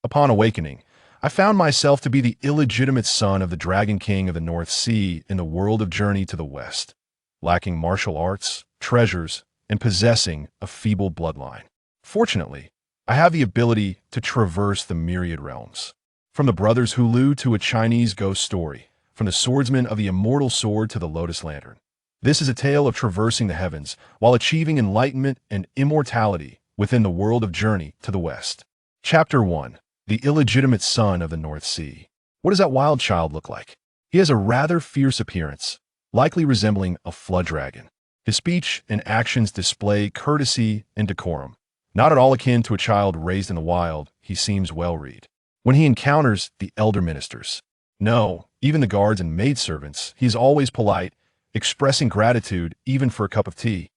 Upon awakening, I found myself to be the illegitimate son of the Dragon King of the North Sea in the world of Journey to the West, lacking martial arts, treasures, and possessing a feeble bloodline. Fortunately, I have the ability to traverse the myriad realms. From the Brothers Hulu to a Chinese ghost story, from the swordsman of the immortal sword to the Lotus Lantern. This is a tale of traversing the heavens while achieving enlightenment and immortality within the world of Journey to the West. Chapter 1. The Illegitimate Son of the North Sea. What does that wild child look like? He has a rather fierce appearance, likely resembling a flood dragon. His speech and actions display courtesy and decorum. Not at all akin to a child raised in the wild, he seems well-read. When he encounters the elder ministers, no, even the guards and maidservants, he is always polite, expressing gratitude even for a cup of tea.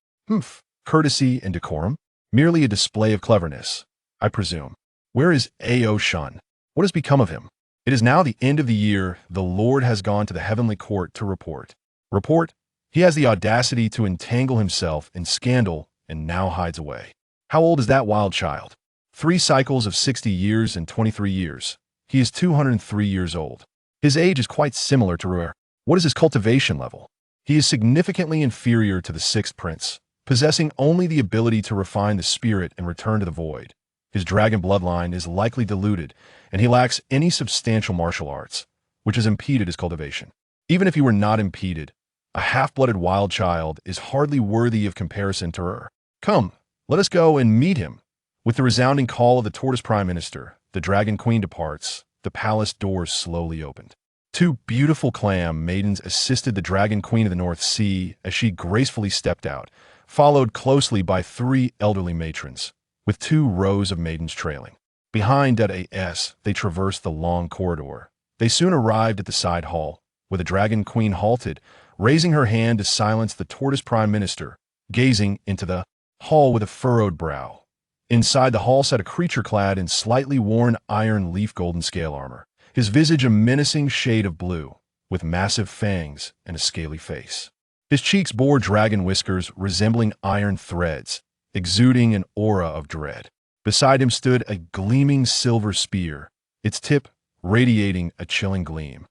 Courtesy and decorum? Merely a display of cleverness, I presume. Where is Xīyóu Shun? What has become of him? It is now the end of the year. The Lord has gone to the heavenly court to report. He has the audacity to entangle himself in scandal and now hides away. How old is that wild child? 3 cycles of 60 years and 23 years. He is 203 years old. His age is quite similar to Ruer. What is his cultivation level? He is significantly inferior to the 6th prince, possessing only the ability to refine the spirit and return to the void. His dragon bloodline is likely diluted, and he lacks any substantial martial arts, which has impeded his cultivation. Even if he were not impeded, a half-blooded wild child is hardly worthy of comparison to Ruer. Come, let us go and meet him. With the resounding call of the Tortoise Prime Minister, the Dragon Queen departs. The palace doors slowly opened. 2 beautiful clam maidens assisted the Dragon Queen of the North Sea as she gracefully stepped out, followed closely by 3 elderly matrons, with 2 rows of maidens trailing. Behind as they traversed the long corridor. They soon arrived at the side hall, where the Dragon Queen halted, raising her hand to silence the Tortoise Prime Minister, gazing into the hall with a furrowed brow. Inside the hall sat a creature clad in slightly worn iron leaf golden scale armor, his visage a menacing shade of blue, with massive fangs and a scaly face. His cheeks bore dragon whiskers resembling iron threads, exuding an aura of dread. Beside him stood a gleaming silver spear, its tip radiating a chilling gleam.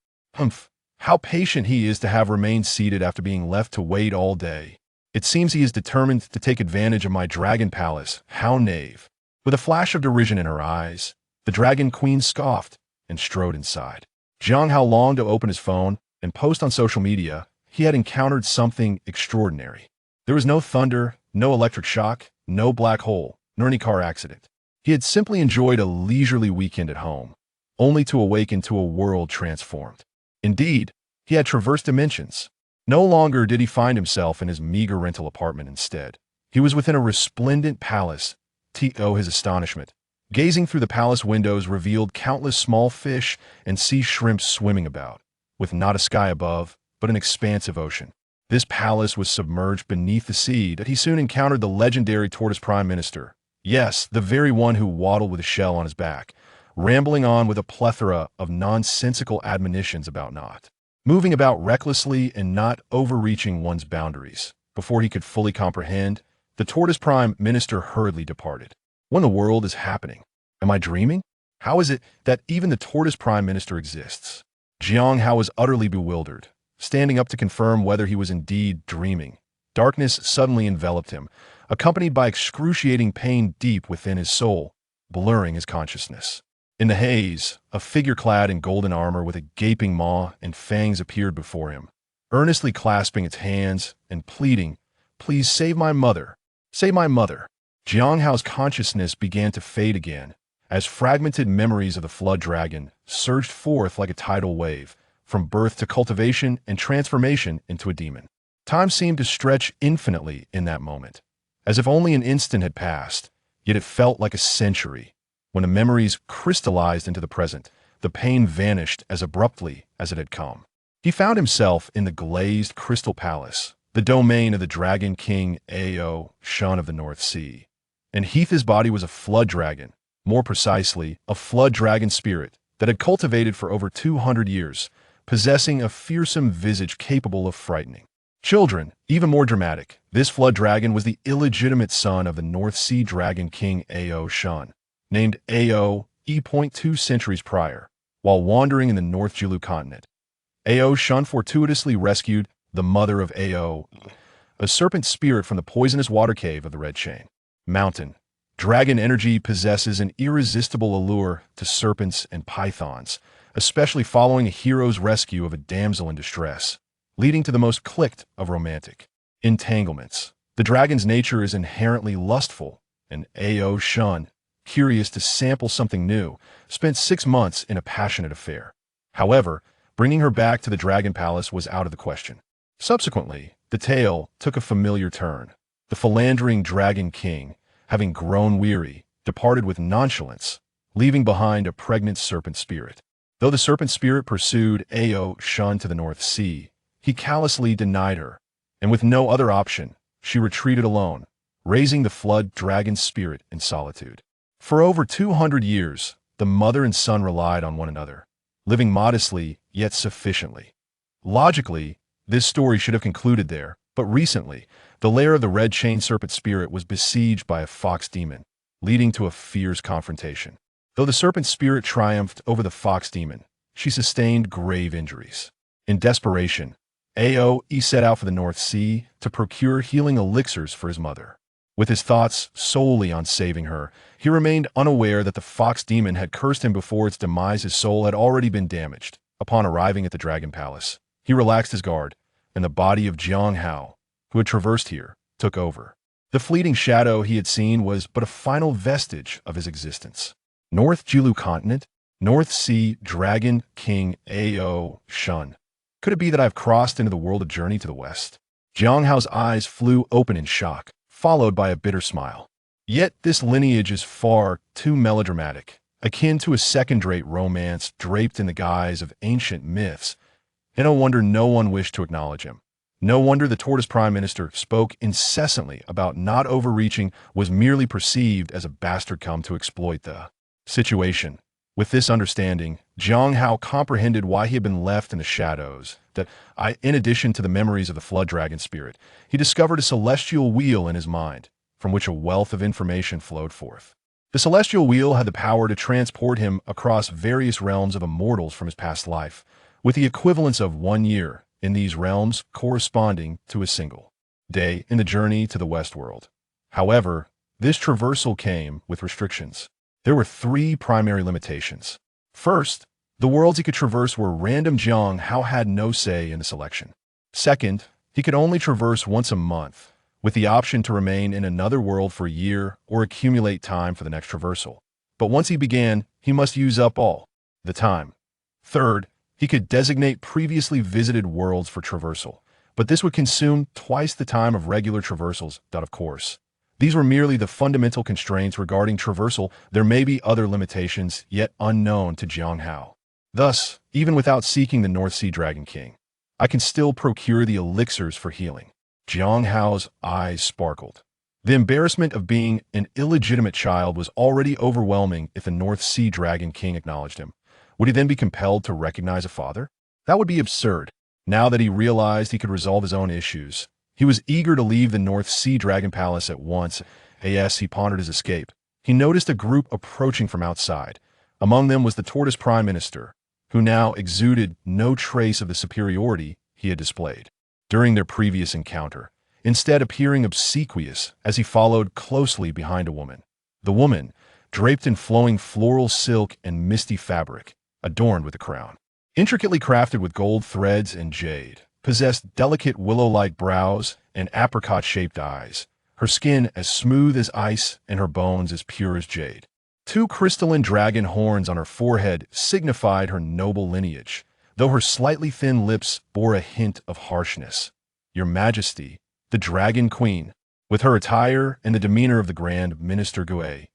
How patient he is to have remained seated after being left to wait all day. It seems he is determined to take advantage of my dragon palace. How knave. With a flash of derision in her eyes, the Dragon Queen scoffed and strode inside. Xīyóu longed to open his phone and post on social media. He had encountered something extraordinary. There was no thunder, no electric shock, no black hole, nor any car accident. He had simply enjoyed a leisurely weekend at home, only to awaken to a world transformed. Indeed, he had traversed dimensions. No longer did he find himself in his meager rental apartment. Instead, he was within a resplendent palace. His astonishment, gazing through the palace windows, revealed countless small fish and sea shrimps swimming about, with not a sky above, but an expansive ocean. This palace was submerged beneath the sea that he soon encountered the legendary Tortoise Prime Minister. Yes, the very one who waddled with a shell on his back, rambling on with a plethora of nonsensical admonitions about not moving about recklessly and not overreaching one's boundaries. Before he could fully comprehend, the Tortoise Prime Minister hurriedly departed. What in the world is happening? Am I dreaming? How is it that even the Tortoise Prime Minister exists? Xīyóu was utterly bewildered, standing up to confirm whether he was indeed dreaming. Darkness suddenly enveloped him, accompanied by excruciating pain deep within his soul, blurring his consciousness. In the haze, a figure clad in golden armor with a gaping maw and fangs appeared before him, earnestly clasping its hands and pleading, "Please save my mother. Save my mother." Xīyóu's consciousness began to fade again, as fragmented memories of the flood dragon surged forth like a tidal wave, from birth to cultivation and transformation into a demon. Time seemed to stretch infinitely in that moment, as if only an instant had passed, yet it felt like a century. When the memories crystallized into the present, the pain vanished as abruptly as it had come. He found himself in the glazed crystal palace, the domain of the Dragon King Xīyóu Shun of the North Sea. And his body was a flood dragon, more precisely, a flood dragon spirit that had cultivated for over 200 years, possessing a fearsome visage capable of frightening children. Even more dramatic, this flood dragon was the illegitimate son of the North Sea Dragon King Xīyóu Shun. Named Xīyóu, E.2 centuries prior, while wandering in the North Xīyóu continent. Xīyóu Shun fortuitously rescued the mother of Xīyóu, a serpent spirit from the poisonous water cave of the Red Chain Mountain. Dragon energy possesses an irresistible allure to serpents and pythons, especially following a hero's rescue of a damsel in distress, leading to the most clicked of romantic entanglements. The dragon's nature is inherently lustful, and Xīyóu Shun, curious to sample something new, spent 6 months in a passionate affair. However, bringing her back to the Dragon Palace was out of the question. Subsequently, the tale took a familiar turn. The philandering Dragon King, having grown weary, departed with nonchalance, leaving behind a pregnant serpent spirit. Though the serpent spirit pursued Xīyóu Shun to the North Sea, he callously denied her, and with no other option, she retreated alone, raising the flood dragon spirit in solitude. For over 200 years, the mother and son relied on one another, living modestly yet sufficiently. Logically, this story should have concluded there, but recently, the lair of the red chain serpent spirit was besieged by a fox demon, leading to a fierce confrontation. Though the serpent spirit triumphed over the fox demon, she sustained grave injuries. In desperation, Xīyóu set out for the North Sea to procure healing elixirs for his mother. With his thoughts solely on saving her, he remained unaware that the fox demon had cursed him before its demise. His soul had already been damaged. Upon arriving at the Dragon Palace, he relaxed his guard, and the body of Xīyóu, who had traversed here, took over. The fleeting shadow he had seen was but a final vestige of his existence. North Xīyóu continent, North Sea, Dragon King Xīyóu Shun. Could it be that I have crossed into the world of journey to the west? Xīyóu's eyes flew open in shock, followed by a bitter smile. Yet this lineage is far too melodramatic, akin to a second-rate romance draped in the guise of ancient myths, and no wonder no one wished to acknowledge him. No wonder the Tortoise Prime Minister spoke incessantly about not overreaching, was merely perceived as a bastard come to exploit the situation. With this understanding, Xīyóu comprehended why he had been left in the shadows, that, in addition to the memories of the flood dragon spirit, he discovered a celestial wheel in his mind, from which a wealth of information flowed forth. The celestial wheel had the power to transport him across various realms of immortals from his past life, with the equivalence of 1 year in these realms corresponding to a single day in the journey to the Westworld. However, this traversal came with restrictions. There were 3 primary limitations. First, the worlds he could traverse were random. Xīyóu had no say in the selection. Second, he could only traverse once a month, with the option to remain in another world for a year or accumulate time for the next traversal. But once he began, he must use up all the time. Third, he could designate previously visited worlds for traversal, but this would consume twice the time of regular traversals. Of course, these were merely the fundamental constraints regarding traversal. There may be other limitations yet unknown to Xīyóu. Thus, even without seeking the North Sea Dragon King, I can still procure the elixirs for healing. Xīyóu's eyes sparkled. The embarrassment of being an illegitimate child was already overwhelming. If the North Sea Dragon King acknowledged him, would he then be compelled to recognize a father? That would be absurd. Now that he realized he could resolve his own issues, he was eager to leave the North Sea Dragon Palace at once. As he pondered his escape, he noticed a group approaching from outside. Among them was the Tortoise Prime Minister, who now exuded no trace of the superiority he had displayed during their previous encounter, instead appearing obsequious as he followed closely behind a woman. The woman, draped in flowing floral silk and misty fabric, adorned with a crown, intricately crafted with gold threads and jade, possessed delicate willow-like brows and apricot-shaped eyes, her skin as smooth as ice and her bones as pure as jade. 2 crystalline dragon horns on her forehead signified her noble lineage, though her slightly thin lips bore a hint of harshness. Your Majesty, the Dragon Queen, with her attire and the demeanor of the Grand Minister Xīyóu,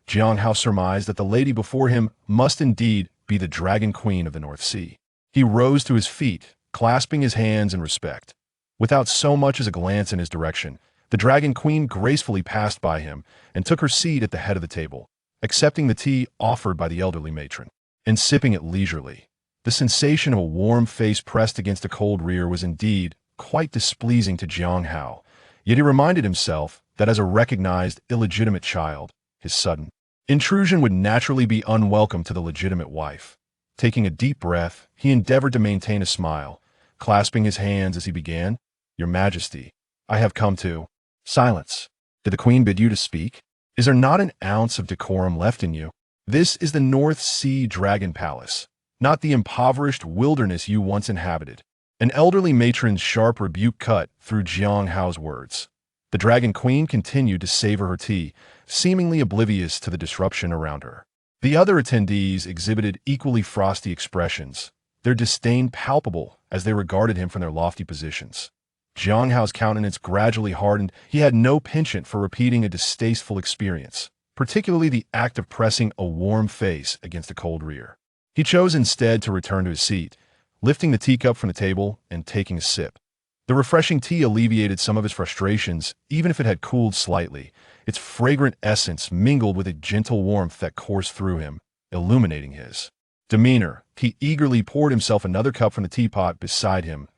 Xīyóu surmised that the lady before him must indeed be the Dragon Queen of the North Sea. He rose to his feet, clasping his hands in respect. Without so much as a glance in his direction, the Dragon Queen gracefully passed by him and took her seat at the head of the table, accepting the tea offered by the elderly matron, and sipping it leisurely. The sensation of a warm face pressed against a cold rear was indeed quite displeasing to Xīyóu, yet he reminded himself that as a recognized illegitimate child, his sudden Intrusion would naturally be unwelcome to the legitimate wife. Taking a deep breath, he endeavored to maintain a smile, clasping his hands as he began. Your Majesty, I have come to... Silence. Did the Queen bid you to speak? Is there not an ounce of decorum left in you? This is the North Sea Dragon Palace, not the impoverished wilderness you once inhabited. An elderly matron's sharp rebuke cut through Xīyóu's words. The Dragon Queen continued to savor her tea, seemingly oblivious to the disruption around her. The other attendees exhibited equally frosty expressions, their disdain palpable as they regarded him from their lofty positions. Xīyóu's countenance gradually hardened. He had no penchant for repeating a distasteful experience, particularly the act of pressing a warm face against a cold rear. He chose instead to return to his seat, lifting the teacup from the table and taking a sip. The refreshing tea alleviated some of his frustrations, even if it had cooled slightly. Its fragrant essence mingled with a gentle warmth that coursed through him, illuminating his demeanor. He eagerly poured himself another cup from the teapot beside him.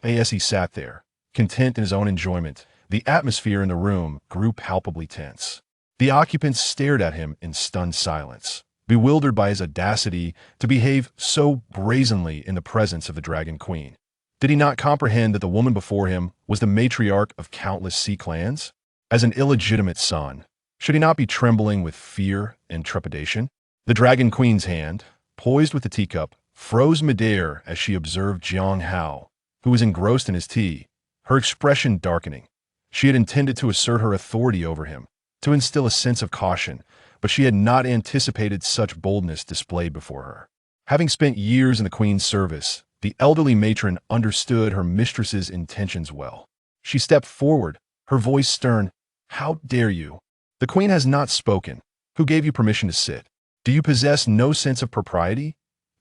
As he sat there, content in his own enjoyment, the atmosphere in the room grew palpably tense. The occupants stared at him in stunned silence, bewildered by his audacity to behave so brazenly in the presence of the Dragon Queen. Did he not comprehend that the woman before him was the matriarch of countless sea clans? As an illegitimate son, should he not be trembling with fear and trepidation? The Dragon Queen's hand, poised with the teacup, froze midair as she observed Xīyóu, who was engrossed in his tea, her expression darkening. She had intended to assert her authority over him, to instill a sense of caution, but she had not anticipated such boldness displayed before her. Having spent years in the Queen's service, the elderly matron understood her mistress's intentions well. She stepped forward, her voice stern. How dare you? The Queen has not spoken. Who gave you permission to sit? Do you possess no sense of propriety?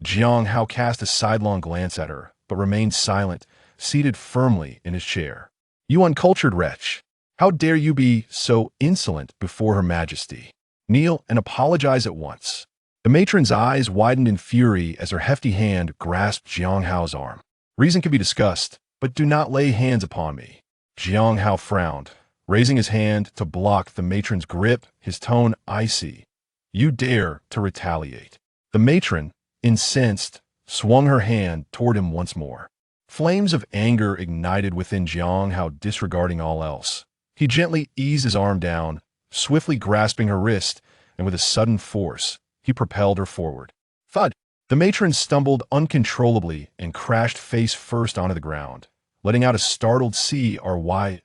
Xīyóu cast a sidelong glance at her, but remained silent, seated firmly in his chair. You uncultured wretch! How dare you be so insolent before Her Majesty? Kneel and apologize at once. The matron's eyes widened in fury as her hefty hand grasped Xīyóu's arm. Reason can be discussed, but do not lay hands upon me. Xīyóu frowned, raising his hand to block the matron's grip, his tone icy. You dare to retaliate. The matron, incensed, swung her hand toward him once more. Flames of anger ignited within Xīyóu, disregarding all else. He gently eased his arm down, swiftly grasping her wrist, and with a sudden force, he propelled her forward. Thud! The matron stumbled uncontrollably and crashed face first onto the ground, letting out a startled C-R-Y.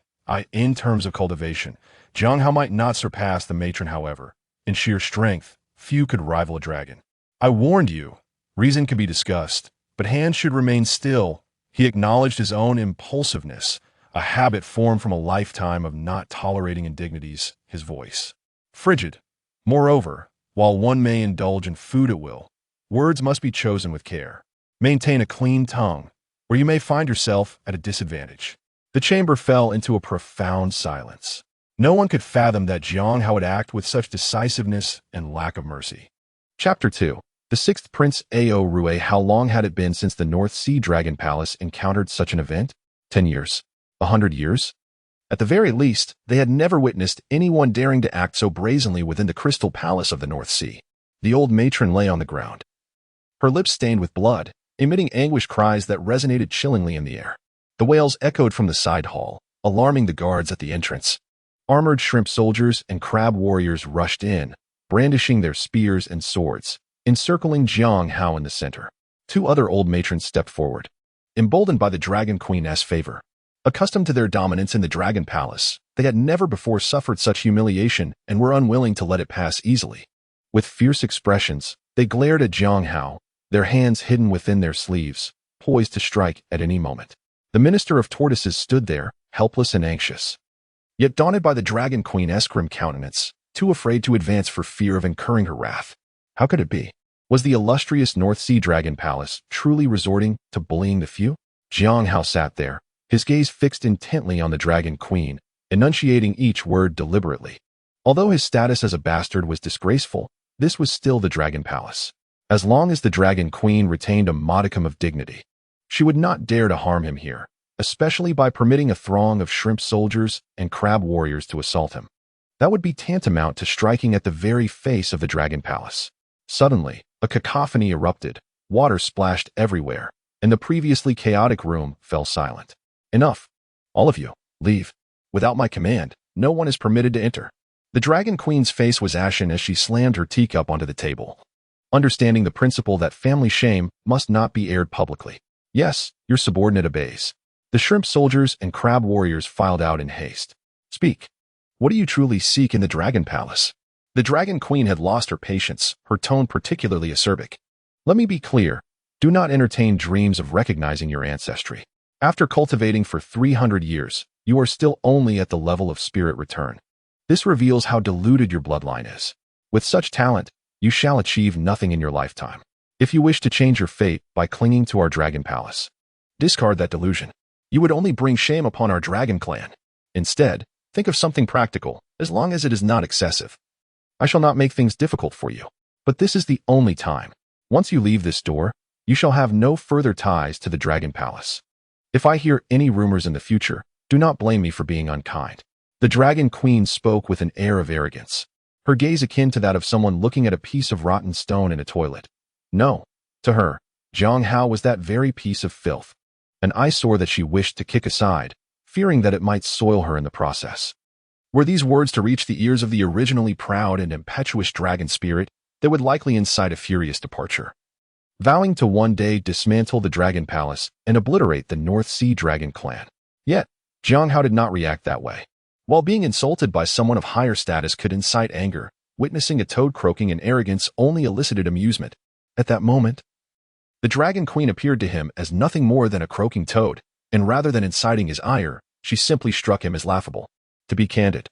In terms of cultivation, Xīyóu might not surpass the matron, however. In sheer strength, few could rival a dragon. I warned you. Reason could be discussed, but hands should remain still. He acknowledged his own impulsiveness, a habit formed from a lifetime of not tolerating indignities, his voice frigid. Moreover, while one may indulge in food at will, words must be chosen with care. Maintain a clean tongue, or you may find yourself at a disadvantage. The chamber fell into a profound silence. No one could fathom that Xīyóu would act with such decisiveness and lack of mercy. Chapter 2. The sixth Prince Xīyóu. How long had it been since the North Sea Dragon Palace encountered such an event? 10 years? 100 years? At the very least, they had never witnessed anyone daring to act so brazenly within the crystal palace of the North Sea. The old matron lay on the ground, her lips stained with blood, emitting anguished cries that resonated chillingly in the air. The wails echoed from the side hall, alarming the guards at the entrance. Armored shrimp soldiers and crab warriors rushed in, brandishing their spears and swords, encircling Xīyóu in the center. Two other old matrons stepped forward, emboldened by the Dragon Queen's favor. Accustomed to their dominance in the Dragon Palace, they had never before suffered such humiliation and were unwilling to let it pass easily. With fierce expressions, they glared at Xīyóu, their hands hidden within their sleeves, poised to strike at any moment. The Minister of Tortoises stood there, helpless and anxious, yet daunted by the Dragon Queen's grim countenance, too afraid to advance for fear of incurring her wrath. How could it be? Was the illustrious North Sea Dragon Palace truly resorting to bullying the few? Xīyóu sat there, his gaze fixed intently on the Dragon Queen, enunciating each word deliberately. Although his status as a bastard was disgraceful, this was still the Dragon Palace. As long as the Dragon Queen retained a modicum of dignity, she would not dare to harm him here, especially by permitting a throng of shrimp soldiers and crab warriors to assault him. That would be tantamount to striking at the very face of the Dragon Palace. Suddenly, a cacophony erupted, water splashed everywhere, and the previously chaotic room fell silent. Enough. All of you, leave. Without my command, no one is permitted to enter. The Dragon Queen's face was ashen as she slammed her teacup onto the table, understanding the principle that family shame must not be aired publicly. Yes, your subordinate obeys. The shrimp soldiers and crab warriors filed out in haste. Speak. What do you truly seek in the Dragon Palace? The Dragon Queen had lost her patience, her tone particularly acerbic. Let me be clear. Do not entertain dreams of recognizing your ancestry. After cultivating for 300 years, you are still only at the level of spirit return. This reveals how diluted your bloodline is. With such talent, you shall achieve nothing in your lifetime. If you wish to change your fate by clinging to our Dragon Palace, discard that delusion. You would only bring shame upon our Dragon Clan. Instead, think of something practical, as long as it is not excessive. I shall not make things difficult for you, but this is the only time. Once you leave this door, you shall have no further ties to the Dragon Palace. If I hear any rumors in the future, do not blame me for being unkind. The Dragon Queen spoke with an air of arrogance, her gaze akin to that of someone looking at a piece of rotten stone in a toilet. No, to her, Xīyóu was that very piece of filth, an eyesore that she wished to kick aside, fearing that it might soil her in the process. Were these words to reach the ears of the originally proud and impetuous dragon spirit, they would likely incite a furious departure, vowing to one day dismantle the Dragon Palace and obliterate the North Sea Dragon Clan. Yet, Xīyóu did not react that way. While being insulted by someone of higher status could incite anger, witnessing a toad croaking in arrogance only elicited amusement. At that moment, the Dragon Queen appeared to him as nothing more than a croaking toad, and rather than inciting his ire, she simply struck him as laughable. To be candid,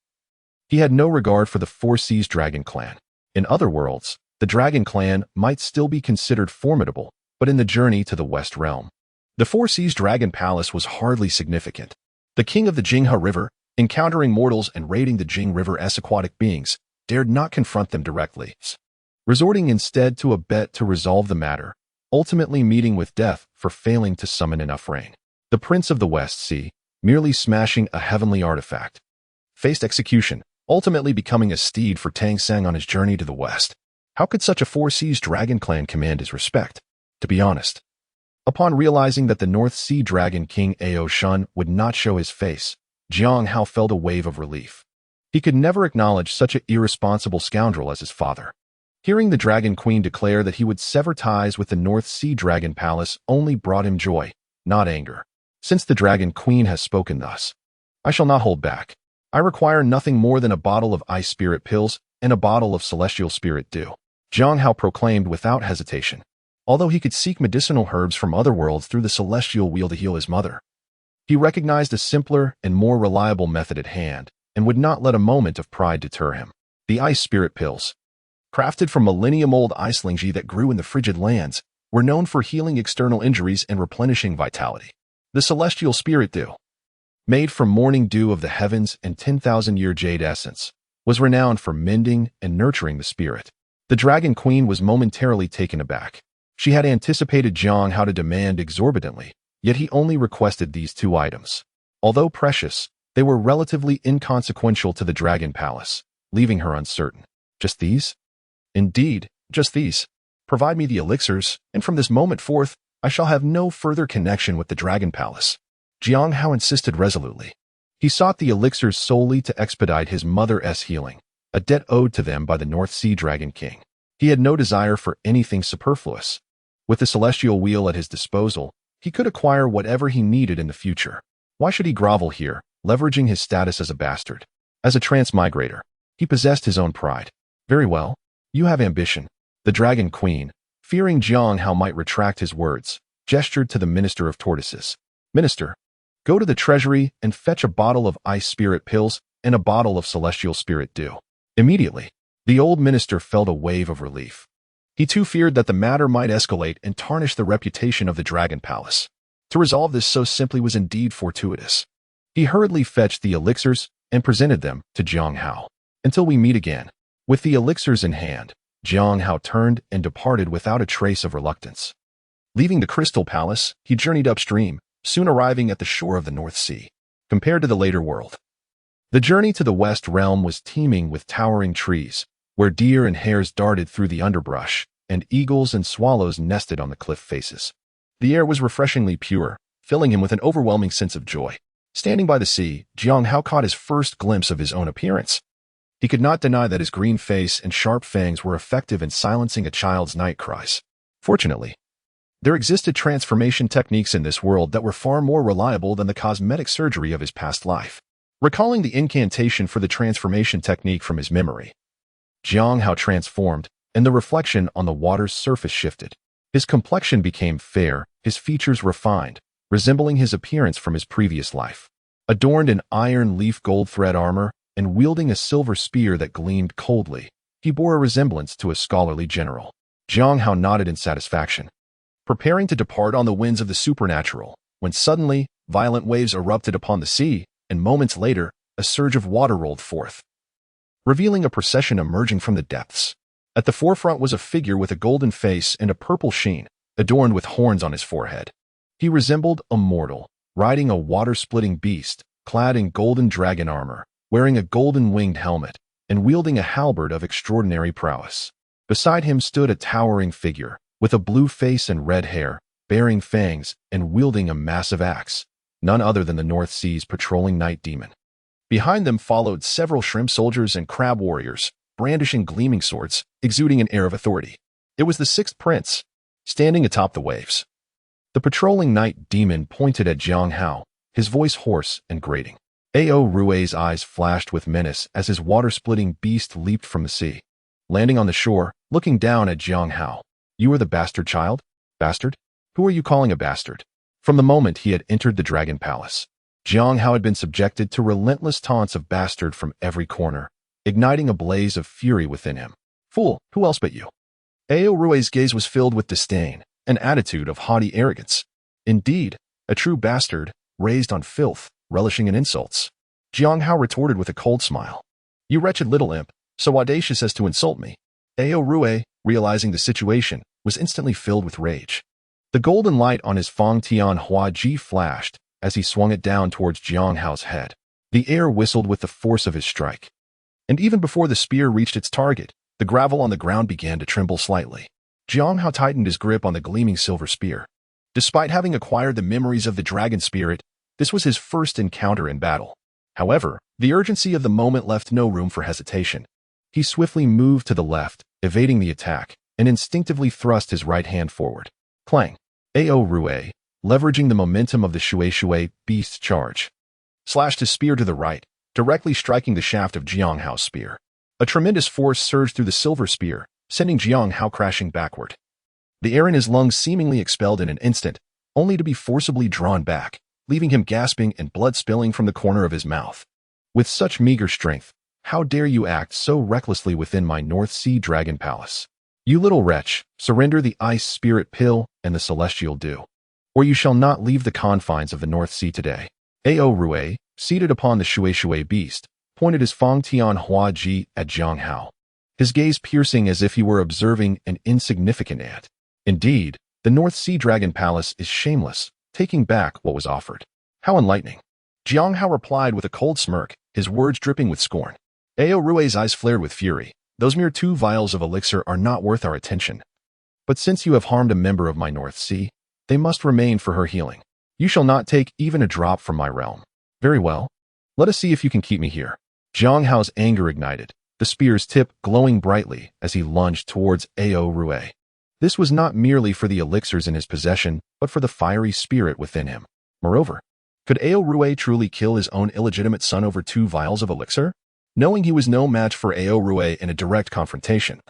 he had no regard for the Four Seas Dragon Clan. In other worlds, the Dragon Clan might still be considered formidable, but in the journey to the West Realm, the Four Seas Dragon Palace was hardly significant. The king of the Xīyóu River, encountering mortals and raiding the Jing River-esque aquatic beings, dared not confront them directly, resorting instead to a bet to resolve the matter, ultimately meeting with death for failing to summon enough rain. The Prince of the West Sea, merely smashing a heavenly artifact, faced execution, ultimately becoming a steed for Tang Sang on his journey to the west. How could such a Four Seas Dragon Clan command his respect? To be honest, upon realizing that the North Sea Dragon King Xīyóu would not show his face, Xīyóu felt a wave of relief. He could never acknowledge such an irresponsible scoundrel as his father. Hearing the Dragon Queen declare that he would sever ties with the North Sea Dragon Palace only brought him joy, not anger. Since the Dragon Queen has spoken thus, I shall not hold back. I require nothing more than a bottle of ice spirit pills and a bottle of celestial spirit dew. Xīyóu proclaimed without hesitation, although he could seek medicinal herbs from other worlds through the celestial wheel to heal his mother. He recognized a simpler and more reliable method at hand, and would not let a moment of pride deter him. The ice spirit pills, crafted from millennium-old icelingji that grew in the frigid lands, were known for healing external injuries and replenishing vitality. The celestial spirit dew, made from morning dew of the heavens and 10,000-year jade essence, was renowned for mending and nurturing the spirit. The Dragon Queen was momentarily taken aback. She had anticipated Xīyóu to demand exorbitantly, yet he only requested these two items. Although precious, they were relatively inconsequential to the Dragon Palace, leaving her uncertain. Just these? Indeed, just these. Provide me the elixirs, and from this moment forth, I shall have no further connection with the Dragon Palace. Xīyóu insisted resolutely. He sought the elixirs solely to expedite his mother's healing, a debt owed to them by the North Sea Dragon King. He had no desire for anything superfluous. With the celestial wheel at his disposal, he could acquire whatever he needed in the future. Why should he grovel here, leveraging his status as a bastard? As a transmigrator, he possessed his own pride. Very well, you have ambition. The Dragon Queen, fearing Xīyóu might retract his words, gestured to the Minister of Tortoises. Minister, go to the treasury and fetch a bottle of ice spirit pills and a bottle of celestial spirit dew. Immediately, the old minister felt a wave of relief. He too feared that the matter might escalate and tarnish the reputation of the Dragon Palace. To resolve this so simply was indeed fortuitous. He hurriedly fetched the elixirs and presented them to Xīyóu. Until we meet again. With the elixirs in hand, Xīyóu turned and departed without a trace of reluctance. Leaving the Crystal Palace, he journeyed upstream, soon arriving at the shore of the North Sea. Compared to the later world, The journey to the West Realm was teeming with towering trees, where deer and hares darted through the underbrush, and eagles and swallows nested on the cliff faces. The air was refreshingly pure, filling him with an overwhelming sense of joy. Standing by the sea, Xīyóu caught his first glimpse of his own appearance. He could not deny that his green face and sharp fangs were effective in silencing a child's night cries. Fortunately, there existed transformation techniques in this world that were far more reliable than the cosmetic surgery of his past life. Recalling the incantation for the transformation technique from his memory, Xīyóu transformed, and the reflection on the water's surface shifted. His complexion became fair, his features refined, resembling his appearance from his previous life. Adorned in iron leaf gold thread armor, and wielding a silver spear that gleamed coldly, he bore a resemblance to a scholarly general. Xīyóu nodded in satisfaction, preparing to depart on the winds of the supernatural, when suddenly, violent waves erupted upon the sea, and moments later, a surge of water rolled forth, revealing a procession emerging from the depths. At the forefront was a figure with a golden face and a purple sheen, adorned with horns on his forehead. He resembled a mortal, riding a water-splitting beast, clad in golden dragon armor, wearing a golden winged helmet, and wielding a halberd of extraordinary prowess. Beside him stood a towering figure, with a blue face and red hair, bearing fangs, and wielding a massive axe, none other than the North Sea's patrolling night demon. Behind them followed several shrimp soldiers and crab warriors, brandishing gleaming swords, exuding an air of authority. It was the sixth prince, standing atop the waves. The patrolling night demon pointed at Xīyóu, his voice hoarse and grating. Rui's eyes flashed with menace as his water-splitting beast leaped from the sea. Landing on the shore, looking down at Xīyóu. "You are the bastard child? Bastard? Who are you calling a bastard?" From the moment he had entered the Dragon Palace, Xīyóu had been subjected to relentless taunts of bastard from every corner, igniting a blaze of fury within him. "Fool, who else but you?" Rui's gaze was filled with disdain, an attitude of haughty arrogance. Indeed, a true bastard, raised on filth, relishing in insults. Xīyóu retorted with a cold smile. "You wretched little imp, so audacious as to insult me." Rui, realizing the situation, was instantly filled with rage. The golden light on his Feng Tian Hua Ji flashed as he swung it down towards Xīyóu's head. The air whistled with the force of his strike. And even before the spear reached its target, the gravel on the ground began to tremble slightly. Xīyóu tightened his grip on the gleaming silver spear. Despite having acquired the memories of the dragon spirit, this was his first encounter in battle. However, the urgency of the moment left no room for hesitation. He swiftly moved to the left, evading the attack, and instinctively thrust his right hand forward. Clang! Rui, leveraging the momentum of the Xīyóu beast's charge, slashed his spear to the right, directly striking the shaft of Xīyóu's spear. A tremendous force surged through the silver spear, sending Xīyóu crashing backward. The air in his lungs seemingly expelled in an instant, only to be forcibly drawn back, leaving him gasping and blood spilling from the corner of his mouth. "With such meager strength, how dare you act so recklessly within my North Sea Dragon Palace? You little wretch, surrender the ice spirit pill and the celestial dew, or you shall not leave the confines of the North Sea today." Rui, seated upon the Xīyóu beast, pointed his Feng Tian Hua Ji at Xīyóu, his gaze piercing as if he were observing an insignificant ant. Indeed, the North Sea Dragon Palace is shameless, taking back what was offered. How enlightening. Xīyóu replied with a cold smirk, his words dripping with scorn. Rui's eyes flared with fury. "Those mere 2 vials of elixir are not worth our attention. But since you have harmed a member of my North Sea, they must remain for her healing. You shall not take even a drop from my realm." "Very well. Let us see if you can keep me here." Xīyóu's anger ignited, the spear's tip glowing brightly as he lunged towards Rui. This was not merely for the elixirs in his possession, but for the fiery spirit within him. Moreover, could Rui truly kill his own illegitimate son over 2 vials of elixir? Knowing he was no match for Rui in a direct confrontation,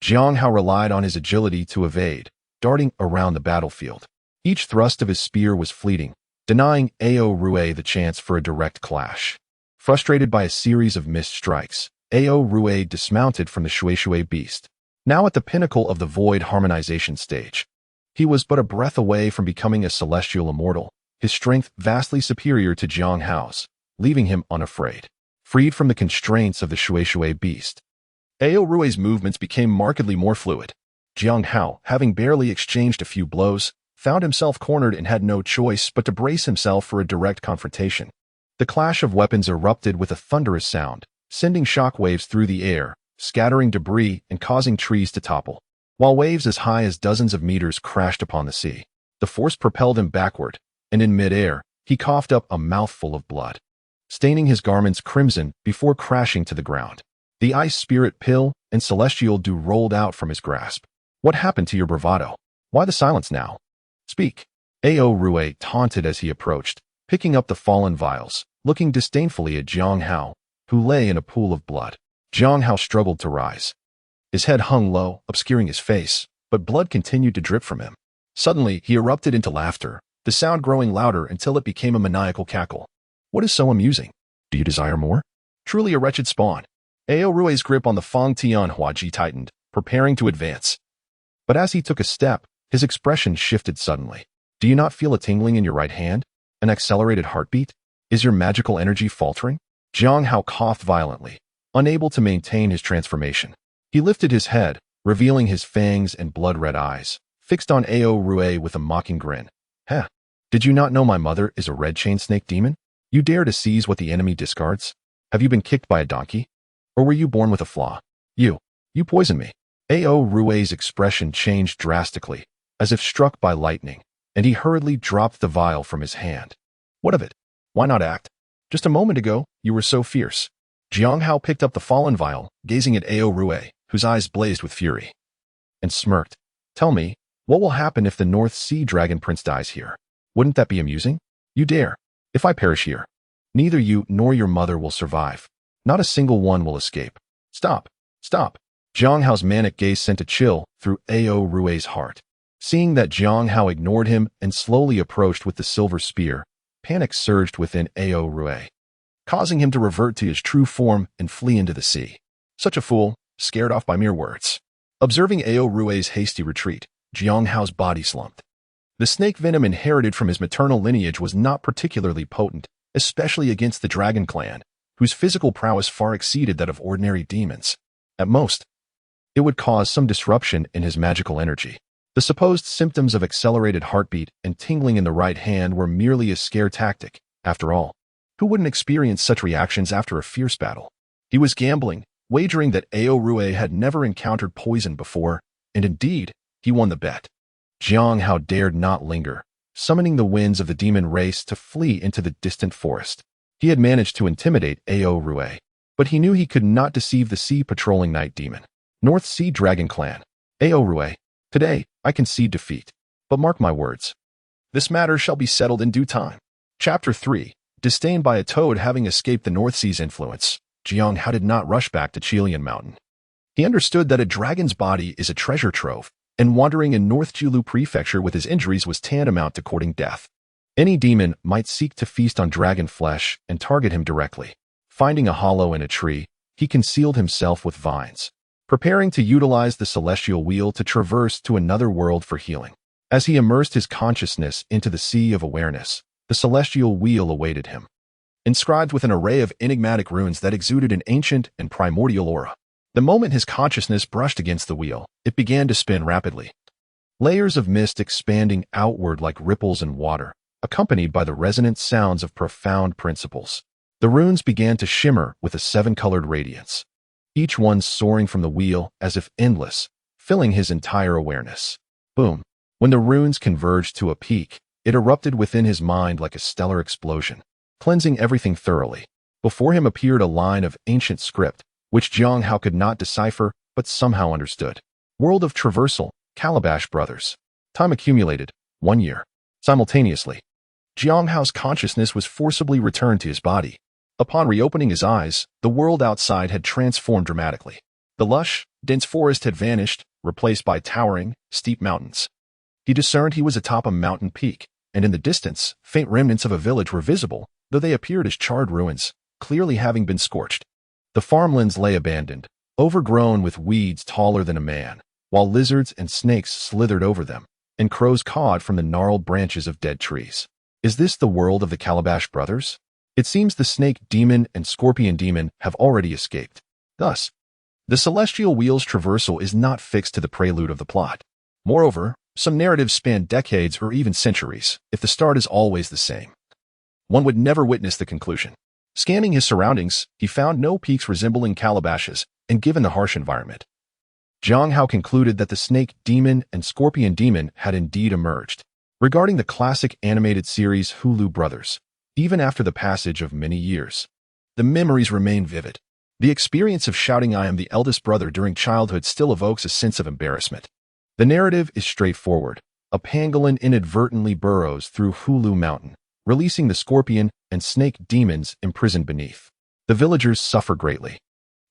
Xīyóu relied on his agility to evade, darting around the battlefield. Each thrust of his spear was fleeting, denying Rui the chance for a direct clash. Frustrated by a series of missed strikes, Rui dismounted from the Xīyóu beast. Now at the pinnacle of the void harmonization stage, he was but a breath away from becoming a celestial immortal, his strength vastly superior to Xīyóu's, leaving him unafraid. Freed from the constraints of the Xīyóu beast, Rui's movements became markedly more fluid. Xīyóu, having barely exchanged a few blows, found himself cornered and had no choice but to brace himself for a direct confrontation. The clash of weapons erupted with a thunderous sound, sending shockwaves through the air, scattering debris and causing trees to topple. While waves as high as dozens of meters crashed upon the sea, the force propelled him backward, and in midair, he coughed up a mouthful of blood, staining his garments crimson before crashing to the ground. The ice spirit pill and celestial dew rolled out from his grasp. What happened to your bravado? Why the silence now? Speak. Xīyóu taunted as he approached, picking up the fallen vials, looking disdainfully at Xīyóu, who lay in a pool of blood. Xīyóu struggled to rise. His head hung low, obscuring his face, but blood continued to drip from him. Suddenly, he erupted into laughter, the sound growing louder until it became a maniacal cackle. What is so amusing? Do you desire more? Truly a wretched spawn. Xīyóu's grip on the Feng Tian Huaji tightened, preparing to advance. But as he took a step, his expression shifted suddenly. Do you not feel a tingling in your right hand? An accelerated heartbeat? Is your magical energy faltering? Xīyóu coughed violently, unable to maintain his transformation. He lifted his head, revealing his fangs and blood-red eyes, fixed on Xīyóu with a mocking grin. Heh, did you not know my mother is a red chain snake demon? You dare to seize what the enemy discards? Have you been kicked by a donkey? Or were you born with a flaw? You poisoned me. Xīyóu's expression changed drastically, as if struck by lightning, and he hurriedly dropped the vial from his hand. What of it? Why not act? Just a moment ago, you were so fierce. Xīyóu picked up the fallen vial, gazing at Xīyóu, whose eyes blazed with fury, and smirked. Tell me, what will happen if the North Sea Dragon Prince dies here? Wouldn't that be amusing? You dare. If I perish here, neither you nor your mother will survive. Not a single one will escape. Stop. Stop. Xīyóu's manic gaze sent a chill through Xīyóu's heart. Seeing that Xīyóu ignored him and slowly approached with the silver spear, panic surged within Xīyóu, causing him to revert to his true form and flee into the sea. Such a fool, scared off by mere words. Observing Xīyóu's hasty retreat, Xīyóu's body slumped. The snake venom inherited from his maternal lineage was not particularly potent, especially against the dragon clan, whose physical prowess far exceeded that of ordinary demons. At most, it would cause some disruption in his magical energy. The supposed symptoms of accelerated heartbeat and tingling in the right hand were merely a scare tactic. After all, who wouldn't experience such reactions after a fierce battle? He was gambling, wagering that Xīyóu had never encountered poison before, and indeed, he won the bet. Xīyóu dared not linger, summoning the winds of the demon race to flee into the distant forest. He had managed to intimidate Xīyóu, but he knew he could not deceive the sea-patrolling night demon. North Sea Dragon Clan. Xīyóu, today, I concede defeat. But mark my words. This matter shall be settled in due time. Chapter 3. Disdained by a toad having escaped the North Sea's influence, Xīyóu did not rush back to Qilian Mountain. He understood that a dragon's body is a treasure trove, and wandering in North Xīyóu Prefecture with his injuries was tantamount to courting death. Any demon might seek to feast on dragon flesh and target him directly. Finding a hollow in a tree, he concealed himself with vines, preparing to utilize the celestial wheel to traverse to another world for healing. As he immersed his consciousness into the sea of awareness, the celestial wheel awaited him, inscribed with an array of enigmatic runes that exuded an ancient and primordial aura. The moment his consciousness brushed against the wheel, it began to spin rapidly. Layers of mist expanding outward like ripples in water, accompanied by the resonant sounds of profound principles. The runes began to shimmer with a seven-colored radiance, each one soaring from the wheel as if endless, filling his entire awareness. Boom. When the runes converged to a peak, it erupted within his mind like a stellar explosion, cleansing everything thoroughly. Before him appeared a line of ancient script, which Xīyóu could not decipher, but somehow understood. World of Traversal, Calabash Brothers. Time accumulated, 1 year. Simultaneously, Xīyóu's consciousness was forcibly returned to his body. Upon reopening his eyes, the world outside had transformed dramatically. The lush, dense forest had vanished, replaced by towering, steep mountains. He discerned he was atop a mountain peak, and in the distance, faint remnants of a village were visible, though they appeared as charred ruins, clearly having been scorched. The farmlands lay abandoned, overgrown with weeds taller than a man, while lizards and snakes slithered over them, and crows cawed from the gnarled branches of dead trees. Is this the world of the Calabash Brothers? It seems the snake demon and scorpion demon have already escaped. Thus, the celestial wheel's traversal is not fixed to the prelude of the plot. Moreover, some narratives span decades or even centuries, if the start is always the same. one would never witness the conclusion. Scanning his surroundings, he found no peaks resembling calabashes, and given the harsh environment, Xīyóu concluded that the snake demon and scorpion demon had indeed emerged. Regarding the classic animated series Xīyóu Brothers, even after the passage of many years, the memories remain vivid. The experience of shouting "I am the eldest brother" during childhood still evokes a sense of embarrassment. The narrative is straightforward. A pangolin inadvertently burrows through Xīyóu Mountain, releasing the scorpion and snake demons imprisoned beneath. The villagers suffer greatly,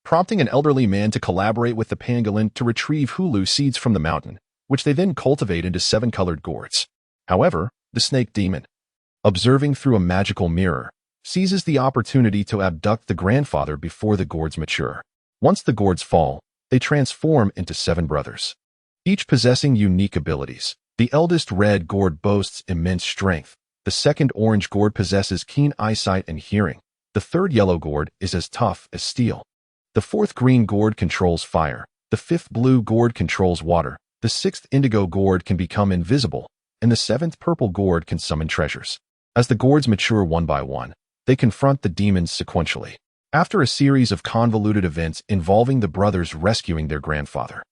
prompting an elderly man to collaborate with the pangolin to retrieve Xīyóu seeds from the mountain, which they then cultivate into 7-colored gourds. However, the snake demon, observing through a magical mirror, seizes the opportunity to abduct the grandfather before the gourds mature. Once the gourds fall, they transform into 7 brothers, each possessing unique abilities. The eldest red gourd boasts immense strength. The second orange gourd possesses keen eyesight and hearing. The third yellow gourd is as tough as steel. The fourth green gourd controls fire. The fifth blue gourd controls water. The sixth indigo gourd can become invisible, and the seventh purple gourd can summon treasures. As the gourds mature one by one, they confront the demons sequentially. After a series of convoluted events involving the brothers rescuing their grandfather,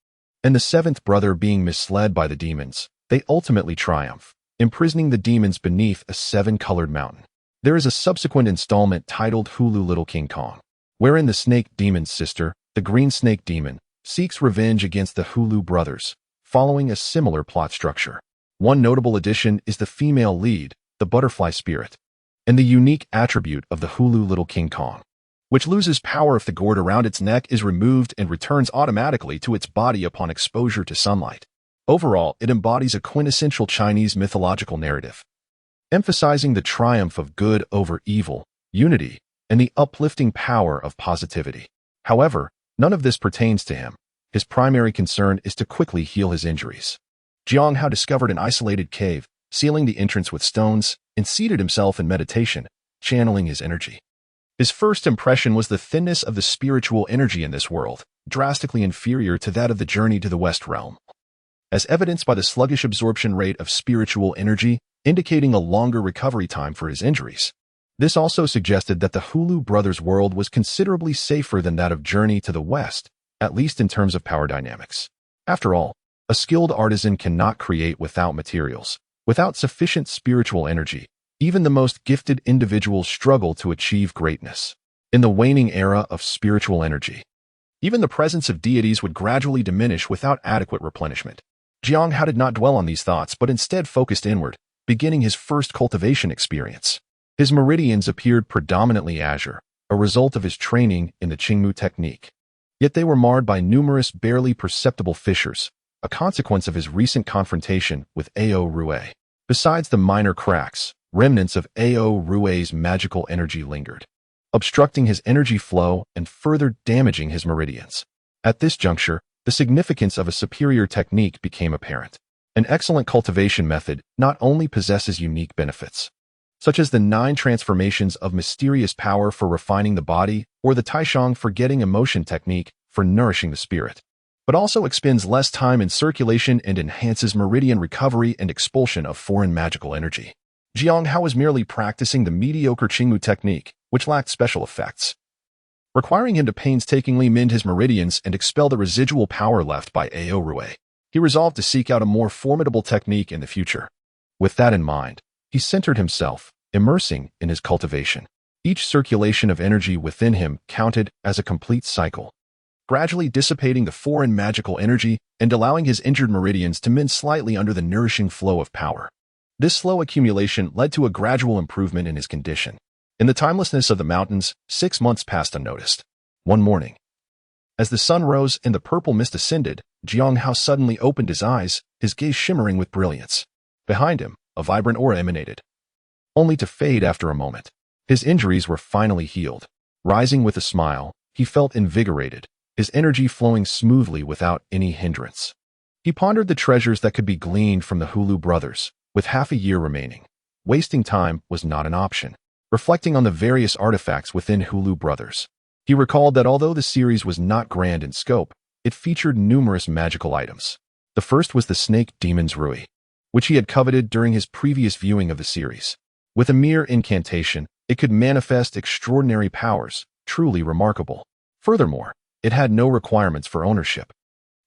and the 7th brother being misled by the demons, they ultimately triumph, imprisoning the demons beneath a 7-colored mountain. There is a subsequent installment titled Xīyóu Little King Kong, wherein the snake demon's sister, the green snake demon, seeks revenge against the Xīyóu brothers, following a similar plot structure. One notable addition is the female lead, the butterfly spirit, and the unique attribute of the Xīyóu Little King Kong, which loses power if the gourd around its neck is removed and returns automatically to its body upon exposure to sunlight. Overall, it embodies a quintessential Chinese mythological narrative, emphasizing the triumph of good over evil, unity, and the uplifting power of positivity. However, none of this pertains to him. His primary concern is to quickly heal his injuries. Xīyóu discovered an isolated cave, sealing the entrance with stones, and seated himself in meditation, channeling his energy. His first impression was the thinness of the spiritual energy in this world, drastically inferior to that of the journey to the West realm, as evidenced by the sluggish absorption rate of spiritual energy, indicating a longer recovery time for his injuries. This also suggested that the Xīyóu brothers' world was considerably safer than that of Journey to the West, at least in terms of power dynamics. After all, a skilled artisan cannot create without materials. Without sufficient spiritual energy, even the most gifted individuals struggle to achieve greatness. In the waning era of spiritual energy, even the presence of deities would gradually diminish without adequate replenishment. Xīyóu did not dwell on these thoughts, but instead focused inward, beginning his first cultivation experience. His meridians appeared predominantly azure, a result of his training in the Xīyóu technique. Yet they were marred by numerous barely perceptible fissures, a consequence of his recent confrontation with Xīyóu. Besides the minor cracks, remnants of Xīyóu's magical energy lingered, obstructing his energy flow and further damaging his meridians. At this juncture, the significance of a superior technique became apparent. An excellent cultivation method not only possesses unique benefits, such as the 9 transformations of mysterious power for refining the body or the Taishang forgetting emotion technique for nourishing the spirit, but also expends less time in circulation and enhances meridian recovery and expulsion of foreign magical energy. Xīyóu was merely practicing the mediocre Xīyóu technique, which lacked special effects, requiring him to painstakingly mend his meridians and expel the residual power left by Xīyóu. He resolved to seek out a more formidable technique in the future. With that in mind, he centered himself, immersing in his cultivation. Each circulation of energy within him counted as a complete cycle, gradually dissipating the foreign magical energy and allowing his injured meridians to mend slightly under the nourishing flow of power. This slow accumulation led to a gradual improvement in his condition. In the timelessness of the mountains, 6 months passed unnoticed. One morning, as the sun rose and the purple mist ascended, Xīyóu suddenly opened his eyes, his gaze shimmering with brilliance. Behind him, a vibrant aura emanated, only to fade after a moment. His injuries were finally healed. Rising with a smile, he felt invigorated, his energy flowing smoothly without any hindrance. He pondered the treasures that could be gleaned from the Xīyóu brothers, with half a year remaining. Wasting time was not an option. Reflecting on the various artifacts within Xīyóu brothers, he recalled that although the series was not grand in scope, it featured numerous magical items. The first was the snake demon's Rui, which he had coveted during his previous viewing of the series. With a mere incantation, it could manifest extraordinary powers, truly remarkable. Furthermore, it had no requirements for ownership.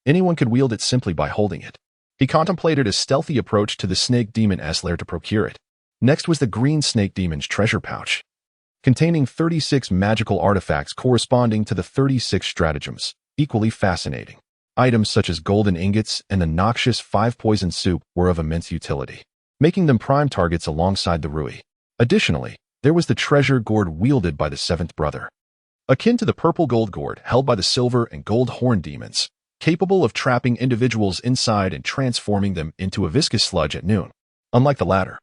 Anyone could wield it simply by holding it. He contemplated a stealthy approach to the snake demon's lair to procure it. Next was the green snake demon's treasure pouch, containing 36 magical artifacts corresponding to the 36 stratagems, equally fascinating. Items such as golden ingots and the noxious 5-poison soup were of immense utility, making them prime targets alongside the Rui. Additionally, there was the treasure gourd wielded by the seventh brother, akin to the purple gold gourd held by the silver and gold horn demons, capable of trapping individuals inside and transforming them into a viscous sludge at noon. Unlike the latter,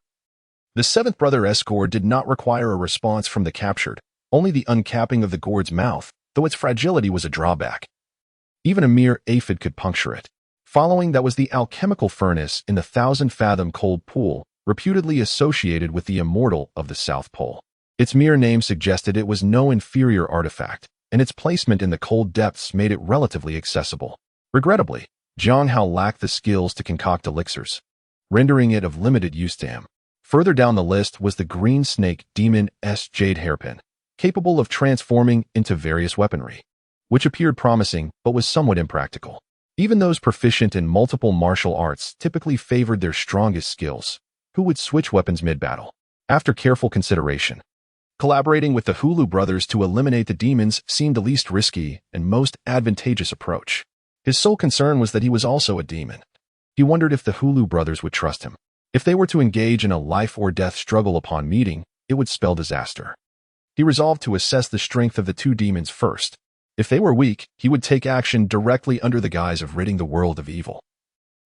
the seventh brother's gourd did not require a response from the captured, only the uncapping of the gourd's mouth, though its fragility was a drawback. Even a mere aphid could puncture it. Following that was the alchemical furnace in the 1,000-fathom cold pool, reputedly associated with the immortal of the South Pole. Its mere name suggested it was no inferior artifact, and its placement in the cold depths made it relatively accessible. Regrettably, Xīyóu lacked the skills to concoct elixirs, rendering it of limited use to him. Further down the list was the green snake demon's jade hairpin, capable of transforming into various weaponry, which appeared promising but was somewhat impractical. Even those proficient in multiple martial arts typically favored their strongest skills, who would switch weapons mid-battle. After careful consideration, collaborating with the Xīyóu brothers to eliminate the demons seemed the least risky and most advantageous approach. His sole concern was that he was also a demon. He wondered if the Xīyóu brothers would trust him. If they were to engage in a life-or-death struggle upon meeting, it would spell disaster. He resolved to assess the strength of the two demons first. If they were weak, he would take action directly under the guise of ridding the world of evil.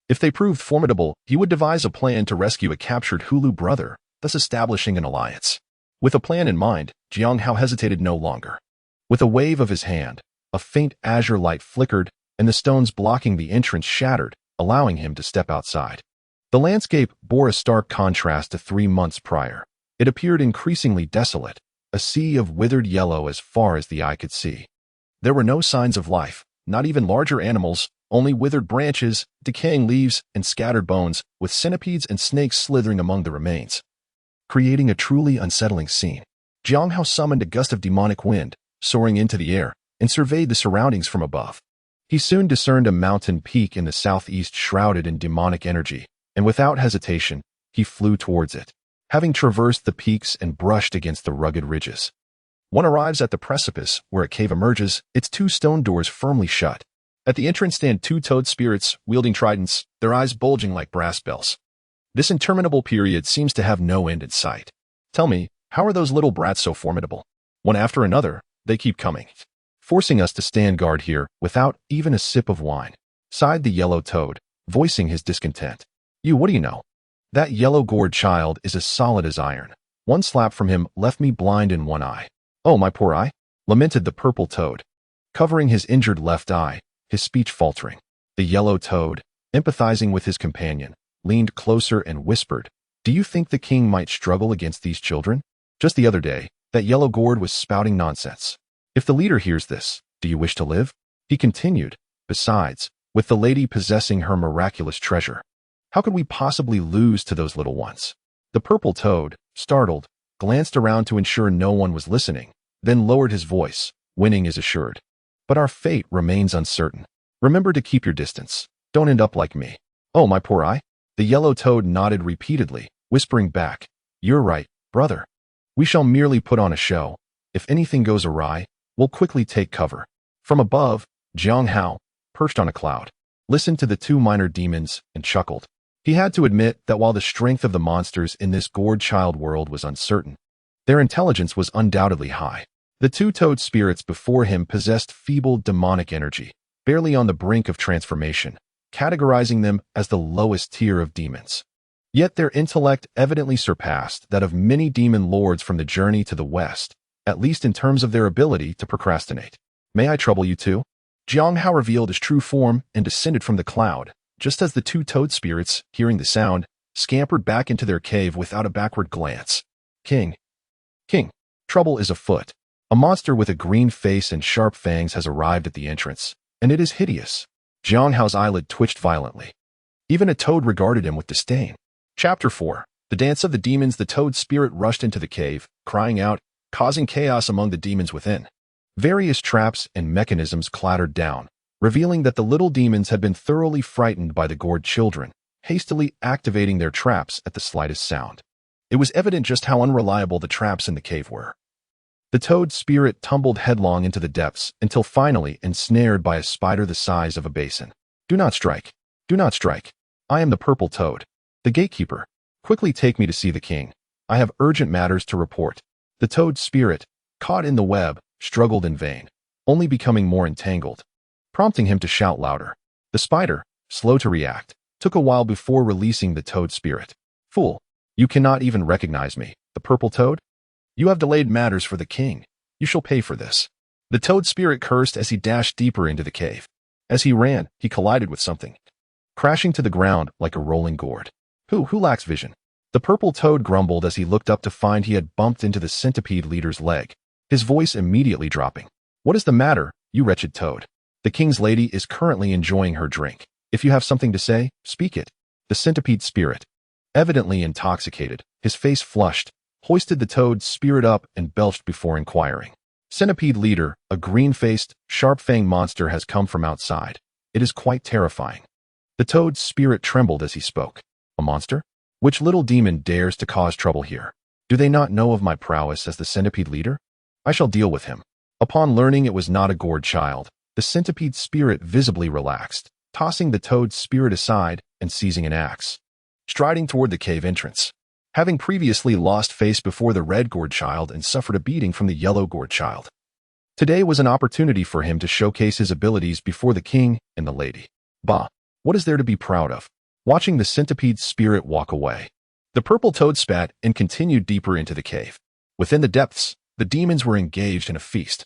If they proved formidable, he would devise a plan to rescue a captured Xīyóu brother, thus establishing an alliance. With a plan in mind, Xīyóu hesitated no longer. With a wave of his hand, a faint azure light flickered, and the stones blocking the entrance shattered, allowing him to step outside. The landscape bore a stark contrast to 3 months prior. It appeared increasingly desolate, a sea of withered yellow as far as the eye could see. There were no signs of life, not even larger animals, only withered branches, decaying leaves, and scattered bones, with centipedes and snakes slithering among the remains, creating a truly unsettling scene. Xīyóu summoned a gust of demonic wind, soaring into the air, and surveyed the surroundings from above. He soon discerned a mountain peak in the southeast shrouded in demonic energy, and without hesitation, he flew towards it. Having traversed the peaks and brushed against the rugged ridges, one arrives at the precipice where a cave emerges, its 2 stone doors firmly shut. At the entrance stand 2 toad spirits, wielding tridents, their eyes bulging like brass bells. This interminable period seems to have no end in sight. Tell me, how are those little brats so formidable? One after another, they keep coming, forcing us to stand guard here without even a sip of wine, sighed the yellow toad, voicing his discontent. What do you know? That yellow gourd child is as solid as iron. One slap from him left me blind in one eye. Oh, my poor eye, lamented the purple toad, covering his injured left eye, his speech faltering. The yellow toad, empathizing with his companion, leaned closer and whispered, "Do you think the king might struggle against these children? Just the other day, that yellow gourd was spouting nonsense. If the leader hears this, do you wish to live?" He continued, "Besides, with the lady possessing her miraculous treasure, how could we possibly lose to those little ones?" The purple toad, startled, glanced around to ensure no one was listening, then lowered his voice. "Winning is assured, but our fate remains uncertain. Remember to keep your distance. Don't end up like me." "Oh, my poor eye." The yellow toad nodded repeatedly, whispering back, "You're right, brother. We shall merely put on a show. If anything goes awry, we'll quickly take cover." From above, Xīyóu, perched on a cloud, listened to the 2 minor demons and chuckled. He had to admit that while the strength of the monsters in this gourd child world was uncertain, their intelligence was undoubtedly high. The 2 toad spirits before him possessed feeble demonic energy, barely on the brink of transformation, categorizing them as the lowest tier of demons. Yet their intellect evidently surpassed that of many demon lords from the journey to the west, at least in terms of their ability to procrastinate. "May I trouble you too?" Xīyóu revealed his true form and descended from the cloud, just as the 2 toad spirits, hearing the sound, scampered back into their cave without a backward glance. King, trouble is afoot. A monster with a green face and sharp fangs has arrived at the entrance, and it is hideous." Xīyóu's eyelid twitched violently. Even a toad regarded him with disdain. Chapter 4. The dance of the demons. The toad spirit rushed into the cave, crying out, causing chaos among the demons within. Various traps and mechanisms clattered down, revealing that the little demons had been thoroughly frightened by the gored children, hastily activating their traps at the slightest sound. It was evident just how unreliable the traps in the cave were. The toad spirit tumbled headlong into the depths until finally ensnared by a spider the size of a basin. Do not strike. Do not strike. I am the purple toad, the gatekeeper. Quickly take me to see the king. I have urgent matters to report. The toad spirit, caught in the web, struggled in vain, only becoming more entangled, prompting him to shout louder. The spider, slow to react, took a while before releasing the toad spirit. Fool, you cannot even recognize me, the purple toad? You have delayed matters for the king. You shall pay for this. The toad spirit cursed as he dashed deeper into the cave. As he ran, he collided with something, crashing to the ground like a rolling gourd. Who lacks vision? The purple toad grumbled as he looked up to find he had bumped into the centipede leader's leg, his voice immediately dropping. What is the matter, you wretched toad? The king's lady is currently enjoying her drink. If you have something to say, speak it. The centipede spirit, evidently intoxicated, his face flushed, hoisted the toad spirit up and belched before inquiring. Centipede leader, a green-faced, sharp-fanged monster has come from outside. It is quite terrifying. The toad spirit trembled as he spoke. A monster? Which little demon dares to cause trouble here? Do they not know of my prowess as the centipede leader? I shall deal with him. Upon learning it was not a gored child, the centipede spirit visibly relaxed, tossing the toad spirit aside and seizing an axe, striding toward the cave entrance. Having previously lost face before the red gored child and suffered a beating from the yellow gored child, today was an opportunity for him to showcase his abilities before the king and the lady. Bah, what is there to be proud of? Watching the centipede spirit walk away, the purple toad spat and continued deeper into the cave. Within the depths, the demons were engaged in a feast,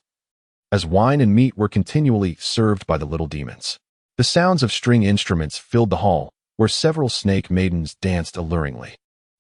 as wine and meat were continually served by the little demons. The sounds of string instruments filled the hall, where several snake maidens danced alluringly.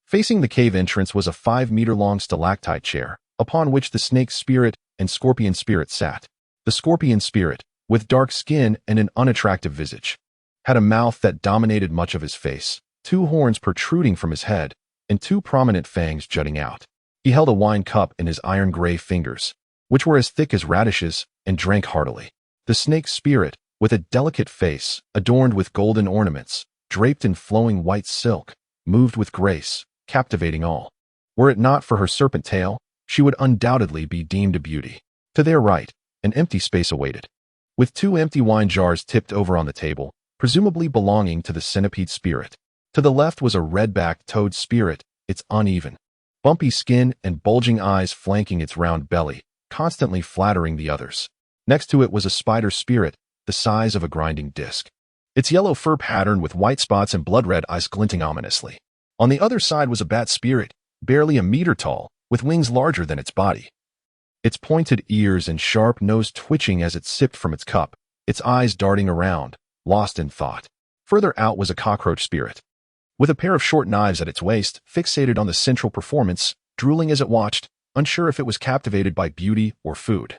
Facing the cave entrance was a 5-meter-long stalactite chair, upon which the snake spirit and scorpion spirit sat. The scorpion spirit, with dark skin and an unattractive visage, had a mouth that dominated much of his face, 2 horns protruding from his head, and 2 prominent fangs jutting out. He held a wine cup in his iron-gray fingers, which were as thick as radishes, and drank heartily. The snake spirit, with a delicate face, adorned with golden ornaments, draped in flowing white silk, moved with grace, captivating all. Were it not for her serpent tail, she would undoubtedly be deemed a beauty. To their right, an empty space awaited, with 2 empty wine jars tipped over on the table, presumably belonging to the centipede spirit. To the left was a red-backed toad spirit, its uneven, bumpy skin and bulging eyes flanking its round belly, constantly flattering the others. Next to it was a spider spirit, the size of a grinding disc, its yellow fur patterned with white spots and blood-red eyes glinting ominously. On the other side was a bat spirit, barely a meter tall, with wings larger than its body, its pointed ears and sharp nose twitching as it sipped from its cup, its eyes darting around, lost in thought. Further out was a cockroach spirit, with a pair of short knives at its waist, fixated on the central performance, drooling as it watched, unsure if it was captivated by beauty or food,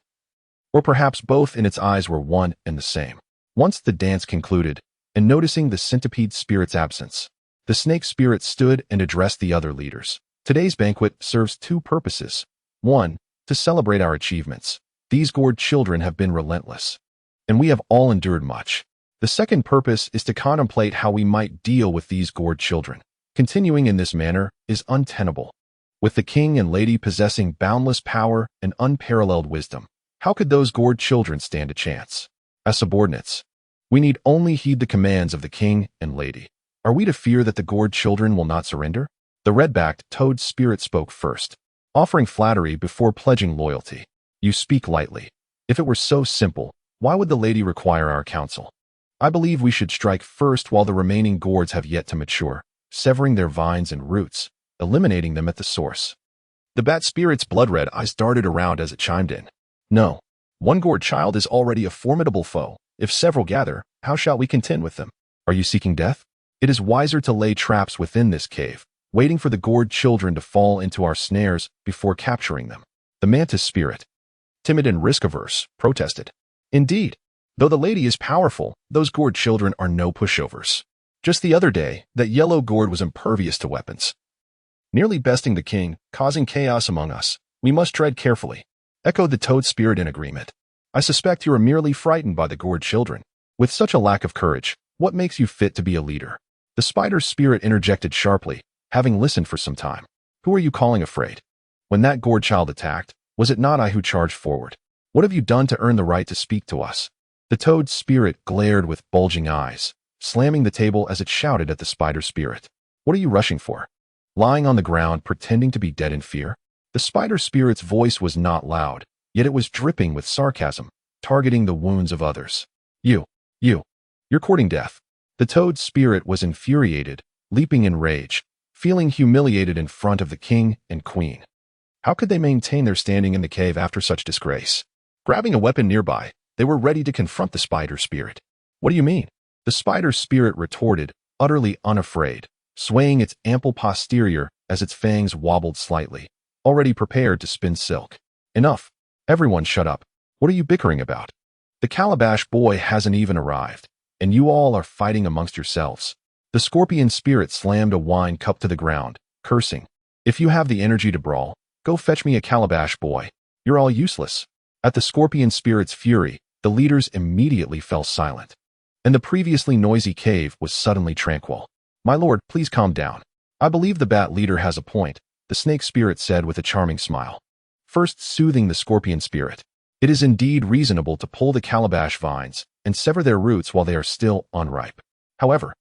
or perhaps both in its eyes were one and the same. Once the dance concluded, and noticing the centipede spirit's absence, the snake spirit stood and addressed the other leaders. Today's banquet serves 2 purposes. 1, to celebrate our achievements. These gored children have been relentless, and we have all endured much. The second purpose is to contemplate how we might deal with these gored children. Continuing in this manner is untenable. With the king and lady possessing boundless power and unparalleled wisdom, how could those gored children stand a chance? As subordinates, we need only heed the commands of the king and lady. Are we to fear that the gored children will not surrender? The red-backed toad spirit spoke first, offering flattery before pledging loyalty. You speak lightly. If it were so simple, why would the lady require our counsel? I believe we should strike first while the remaining gourds have yet to mature, severing their vines and roots, eliminating them at the source. The bat spirit's blood-red eyes darted around as it chimed in. No, 1 gored child is already a formidable foe. If several gather, how shall we contend with them? Are you seeking death? It is wiser to lay traps within this cave, waiting for the gored children to fall into our snares before capturing them. The mantis spirit, timid and risk-averse, protested. Indeed, though the lady is powerful, those gored children are no pushovers. Just the other day, that yellow gourd was impervious to weapons. nearly besting the king, causing chaos among us. We must tread carefully," echoed the toad spirit in agreement. "I suspect you are merely frightened by the gored children. With such a lack of courage, what makes you fit to be a leader?" The spider spirit interjected sharply, having listened for some time. "Who are you calling afraid? When that gored child attacked, was it not I who charged forward? What have you done to earn the right to speak to us?" The toad spirit glared with bulging eyes, slamming the table as it shouted at the spider spirit. "What are you rushing for? Lying on the ground pretending to be dead in fear?" The spider spirit's voice was not loud, yet it was dripping with sarcasm, targeting the wounds of others. You're courting death." The toad spirit was infuriated, leaping in rage, feeling humiliated in front of the king and queen. How could they maintain their standing in the cave after such disgrace? Grabbing a weapon nearby, they were ready to confront the spider spirit. "What do you mean?" The spider spirit retorted, utterly unafraid, swaying its ample posterior as its fangs wobbled slightly, already prepared to spin silk. "Enough. Everyone shut up. What are you bickering about? The calabash boy hasn't even arrived, and you all are fighting amongst yourselves." The scorpion spirit slammed a wine cup to the ground, cursing. "If you have the energy to brawl, go fetch me a calabash boy. You're all useless." At the scorpion spirit's fury, the leaders immediately fell silent, and the previously noisy cave was suddenly tranquil. "My lord, please calm down. I believe the bat leader has a point," the snake spirit said with a charming smile. First soothing the scorpion spirit, "It is indeed reasonable to pull the calabash vines and sever their roots while they are still unripe. However,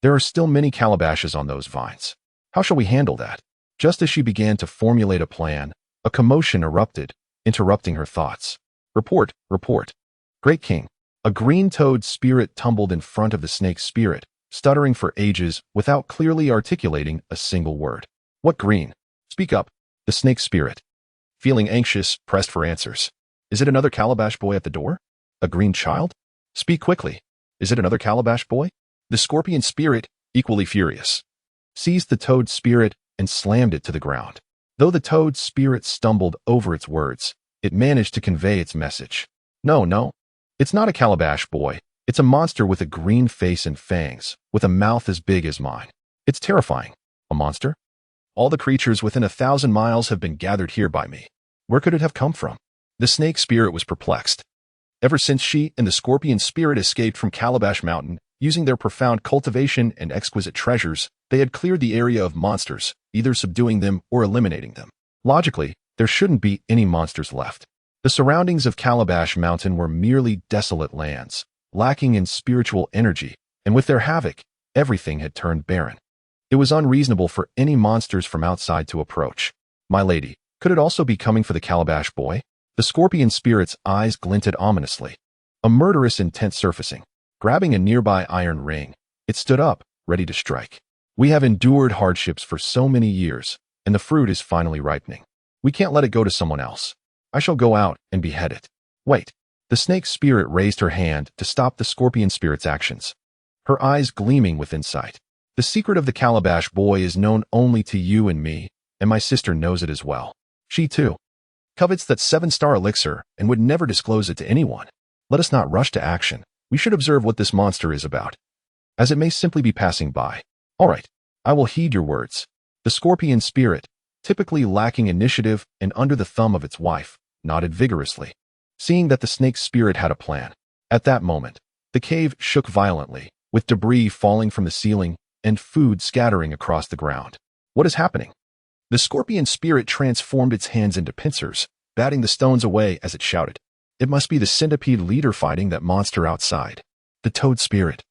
there are still many calabashes on those vines. How shall we handle that?" Just as she began to formulate a plan, a commotion erupted, interrupting her thoughts. Report. Great king." A green toad spirit tumbled in front of the snake spirit, stuttering for ages without clearly articulating a single word. "What green? Speak up." The snake spirit, feeling anxious, pressed for answers. "Is it another calabash boy at the door? A green child? Speak quickly. Is it another calabash boy?" The scorpion spirit, equally furious, seized the toad spirit and slammed it to the ground. Though the toad spirit stumbled over its words, it managed to convey its message. No, it's not a calabash boy. It's a monster with a green face and fangs, with a mouth as big as mine. It's terrifying. A monster? All the creatures within 1,000 miles have been gathered here by me. Where could it have come from?" The snake spirit was perplexed. Ever since she and the scorpion spirit escaped from Calabash Mountain, using their profound cultivation and exquisite treasures, they had cleared the area of monsters, either subduing them or eliminating them. Logically, there shouldn't be any monsters left. The surroundings of Calabash Mountain were merely desolate lands, lacking in spiritual energy, and with their havoc, everything had turned barren. It was unreasonable for any monsters from outside to approach. "My lady, could it also be coming for the calabash boy?" The scorpion spirit's eyes glinted ominously, a murderous intent surfacing. Grabbing a nearby iron ring, it stood up, ready to strike. "We have endured hardships for so many years, and the fruit is finally ripening. We can't let it go to someone else. I shall go out and behead it." "Wait." The snake spirit raised her hand to stop the scorpion spirit's actions, her eyes gleaming with insight. "The secret of the calabash boy is known only to you and me, and my sister knows it as well. She, too, covets that 7-star elixir and would never disclose it to anyone. Let us not rush to action. We should observe what this monster is about, as it may simply be passing by." "All right, I will heed your words." The scorpion spirit, typically lacking initiative and under the thumb of its wife, nodded vigorously, seeing that the snake spirit had a plan. At that moment, the cave shook violently, with debris falling from the ceiling and food scattering across the ground. "What is happening?" The scorpion spirit transformed its hands into pincers, batting the stones away as it shouted. "It must be the centipede leader fighting that monster outside." The toad spirit,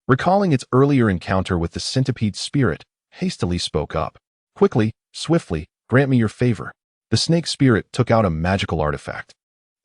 recalling its earlier encounter with the centipede spirit, hastily spoke up. "Quickly, swiftly, grant me your favor." The snake spirit took out a magical artifact,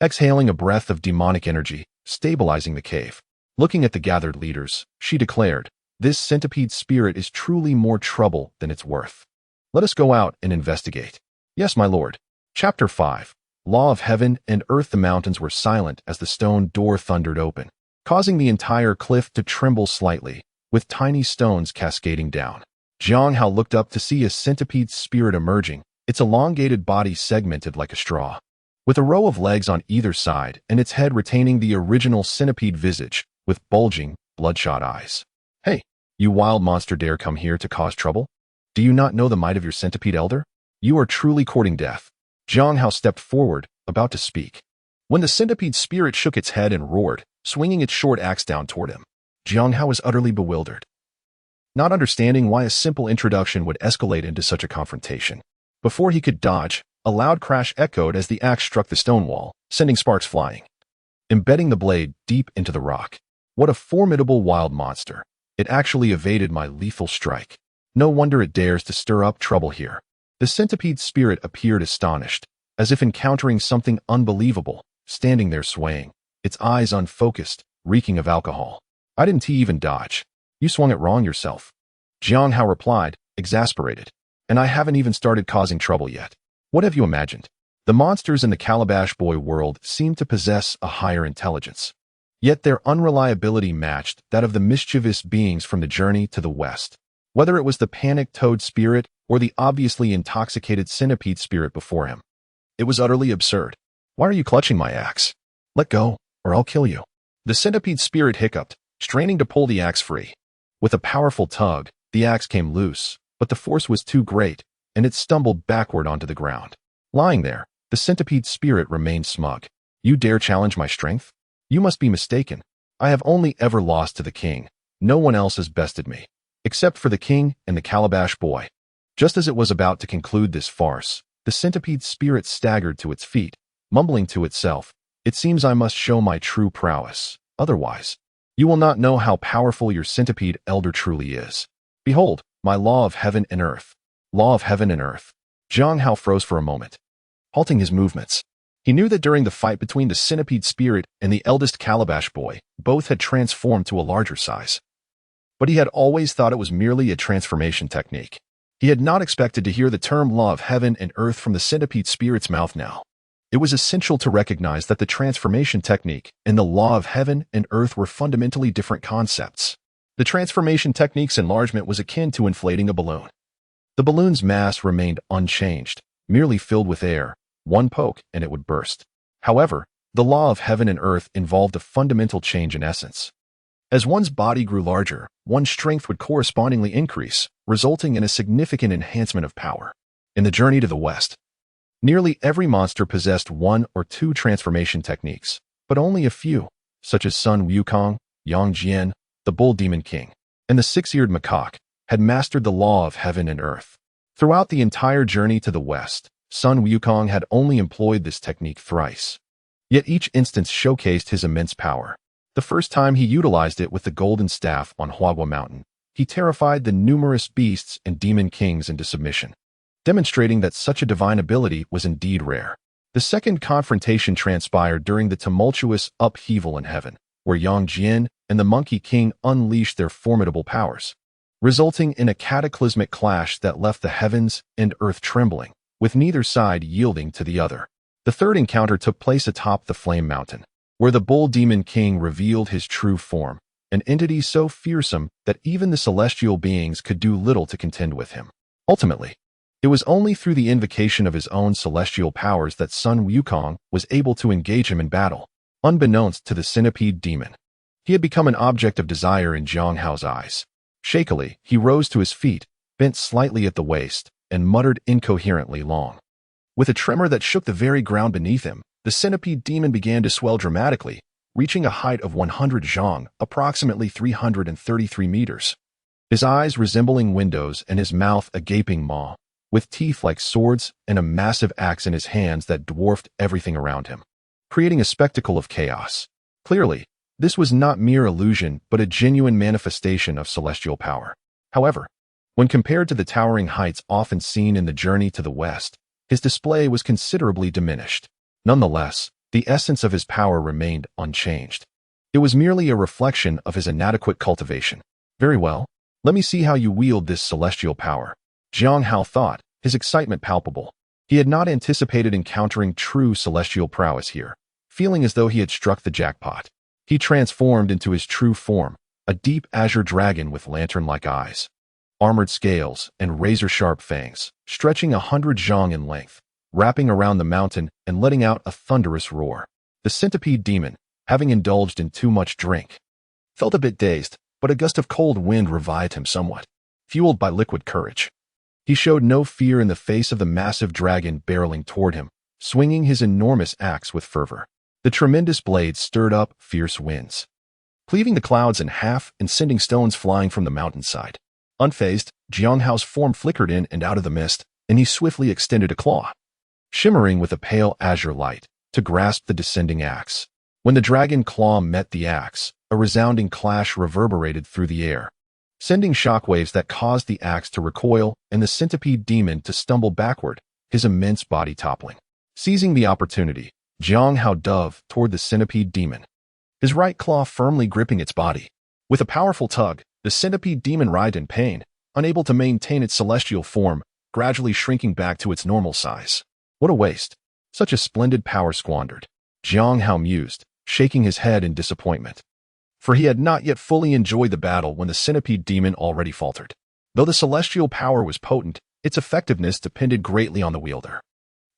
exhaling a breath of demonic energy, stabilizing the cave. Looking at the gathered leaders, she declared, "This centipede spirit is truly more trouble than it's worth. Let us go out and investigate." "Yes, my lord." Chapter 5. Law of Heaven and Earth. The mountains were silent as the stone door thundered open, causing the entire cliff to tremble slightly, with tiny stones cascading down. Jiang Hao looked up to see a centipede spirit emerging, its elongated body segmented like a straw, with a row of legs on either side and its head retaining the original centipede visage, with bulging, bloodshot eyes. "Hey, you wild monster, dare come here to cause trouble?" Do you not know the might of your centipede elder? You are truly courting death. Xīyóu stepped forward, about to speak, when the centipede spirit shook its head and roared, swinging its short axe down toward him. Xīyóu was utterly bewildered, not understanding why a simple introduction would escalate into such a confrontation. Before he could dodge, a loud crash echoed as the axe struck the stone wall, sending sparks flying, embedding the blade deep into the rock. What a formidable wild monster. It actually evaded my lethal strike. No wonder it dares to stir up trouble here. The centipede spirit appeared astonished, as if encountering something unbelievable, standing there swaying, its eyes unfocused, reeking of alcohol. I didn't even dodge. You swung it wrong yourself. Xīyóu replied, exasperated. And I haven't even started causing trouble yet. What have you imagined? The monsters in the Calabash Boy world seem to possess a higher intelligence. Yet their unreliability matched that of the mischievous beings from the journey to the west. Whether it was the panicked toad spirit or the obviously intoxicated centipede spirit before him, it was utterly absurd. Why are you clutching my axe? Let go, or I'll kill you. The centipede spirit hiccuped, straining to pull the axe free. With a powerful tug, the axe came loose, but the force was too great, and it stumbled backward onto the ground. Lying there, the centipede spirit remained smug. You dare challenge my strength? You must be mistaken. I have only ever lost to the king. No one else has bested me, except for the king and the Calabash Boy. Just as it was about to conclude this farce, the centipede spirit staggered to its feet, mumbling to itself, "It seems I must show my true prowess. Otherwise, you will not know how powerful your centipede elder truly is. Behold, my law of heaven and earth." Law of heaven and earth. Xīyóu froze for a moment, halting his movements. He knew that during the fight between the centipede spirit and the eldest Calabash Boy, both had transformed to a larger size. But he had always thought it was merely a transformation technique. He had not expected to hear the term law of heaven and earth from the centipede spirit's mouth now. It was essential to recognize that the transformation technique and the law of heaven and earth were fundamentally different concepts. The transformation technique's enlargement was akin to inflating a balloon. The balloon's mass remained unchanged, merely filled with air. One poke and it would burst. However, the law of heaven and earth involved a fundamental change in essence. As one's body grew larger, one's strength would correspondingly increase, resulting in a significant enhancement of power. In the journey to the west, nearly every monster possessed one or two transformation techniques, but only a few, such as Sun Wukong, Yang Jian, the Bull Demon King, and the six-eared macaque, had mastered the law of heaven and earth. Throughout the entire journey to the west, Sun Wukong had only employed this technique thrice. Yet each instance showcased his immense power. The first time he utilized it with the golden staff on Huagua Mountain, he terrified the numerous beasts and demon kings into submission, demonstrating that such a divine ability was indeed rare. The second confrontation transpired during the tumultuous upheaval in heaven, where Yang Jian and the Monkey King unleashed their formidable powers, resulting in a cataclysmic clash that left the heavens and earth trembling, with neither side yielding to the other. The third encounter took place atop the Flame Mountain, where the Bull Demon King revealed his true form, an entity so fearsome that even the celestial beings could do little to contend with him. Ultimately, it was only through the invocation of his own celestial powers that Sun Wukong was able to engage him in battle, unbeknownst to the centipede demon. He had become an object of desire in Xīyóu's eyes. Shakily, he rose to his feet, bent slightly at the waist, and muttered incoherently long. With a tremor that shook the very ground beneath him, the centipede demon began to swell dramatically, reaching a height of 100 zhang, approximately 333 meters. His eyes resembling windows and his mouth a gaping maw, with teeth like swords and a massive axe in his hands that dwarfed everything around him, creating a spectacle of chaos. Clearly, this was not mere illusion but a genuine manifestation of celestial power. However, when compared to the towering heights often seen in the journey to the west, his display was considerably diminished. Nonetheless, the essence of his power remained unchanged. It was merely a reflection of his inadequate cultivation. Very well, let me see how you wield this celestial power. Xīyóu thought, his excitement palpable. He had not anticipated encountering true celestial prowess here, feeling as though he had struck the jackpot. He transformed into his true form, a deep azure dragon with lantern-like eyes, armored scales, and razor-sharp fangs, stretching 100 zhang in length, wrapping around the mountain and letting out a thunderous roar. The centipede demon, having indulged in too much drink, felt a bit dazed, but a gust of cold wind revived him somewhat, fueled by liquid courage. He showed no fear in the face of the massive dragon barreling toward him, swinging his enormous axe with fervor. The tremendous blade stirred up fierce winds, cleaving the clouds in half and sending stones flying from the mountainside. Unfazed, Xīyóu's form flickered in and out of the mist, and he swiftly extended a claw, shimmering with a pale azure light, to grasp the descending axe. When the dragon claw met the axe, a resounding clash reverberated through the air, sending shockwaves that caused the axe to recoil and the centipede demon to stumble backward, his immense body toppling. Seizing the opportunity, Xīyóu dove toward the centipede demon, his right claw firmly gripping its body. With a powerful tug, the centipede demon writhed in pain, unable to maintain its celestial form, gradually shrinking back to its normal size. What a waste! Such a splendid power squandered, Xīyóu mused, shaking his head in disappointment. For he had not yet fully enjoyed the battle when the centipede demon already faltered. Though the celestial power was potent, its effectiveness depended greatly on the wielder.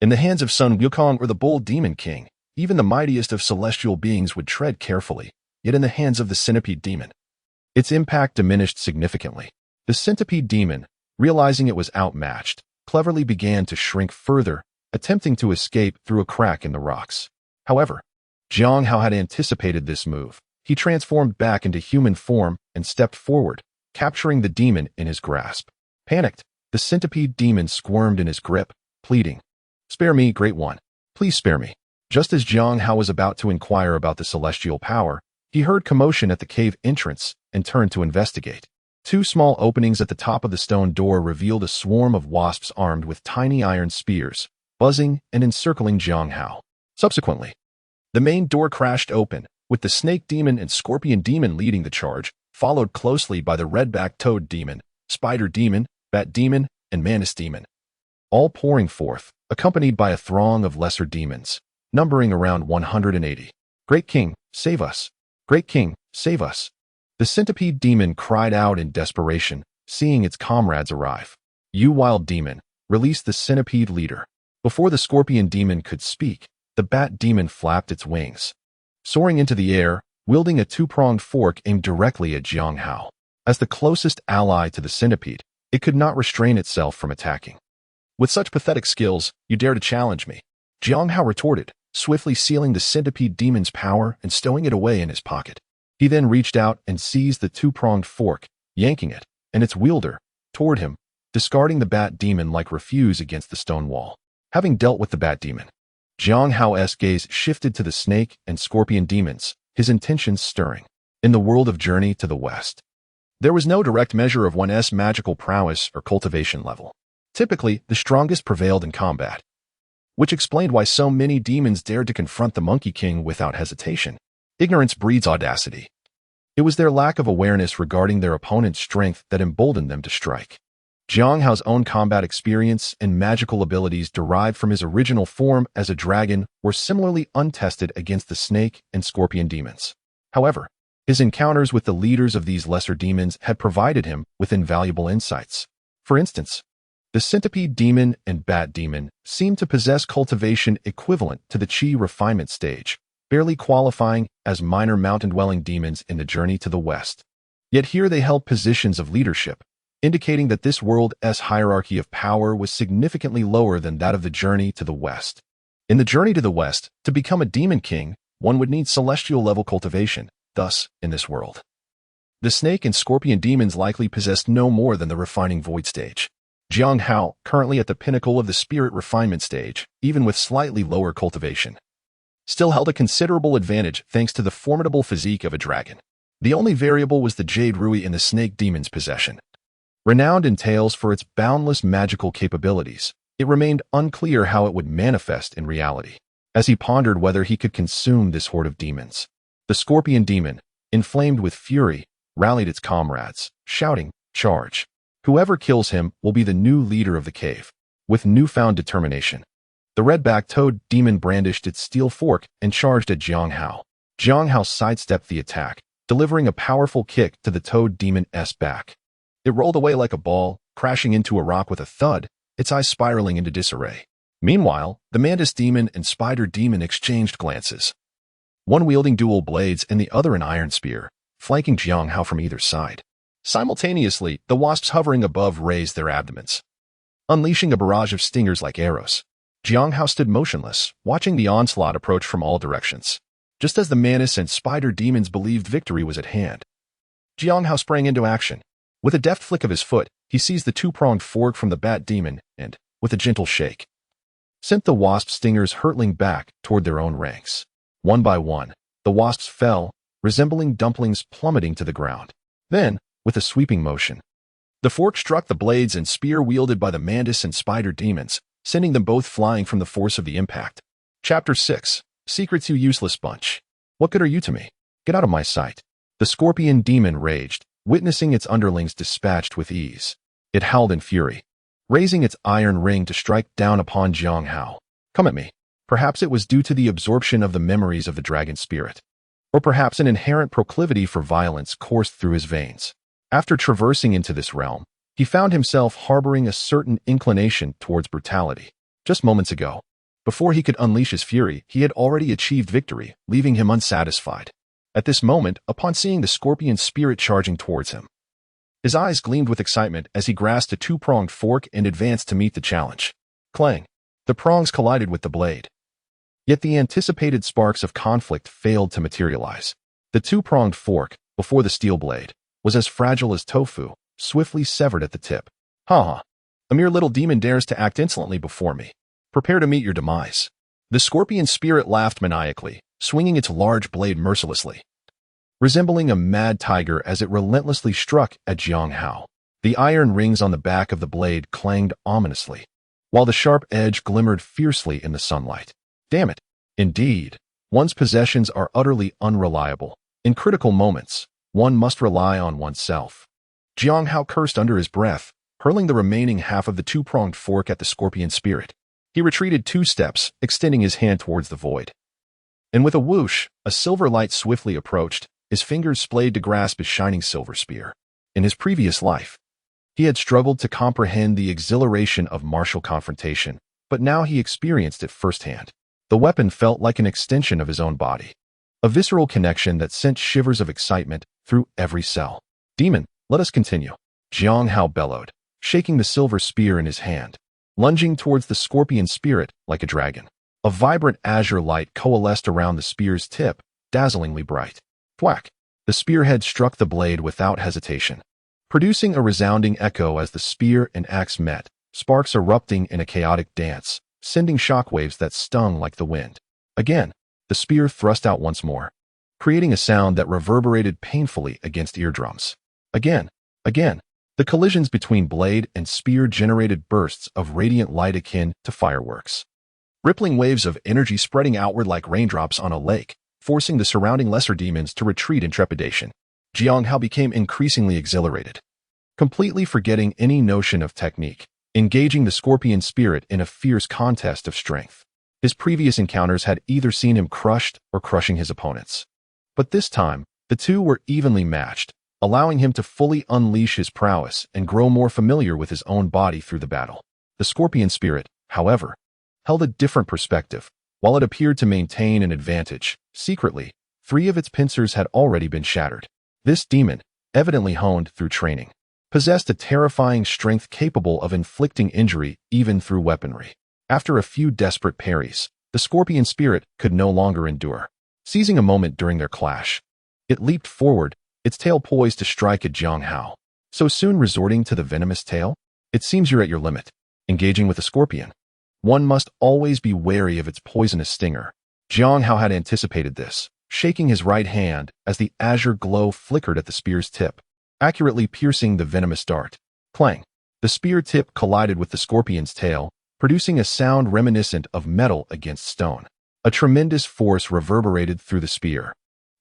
In the hands of Sun Wukong or the Bull Demon King, even the mightiest of celestial beings would tread carefully, yet in the hands of the centipede demon, its impact diminished significantly. The centipede demon, realizing it was outmatched, cleverly began to shrink further, attempting to escape through a crack in the rocks. However, Xīyóu had anticipated this move. He transformed back into human form and stepped forward, capturing the demon in his grasp. Panicked, the centipede demon squirmed in his grip, pleading, "Spare me, Great One. Please spare me." Just as Xīyóu was about to inquire about the celestial power, he heard commotion at the cave entrance and turned to investigate. Two small openings at the top of the stone door revealed a swarm of wasps armed with tiny iron spears, buzzing and encircling Xīyóu. Subsequently, the main door crashed open, with the snake demon and scorpion demon leading the charge, followed closely by the red-backed toad demon, spider demon, bat demon, and mantis demon, all pouring forth, accompanied by a throng of lesser demons, numbering around 180. "Great King, save us! Great King, save us!" The centipede demon cried out in desperation, seeing its comrades arrive. "You wild demon, release the centipede leader." Before the scorpion demon could speak, the bat demon flapped its wings, soaring into the air, wielding a two-pronged fork aimed directly at Xīyóu. As the closest ally to the centipede, it could not restrain itself from attacking. "With such pathetic skills, you dare to challenge me?" Xīyóu retorted, swiftly sealing the centipede demon's power and stowing it away in his pocket. He then reached out and seized the two-pronged fork, yanking it, and its wielder, toward him, discarding the bat demon like refuse against the stone wall. Having dealt with the bat demon, Xīyóu's gaze shifted to the snake and scorpion demons, his intentions stirring. In the world of Journey to the West, there was no direct measure of one's magical prowess or cultivation level. Typically, the strongest prevailed in combat, which explained why so many demons dared to confront the Monkey King without hesitation. Ignorance breeds audacity. It was their lack of awareness regarding their opponent's strength that emboldened them to strike. Xīyóu's own combat experience and magical abilities derived from his original form as a dragon were similarly untested against the snake and scorpion demons. However, his encounters with the leaders of these lesser demons had provided him with invaluable insights. For instance, the centipede demon and bat demon seemed to possess cultivation equivalent to the Qi refinement stage, barely qualifying as minor mountain-dwelling demons in the Journey to the West. Yet here they held positions of leadership, indicating that this world's hierarchy of power was significantly lower than that of the Journey to the West. In the Journey to the West, to become a demon king, one would need celestial-level cultivation. Thus, in this world, the snake and scorpion demons likely possessed no more than the refining void stage. Xīyóu, currently at the pinnacle of the spirit refinement stage, even with slightly lower cultivation, still held a considerable advantage thanks to the formidable physique of a dragon. The only variable was the Jade Rui in the snake demon's possession. Renowned in tales for its boundless magical capabilities, it remained unclear how it would manifest in reality. As he pondered whether he could consume this horde of demons, the scorpion demon, inflamed with fury, rallied its comrades, shouting, "Charge! Whoever kills him will be the new leader of the cave." With newfound determination, the red-backed toad demon brandished its steel fork and charged at Xīyóu. Xīyóu sidestepped the attack, delivering a powerful kick to the toad demon's back. It rolled away like a ball, crashing into a rock with a thud, its eyes spiraling into disarray. Meanwhile, the mantis demon and spider demon exchanged glances, one wielding dual blades and the other an iron spear, flanking Xīyóu from either side. Simultaneously, the wasps hovering above raised their abdomens, unleashing a barrage of stingers like arrows. Xīyóu stood motionless, watching the onslaught approach from all directions. Just as the mantis and spider demons believed victory was at hand, Xīyóu sprang into action. With a deft flick of his foot, he seized the two-pronged fork from the bat demon and, with a gentle shake, sent the wasp stingers hurtling back toward their own ranks. One by one, the wasps fell, resembling dumplings plummeting to the ground. Then, with a sweeping motion, the fork struck the blades and spear wielded by the mantis and spider demons, sending them both flying from the force of the impact. Chapter 6. Secrets, you useless bunch. What good are you to me? Get out of my sight. The scorpion demon raged, witnessing its underlings dispatched with ease. It howled in fury, raising its iron ring to strike down upon Xīyóu. Come at me. Perhaps it was due to the absorption of the memories of the dragon spirit, or perhaps an inherent proclivity for violence coursed through his veins. After traversing into this realm, he found himself harboring a certain inclination towards brutality. Just moments ago, before he could unleash his fury, he had already achieved victory, leaving him unsatisfied. At this moment, upon seeing the scorpion spirit charging towards him, his eyes gleamed with excitement as he grasped a two-pronged fork and advanced to meet the challenge. Clang! The prongs collided with the blade. Yet the anticipated sparks of conflict failed to materialize. The two-pronged fork, before the steel blade, was as fragile as tofu, swiftly severed at the tip. Ha! A mere little demon dares to act insolently before me. Prepare to meet your demise. The scorpion spirit laughed maniacally, swinging its large blade mercilessly, resembling a mad tiger as it relentlessly struck at Xīyóu. The iron rings on the back of the blade clanged ominously, while the sharp edge glimmered fiercely in the sunlight. Damn it! Indeed, one's possessions are utterly unreliable. In critical moments, one must rely on oneself. Xīyóu cursed under his breath, hurling the remaining half of the two-pronged fork at the scorpion spirit. He retreated 2 steps, extending his hand towards the void. And with a whoosh, a silver light swiftly approached, his fingers splayed to grasp his shining silver spear. In his previous life, he had struggled to comprehend the exhilaration of martial confrontation, but now he experienced it firsthand. The weapon felt like an extension of his own body, a visceral connection that sent shivers of excitement through every cell. Demon, let us continue. Xīyóu bellowed, shaking the silver spear in his hand, lunging towards the scorpion spirit like a dragon. A vibrant azure light coalesced around the spear's tip, dazzlingly bright. Thwack! The spearhead struck the blade without hesitation, producing a resounding echo as the spear and axe met, sparks erupting in a chaotic dance, sending shockwaves that stung like the wind. Again, the spear thrust out once more, creating a sound that reverberated painfully against eardrums. Again, the collisions between blade and spear generated bursts of radiant light akin to fireworks. Rippling waves of energy spreading outward like raindrops on a lake, forcing the surrounding lesser demons to retreat in trepidation. Xīyóu became increasingly exhilarated, completely forgetting any notion of technique, engaging the scorpion spirit in a fierce contest of strength. His previous encounters had either seen him crushed or crushing his opponents. But this time, the two were evenly matched, allowing him to fully unleash his prowess and grow more familiar with his own body through the battle. The scorpion spirit, however, held a different perspective. While it appeared to maintain an advantage, secretly, 3 of its pincers had already been shattered. This demon, evidently honed through training, possessed a terrifying strength capable of inflicting injury even through weaponry. After a few desperate parries, the scorpion spirit could no longer endure. Seizing a moment during their clash, it leaped forward, its tail poised to strike at Xīyóu. So soon resorting to the venomous tail? It seems you're at your limit. Engaging with a scorpion, one must always be wary of its poisonous stinger. Xīyóu had anticipated this, shaking his right hand as the azure glow flickered at the spear's tip, accurately piercing the venomous dart. Clang! The spear tip collided with the scorpion's tail, producing a sound reminiscent of metal against stone. A tremendous force reverberated through the spear.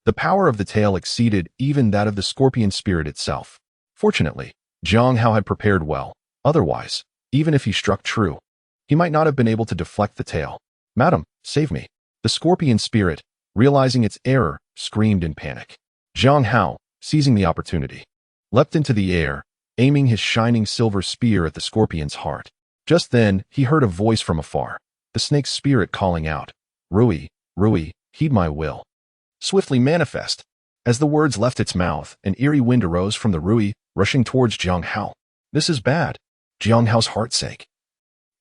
The power of the tail exceeded even that of the scorpion spirit itself. Fortunately, Xīyóu had prepared well. Otherwise, even if he struck true, he might not have been able to deflect the tail. Madam, save me. The scorpion spirit, realizing its error, screamed in panic. Xīyóu, seizing the opportunity, leapt into the air, aiming his shining silver spear at the scorpion's heart. Just then, he heard a voice from afar, the snake's spirit calling out, Rui, Rui, heed my will. Swiftly manifest. As the words left its mouth, an eerie wind arose from the Rui, rushing towards Xīyóu. This is bad. Xīyóu's heart sank.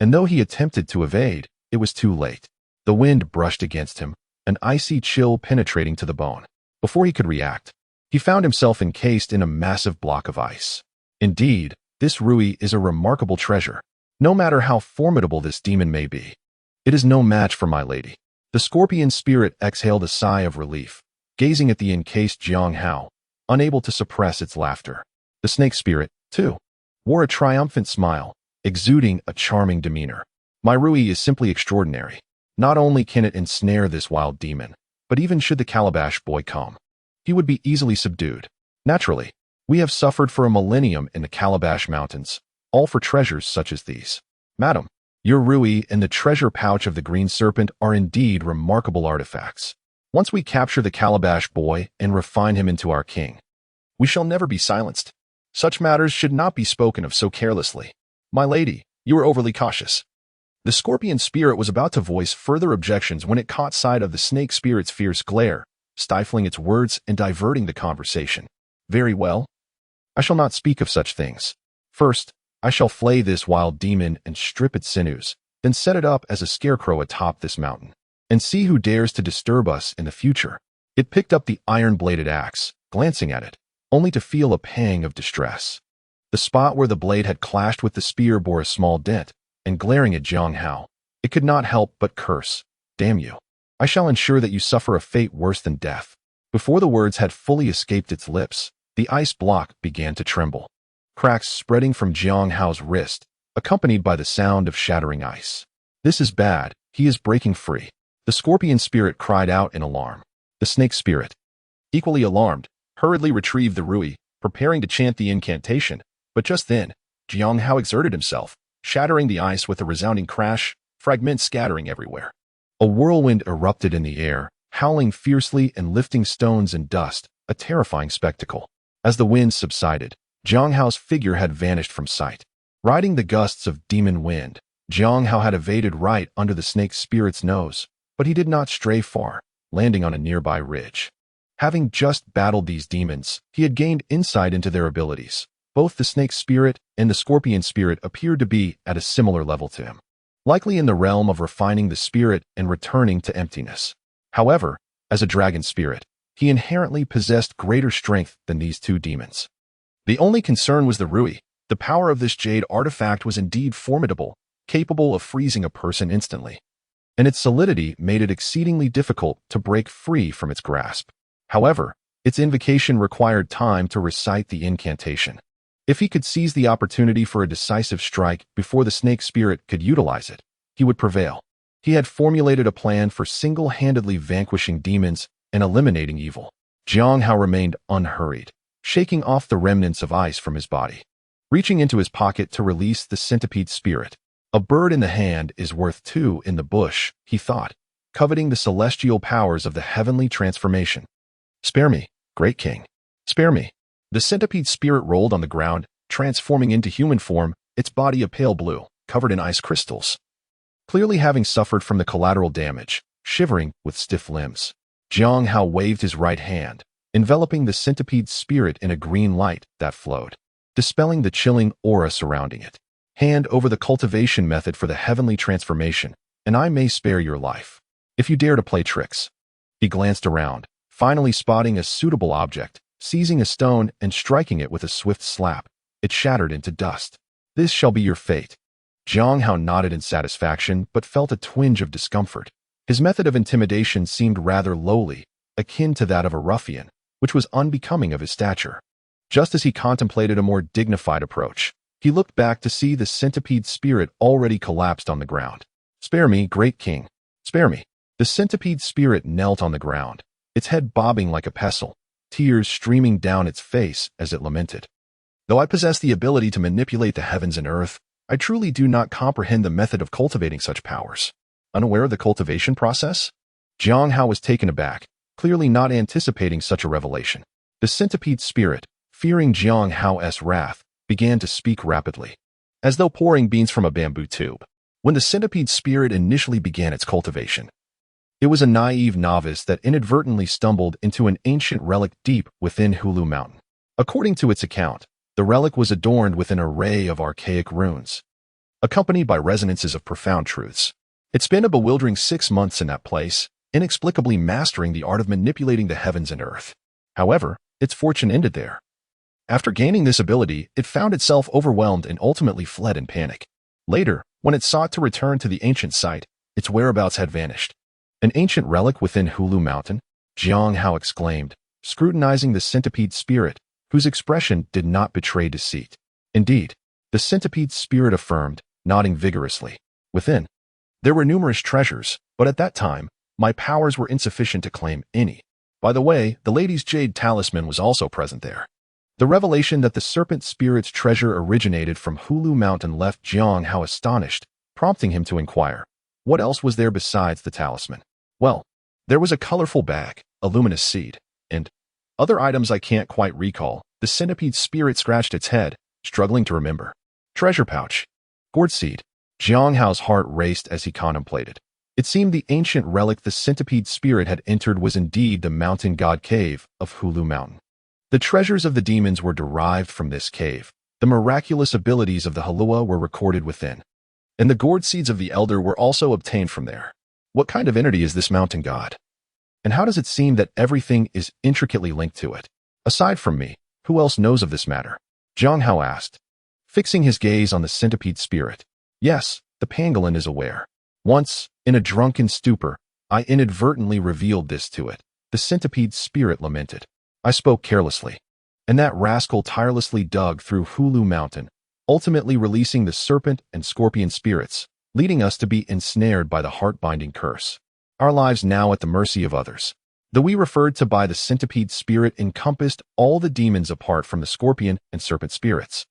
and though he attempted to evade, it was too late. The wind brushed against him, an icy chill penetrating to the bone. Before he could react, he found himself encased in a massive block of ice. Indeed, this Rui is a remarkable treasure. No matter how formidable this demon may be, it is no match for my lady. The scorpion spirit exhaled a sigh of relief, gazing at the encased Xīyóu, unable to suppress its laughter. The snake spirit, too, wore a triumphant smile, exuding a charming demeanor. My Rui is simply extraordinary. Not only can it ensnare this wild demon, but even should the calabash boy come, he would be easily subdued. Naturally, we have suffered for a millennium in the Calabash Mountains, all for treasures such as these. Madam, your Rui and the treasure pouch of the green serpent are indeed remarkable artifacts. Once we capture the Calabash boy and refine him into our king, we shall never be silenced. Such matters should not be spoken of so carelessly. My lady, you are overly cautious. The scorpion spirit was about to voice further objections when it caught sight of the snake spirit's fierce glare, stifling its words and diverting the conversation. Very well. I shall not speak of such things. First, I shall flay this wild demon and strip its sinews, then set it up as a scarecrow atop this mountain, and see who dares to disturb us in the future. It picked up the iron-bladed axe, glancing at it, only to feel a pang of distress. The spot where the blade had clashed with the spear bore a small dent, and glaring at Xīyóu, it could not help but curse. Damn you. I shall ensure that you suffer a fate worse than death. Before the words had fully escaped its lips, the ice block began to tremble. Cracks spreading from Xīyóu's wrist, accompanied by the sound of shattering ice. This is bad, he is breaking free. The scorpion spirit cried out in alarm. The snake spirit, equally alarmed, hurriedly retrieved the Rui, preparing to chant the incantation, but just then, Xīyóu exerted himself, shattering the ice with a resounding crash, fragments scattering everywhere. A whirlwind erupted in the air, howling fiercely and lifting stones and dust, a terrifying spectacle. As the wind subsided, Xīyóu's figure had vanished from sight. Riding the gusts of demon wind, Xīyóu had evaded right under the snake spirit's nose, but he did not stray far, landing on a nearby ridge. Having just battled these demons, he had gained insight into their abilities. Both the snake spirit and the scorpion spirit appeared to be at a similar level to him, likely in the realm of refining the spirit and returning to emptiness. However, as a dragon spirit, he inherently possessed greater strength than these two demons. The only concern was the Rui. The power of this jade artifact was indeed formidable, capable of freezing a person instantly, and its solidity made it exceedingly difficult to break free from its grasp. However, its invocation required time to recite the incantation. If he could seize the opportunity for a decisive strike before the snake spirit could utilize it, he would prevail. He had formulated a plan for single-handedly vanquishing demons and eliminating evil. Xīyóu remained unhurried, shaking off the remnants of ice from his body. Reaching into his pocket to release the centipede spirit. A bird in the hand is worth two in the bush, he thought, coveting the celestial powers of the heavenly transformation. Spare me, great king. Spare me. The centipede spirit rolled on the ground, transforming into human form, its body a pale blue, covered in ice crystals. Clearly having suffered from the collateral damage, shivering with stiff limbs, Xīyóu waved his right hand, enveloping the centipede spirit in a green light that flowed, dispelling the chilling aura surrounding it. Hand over the cultivation method for the heavenly transformation, and I may spare your life, if you dare to play tricks. He glanced around, finally spotting a suitable object. Seizing a stone and striking it with a swift slap, it shattered into dust. This shall be your fate. Xīyóu nodded in satisfaction but felt a twinge of discomfort. His method of intimidation seemed rather lowly, akin to that of a ruffian, which was unbecoming of his stature. Just as he contemplated a more dignified approach, he looked back to see the centipede spirit already collapsed on the ground. Spare me, great king. Spare me. The centipede spirit knelt on the ground, its head bobbing like a pestle, tears streaming down its face as it lamented. Though I possess the ability to manipulate the heavens and earth, I truly do not comprehend the method of cultivating such powers. Unaware of the cultivation process? Xīyóu was taken aback, clearly not anticipating such a revelation. The centipede spirit, fearing Xīyóu's wrath, began to speak rapidly, as though pouring beans from a bamboo tube. When the centipede spirit initially began its cultivation, it was a naive novice that inadvertently stumbled into an ancient relic deep within Xīyóu Mountain. According to its account, the relic was adorned with an array of archaic runes. accompanied by resonances of profound truths. It's been a bewildering 6 months in that place, inexplicably mastering the art of manipulating the heavens and earth. However, its fortune ended there. After gaining this ability, it found itself overwhelmed and ultimately fled in panic. Later, when it sought to return to the ancient site, its whereabouts had vanished. An ancient relic within Xīyóu Mountain, Xīyóu exclaimed, scrutinizing the centipede spirit, whose expression did not betray deceit. Indeed, the centipede spirit affirmed, nodding vigorously. Within, there were numerous treasures, but at that time, my powers were insufficient to claim any. By the way, the lady's jade talisman was also present there. The revelation that the serpent spirit's treasure originated from Xīyóu Mountain left Xīyóu astonished, prompting him to inquire, what else was there besides the talisman? Well, there was a colorful bag, a luminous seed, and other items I can't quite recall. The centipede spirit scratched its head, struggling to remember. Treasure pouch. Gourd seed. Xīyóu's heart raced as he contemplated. It seemed the ancient relic the centipede spirit had entered was indeed the mountain god cave of Xīyóu Mountain. The treasures of the demons were derived from this cave. The miraculous abilities of the Xīyóu were recorded within. And the gourd seeds of the elder were also obtained from there. What kind of entity is this mountain god? And how does it seem that everything is intricately linked to it? Aside from me, who else knows of this matter? Xīyóu asked, fixing his gaze on the centipede spirit. Yes, the pangolin is aware. Once, in a drunken stupor, I inadvertently revealed this to it. The centipede spirit lamented. I spoke carelessly. And that rascal tirelessly dug through Xīyóu Mountain, ultimately releasing the serpent and scorpion spirits, leading us to be ensnared by the heart-binding curse. Our lives now at the mercy of others. The we referred to by the centipede spirit encompassed all the demons apart from the scorpion and serpent spirits,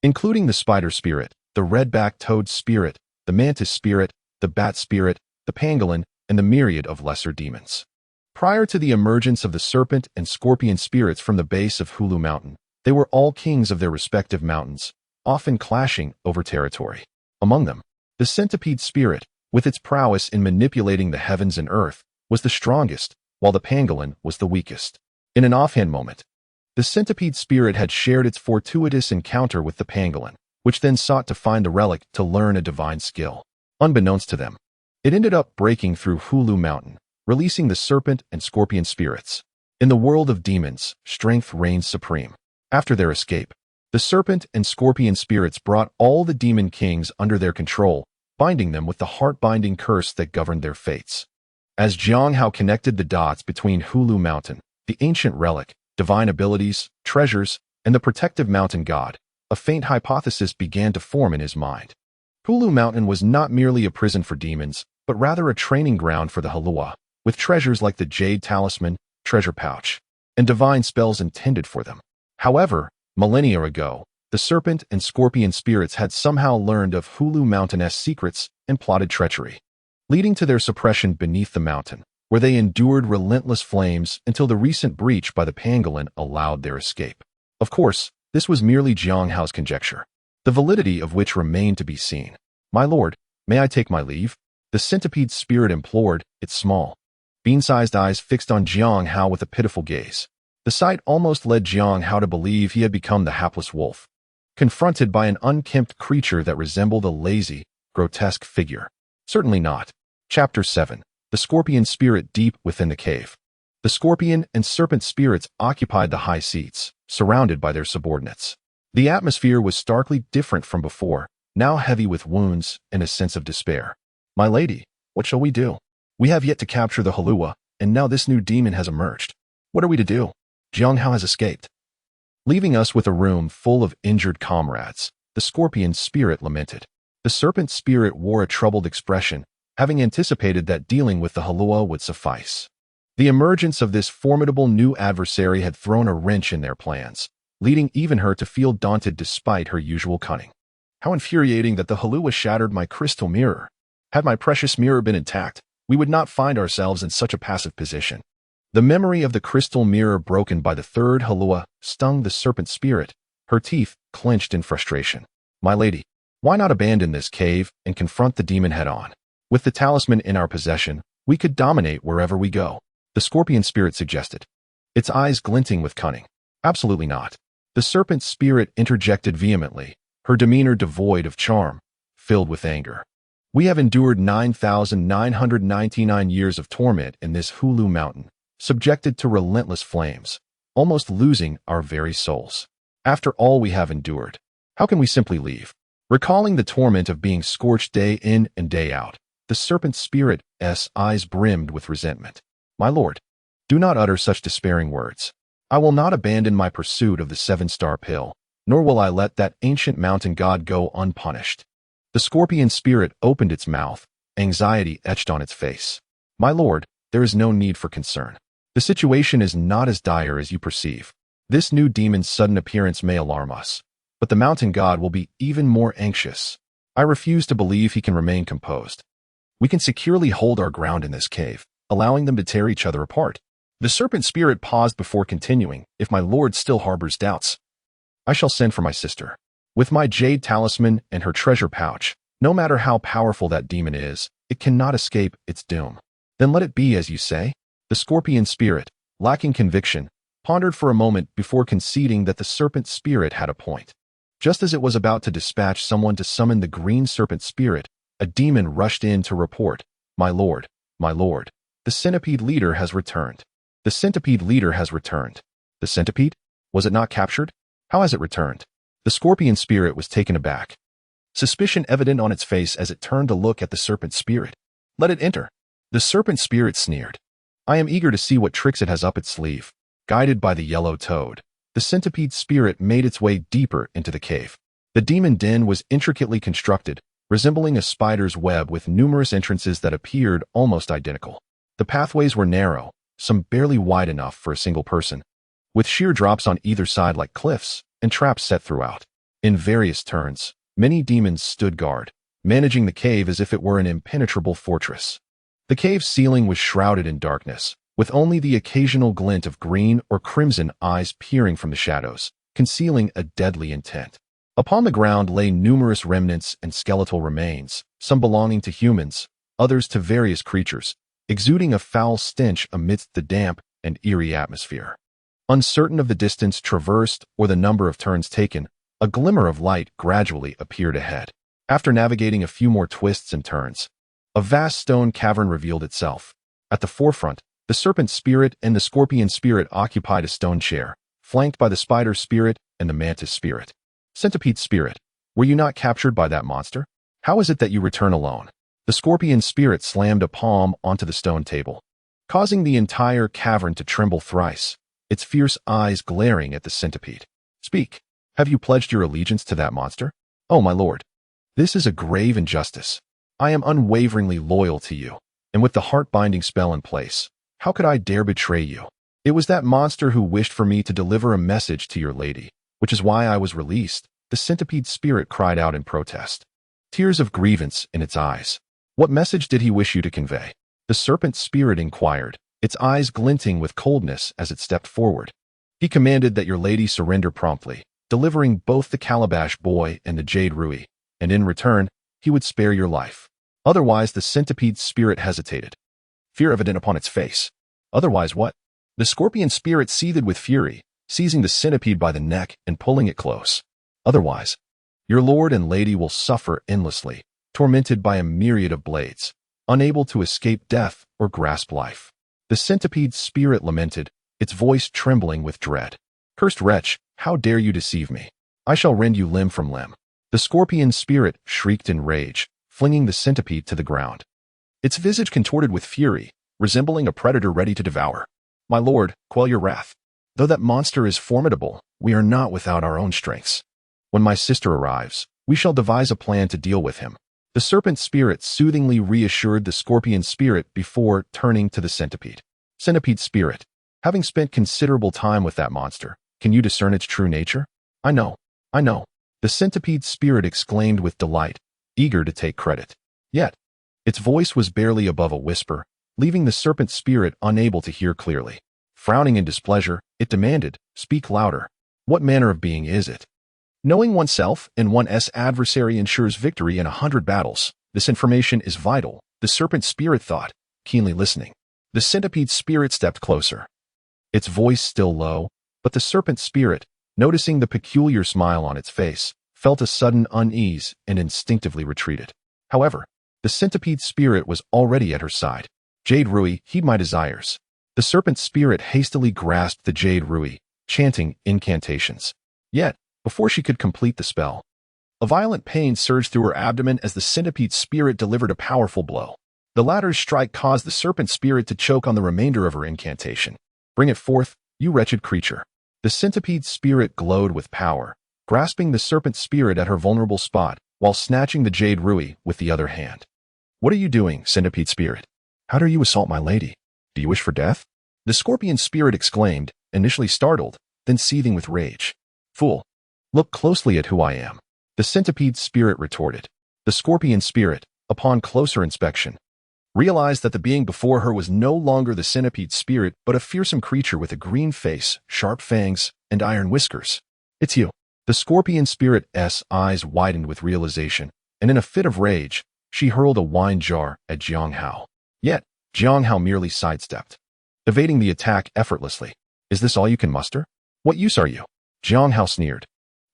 including the spider spirit, the red-backed toad spirit, the mantis spirit, the bat spirit, the pangolin, and the myriad of lesser demons. Prior to the emergence of the serpent and scorpion spirits from the base of Xīyóu Mountain, they were all kings of their respective mountains, often clashing over territory. Among them, the centipede spirit, with its prowess in manipulating the heavens and earth, was the strongest, while the pangolin was the weakest. In an offhand moment, the centipede spirit had shared its fortuitous encounter with the pangolin, which then sought to find the relic to learn a divine skill. Unbeknownst to them, it ended up breaking through Xīyóu Mountain, releasing the serpent and scorpion spirits. In the world of demons, strength reigns supreme. After their escape, the serpent and scorpion spirits brought all the demon kings under their control, binding them with the heart-binding curse that governed their fates. As Xīyóu connected the dots between Xīyóu Mountain, the ancient relic, divine abilities, treasures, and the protective mountain god, a faint hypothesis began to form in his mind. Xīyóu Mountain was not merely a prison for demons, but rather a training ground for the Xīyóu, with treasures like the jade talisman, treasure pouch, and divine spells intended for them. However, millennia ago, the serpent and scorpion spirits had somehow learned of Xīyóu Mountain's secrets and plotted treachery, leading to their suppression beneath the mountain, where they endured relentless flames until the recent breach by the pangolin allowed their escape. Of course, this was merely Xīyóu's conjecture, the validity of which remained to be seen. My lord, may I take my leave? The centipede spirit implored, its small, bean-sized eyes fixed on Xīyóu with a pitiful gaze. The sight almost led Xīyóu to believe he had become the hapless wolf, confronted by an unkempt creature that resembled a lazy, grotesque figure. Certainly not. Chapter 7. The Scorpion Spirit Deep Within the Cave. The scorpion and serpent spirits occupied the high seats, surrounded by their subordinates. The atmosphere was starkly different from before, now heavy with wounds and a sense of despair. My lady, what shall we do? We have yet to capture the Xīyóu, and now this new demon has emerged. What are we to do? Xīyóu has escaped, leaving us with a room full of injured comrades. The scorpion spirit lamented. The serpent spirit wore a troubled expression, having anticipated that dealing with the Xīyóu would suffice. The emergence of this formidable new adversary had thrown a wrench in their plans, leading even her to feel daunted despite her usual cunning. How infuriating that the Xīyóu shattered my crystal mirror. Had my precious mirror been intact, we would not find ourselves in such a passive position. The memory of the crystal mirror broken by the third Xīyóu stung the serpent spirit, her teeth clenched in frustration. My lady, why not abandon this cave and confront the demon head-on? With the talisman in our possession, we could dominate wherever we go, the scorpion spirit suggested, its eyes glinting with cunning. Absolutely not. The serpent spirit interjected vehemently, her demeanor devoid of charm. filled with anger. We have endured 9,999 years of torment in this Xīyóu mountain, subjected to relentless flames, almost losing our very souls. After all we have endured, how can we simply leave? Recalling the torment of being scorched day in and day out, the serpent spirit's eyes brimmed with resentment. My lord, do not utter such despairing words. I will not abandon my pursuit of the 7-star pill, nor will I let that ancient mountain god go unpunished. The scorpion spirit opened its mouth, anxiety etched on its face. My lord, there is no need for concern. The situation is not as dire as you perceive. This new demon's sudden appearance may alarm us, but the mountain god will be even more anxious. I refuse to believe he can remain composed. We can securely hold our ground in this cave, allowing them to tear each other apart. The serpent spirit paused before continuing. If my lord still harbors doubts, I shall send for my sister. With my jade talisman and her treasure pouch, no matter how powerful that demon is, it cannot escape its doom. Then let it be as you say. The scorpion spirit, lacking conviction, pondered for a moment before conceding that the serpent spirit had a point. Just as it was about to dispatch someone to summon the green serpent spirit, a demon rushed in to report, my lord, the centipede leader has returned. The centipede leader has returned. The centipede? Was it not captured? How has it returned? The scorpion spirit was taken aback, suspicion evident on its face as it turned to look at the serpent spirit. Let it enter. The serpent spirit sneered. I am eager to see what tricks it has up its sleeve. Guided by the yellow toad, the centipede spirit made its way deeper into the cave. The demon den was intricately constructed, resembling a spider's web with numerous entrances that appeared almost identical. The pathways were narrow, some barely wide enough for a single person, with sheer drops on either side like cliffs, and traps set throughout. In various turns, many demons stood guard, managing the cave as if it were an impenetrable fortress. The cave's ceiling was shrouded in darkness, with only the occasional glint of green or crimson eyes peering from the shadows, concealing a deadly intent. Upon the ground lay numerous remnants and skeletal remains, some belonging to humans, others to various creatures, exuding a foul stench amidst the damp and eerie atmosphere. Uncertain of the distance traversed or the number of turns taken, a glimmer of light gradually appeared ahead. After navigating a few more twists and turns, a vast stone cavern revealed itself. At the forefront, the serpent spirit and the scorpion spirit occupied a stone chair, flanked by the spider spirit and the mantis spirit. Centipede spirit, were you not captured by that monster? How is it that you return alone? The scorpion spirit slammed a palm onto the stone table, causing the entire cavern to tremble thrice, its fierce eyes glaring at the centipede. Speak. Have you pledged your allegiance to that monster? Oh, my lord. This is a grave injustice. I am unwaveringly loyal to you, and with the heart-binding spell in place, how could I dare betray you? It was that monster who wished for me to deliver a message to your lady, which is why I was released, the centipede spirit cried out in protest, tears of grievance in its eyes. What message did he wish you to convey? The serpent spirit inquired, its eyes glinting with coldness as it stepped forward. He commanded that your lady surrender promptly, delivering both the calabash boy and the jade ruby, and in return, he would spare your life. Otherwise, the centipede spirit hesitated, fear evident upon its face. Otherwise what? The scorpion spirit seethed with fury, seizing the centipede by the neck and pulling it close. Otherwise, your lord and lady will suffer endlessly, tormented by a myriad of blades, unable to escape death or grasp life. The centipede spirit lamented, its voice trembling with dread. Cursed wretch, how dare you deceive me? I shall rend you limb from limb. The scorpion spirit shrieked in rage, flinging the centipede to the ground. Its visage contorted with fury, resembling a predator ready to devour. My lord, quell your wrath. Though that monster is formidable, we are not without our own strengths. When my sister arrives, we shall devise a plan to deal with him. The serpent spirit soothingly reassured the scorpion spirit before turning to the centipede. Centipede spirit, having spent considerable time with that monster, can you discern its true nature? I know. The centipede spirit exclaimed with delight, eager to take credit. Yet, its voice was barely above a whisper, leaving the serpent spirit unable to hear clearly. Frowning in displeasure, it demanded, speak louder. What manner of being is it? Knowing oneself and one's adversary ensures victory in 100 battles. This information is vital, the serpent spirit thought, keenly listening. The centipede spirit stepped closer. Its voice still low, but the serpent spirit, noticing the peculiar smile on its face, felt a sudden unease and instinctively retreated. However, the centipede spirit was already at her side. Jade Rui, heed my desires. The serpent spirit hastily grasped the Jade Rui, chanting incantations. Yet, before she could complete the spell, a violent pain surged through her abdomen as the centipede spirit delivered a powerful blow. The latter's strike caused the serpent spirit to choke on the remainder of her incantation. Bring it forth, you wretched creature. The centipede spirit glowed with power, grasping the serpent spirit at her vulnerable spot while snatching the Jade Rui with the other hand. What are you doing, centipede spirit? How dare you assault my lady? Do you wish for death? The scorpion spirit exclaimed, initially startled, then seething with rage. Fool! Look closely at who I am. The centipede spirit retorted. The scorpion spirit, upon closer inspection, realized that the being before her was no longer the centipede spirit but a fearsome creature with a green face, sharp fangs, and iron whiskers. It's you. The scorpion spirit's eyes widened with realization, and in a fit of rage, she hurled a wine jar at Xīyóu. Yet, Xīyóu merely sidestepped, evading the attack effortlessly. Is this all you can muster? What use are you? Xīyóu sneered,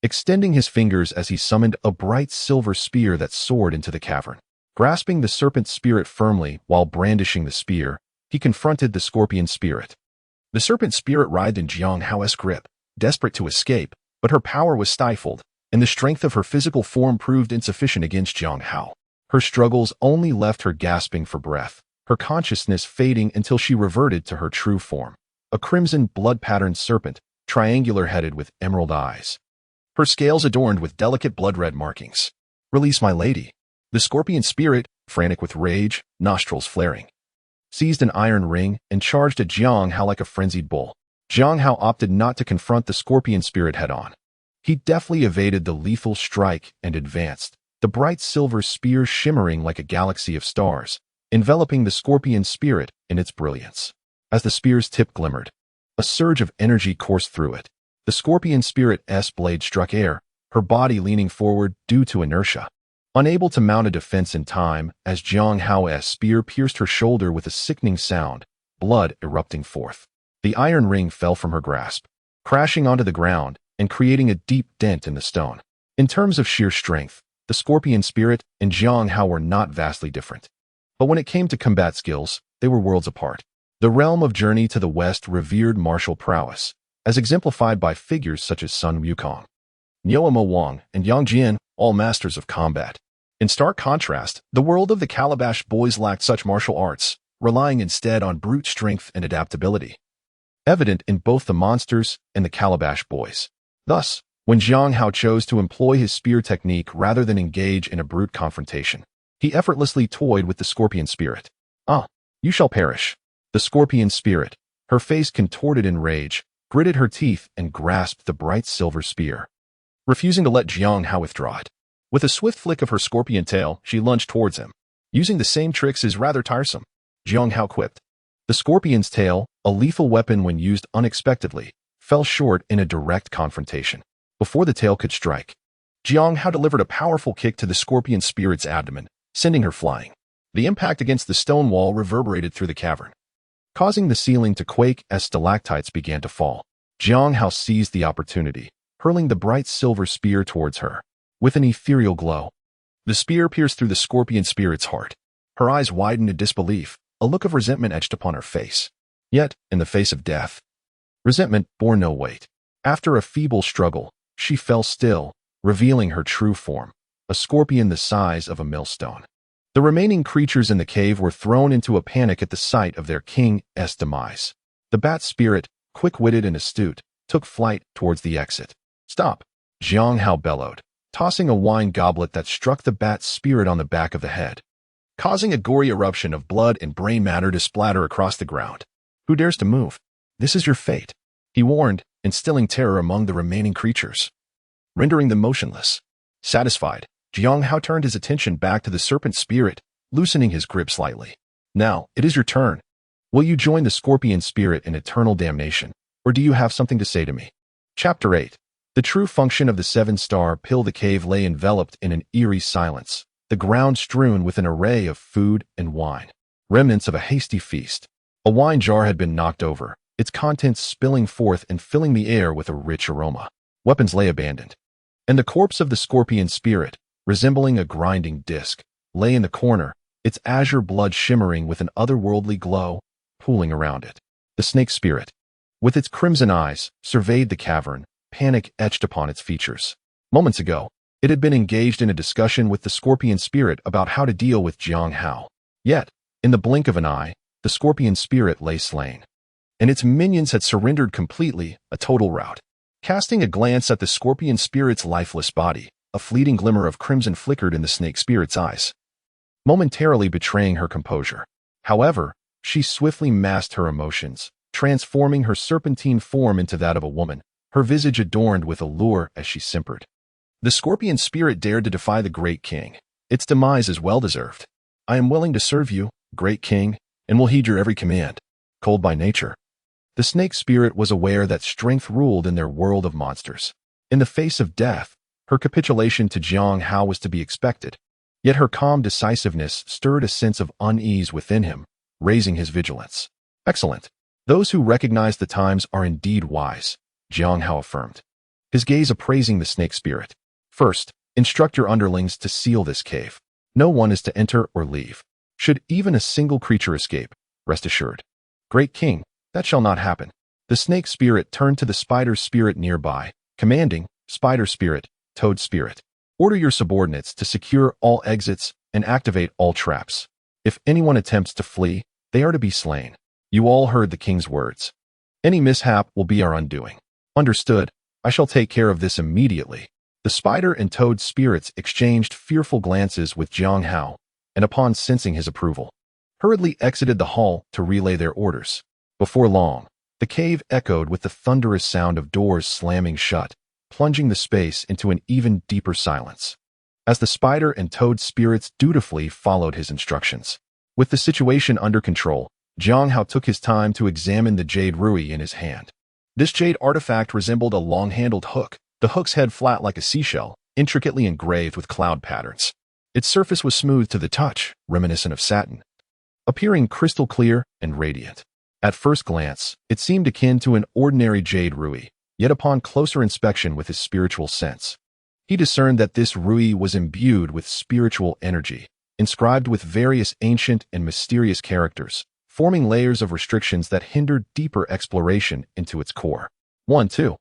extending his fingers as he summoned a bright silver spear that soared into the cavern. Grasping the serpent spirit firmly while brandishing the spear, he confronted the scorpion spirit. The serpent spirit writhed in Xīyóu's grip, desperate to escape, but her power was stifled, and the strength of her physical form proved insufficient against Xīyóu. Her struggles only left her gasping for breath, her consciousness fading until she reverted to her true form, a crimson blood-patterned serpent, triangular-headed with emerald eyes. Her scales adorned with delicate blood-red markings. Release my lady. The scorpion spirit, frantic with rage, nostrils flaring, seized an iron ring and charged at Xīyóu like a frenzied bull. Xīyóu opted not to confront the scorpion spirit head-on. He deftly evaded the lethal strike and advanced, the bright silver spear shimmering like a galaxy of stars, enveloping the scorpion spirit in its brilliance. As the spear's tip glimmered, a surge of energy coursed through it. The scorpion spirit's blade struck air, her body leaning forward due to inertia. Unable to mount a defense in time, as Xīyóu's spear pierced her shoulder with a sickening sound, blood erupting forth. The iron ring fell from her grasp, crashing onto the ground and creating a deep dent in the stone. In terms of sheer strength, the scorpion spirit and Xīyóu were not vastly different. But when it came to combat skills, they were worlds apart. The realm of Journey to the West revered martial prowess, as exemplified by figures such as Sun Wukong, Niuemo Wang, and Yang Jian, all masters of combat. In stark contrast, the world of the Calabash Boys lacked such martial arts, relying instead on brute strength and adaptability, evident in both the monsters and the Calabash Boys. Thus, when Xīyóu chose to employ his spear technique rather than engage in a brute confrontation, he effortlessly toyed with the scorpion spirit. Ah, you shall perish. The scorpion spirit, her face contorted in rage, gritted her teeth and grasped the bright silver spear, refusing to let Xīyóu withdraw it. With a swift flick of her scorpion tail, she lunged towards him. Using the same tricks is rather tiresome, Xīyóu quipped. The scorpion's tail, a lethal weapon when used unexpectedly, fell short in a direct confrontation. Before the tail could strike, Xīyóu delivered a powerful kick to the scorpion spirit's abdomen, sending her flying. The impact against the stone wall reverberated through the cavern, causing the ceiling to quake as stalactites began to fall. Xīyóu seized the opportunity, hurling the bright silver spear towards her. With an ethereal glow, the spear pierced through the scorpion spirit's heart. Her eyes widened in disbelief, a look of resentment etched upon her face. Yet, in the face of death, resentment bore no weight. After a feeble struggle, she fell still, revealing her true form, a scorpion the size of a millstone. The remaining creatures in the cave were thrown into a panic at the sight of their king's demise. The bat spirit, quick-witted and astute, took flight towards the exit. Stop! Xīyóu bellowed, tossing a wine goblet that struck the bat spirit on the back of the head, causing a gory eruption of blood and brain matter to splatter across the ground. Who dares to move? This is your fate, he warned, instilling terror among the remaining creatures, rendering them motionless. Satisfied, Xīyóu turned his attention back to the serpent spirit, loosening his grip slightly. Now, it is your turn. Will you join the scorpion spirit in eternal damnation, or do you have something to say to me? Chapter 8. The true function of the seven-star pill. The cave lay enveloped in an eerie silence, the ground strewn with an array of food and wine, remnants of a hasty feast. A wine jar had been knocked over, its contents spilling forth and filling the air with a rich aroma. Weapons lay abandoned, and the corpse of the scorpion spirit, resembling a grinding disc, lay in the corner, its azure blood shimmering with an otherworldly glow, pooling around it. The snake spirit, with its crimson eyes, surveyed the cavern, panic etched upon its features. Moments ago, it had been engaged in a discussion with the scorpion spirit about how to deal with Xīyóu. Yet, in the blink of an eye, the scorpion spirit lay slain, and its minions had surrendered completely, a total rout. Casting a glance at the scorpion spirit's lifeless body, a fleeting glimmer of crimson flickered in the snake spirit's eyes, momentarily betraying her composure. However, she swiftly masked her emotions, transforming her serpentine form into that of a woman, her visage adorned with allure as she simpered. The scorpion spirit dared to defy the great king. Its demise is well-deserved. I am willing to serve you, great king, and will heed your every command. Cold by nature, the snake spirit was aware that strength ruled in their world of monsters. In the face of death, her capitulation to Xīyóu was to be expected. Yet her calm decisiveness stirred a sense of unease within him, raising his vigilance. Excellent. Those who recognize the times are indeed wise, Xīyóu affirmed, his gaze appraising the snake spirit. First, instruct your underlings to seal this cave. No one is to enter or leave. Should even a single creature escape, rest assured. Great king, that shall not happen. The snake spirit turned to the spider spirit nearby, commanding, Spider spirit, Toad spirit, order your subordinates to secure all exits and activate all traps. If anyone attempts to flee, they are to be slain. You all heard the king's words. Any mishap will be our undoing. Understood. I shall take care of this immediately. The spider and toad spirits exchanged fearful glances with Xīyóu, and upon sensing his approval, hurriedly exited the hall to relay their orders. Before long, the cave echoed with the thunderous sound of doors slamming shut, plunging the space into an even deeper silence, as the spider and toad spirits dutifully followed his instructions. With the situation under control, Xīyóu took his time to examine the jade rui in his hand. This jade artifact resembled a long-handled hook, the hook's head flat like a seashell, intricately engraved with cloud patterns. Its surface was smooth to the touch, reminiscent of satin, appearing crystal clear and radiant. At first glance, it seemed akin to an ordinary jade rui, yet upon closer inspection with his spiritual sense, he discerned that this rui was imbued with spiritual energy, inscribed with various ancient and mysterious characters, forming layers of restrictions that hindered deeper exploration into its core. 1, 2,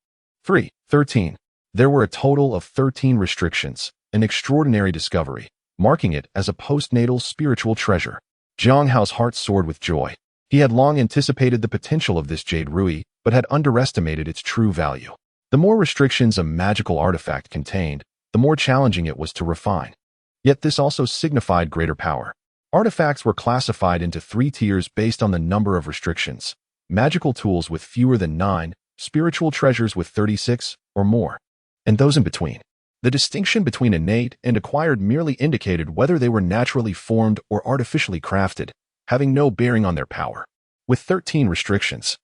3, 13. There were a total of 13 restrictions, an extraordinary discovery, marking it as a postnatal spiritual treasure. Xīyóu's heart soared with joy. He had long anticipated the potential of this jade rui, but had underestimated its true value. The more restrictions a magical artifact contained, the more challenging it was to refine. Yet this also signified greater power. Artifacts were classified into 3 tiers based on the number of restrictions: magical tools with fewer than 9, spiritual treasures with 36 or more, and those in between. The distinction between innate and acquired merely indicated whether they were naturally formed or artificially crafted, having no bearing on their power. With 13 restrictions,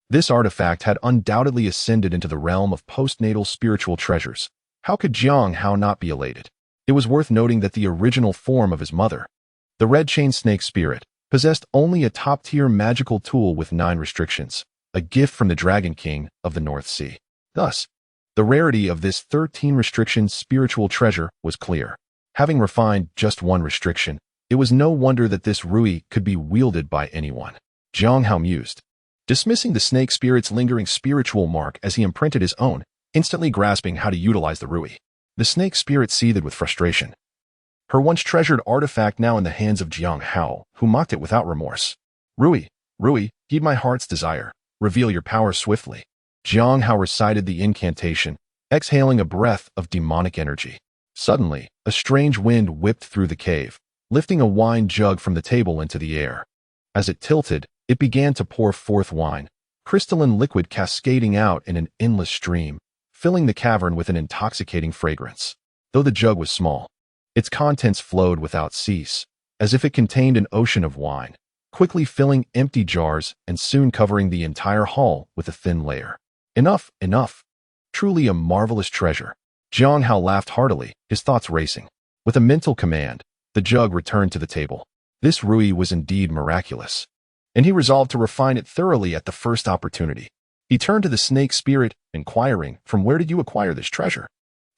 this artifact had undoubtedly ascended into the realm of postnatal spiritual treasures. How could Xīyóu not be elated? It was worth noting that the original form of his mother, the red chain snake spirit, possessed only a top-tier magical tool with 9 restrictions, a gift from the Dragon King of the North Sea. Thus, the rarity of this 13 restriction spiritual treasure was clear. Having refined just 1 restriction, it was no wonder that this rui could be wielded by anyone. Xīyóu mused, dismissing the snake spirit's lingering spiritual mark as he imprinted his own, instantly grasping how to utilize the rui. The snake spirit seethed with frustration. Her once treasured artifact now in the hands of Xīyóu, who mocked it without remorse. Rui, heed my heart's desire. Reveal your power swiftly. Xīyóu recited the incantation, exhaling a breath of demonic energy. Suddenly, a strange wind whipped through the cave, lifting a wine jug from the table into the air. As it tilted, it began to pour forth wine, crystalline liquid cascading out in an endless stream, filling the cavern with an intoxicating fragrance. Though the jug was small, its contents flowed without cease, as if it contained an ocean of wine, quickly filling empty jars and soon covering the entire hall with a thin layer. Enough. Truly a marvelous treasure. Xīyóu laughed heartily, his thoughts racing. With a mental command, the jug returned to the table. This rui was indeed miraculous, and he resolved to refine it thoroughly at the first opportunity. He turned to the snake spirit, inquiring, "From where did you acquire this treasure?"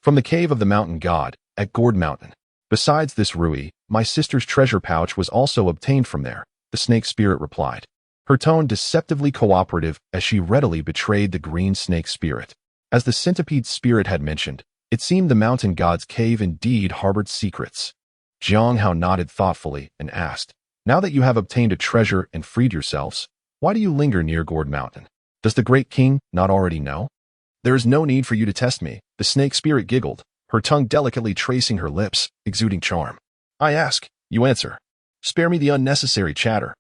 From the cave of the mountain god, at Gourd Mountain. Besides this Rui, my sister's treasure pouch was also obtained from there, the snake spirit replied. Her tone deceptively cooperative as she readily betrayed the green snake spirit. As the centipede spirit had mentioned, it seemed the mountain god's cave indeed harbored secrets. Xīyóu nodded thoughtfully and asked, now that you have obtained a treasure and freed yourselves, why do you linger near Gourd Mountain? Does the great king not already know? There is no need for you to test me, the snake spirit giggled, her tongue delicately tracing her lips, exuding charm. I ask, you answer. Spare me the unnecessary chatter.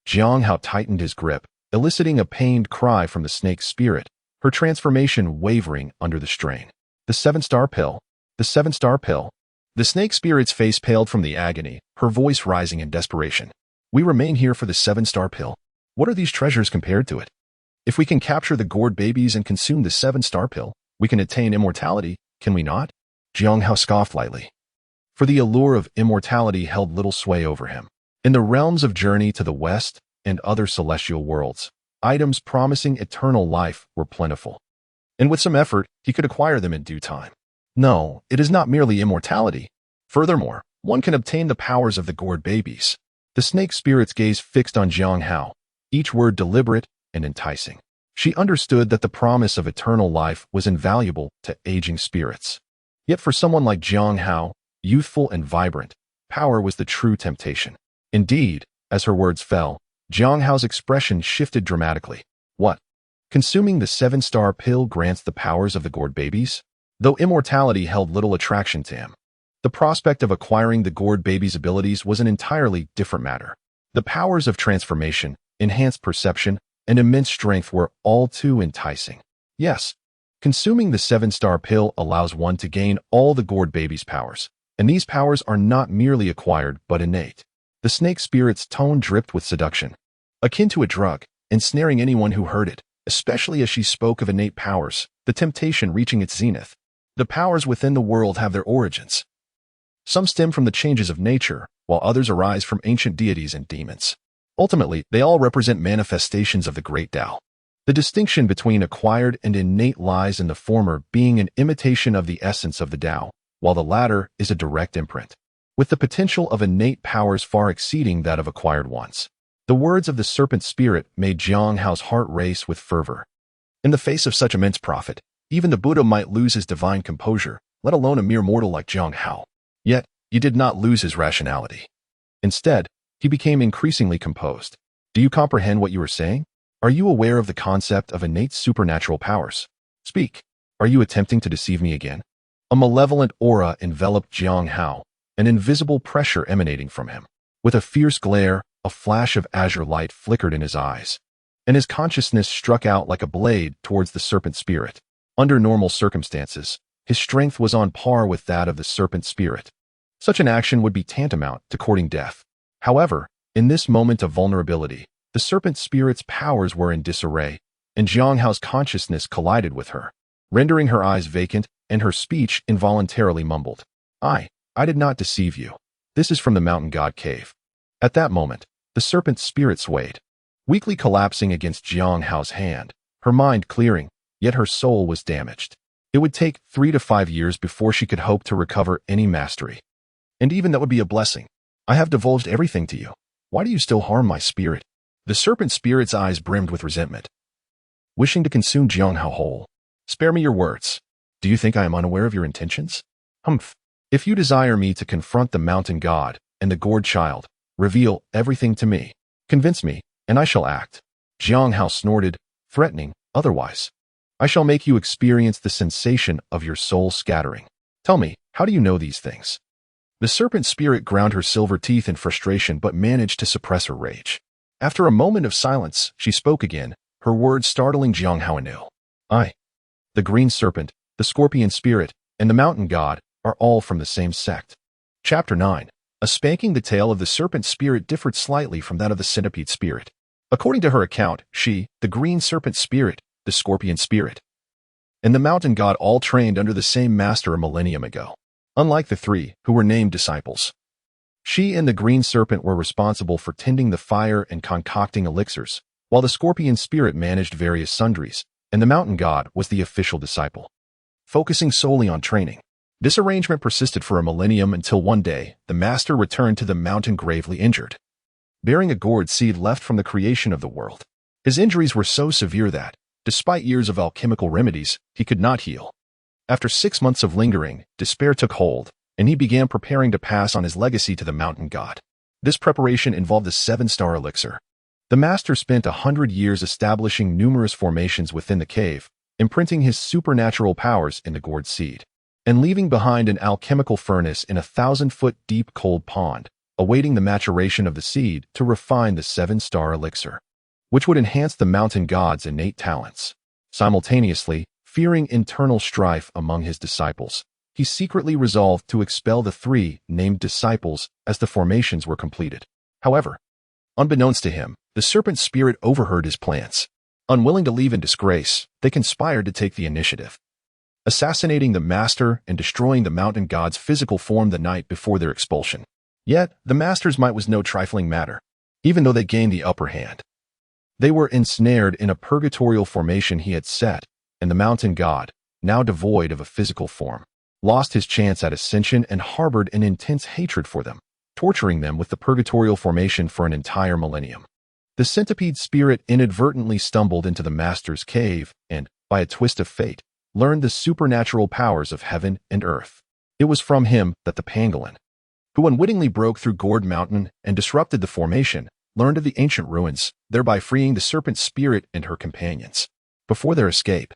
Xīyóu tightened his grip, eliciting a pained cry from the snake spirit, her transformation wavering under the strain. The 7-star pill. The 7-star pill. The snake spirit's face paled from the agony, her voice rising in desperation. We remain here for the 7-star pill. What are these treasures compared to it? If we can capture the gourd babies and consume the 7-star pill, we can attain immortality, can we not? Xīyóu scoffed lightly. For the allure of immortality held little sway over him. In the realms of Journey to the West and other celestial worlds, items promising eternal life were plentiful. And with some effort, he could acquire them in due time. No, it is not merely immortality. Furthermore, one can obtain the powers of the gourd babies. The snake spirit's gaze fixed on Xīyóu, each word deliberate and enticing. She understood that the promise of eternal life was invaluable to aging spirits. Yet for someone like Xīyóu, youthful and vibrant, power was the true temptation. Indeed, as her words fell, Xīyóu's expression shifted dramatically. What? Consuming the 7-star pill grants the powers of the gourd babies? Though immortality held little attraction to him, the prospect of acquiring the gourd babies' abilities was an entirely different matter. The powers of transformation, enhanced perception, and immense strength were all too enticing. Yes, consuming the 7-star pill allows one to gain all the gourd babies' powers, and these powers are not merely acquired but innate. The snake spirit's tone dripped with seduction, akin to a drug, ensnaring anyone who heard it, especially as she spoke of innate powers, the temptation reaching its zenith. The powers within the world have their origins. Some stem from the changes of nature, while others arise from ancient deities and demons. Ultimately, they all represent manifestations of the great Tao. The distinction between acquired and innate lies in the former being an imitation of the essence of the Tao, while the latter is a direct imprint, with the potential of innate powers far exceeding that of acquired ones. The words of the serpent spirit made Xīyóu's heart race with fervor. In the face of such immense profit, even the Buddha might lose his divine composure, let alone a mere mortal like Xīyóu. Yet, he did not lose his rationality. Instead, he became increasingly composed. Do you comprehend what you are saying? Are you aware of the concept of innate supernatural powers? Speak. Are you attempting to deceive me again? A malevolent aura enveloped Xīyóu, an invisible pressure emanating from him. With a fierce glare, a flash of azure light flickered in his eyes, and his consciousness struck out like a blade towards the serpent spirit. Under normal circumstances, his strength was on par with that of the serpent spirit. Such an action would be tantamount to courting death. However, in this moment of vulnerability, the serpent spirit's powers were in disarray, and Xīyóu's consciousness collided with her, rendering her eyes vacant and her speech involuntarily mumbled. I did not deceive you. This is from the mountain god cave. At that moment, the serpent spirit swayed, weakly collapsing against Xīyóu's hand, her mind clearing, yet her soul was damaged. It would take 3 to 5 years before she could hope to recover any mastery. And even that would be a blessing. I have divulged everything to you. Why do you still harm my spirit? The serpent spirit's eyes brimmed with resentment, wishing to consume Xīyóu whole. Spare me your words. Do you think I am unaware of your intentions? Humph. If you desire me to confront the mountain god and the gourd child, reveal everything to me. Convince me, and I shall act. Xīyóu snorted, threatening, otherwise. I shall make you experience the sensation of your soul scattering. Tell me, how do you know these things? The serpent spirit ground her silver teeth in frustration but managed to suppress her rage. After a moment of silence, she spoke again, her words startling Xīyóu anew. The green serpent, the scorpion spirit, and the mountain god are all from the same sect. Chapter 9. A spanking. The tale of the serpent spirit differed slightly from that of the centipede spirit. According to her account, she, the green serpent spirit, the scorpion spirit, and the mountain god all trained under the same master a millennium ago. Unlike the three, who were named disciples, she and the green serpent were responsible for tending the fire and concocting elixirs, while the scorpion spirit managed various sundries, and the mountain god was the official disciple, focusing solely on training. This arrangement persisted for a millennium until one day, the master returned to the mountain gravely injured, bearing a gourd seed left from the creation of the world. His injuries were so severe that, despite years of alchemical remedies, he could not heal. After 6 months of lingering, despair took hold, and he began preparing to pass on his legacy to the mountain god. This preparation involved the 7-star elixir. The master spent 100 years establishing numerous formations within the cave, imprinting his supernatural powers in the gourd seed, and leaving behind an alchemical furnace in a 1,000-foot deep cold pond, awaiting the maturation of the seed to refine the 7-star elixir, which would enhance the mountain god's innate talents. Simultaneously, fearing internal strife among his disciples, he secretly resolved to expel the 3 named disciples as the formations were completed. However, unbeknownst to him, the serpent spirit overheard his plans. Unwilling to leave in disgrace, they conspired to take the initiative, assassinating the master and destroying the mountain god's physical form the night before their expulsion. Yet, the master's might was no trifling matter. Even though they gained the upper hand, they were ensnared in a purgatorial formation he had set, and the mountain god, now devoid of a physical form, lost his chance at ascension and harbored an intense hatred for them, torturing them with the purgatorial formation for an entire millennium. The centipede spirit inadvertently stumbled into the master's cave and, by a twist of fate, learned the supernatural powers of heaven and earth. It was from him that the pangolin, who unwittingly broke through Gourd Mountain and disrupted the formation, learned of the ancient ruins, thereby freeing the serpent spirit and her companions. Before their escape,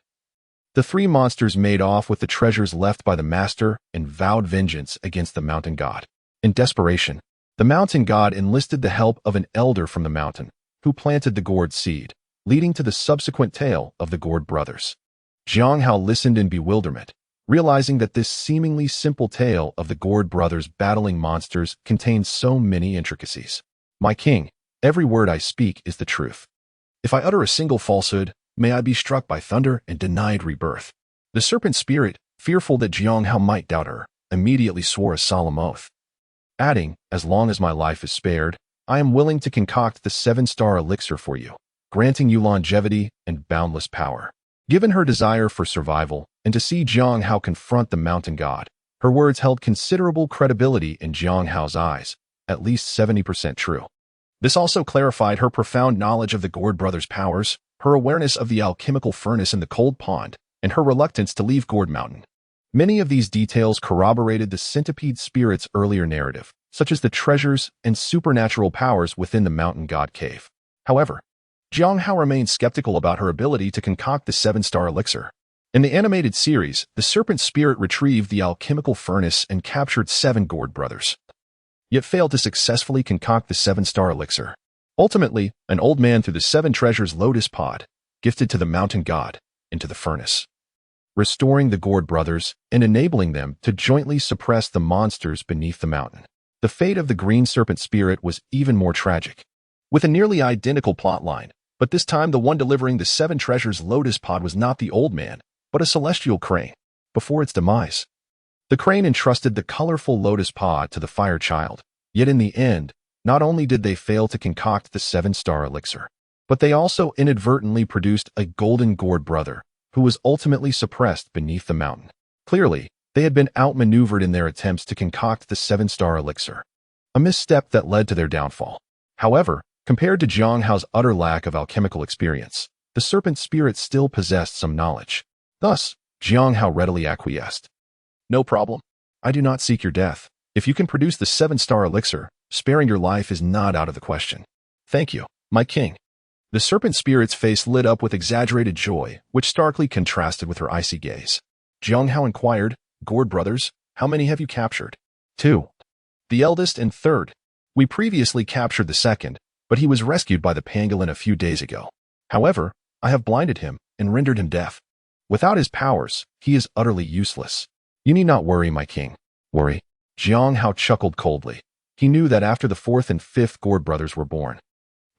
the 3 monsters made off with the treasures left by the master and vowed vengeance against the mountain god. In desperation, the mountain god enlisted the help of an elder from the mountain, who planted the gourd seed, leading to the subsequent tale of the Gourd brothers. Xīyóu listened in bewilderment, realizing that this seemingly simple tale of the Gourd brothers battling monsters contained so many intricacies. My king, every word I speak is the truth. If I utter a single falsehood, may I be struck by thunder and denied rebirth. The serpent spirit, fearful that Xīyóu might doubt her, immediately swore a solemn oath, adding, as long as my life is spared, I am willing to concoct the 7-star elixir for you, granting you longevity and boundless power. Given her desire for survival and to see Xīyóu confront the mountain god, her words held considerable credibility in Xīyóu's eyes, at least 70% true. This also clarified her profound knowledge of the Gourd brothers' powers, her awareness of the alchemical furnace in the cold pond, and her reluctance to leave Gourd Mountain. Many of these details corroborated the centipede spirit's earlier narrative, such as the treasures and supernatural powers within the mountain god cave. However, Xīyóu remained skeptical about her ability to concoct the 7-star elixir. In the animated series, the serpent spirit retrieved the alchemical furnace and captured 7 Gourd brothers, yet failed to successfully concoct the 7-star elixir. Ultimately, an old man threw the 7 treasures lotus pod, gifted to the mountain god, into the furnace, restoring the Gourd brothers and enabling them to jointly suppress the monsters beneath the mountain. The fate of the green serpent spirit was even more tragic, with a nearly identical plotline, but this time the one delivering the 7 treasures lotus pod was not the old man, but a celestial crane. Before its demise, the crane entrusted the colorful lotus pod to the fire child, yet in the end, not only did they fail to concoct the 7-star elixir, but they also inadvertently produced a golden Gourd brother, who was ultimately suppressed beneath the mountain. Clearly, they had been outmaneuvered in their attempts to concoct the 7-star elixir, a misstep that led to their downfall. However, compared to Xīyóu's utter lack of alchemical experience, the serpent spirit still possessed some knowledge. Thus, Xīyóu readily acquiesced. No problem. I do not seek your death. If you can produce the 7-star elixir, sparing your life is not out of the question. Thank you, my king. The serpent spirit's face lit up with exaggerated joy, which starkly contrasted with her icy gaze. Xīyóu inquired, Gourd brothers, how many have you captured? 2. The eldest and 3rd. We previously captured the 2nd, but he was rescued by the pangolin a few days ago. However, I have blinded him and rendered him deaf. Without his powers, he is utterly useless. You need not worry, my king. Worry? Xīyóu chuckled coldly. He knew that after the 4th and 5th Gourd brothers were born,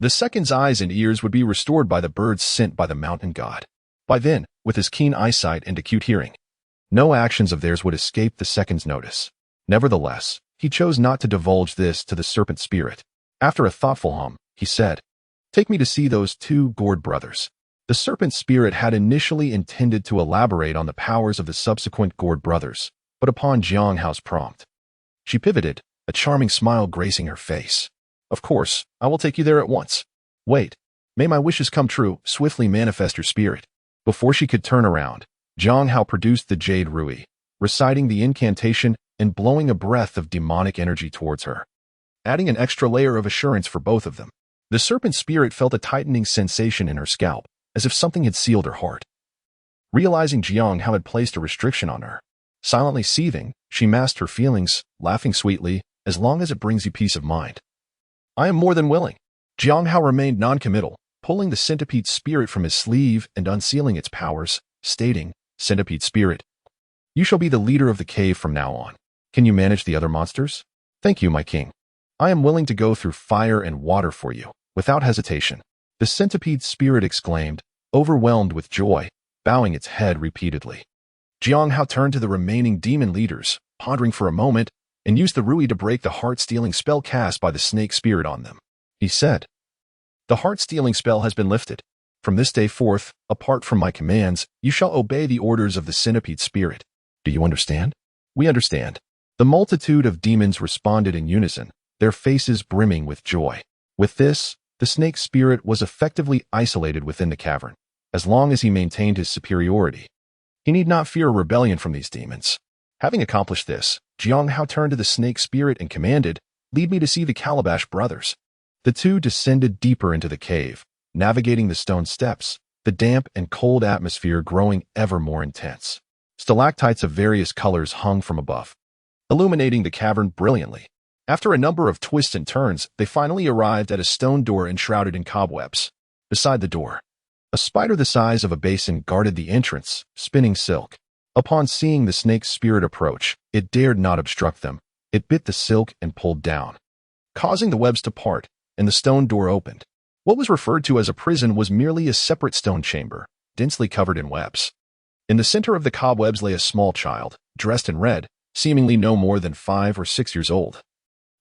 the 2nd's eyes and ears would be restored by the birds sent by the mountain god. By then, with his keen eyesight and acute hearing, no actions of theirs would escape the 2nd's notice. Nevertheless, he chose not to divulge this to the serpent spirit. After a thoughtful hum, he said, Take me to see those 2 Gourd brothers. The serpent spirit had initially intended to elaborate on the powers of the subsequent Gourd brothers, but upon Jiang Hao's prompt. She pivoted, a charming smile gracing her face. Of course, I will take you there at once. Wait, may my wishes come true, swiftly manifest your spirit. Before she could turn around, Jiang Hao produced the Jade Rui, reciting the incantation and blowing a breath of demonic energy towards her, adding an extra layer of assurance for both of them. The serpent spirit felt a tightening sensation in her scalp, as if something had sealed her heart. Realizing Jiang Hao had placed a restriction on her, silently seething, she masked her feelings, laughing sweetly, as long as it brings you peace of mind. I am more than willing. Jiang Hao remained non-committal, pulling the centipede spirit from his sleeve and unsealing its powers, stating, Centipede spirit, you shall be the leader of the cave from now on. Can you manage the other monsters? Thank you, my king. I am willing to go through fire and water for you, without hesitation. The centipede spirit exclaimed, overwhelmed with joy, bowing its head repeatedly. Jiang Hao turned to the remaining demon leaders, pondering for a moment, and used the Rui to break the heart-stealing spell cast by the snake spirit on them. He said, the heart-stealing spell has been lifted. From this day forth, apart from my commands, you shall obey the orders of the centipede spirit. Do you understand? We understand. The multitude of demons responded in unison, their faces brimming with joy. With this, the snake spirit was effectively isolated within the cavern. As long as he maintained his superiority, he need not fear a rebellion from these demons. Having accomplished this, Jiang Hao turned to the snake spirit and commanded, lead me to see the Calabash brothers. The two descended deeper into the cave, navigating the stone steps, the damp and cold atmosphere growing ever more intense. Stalactites of various colors hung from above, illuminating the cavern brilliantly. After a number of twists and turns, they finally arrived at a stone door enshrouded in cobwebs. Beside the door, a spider the size of a basin guarded the entrance, spinning silk. Upon seeing the snake's spirit approach, it dared not obstruct them. It bit the silk and pulled down, causing the webs to part, and the stone door opened. What was referred to as a prison was merely a separate stone chamber, densely covered in webs. In the center of the cobwebs lay a small child, dressed in red, seemingly no more than 5 or 6 years old.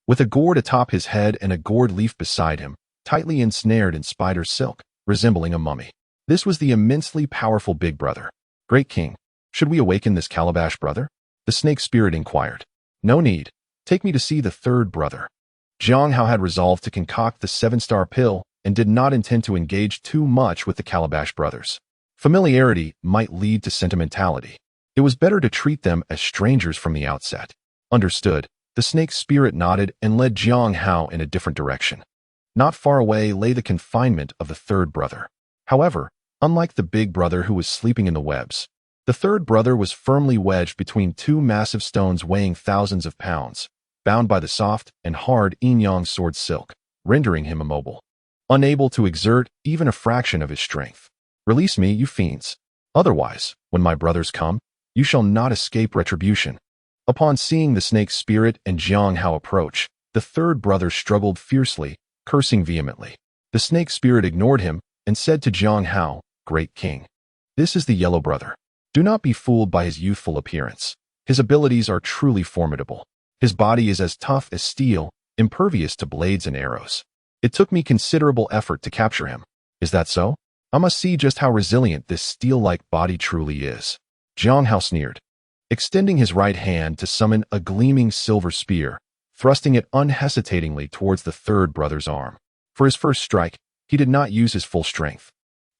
With a gourd atop his head and a gourd leaf beside him, tightly ensnared in spider silk, resembling a mummy. This was the immensely powerful Big Brother. Great King, should we awaken this Calabash brother? The snake spirit inquired. No need. Take me to see the third brother. Jiang Hao had resolved to concoct the 7-star pill and did not intend to engage too much with the Calabash brothers. Familiarity might lead to sentimentality. It was better to treat them as strangers from the outset. Understood. The snake spirit nodded and led Jiang Hao in a different direction. Not far away lay the confinement of the third brother. However, unlike the big brother who was sleeping in the webs, the third brother was firmly wedged between 2 massive stones weighing thousands of pounds, bound by the soft and hard yin-yang sword silk, rendering him immobile, unable to exert even a fraction of his strength. Release me, you fiends. Otherwise, when my brothers come, you shall not escape retribution. Upon seeing the snake spirit and Jiang Hao approach, the third brother struggled fiercely, cursing vehemently. The snake spirit ignored him and said to Jiang Hao, Great King, this is the yellow brother. Do not be fooled by his youthful appearance. His abilities are truly formidable. His body is as tough as steel, impervious to blades and arrows. It took me considerable effort to capture him. Is that so? I must see just how resilient this steel-like body truly is. Jiang Hao sneered, extending his right hand to summon a gleaming silver spear, thrusting it unhesitatingly towards the third brother's arm. For his first strike, he did not use his full strength,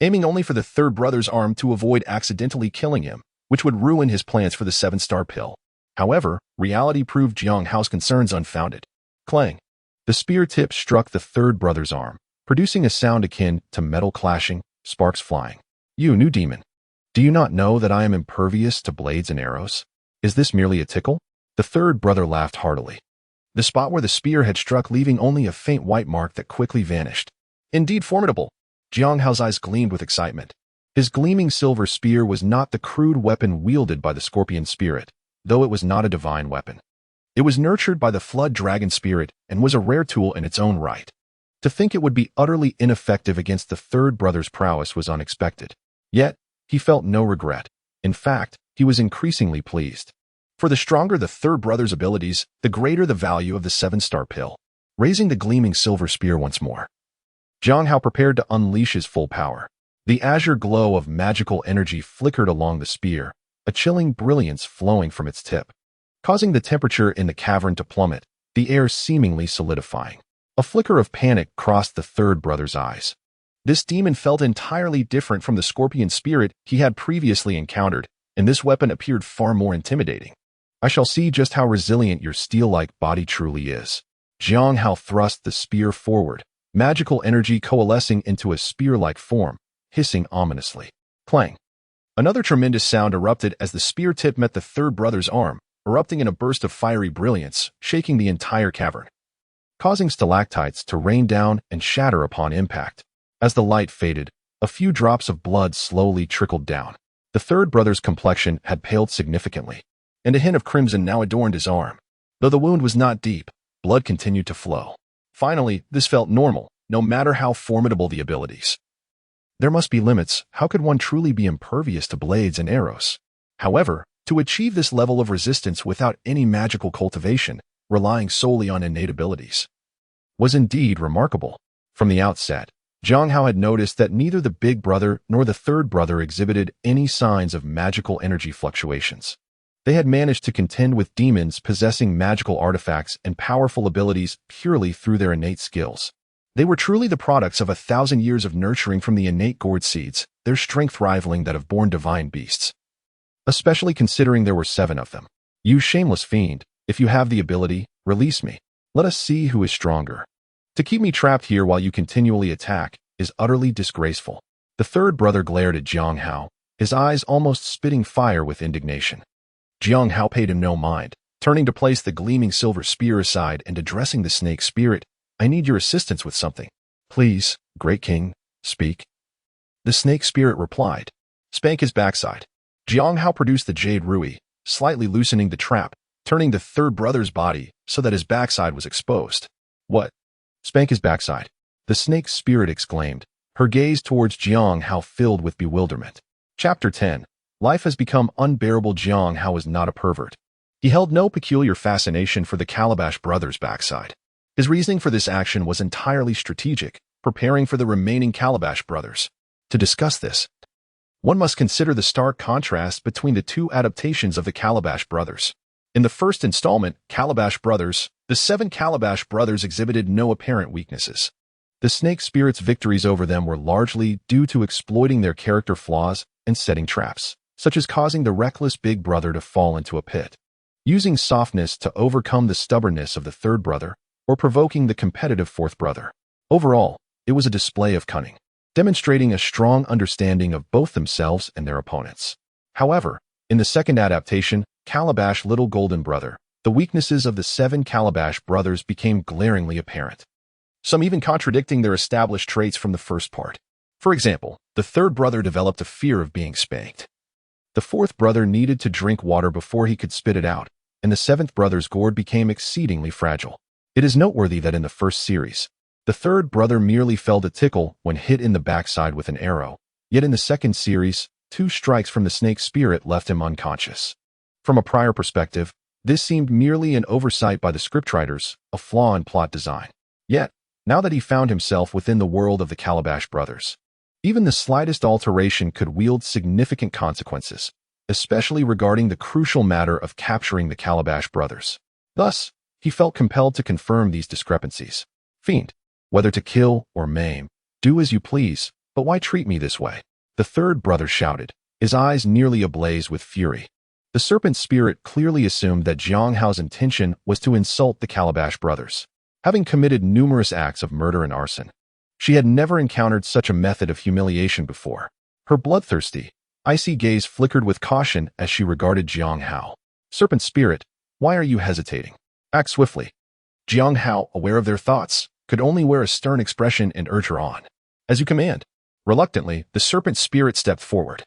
aiming only for the third brother's arm to avoid accidentally killing him, which would ruin his plans for the 7-star pill. However, reality proved Jiang Hao's concerns unfounded. Clang! The spear tip struck the third brother's arm, producing a sound akin to metal clashing, sparks flying. You new demon! Do you not know that I am impervious to blades and arrows? Is this merely a tickle? The third brother laughed heartily, the spot where the spear had struck leaving only a faint white mark that quickly vanished. Indeed formidable! Jiang Hao's eyes gleamed with excitement. His gleaming silver spear was not the crude weapon wielded by the scorpion spirit, though it was not a divine weapon. It was nurtured by the flood dragon spirit and was a rare tool in its own right. To think it would be utterly ineffective against the third brother's prowess was unexpected. Yet, he felt no regret. In fact, he was increasingly pleased. For the stronger the third brother's abilities, the greater the value of the 7-star pill. Raising the gleaming silver spear once more, Jiang Hao prepared to unleash his full power. The azure glow of magical energy flickered along the spear, a chilling brilliance flowing from its tip. causing the temperature in the cavern to plummet, the air seemingly solidifying. A flicker of panic crossed the third brother's eyes. This demon felt entirely different from the scorpion spirit he had previously encountered, and this weapon appeared far more intimidating. I shall see just how resilient your steel-like body truly is. Xīyóu thrust the spear forward, magical energy coalescing into a spear-like form, hissing ominously. Clang! Another tremendous sound erupted as the spear tip met the third brother's arm, erupting in a burst of fiery brilliance, shaking the entire cavern, causing stalactites to rain down and shatter upon impact. As the light faded, a few drops of blood slowly trickled down. The third brother's complexion had paled significantly, and a hint of crimson now adorned his arm. Though the wound was not deep, blood continued to flow. Finally, this felt normal, no matter how formidable the abilities. There must be limits. How could one truly be impervious to blades and arrows? However, to achieve this level of resistance without any magical cultivation, relying solely on innate abilities, was indeed remarkable. From the outset, Xīyóu had noticed that neither the big brother nor the third brother exhibited any signs of magical energy fluctuations. They had managed to contend with demons possessing magical artifacts and powerful abilities purely through their innate skills. They were truly the products of 1,000 years of nurturing from the innate gourd seeds, their strength rivaling that of born divine beasts. Especially considering there were 7 of them. You shameless fiend, if you have the ability, release me. Let us see who is stronger. To keep me trapped here while you continually attack is utterly disgraceful. The third brother glared at Xīyóu, his eyes almost spitting fire with indignation. Xīyóu paid him no mind, turning to place the gleaming silver spear aside and addressing the snake spirit. I need your assistance with something. Please, great king, speak. The snake spirit replied. Spank his backside. Xīyóu produced the jade rui, slightly loosening the trap, turning the third brother's body so that his backside was exposed. What? Spank his backside. The snake spirit exclaimed, her gaze towards Xīyóu filled with bewilderment. Chapter 10. Life has become unbearable. Xīyóu was not a pervert. He held no peculiar fascination for the Calabash brothers' backside. His reasoning for this action was entirely strategic, preparing for the remaining Calabash brothers. To discuss this, one must consider the stark contrast between the 2 adaptations of the Calabash brothers. In the first installment, Calabash Brothers, the 7 Calabash brothers exhibited no apparent weaknesses. The snake spirit's victories over them were largely due to exploiting their character flaws and setting traps, such as causing the reckless big brother to fall into a pit, using softness to overcome the stubbornness of the third brother, or provoking the competitive fourth brother. Overall, it was a display of cunning, demonstrating a strong understanding of both themselves and their opponents. However, in the second adaptation, Calabash Little Golden Brother, the weaknesses of the 7 Calabash brothers became glaringly apparent, some even contradicting their established traits from the first part. For example, the third brother developed a fear of being spanked. The fourth brother needed to drink water before he could spit it out, and the 7th brother's gourd became exceedingly fragile. It is noteworthy that in the first series, the third brother merely felt a tickle when hit in the backside with an arrow, yet in the second series, 2 strikes from the snake spirit left him unconscious. From a prior perspective, this seemed merely an oversight by the scriptwriters, a flaw in plot design. Yet, now that he found himself within the world of the Calabash brothers, even the slightest alteration could wield significant consequences, especially regarding the crucial matter of capturing the Calabash brothers. Thus, he felt compelled to confirm these discrepancies. Fiend, whether to kill or maim, do as you please, but why treat me this way? The third brother shouted, his eyes nearly ablaze with fury. The serpent spirit clearly assumed that Xīyóu's intention was to insult the Calabash brothers, having committed numerous acts of murder and arson. She had never encountered such a method of humiliation before. Her bloodthirsty, icy gaze flickered with caution as she regarded Xīyóu. Serpent spirit, why are you hesitating? Act swiftly. Xīyóu, aware of their thoughts, could only wear a stern expression and urge her on. As you command. Reluctantly, the serpent spirit stepped forward,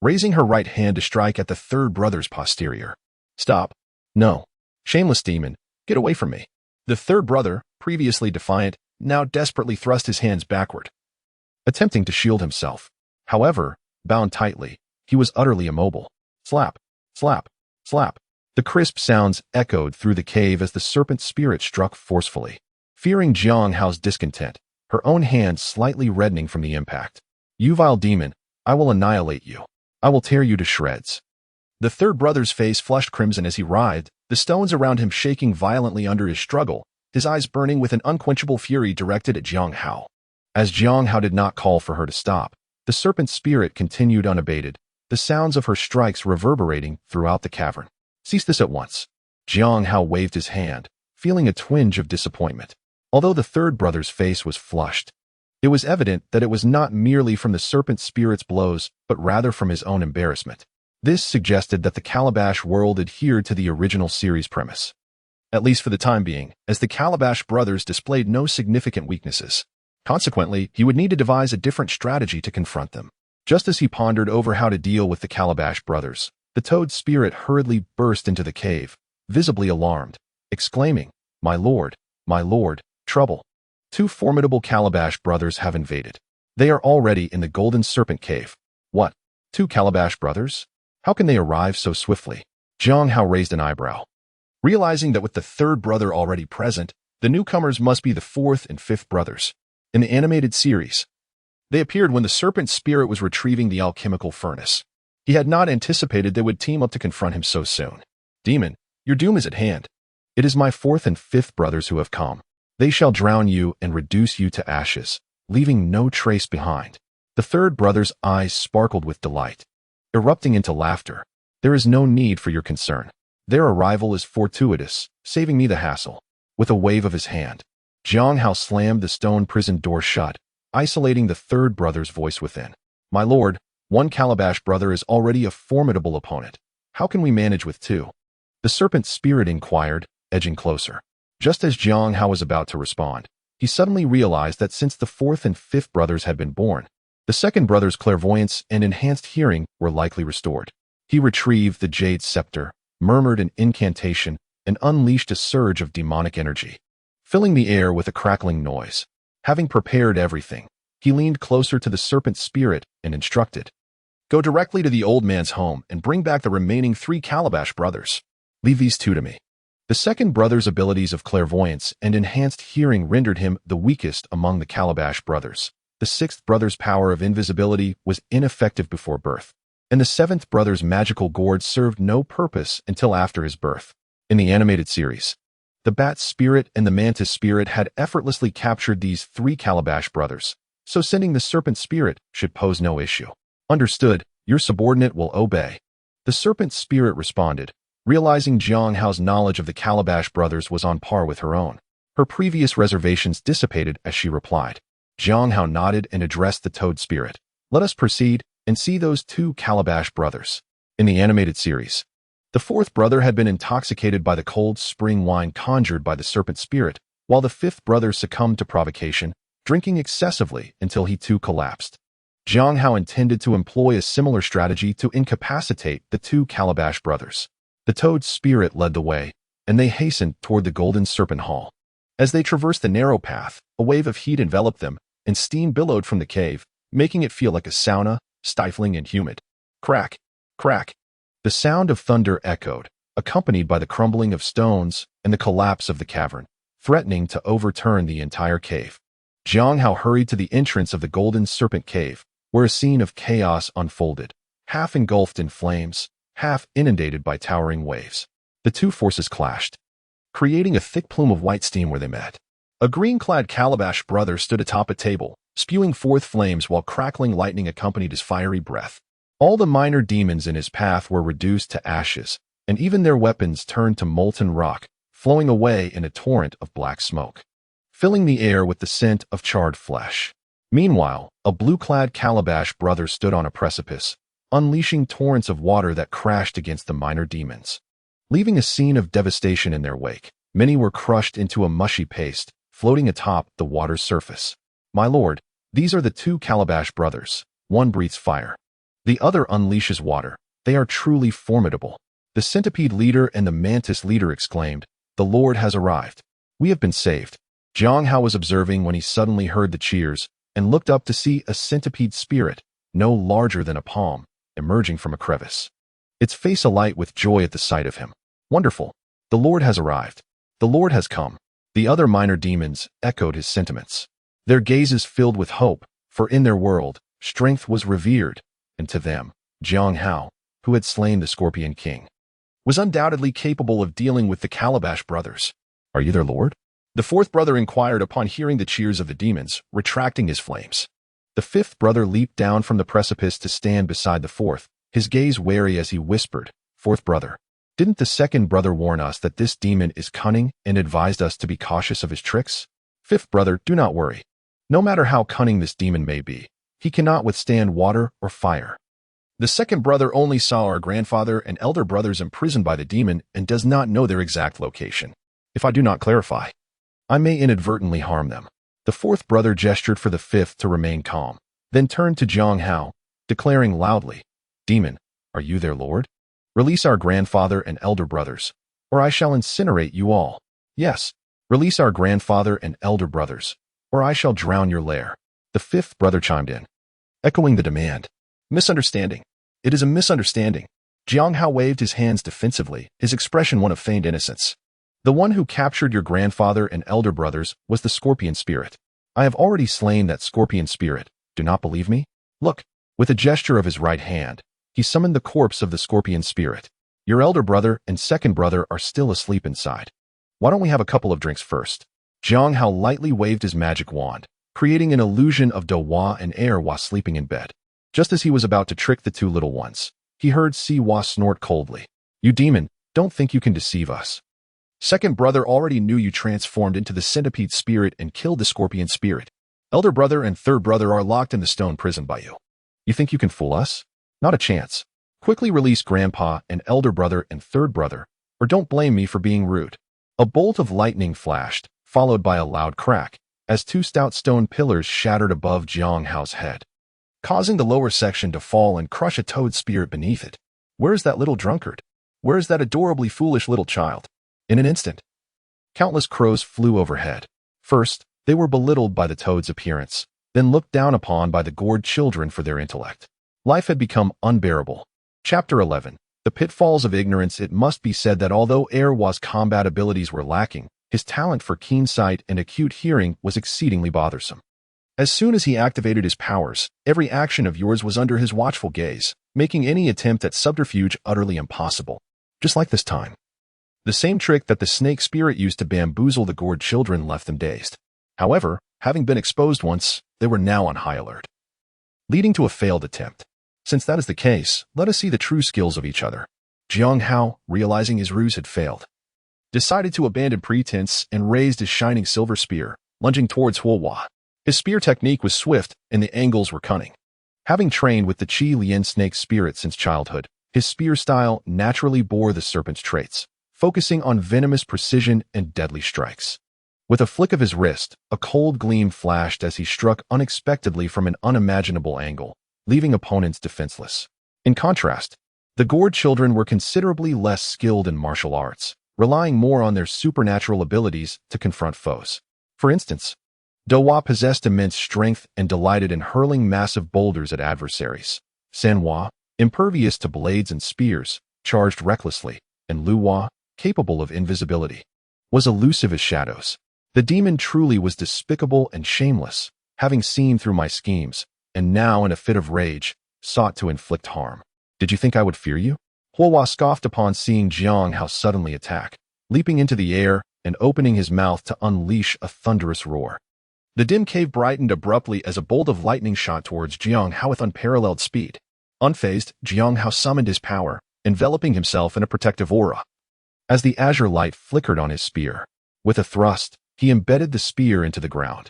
raising her right hand to strike at the third brother's posterior. Stop. No. Shameless demon, get away from me. The third brother, previously defiant, now desperately thrust his hands backward, attempting to shield himself. However, bound tightly, he was utterly immobile. Slap, slap, slap. The crisp sounds echoed through the cave as the serpent spirit struck forcefully. Fearing Xīyóu's discontent, her own hand slightly reddening from the impact. You vile demon, I will annihilate you. I will tear you to shreds. The third brother's face flushed crimson as he writhed, the stones around him shaking violently under his struggle, his eyes burning with an unquenchable fury directed at Xīyóu. As Xīyóu did not call for her to stop, the serpent spirit continued unabated, the sounds of her strikes reverberating throughout the cavern. Cease this at once. Xīyóu waved his hand, feeling a twinge of disappointment. Although the third brother's face was flushed, it was evident that it was not merely from the serpent spirit's blows, but rather from his own embarrassment. This suggested that the Calabash world adhered to the original series premise, at least for the time being, as the Calabash brothers displayed no significant weaknesses. Consequently, he would need to devise a different strategy to confront them. Just as he pondered over how to deal with the Calabash brothers, the toad spirit hurriedly burst into the cave, visibly alarmed, exclaiming, my lord, trouble. 2 formidable Calabash brothers have invaded. They are already in the Golden Serpent Cave. What? 2 Calabash brothers? How can they arrive so swiftly? Xīyóu raised an eyebrow. Realizing that with the third brother already present, the newcomers must be the 4th and 5th brothers. In the animated series, they appeared when the serpent spirit was retrieving the alchemical furnace. He had not anticipated they would team up to confront him so soon. Demon, your doom is at hand. It is my 4th and 5th brothers who have come. They shall drown you and reduce you to ashes, leaving no trace behind. The third brother's eyes sparkled with delight, erupting into laughter. There is no need for your concern. Their arrival is fortuitous, saving me the hassle. With a wave of his hand, Xīyóu slammed the stone prison door shut, isolating the third brother's voice within. My lord, 1 Calabash brother is already a formidable opponent. How can we manage with 2? The serpent spirit inquired, edging closer. Just as Xīyóu was about to respond, he suddenly realized that since the 4th and 5th brothers had been born, the second brother's clairvoyance and enhanced hearing were likely restored. He retrieved the Jade Scepter, murmured an incantation, and unleashed a surge of demonic energy, filling the air with a crackling noise. Having prepared everything, he leaned closer to the serpent spirit and instructed, go directly to the old man's home and bring back the remaining 3 Calabash brothers. Leave these 2 to me. The second brother's abilities of clairvoyance and enhanced hearing rendered him the weakest among the Calabash brothers. The 6th brother's power of invisibility was ineffective before birth, and the 7th brother's magical gourd served no purpose until after his birth. In the animated series, the bat spirit and the mantis spirit had effortlessly captured these 3 Calabash brothers, so sending the serpent spirit should pose no issue. Understood, your subordinate will obey. The serpent spirit responded, realizing Xīyóu's knowledge of the Calabash brothers was on par with her own. Her previous reservations dissipated as she replied. Xīyóu nodded and addressed the toad spirit. Let us proceed and see those 2 Calabash brothers. In the animated series, the 4th brother had been intoxicated by the cold spring wine conjured by the serpent spirit, while the 5th brother succumbed to provocation, drinking excessively until he too collapsed. Xīyóu intended to employ a similar strategy to incapacitate the 2 Calabash brothers. The toad spirit led the way, and they hastened toward the Golden Serpent Hall. As they traversed the narrow path, a wave of heat enveloped them, and steam billowed from the cave, making it feel like a sauna, stifling and humid. Crack, crack. The sound of thunder echoed, accompanied by the crumbling of stones and the collapse of the cavern, threatening to overturn the entire cave. Xīyóu hurried to the entrance of the Golden Serpent Cave, where a scene of chaos unfolded, half engulfed in flames, half inundated by towering waves. The 2 forces clashed, creating a thick plume of white steam where they met. A green-clad Calabash brother stood atop a table, spewing forth flames while crackling lightning accompanied his fiery breath. All the minor demons in his path were reduced to ashes, and even their weapons turned to molten rock, flowing away in a torrent of black smoke, filling the air with the scent of charred flesh. Meanwhile, a blue-clad Calabash brother stood on a precipice, unleashing torrents of water that crashed against the minor demons, leaving a scene of devastation in their wake. Many were crushed into a mushy paste, floating atop the water's surface. My lord, these are the 2 Calabash brothers. One breathes fire, the other unleashes water. They are truly formidable. The centipede leader and the mantis leader exclaimed, the lord has arrived. We have been saved. Xīyóu was observing when he suddenly heard the cheers and looked up to see a centipede spirit, no larger than a palm, emerging from a crevice, its face alight with joy at the sight of him. Wonderful. The Lord has arrived. The Lord has come. The other minor demons echoed his sentiments, their gazes filled with hope, for in their world, strength was revered, and to them, Xīyóu, who had slain the Scorpion King, was undoubtedly capable of dealing with the Calabash brothers. Are you their lord? The fourth brother inquired upon hearing the cheers of the demons, retracting his flames. The fifth brother leaped down from the precipice to stand beside the fourth, his gaze wary as he whispered, "Fourth brother, didn't the second brother warn us that this demon is cunning and advised us to be cautious of his tricks? Fifth brother, do not worry. No matter how cunning this demon may be, he cannot withstand water or fire. The second brother only saw our grandfather and elder brothers imprisoned by the demon and does not know their exact location. If I do not clarify, I may inadvertently harm them." The fourth brother gestured for the fifth to remain calm, then turned to Xīyóu, declaring loudly, "Demon, are you their lord? Release our grandfather and elder brothers, or I shall incinerate you all. Yes, release our grandfather and elder brothers, or I shall drown your lair." The fifth brother chimed in, echoing the demand. "Misunderstanding. It is a misunderstanding." Xīyóu waved his hands defensively, his expression one of feigned innocence. "The one who captured your grandfather and elder brothers was the scorpion spirit. I have already slain that scorpion spirit. Do not believe me? Look." With a gesture of his right hand, he summoned the corpse of the scorpion spirit. "Your elder brother and second brother are still asleep inside. Why don't we have a couple of drinks first?" Xīyóu lightly waved his magic wand, creating an illusion of Dowa and air while sleeping in bed. Just as he was about to trick the two little ones, he heard Xīyóu snort coldly. "You demon, don't think you can deceive us. Second brother already knew you transformed into the centipede spirit and killed the scorpion spirit. Elder brother and third brother are locked in the stone prison by you. You think you can fool us? Not a chance. Quickly release grandpa and elder brother and third brother, or don't blame me for being rude." A bolt of lightning flashed, followed by a loud crack, as two stout stone pillars shattered above Xīyóu's head, causing the lower section to fall and crush a toad spirit beneath it. "Where is that little drunkard? Where is that adorably foolish little child?" In an instant, countless crows flew overhead. First, they were belittled by the toad's appearance, then looked down upon by the gored children for their intellect. Life had become unbearable. Chapter 11. The pitfalls of ignorance. It must be said that although Erwa's combat abilities were lacking, his talent for keen sight and acute hearing was exceedingly bothersome. As soon as he activated his powers, every action of yours was under his watchful gaze, making any attempt at subterfuge utterly impossible. Just like this time. The same trick that the snake spirit used to bamboozle the gored children left them dazed. However, having been exposed once, they were now on high alert, leading to a failed attempt. Since that is the case, let us see the true skills of each other. Xīyóu, realizing his ruse had failed, decided to abandon pretense and raised his shining silver spear, lunging towards Huohua. His spear technique was swift and the angles were cunning. Having trained with the Qi Lian snake spirit since childhood, his spear style naturally bore the serpent's traits, focusing on venomous precision and deadly strikes. With a flick of his wrist, a cold gleam flashed as he struck unexpectedly from an unimaginable angle, leaving opponents defenseless. In contrast, the gored children were considerably less skilled in martial arts, relying more on their supernatural abilities to confront foes. For instance, Dowa possessed immense strength and delighted in hurling massive boulders at adversaries. Sanhua, impervious to blades and spears, charged recklessly, and Luhua, capable of invisibility, was elusive as shadows. The demon truly was despicable and shameless, having seen through my schemes, and now in a fit of rage, sought to inflict harm. "Did you think I would fear you?" Huohua scoffed upon seeing Xīyóu suddenly attack, leaping into the air and opening his mouth to unleash a thunderous roar. The dim cave brightened abruptly as a bolt of lightning shot towards Xīyóu with unparalleled speed. Unfazed, Xīyóu summoned his power, enveloping himself in a protective aura. As the azure light flickered on his spear, with a thrust, he embedded the spear into the ground,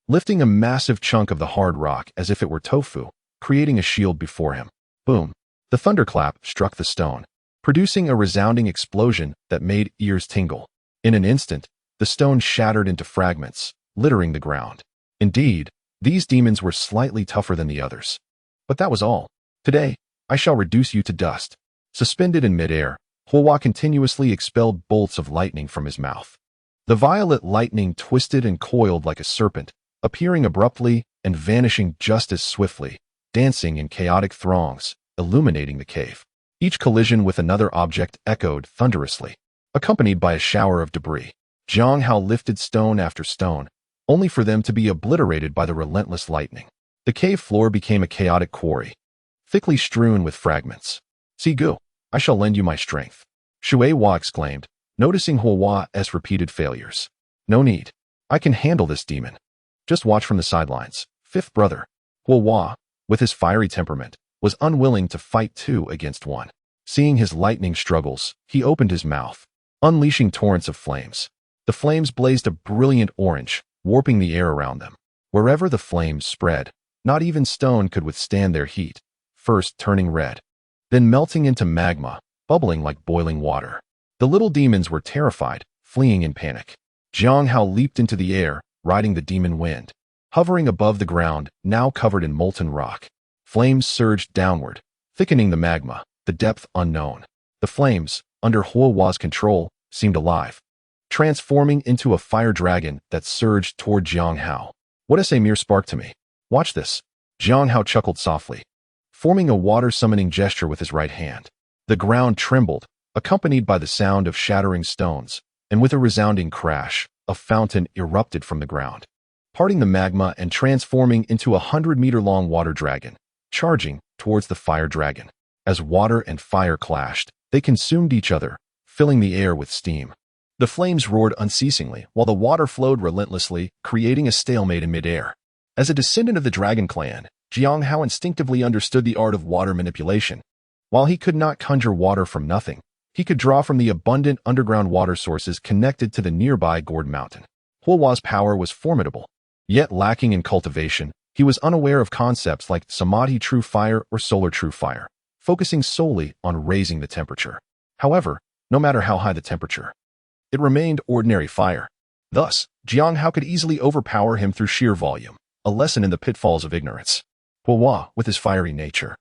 lifting a massive chunk of the hard rock as if it were tofu, creating a shield before him. Boom! The thunderclap struck the stone, producing a resounding explosion that made ears tingle. In an instant, the stone shattered into fragments, littering the ground. Indeed, these demons were slightly tougher than the others. But that was all. "Today, I shall reduce you to dust." Suspended in midair, Huohua continuously expelled bolts of lightning from his mouth. The violet lightning twisted and coiled like a serpent, appearing abruptly and vanishing just as swiftly, dancing in chaotic throngs, illuminating the cave. Each collision with another object echoed thunderously, accompanied by a shower of debris. Xīyóu lifted stone after stone, only for them to be obliterated by the relentless lightning. The cave floor became a chaotic quarry, thickly strewn with fragments. "Xīyóu, I shall lend you my strength." Xīyóu exclaimed, noticing Huohua's repeated failures. No need. I can handle this demon. Just watch from the sidelines. Fifth brother, Huohua's, with his fiery temperament, was unwilling to fight two against one. Seeing his lightning struggles, he opened his mouth, unleashing torrents of flames. The flames blazed a brilliant orange, warping the air around them. Wherever the flames spread, not even stone could withstand their heat, first turning red, then melting into magma, bubbling like boiling water. The little demons were terrified, fleeing in panic. Xīyóu leaped into the air, riding the demon wind. Hovering above the ground, now covered in molten rock, flames surged downward, thickening the magma, the depth unknown. The flames, under Huohua's control, seemed alive, transforming into a fire dragon that surged toward Xīyóu. What is a mere spark to me? Watch this. Xīyóu chuckled softly, forming a water-summoning gesture with his right hand. The ground trembled, accompanied by the sound of shattering stones, and with a resounding crash, a fountain erupted from the ground, parting the magma and transforming into a 100-meter-long water dragon, charging towards the fire dragon. As water and fire clashed, they consumed each other, filling the air with steam. The flames roared unceasingly, while the water flowed relentlessly, creating a stalemate in midair. As a descendant of the Dragon Clan, Xīyóu instinctively understood the art of water manipulation. While he could not conjure water from nothing, he could draw from the abundant underground water sources connected to the nearby Gourd Mountain. Huohua's power was formidable, yet lacking in cultivation. He was unaware of concepts like Samadhi True Fire or Solar True Fire, focusing solely on raising the temperature. However, no matter how high the temperature, it remained ordinary fire. Thus, Xīyóu could easily overpower him through sheer volume, a lesson in the pitfalls of ignorance. Huohua, with his fiery nature,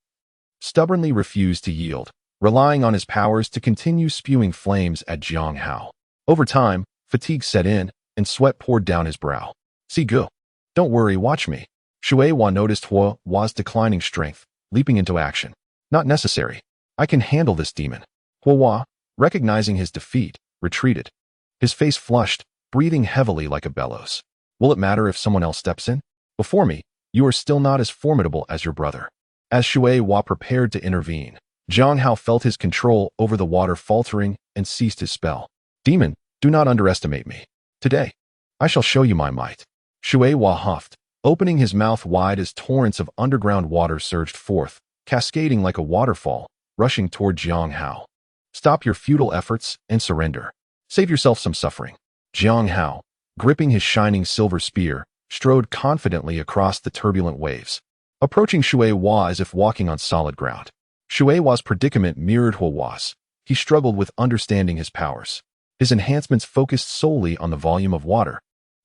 stubbornly refused to yield, relying on his powers to continue spewing flames at Xīyóu. Over time, fatigue set in, and sweat poured down his brow. Xīyóu, don't worry, watch me. Xīyóu noticed Huohua's declining strength, leaping into action. Not necessary. I can handle this demon. Huohua, recognizing his defeat, retreated. His face flushed, breathing heavily like a bellows. Will it matter if someone else steps in? Before me, you are still not as formidable as your brother. As Xīyóu prepared to intervene, Xīyóu felt his control over the water faltering and ceased his spell. Demon, do not underestimate me. Today, I shall show you my might. Xīyóu huffed, opening his mouth wide as torrents of underground water surged forth, cascading like a waterfall, rushing toward Xīyóu. Stop your futile efforts and surrender. Save yourself some suffering. Xīyóu, gripping his shining silver spear, strode confidently across the turbulent waves, approaching Xīyóu as if walking on solid ground. Xīyóu's predicament mirrored Huohua's. He struggled with understanding his powers. His enhancements focused solely on the volume of water,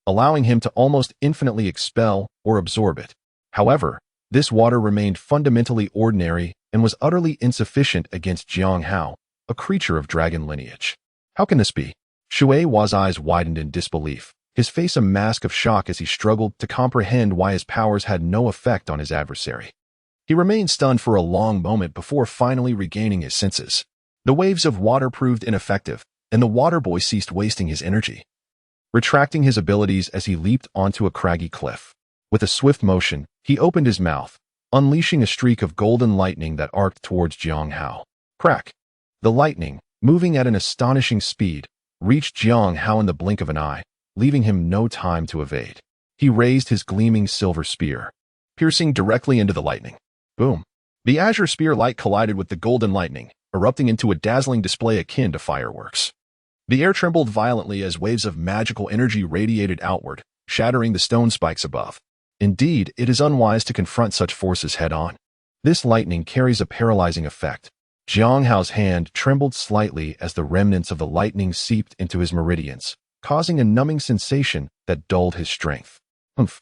allowing him to almost infinitely expel or absorb it. However, this water remained fundamentally ordinary and was utterly insufficient against Xīyóu, a creature of dragon lineage. How can this be? Xīyóu's eyes widened in disbelief, his face a mask of shock as he struggled to comprehend why his powers had no effect on his adversary. He remained stunned for a long moment before finally regaining his senses. The waves of water proved ineffective, and the water boy ceased wasting his energy, retracting his abilities as he leaped onto a craggy cliff. With a swift motion, he opened his mouth, unleashing a streak of golden lightning that arced towards Xīyóu. Crack! The lightning, moving at an astonishing speed, reached Xīyóu in the blink of an eye, leaving him no time to evade. He raised his gleaming silver spear, piercing directly into the lightning. Boom! The azure spear light collided with the golden lightning, erupting into a dazzling display akin to fireworks. The air trembled violently as waves of magical energy radiated outward, shattering the stone spikes above. Indeed, it is unwise to confront such forces head-on. This lightning carries a paralyzing effect. Xīyóu's hand trembled slightly as the remnants of the lightning seeped into his meridians, causing a numbing sensation that dulled his strength. Humph.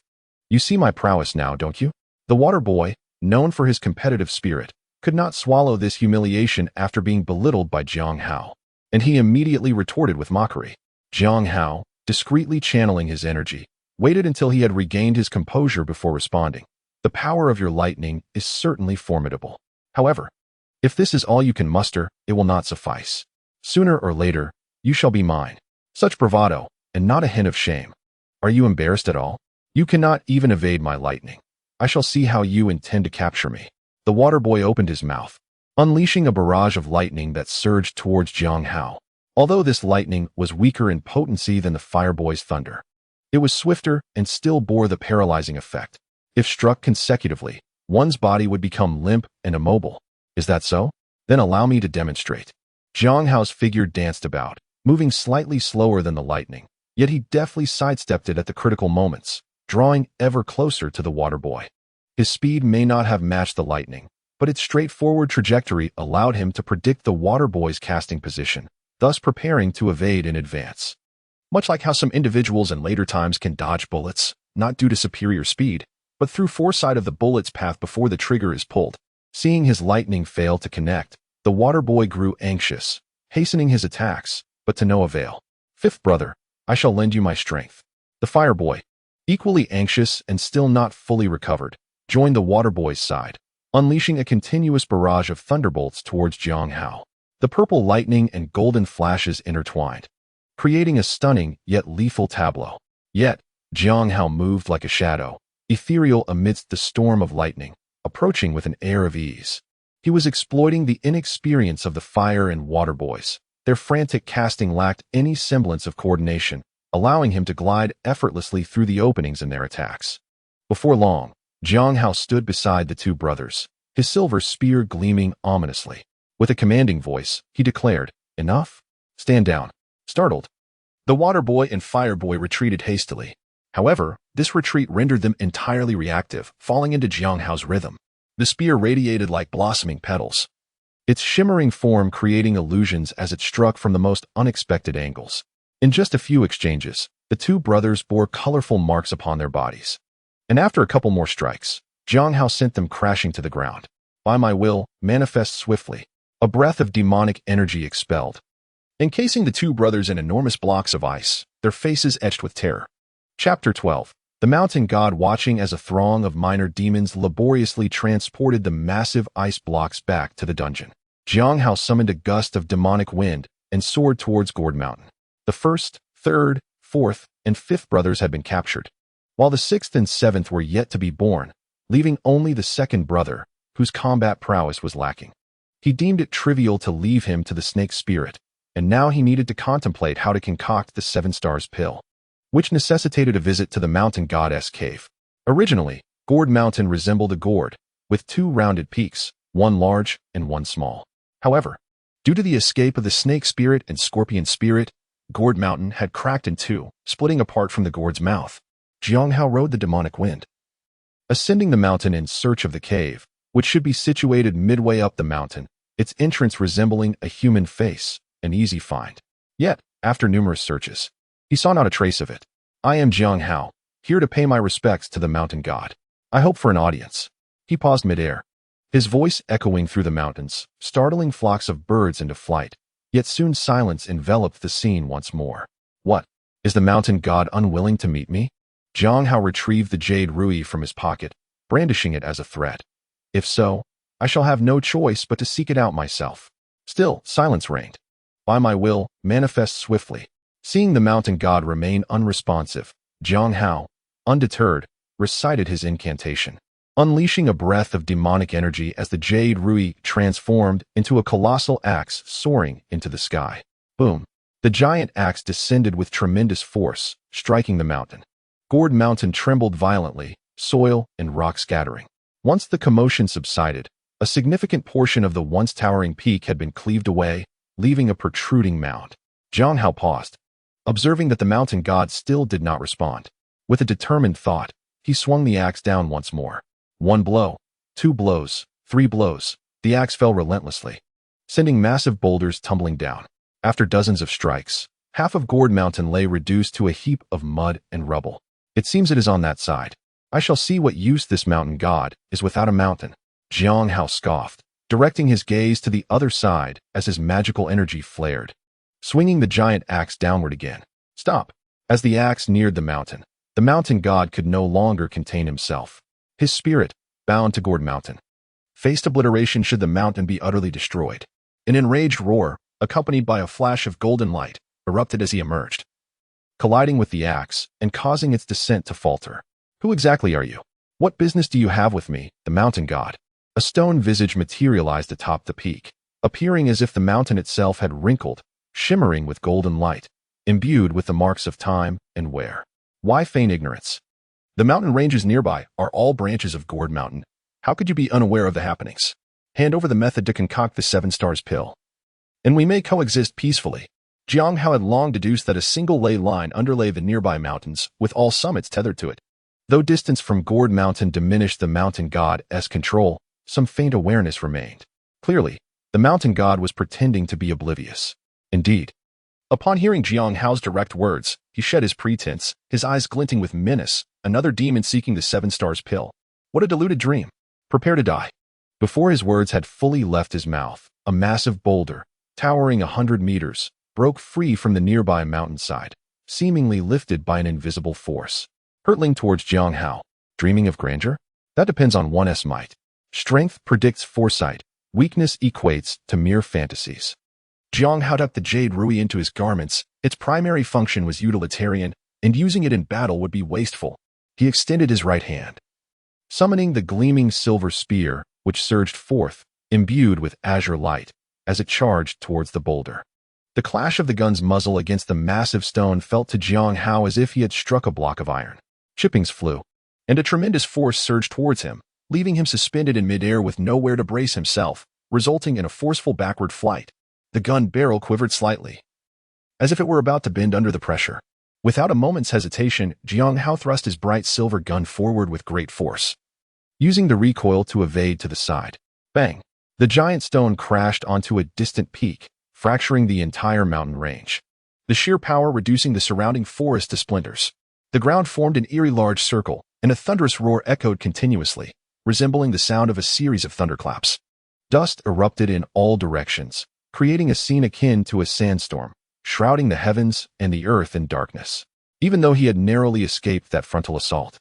You see my prowess now, don't you? The water boy, known for his competitive spirit, could not swallow this humiliation after being belittled by Xīyóu, and he immediately retorted with mockery. Xīyóu, discreetly channeling his energy, waited until he had regained his composure before responding. The power of your lightning is certainly formidable. However, if this is all you can muster, it will not suffice. Sooner or later, you shall be mine. Such bravado, and not a hint of shame. Are you embarrassed at all? You cannot even evade my lightning. I shall see how you intend to capture me. The water boy opened his mouth, unleashing a barrage of lightning that surged towards Xīyóu. Although this lightning was weaker in potency than the Fireboy's thunder, it was swifter and still bore the paralyzing effect. If struck consecutively, one's body would become limp and immobile. Is that so? Then allow me to demonstrate. Xīyóu's figure danced about, moving slightly slower than the lightning, yet he deftly sidestepped it at the critical moments, drawing ever closer to the water boy. His speed may not have matched the lightning, but its straightforward trajectory allowed him to predict the water boy's casting position, thus preparing to evade in advance. Much like how some individuals in later times can dodge bullets, not due to superior speed, but through foresight of the bullet's path before the trigger is pulled. Seeing his lightning fail to connect, the water boy grew anxious, hastening his attacks, but to no avail. Fifth brother, I shall lend you my strength. The fire boy, equally anxious and still not fully recovered, joined the water boy's side, unleashing a continuous barrage of thunderbolts towards Xīyóu. The purple lightning and golden flashes intertwined, creating a stunning yet lethal tableau. Yet, Xīyóu moved like a shadow, ethereal amidst the storm of lightning, approaching with an air of ease. He was exploiting the inexperience of the fire and water boys. Their frantic casting lacked any semblance of coordination, allowing him to glide effortlessly through the openings in their attacks. Before long, Xīyóu stood beside the two brothers, his silver spear gleaming ominously. With a commanding voice, he declared, "Enough? Stand down." Startled, the water boy and fire boy retreated hastily. However, this retreat rendered them entirely reactive, falling into Xīyóu's rhythm. The spear radiated like blossoming petals, its shimmering form creating illusions as it struck from the most unexpected angles. In just a few exchanges, the two brothers bore colorful marks upon their bodies. And after a couple more strikes, Xīyóu sent them crashing to the ground. By my will, manifest swiftly. A breath of demonic energy expelled, encasing the two brothers in enormous blocks of ice, their faces etched with terror. Chapter 12. The mountain god watching as a throng of minor demons laboriously transported the massive ice blocks back to the dungeon. Xīyóu summoned a gust of demonic wind and soared towards Gourd Mountain. The first, third, fourth, and fifth brothers had been captured, while the sixth and seventh were yet to be born, leaving only the second brother, whose combat prowess was lacking. He deemed it trivial to leave him to the snake spirit, and now he needed to contemplate how to concoct the 7 stars pill, which necessitated a visit to the mountain goddess cave. Originally, Gourd Mountain resembled a gourd, with 2 rounded peaks, one large and one small. However, due to the escape of the snake spirit and scorpion spirit, Gourd Mountain had cracked in 2, splitting apart from the gourd's mouth. Xīyóu rode the demonic wind, ascending the mountain in search of the cave, which should be situated midway up the mountain, its entrance resembling a human face, an easy find. Yet, after numerous searches, he saw not a trace of it. I am Xīyóu, here to pay my respects to the mountain god. I hope for an audience. He paused midair, his voice echoing through the mountains, startling flocks of birds into flight, yet soon silence enveloped the scene once more. What? Is the mountain god unwilling to meet me? Xīyóu retrieved the jade rui from his pocket, brandishing it as a threat. If so, I shall have no choice but to seek it out myself. Still, silence reigned. By my will, manifest swiftly. Seeing the mountain god remain unresponsive, Xīyóu, undeterred, recited his incantation, unleashing a breath of demonic energy as the jade rui transformed into a colossal axe soaring into the sky. Boom! The giant axe descended with tremendous force, striking the mountain. Gourd Mountain trembled violently, soil and rock scattering. Once the commotion subsided, a significant portion of the once towering peak had been cleaved away, leaving a protruding mound. Xīyóu paused, observing that the mountain god still did not respond. With a determined thought, he swung the axe down once more. 1 blow, 2 blows, 3 blows. The axe fell relentlessly, sending massive boulders tumbling down. After dozens of strikes, half of Gourd Mountain lay reduced to a heap of mud and rubble. It seems it is on that side. I shall see what use this mountain god is without a mountain. Xīyóu scoffed, directing his gaze to the other side as his magical energy flared, swinging the giant axe downward again. Stop! As the axe neared the mountain god could no longer contain himself. His spirit, bound to Gourd Mountain, faced obliteration should the mountain be utterly destroyed. An enraged roar, accompanied by a flash of golden light, erupted as he emerged, colliding with the axe and causing its descent to falter. Who exactly are you? What business do you have with me, the mountain god? A stone visage materialized atop the peak, appearing as if the mountain itself had wrinkled, shimmering with golden light, imbued with the marks of time and wear. Why feign ignorance? The mountain ranges nearby are all branches of Gourd Mountain. How could you be unaware of the happenings? Hand over the method to concoct the 7 stars pill, and we may coexist peacefully. Xīyóu had long deduced that a single ley line underlay the nearby mountains, with all summits tethered to it. Though distance from Gourd Mountain diminished the mountain god's control, some faint awareness remained. Clearly, the mountain god was pretending to be oblivious. Indeed, upon hearing Xīyóu's direct words, he shed his pretense, his eyes glinting with menace, another demon seeking the 7 stars pill. What a deluded dream. Prepare to die. Before his words had fully left his mouth, a massive boulder, towering 100 meters, broke free from the nearby mountainside, seemingly lifted by an invisible force, hurtling towards Xīyóu. Dreaming of grandeur? That depends on one's might. Strength predicts foresight. Weakness equates to mere fantasies. Xīyóu tucked the jade rui into his garments. Its primary function was utilitarian, and using it in battle would be wasteful. He extended his right hand, summoning the gleaming silver spear, which surged forth, imbued with azure light, as it charged towards the boulder. The clash of the gun's muzzle against the massive stone felt to Xīyóu as if he had struck a block of iron. Chippings flew, and a tremendous force surged towards him, leaving him suspended in midair with nowhere to brace himself, resulting in a forceful backward flight. The gun barrel quivered slightly, as if it were about to bend under the pressure. Without a moment's hesitation, Xīyóu thrust his bright silver gun forward with great force, using the recoil to evade to the side. Bang! The giant stone crashed onto a distant peak, fracturing the entire mountain range, the sheer power reducing the surrounding forest to splinters. The ground formed an eerie large circle, and a thunderous roar echoed continuously, resembling the sound of a series of thunderclaps. Dust erupted in all directions, creating a scene akin to a sandstorm, shrouding the heavens and the earth in darkness. Even though he had narrowly escaped that frontal assault,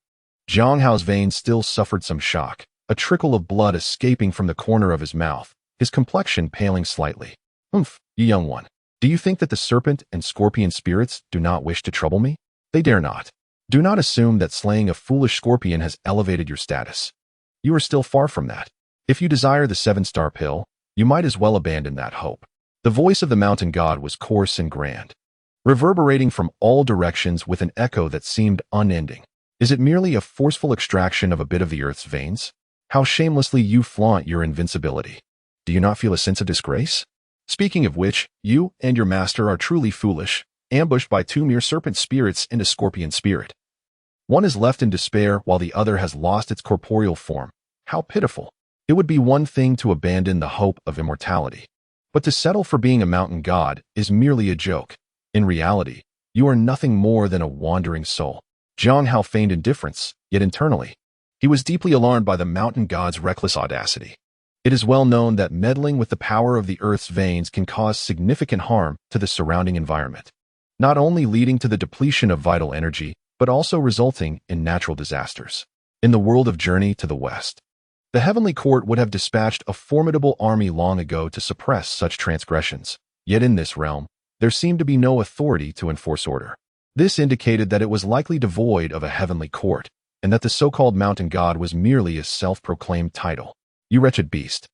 Xīyóu's veins still suffered some shock, a trickle of blood escaping from the corner of his mouth, his complexion paling slightly. You young one, do you think that the serpent and scorpion spirits do not wish to trouble me? They dare not. Do not assume that slaying a foolish scorpion has elevated your status. You are still far from that. If you desire the 7-star pill, you might as well abandon that hope. The voice of the mountain god was coarse and grand, reverberating from all directions with an echo that seemed unending. Is it merely a forceful extraction of a bit of the earth's veins? How shamelessly you flaunt your invincibility. Do you not feel a sense of disgrace? Speaking of which, you and your master are truly foolish, ambushed by 2 mere serpent spirits and a scorpion spirit. One is left in despair while the other has lost its corporeal form. How pitiful. It would be one thing to abandon the hope of immortality, but to settle for being a mountain god is merely a joke. In reality, you are nothing more than a wandering soul. Xīyóu feigned indifference, yet internally, he was deeply alarmed by the mountain god's reckless audacity. It is well known that meddling with the power of the earth's veins can cause significant harm to the surrounding environment, not only leading to the depletion of vital energy, but also resulting in natural disasters. In the world of Journey to the West, the Heavenly Court would have dispatched a formidable army long ago to suppress such transgressions. Yet in this realm, there seemed to be no authority to enforce order. This indicated that it was likely devoid of a heavenly court, and that the so-called mountain god was merely a self-proclaimed title. You wretched beast,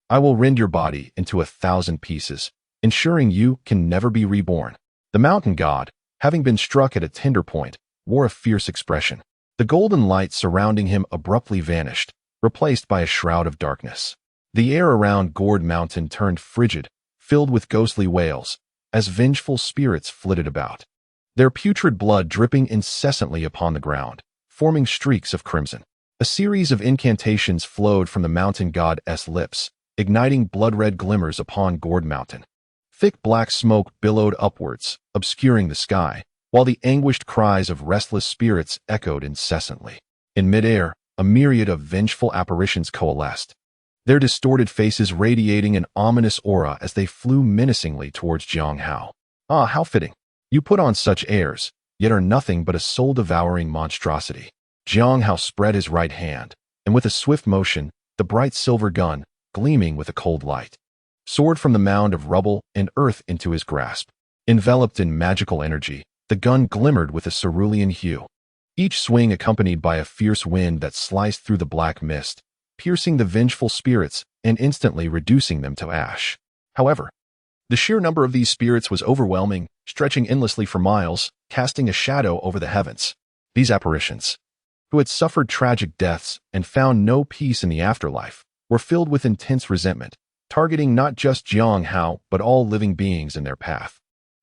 I will rend your body into 1,000 pieces, ensuring you can never be reborn. The mountain god, having been struck at a tender point, wore a fierce expression. The golden light surrounding him abruptly vanished, replaced by a shroud of darkness. The air around Gourd Mountain turned frigid, filled with ghostly wails, as vengeful spirits flitted about, their putrid blood dripping incessantly upon the ground, forming streaks of crimson. A series of incantations flowed from the mountain god's lips, igniting blood-red glimmers upon Gourd Mountain. Thick black smoke billowed upwards, obscuring the sky, while the anguished cries of restless spirits echoed incessantly. In midair, a myriad of vengeful apparitions coalesced, their distorted faces radiating an ominous aura as they flew menacingly towards Xīyóu. Ah, how fitting. You put on such airs, yet are nothing but a soul-devouring monstrosity. Xīyóu spread his right hand, and with a swift motion, the bright silver gun, gleaming with a cold light, soared from the mound of rubble and earth into his grasp. Enveloped in magical energy, the gun glimmered with a cerulean hue, each swing accompanied by a fierce wind that sliced through the black mist, piercing the vengeful spirits and instantly reducing them to ash. However, the sheer number of these spirits was overwhelming, stretching endlessly for miles, casting a shadow over the heavens. These apparitions, who had suffered tragic deaths and found no peace in the afterlife, were filled with intense resentment, targeting not just Xīyóu but all living beings in their path,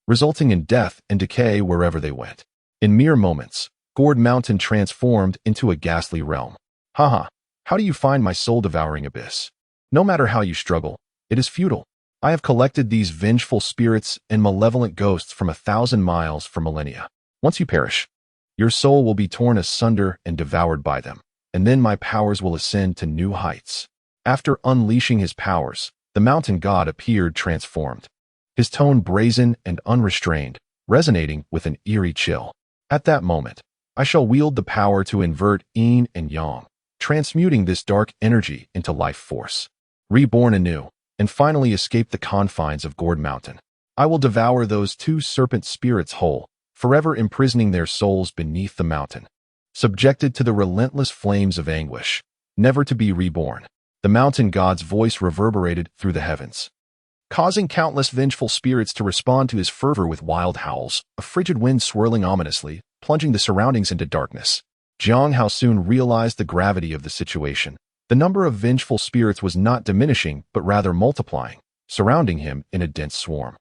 resulting in death and decay wherever they went. In mere moments, Gourd Mountain transformed into a ghastly realm. Haha, how do you find my soul-devouring abyss? No matter how you struggle, it is futile. I have collected these vengeful spirits and malevolent ghosts from 1,000 miles for millennia. Once you perish, your soul will be torn asunder and devoured by them, and then my powers will ascend to new heights. After unleashing his powers, the mountain god appeared transformed, his tone brazen and unrestrained, resonating with an eerie chill. At that moment, I shall wield the power to invert yin and yang, transmuting this dark energy into life force. Reborn anew, and finally escape the confines of Gourd Mountain. I will devour those two serpent spirits whole, forever imprisoning their souls beneath the mountain, subjected to the relentless flames of anguish, never to be reborn. The mountain god's voice reverberated through the heavens, causing countless vengeful spirits to respond to his fervor with wild howls, a frigid wind swirling ominously, plunging the surroundings into darkness. Xīyóu soon realized the gravity of the situation. The number of vengeful spirits was not diminishing, but rather multiplying, surrounding him in a dense swarm.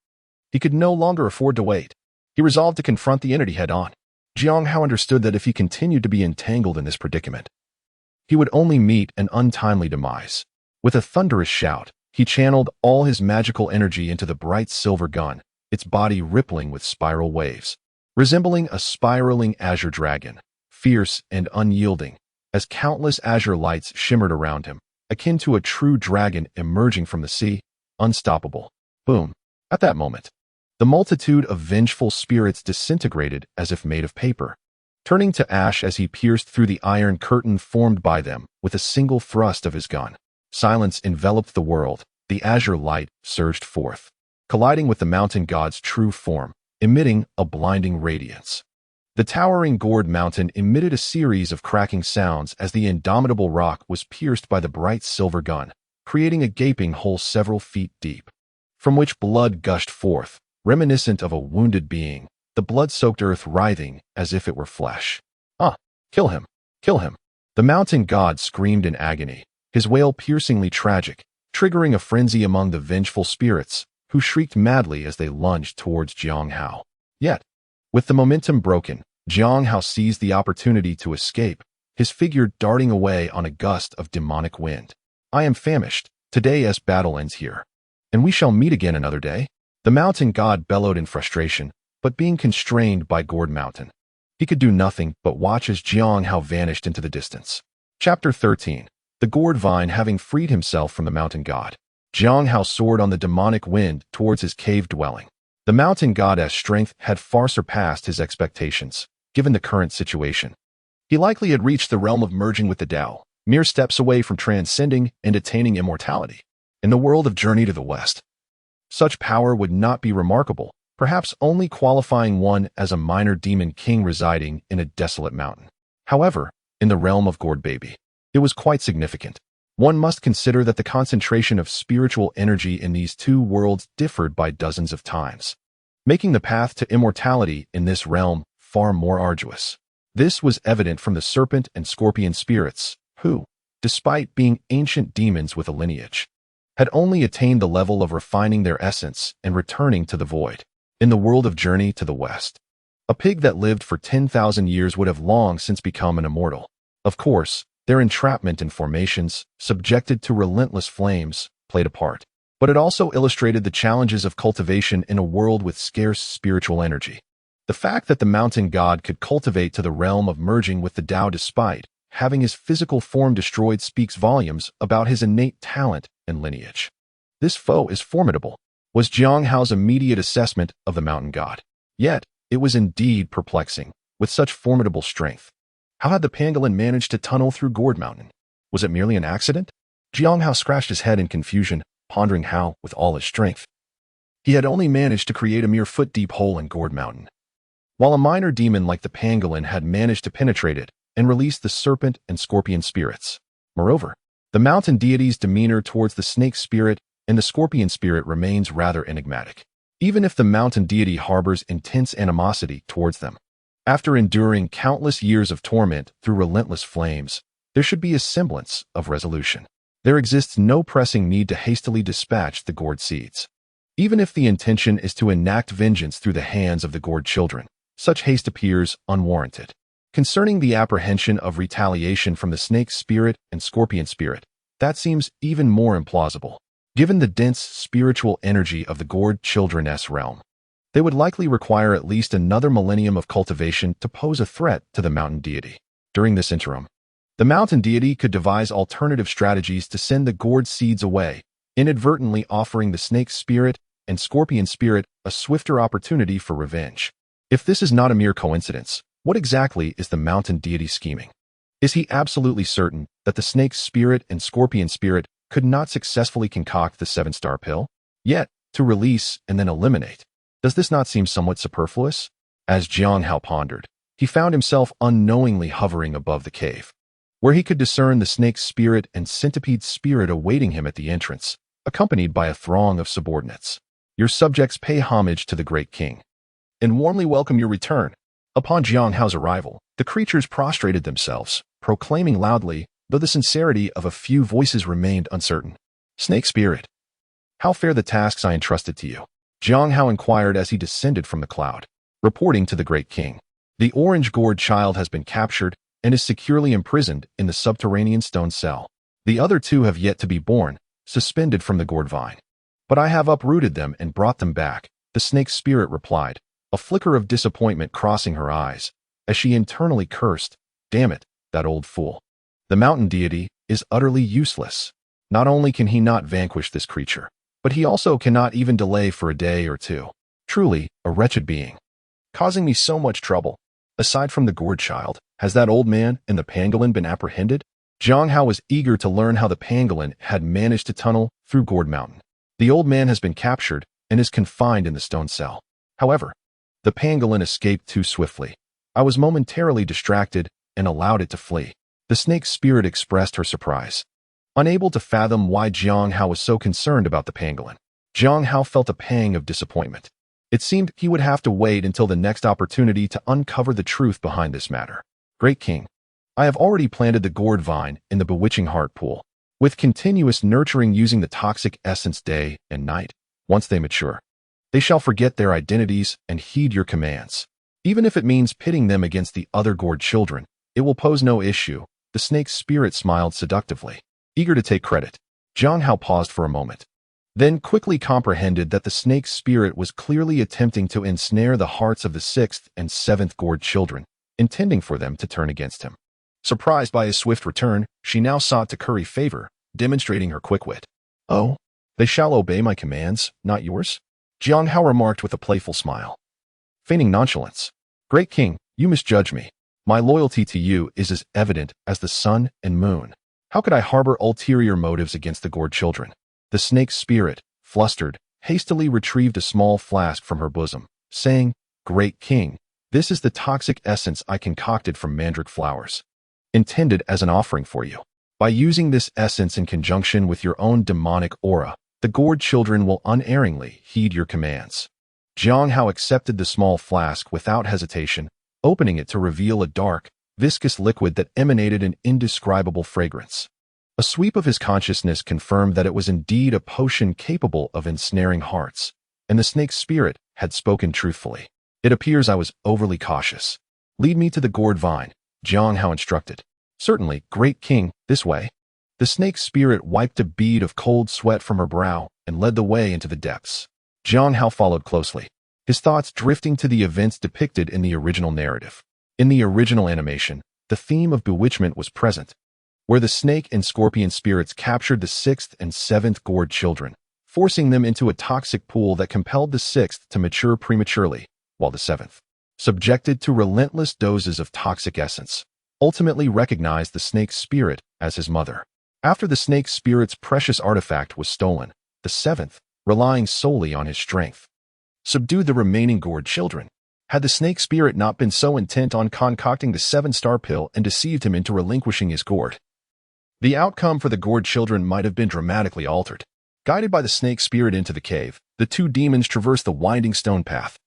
He could no longer afford to wait. He resolved to confront the entity head-on. Xīyóu understood that if he continued to be entangled in this predicament, he would only meet an untimely demise. With a thunderous shout, he channeled all his magical energy into the bright silver gun, its body rippling with spiral waves, resembling a spiraling azure dragon, fierce and unyielding, as countless azure lights shimmered around him, akin to a true dragon emerging from the sea, unstoppable. Boom. At that moment, the multitude of vengeful spirits disintegrated as if made of paper, turning to ash as he pierced through the iron curtain formed by them with a single thrust of his gun. Silence enveloped the world. The azure light surged forth, colliding with the mountain god's true form, emitting a blinding radiance. The towering Gourd Mountain emitted a series of cracking sounds as the indomitable rock was pierced by the bright silver gun, creating a gaping hole several feet deep, from which blood gushed forth, reminiscent of a wounded being, the blood-soaked earth writhing as if it were flesh. Ah! Kill him! Kill him! The mountain god screamed in agony, his wail piercingly tragic, triggering a frenzy among the vengeful spirits, who shrieked madly as they lunged towards Xīyóu. Yet, with the momentum broken, Xīyóu seized the opportunity to escape, his figure darting away on a gust of demonic wind. I am famished. Today's battle ends here, and we shall meet again another day. The mountain god bellowed in frustration, but being constrained by Gourd Mountain, he could do nothing but watch as Xīyóu vanished into the distance. Chapter 13. The Gourd Vine. Having freed himself from the mountain god, Xīyóu soared on the demonic wind towards his cave dwelling. The mountain god's strength had far surpassed his expectations, given the current situation. He likely had reached the realm of merging with the Tao, mere steps away from transcending and attaining immortality. In the world of Journey to the West, such power would not be remarkable, perhaps only qualifying one as a minor demon king residing in a desolate mountain. However, in the realm of Gourd Baby, it was quite significant. One must consider that the concentration of spiritual energy in these two worlds differed by dozens of times, making the path to immortality in this realm far more arduous. This was evident from the serpent and scorpion spirits, who, despite being ancient demons with a lineage, had only attained the level of refining their essence and returning to the void. In the world of Journey to the West, a pig that lived for 10,000 years would have long since become an immortal. Of course, their entrapment in formations, subjected to relentless flames, played a part. But it also illustrated the challenges of cultivation in a world with scarce spiritual energy. The fact that the mountain god could cultivate to the realm of merging with the Tao despite having his physical form destroyed speaks volumes about his innate talent and lineage. This foe is formidable, was Xīyóu's immediate assessment of the mountain god. Yet, it was indeed perplexing, with such formidable strength. How had the pangolin managed to tunnel through Gourd Mountain? Was it merely an accident? Xīyóu scratched his head in confusion, pondering how, with all his strength, he had only managed to create a mere foot-deep hole in Gourd Mountain, while a minor demon like the pangolin had managed to penetrate it and release the serpent and scorpion spirits. Moreover, The mountain deity's demeanor towards the snake spirit and the scorpion spirit remains rather enigmatic, even if the mountain deity harbors intense animosity towards them. After enduring countless years of torment through relentless flames, there should be a semblance of resolution. There exists no pressing need to hastily dispatch the gourd seeds. Even if the intention is to enact vengeance through the hands of the gourd children, such haste appears unwarranted. Concerning the apprehension of retaliation from the snake spirit and scorpion spirit, that seems even more implausible. Given the dense spiritual energy of the gourd children's realm, they would likely require at least another millennium of cultivation to pose a threat to the mountain deity. During this interim, the mountain deity could devise alternative strategies to send the gourd seeds away, inadvertently offering the snake spirit and scorpion spirit a swifter opportunity for revenge. If this is not a mere coincidence, what exactly is the mountain deity scheming? Is he absolutely certain that the snake spirit and scorpion spirit could not successfully concoct the 7-star pill? Yet, to release and then eliminate, does this not seem somewhat superfluous? As Xīyóu pondered, he found himself unknowingly hovering above the cave, where he could discern the snake spirit and centipede spirit awaiting him at the entrance, accompanied by a throng of subordinates. Your subjects pay homage to the great king and warmly welcome your return. Upon Xīyóu's arrival, the creatures prostrated themselves, proclaiming loudly, though the sincerity of a few voices remained uncertain. Snake spirit, how fare the tasks I entrusted to you? Xīyóu inquired as he descended from the cloud, reporting to the great king. The orange gourd child has been captured and is securely imprisoned in the subterranean stone cell. The other two have yet to be born, suspended from the gourd vine. But I have uprooted them and brought them back, the snake spirit replied, a flicker of disappointment crossing her eyes, as she internally cursed, damn it, that old fool. The mountain deity is utterly useless. Not only can he not vanquish this creature, but he also cannot even delay for a day or two. Truly, a wretched being, causing me so much trouble. Aside from the gourd child, has that old man and the pangolin been apprehended? Xīyóu was eager to learn how the pangolin had managed to tunnel through Gourd Mountain. The old man has been captured and is confined in the stone cell. However, the pangolin escaped too swiftly. I was momentarily distracted and allowed it to flee. The snake spirit expressed her surprise, unable to fathom why Xīyóu was so concerned about the pangolin. Xīyóu felt a pang of disappointment. It seemed he would have to wait until the next opportunity to uncover the truth behind this matter. Great king, I have already planted the gourd vine in the bewitching heart pool, with continuous nurturing using the toxic essence day and night. Once they mature, they shall forget their identities and heed your commands. Even if it means pitting them against the other gourd children, it will pose no issue. The snake spirit smiled seductively, eager to take credit. Xīyóu paused for a moment, then quickly comprehended that the snake spirit was clearly attempting to ensnare the hearts of the 6th and 7th gourd children, intending for them to turn against him. Surprised by his swift return, she now sought to curry favor, demonstrating her quick wit. Oh, they shall obey my commands, not yours? Xīyóu remarked with a playful smile, feigning nonchalance. Great king, you misjudge me. My loyalty to you is as evident as the sun and moon. How could I harbor ulterior motives against the gourd children? The snake spirit, flustered, hastily retrieved a small flask from her bosom, saying, Great king, this is the toxic essence I concocted from mandrake flowers, intended as an offering for you. By using this essence in conjunction with your own demonic aura, the gourd children will unerringly heed your commands. Xīyóu accepted the small flask without hesitation, opening it to reveal a dark, viscous liquid that emanated an indescribable fragrance. A sweep of his consciousness confirmed that it was indeed a potion capable of ensnaring hearts, and the snake spirit had spoken truthfully. It appears I was overly cautious. Lead me to the gourd vine, Xīyóu instructed. Certainly, great king, this way. The snake spirit wiped a bead of cold sweat from her brow and led the way into the depths. Xīyóu followed closely, his thoughts drifting to the events depicted in the original narrative. In the original animation, the theme of bewitchment was present, where the snake and scorpion spirits captured the 6th and 7th gourd children, forcing them into a toxic pool that compelled the 6th to mature prematurely, while the 7th, subjected to relentless doses of toxic essence, ultimately recognized the snake spirit as his mother. After the snake spirit's precious artifact was stolen, the 7th, relying solely on his strength, subdued the remaining gourd children. Had the snake spirit not been so intent on concocting the 7-star pill and deceived him into relinquishing his gourd The outcome for the gourd children might have been dramatically altered. Guided by the snake spirit into the cave, the two demons traversed the winding stone path,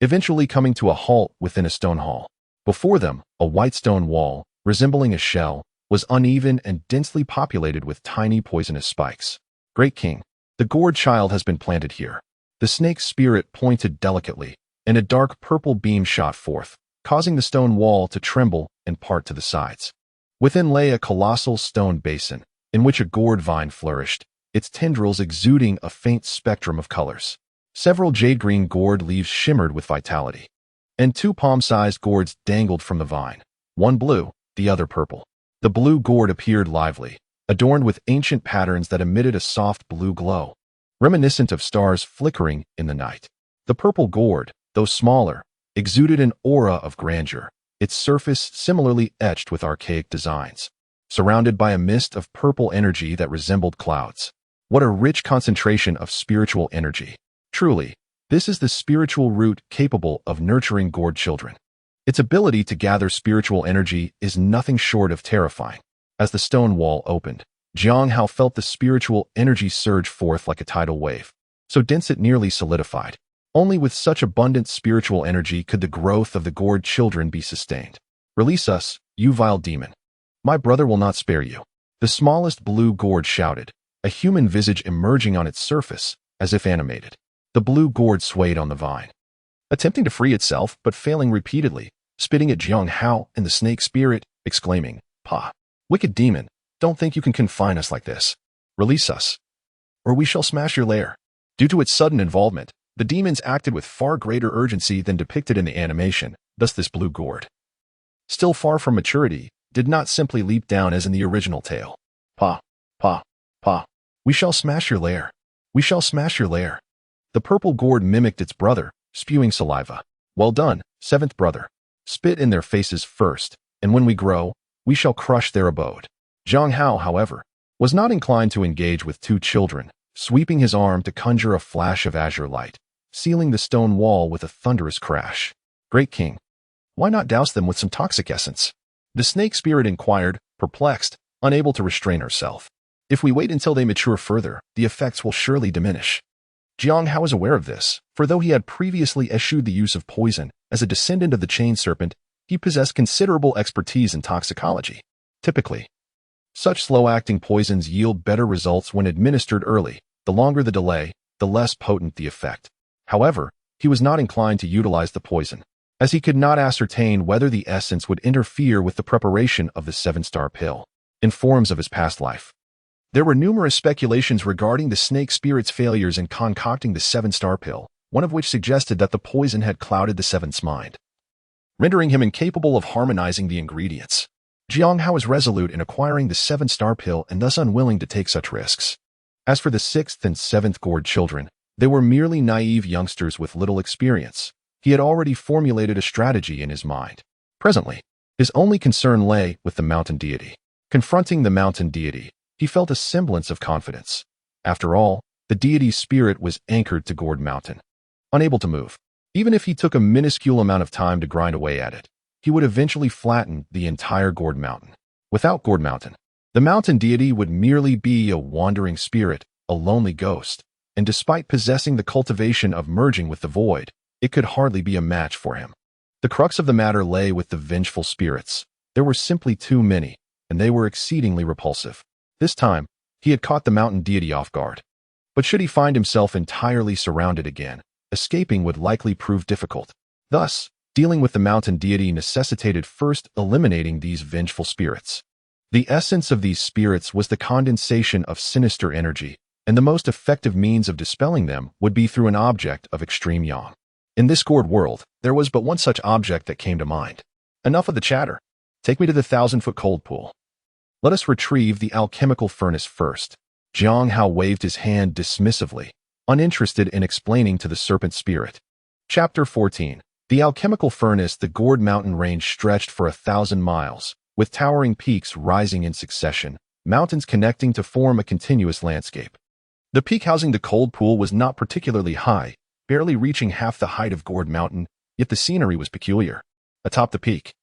eventually coming to a halt within a stone hall. Before them, a white stone wall, resembling a shell, was uneven and densely populated with tiny poisonous spikes. Great King, the gourd child has been planted here. The snake's spirit pointed delicately, and a dark purple beam shot forth, causing the stone wall to tremble and part to the sides. Within lay a colossal stone basin, in which a gourd vine flourished, its tendrils exuding a faint spectrum of colors. Several jade-green gourd leaves shimmered with vitality, and two palm-sized gourds dangled from the vine, one blue, the other purple. The blue gourd appeared lively, adorned with ancient patterns that emitted a soft blue glow, reminiscent of stars flickering in the night. The purple gourd, though smaller, exuded an aura of grandeur, its surface similarly etched with archaic designs, surrounded by a mist of purple energy that resembled clouds. What a rich concentration of spiritual energy. Truly, this is the spiritual root capable of nurturing gourd children. Its ability to gather spiritual energy is nothing short of terrifying. As the stone wall opened, Xīyóu felt the spiritual energy surge forth like a tidal wave, so dense it nearly solidified. Only with such abundant spiritual energy could the growth of the gourd children be sustained. Release us, you vile demon. My brother will not spare you. The smallest blue gourd shouted, a human visage emerging on its surface, as if animated. The blue gourd swayed on the vine, attempting to free itself but failing repeatedly, spitting at Xīyóu and the snake spirit, exclaiming, "Pa! Wicked demon, don't think you can confine us like this. Release us, or we shall smash your lair." Due to its sudden involvement, the demons acted with far greater urgency than depicted in the animation, thus this blue gourd, still far from maturity, did not simply leap down as in the original tale. "Pa! Pa! Pa! We shall smash your lair. We shall smash your lair." The purple gourd mimicked its brother, spewing saliva. "Well done, seventh brother. Spit in their faces first, and when we grow, we shall crush their abode." Xīyóu, however, was not inclined to engage with two children, sweeping his arm to conjure a flash of azure light, sealing the stone wall with a thunderous crash. "Great King, why not douse them with some toxic essence?" The snake spirit inquired, perplexed, unable to restrain herself. "If we wait until they mature further, the effects will surely diminish." Xīyóu was aware of this, for though he had previously eschewed the use of poison, as a descendant of the chain serpent, he possessed considerable expertise in toxicology. Typically, such slow-acting poisons yield better results when administered early. The longer the delay, the less potent the effect. However, he was not inclined to utilize the poison, as he could not ascertain whether the essence would interfere with the preparation of the seven-star pill. In forms of his past life, there were numerous speculations regarding the snake spirit's failures in concocting the seven-star pill, one of which suggested that the poison had clouded the seventh's mind, rendering him incapable of harmonizing the ingredients. Xīyóu was resolute in acquiring the seven-star pill and thus unwilling to take such risks. As for the sixth and seventh gourd children, they were merely naive youngsters with little experience. He had already formulated a strategy in his mind. Presently, his only concern lay with the mountain deity. Confronting the mountain deity, he felt a semblance of confidence. After all, the deity's spirit was anchored to Gourd Mountain, unable to move. Even if he took a minuscule amount of time to grind away at it, he would eventually flatten the entire Gourd Mountain. Without Gourd Mountain, the mountain deity would merely be a wandering spirit, a lonely ghost, and despite possessing the cultivation of merging with the void, it could hardly be a match for him. The crux of the matter lay with the vengeful spirits. There were simply too many, and they were exceedingly repulsive. This time, he had caught the mountain deity off guard. But should he find himself entirely surrounded again, escaping would likely prove difficult. Thus, dealing with the mountain deity necessitated first eliminating these vengeful spirits. The essence of these spirits was the condensation of sinister energy, and the most effective means of dispelling them would be through an object of extreme yang. In this gourd world, there was but one such object that came to mind. Enough of the chatter. Take me to the 1,000-foot cold pool. Let us retrieve the alchemical furnace first. Xīyóu waved his hand dismissively, uninterested in explaining to the serpent spirit. Chapter 14. The alchemical furnace. The Gourd Mountain range stretched for 1,000 miles, with towering peaks rising in succession, mountains connecting to form a continuous landscape. The peak housing the cold pool was not particularly high, barely reaching half the height of Gourd Mountain, yet the scenery was peculiar. Atop the peak,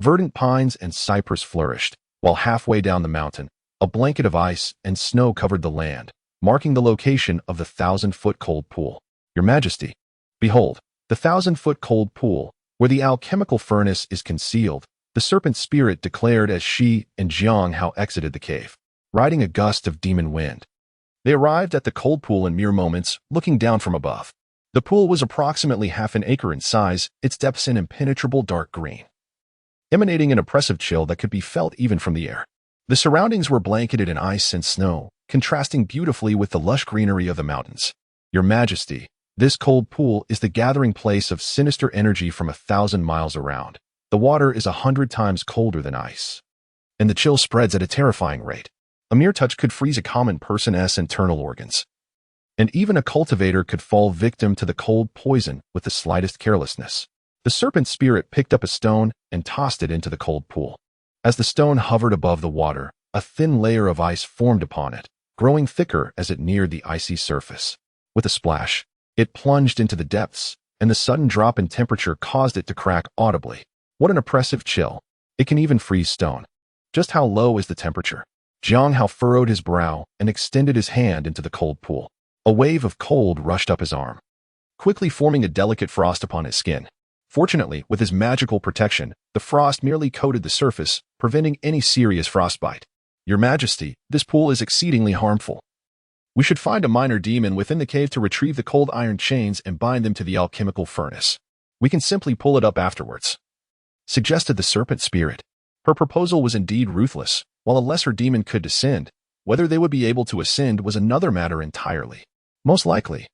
verdant pines and cypress flourished, while halfway down the mountain, a blanket of ice and snow covered the land, marking the location of the 1,000-foot cold pool. Your Majesty, behold, the 1,000-foot cold pool, where the alchemical furnace is concealed, the serpent spirit declared as she and Xīyóu exited the cave, riding a gust of demon wind. They arrived at the cold pool in mere moments, looking down from above. The pool was approximately half an acre in size, its depths an impenetrable dark green, emanating an oppressive chill that could be felt even from the air. The surroundings were blanketed in ice and snow, contrasting beautifully with the lush greenery of the mountains. Your Majesty, this cold pool is the gathering place of sinister energy from 1,000 miles around. The water is 100 times colder than ice, and the chill spreads at a terrifying rate. A mere touch could freeze a common person's internal organs, and even a cultivator could fall victim to the cold poison with the slightest carelessness. The serpent spirit picked up a stone and tossed it into the cold pool. As the stone hovered above the water, a thin layer of ice formed upon it, growing thicker as it neared the icy surface. With a splash, it plunged into the depths, and the sudden drop in temperature caused it to crack audibly. What an oppressive chill. It can even freeze stone. Just how low is the temperature? Xīyóu furrowed his brow and extended his hand into the cold pool. A wave of cold rushed up his arm, quickly forming a delicate frost upon his skin. Fortunately, with his magical protection, the frost merely coated the surface, preventing any serious frostbite. Your Majesty, this pool is exceedingly harmful. We should find a minor demon within the cave to retrieve the cold iron chains and bind them to the alchemical furnace. We can simply pull it up afterwards, suggested the serpent spirit. Her proposal was indeed ruthless. While a lesser demon could descend, whether they would be able to ascend was another matter entirely. Most likely,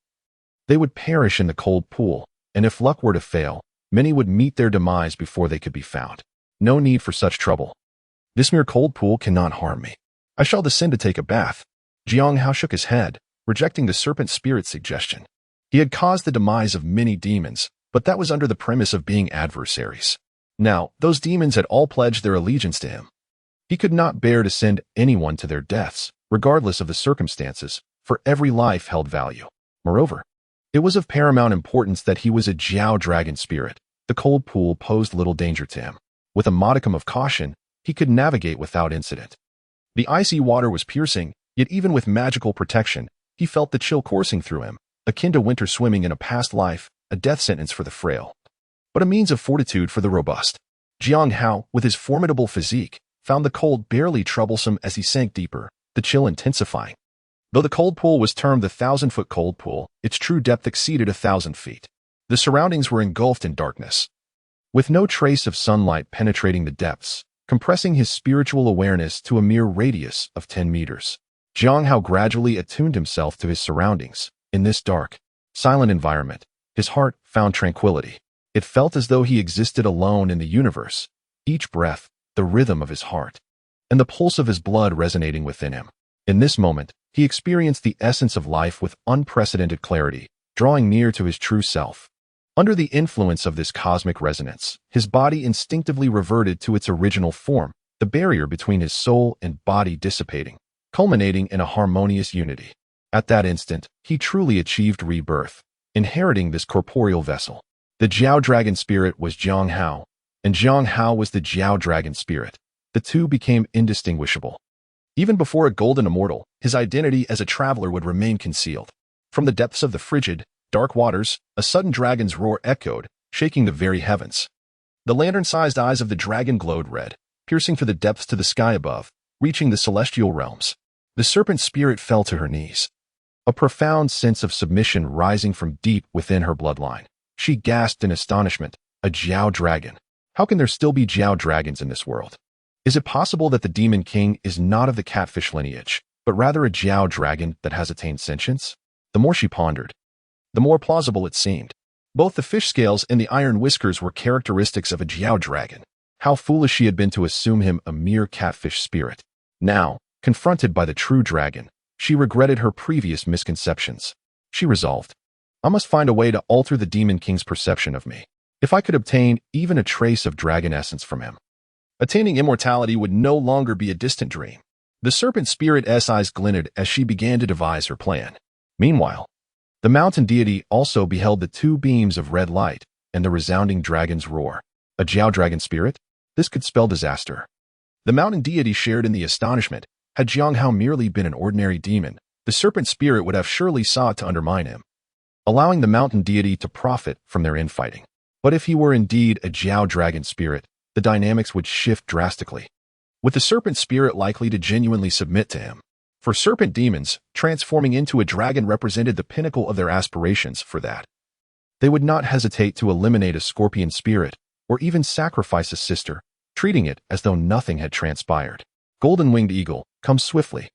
they would perish in the cold pool, and if luck were to fail, many would meet their demise before they could be found. No need for such trouble. This mere cold pool cannot harm me. I shall descend to take a bath. Xīyóu shook his head, rejecting the serpent spirit's suggestion. He had caused the demise of many demons, but that was under the premise of being adversaries. Now, those demons had all pledged their allegiance to him. He could not bear to send anyone to their deaths, regardless of the circumstances, for every life held value. Moreover, it was of paramount importance that he was a Xīyóu dragon spirit. The cold pool posed little danger to him. With a modicum of caution, he could navigate without incident. The icy water was piercing, yet even with magical protection, he felt the chill coursing through him, akin to winter swimming in a past life, a death sentence for the frail, but a means of fortitude for the robust. Xīyóu, with his formidable physique, found the cold barely troublesome as he sank deeper, the chill intensifying. Though the cold pool was termed the 1,000-foot cold pool, its true depth exceeded 1,000 feet. The surroundings were engulfed in darkness, with no trace of sunlight penetrating the depths, compressing his spiritual awareness to a mere radius of 10 meters. Xīyóu gradually attuned himself to his surroundings. In this dark, silent environment, his heart found tranquility. It felt as though he existed alone in the universe, each breath the rhythm of his heart, and the pulse of his blood resonating within him. In this moment, he experienced the essence of life with unprecedented clarity, drawing near to his true self. Under the influence of this cosmic resonance, his body instinctively reverted to its original form, the barrier between his soul and body dissipating, culminating in a harmonious unity. At that instant, he truly achieved rebirth, inheriting this corporeal vessel. The Xīyóu dragon spirit was Xīyóu, and Xīyóu was the Xīyóu dragon spirit. The two became indistinguishable. Even before a golden immortal, his identity as a traveler would remain concealed. From the depths of the frigid, dark waters, a sudden dragon's roar echoed, shaking the very heavens. The lantern-sized eyes of the dragon glowed red, piercing through the depths to the sky above, reaching the celestial realms. The serpent spirit fell to her knees, a profound sense of submission rising from deep within her bloodline. She gasped in astonishment, a Xīyóu dragon. How can there still be Xīyóu dragons in this world? Is it possible that the Demon King is not of the catfish lineage, but rather a Xīyóu dragon that has attained sentience? The more she pondered, the more plausible it seemed. Both the fish scales and the iron whiskers were characteristics of a Xīyóu dragon. How foolish she had been to assume him a mere catfish spirit. Now, confronted by the true dragon, she regretted her previous misconceptions. She resolved, I must find a way to alter the Demon King's perception of me. If I could obtain even a trace of dragon essence from him, attaining immortality would no longer be a distant dream. The serpent spirit's eyes glinted as she began to devise her plan. Meanwhile, the mountain deity also beheld the two beams of red light and the resounding dragon's roar. A Xīyóu dragon spirit? This could spell disaster. The mountain deity shared in the astonishment. Had Xīyóu merely been an ordinary demon, the serpent spirit would have surely sought to undermine him, allowing the mountain deity to profit from their infighting. But if he were indeed a Xīyóu dragon spirit, the dynamics would shift drastically, with the serpent spirit likely to genuinely submit to him. For serpent demons, transforming into a dragon represented the pinnacle of their aspirations. For that, they would not hesitate to eliminate a scorpion spirit or even sacrifice a sister, treating it as though nothing had transpired. Golden-winged eagle, come swiftly.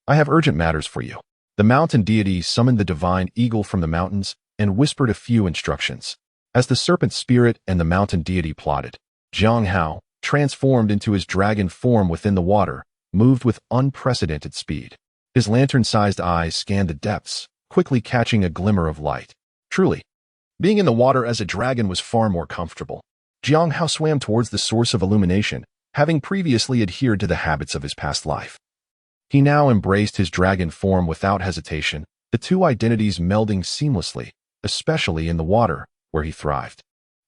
I have urgent matters for you. The mountain deity summoned the divine eagle from the mountains and whispered a few instructions. As the serpent spirit and the mountain deity plotted, Xīyóu, transformed into his dragon form within the water, moved with unprecedented speed. His lantern-sized eyes scanned the depths, quickly catching a glimmer of light. Truly, being in the water as a dragon was far more comfortable. Xīyóu swam towards the source of illumination, having previously adhered to the habits of his past life. He now embraced his dragon form without hesitation, the two identities melding seamlessly, especially in the water, where he thrived.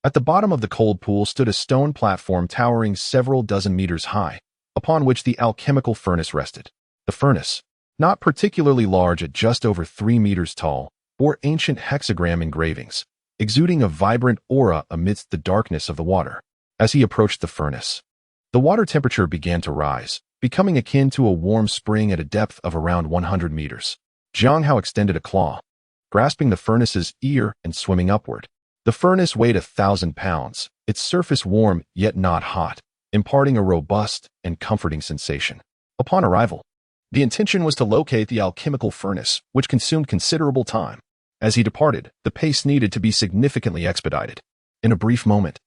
At the bottom of the cold pool stood a stone platform towering several dozen meters high, upon which the alchemical furnace rested. The furnace, not particularly large at just over 3 meters tall, bore ancient hexagram engravings, exuding a vibrant aura amidst the darkness of the water. As he approached the furnace, the water temperature began to rise, becoming akin to a warm spring at a depth of around 100 meters. Xīyóu extended a claw, grasping the furnace's ear and swimming upward. The furnace weighed 1,000 pounds, its surface warm yet not hot, imparting a robust and comforting sensation. Upon arrival, the intention was to locate the alchemical furnace, which consumed considerable time. As he departed, the pace needed to be significantly expedited. In a brief moment,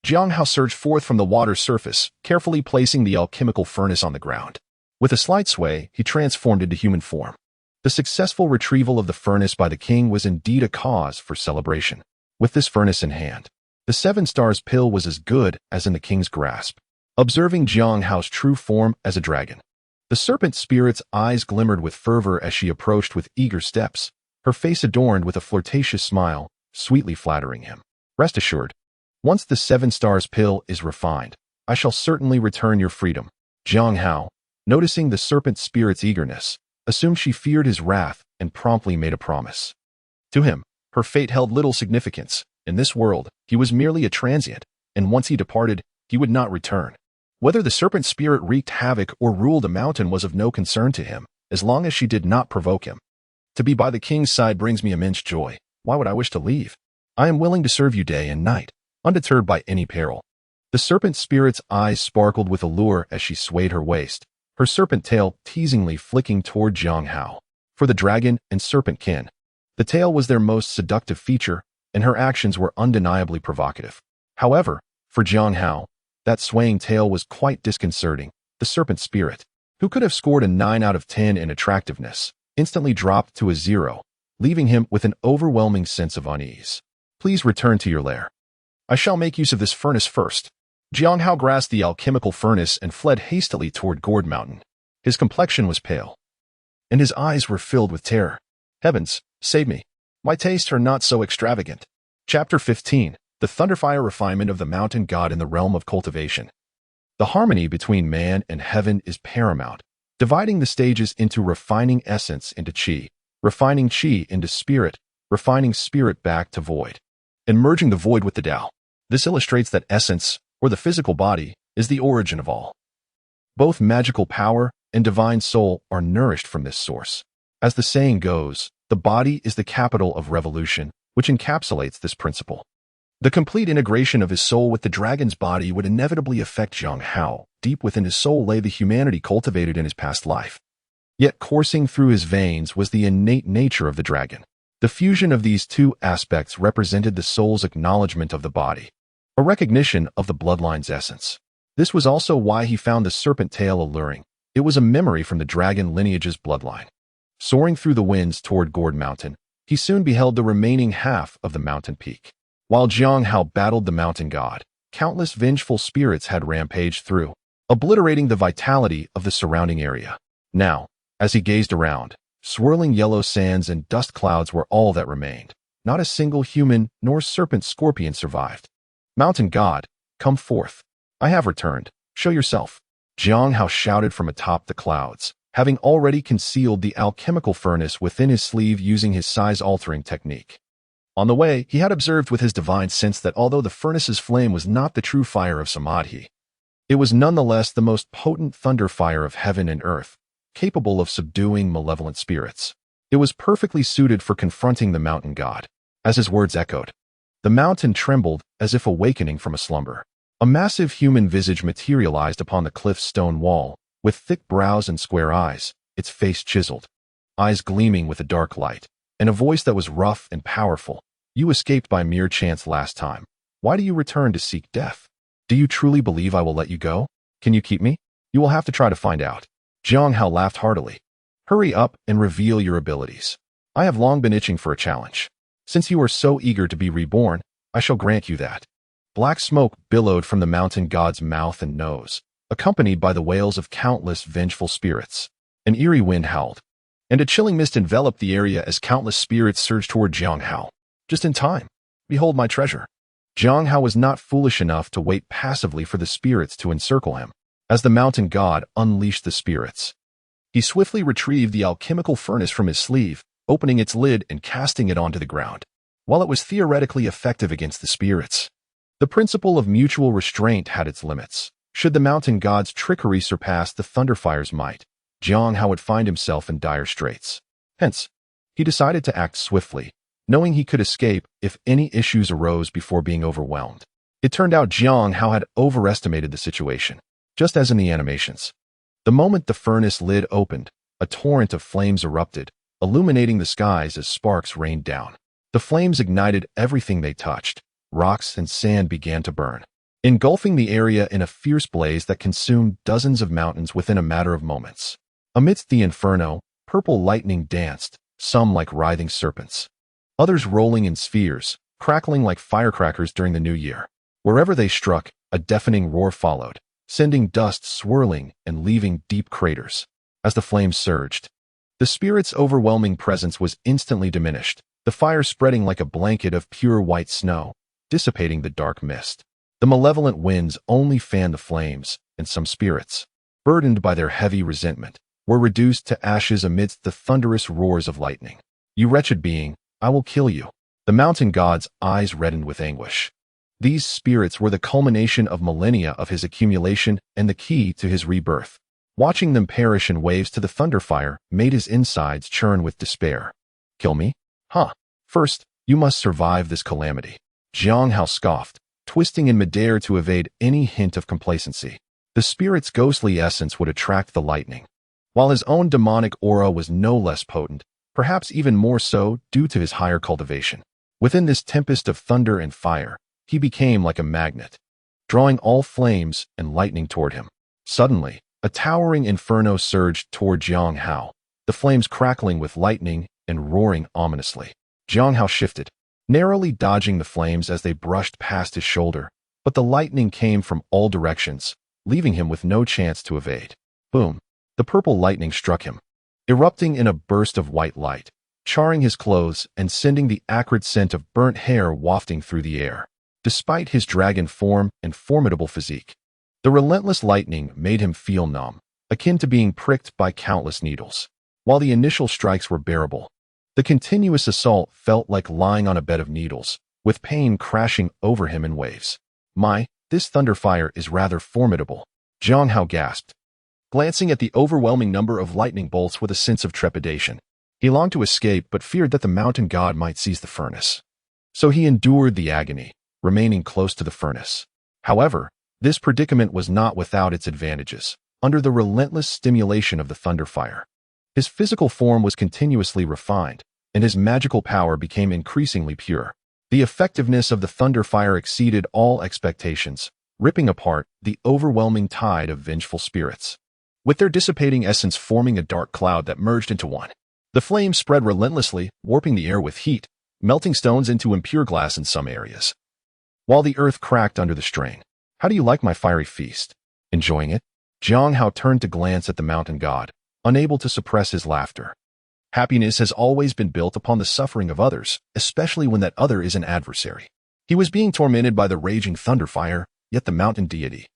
Xīyóu surged forth from the water's surface, carefully placing the alchemical furnace on the ground. With a slight sway, he transformed into human form. The successful retrieval of the furnace by the king was indeed a cause for celebration. With this furnace in hand, the 7 stars pill was as good as in the king's grasp. Observing Xīyóu's true form as a dragon, the serpent spirit's eyes glimmered with fervor as she approached with eager steps, her face adorned with a flirtatious smile, sweetly flattering him. Rest assured, once the 7 stars pill is refined, I shall certainly return your freedom. Xīyóu, noticing the serpent spirit's eagerness, assumed she feared his wrath and promptly made a promise. To him, her fate held little significance. In this world, he was merely a transient, and once he departed, he would not return. Whether the serpent spirit wreaked havoc or ruled a mountain was of no concern to him, as long as she did not provoke him. To be by the king's side brings me immense joy. Why would I wish to leave? I am willing to serve you day and night, undeterred by any peril. The serpent spirit's eyes sparkled with allure as she swayed her waist, her serpent tail teasingly flicking toward Xīyóu. For the dragon and serpent kin, the tail was their most seductive feature, and her actions were undeniably provocative. However, for Xīyóu, that swaying tail was quite disconcerting. The serpent spirit, who could have scored a 9 out of 10 in attractiveness, instantly dropped to a 0, leaving him with an overwhelming sense of unease. Please return to your lair. I shall make use of this furnace first. Xīyóu grasped the alchemical furnace and fled hastily toward Gourd Mountain. His complexion was pale, and his eyes were filled with terror. Heavens, save me. My tastes are not so extravagant. Chapter 15. The Thunderfire Refinement of the Mountain God in the Realm of Cultivation. The harmony between man and heaven is paramount, dividing the stages into refining essence into Qi, refining Qi into spirit, refining spirit back to void, and merging the void with the Tao. This illustrates that essence, or the physical body, is the origin of all. Both magical power and divine soul are nourished from this source. As the saying goes, the body is the capital of revolution, which encapsulates this principle. The complete integration of his soul with the dragon's body would inevitably affect Xīyóu. Deep within his soul lay the humanity cultivated in his past life. Yet coursing through his veins was the innate nature of the dragon. The fusion of these two aspects represented the soul's acknowledgement of the body, a recognition of the bloodline's essence. This was also why he found the serpent tail alluring. It was a memory from the dragon lineage's bloodline. Soaring through the winds toward Gourd Mountain, he soon beheld the remaining half of the mountain peak. While Xīyóu battled the mountain god, countless vengeful spirits had rampaged through, obliterating the vitality of the surrounding area. Now, as he gazed around, swirling yellow sands and dust clouds were all that remained. Not a single human nor serpent scorpion survived. Mountain god, come forth. I have returned. Show yourself. Xīyóu shouted from atop the clouds, having already concealed the alchemical furnace within his sleeve using his size-altering technique. On the way, he had observed with his divine sense that although the furnace's flame was not the true fire of Samadhi, it was nonetheless the most potent thunder fire of heaven and earth, capable of subduing malevolent spirits. It was perfectly suited for confronting the mountain god. As his words echoed, the mountain trembled as if awakening from a slumber. A massive human visage materialized upon the cliff's stone wall, with thick brows and square eyes, its face chiseled, eyes gleaming with a dark light, and a voice that was rough and powerful. You escaped by mere chance last time. Why do you return to seek death? Do you truly believe I will let you go? Can you keep me? You will have to try to find out. Xīyóu laughed heartily. Hurry up and reveal your abilities. I have long been itching for a challenge. Since you are so eager to be reborn, I shall grant you that. Black smoke billowed from the mountain god's mouth and nose, accompanied by the wails of countless vengeful spirits. An eerie wind howled, and a chilling mist enveloped the area as countless spirits surged toward Xīyóu. Just in time. Behold my treasure. Xīyóu was not foolish enough to wait passively for the spirits to encircle him. As the mountain god unleashed the spirits, he swiftly retrieved the alchemical furnace from his sleeve, opening its lid and casting it onto the ground. While it was theoretically effective against the spirits, the principle of mutual restraint had its limits. Should the mountain god's trickery surpass the Thunderfire's might, Xīyóu would find himself in dire straits. Hence, he decided to act swiftly, knowing he could escape if any issues arose before being overwhelmed. It turned out Xīyóu had overestimated the situation, just as in the animations. The moment the furnace lid opened, a torrent of flames erupted, illuminating the skies as sparks rained down. The flames ignited everything they touched. Rocks and sand began to burn, engulfing the area in a fierce blaze that consumed dozens of mountains within a matter of moments. Amidst the inferno, purple lightning danced, some like writhing serpents, others rolling in spheres, crackling like firecrackers during the new year. Wherever they struck, a deafening roar followed, sending dust swirling and leaving deep craters. As the flames surged, the spirit's overwhelming presence was instantly diminished, the fire spreading like a blanket of pure white snow, dissipating the dark mist. The malevolent winds only fanned the flames, and some spirits, burdened by their heavy resentment, were reduced to ashes amidst the thunderous roars of lightning. You wretched being, I will kill you. The mountain god's eyes reddened with anguish. These spirits were the culmination of millennia of his accumulation and the key to his rebirth. Watching them perish in waves to the Thunderfire made his insides churn with despair. Kill me? Huh. First, you must survive this calamity. Xīyóu scoffed, twisting in midair to evade any hint of complacency. The spirit's ghostly essence would attract the lightning, while his own demonic aura was no less potent, perhaps even more so due to his higher cultivation. Within this tempest of thunder and fire, he became like a magnet, drawing all flames and lightning toward him. Suddenly, a towering inferno surged toward Xīyóu, the flames crackling with lightning and roaring ominously. Xīyóu shifted, narrowly dodging the flames as they brushed past his shoulder, but the lightning came from all directions, leaving him with no chance to evade. Boom! The purple lightning struck him, erupting in a burst of white light, charring his clothes and sending the acrid scent of burnt hair wafting through the air. Despite his dragon form and formidable physique, the relentless lightning made him feel numb, akin to being pricked by countless needles. While the initial strikes were bearable, the continuous assault felt like lying on a bed of needles, with pain crashing over him in waves. This Thunderfire is rather formidable, Xīyóu gasped, glancing at the overwhelming number of lightning bolts with a sense of trepidation. He longed to escape but feared that the mountain god might seize the furnace. So he endured the agony, remaining close to the furnace. However, this predicament was not without its advantages. Under the relentless stimulation of the Thunderfire, his physical form was continuously refined, and his magical power became increasingly pure. The effectiveness of the Thunderfire exceeded all expectations, ripping apart the overwhelming tide of vengeful spirits, with their dissipating essence forming a dark cloud that merged into one. The flames spread relentlessly, warping the air with heat, melting stones into impure glass in some areas, while the earth cracked under the strain. How do you like my fiery feast? Enjoying it? Xīyóu turned to glance at the mountain god, unable to suppress his laughter. Happiness has always been built upon the suffering of others, especially when that other is an adversary. He was being tormented by the raging Thunderfire, yet the mountain deity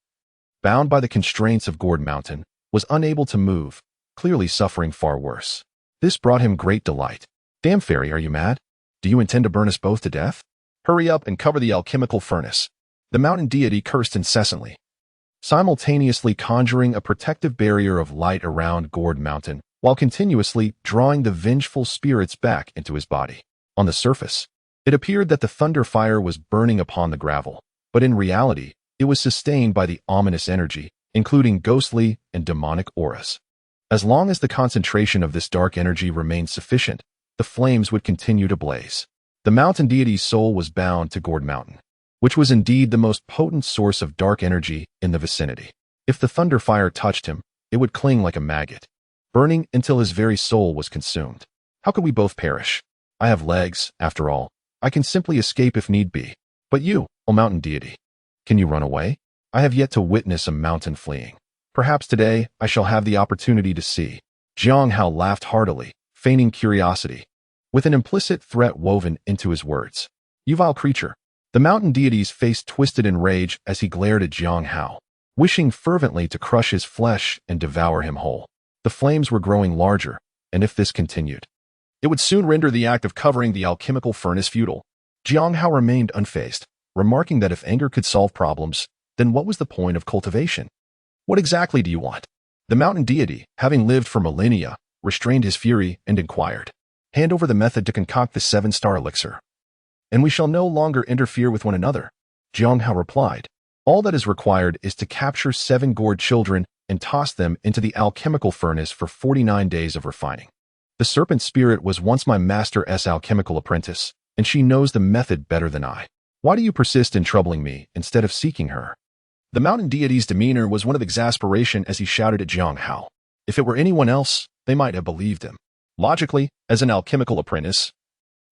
bound by the constraints of Gourd Mountain, was unable to move, clearly suffering far worse. This brought him great delight. Damn fairy, are you mad? Do you intend to burn us both to death? Hurry up and cover the alchemical furnace. The mountain deity cursed incessantly, simultaneously conjuring a protective barrier of light around Gourd Mountain, while continuously drawing the vengeful spirits back into his body. On the surface, it appeared that the thunder fire was burning upon the gravel, but in reality, it was sustained by the ominous energy, including ghostly and demonic auras. As long as the concentration of this dark energy remained sufficient, the flames would continue to blaze. The mountain deity's soul was bound to Gourd Mountain, which was indeed the most potent source of dark energy in the vicinity. If the thunder fire touched him, it would cling like a maggot, burning until his very soul was consumed. How could we both perish? I have legs, after all. I can simply escape if need be. But you, O mountain deity, can you run away? I have yet to witness a mountain fleeing. Perhaps today I shall have the opportunity to see. Xīyóu laughed heartily, feigning curiosity, with an implicit threat woven into his words. You vile creature. The mountain deity's face twisted in rage as he glared at Xīyóu, wishing fervently to crush his flesh and devour him whole. The flames were growing larger, and if this continued, it would soon render the act of covering the alchemical furnace futile. Xīyóu remained unfazed, remarking that if anger could solve problems, then what was the point of cultivation? What exactly do you want? The mountain deity, having lived for millennia, restrained his fury and inquired. Hand over the method to concoct the 7-star elixir, and we shall no longer interfere with one another. Xīyóu replied. All that is required is to capture 7 gourd children and toss them into the alchemical furnace for 49 days of refining. The serpent spirit was once my master's alchemical apprentice, and she knows the method better than I. Why do you persist in troubling me instead of seeking her? The mountain deity's demeanor was one of exasperation as he shouted at Xīyóu. If it were anyone else, they might have believed him. Logically, as an alchemical apprentice,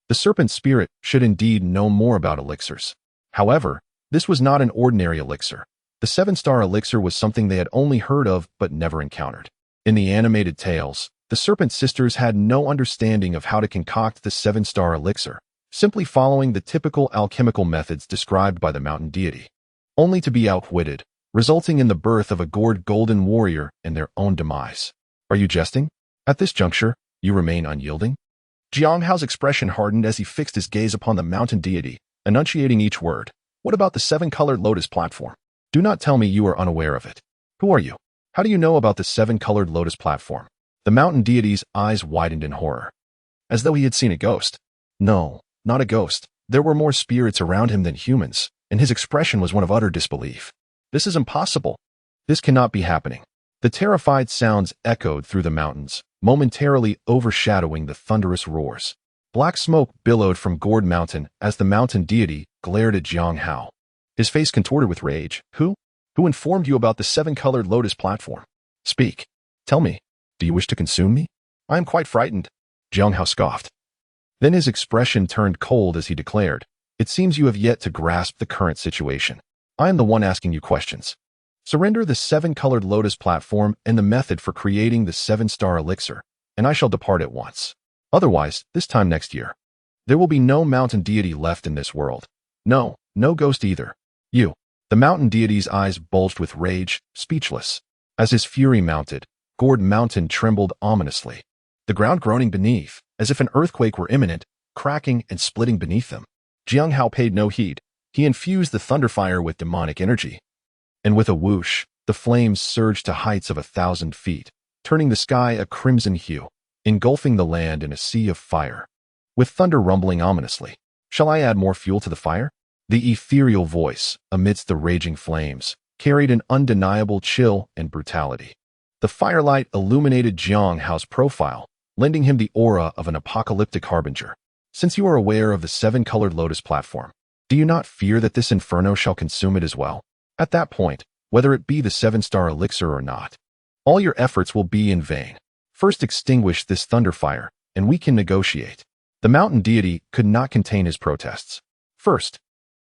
the serpent spirit should indeed know more about elixirs. However, this was not an ordinary elixir. The 7-star elixir was something they had only heard of but never encountered. In the animated tales, the serpent sisters had no understanding of how to concoct the 7-star elixir, simply following the typical alchemical methods described by the mountain deity, only to be outwitted, resulting in the birth of a gourd golden warrior and their own demise. Are you jesting? At this juncture, you remain unyielding? Xīyóu's expression hardened as he fixed his gaze upon the mountain deity, enunciating each word. What about the 7-colored lotus platform? Do not tell me you are unaware of it. Who are you? How do you know about the 7-colored lotus platform? The mountain deity's eyes widened in horror, as though he had seen a ghost. No, not a ghost. There were more spirits around him than humans, and his expression was one of utter disbelief. This is impossible. This cannot be happening. The terrified sounds echoed through the mountains, momentarily overshadowing the thunderous roars. Black smoke billowed from Gourd Mountain as the mountain deity glared at Xīyóu. His face contorted with rage. Who informed you about the 7-colored lotus platform? Speak. Tell me. Do you wish to consume me? I am quite frightened. Xīyóu scoffed. Then his expression turned cold as he declared, It seems you have yet to grasp the current situation. I am the one asking you questions. Surrender the 7-colored lotus platform and the method for creating the 7-star elixir, and I shall depart at once. Otherwise, this time next year, there will be no mountain deity left in this world. No ghost either. You. The mountain deity's eyes bulged with rage, speechless. As his fury mounted, Gourd Mountain trembled ominously, the ground groaning beneath, as if an earthquake were imminent, cracking and splitting beneath them. Xīyóu paid no heed. He infused the thunderfire with demonic energy, and with a whoosh, the flames surged to heights of 1,000 feet, turning the sky a crimson hue, engulfing the land in a sea of fire, with thunder rumbling ominously. Shall I add more fuel to the fire? The ethereal voice, amidst the raging flames, carried an undeniable chill and brutality. The firelight illuminated Xīyóu's profile, lending him the aura of an apocalyptic harbinger. Since you are aware of the 7-colored lotus platform, do you not fear that this inferno shall consume it as well? At that point, whether it be the 7-star elixir or not, all your efforts will be in vain. First extinguish this thunderfire, and we can negotiate. The mountain deity could not contain his protests. First,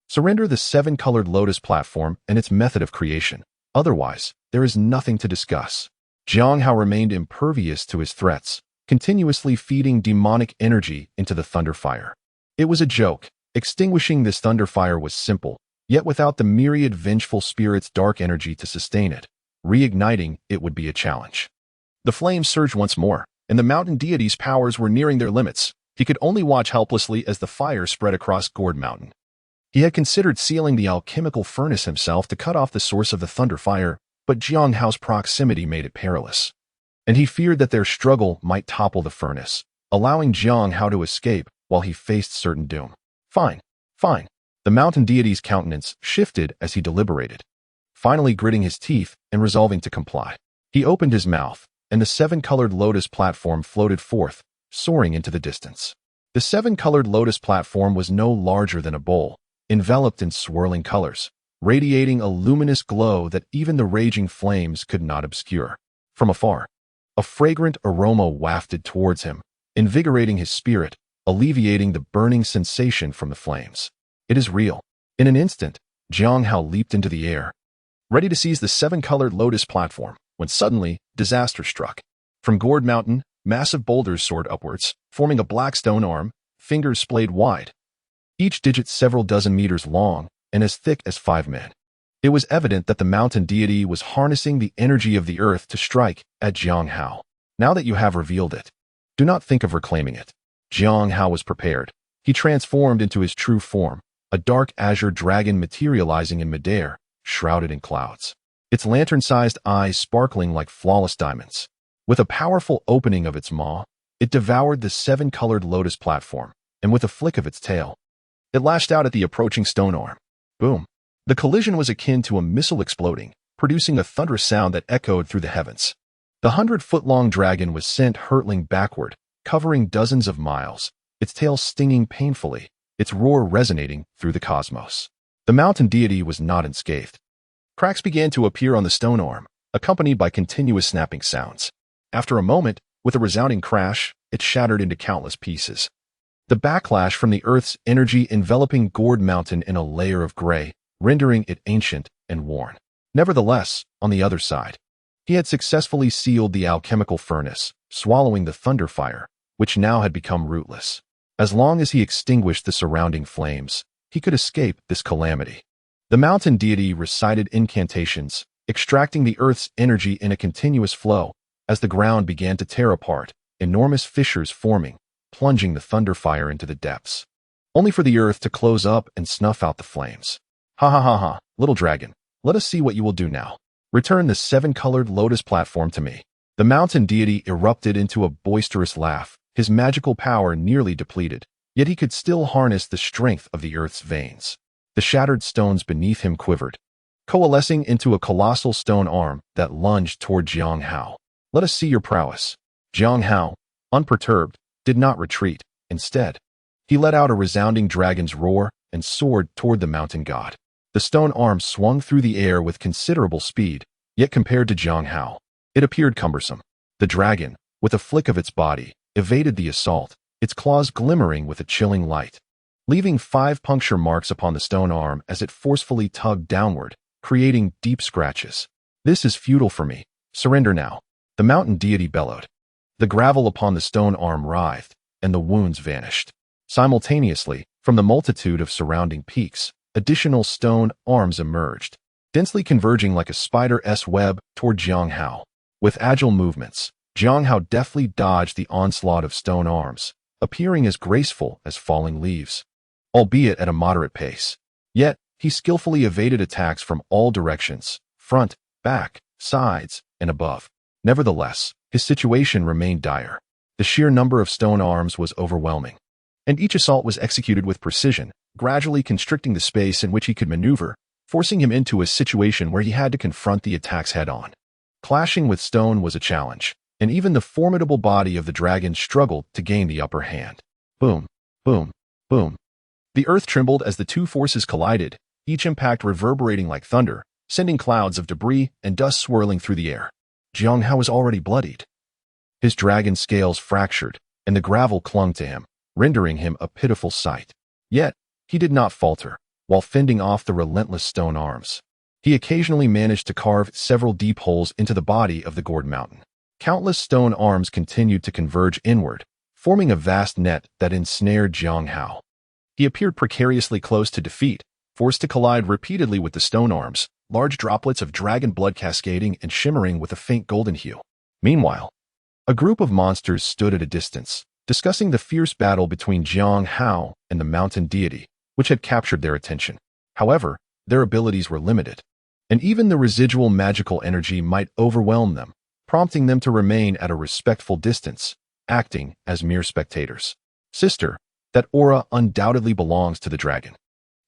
surrender the 7-colored lotus platform and its method of creation. Otherwise, there is nothing to discuss. Xīyóu remained impervious to his threats, continuously feeding demonic energy into the thunderfire. It was a joke. Extinguishing this thunderfire was simple. Yet without the myriad vengeful spirits' dark energy to sustain it, reigniting it would be a challenge. The flames surged once more, and the mountain deity's powers were nearing their limits. He could only watch helplessly as the fire spread across Gourd Mountain. He had considered sealing the alchemical furnace himself to cut off the source of the thunder fire, but Xīyóu's proximity made it perilous. And he feared that their struggle might topple the furnace, allowing Xīyóu to escape while he faced certain doom. Fine, fine. The mountain deity's countenance shifted as he deliberated, finally gritting his teeth and resolving to comply. He opened his mouth, and the seven-colored lotus platform floated forth, soaring into the distance. The seven-colored lotus platform was no larger than a bowl, enveloped in swirling colors, radiating a luminous glow that even the raging flames could not obscure. From afar, a fragrant aroma wafted towards him, invigorating his spirit, alleviating the burning sensation from the flames. It is real. In an instant, Xīyóu leaped into the air, ready to seize the seven-colored lotus platform, when suddenly, disaster struck. From Gourd Mountain, massive boulders soared upwards, forming a black stone arm, fingers splayed wide, each digit several dozen meters long and as thick as 5 men. It was evident that the mountain deity was harnessing the energy of the earth to strike at Xīyóu. Now that you have revealed it, do not think of reclaiming it. Xīyóu was prepared. He transformed into his true form, a dark azure dragon materializing in midair, shrouded in clouds. Its lantern-sized eyes sparkling like flawless diamonds. With a powerful opening of its maw, it devoured the seven-colored lotus platform, and with a flick of its tail, it lashed out at the approaching stone arm. Boom. The collision was akin to a missile exploding, producing a thunderous sound that echoed through the heavens. The 100-foot-long dragon was sent hurtling backward, covering dozens of miles, its tail stinging painfully, its roar resonating through the cosmos. The mountain deity was not unscathed. Cracks began to appear on the stone arm, accompanied by continuous snapping sounds. After a moment, with a resounding crash, it shattered into countless pieces. The backlash from the Earth's energy enveloping Gourd Mountain in a layer of gray, rendering it ancient and worn. Nevertheless, on the other side, he had successfully sealed the alchemical furnace, swallowing the thunder fire, which now had become rootless. As long as he extinguished the surrounding flames, he could escape this calamity. The mountain deity recited incantations, extracting the Earth's energy in a continuous flow. As the ground began to tear apart, enormous fissures forming, plunging the thunder fire into the depths, only for the earth to close up and snuff out the flames. Ha ha ha ha, little dragon, let us see what you will do now. Return the seven-colored lotus platform to me. The mountain deity erupted into a boisterous laugh, his magical power nearly depleted, yet he could still harness the strength of the earth's veins. The shattered stones beneath him quivered, coalescing into a colossal stone arm that lunged toward Xīyóu. Let us see your prowess. Xīyóu, unperturbed, did not retreat. Instead, he let out a resounding dragon's roar and soared toward the mountain god. The stone arm swung through the air with considerable speed, yet compared to Xīyóu, it appeared cumbersome. The dragon, with a flick of its body, evaded the assault, its claws glimmering with a chilling light, leaving 5 puncture marks upon the stone arm as it forcefully tugged downward, creating deep scratches. This is futile for me. Surrender now. The mountain deity bellowed. The gravel upon the stone arm writhed, and the wounds vanished. Simultaneously, from the multitude of surrounding peaks, additional stone arms emerged, densely converging like a spider's web toward Xīyóu. With agile movements, Xīyóu deftly dodged the onslaught of stone arms, appearing as graceful as falling leaves, albeit at a moderate pace. Yet, he skillfully evaded attacks from all directions, front, back, sides, and above. Nevertheless, his situation remained dire. The sheer number of stone arms was overwhelming, and each assault was executed with precision, gradually constricting the space in which he could maneuver, forcing him into a situation where he had to confront the attacks head-on. Clashing with stone was a challenge, and even the formidable body of the dragon struggled to gain the upper hand. Boom, boom, boom. The earth trembled as the two forces collided, each impact reverberating like thunder, sending clouds of debris and dust swirling through the air. Xīyóu was already bloodied. His dragon scales fractured, and the gravel clung to him, rendering him a pitiful sight. Yet, he did not falter, while fending off the relentless stone arms. He occasionally managed to carve several deep holes into the body of the Gourd Mountain. Countless stone arms continued to converge inward, forming a vast net that ensnared Xīyóu. He appeared precariously close to defeat, forced to collide repeatedly with the stone arms, large droplets of dragon blood cascading and shimmering with a faint golden hue. Meanwhile, a group of monsters stood at a distance, discussing the fierce battle between Xīyóu and the mountain deity, which had captured their attention. However, their abilities were limited, and even the residual magical energy might overwhelm them, prompting them to remain at a respectful distance, acting as mere spectators. Sister, that aura undoubtedly belongs to the dragon.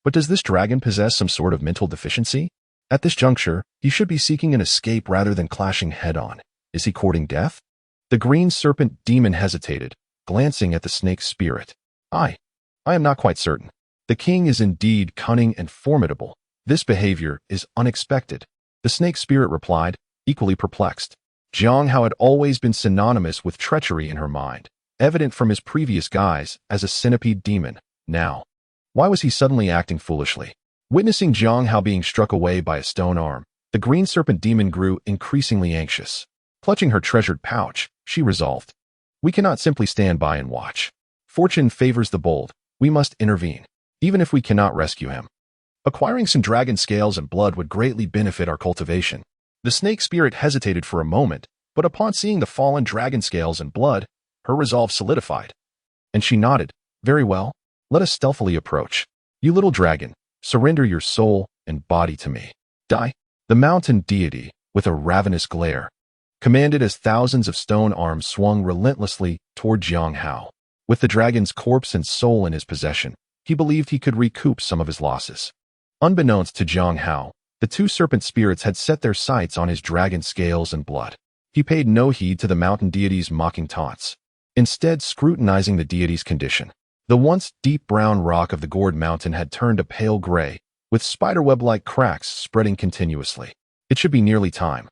But does this dragon possess some sort of mental deficiency? At this juncture, he should be seeking an escape rather than clashing head-on. Is he courting death? The green serpent demon hesitated, glancing at the snake spirit. I am not quite certain. The king is indeed cunning and formidable. This behavior is unexpected. The snake spirit replied, equally perplexed. Xīyóu had always been synonymous with treachery in her mind, evident from his previous guise as a centipede demon. Now, why was he suddenly acting foolishly? Witnessing Xīyóu being struck away by a stone arm, the green serpent demon grew increasingly anxious. Clutching her treasured pouch, she resolved, "We cannot simply stand by and watch. Fortune favors the bold. We must intervene, even if we cannot rescue him. Acquiring some dragon scales and blood would greatly benefit our cultivation." The snake spirit hesitated for a moment, but upon seeing the fallen dragon scales and blood, her resolve solidified. And she nodded, "Very well, let us stealthily approach. You little dragon, surrender your soul and body to me. Die." The mountain deity, with a ravenous glare, commanded as thousands of stone arms swung relentlessly toward Xīyóu. With the dragon's corpse and soul in his possession, he believed he could recoup some of his losses. Unbeknownst to Xīyóu, the two serpent spirits had set their sights on his dragon scales and blood. He paid no heed to the mountain deity's mocking taunts, instead scrutinizing the deity's condition. The once deep brown rock of the gourd mountain had turned a pale gray, with spiderweb-like cracks spreading continuously. It should be nearly time.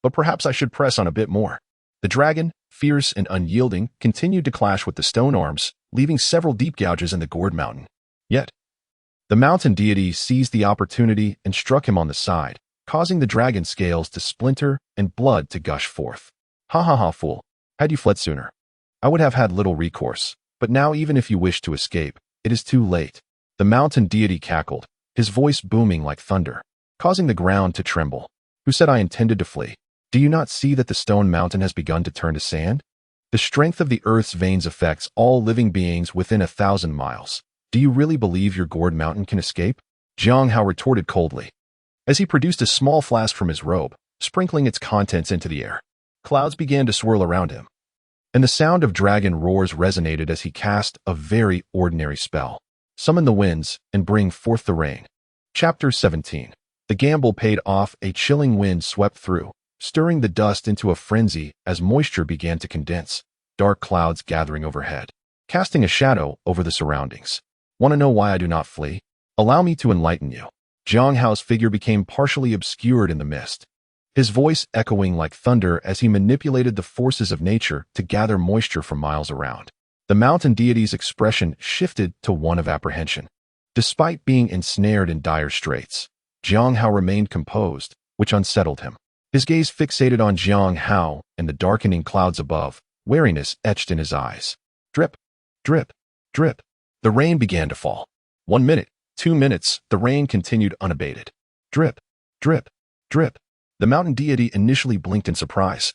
But perhaps I should press on a bit more. The dragon, fierce and unyielding, continued to clash with the stone arms, leaving several deep gouges in the gourd mountain. Yet, the mountain deity seized the opportunity and struck him on the side, causing the dragon scales to splinter and blood to gush forth. "Ha ha ha, fool. Had you fled sooner, I would have had little recourse. But now even if you wish to escape, it is too late." The mountain deity cackled, his voice booming like thunder, causing the ground to tremble. "Who said I intended to flee? Do you not see that the stone mountain has begun to turn to sand? The strength of the earth's veins affects all living beings within 1,000 miles. Do you really believe your gourd mountain can escape?" Xīyóu retorted coldly, as he produced a small flask from his robe, sprinkling its contents into the air. Clouds began to swirl around him, and the sound of dragon roars resonated as he cast a very ordinary spell. "Summon the winds and bring forth the rain." Chapter 17. The gamble paid off. A chilling wind swept through, stirring the dust into a frenzy as moisture began to condense, dark clouds gathering overhead, casting a shadow over the surroundings. "Want to know why I do not flee? Allow me to enlighten you." Xīyóu's figure became partially obscured in the mist, his voice echoing like thunder as he manipulated the forces of nature to gather moisture from miles around. The mountain deity's expression shifted to one of apprehension. Despite being ensnared in dire straits, Xīyóu remained composed, which unsettled him. His gaze fixated on Xīyóu and the darkening clouds above, wariness etched in his eyes. Drip, drip, drip. The rain began to fall. 1 minute, 2 minutes, the rain continued unabated. Drip, drip, drip. The mountain deity initially blinked in surprise,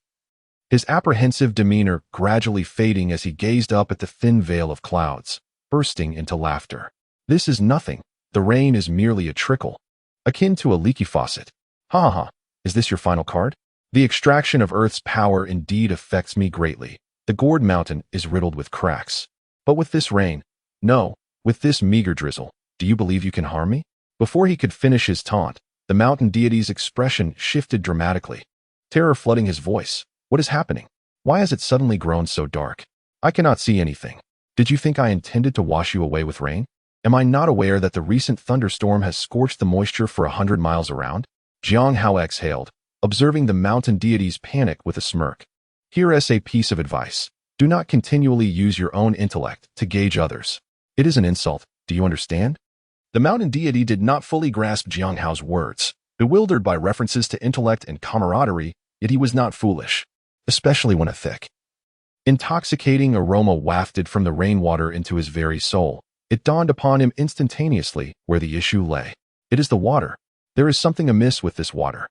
his apprehensive demeanor gradually fading as he gazed up at the thin veil of clouds, bursting into laughter. "This is nothing. The rain is merely a trickle, akin to a leaky faucet. Ha ha ha. Is this your final card? The extraction of Earth's power indeed affects me greatly. The gourd mountain is riddled with cracks. But with this rain, no, with this meager drizzle, do you believe you can harm me?" Before he could finish his taunt, the mountain deity's expression shifted dramatically, terror flooding his voice. "What is happening? Why has it suddenly grown so dark? I cannot see anything. Did you think I intended to wash you away with rain? Am I not aware that the recent thunderstorm has scorched the moisture for 100 miles around?" Xīyóu exhaled, observing the mountain deity's panic with a smirk. "Here is a piece of advice. Do not continually use your own intellect to gauge others. It is an insult. Do you understand?" The mountain deity did not fully grasp Xīyóu's words. Bewildered by references to intellect and camaraderie, yet he was not foolish, especially when a thick, intoxicating aroma wafted from the rainwater into his very soul. It dawned upon him instantaneously where the issue lay. It is the water. There is something amiss with this water.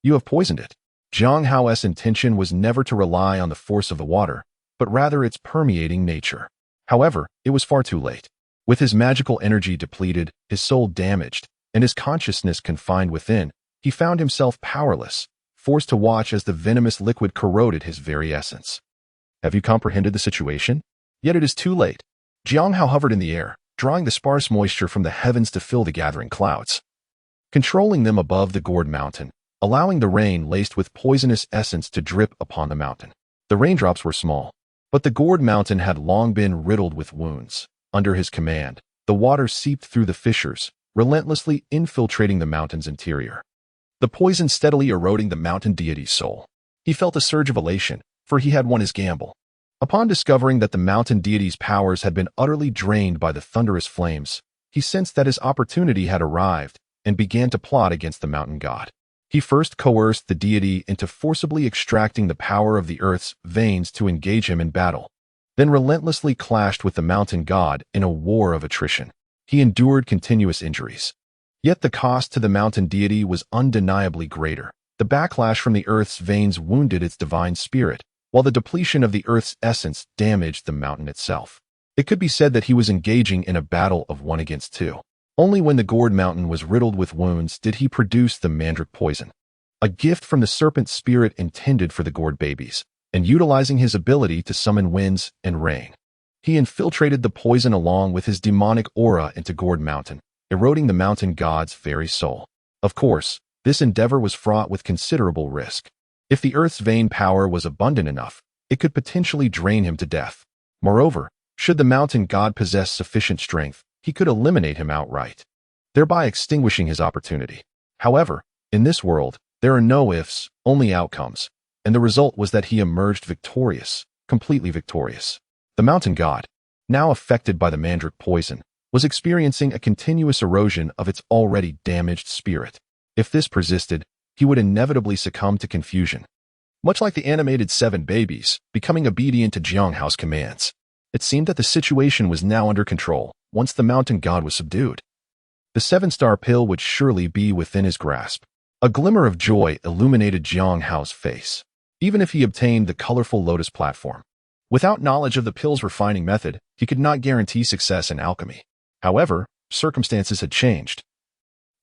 You have poisoned it. Xīyóu's intention was never to rely on the force of the water, but rather its permeating nature. However, it was far too late. With his magical energy depleted, his soul damaged, and his consciousness confined within, he found himself powerless, forced to watch as the venomous liquid corroded his very essence. Have you comprehended the situation? Yet it is too late. Xīyóu hovered in the air, drawing the sparse moisture from the heavens to fill the gathering clouds, controlling them above the gourd mountain, allowing the rain laced with poisonous essence to drip upon the mountain. The raindrops were small, but the gourd mountain had long been riddled with wounds. Under his command, the water seeped through the fissures, relentlessly infiltrating the mountain's interior. The poison steadily eroding the mountain deity's soul. He felt a surge of elation, for he had won his gamble. Upon discovering that the mountain deity's powers had been utterly drained by the thunderous flames, he sensed that his opportunity had arrived and began to plot against the mountain god. He first coerced the deity into forcibly extracting the power of the earth's veins to engage him in battle, then relentlessly clashed with the mountain god in a war of attrition. He endured continuous injuries. Yet the cost to the mountain deity was undeniably greater. The backlash from the earth's veins wounded its divine spirit, while the depletion of the earth's essence damaged the mountain itself. It could be said that he was engaging in a battle of 1 against 2. Only when the gourd mountain was riddled with wounds did he produce the mandrake poison, a gift from the serpent spirit intended for the gourd babies, and utilizing his ability to summon winds and rain. He infiltrated the poison along with his demonic aura into gourd mountain, eroding the mountain god's very soul. Of course, this endeavor was fraught with considerable risk. If the earth's vein power was abundant enough, it could potentially drain him to death. Moreover, should the mountain god possess sufficient strength, he could eliminate him outright, thereby extinguishing his opportunity. However, in this world, there are no ifs, only outcomes, and the result was that he emerged victorious, completely victorious. The mountain god, now affected by the mandrake poison, was experiencing a continuous erosion of its already damaged spirit. If this persisted, he would inevitably succumb to confusion. Much like the animated 7 babies, becoming obedient to Xīyóu's commands. It seemed that the situation was now under control, once the mountain god was subdued. The 7-star pill would surely be within his grasp. A glimmer of joy illuminated Xīyóu's face. Even if he obtained the colorful Lotus platform, without knowledge of the pill's refining method, he could not guarantee success in alchemy. However, circumstances had changed.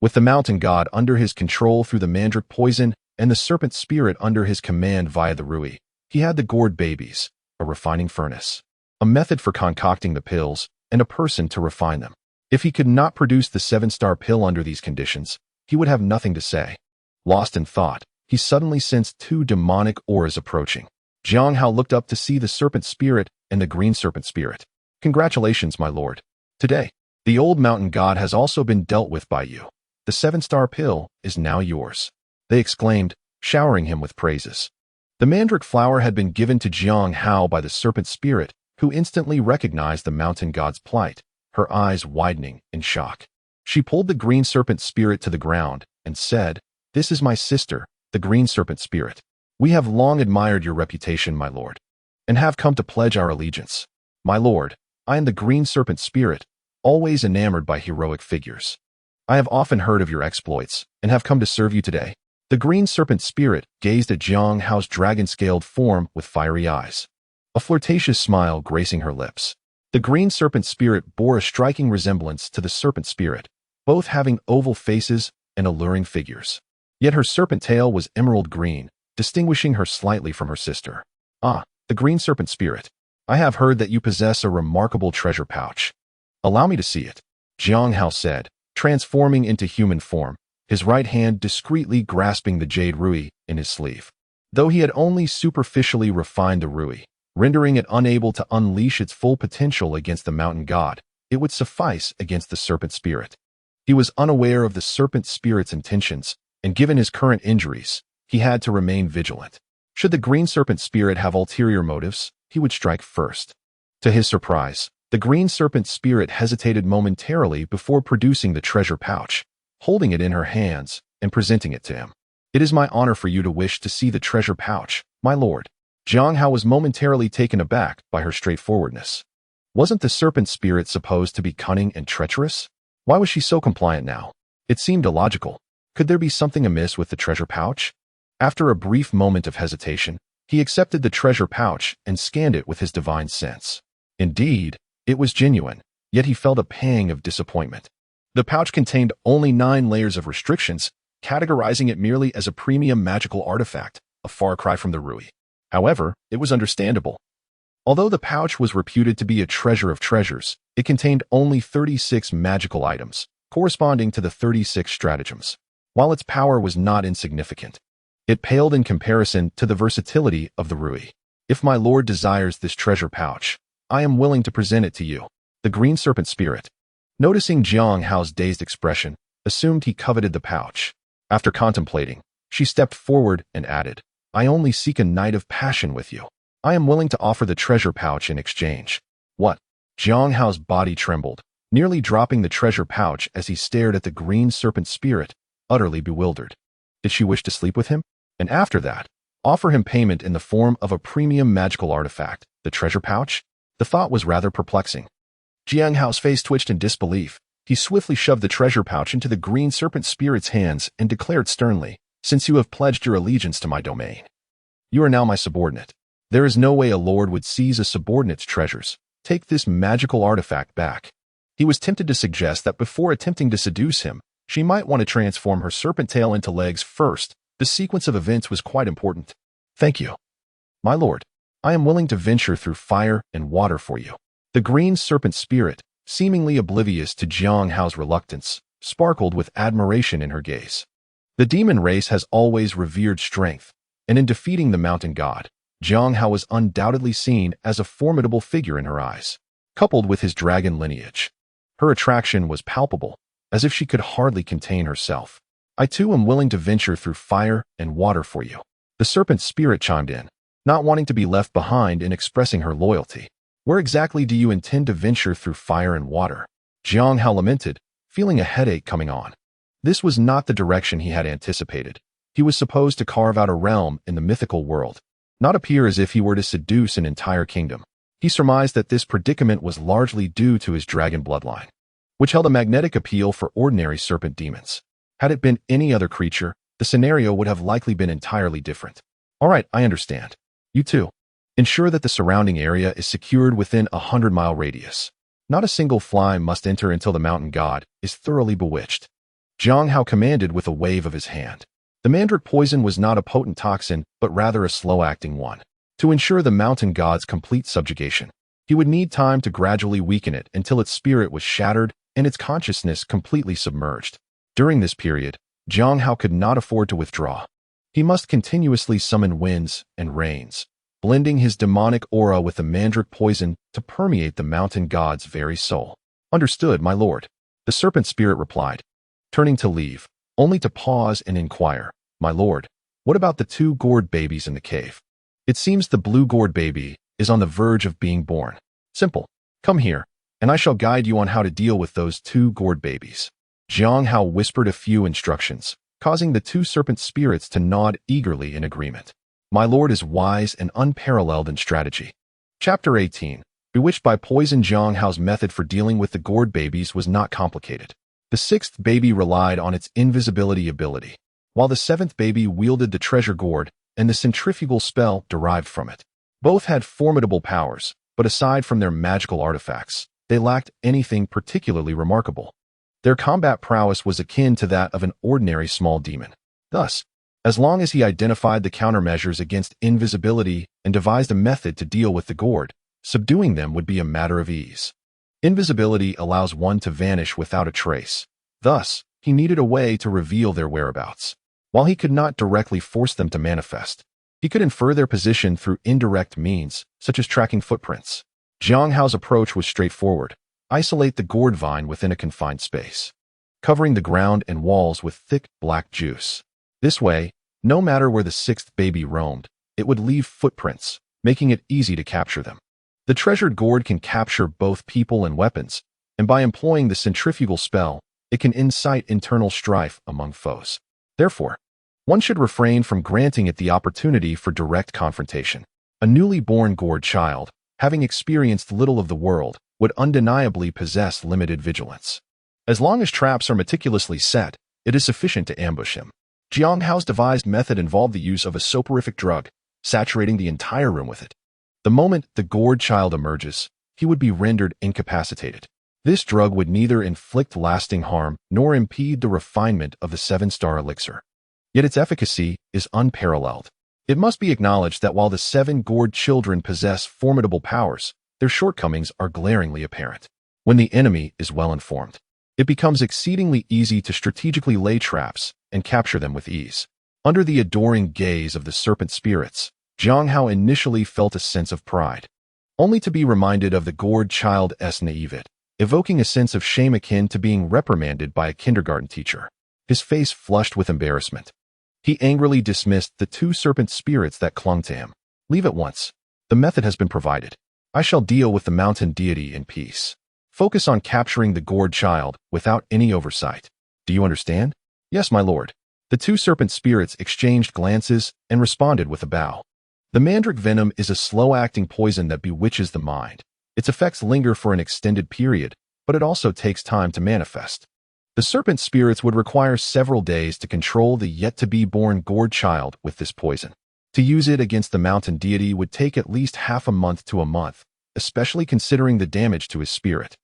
With the mountain god under his control through the mandrake poison and the serpent spirit under his command via the Rui, he had the gourd babies, a refining furnace, a method for concocting the pills, and a person to refine them. If he could not produce the 7-star pill under these conditions, he would have nothing to say. Lost in thought, he suddenly sensed 2 demonic auras approaching. Xīyóu looked up to see the serpent spirit and the green serpent spirit. Congratulations, my lord. Today, the old mountain god has also been dealt with by you. The 7-star pill is now yours, they exclaimed, showering him with praises. The mandrake flower had been given to Xīyóu by the serpent spirit, who instantly recognized the mountain god's plight, her eyes widening in shock. She pulled the green serpent spirit to the ground and said, "This is my sister, the green serpent spirit. We have long admired your reputation, my lord, and have come to pledge our allegiance. My lord, I am the green serpent spirit, always enamored by heroic figures. I have often heard of your exploits, and have come to serve you today." The green serpent spirit gazed at Xīyóu's dragon-scaled form with fiery eyes, a flirtatious smile gracing her lips. The green serpent spirit bore a striking resemblance to the serpent spirit, both having oval faces and alluring figures. Yet her serpent tail was emerald green, distinguishing her slightly from her sister. "Ah, the green serpent spirit. I have heard that you possess a remarkable treasure pouch. Allow me to see it," Xīyóu said, transforming into human form, his right hand discreetly grasping the jade Rui in his sleeve. Though he had only superficially refined the Rui, rendering it unable to unleash its full potential against the mountain god, it would suffice against the serpent spirit. He was unaware of the serpent spirit's intentions, and given his current injuries, he had to remain vigilant. Should the green serpent spirit have ulterior motives, he would strike first. To his surprise, the green serpent spirit hesitated momentarily before producing the treasure pouch, holding it in her hands and presenting it to him. "It is my honor for you to wish to see the treasure pouch, my lord." Xīyóu was momentarily taken aback by her straightforwardness. Wasn't the serpent spirit supposed to be cunning and treacherous? Why was she so compliant now? It seemed illogical. Could there be something amiss with the treasure pouch? After a brief moment of hesitation, he accepted the treasure pouch and scanned it with his divine sense. Indeed, it was genuine, yet he felt a pang of disappointment. The pouch contained only 9 layers of restrictions, categorizing it merely as a premium magical artifact, a far cry from the Rui. However, it was understandable. Although the pouch was reputed to be a treasure of treasures, it contained only 36 magical items, corresponding to the 36 stratagems. While its power was not insignificant, it paled in comparison to the versatility of the Rui. If my lord desires this treasure pouch, I am willing to present it to you. The green serpent spirit, noticing Jiang Hao's dazed expression, assumed he coveted the pouch. After contemplating, she stepped forward and added, I only seek a night of passion with you. I am willing to offer the treasure pouch in exchange. What? Jiang Hao's body trembled, nearly dropping the treasure pouch as he stared at the green serpent spirit, utterly bewildered. Did she wish to sleep with him? And after that, offer him payment in the form of a premium magical artifact, the treasure pouch? The thought was rather perplexing. Jiang Hao's face twitched in disbelief. He swiftly shoved the treasure pouch into the green serpent spirit's hands and declared sternly, Since you have pledged your allegiance to my domain, you are now my subordinate. There is no way a lord would seize a subordinate's treasures. Take this magical artifact back. He was tempted to suggest that before attempting to seduce him, she might want to transform her serpent tail into legs first. The sequence of events was quite important. Thank you, my lord. I am willing to venture through fire and water for you. The green serpent spirit, seemingly oblivious to Jiang Hao's reluctance, sparkled with admiration in her gaze. The demon race has always revered strength, and in defeating the mountain god, Jiang Hao was undoubtedly seen as a formidable figure in her eyes. Coupled with his dragon lineage, her attraction was palpable, as if she could hardly contain herself. I too am willing to venture through fire and water for you. The serpent spirit chimed in, not wanting to be left behind in expressing her loyalty. Where exactly do you intend to venture through fire and water? Jiang Hao lamented, feeling a headache coming on. This was not the direction he had anticipated. He was supposed to carve out a realm in the mythical world, not appear as if he were to seduce an entire kingdom. He surmised that this predicament was largely due to his dragon bloodline, which held a magnetic appeal for ordinary serpent demons. Had it been any other creature, the scenario would have likely been entirely different. All right, I understand. You too. Ensure that the surrounding area is secured within a 100-mile radius. Not a single fly must enter until the mountain god is thoroughly bewitched. Jiang Hao commanded with a wave of his hand. The mandrake poison was not a potent toxin, but rather a slow-acting one. To ensure the mountain god's complete subjugation, he would need time to gradually weaken it until its spirit was shattered and its consciousness completely submerged. During this period, Jiang Hao could not afford to withdraw. He must continuously summon winds and rains, blending his demonic aura with the mandrake poison to permeate the mountain god's very soul. Understood, my lord, the serpent spirit replied, turning to leave, only to pause and inquire, my lord, what about the 2 gourd babies in the cave? It seems the blue gourd baby is on the verge of being born. Simple. Come here, and I shall guide you on how to deal with those 2 gourd babies. Jiang Hao whispered a few instructions, causing the 2 serpent spirits to nod eagerly in agreement. My lord is wise and unparalleled in strategy. Chapter 18. Bewitched by poison. Jiang Hao's method for dealing with the gourd babies was not complicated. The 6th baby relied on its invisibility ability, while the 7th baby wielded the treasure gourd and the centrifugal spell derived from it. Both had formidable powers, but aside from their magical artifacts, they lacked anything particularly remarkable. Their combat prowess was akin to that of an ordinary small demon. Thus, as long as he identified the countermeasures against invisibility and devised a method to deal with the gourd, subduing them would be a matter of ease. Invisibility allows one to vanish without a trace. Thus, he needed a way to reveal their whereabouts. While he could not directly force them to manifest, he could infer their position through indirect means, such as tracking footprints. Jiang Hao's approach was straightforward. Isolate the gourd vine within a confined space, covering the ground and walls with thick, black juice. This way, no matter where the 6th baby roamed, it would leave footprints, making it easy to capture them. The treasured gourd can capture both people and weapons, and by employing the centrifugal spell, it can incite internal strife among foes. Therefore, one should refrain from granting it the opportunity for direct confrontation. A newly born gourd child, having experienced little of the world, would undeniably possess limited vigilance. As long as traps are meticulously set, it is sufficient to ambush him. Xīyóu's devised method involved the use of a soporific drug, saturating the entire room with it. The moment the gourd child emerges, he would be rendered incapacitated. This drug would neither inflict lasting harm nor impede the refinement of the 7-star elixir. Yet its efficacy is unparalleled. It must be acknowledged that while the 7 gourd children possess formidable powers, their shortcomings are glaringly apparent. When the enemy is well informed, it becomes exceedingly easy to strategically lay traps and capture them with ease. Under the adoring gaze of the serpent spirits, Xīyóu initially felt a sense of pride, only to be reminded of the gourd child's naivete, evoking a sense of shame akin to being reprimanded by a kindergarten teacher. His face flushed with embarrassment. He angrily dismissed the 2 serpent spirits that clung to him. Leave at once. The method has been provided. I shall deal with the mountain deity in peace. Focus on capturing the gourd child without any oversight. Do you understand? Yes, my lord. The 2 serpent spirits exchanged glances and responded with a bow. The mandrake venom is a slow-acting poison that bewitches the mind. Its effects linger for an extended period, but it also takes time to manifest. The serpent spirits would require several days to control the yet-to-be-born gourd child with this poison. To use it against the mountain deity would take at least half a month to a month, especially considering the damage to his spirit.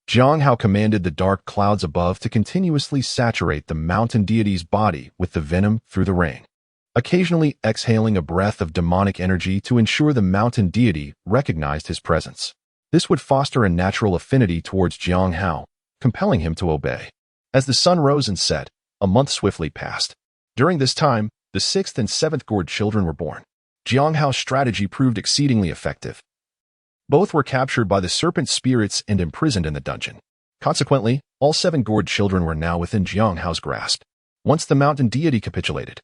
Xīyóu commanded the dark clouds above to continuously saturate the mountain deity's body with the venom through the rain, occasionally exhaling a breath of demonic energy to ensure the mountain deity recognized his presence. This would foster a natural affinity towards Xīyóu, compelling him to obey. As the sun rose and set, a month swiftly passed. During this time, the 6th and 7th gourd children were born. Xīyóu's strategy proved exceedingly effective. Both were captured by the serpent spirits and imprisoned in the dungeon. Consequently, all 7 gourd children were now within Xīyóu's grasp. Once the mountain deity capitulated,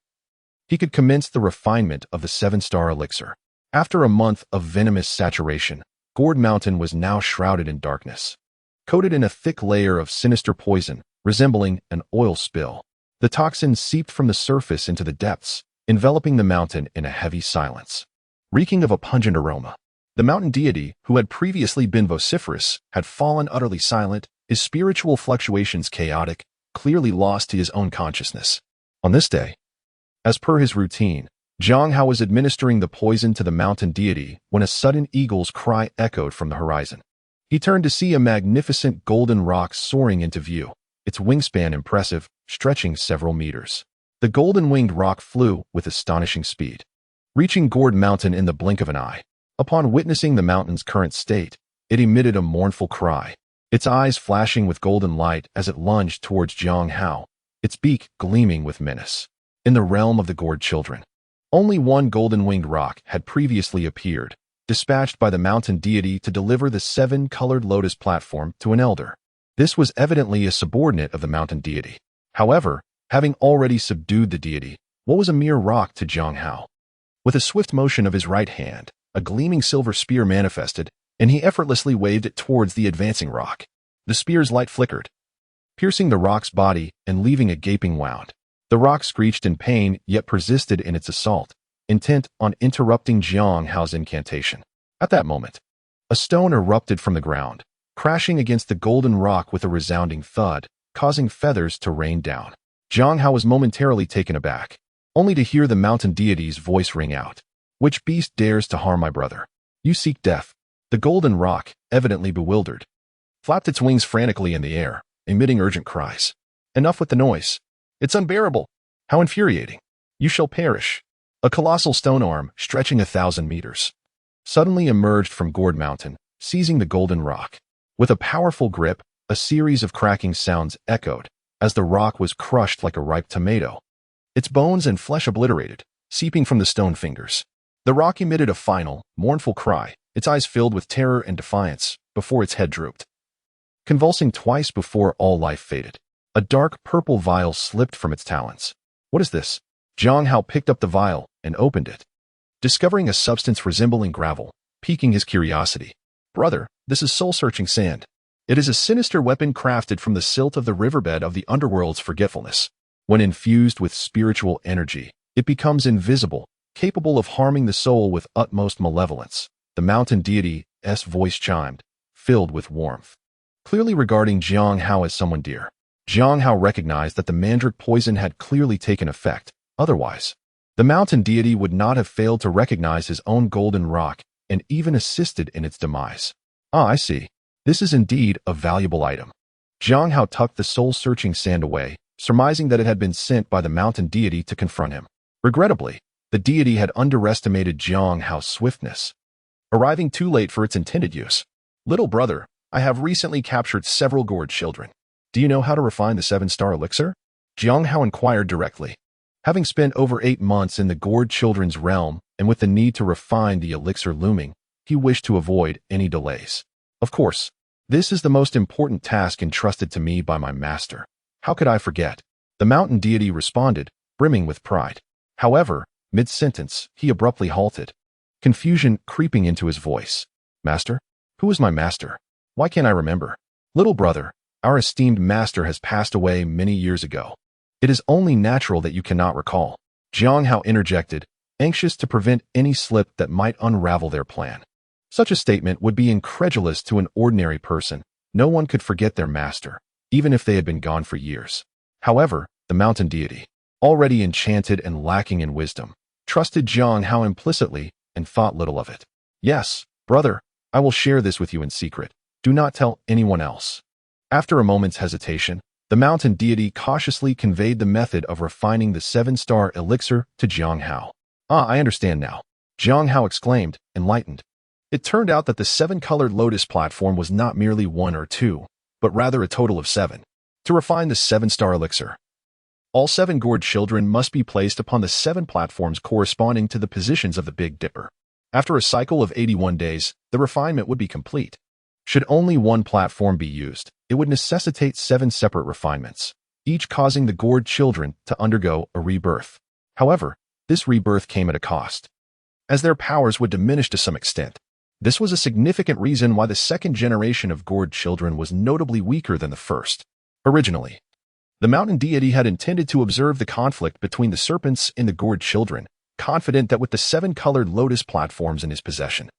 he could commence the refinement of the 7-star elixir. After a month of venomous saturation, Gourd Mountain was now shrouded in darkness, coated in a thick layer of sinister poison, resembling an oil spill. The toxin seeped from the surface into the depths, enveloping the mountain in a heavy silence, reeking of a pungent aroma. The mountain deity, who had previously been vociferous, had fallen utterly silent, his spiritual fluctuations chaotic, clearly lost to his own consciousness. On this day, as per his routine, Xīyóu was administering the poison to the mountain deity when a sudden eagle's cry echoed from the horizon. He turned to see a magnificent golden rock soaring into view, its wingspan impressive, stretching several meters. The golden-winged rock flew with astonishing speed, reaching Gourd Mountain in the blink of an eye. Upon witnessing the mountain's current state, it emitted a mournful cry, its eyes flashing with golden light as it lunged towards Xīyóu, its beak gleaming with menace. In the realm of the Gourd children, only one golden-winged rock had previously appeared, dispatched by the mountain deity to deliver the 7-colored lotus platform to an elder. This was evidently a subordinate of the mountain deity. However, having already subdued the deity, what was a mere rock to Xīyóu? With a swift motion of his right hand, a gleaming silver spear manifested, and he effortlessly waved it towards the advancing rock. The spear's light flickered, piercing the rock's body and leaving a gaping wound. The rock screeched in pain yet persisted in its assault, intent on interrupting Xīyóu's incantation. At that moment, a stone erupted from the ground, crashing against the golden rock with a resounding thud, causing feathers to rain down. Xīyóu was momentarily taken aback, only to hear the mountain deity's voice ring out. Which beast dares to harm my brother? You seek death. The golden rock, evidently bewildered, flapped its wings frantically in the air, emitting urgent cries. Enough with the noise. It's unbearable. How infuriating. You shall perish. A colossal stone arm, stretching 1,000 meters, suddenly emerged from Gourd Mountain, seizing the golden rock. With a powerful grip, a series of cracking sounds echoed as the rock was crushed like a ripe tomato, its bones and flesh obliterated, seeping from the stone fingers. The rock emitted a final, mournful cry, its eyes filled with terror and defiance, before its head drooped. Convulsing twice before all life faded, a dark purple vial slipped from its talons. What is this? Xīyóu picked up the vial and opened it, discovering a substance resembling gravel, piquing his curiosity. Brother, this is soul-searching sand. It is a sinister weapon crafted from the silt of the riverbed of the underworld's forgetfulness. When infused with spiritual energy, it becomes invisible, capable of harming the soul with utmost malevolence. The mountain deity's voice chimed, filled with warmth, clearly regarding Xīyóu as someone dear. Jiang Hao recognized that the mandrake poison had clearly taken effect. Otherwise, the mountain deity would not have failed to recognize his own golden rock and even assisted in its demise. Ah, I see. This is indeed a valuable item. Jiang Hao tucked the soul-searching sand away, surmising that it had been sent by the mountain deity to confront him. Regrettably, the deity had underestimated Jiang Hao's swiftness, arriving too late for its intended use. Little brother, I have recently captured several gourd children. Do you know how to refine the 7-star elixir? Jiang Hao inquired directly. Having spent over 8 months in the gourd children's realm, and with the need to refine the elixir looming, he wished to avoid any delays. Of course, this is the most important task entrusted to me by my master. How could I forget? The mountain deity responded, brimming with pride. However, mid-sentence, he abruptly halted, confusion creeping into his voice. Master? Who is my master? Why can't I remember? Little brother, our esteemed master has passed away many years ago. It is only natural that you cannot recall. Jiang Hao interjected, anxious to prevent any slip that might unravel their plan. Such a statement would be incredulous to an ordinary person. No one could forget their master, even if they had been gone for years. However, the mountain deity, already enchanted and lacking in wisdom, trusted Jiang Hao implicitly and thought little of it. Yes, brother, I will share this with you in secret. Do not tell anyone else. After a moment's hesitation, the mountain deity cautiously conveyed the method of refining the 7-star elixir to Jiang Hao. Ah, I understand now. Jiang Hao exclaimed, enlightened. It turned out that the 7-colored lotus platform was not merely 1 or 2, but rather a total of 7. To refine the 7-star elixir, all 7 gourd children must be placed upon the 7 platforms corresponding to the positions of the Big Dipper. After a cycle of 81 days, the refinement would be complete. Should only 1 platform be used, it would necessitate 7 separate refinements, each causing the gourd children to undergo a rebirth. However, this rebirth came at a cost, as their powers would diminish to some extent. This was a significant reason why the 2nd generation of gourd children was notably weaker than the first. Originally, the mountain deity had intended to observe the conflict between the serpents and the gourd children, confident that with the 7-colored lotus platforms in his possession,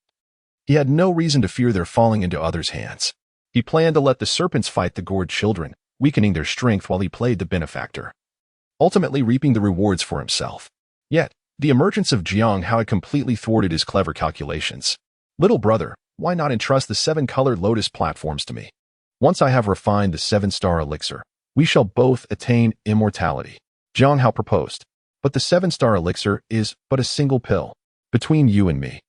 he had no reason to fear their falling into others' hands. He planned to let the serpents fight the gourd children, weakening their strength while he played the benefactor, ultimately reaping the rewards for himself. Yet, the emergence of Jiang Hao had completely thwarted his clever calculations. Little brother, why not entrust the 7-colored lotus platforms to me? Once I have refined the 7-star elixir, we shall both attain immortality. Jiang Hao proposed. But the 7-star elixir is but a single pill. Between you and me,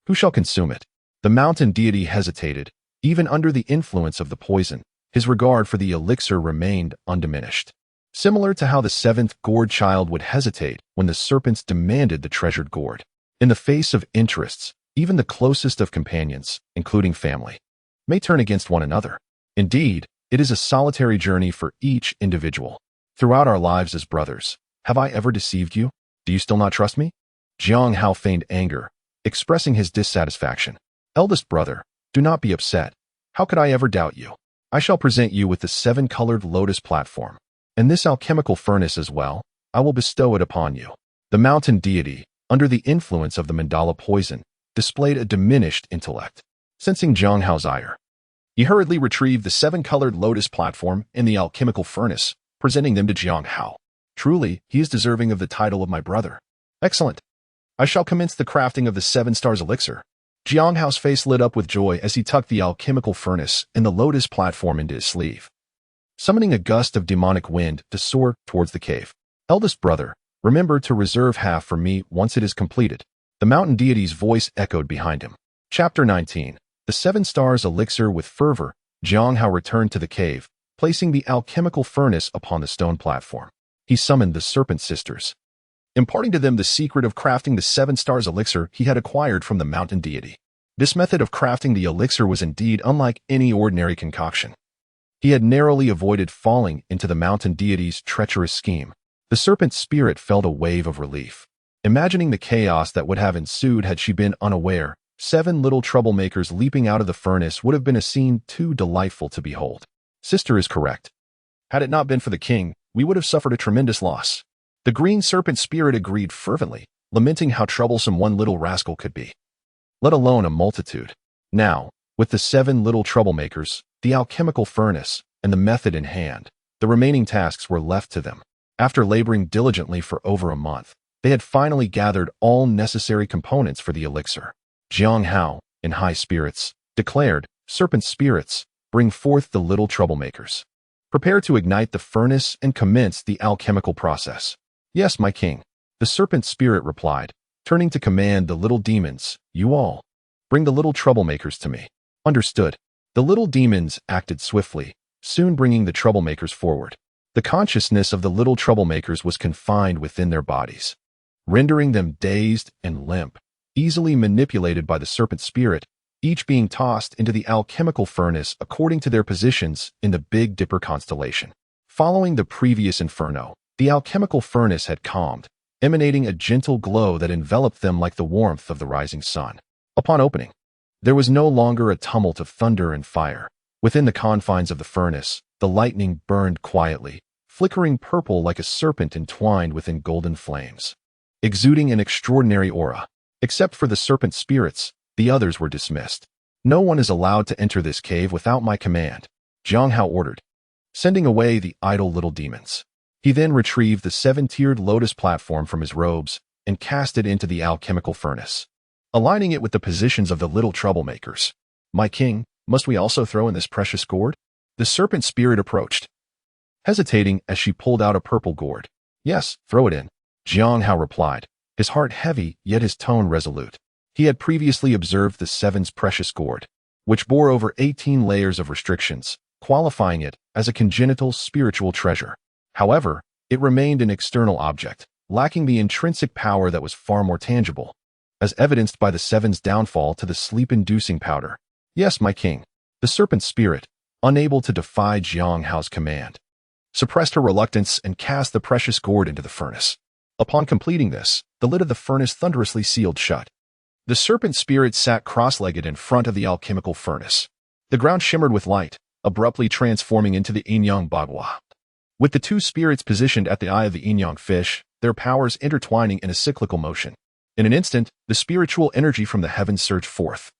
who shall consume it? The mountain deity hesitated. Even under the influence of the poison, his regard for the elixir remained undiminished. Similar to how the 7th gourd child would hesitate when the serpents demanded the treasured gourd. In the face of interests, even the closest of companions, including family, may turn against one another. Indeed, it is a solitary journey for each individual. Throughout our lives as brothers, have I ever deceived you? Do you still not trust me? Jiang Hao feigned anger, expressing his dissatisfaction. Eldest brother, do not be upset. How could I ever doubt you? I shall present you with the 7-colored lotus platform, and this alchemical furnace as well. I will bestow it upon you. The mountain deity, under the influence of the mandala poison, displayed a diminished intellect. Sensing Jiang Hao's ire, he hurriedly retrieved the 7-colored lotus platform and the alchemical furnace, presenting them to Jiang Hao. Truly, he is deserving of the title of my brother. Excellent. I shall commence the crafting of the 7 stars elixir. Jiang Hao's face lit up with joy as he tucked the alchemical furnace and the lotus platform into his sleeve, summoning a gust of demonic wind to soar towards the cave. Eldest brother, remember to reserve half for me once it is completed. The mountain deity's voice echoed behind him. Chapter 19. The 7 stars elixir. With fervor, Jiang Hao returned to the cave, placing the alchemical furnace upon the stone platform. He summoned the serpent sisters, imparting to them the secret of crafting the 7 stars elixir he had acquired from the mountain deity. This method of crafting the elixir was indeed unlike any ordinary concoction. He had narrowly avoided falling into the mountain deity's treacherous scheme. The serpent spirit felt a wave of relief. Imagining the chaos that would have ensued had she been unaware, 7 little troublemakers leaping out of the furnace would have been a scene too delightful to behold. Sister is correct. Had it not been for the king, we would have suffered a tremendous loss. The green serpent spirit agreed fervently, lamenting how troublesome one little rascal could be, let alone a multitude. Now, with the 7 little troublemakers, the alchemical furnace, and the method in hand, The remaining tasks were left to them. After laboring diligently for over a month, they had finally gathered all necessary components for the elixir. Xīyóu, in high spirits, declared, "Serpent spirits, bring forth the little troublemakers. Prepare to ignite the furnace and commence the alchemical process." "Yes, my king," the serpent spirit replied, turning to command the little demons, "You all, bring the little troublemakers to me." "Understood." The little demons acted swiftly, soon bringing the troublemakers forward. The consciousness of the little troublemakers was confined within their bodies, rendering them dazed and limp, easily manipulated by the serpent spirit, each being tossed into the alchemical furnace according to their positions in the Big Dipper constellation. Following the previous inferno, the alchemical furnace had calmed, emanating a gentle glow that enveloped them like the warmth of the rising sun. Upon opening, there was no longer a tumult of thunder and fire. Within the confines of the furnace, the lightning burned quietly, flickering purple like a serpent entwined within golden flames, exuding an extraordinary aura. Except for the serpent spirits, the others were dismissed. "No one is allowed to enter this cave without my command," Xīyóu ordered, sending away the idle little demons. He then retrieved the seven-tiered lotus platform from his robes and cast it into the alchemical furnace, aligning it with the positions of the little troublemakers. "My king, must we also throw in this precious gourd?" The serpent spirit approached, hesitating as she pulled out a purple gourd. "Yes, throw it in," Xīyóu replied, his heart heavy yet his tone resolute. He had previously observed the seven's precious gourd, which bore over 18 layers of restrictions, qualifying it as a congenital spiritual treasure. However, it remained an external object, lacking the intrinsic power that was far more tangible, as evidenced by the seven's downfall to the sleep-inducing powder. "Yes, my king." The serpent spirit, unable to defy Xīyóu's command, suppressed her reluctance and cast the precious gourd into the furnace. Upon completing this, the lid of the furnace thunderously sealed shut. The serpent spirit sat cross-legged in front of the alchemical furnace. The ground shimmered with light, abruptly transforming into the Yin-Yang Bagua. With the two spirits positioned at the eye of the Yin-Yang fish, their powers intertwining in a cyclical motion. In an instant, the spiritual energy from the heavens surged forth,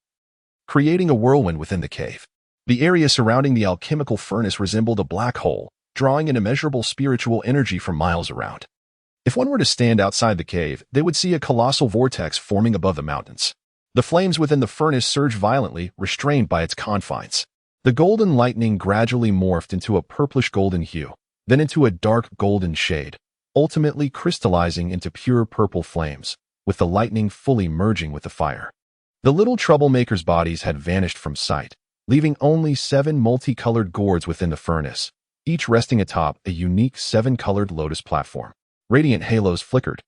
creating a whirlwind within the cave. The area surrounding the alchemical furnace resembled a black hole, drawing in immeasurable spiritual energy from miles around. If one were to stand outside the cave, they would see a colossal vortex forming above the mountains. The flames within the furnace surged violently, restrained by its confines. The golden lightning gradually morphed into a purplish golden hue, then into a dark golden shade, ultimately crystallizing into pure purple flames, with the lightning fully merging with the fire. The little troublemakers' bodies had vanished from sight, leaving only 7 multicolored gourds within the furnace, each resting atop a unique 7-colored lotus platform. Radiant halos flickered.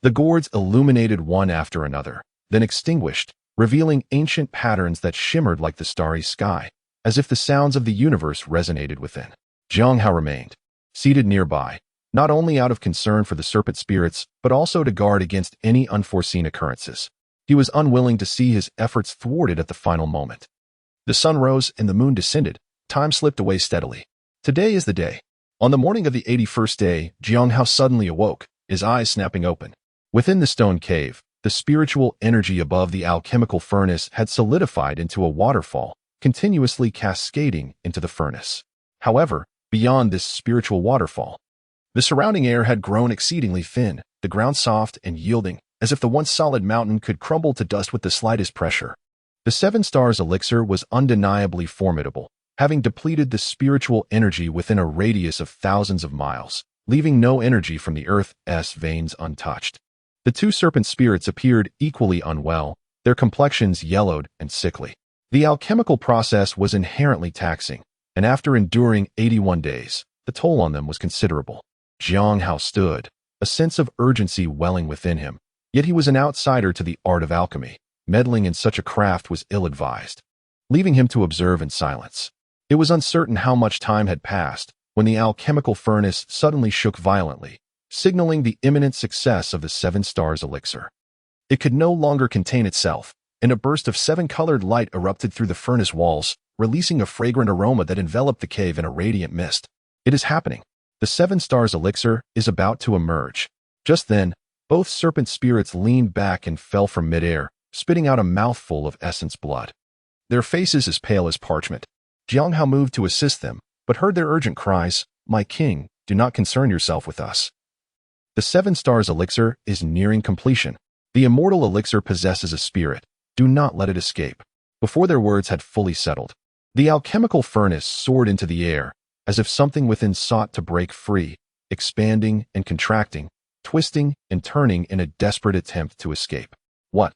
The gourds illuminated one after another, then extinguished, revealing ancient patterns that shimmered like the starry sky, as if the sounds of the universe resonated within. Xīyóu remained, seated nearby, not only out of concern for the serpent spirits, but also to guard against any unforeseen occurrences. He was unwilling to see his efforts thwarted at the final moment. The sun rose and the moon descended. Time slipped away steadily. Today is the day. On the morning of the 81st day, Xīyóu suddenly awoke, his eyes snapping open. Within the stone cave, the spiritual energy above the alchemical furnace had solidified into a waterfall, continuously cascading into the furnace. However, beyond this spiritual waterfall, the surrounding air had grown exceedingly thin, the ground soft and yielding, as if the once solid mountain could crumble to dust with the slightest pressure. The 7 stars elixir was undeniably formidable, having depleted the spiritual energy within a radius of thousands of miles, leaving no energy from the Earth's veins untouched. The 2 serpent spirits appeared equally unwell, their complexions yellowed and sickly. The alchemical process was inherently taxing, and after enduring 81 days, the toll on them was considerable. Xīyóu stood, a sense of urgency welling within him, yet he was an outsider to the art of alchemy. Meddling in such a craft was ill-advised, leaving him to observe in silence. It was uncertain how much time had passed when the alchemical furnace suddenly shook violently, signaling the imminent success of the 7 stars elixir. It could no longer contain itself, and a burst of 7-colored light erupted through the furnace walls, releasing a fragrant aroma that enveloped the cave in a radiant mist. It is happening. The 7 stars elixir is about to emerge. Just then, both serpent spirits leaned back and fell from midair, spitting out a mouthful of essence blood. Their faces as pale as parchment. Xīyóu moved to assist them, but heard their urgent cries, my king, do not concern yourself with us. The 7 stars elixir is nearing completion. The immortal elixir possesses a spirit. Do not let it escape." Before their words had fully settled, the alchemical furnace soared into the air, as if something within sought to break free, expanding and contracting, twisting and turning in a desperate attempt to escape. What?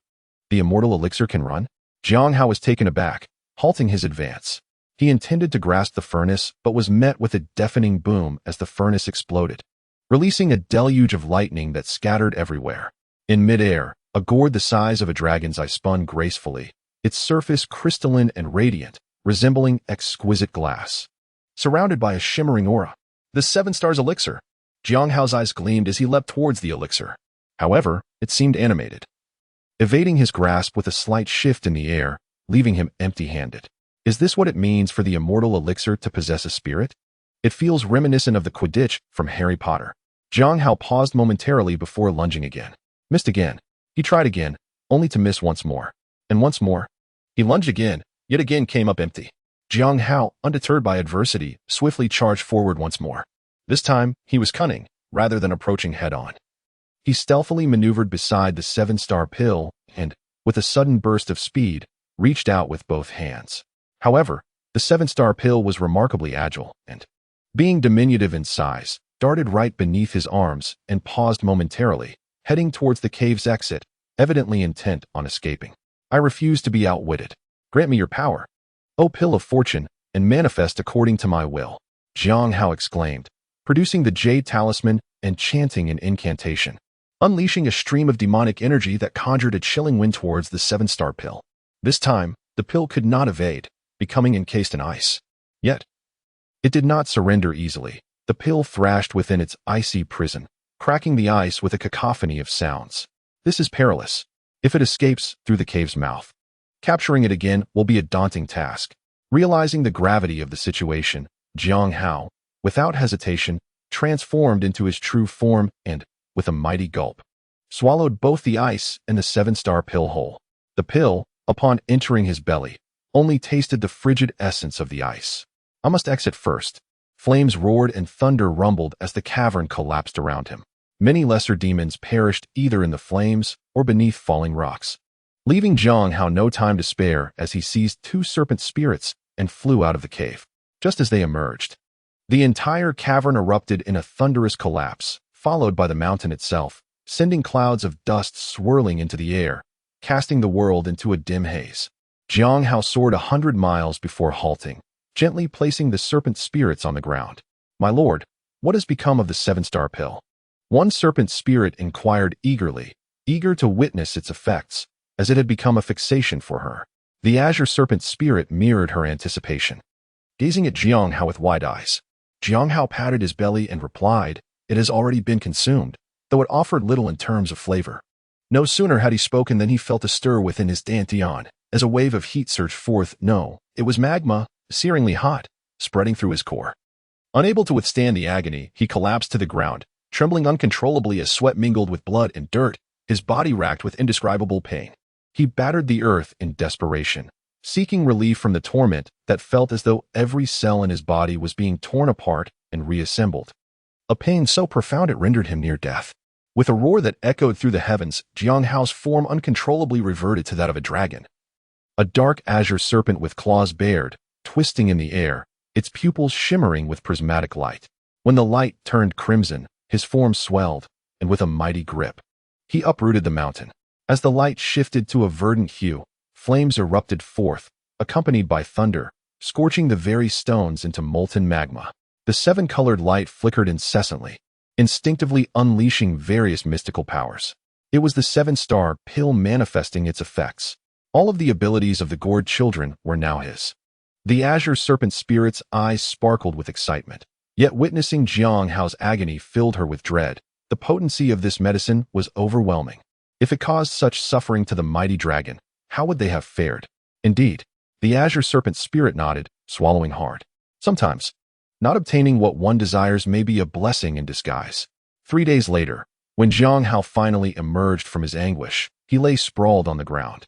The immortal elixir can run? Xīyóu was taken aback, halting his advance. He intended to grasp the furnace, but was met with a deafening boom as the furnace exploded, releasing a deluge of lightning that scattered everywhere. In midair, a gourd the size of a dragon's eye spun gracefully, its surface crystalline and radiant, resembling exquisite glass. Surrounded by a shimmering aura, the 7 stars elixir. Xīyóu's eyes gleamed as he leapt towards the elixir. However, it seemed animated, evading his grasp with a slight shift in the air, leaving him empty-handed. Is this what it means for the immortal elixir to possess a spirit? It feels reminiscent of the Quidditch from Harry Potter. Xīyóu paused momentarily before lunging again. Missed again. He tried again, only to miss once more. And once more. He lunged again, yet again came up empty. Xīyóu, undeterred by adversity, swiftly charged forward once more. This time, he was cunning, rather than approaching head-on. He stealthily maneuvered beside the 7-star pill and, with a sudden burst of speed, reached out with both hands. However, the 7-star pill was remarkably agile and, being diminutive in size, darted right beneath his arms and paused momentarily, heading towards the cave's exit, evidently intent on escaping. "I refuse to be outwitted. Grant me your power, O pill of fortune, and manifest according to my will," Xīyóu exclaimed, producing the jade talisman and chanting an incantation, unleashing a stream of demonic energy that conjured a chilling wind towards the 7-star pill. This time, the pill could not evade, becoming encased in ice. Yet, it did not surrender easily. The pill thrashed within its icy prison, cracking the ice with a cacophony of sounds. This is perilous. If it escapes through the cave's mouth, capturing it again will be a daunting task. Realizing the gravity of the situation, Xīyóu, without hesitation, transformed into his true form and, with a mighty gulp, swallowed both the ice and the 7-star pill whole. The pill, upon entering his belly, only tasted the frigid essence of the ice. "I must exit first." Flames roared and thunder rumbled as the cavern collapsed around him. Many lesser demons perished either in the flames or beneath falling rocks, leaving Xīyóu no time to spare as he seized 2 serpent spirits and flew out of the cave. Just as they emerged, the entire cavern erupted in a thunderous collapse, followed by the mountain itself, sending clouds of dust swirling into the air, casting the world into a dim haze. Xīyóu soared 100 miles before halting, gently placing the serpent spirits on the ground. "My lord, what has become of the 7-star pill?" One serpent spirit inquired eagerly, eager to witness its effects, as it had become a fixation for her. The azure serpent spirit mirrored her anticipation, gazing at Xīyóu with wide eyes. Xīyóu patted his belly and replied, "It has already been consumed, though it offered little in terms of flavor." No sooner had he spoken than he felt a stir within his dantian, as a wave of heat surged forth. No, it was magma, searingly hot, spreading through his core. Unable to withstand the agony, he collapsed to the ground, trembling uncontrollably as sweat mingled with blood and dirt, his body racked with indescribable pain. He battered the earth in desperation, seeking relief from the torment that felt as though every cell in his body was being torn apart and reassembled. A pain so profound it rendered him near death. With a roar that echoed through the heavens, Xīyóu's form uncontrollably reverted to that of a dragon. A dark azure serpent with claws bared, twisting in the air, its pupils shimmering with prismatic light. When the light turned crimson, his form swelled, and with a mighty grip, he uprooted the mountain. As the light shifted to a verdant hue, flames erupted forth, accompanied by thunder, scorching the very stones into molten magma. The 7-colored light flickered incessantly, instinctively unleashing various mystical powers. It was the 7-star pill manifesting its effects. All of the abilities of the gourd children were now his. The azure serpent spirit's eyes sparkled with excitement. Yet witnessing Xīyóu's agony filled her with dread. The potency of this medicine was overwhelming. If it caused such suffering to the mighty dragon, how would they have fared? Indeed, the azure serpent spirit nodded, swallowing hard. Sometimes, not obtaining what one desires may be a blessing in disguise. 3 days later, when Xīyóu finally emerged from his anguish, he lay sprawled on the ground.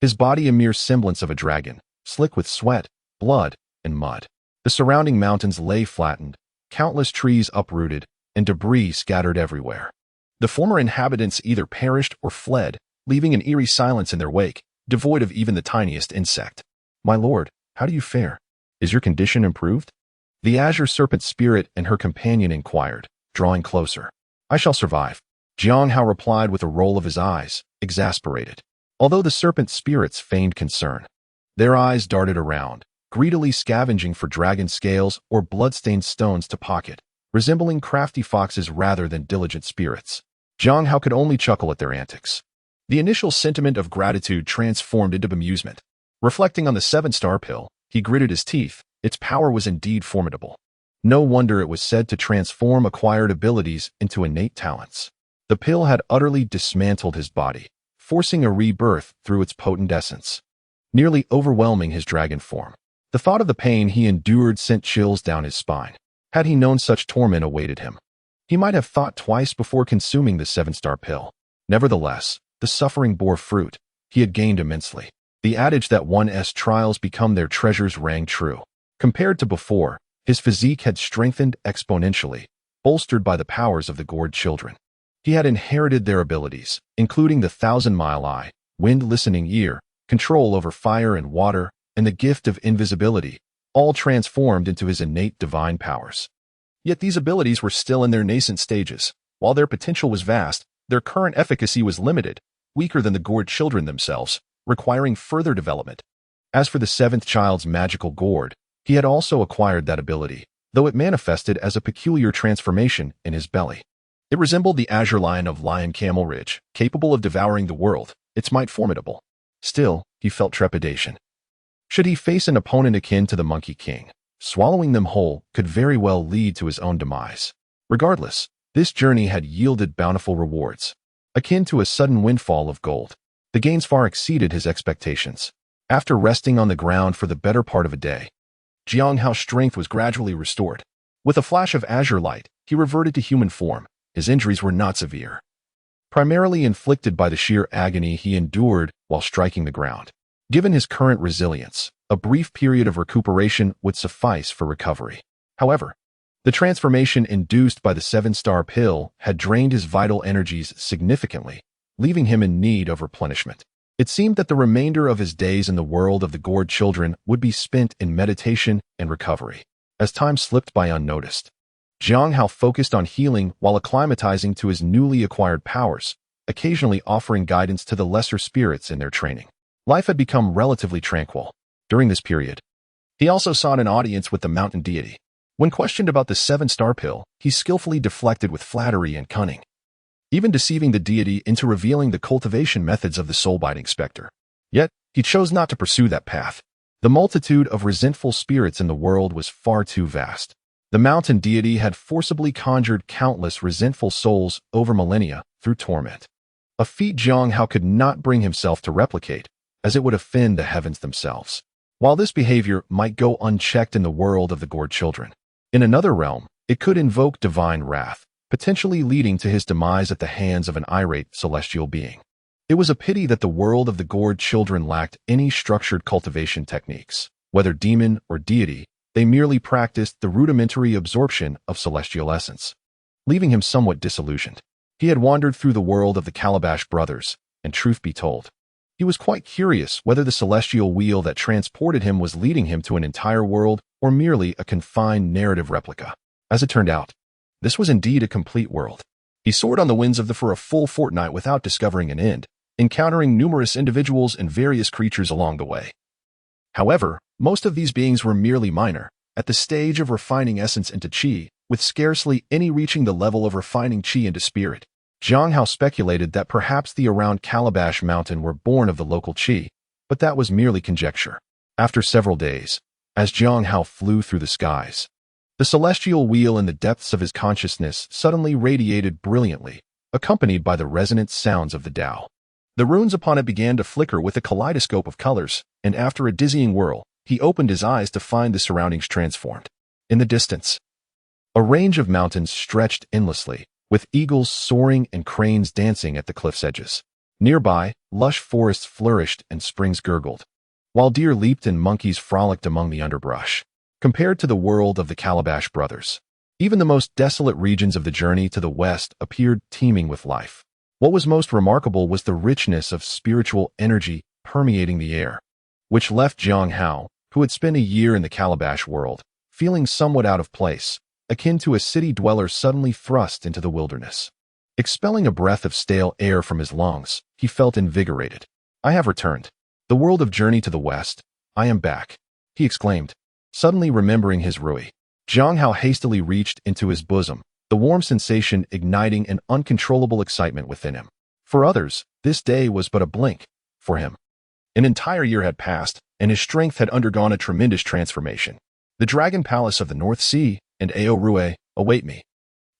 His body a mere semblance of a dragon, slick with sweat, blood, and mud. The surrounding mountains lay flattened, countless trees uprooted, and debris scattered everywhere. The former inhabitants either perished or fled, leaving an eerie silence in their wake, devoid of even the tiniest insect. "My lord, how do you fare? Is your condition improved?" The azure serpent spirit and her companion inquired, drawing closer. "I shall survive," Xīyóu replied with a roll of his eyes, exasperated. Although the serpent spirits feigned concern, their eyes darted around, greedily scavenging for dragon scales or blood-stained stones to pocket, resembling crafty foxes rather than diligent spirits. Xīyóu could only chuckle at their antics. The initial sentiment of gratitude transformed into bemusement. Reflecting on the 7-star pill, he gritted his teeth. Its power was indeed formidable. No wonder it was said to transform acquired abilities into innate talents. The pill had utterly dismantled his body, forcing a rebirth through its potent essence, nearly overwhelming his dragon form. The thought of the pain he endured sent chills down his spine. Had he known such torment awaited him, he might have thought twice before consuming the 7-star pill. Nevertheless, the suffering bore fruit. He had gained immensely. The adage that one's trials become their treasures rang true. Compared to before, his physique had strengthened exponentially, bolstered by the powers of the gourd children. He had inherited their abilities, including the 1,000-mile eye, wind-listening ear, control over fire and water, and the gift of invisibility, all transformed into his innate divine powers. Yet these abilities were still in their nascent stages. While their potential was vast, their current efficacy was limited, weaker than the gourd children themselves, requiring further development. As for the 7th child's magical gourd, he had also acquired that ability, though it manifested as a peculiar transformation in his belly. It resembled the azure lion of Lion Camel Ridge, capable of devouring the world, its might formidable. Still, he felt trepidation. Should he face an opponent akin to the Monkey King, swallowing them whole could very well lead to his own demise. Regardless, this journey had yielded bountiful rewards, akin to a sudden windfall of gold. The gains far exceeded his expectations. After resting on the ground for the better part of a day, Xīyóu's strength was gradually restored. With a flash of azure light, he reverted to human form. His injuries were not severe, primarily inflicted by the sheer agony he endured while striking the ground. Given his current resilience, a brief period of recuperation would suffice for recovery. However, the transformation induced by the 7-star pill had drained his vital energies significantly, leaving him in need of replenishment. It seemed that the remainder of his days in the world of the gourd children would be spent in meditation and recovery. As time slipped by unnoticed, Xīyóu focused on healing while acclimatizing to his newly acquired powers, occasionally offering guidance to the lesser spirits in their training. Life had become relatively tranquil. During this period, he also sought an audience with the mountain deity. When questioned about the 7-star pill, he skillfully deflected with flattery and cunning, even deceiving the deity into revealing the cultivation methods of the soul-biting specter. Yet, he chose not to pursue that path. The multitude of resentful spirits in the world was far too vast. The mountain deity had forcibly conjured countless resentful souls over millennia through torment, a feat Xīyóu could not bring himself to replicate, as it would offend the heavens themselves. While this behavior might go unchecked in the world of the gourd children, in another realm, it could invoke divine wrath, potentially leading to his demise at the hands of an irate celestial being. It was a pity that the world of the gourd children lacked any structured cultivation techniques. Whether demon or deity, they merely practiced the rudimentary absorption of celestial essence, leaving him somewhat disillusioned. He had wandered through the world of the Calabash brothers, and truth be told, he was quite curious whether the celestial wheel that transported him was leading him to an entire world or merely a confined narrative replica. As it turned out, this was indeed a complete world. He soared on the winds of for a full fortnight without discovering an end, encountering numerous individuals and various creatures along the way. However, most of these beings were merely minor, at the stage of refining essence into chi, with scarcely any reaching the level of refining chi into spirit. Xīyóu speculated that perhaps the around Calabash Mountain were born of the local chi, but that was merely conjecture. After several days, as Xīyóu flew through the skies, the celestial wheel in the depths of his consciousness suddenly radiated brilliantly, accompanied by the resonant sounds of the Tao. The runes upon it began to flicker with a kaleidoscope of colors, and after a dizzying whirl, he opened his eyes to find the surroundings transformed. In the distance, a range of mountains stretched endlessly, with eagles soaring and cranes dancing at the cliff's edges. Nearby, lush forests flourished and springs gurgled, while deer leaped and monkeys frolicked among the underbrush. Compared to the world of the Calabash brothers, Even the most desolate regions of the journey to the west appeared teeming with life. What was most remarkable was the richness of spiritual energy permeating the air, which left Xīyóu, who had spent a year in the Calabash world, feeling somewhat out of place, akin to a city dweller suddenly thrust into the wilderness. Expelling a breath of stale air from his lungs, he felt invigorated. I have returned. The world of Journey to the West. I am back, he exclaimed, suddenly remembering his Rui. Xīyóu hastily reached into his bosom, the warm sensation igniting an uncontrollable excitement within him. For others, this day was but a blink. For him, an entire year had passed, and his strength had undergone a tremendous transformation. The Dragon Palace of the North Sea and Xīyóu await me.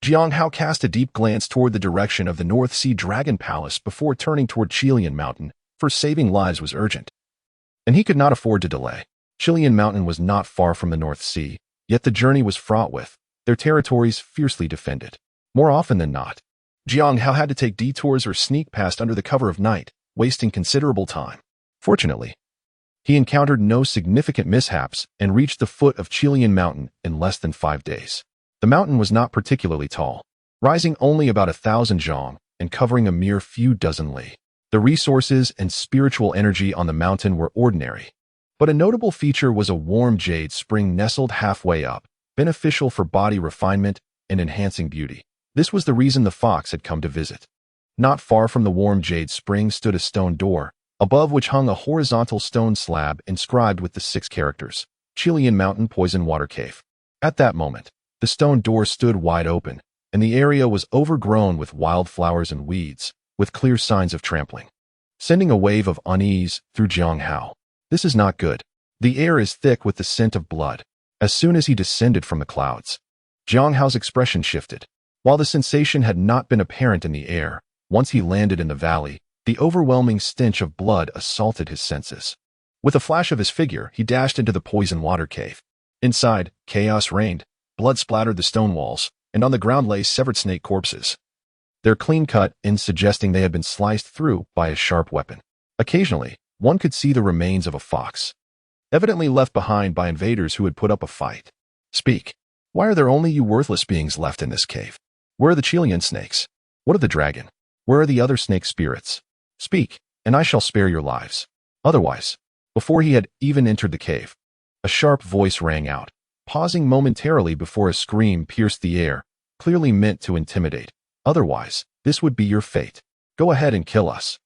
Xīyóu cast a deep glance toward the direction of the North Sea Dragon Palace before turning toward Xīyóu Mountain, for saving lives was urgent. And he could not afford to delay. Xīyóu Mountain was not far from the North Sea, yet the journey was fraught with their territories fiercely defended. More often than not, Xīyóu had to take detours or sneak past under the cover of night, wasting considerable time. Fortunately, he encountered no significant mishaps and reached the foot of Xīyóu Mountain in less than 5 days. The mountain was not particularly tall, rising only about 1,000 zhong and covering a mere few dozen li. The resources and spiritual energy on the mountain were ordinary, but a notable feature was a warm jade spring nestled halfway up, beneficial for body refinement and enhancing beauty. This was the reason the fox had come to visit. Not far from the warm jade spring stood a stone door, above which hung a horizontal stone slab inscribed with the 6 characters, Xīyóu Mountain Poison Water Cave. At that moment, the stone door stood wide open, and the area was overgrown with wildflowers and weeds, with clear signs of trampling, sending a wave of unease through Xīyóu. This is not good. The air is thick with the scent of blood. As soon as he descended from the clouds, Xīyóu's expression shifted. While the sensation had not been apparent in the air, once he landed in the valley, the overwhelming stench of blood assaulted his senses. With a flash of his figure, he dashed into the poison water cave. Inside, chaos reigned. Blood splattered the stone walls, and on the ground lay severed snake corpses, their clean-cut ends suggesting they had been sliced through by a sharp weapon. Occasionally, one could see the remains of a fox, evidently left behind by invaders who had put up a fight. Speak. Why are there only you worthless beings left in this cave? Where are the Xīyóu snakes? What of the dragon? Where are the other snake spirits? Speak, and I shall spare your lives. Otherwise, before he had even entered the cave, a sharp voice rang out, pausing momentarily before a scream pierced the air, clearly meant to intimidate. Otherwise, this would be your fate. Go ahead and kill us.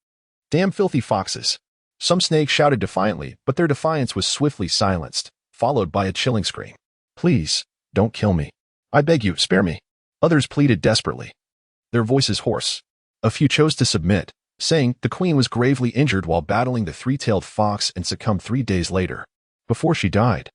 Damn filthy foxes. Some snakes shouted defiantly, but their defiance was swiftly silenced, followed by a chilling scream. Please, don't kill me. I beg you, spare me. Others pleaded desperately, their voices hoarse. A few chose to submit, saying the queen was gravely injured while battling the 3-tailed fox and succumbed 3 days later, before she died.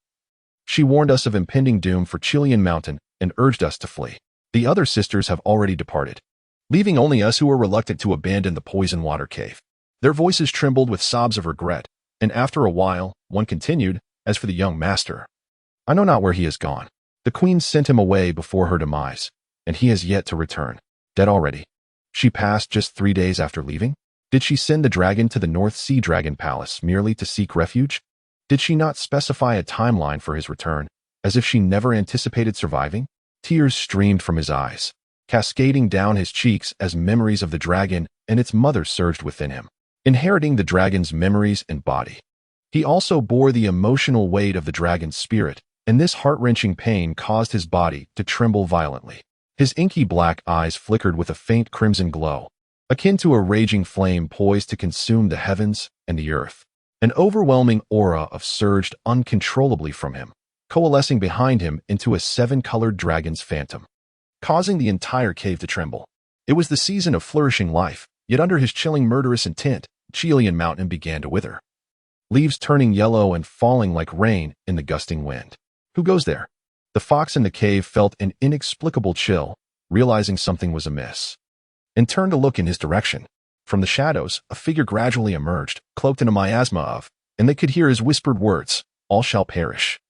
She warned us of impending doom for Xīyóu Mountain and urged us to flee. The other sisters have already departed, leaving only us who were reluctant to abandon the poison water cave. Their voices trembled with sobs of regret, and after a while, one continued, as for the young master, I know not where he has gone. The queen sent him away before her demise, and he has yet to return. Dead already. She passed just 3 days after leaving? Did she send the dragon to the North Sea Dragon Palace merely to seek refuge? Did she not specify a timeline for his return, as if she never anticipated surviving? Tears streamed from his eyes, cascading down his cheeks as memories of the dragon and its mother surged within him. Inheriting the dragon's memories and body, he also bore the emotional weight of the dragon's spirit, and this heart-wrenching pain caused his body to tremble violently. His inky black eyes flickered with a faint crimson glow, akin to a raging flame poised to consume the heavens and the earth. An overwhelming aura of surged uncontrollably from him, coalescing behind him into a 7-colored dragon's phantom, causing the entire cave to tremble. It was the season of flourishing life, yet under his chilling murderous intent, Xīyóu Mountain began to wither, leaves turning yellow and falling like rain in the gusting wind. Who goes there? The fox in the cave felt an inexplicable chill, realizing something was amiss, and turned to look in his direction. From the shadows, a figure gradually emerged, cloaked in a miasma of, and they could hear his whispered words, all shall perish.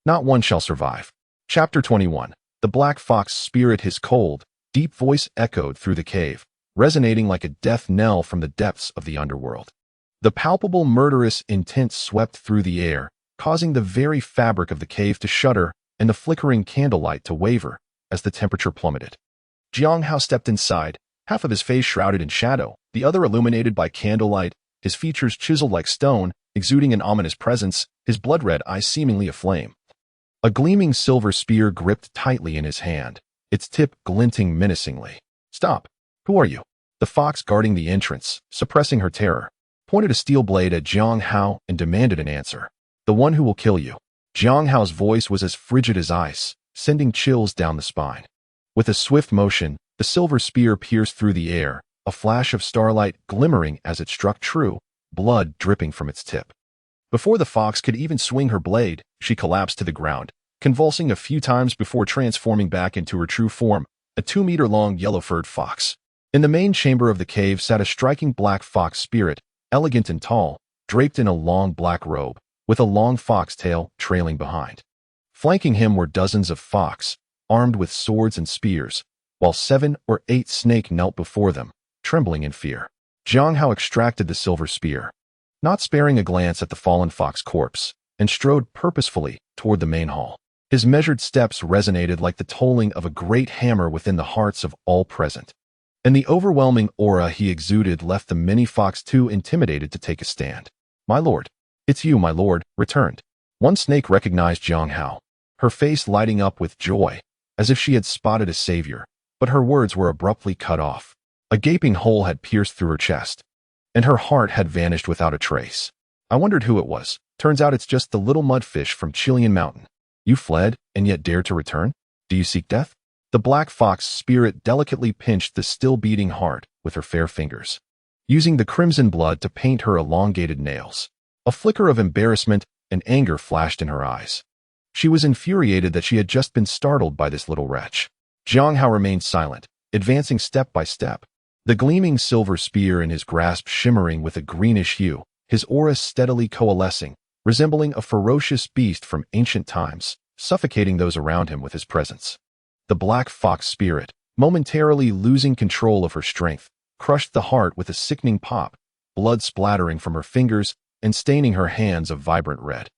Not one shall survive. Chapter 21. The black fox spirit. His cold, deep voice echoed through the cave, resonating like a death knell from the depths of the underworld. The palpable murderous intent swept through the air, causing the very fabric of the cave to shudder and the flickering candlelight to waver, as the temperature plummeted. Xīyóu stepped inside, half of his face shrouded in shadow, the other illuminated by candlelight, his features chiseled like stone, exuding an ominous presence, his blood-red eyes seemingly aflame. A gleaming silver spear gripped tightly in his hand, its tip glinting menacingly. "Stop! Who are you?" The fox guarding the entrance, suppressing her terror, pointed a steel blade at Xīyóu and demanded an answer. "The one who will kill you." Xīyóu's voice was as frigid as ice, sending chills down the spine. With a swift motion, the silver spear pierced through the air, a flash of starlight glimmering as it struck true, blood dripping from its tip. Before the fox could even swing her blade, she collapsed to the ground, convulsing a few times before transforming back into her true form, a 2-meter-long yellow-furred fox. In the main chamber of the cave sat a striking black fox spirit, elegant and tall, draped in a long black robe, with a long fox tail trailing behind. Flanking him were dozens of fox, armed with swords and spears, while 7 or 8 snake knelt before them, trembling in fear. Xīyóu extracted the silver spear, not sparing a glance at the fallen fox corpse, and strode purposefully toward the main hall. His measured steps resonated like the tolling of a great hammer within the hearts of all present. And the overwhelming aura he exuded left the many fox too intimidated to take a stand. "My lord." "It's you, my lord," returned. One snake recognized Xīyóu, her face lighting up with joy, as if she had spotted a savior, but her words were abruptly cut off. A gaping hole had pierced through her chest, and her heart had vanished without a trace. I wondered who it was. Turns out it's just the little mudfish from Chilean Mountain. "You fled, and yet dared to return? Do you seek death?" The black fox spirit delicately pinched the still-beating heart with her fair fingers, using the crimson blood to paint her elongated nails. A flicker of embarrassment and anger flashed in her eyes. She was infuriated that she had just been startled by this little wretch. Xīyóu remained silent, advancing step by step, the gleaming silver spear in his grasp shimmering with a greenish hue, his aura steadily coalescing, resembling a ferocious beast from ancient times, suffocating those around him with his presence. The black fox spirit, momentarily losing control of her strength, crushed the heart with a sickening pop, blood splattering from her fingers and staining her hands a vibrant red.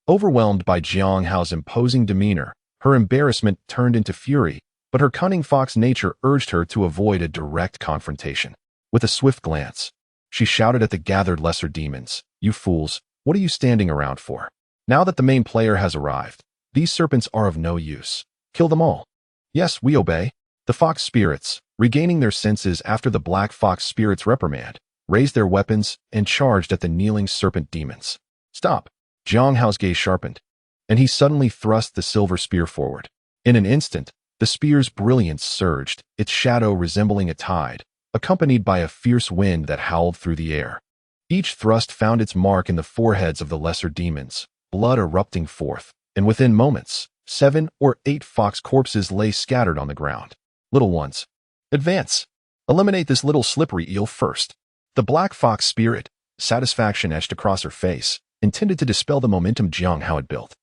Overwhelmed by Xīyóu's imposing demeanor, her embarrassment turned into fury, but her cunning fox nature urged her to avoid a direct confrontation. With a swift glance, she shouted at the gathered lesser demons, "You fools, what are you standing around for? Now that the main player has arrived, these serpents are of no use. Kill them all." "Yes, we obey." The fox spirits, regaining their senses after the black fox spirit's reprimand, raised their weapons and charged at the kneeling serpent demons. "Stop." Xīyóu's gaze sharpened, and he suddenly thrust the silver spear forward. In an instant, the spear's brilliance surged, its shadow resembling a tide, accompanied by a fierce wind that howled through the air. Each thrust found its mark in the foreheads of the lesser demons, blood erupting forth, and within moments, 7 or 8 fox corpses lay scattered on the ground. "Little ones, advance. Eliminate this little slippery eel first." The black fox spirit, satisfaction etched across her face, intended to dispel the momentum Xīyóu had built.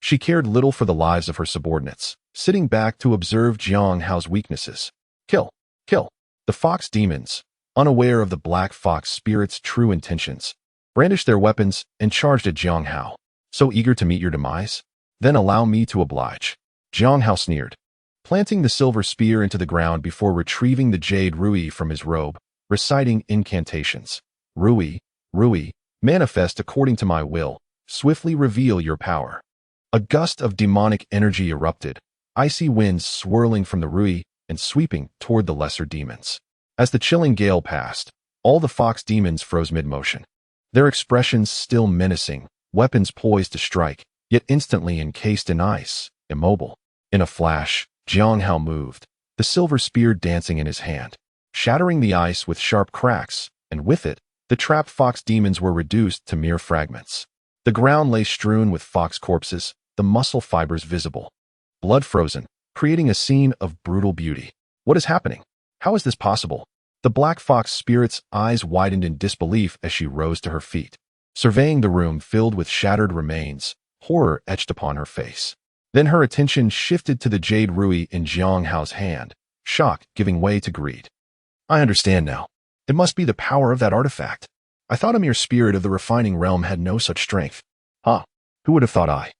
She cared little for the lives of her subordinates, sitting back to observe Xīyóu's weaknesses. "Kill, kill." The fox demons, unaware of the black fox spirit's true intentions, brandished their weapons and charged at Xīyóu. "So eager to meet your demise? Then allow me to oblige." Xīyóu sneered, planting the silver spear into the ground before retrieving the jade rui from his robe, reciting incantations. "Rui, Rui, manifest according to my will, swiftly reveal your power." A gust of demonic energy erupted, icy winds swirling from the rui and sweeping toward the lesser demons. As the chilling gale passed, all the fox demons froze mid-motion, their expressions still menacing, weapons poised to strike, yet instantly encased in ice, immobile. In a flash, Xīyóu moved, the silver spear dancing in his hand, shattering the ice with sharp cracks, and with it, the trapped fox demons were reduced to mere fragments. The ground lay strewn with fox corpses, the muscle fibers visible, blood frozen, creating a scene of brutal beauty. What is happening? How is this possible? The black fox spirit's eyes widened in disbelief as she rose to her feet, surveying the room filled with shattered remains, horror etched upon her face. Then her attention shifted to the jade rui in Xīyóu's hand, shock giving way to greed. "I understand now. It must be the power of that artifact. I thought a mere spirit of the refining realm had no such strength. Who would have thought I,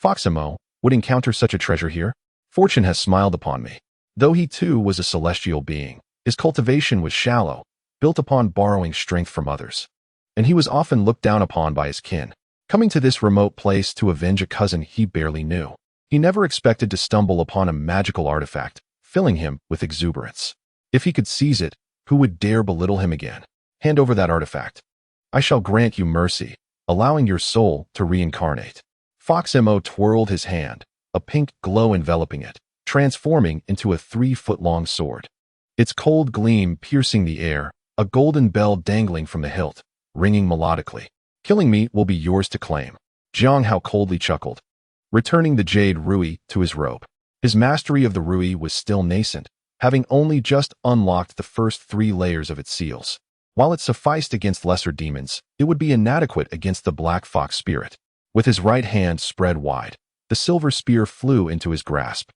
Foxamo, would encounter such a treasure here?" Fortune has smiled upon me. Though he too was a celestial being, his cultivation was shallow, built upon borrowing strength from others. And he was often looked down upon by his kin, coming to this remote place to avenge a cousin he barely knew. He never expected to stumble upon a magical artifact, filling him with exuberance. If he could seize it, who would dare belittle him again? Hand over that artifact. I shall grant you mercy, allowing your soul to reincarnate. Xīyóu twirled his hand, a pink glow enveloping it, transforming into a 3-foot-long sword. Its cold gleam piercing the air, a golden bell dangling from the hilt, ringing melodically. Killing me will be yours to claim. Xīyóu coldly chuckled, returning the jade rui to his robe. His mastery of the rui was still nascent, having only just unlocked the first 3 layers of its seals. While it sufficed against lesser demons, it would be inadequate against the black fox spirit. With his right hand spread wide, the silver spear flew into his grasp,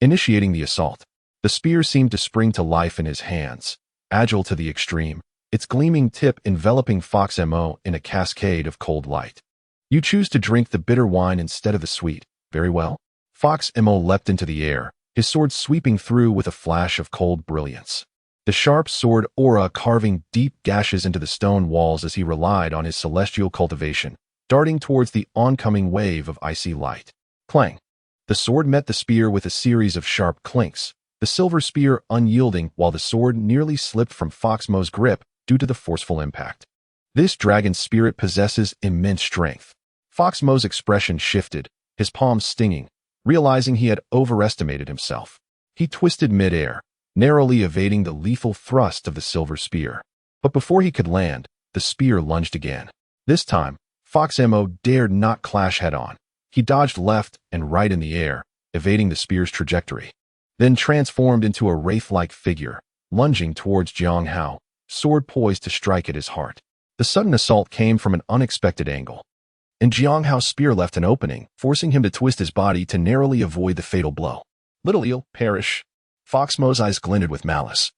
initiating the assault. The spear seemed to spring to life in his hands, agile to the extreme, its gleaming tip enveloping Xīyóu in a cascade of cold light. You choose to drink the bitter wine instead of the sweet. Very well. Xīyóu leapt into the air, his sword sweeping through with a flash of cold brilliance. The sharp sword aura carving deep gashes into the stone walls as he relied on his celestial cultivation, darting towards the oncoming wave of icy light. Clang! The sword met the spear with a series of sharp clinks, the silver spear unyielding while the sword nearly slipped from Xīyóu's grip due to the forceful impact. This dragon's spirit possesses immense strength. Xīyóu's expression shifted, his palms stinging, realizing he had overestimated himself. He twisted mid-air, narrowly evading the lethal thrust of the silver spear. But before he could land, the spear lunged again. This time, Xīyóu dared not clash head-on. He dodged left and right in the air, evading the spear's trajectory, then transformed into a wraith-like figure, lunging towards Xīyóu, sword poised to strike at his heart. The sudden assault came from an unexpected angle, and Xīyóu's spear left an opening, forcing him to twist his body to narrowly avoid the fatal blow. Little eel, perish. Xīyóu's eyes glinted with malice.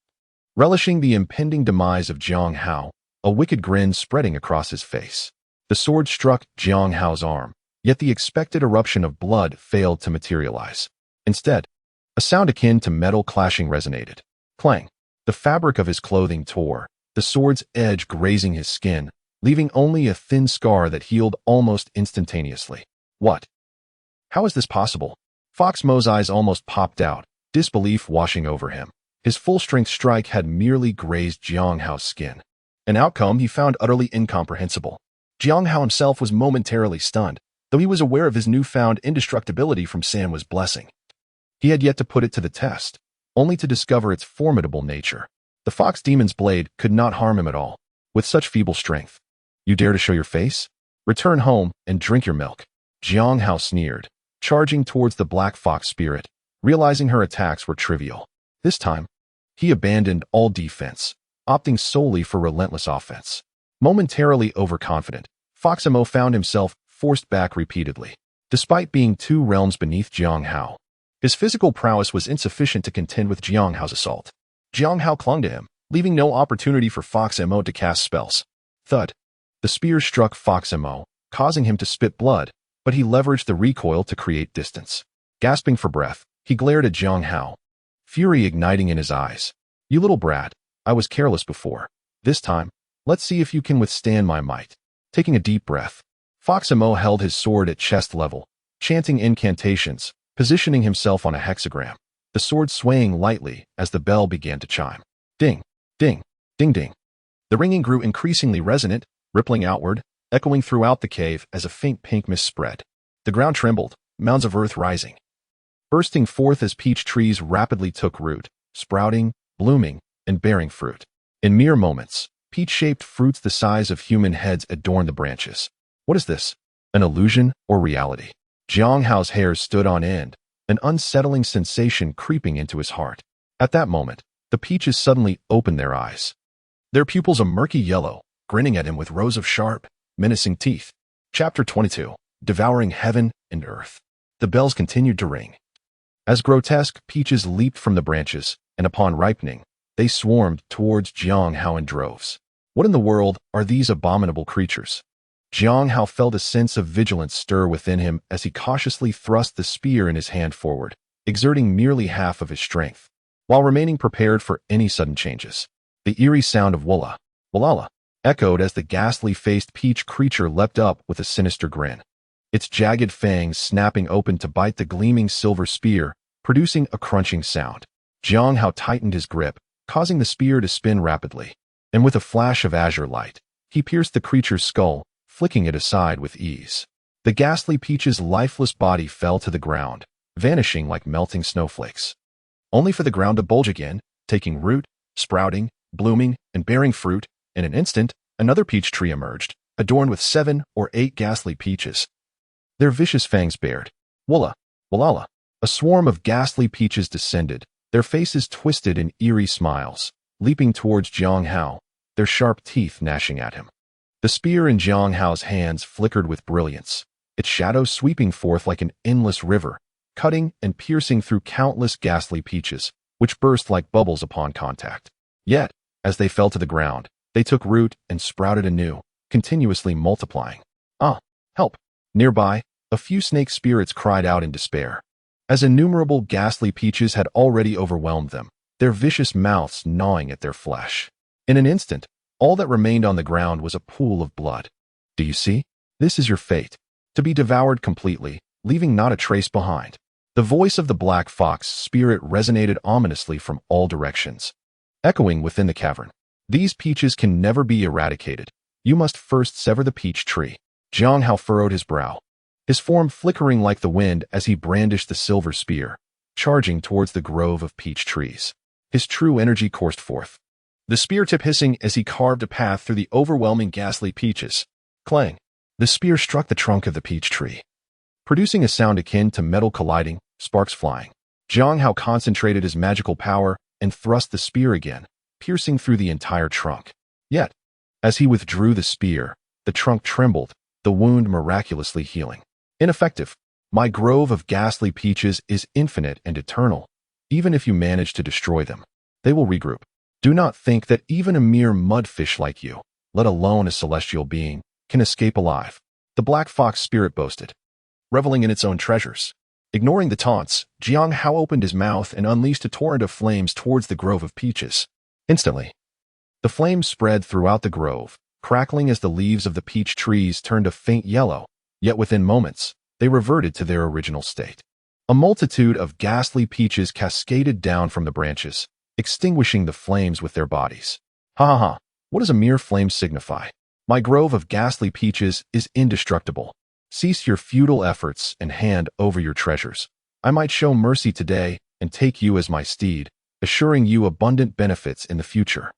Relishing the impending demise of Xīyóu, a wicked grin spreading across his face. The sword struck Xīyóu's arm, yet the expected eruption of blood failed to materialize. Instead, a sound akin to metal clashing resonated. Clang! The fabric of his clothing tore, the sword's edge grazing his skin, leaving only a thin scar that healed almost instantaneously. What? How is this possible? Xīyóu's eyes almost popped out, disbelief washing over him. His full-strength strike had merely grazed Xīyóu's skin, an outcome he found utterly incomprehensible. Xīyóu himself was momentarily stunned, though he was aware of his newfound indestructibility from Sanwa's blessing. He had yet to put it to the test, only to discover its formidable nature. The fox demon's blade could not harm him at all, with such feeble strength. You dare to show your face? Return home and drink your milk. Xīyóu sneered, charging towards the black fox spirit, realizing her attacks were trivial. This time, he abandoned all defense, opting solely for relentless offense. Momentarily overconfident, Xīyóu found himself forced back repeatedly. Despite being 2 realms beneath Xīyóu, his physical prowess was insufficient to contend with Xīyóu's assault. Xīyóu clung to him, leaving no opportunity for Xīyóu to cast spells. Thud. The spear struck Xīyóu, causing him to spit blood, but he leveraged the recoil to create distance. Gasping for breath, he glared at Xīyóu, fury igniting in his eyes. You little brat, I was careless before. This time, let's see if you can withstand my might. Taking a deep breath, Xīyóu held his sword at chest level, chanting incantations, positioning himself on a hexagram, the sword swaying lightly as the bell began to chime. Ding, ding, ding ding. The ringing grew increasingly resonant, rippling outward, echoing throughout the cave as a faint pink mist spread. The ground trembled, mounds of earth rising, bursting forth as peach trees rapidly took root, sprouting, blooming, and bearing fruit. In mere moments, peach-shaped fruits the size of human heads adorned the branches. What is this? An illusion or reality? Xīyóu's hair stood on end, an unsettling sensation creeping into his heart. At that moment, the peaches suddenly opened their eyes, their pupils a murky yellow, grinning at him with rows of sharp, menacing teeth. Chapter 22. Devouring Heaven and Earth. The bells continued to ring, as grotesque peaches leaped from the branches, and upon ripening, they swarmed towards Xīyóu in droves. What in the world are these abominable creatures? Xīyóu felt a sense of vigilance stir within him as he cautiously thrust the spear in his hand forward, exerting merely half of his strength, while remaining prepared for any sudden changes. The eerie sound of walla, wallala, echoed as the ghastly-faced peach creature leapt up with a sinister grin, its jagged fangs snapping open to bite the gleaming silver spear, producing a crunching sound. Xīyóu tightened his grip, causing the spear to spin rapidly, and with a flash of azure light, he pierced the creature's skull, flicking it aside with ease. The ghastly peach's lifeless body fell to the ground, vanishing like melting snowflakes, only for the ground to bulge again, taking root, sprouting, blooming, and bearing fruit. In an instant, another peach tree emerged, adorned with 7 or 8 ghastly peaches, their vicious fangs bared. Walla, wallala. A swarm of ghastly peaches descended, their faces twisted in eerie smiles, leaping towards Xīyóu, their sharp teeth gnashing at him. The spear in Xīyóu's hands flickered with brilliance, its shadow sweeping forth like an endless river, cutting and piercing through countless ghastly peaches, which burst like bubbles upon contact. Yet, as they fell to the ground, they took root and sprouted anew, continuously multiplying. Ah, help! Nearby, a few snake spirits cried out in despair, as innumerable ghastly peaches had already overwhelmed them, their vicious mouths gnawing at their flesh. In an instant, all that remained on the ground was a pool of blood. Do you see? This is your fate, to be devoured completely, leaving not a trace behind. The voice of the black fox spirit resonated ominously from all directions, echoing within the cavern. These peaches can never be eradicated. You must first sever the peach tree. Xīyóu furrowed his brow, his form flickering like the wind as he brandished the silver spear, charging towards the grove of peach trees. His true energy coursed forth, the spear tip hissing as he carved a path through the overwhelming ghastly peaches. Clang! The spear struck the trunk of the peach tree, producing a sound akin to metal colliding, sparks flying. Xīyóu concentrated his magical power and thrust the spear again, piercing through the entire trunk. Yet, as he withdrew the spear, the trunk trembled, the wound miraculously healing. Ineffective. My grove of ghastly peaches is infinite and eternal. Even if you manage to destroy them, they will regroup. Do not think that even a mere mudfish like you, let alone a celestial being, can escape alive. The black fox spirit boasted, reveling in its own treasures. Ignoring the taunts, Xīyóu opened his mouth and unleashed a torrent of flames towards the grove of peaches. Instantly, the flames spread throughout the grove, crackling as the leaves of the peach trees turned a faint yellow, yet within moments, they reverted to their original state. A multitude of ghastly peaches cascaded down from the branches, extinguishing the flames with their bodies. Ha ha ha, what does a mere flame signify? My grove of ghastly peaches is indestructible. Cease your futile efforts and hand over your treasures. I might show mercy today and take you as my steed, assuring you abundant benefits in the future.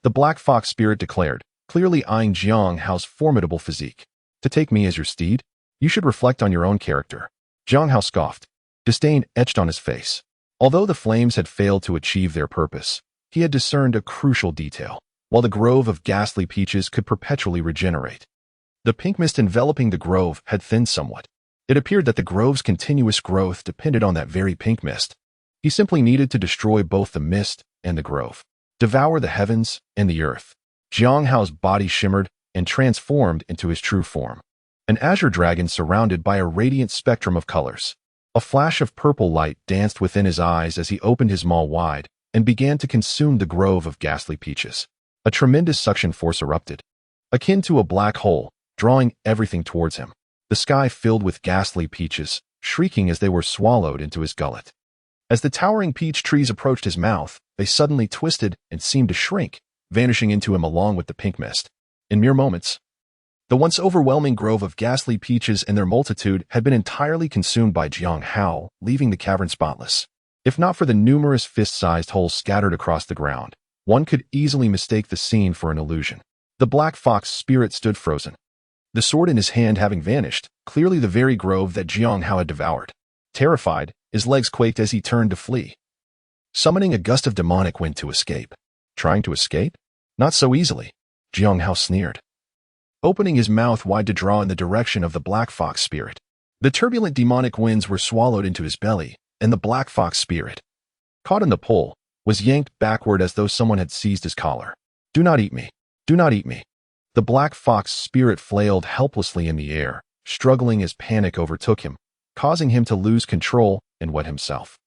The black fox spirit declared, clearly eyeing Xīyóu's formidable physique. To take me as your steed? You should reflect on your own character. Xīyóu scoffed, disdain etched on his face. Although the flames had failed to achieve their purpose, he had discerned a crucial detail. While the grove of ghastly peaches could perpetually regenerate, the pink mist enveloping the grove had thinned somewhat. It appeared that the grove's continuous growth depended on that very pink mist. He simply needed to destroy both the mist and the grove, devour the heavens and the earth. Xīyóu's body shimmered and transformed into his true form, an azure dragon surrounded by a radiant spectrum of colors. A flash of purple light danced within his eyes as he opened his maw wide and began to consume the grove of ghastly peaches. A tremendous suction force erupted, akin to a black hole, drawing everything towards him. The sky filled with ghastly peaches, shrieking as they were swallowed into his gullet. As the towering peach trees approached his mouth, they suddenly twisted and seemed to shrink, vanishing into him along with the pink mist. In mere moments, the once overwhelming grove of ghastly peaches and their multitude had been entirely consumed by Xīyóu, leaving the cavern spotless. If not for the numerous fist-sized holes scattered across the ground, one could easily mistake the scene for an illusion. The black fox spirit stood frozen, the sword in his hand having vanished, clearly the very grove that Xīyóu had devoured. Terrified, his legs quaked as he turned to flee, summoning a gust of demonic wind to escape. Trying to escape? Not so easily, Xīyóu sneered, opening his mouth wide to draw in the direction of the black fox spirit. The turbulent demonic winds were swallowed into his belly, and the black fox spirit, caught in the pull, was yanked backward as though someone had seized his collar. Do not eat me. Do not eat me. The black fox spirit flailed helplessly in the air, struggling as panic overtook him, causing him to lose control and wet himself.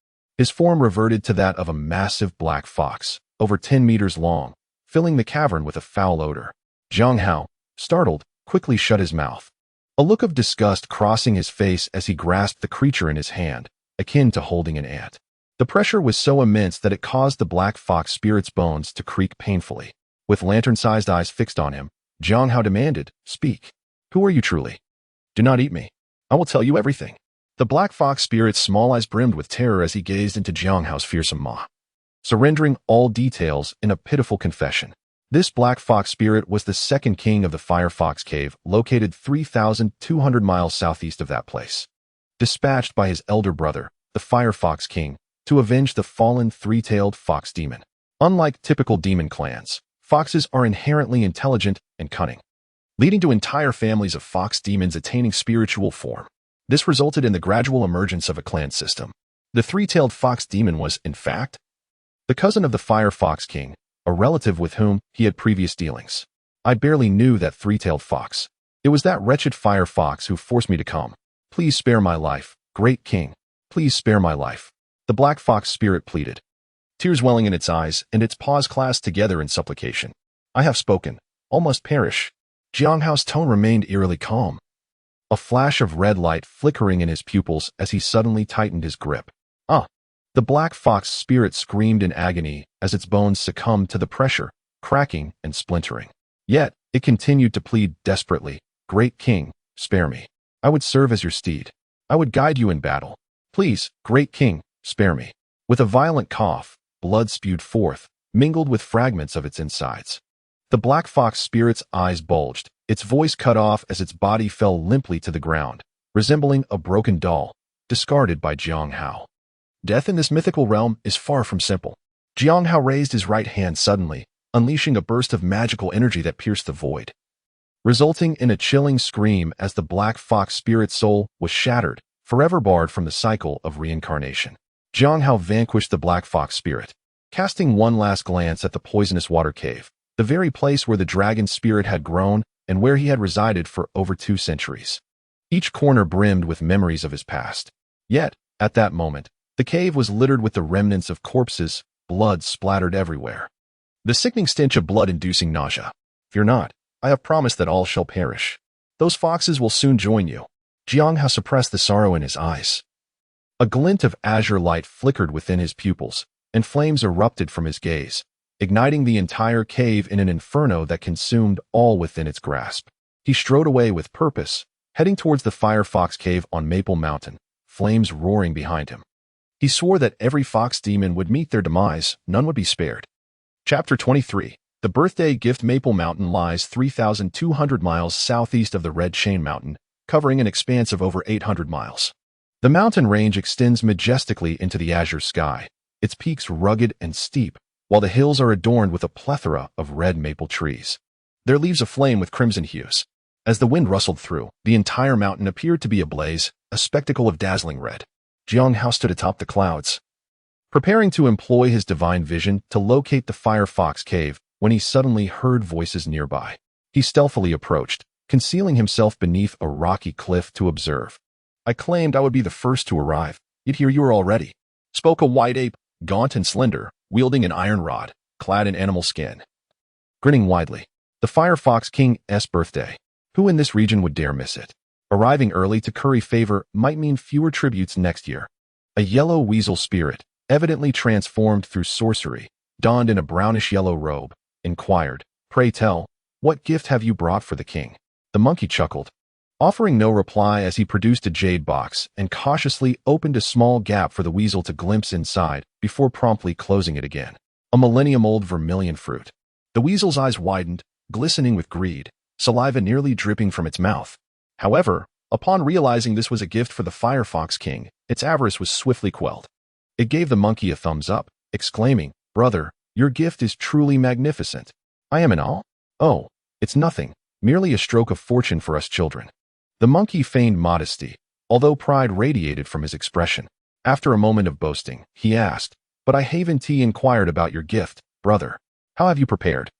His form reverted to that of a massive black fox, over 10 meters long, filling the cavern with a foul odor. Xīyóu, startled, quickly shut his mouth, a look of disgust crossing his face as he grasped the creature in his hand, akin to holding an ant. The pressure was so immense that it caused the black fox spirit's bones to creak painfully. With lantern-sized eyes fixed on him, Xīyóu demanded, "Speak. Who are you truly? Do not eat me. I will tell you everything." The black fox spirit's small eyes brimmed with terror as he gazed into Xīyóu's fearsome maw, surrendering all details in a pitiful confession. This black fox spirit was the second king of the Firefox Cave, located 3,200 miles southeast of that place. Dispatched by his elder brother, the Firefox King, to avenge the fallen three-tailed fox demon. Unlike typical demon clans, foxes are inherently intelligent and cunning, leading to entire families of fox demons attaining spiritual form. This resulted in the gradual emergence of a clan system. The three-tailed fox demon was, in fact, the cousin of the Firefox King, a relative with whom he had previous dealings. I barely knew that three-tailed fox. It was that wretched Firefox who forced me to come. "Please spare my life, great king. Please spare my life," the black fox spirit pleaded, tears welling in its eyes and its paws clasped together in supplication. "I have spoken. All must perish." Xīyóu's tone remained eerily calm, a flash of red light flickering in his pupils as he suddenly tightened his grip. "Ah!" The black fox spirit screamed in agony as its bones succumbed to the pressure, cracking and splintering. Yet, it continued to plead desperately, "Great king, spare me. I would serve as your steed. I would guide you in battle. Please, great king, spare me." With a violent cough, blood spewed forth, mingled with fragments of its insides. The black fox spirit's eyes bulged, its voice cut off as its body fell limply to the ground, resembling a broken doll, discarded by Xīyóu. Death in this mythical realm is far from simple. Xīyóu raised his right hand suddenly, unleashing a burst of magical energy that pierced the void, resulting in a chilling scream as the black fox spirit's soul was shattered, forever barred from the cycle of reincarnation. Xīyóu vanquished the black fox spirit, casting one last glance at the poisonous water cave, the very place where the dragon spirit had grown and where he had resided for over 2 centuries. Each corner brimmed with memories of his past. Yet, at that moment, the cave was littered with the remnants of corpses, blood splattered everywhere. The sickening stench of blood-inducing nausea. "Fear not, I have promised that all shall perish. Those foxes will soon join you." Xīyóu suppressed the sorrow in his eyes. A glint of azure light flickered within his pupils, and flames erupted from his gaze, igniting the entire cave in an inferno that consumed all within its grasp. He strode away with purpose, heading towards the Firefox Cave on Maple Mountain, flames roaring behind him. He swore that every fox demon would meet their demise, none would be spared. Chapter 23. The birthday gift. Maple Mountain lies 3,200 miles southeast of the Red Chain Mountain, covering an expanse of over 800 miles. The mountain range extends majestically into the azure sky, its peaks rugged and steep, while the hills are adorned with a plethora of red maple trees, their leaves aflame with crimson hues. As the wind rustled through, the entire mountain appeared to be ablaze, a spectacle of dazzling red. Xīyóu stood atop the clouds, preparing to employ his divine vision to locate the Firefox Cave when he suddenly heard voices nearby. He stealthily approached, concealing himself beneath a rocky cliff to observe. "I claimed I would be the first to arrive, yet here you are already," spoke a white ape, gaunt and slender, wielding an iron rod, clad in animal skin. Grinning widely, the Firefox King's birthday. Who in this region would dare miss it? Arriving early to curry favor might mean fewer tributes next year. A yellow weasel spirit, evidently transformed through sorcery, donned in a brownish-yellow robe, inquired, "Pray tell, what gift have you brought for the king?" The monkey chuckled, offering no reply as he produced a jade box and cautiously opened a small gap for the weasel to glimpse inside before promptly closing it again. A millennium-old vermilion fruit. The weasel's eyes widened, glistening with greed, saliva nearly dripping from its mouth. However, upon realizing this was a gift for the Firefox King, its avarice was swiftly quelled. It gave the monkey a thumbs up, exclaiming, "Brother, your gift is truly magnificent. I am in awe." "Oh, it's nothing, merely a stroke of fortune for us children." The monkey feigned modesty, although pride radiated from his expression. After a moment of boasting, he asked, "But I haven't inquired about your gift, brother. How have you prepared?"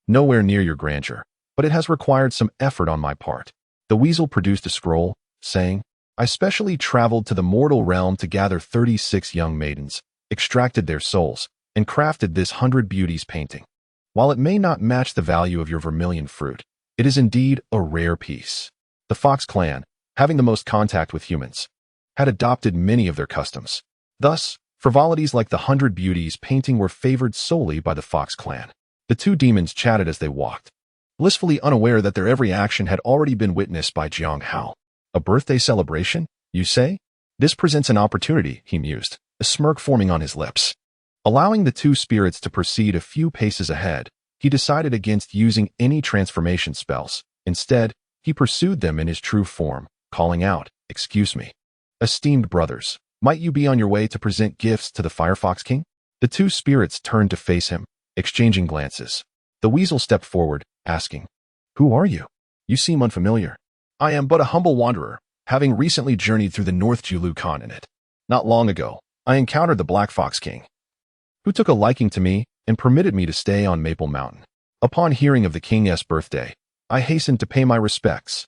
"Nowhere near your grandeur, but it has required some effort on my part." The weasel produced a scroll, saying, "I specially traveled to the mortal realm to gather 36 young maidens, extracted their souls, and crafted this 100 beauties painting. While it may not match the value of your vermilion fruit, it is indeed a rare piece. The Fox clan, having the most contact with humans, had adopted many of their customs. Thus, frivolities like the 100 beauties painting were favored solely by the Fox clan. The two demons chatted as they walked, blissfully unaware that their every action had already been witnessed by Xīyóu. A birthday celebration, you say? This presents an opportunity, he mused, a smirk forming on his lips. Allowing the two spirits to proceed a few paces ahead, he decided against using any transformation spells. Instead, he pursued them in his true form, calling out, "Excuse me. Esteemed brothers, might you be on your way to present gifts to the Firefox King?" The two spirits turned to face him, exchanging glances. The weasel stepped forward, asking, "Who are you? You seem unfamiliar." "I am but a humble wanderer, having recently journeyed through the North Xīyóu continent. Not long ago, I encountered the Black Fox King, who took a liking to me and permitted me to stay on Maple Mountain. Upon hearing of the king's birthday, I hastened to pay my respects.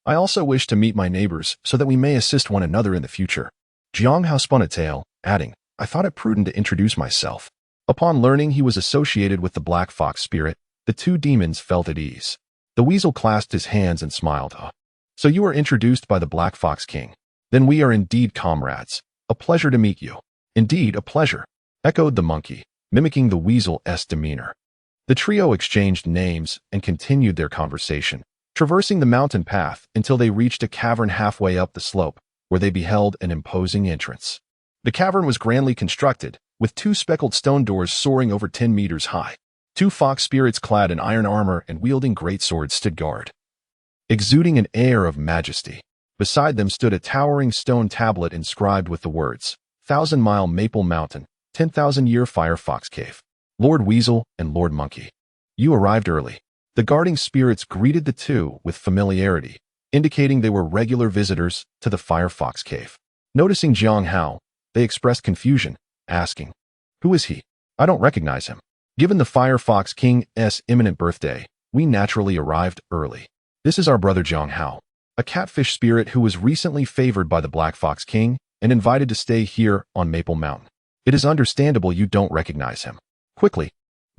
I also wish to meet my neighbors so that we may assist one another in the future." Xīyóu spun a tale, adding, "I thought it prudent to introduce myself." Upon learning he was associated with the Black Fox spirit, the two demons felt at ease. The weasel clasped his hands and smiled. "So you were introduced by the Black Fox King. Then we are indeed comrades. A pleasure to meet you." "Indeed, a pleasure," echoed the monkey, mimicking the weasel's demeanor. The trio exchanged names and continued their conversation, traversing the mountain path until they reached a cavern halfway up the slope, where they beheld an imposing entrance. The cavern was grandly constructed, with two speckled stone doors soaring over 10 meters high. Two fox spirits clad in iron armor and wielding great swords stood guard, exuding an air of majesty. Beside them stood a towering stone tablet inscribed with the words, "1,000-mile Maple Mountain, 10,000-year Firefox Cave. Lord Weasel and Lord Monkey, you arrived early." The guarding spirits greeted the two with familiarity, indicating they were regular visitors to the Firefox Cave. Noticing Xīyóu, they expressed confusion, asking, "Who is he? I don't recognize him." Given the Firefox King's imminent birthday, we naturally arrived early. "This is our brother Xīyóu, a catfish spirit who was recently favored by the Black Fox King and invited to stay here on Maple Mountain. It is understandable you don't recognize him. Quickly,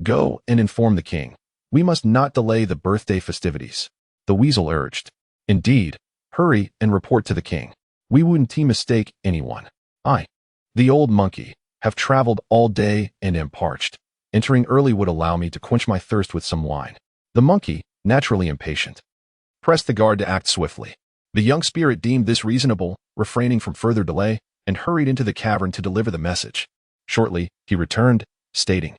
go and inform the king. We must not delay the birthday festivities," the weasel urged. "Indeed, hurry and report to the king. We wouldn't mistake anyone. I, the old monkey, have traveled all day and am parched. Entering early would allow me to quench my thirst with some wine." The monkey, naturally impatient, pressed the guard to act swiftly. The young spirit deemed this reasonable, refraining from further delay, and hurried into the cavern to deliver the message. Shortly, he returned, stating,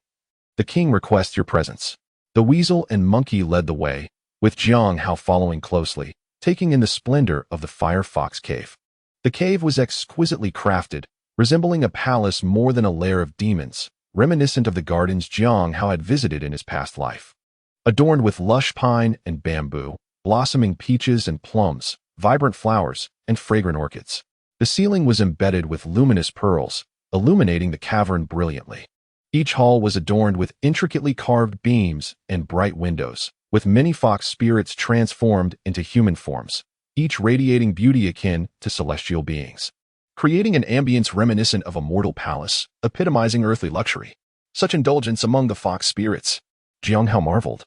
"The king requests your presence." The weasel and monkey led the way, with Xīyóu following closely, taking in the splendor of the Firefox Cave. The cave was exquisitely crafted, resembling a palace more than a lair of demons, reminiscent of the gardens Xīyóu had visited in his past life. Adorned with lush pine and bamboo, blossoming peaches and plums, vibrant flowers, and fragrant orchids. The ceiling was embedded with luminous pearls, illuminating the cavern brilliantly. Each hall was adorned with intricately carved beams and bright windows, with many fox spirits transformed into human forms, each radiating beauty akin to celestial beings, creating an ambience reminiscent of a mortal palace, epitomizing earthly luxury. Such indulgence among the fox spirits, Xīyóu marveled,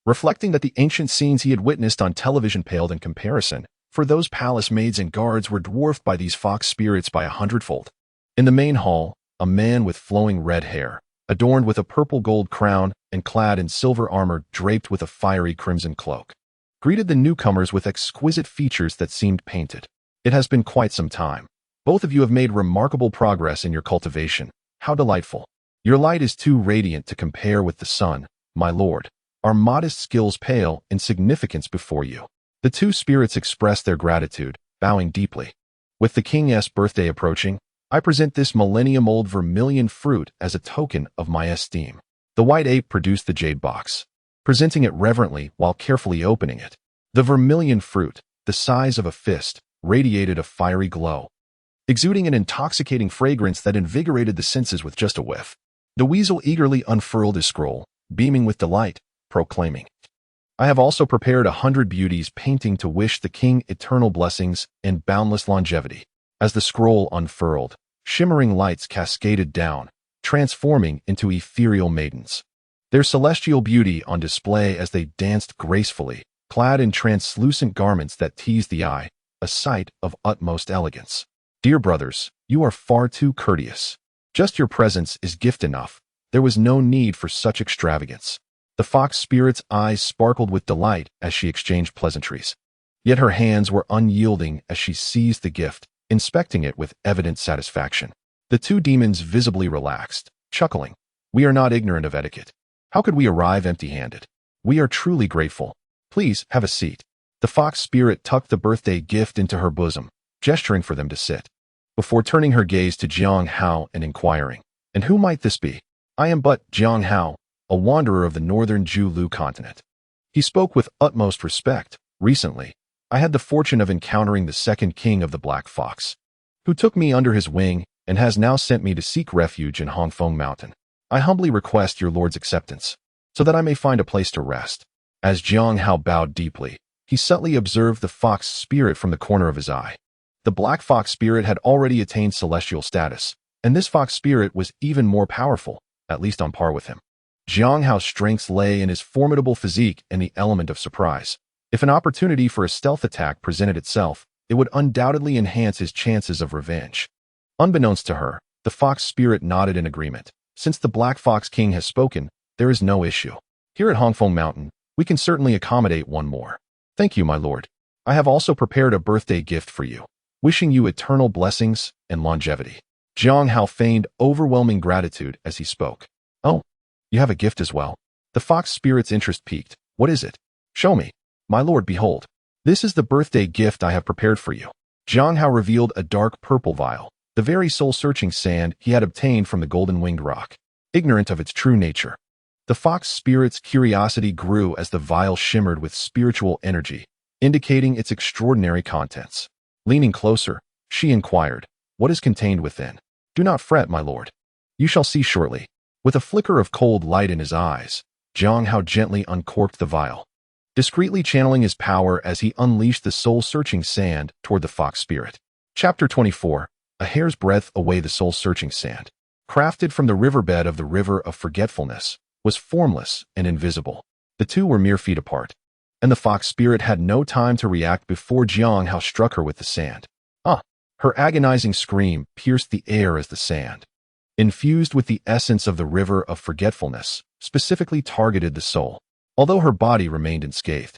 reflecting that the ancient scenes he had witnessed on television paled in comparison, for those palace maids and guards were dwarfed by these fox spirits by 100-fold. In the main hall, a man with flowing red hair, adorned with a purple gold crown and clad in silver armor draped with a fiery crimson cloak, greeted the newcomers with exquisite features that seemed painted. "It has been quite some time. Both of you have made remarkable progress in your cultivation. How delightful. Your light is too radiant to compare with the sun, my lord. Our modest skills pale in significance before you." The two spirits expressed their gratitude, bowing deeply. "With the king's birthday approaching, I present this millennium-old vermilion fruit as a token of my esteem." The white ape produced the jade box, presenting it reverently while carefully opening it. The vermilion fruit, the size of a fist, radiated a fiery glow, exuding an intoxicating fragrance that invigorated the senses with just a whiff. The weasel eagerly unfurled his scroll, beaming with delight, proclaiming, "I have also prepared 100 beauties painting to wish the king eternal blessings and boundless longevity." As the scroll unfurled, shimmering lights cascaded down, transforming into ethereal maidens. Their celestial beauty on display as they danced gracefully, clad in translucent garments that teased the eye, a sight of utmost elegance. Dear brothers, you are far too courteous. Just your presence is gift enough. There was no need for such extravagance. The fox spirit's eyes sparkled with delight as she exchanged pleasantries. Yet her hands were unyielding as she seized the gift, inspecting it with evident satisfaction. The two demons visibly relaxed, chuckling. We are not ignorant of etiquette. How could we arrive empty-handed? We are truly grateful. Please have a seat. The fox spirit tucked the birthday gift into her bosom, gesturing for them to sit, before turning her gaze to Xīyóu and inquiring, and who might this be? I am but Xīyóu, a wanderer of the northern Xīyóu continent. He spoke with utmost respect. Recently, I had the fortune of encountering the second king of the Black Fox, who took me under his wing and has now sent me to seek refuge in Hongfeng Mountain. I humbly request your lord's acceptance, so that I may find a place to rest. As Xīyóu bowed deeply, he subtly observed the fox spirit from the corner of his eye. The black fox spirit had already attained celestial status, and this fox spirit was even more powerful, at least on par with him. Xīyóu's strengths lay in his formidable physique and the element of surprise. If an opportunity for a stealth attack presented itself, it would undoubtedly enhance his chances of revenge. Unbeknownst to her, the fox spirit nodded in agreement. Since the Black Fox King has spoken, there is no issue. Here at Hongfeng Mountain, we can certainly accommodate one more. Thank you, my lord. I have also prepared a birthday gift for you, wishing you eternal blessings and longevity. Xīyóu feigned overwhelming gratitude as he spoke. Oh, you have a gift as well. The fox spirit's interest piqued. What is it? Show me. My lord, behold. This is the birthday gift I have prepared for you. Xīyóu revealed a dark purple vial, the very soul-searching sand he had obtained from the golden-winged rock, ignorant of its true nature. The fox spirit's curiosity grew as the vial shimmered with spiritual energy, indicating its extraordinary contents. Leaning closer, she inquired, what is contained within? Do not fret, my lord. You shall see shortly. With a flicker of cold light in his eyes, Xīyóu gently uncorked the vial, discreetly channeling his power as he unleashed the soul-searching sand toward the fox spirit. Chapter 24. A hair's breadth away. The soul-searching sand, crafted from the riverbed of the river of forgetfulness, was formless and invisible. The two were mere feet apart, and the fox spirit had no time to react before Xīyóu struck her with the sand. Her agonizing scream pierced the air as the sand, infused with the essence of the river of forgetfulness, specifically targeted the soul. Although her body remained unscathed,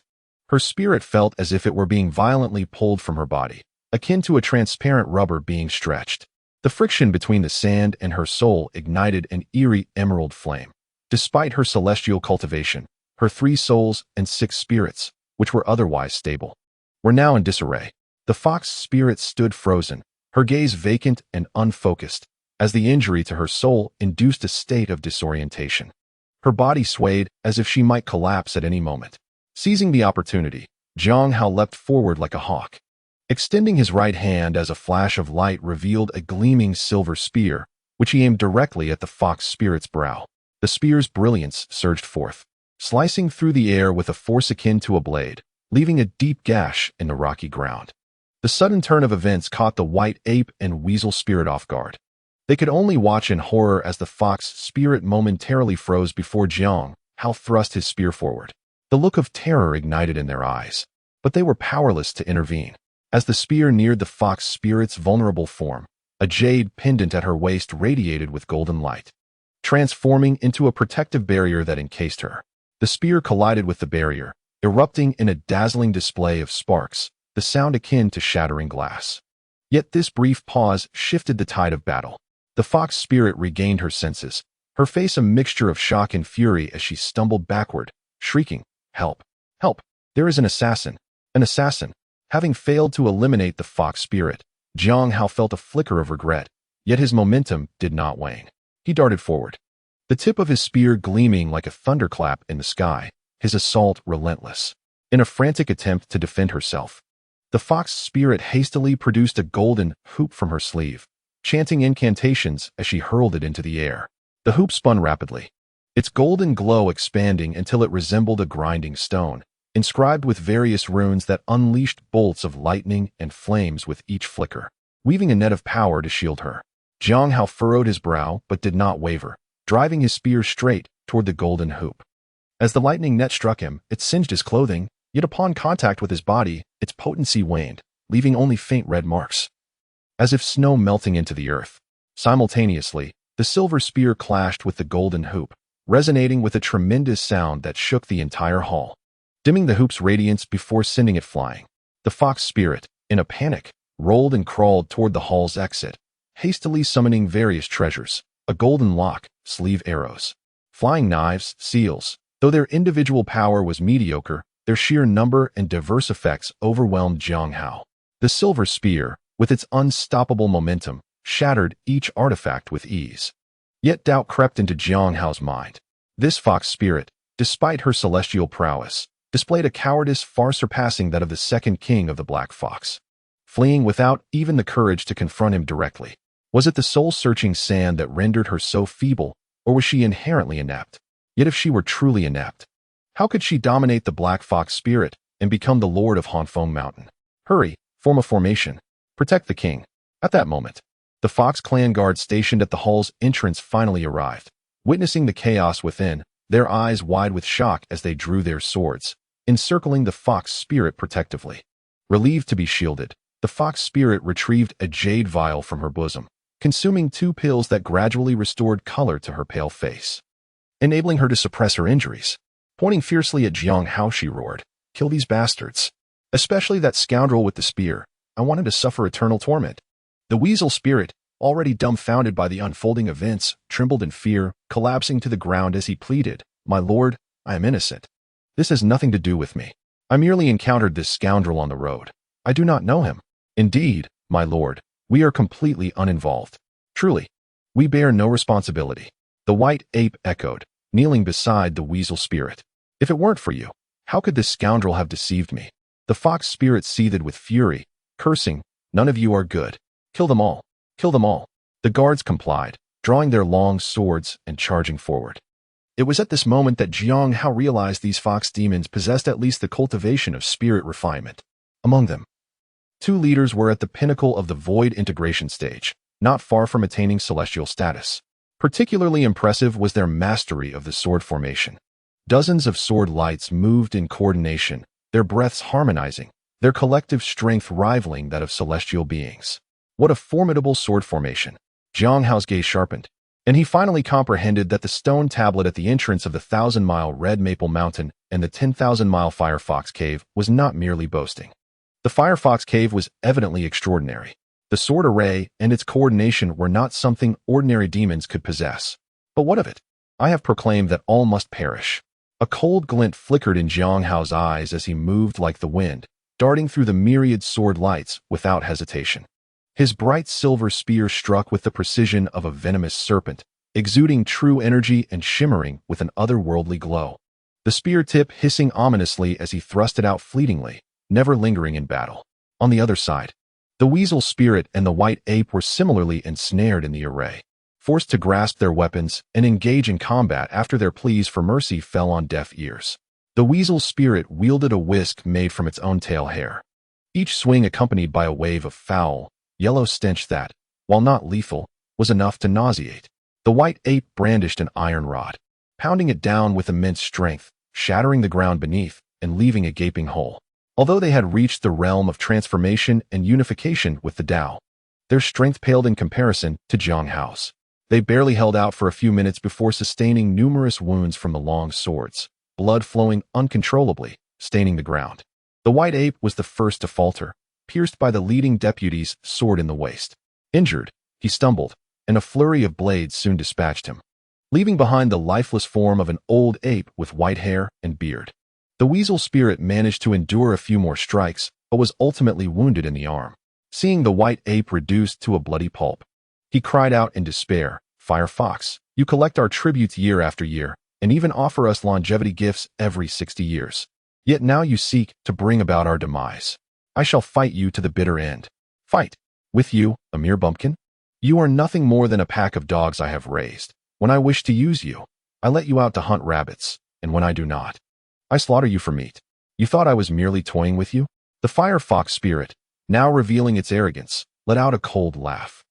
her spirit felt as if it were being violently pulled from her body, akin to a transparent rubber being stretched. The friction between the sand and her soul ignited an eerie emerald flame. Despite her celestial cultivation, her 3 souls and 6 spirits, which were otherwise stable, were now in disarray. The fox spirit stood frozen, her gaze vacant and unfocused, as the injury to her soul induced a state of disorientation. Her body swayed as if she might collapse at any moment. Seizing the opportunity, Xīyóu leapt forward like a hawk, extending his right hand as a flash of light revealed a gleaming silver spear, which he aimed directly at the fox spirit's brow. The spear's brilliance surged forth, slicing through the air with a force akin to a blade, leaving a deep gash in the rocky ground. The sudden turn of events caught the white ape and weasel spirit off guard. They could only watch in horror as the fox spirit momentarily froze before Xīyóu thrust his spear forward. The look of terror ignited in their eyes, but they were powerless to intervene. As the spear neared the fox spirit's vulnerable form, a jade pendant at her waist radiated with golden light, transforming into a protective barrier that encased her. The spear collided with the barrier, erupting in a dazzling display of sparks, the sound akin to shattering glass. Yet this brief pause shifted the tide of battle. The fox spirit regained her senses, her face a mixture of shock and fury as she stumbled backward, shrieking, "Help! Help! There is an assassin! An assassin!" Having failed to eliminate the fox spirit, Xīyóu felt a flicker of regret, yet his momentum did not wane. He darted forward, the tip of his spear gleaming like a thunderclap in the sky, his assault relentless. In a frantic attempt to defend herself, the fox spirit hastily produced a golden hoop from her sleeve, chanting incantations as she hurled it into the air. The hoop spun rapidly, its golden glow expanding until it resembled a grinding stone, inscribed with various runes that unleashed bolts of lightning and flames with each flicker, weaving a net of power to shield her. Xīyóu furrowed his brow but did not waver, driving his spear straight toward the golden hoop. As the lightning net struck him, it singed his clothing, yet upon contact with his body, its potency waned, leaving only faint red marks. As if snow melting into the earth. Simultaneously, the silver spear clashed with the golden hoop, resonating with a tremendous sound that shook the entire hall, dimming the hoop's radiance before sending it flying. The fox spirit, in a panic, rolled and crawled toward the hall's exit, hastily summoning various treasures, a golden lock, sleeve arrows, flying knives, seals. Though their individual power was mediocre, their sheer number and diverse effects overwhelmed Xīyóu. The silver spear, with its unstoppable momentum, shattered each artifact with ease. Yet doubt crept into Xīyóu's mind. This fox spirit, despite her celestial prowess, displayed a cowardice far surpassing that of the second king of the Black Fox, fleeing without even the courage to confront him directly. Was it the soul-searching sand that rendered her so feeble, or was she inherently inept? Yet if she were truly inept, how could she dominate the Black Fox spirit and become the lord of Hanfeng Mountain? Hurry, form a formation. Protect the king. At that moment, the Fox clan guard stationed at the hall's entrance finally arrived. Witnessing the chaos within, their eyes wide with shock as they drew their swords, encircling the Fox spirit protectively. Relieved to be shielded, the Fox spirit retrieved a jade vial from her bosom, consuming 2 pills that gradually restored color to her pale face, enabling her to suppress her injuries. Pointing fiercely at Xīyóu, she roared, "Kill these bastards. Especially that scoundrel with the spear. I want him to suffer eternal torment." The weasel spirit, already dumbfounded by the unfolding events, trembled in fear, collapsing to the ground as he pleaded, "My lord, I am innocent. This has nothing to do with me. I merely encountered this scoundrel on the road. I do not know him. Indeed, my lord, we are completely uninvolved. Truly, we bear no responsibility." The white ape echoed, kneeling beside the weasel spirit. "If it weren't for you, how could this scoundrel have deceived me?" The fox spirit seethed with fury, cursing, "None of you are good. Kill them all. Kill them all." The guards complied, drawing their long swords and charging forward. It was at this moment that Xīyóu realized these fox demons possessed at least the cultivation of spirit refinement. Among them, 2 leaders were at the pinnacle of the void integration stage, not far from attaining celestial status. Particularly impressive was their mastery of the sword formation. Dozens of sword lights moved in coordination, their breaths harmonizing, their collective strength rivaling that of celestial beings. What a formidable sword formation! Xīyóu's gaze sharpened, and he finally comprehended that the stone tablet at the entrance of the 1,000-mile Red Maple Mountain and the 10,000-mile Firefox Cave was not merely boasting. The Firefox Cave was evidently extraordinary. The sword array and its coordination were not something ordinary demons could possess. But what of it? I have proclaimed that all must perish. A cold glint flickered in Xīyóu's eyes as he moved like the wind, darting through the myriad sword lights without hesitation. His bright silver spear struck with the precision of a venomous serpent, exuding true energy and shimmering with an otherworldly glow. The spear tip hissing ominously as he thrust it out fleetingly, never lingering in battle. On the other side, the weasel spirit and the white ape were similarly ensnared in the array, forced to grasp their weapons and engage in combat after their pleas for mercy fell on deaf ears. The weasel spirit wielded a whisk made from its own tail hair, each swing accompanied by a wave of foul, yellow stench that, while not lethal, was enough to nauseate. The white ape brandished an iron rod, pounding it down with immense strength, shattering the ground beneath and leaving a gaping hole. Although they had reached the realm of transformation and unification with the Tao, their strength paled in comparison to Xīyóu's. They barely held out for a few minutes before sustaining numerous wounds from the long swords, blood flowing uncontrollably, staining the ground. The white ape was the first to falter, pierced by the leading deputy's sword in the waist. Injured, he stumbled, and a flurry of blades soon dispatched him, leaving behind the lifeless form of an old ape with white hair and beard. The weasel spirit managed to endure a few more strikes, but was ultimately wounded in the arm. Seeing the white ape reduced to a bloody pulp, he cried out in despair, "Firefox, you collect our tributes year after year, and even offer us longevity gifts every 60 years. Yet now you seek to bring about our demise. I shall fight you to the bitter end." "Fight? With you, a mere bumpkin? You are nothing more than a pack of dogs I have raised. When I wish to use you, I let you out to hunt rabbits, and when I do not, I slaughter you for meat. You thought I was merely toying with you?" The Firefox spirit, now revealing its arrogance, let out a cold laugh.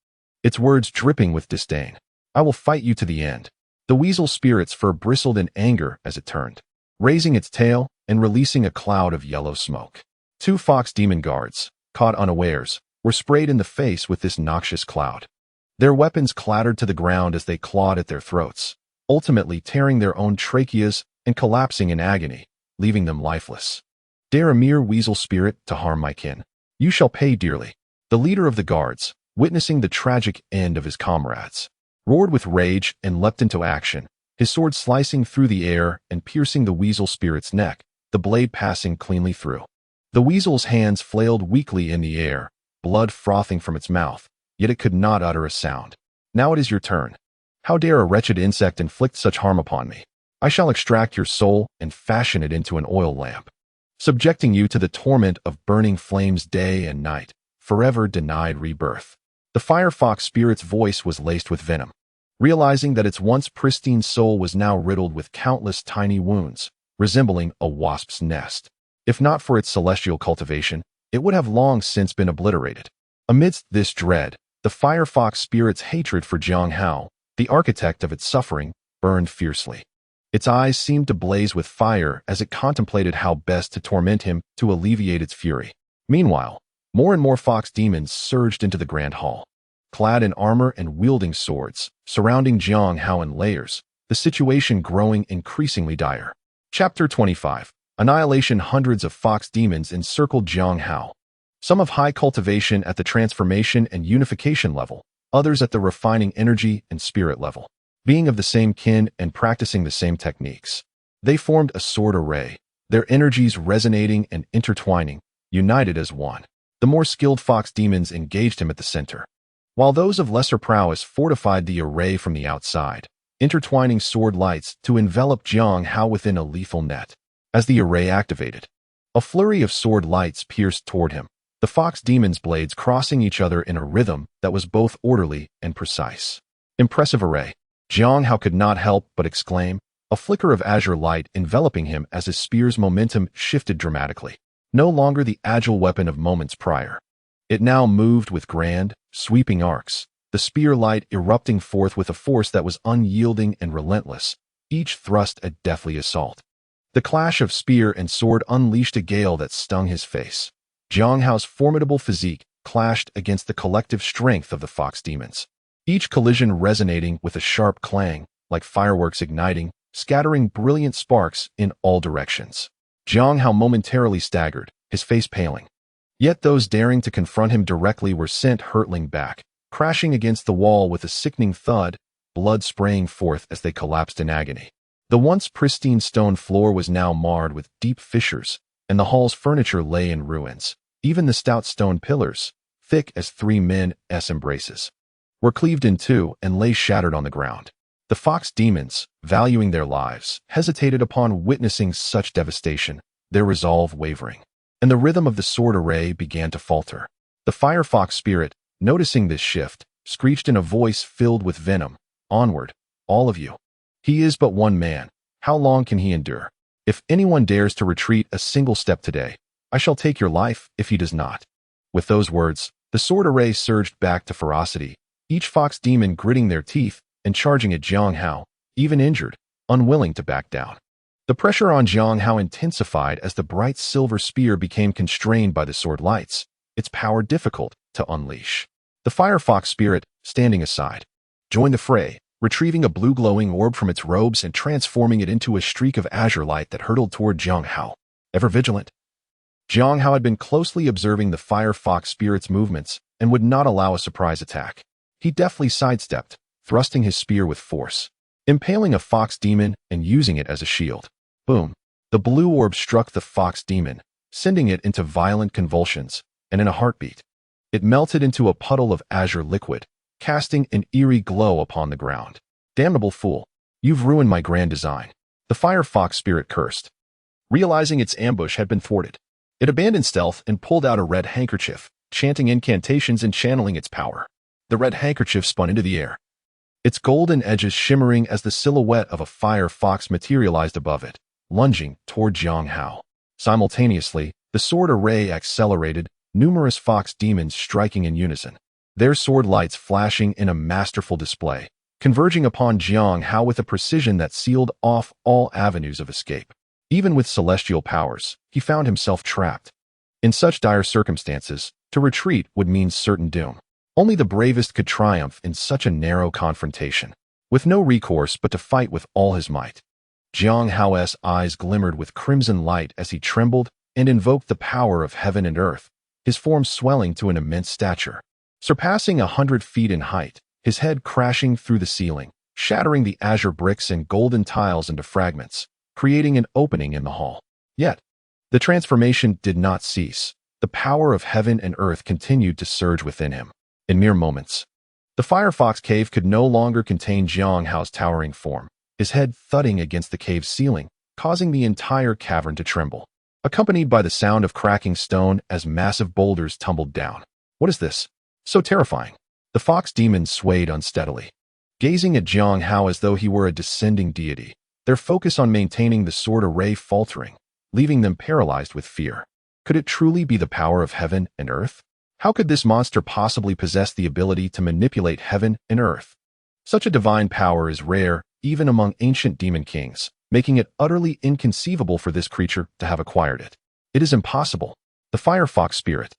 its words dripping with disdain. I will fight you to the end. The weasel spirit's fur bristled in anger as it turned, raising its tail and releasing a cloud of yellow smoke. 2 fox demon guards, caught unawares, were sprayed in the face with this noxious cloud. Their weapons clattered to the ground as they clawed at their throats, ultimately tearing their own tracheas and collapsing in agony, leaving them lifeless. Dare a mere weasel spirit to harm my kin? You shall pay dearly. The leader of the guards, witnessing the tragic end of his comrades, roared with rage and leapt into action, his sword slicing through the air and piercing the weasel spirit's neck, the blade passing cleanly through. The weasel's hands flailed weakly in the air, blood frothing from its mouth, yet it could not utter a sound. Now it is your turn. How dare a wretched insect inflict such harm upon me? I shall extract your soul and fashion it into an oil lamp, subjecting you to the torment of burning flames day and night, forever denied rebirth. The firefox spirit's voice was laced with venom. Realizing that its once pristine soul was now riddled with countless tiny wounds, resembling a wasp's nest. If not for its celestial cultivation, it would have long since been obliterated. Amidst this dread, the firefox spirit's hatred for Xīyóu, the architect of its suffering, burned fiercely. Its eyes seemed to blaze with fire as it contemplated how best to torment him to alleviate its fury. Meanwhile, more and more fox demons surged into the grand hall. Clad in armor and wielding swords, surrounding Xīyóu in layers, the situation growing increasingly dire. Chapter 25. Annihilation. Hundreds of fox demons encircled Xīyóu. Some of high cultivation at the transformation and unification level, others at the refining energy and spirit level. Being of the same kin and practicing the same techniques, they formed a sword array, their energies resonating and intertwining, united as one. The more skilled fox demons engaged him at the center, while those of lesser prowess fortified the array from the outside, intertwining sword lights to envelop Xīyóu within a lethal net. As the array activated, a flurry of sword lights pierced toward him, the fox demons' blades crossing each other in a rhythm that was both orderly and precise. Impressive array. Xīyóu could not help but exclaim, a flicker of azure light enveloping him as his spear's momentum shifted dramatically. No longer the agile weapon of moments prior. It now moved with grand, sweeping arcs, the spear light erupting forth with a force that was unyielding and relentless, each thrust a deathly assault. The clash of spear and sword unleashed a gale that stung his face. Xīyóu's formidable physique clashed against the collective strength of the fox demons, each collision resonating with a sharp clang, like fireworks igniting, scattering brilliant sparks in all directions. Xīyóu momentarily staggered, his face paling. Yet those daring to confront him directly were sent hurtling back, crashing against the wall with a sickening thud, blood spraying forth as they collapsed in agony. The once pristine stone floor was now marred with deep fissures, and the hall's furniture lay in ruins. Even the stout stone pillars, thick as 3 men's embraces, were cleaved in two and lay shattered on the ground. The fox demons, valuing their lives, hesitated upon witnessing such devastation, their resolve wavering, and the rhythm of the sword array began to falter. The firefox spirit, noticing this shift, screeched in a voice filled with venom, "Onward, all of you. He is but one man. How long can he endure? If anyone dares to retreat a single step today, I shall take your life if he does not." With those words, the sword array surged back to ferocity, each fox demon gritting their teeth and charging at Xīyóu, even injured, unwilling to back down. The pressure on Xīyóu intensified as the bright silver spear became constrained by the sword lights, its power difficult to unleash. The firefox spirit, standing aside, joined the fray, retrieving a blue glowing orb from its robes and transforming it into a streak of azure light that hurtled toward Xīyóu. Ever vigilant, Xīyóu had been closely observing the firefox spirit's movements and would not allow a surprise attack. He deftly sidestepped, thrusting his spear with force, impaling a fox demon and using it as a shield. Boom! The blue orb struck the fox demon, sending it into violent convulsions, and in a heartbeat, it melted into a puddle of azure liquid, casting an eerie glow upon the ground. "Damnable fool! You've ruined my grand design," the firefox spirit cursed. Realizing its ambush had been thwarted, it abandoned stealth and pulled out a red handkerchief, chanting incantations and channeling its power. The red handkerchief spun into the air, its golden edges shimmering as the silhouette of a fire fox materialized above it, lunging toward Xīyóu. Simultaneously, the sword array accelerated, numerous fox demons striking in unison. their sword lights flashing in a masterful display, converging upon Xīyóu with a precision that sealed off all avenues of escape. Even with celestial powers, he found himself trapped. In such dire circumstances, to retreat would mean certain doom. Only the bravest could triumph in such a narrow confrontation, with no recourse but to fight with all his might. Xīyóu's eyes glimmered with crimson light as he trembled and invoked the power of heaven and earth, his form swelling to an immense stature, surpassing 100 feet in height, his head crashing through the ceiling, shattering the azure bricks and golden tiles into fragments, creating an opening in the hall. Yet, the transformation did not cease. The power of heaven and earth continued to surge within him. In mere moments, the Firefox cave could no longer contain Xīyóu's towering form, his head thudding against the cave's ceiling, causing the entire cavern to tremble, accompanied by the sound of cracking stone as massive boulders tumbled down. What is this? So terrifying. The fox demon swayed unsteadily, gazing at Xīyóu as though he were a descending deity, their focus on maintaining the sword array faltering, leaving them paralyzed with fear. Could it truly be the power of heaven and earth? How could this monster possibly possess the ability to manipulate heaven and earth? Such a divine power is rare, even among ancient demon kings, making it utterly inconceivable for this creature to have acquired it. It is impossible. The Firefox spirit,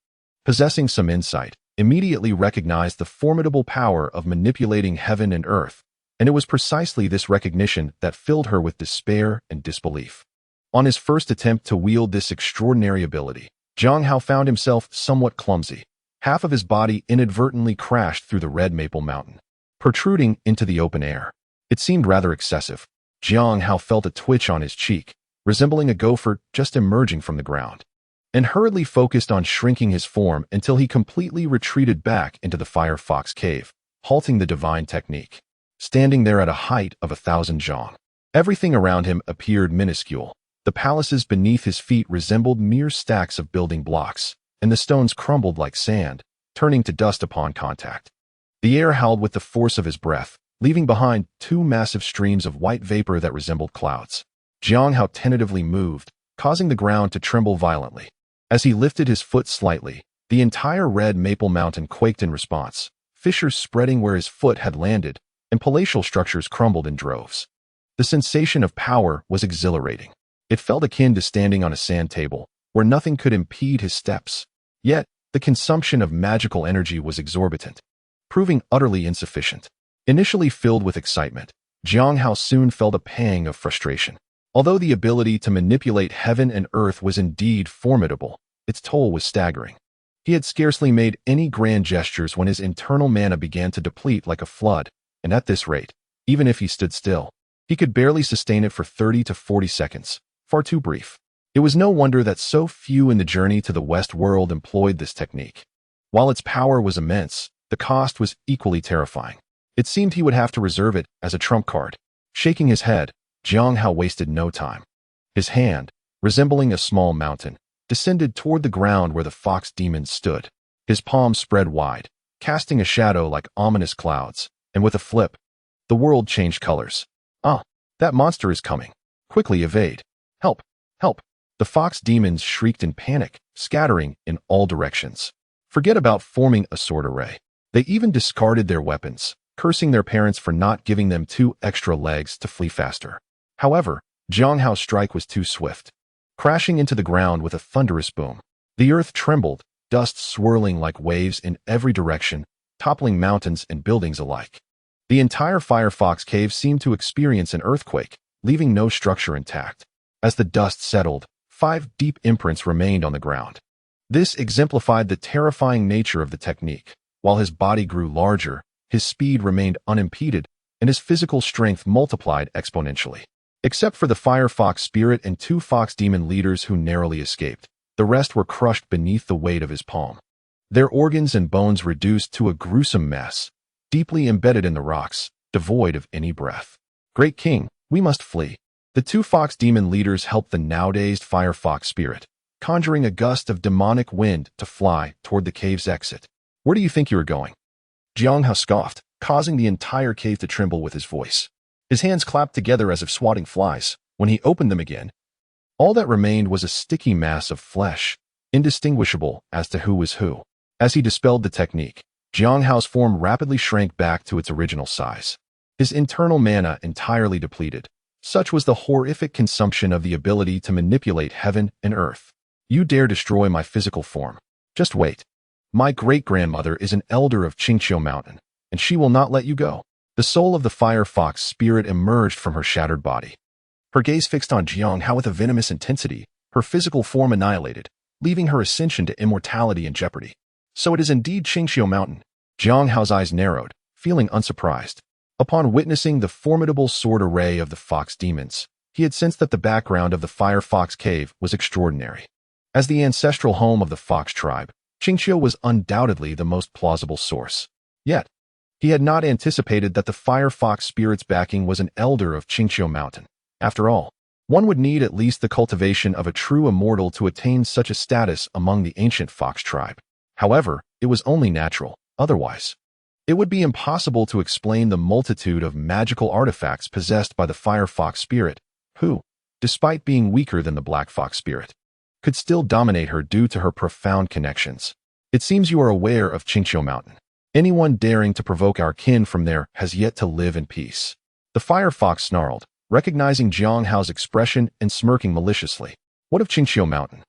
possessing some insight, immediately recognized the formidable power of manipulating heaven and earth, and it was precisely this recognition that filled her with despair and disbelief. On his first attempt to wield this extraordinary ability, Xīyóu found himself somewhat clumsy. Half of his body inadvertently crashed through the red maple mountain, protruding into the open air. It seemed rather excessive. Xīyóu felt a twitch on his cheek, resembling a gopher just emerging from the ground, and hurriedly focused on shrinking his form until he completely retreated back into the Firefox cave, halting the divine technique. Standing there at a height of 1,000 zhang, everything around him appeared minuscule. The palaces beneath his feet resembled mere stacks of building blocks, and the stones crumbled like sand, turning to dust upon contact. The air howled with the force of his breath, leaving behind 2 massive streams of white vapor that resembled clouds. Xīyóu tentatively moved, causing the ground to tremble violently. As he lifted his foot slightly, the entire red maple mountain quaked in response, fissures spreading where his foot had landed, and palatial structures crumbled in droves. The sensation of power was exhilarating. It felt akin to standing on a sand table, where nothing could impede his steps. Yet, the consumption of magical energy was exorbitant, proving utterly insufficient. Initially filled with excitement, Xīyóu soon felt a pang of frustration. Although the ability to manipulate heaven and earth was indeed formidable, its toll was staggering. He had scarcely made any grand gestures when his internal mana began to deplete like a flood, and at this rate, even if he stood still, he could barely sustain it for 30 to 40 seconds. Far too brief. It was no wonder that so few in the journey to the West world employed this technique. While its power was immense, the cost was equally terrifying. It seemed he would have to reserve it as a trump card. Shaking his head, Xīyóu wasted no time. His hand, resembling a small mountain, descended toward the ground where the fox demon stood. His palms spread wide, casting a shadow like ominous clouds, and with a flip, the world changed colors. Ah, that monster is coming. Quickly evade. Help! Help! The fox demons shrieked in panic, scattering in all directions. Forget about forming a sword array. They even discarded their weapons, cursing their parents for not giving them 2 extra legs to flee faster. However, Xīyóu's strike was too swift. Crashing into the ground with a thunderous boom, the earth trembled, dust swirling like waves in every direction, toppling mountains and buildings alike. The entire Firefox cave seemed to experience an earthquake, leaving no structure intact. As the dust settled, 5 deep imprints remained on the ground. This exemplified the terrifying nature of the technique. While his body grew larger, his speed remained unimpeded, and his physical strength multiplied exponentially. Except for the Firefox spirit and 2 fox demon leaders who narrowly escaped, the rest were crushed beneath the weight of his palm. Their organs and bones reduced to a gruesome mess, deeply embedded in the rocks, devoid of any breath. Great King, we must flee. The 2 fox demon leaders helped the now-dazed Firefox spirit, conjuring a gust of demonic wind to fly toward the cave's exit. Where do you think you are going? Xīyóu scoffed, causing the entire cave to tremble with his voice. His hands clapped together as if swatting flies. When he opened them again, all that remained was a sticky mass of flesh, indistinguishable as to who was who. As he dispelled the technique, Xīyóu's form rapidly shrank back to its original size. His internal mana entirely depleted. Such was the horrific consumption of the ability to manipulate heaven and earth. You dare destroy my physical form. Just wait. My great-grandmother is an elder of Xīyóu Mountain, and she will not let you go. The soul of the fire fox spirit emerged from her shattered body. Her gaze fixed on Xīyóu with a venomous intensity, her physical form annihilated, leaving her ascension to immortality in jeopardy. So it is indeed Xīyóu Mountain. Xīyóu's eyes narrowed, feeling unsurprised. Upon witnessing the formidable sword array of the fox demons, he had sensed that the background of the fire fox cave was extraordinary. As the ancestral home of the fox tribe, Xīyóu was undoubtedly the most plausible source. Yet, he had not anticipated that the fire fox spirit's backing was an elder of Xīyóu Mountain. After all, one would need at least the cultivation of a true immortal to attain such a status among the ancient fox tribe. However, it was only natural. Otherwise, it would be impossible to explain the multitude of magical artifacts possessed by the fire fox spirit, who, despite being weaker than the black fox spirit, could still dominate her due to her profound connections. It seems you are aware of Xīyóu Mountain. Anyone daring to provoke our kin from there has yet to live in peace. The fire fox snarled, recognizing Xīyóu's expression and smirking maliciously. What of Xīyóu Mountain?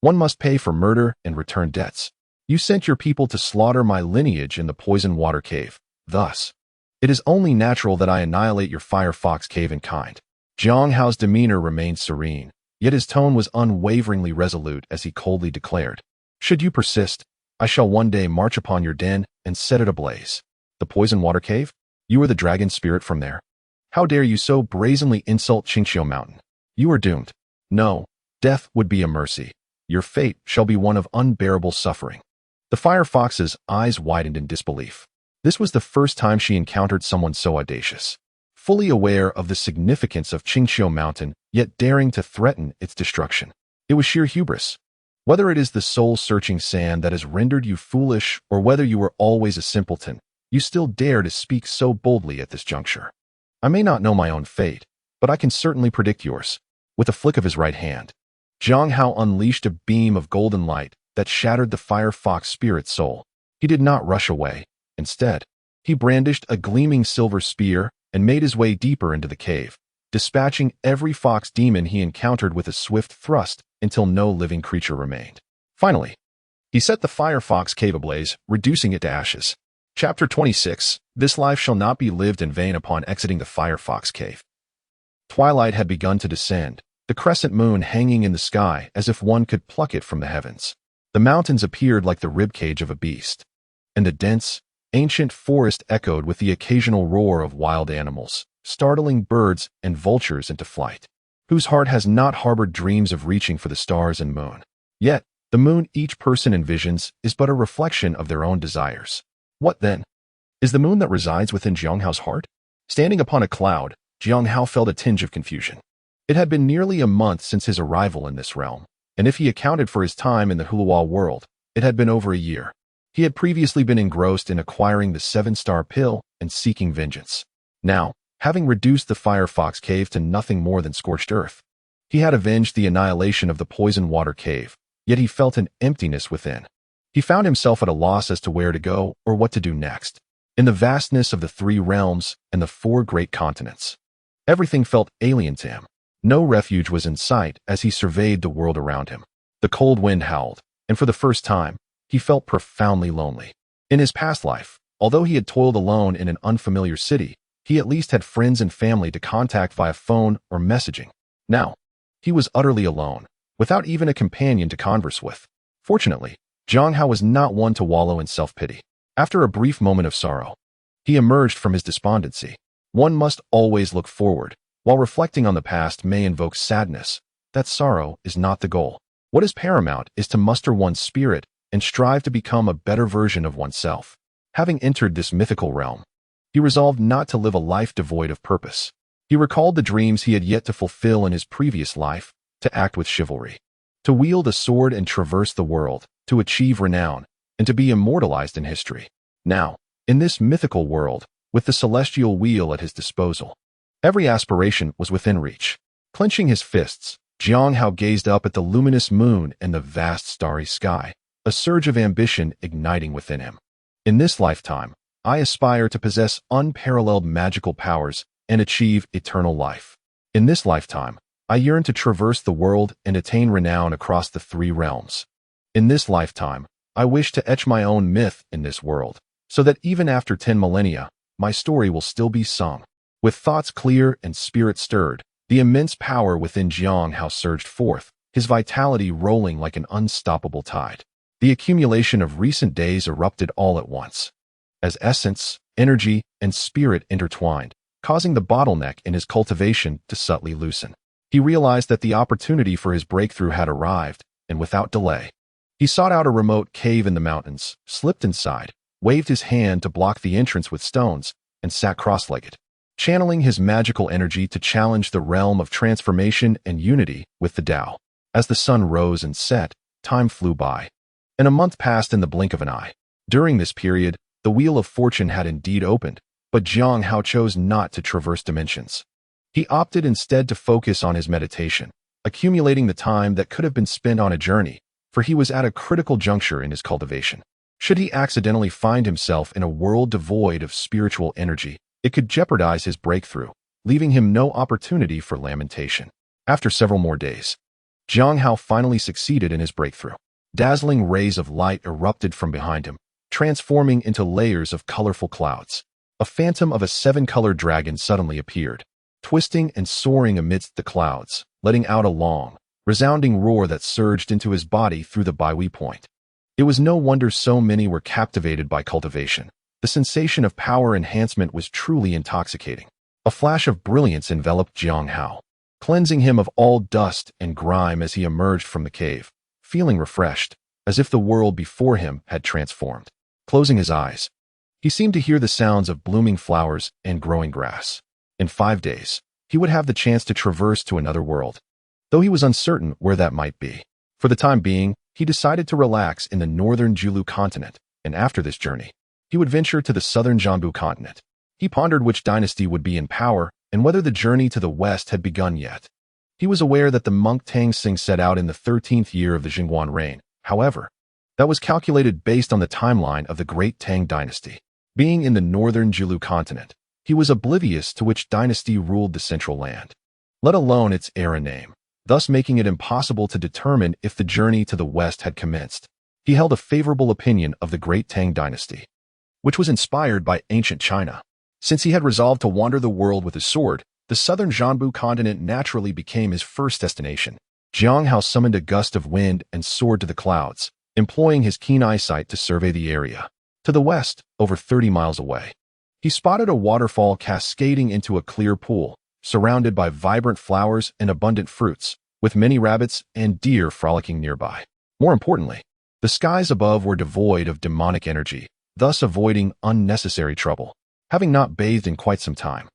One must pay for murder and return debts. You sent your people to slaughter my lineage in the poison water cave. Thus, it is only natural that I annihilate your fire fox cave in kind. Xīyóu's demeanor remained serene, yet his tone was unwaveringly resolute as he coldly declared, should you persist, I shall one day march upon your den and set it ablaze. The poison water cave? You are the dragon spirit from there. How dare you so brazenly insult Xīyóu Mountain? You are doomed. No, death would be a mercy. Your fate shall be one of unbearable suffering. The fire fox's eyes widened in disbelief. This was the first time she encountered someone so audacious. Fully aware of the significance of Xīyóu Mountain, yet daring to threaten its destruction. It was sheer hubris. Whether it is the soul-searching sand that has rendered you foolish or whether you were always a simpleton, you still dare to speak so boldly at this juncture. I may not know my own fate, but I can certainly predict yours. With a flick of his right hand, Xīyóu unleashed a beam of golden light that shattered the fire fox spirit's soul. He did not rush away. Instead, he brandished a gleaming silver spear and made his way deeper into the cave, dispatching every fox demon he encountered with a swift thrust until no living creature remained. Finally, he set the fire fox cave ablaze, reducing it to ashes. Chapter 26. This life shall not be lived in vain. Upon exiting the fire fox cave, twilight had begun to descend, the crescent moon hanging in the sky as if one could pluck it from the heavens. The mountains appeared like the ribcage of a beast, and the dense, ancient forest echoed with the occasional roar of wild animals, startling birds and vultures into flight. Whose heart has not harbored dreams of reaching for the stars and moon? Yet, the moon each person envisions is but a reflection of their own desires. What then? Is the moon that resides within Xīyóu's heart? Standing upon a cloud, Xīyóu felt a tinge of confusion. It had been nearly a month since his arrival in this realm, and if he accounted for his time in the Xīyóu world, it had been over a year. He had previously been engrossed in acquiring the 7-star pill and seeking vengeance. Now, having reduced the fire fox cave to nothing more than scorched earth, he had avenged the annihilation of the poison water cave, yet he felt an emptiness within. He found himself at a loss as to where to go or what to do next. In the vastness of the 3 realms and the 4 great continents, everything felt alien to him. No refuge was in sight as he surveyed the world around him. The cold wind howled, and for the first time, he felt profoundly lonely. In his past life, although he had toiled alone in an unfamiliar city, he at least had friends and family to contact via phone or messaging. Now, he was utterly alone, without even a companion to converse with. Fortunately, Xīyóu was not one to wallow in self-pity. After a brief moment of sorrow, he emerged from his despondency. One must always look forward. While reflecting on the past may invoke sadness, that sorrow is not the goal. What is paramount is to muster one's spirit and strive to become a better version of oneself. Having entered this mythical realm, he resolved not to live a life devoid of purpose. He recalled the dreams he had yet to fulfill in his previous life, to act with chivalry, to wield a sword and traverse the world, to achieve renown, and to be immortalized in history. Now, in this mythical world, with the celestial wheel at his disposal, every aspiration was within reach. Clenching his fists, Xīyóu gazed up at the luminous moon and the vast starry sky, a surge of ambition igniting within him. In this lifetime, I aspire to possess unparalleled magical powers and achieve eternal life. In this lifetime, I yearn to traverse the world and attain renown across the 3 realms. In this lifetime, I wish to etch my own myth in this world, so that even after 10 millennia, my story will still be sung. With thoughts clear and spirit stirred, the immense power within Xīyóu surged forth, his vitality rolling like an unstoppable tide. The accumulation of recent days erupted all at once, as essence, energy, and spirit intertwined, causing the bottleneck in his cultivation to subtly loosen. He realized that the opportunity for his breakthrough had arrived, and without delay, he sought out a remote cave in the mountains, slipped inside, waved his hand to block the entrance with stones, and sat cross-legged, channeling his magical energy to challenge the realm of transformation and unity with the Tao. As the sun rose and set, time flew by, and a month passed in the blink of an eye. During this period, the Wheel of Fortune had indeed opened, but Xīyóu chose not to traverse dimensions. He opted instead to focus on his meditation, accumulating the time that could have been spent on a journey, for he was at a critical juncture in his cultivation. Should he accidentally find himself in a world devoid of spiritual energy, it could jeopardize his breakthrough, leaving him no opportunity for lamentation. After several more days, Xīyóu finally succeeded in his breakthrough. Dazzling rays of light erupted from behind him, transforming into layers of colorful clouds. A phantom of a 7-colored dragon suddenly appeared, twisting and soaring amidst the clouds, letting out a long, resounding roar that surged into his body through the Baihui point. It was no wonder so many were captivated by cultivation. The sensation of power enhancement was truly intoxicating. A flash of brilliance enveloped Xīyóu, cleansing him of all dust and grime as he emerged from the cave, feeling refreshed, as if the world before him had transformed. Closing his eyes, he seemed to hear the sounds of blooming flowers and growing grass. In 5 days, he would have the chance to traverse to another world, though he was uncertain where that might be. For the time being, he decided to relax in the northern Xīyóu continent, and after this journey, he would venture to the southern Jianbu continent. He pondered which dynasty would be in power and whether the journey to the west had begun yet. He was aware that the monk Tangxing set out in the 13th year of the Jingguan reign. However, that was calculated based on the timeline of the Great Tang dynasty. Being in the northern Xīyóu continent, he was oblivious to which dynasty ruled the central land, let alone its era name, thus making it impossible to determine if the journey to the west had commenced. He held a favorable opinion of the Great Tang dynasty, which was inspired by ancient China. Since he had resolved to wander the world with his sword, the southern Jianbu continent naturally became his first destination. Xīyóu summoned a gust of wind and soared to the clouds, employing his keen eyesight to survey the area. To the west, over 30 miles away, he spotted a waterfall cascading into a clear pool, surrounded by vibrant flowers and abundant fruits, with many rabbits and deer frolicking nearby. More importantly, the skies above were devoid of demonic energy, thus avoiding unnecessary trouble. Having not bathed in quite some time,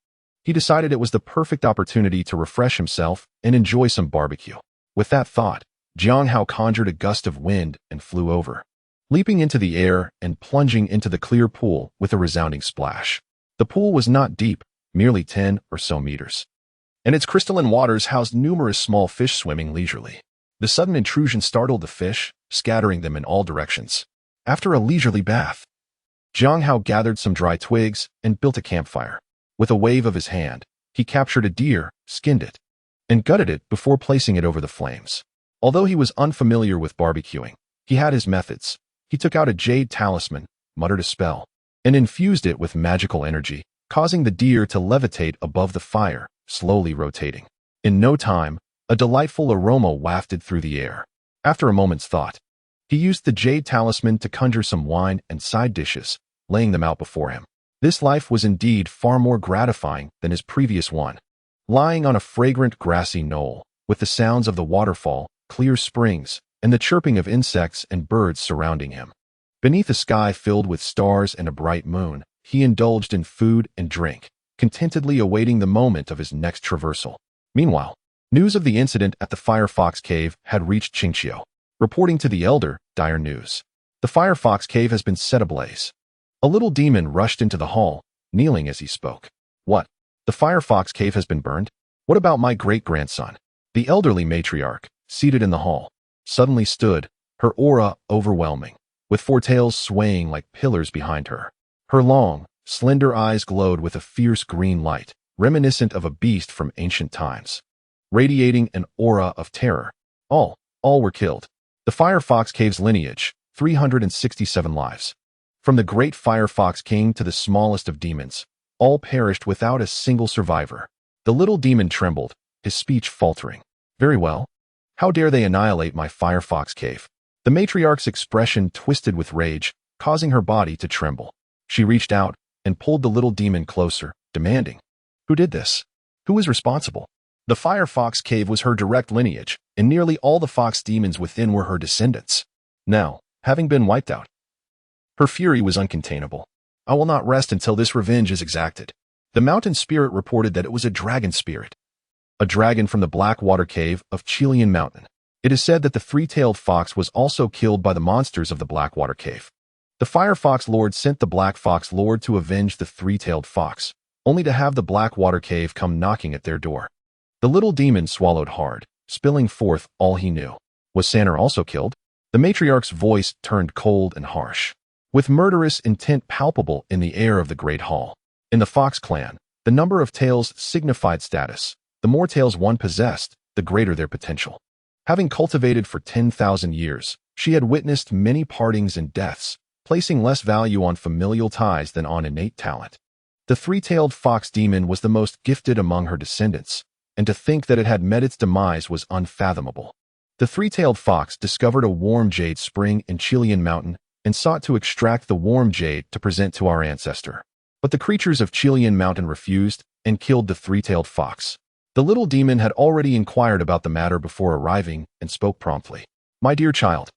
he decided it was the perfect opportunity to refresh himself and enjoy some barbecue. With that thought, Xīyóu conjured a gust of wind and flew over, leaping into the air and plunging into the clear pool with a resounding splash. The pool was not deep, merely 10 or so meters, and its crystalline waters housed numerous small fish swimming leisurely. The sudden intrusion startled the fish, scattering them in all directions. After a leisurely bath, Xīyóu gathered some dry twigs and built a campfire. With a wave of his hand, he captured a deer, skinned it, and gutted it before placing it over the flames. Although he was unfamiliar with barbecuing, he had his methods. He took out a jade talisman, muttered a spell, and infused it with magical energy, causing the deer to levitate above the fire, slowly rotating. In no time, a delightful aroma wafted through the air. After a moment's thought, he used the jade talisman to conjure some wine and side dishes, laying them out before him. This life was indeed far more gratifying than his previous one. Lying on a fragrant grassy knoll, with the sounds of the waterfall, clear springs, and the chirping of insects and birds surrounding him. Beneath a sky filled with stars and a bright moon, he indulged in food and drink, contentedly awaiting the moment of his next traversal. Meanwhile, news of the incident at the Firefox Cave had reached Xīyóu, reporting to the elder dire news. The Firefox Cave has been set ablaze. A little demon rushed into the hall, kneeling as he spoke. What? The Firefox Cave has been burned? What about my great-grandson? The elderly matriarch, seated in the hall, suddenly stood, her aura overwhelming. with four tails swaying like pillars behind her. Her long, slender eyes glowed with a fierce green light, reminiscent of a beast from ancient times, radiating an aura of terror. All were killed. The Firefox Cave's lineage, 367 lives. From the great Firefox King to the smallest of demons, all perished without a single survivor. The little demon trembled, his speech faltering. Very well. How dare they annihilate my Firefox Cave? The matriarch's expression twisted with rage, causing her body to tremble. She reached out and pulled the little demon closer, demanding, "Who did this? Who is responsible?" The Firefox Cave was her direct lineage, and nearly all the fox demons within were her descendants. Now, having been wiped out, her fury was uncontainable. "I will not rest until this revenge is exacted." The mountain spirit reported that it was a dragon spirit. A dragon from the Blackwater Cave of Xīyóu Mountain. It is said that the three-tailed fox was also killed by the monsters of the Blackwater Cave. The Firefox Lord sent the Black Fox Lord to avenge the three-tailed fox, only to have the Blackwater Cave come knocking at their door. The little demon swallowed hard, spilling forth all he knew. Was Sanner also killed? The matriarch's voice turned cold and harsh, with murderous intent palpable in the air of the Great Hall. In the Fox clan, the number of tails signified status. The more tails one possessed, the greater their potential. Having cultivated for 10,000 years, she had witnessed many partings and deaths, placing less value on familial ties than on innate talent. The three-tailed fox demon was the most gifted among her descendants, and to think that it had met its demise was unfathomable. The three-tailed fox discovered a warm jade spring in Xīyóu Mountain and sought to extract the warm jade to present to our ancestor. But the creatures of Xīyóu Mountain refused and killed the three-tailed fox. The little demon had already inquired about the matter before arriving and spoke promptly. "My dear child,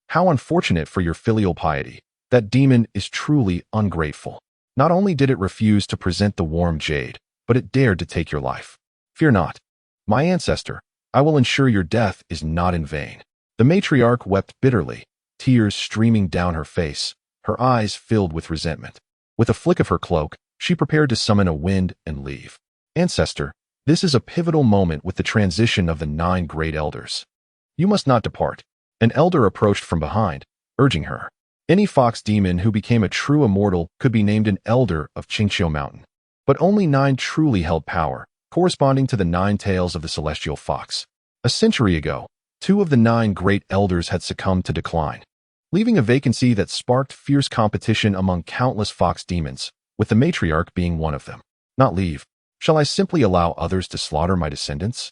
how unfortunate for your filial piety. That demon is truly ungrateful. Not only did it refuse to present the warm jade, but it dared to take your life. Fear not. My ancestor, I will ensure your death is not in vain." The matriarch wept bitterly, tears streaming down her face, her eyes filled with resentment. With a flick of her cloak, she prepared to summon a wind and leave. "Ancestor, this is a pivotal moment with the transition of the 9 great elders. You must not depart." An elder approached from behind, urging her. Any fox demon who became a true immortal could be named an elder of Xīyóu Mountain. But only 9 truly held power, corresponding to the 9 tails of the celestial fox. A century ago, 2 of the 9 great elders had succumbed to decline, leaving a vacancy that sparked fierce competition among countless fox demons, with the matriarch being one of them. Not leave. Shall I simply allow others to slaughter my descendants?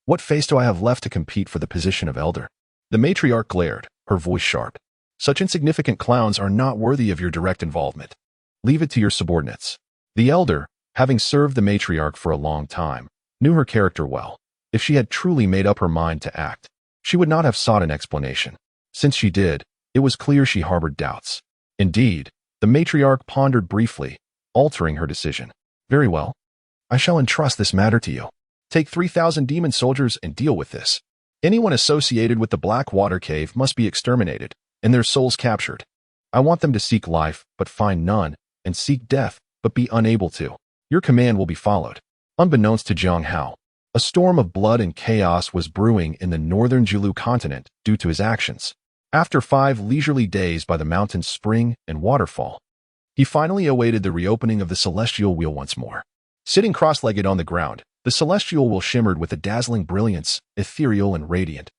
What face do I have left to compete for the position of elder? The matriarch glared, her voice sharp. Such insignificant clowns are not worthy of your direct involvement. Leave it to your subordinates. The elder, having served the matriarch for a long time, knew her character well. If she had truly made up her mind to act, she would not have sought an explanation. Since she did, it was clear she harbored doubts. Indeed, the matriarch pondered briefly, altering her decision. "Very well. I shall entrust this matter to you. Take 3,000 demon soldiers and deal with this. Anyone associated with the Blackwater Cave must be exterminated, and their souls captured. I want them to seek life, but find none, and seek death, but be unable to. Your command will be followed." Unbeknownst to Zhang Hao, a storm of blood and chaos was brewing in the northern Xīyóu continent due to his actions. After 5 leisurely days by the mountain's spring and waterfall, he finally awaited the reopening of the celestial wheel once more. Sitting cross-legged on the ground, the celestial wheel shimmered with a dazzling brilliance, ethereal and radiant,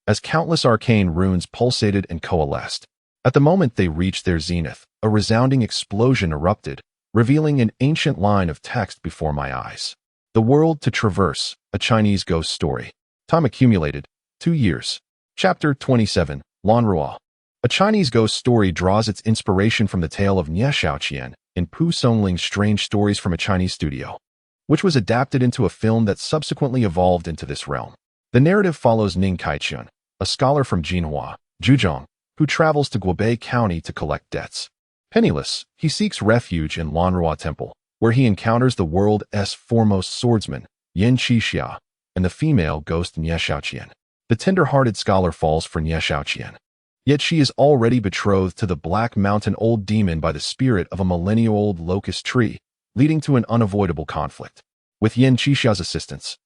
as countless arcane runes pulsated and coalesced. At the moment they reached their zenith, a resounding explosion erupted, revealing an ancient line of text before my eyes. "The World to Traverse, a Chinese Ghost Story." Time accumulated, 2 years. Chapter 27, Lanrua. A Chinese ghost story draws its inspiration from the tale of Xiāoqian in Pu Songling's Strange Stories from a Chinese Studio, which was adapted into a film that subsequently evolved into this realm. The narrative follows Ning Kaichun, a scholar from Jinhua, Zhejiang, who travels to Guobei County to collect debts. Penniless, he seeks refuge in Lanrua Temple, where he encounters the world's foremost swordsman, Yan Qixia, and the female ghost Xiāoqian. The tender-hearted scholar falls for Xiāoqian. Yet she is already betrothed to the Black Mountain Old Demon by the spirit of a millennial-old locust tree, leading to an unavoidable conflict. With Yan Qixia's assistance,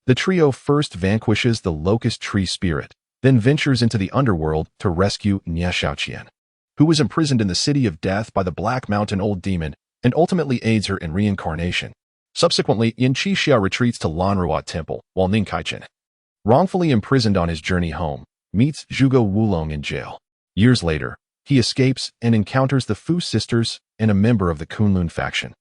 the trio first vanquishes the locust tree spirit, then ventures into the underworld to rescue Xiāoqian. who was imprisoned in the City of Death by the Black Mountain Old Demon and ultimately aids her in reincarnation. Subsequently, Yin Xīyóu retreats to Lanruo Temple, while Ning Kaichen, wrongfully imprisoned on his journey home, meets Xīyóu Wulong in jail. Years later, he escapes and encounters the Fu sisters and a member of the Kunlun faction,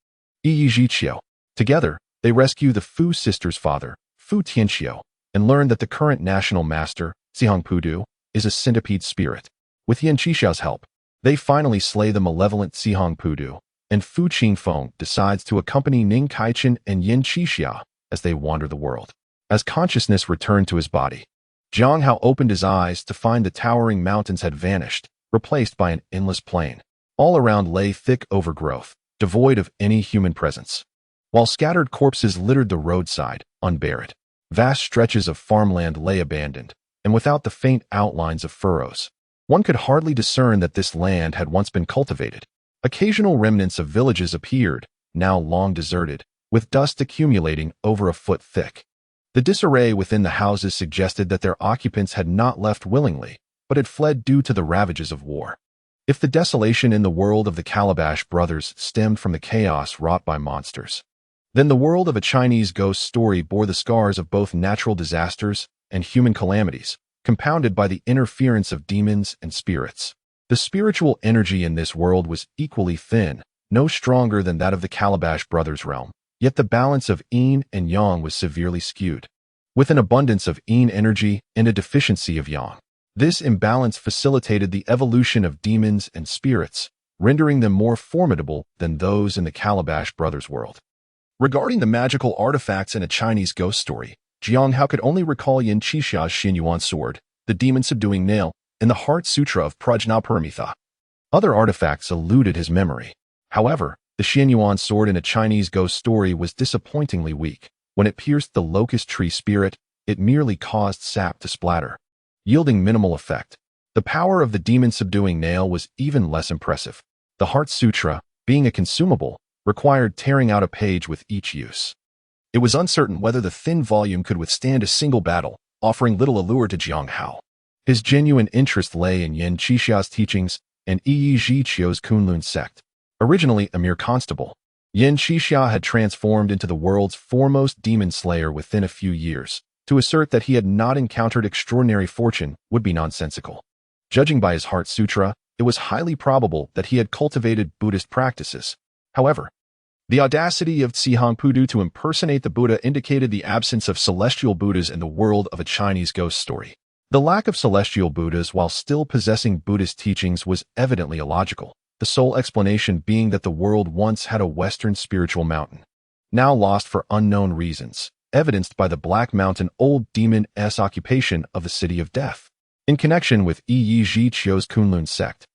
Xīyóu. Together, they rescue the Fu sisters' father, Fu Tianxiu, and learn that the current national master, Xīyóu Pudu, is a centipede spirit. With Yin Xīyóu's help, they finally slay the malevolent Xīyóu Pudu, and Fu Qingfeng decides to accompany Ning Kaichen and Yin Xīyóu as they wander the world. As consciousness returned to his body, Jiang Hao opened his eyes to find the towering mountains had vanished, replaced by an endless plain. All around lay thick overgrowth, devoid of any human presence, while scattered corpses littered the roadside, unburied. Vast stretches of farmland lay abandoned, and without the faint outlines of furrows. One could hardly discern that this land had once been cultivated. Occasional remnants of villages appeared, now long deserted, with dust accumulating over a foot thick. The disarray within the houses suggested that their occupants had not left willingly, but had fled due to the ravages of war. If the desolation in the world of the Calabash brothers stemmed from the chaos wrought by monsters, then the world of a Chinese ghost story bore the scars of both natural disasters and human calamities, compounded by the interference of demons and spirits. The spiritual energy in this world was equally thin, no stronger than that of the Calabash brothers' realm, yet the balance of yin and yang was severely skewed, with an abundance of yin energy and a deficiency of yang. This imbalance facilitated the evolution of demons and spirits, rendering them more formidable than those in the Calabash brothers' world. Regarding the magical artifacts in a Chinese ghost story, Jiang Hao could only recall Yin Xīyóu's Xīyóu sword, the demon-subduing nail, and the Heart Sutra of Prajnaparamita. Other artifacts eluded his memory. However, the Xīyóu sword in a Chinese ghost story was disappointingly weak. When it pierced the locust tree spirit, it merely caused sap to splatter, yielding minimal effect. The power of the demon-subduing nail was even less impressive. The Heart Sutra, being a consumable, required tearing out a page with each use. It was uncertain whether the thin volume could withstand a single battle, offering little allure to Jiang Hao. His genuine interest lay in Yin Xīyóu's teachings and Xīyóu's Kunlun sect. Originally a mere constable, Yin Xīyóu had transformed into the world's foremost demon slayer within a few years. To assert that he had not encountered extraordinary fortune would be nonsensical. Judging by his Heart Sutra, it was highly probable that he had cultivated Buddhist practices. However, the audacity of Xīyóu Pudu to impersonate the Buddha indicated the absence of celestial Buddhas in the world of a Chinese ghost story. The lack of celestial Buddhas while still possessing Buddhist teachings was evidently illogical, the sole explanation being that the world once had a Western spiritual mountain, now lost for unknown reasons, evidenced by the Black Mountain Old Demon's occupation of the City of Death. In connection with Xīyóu's Kunlun sect,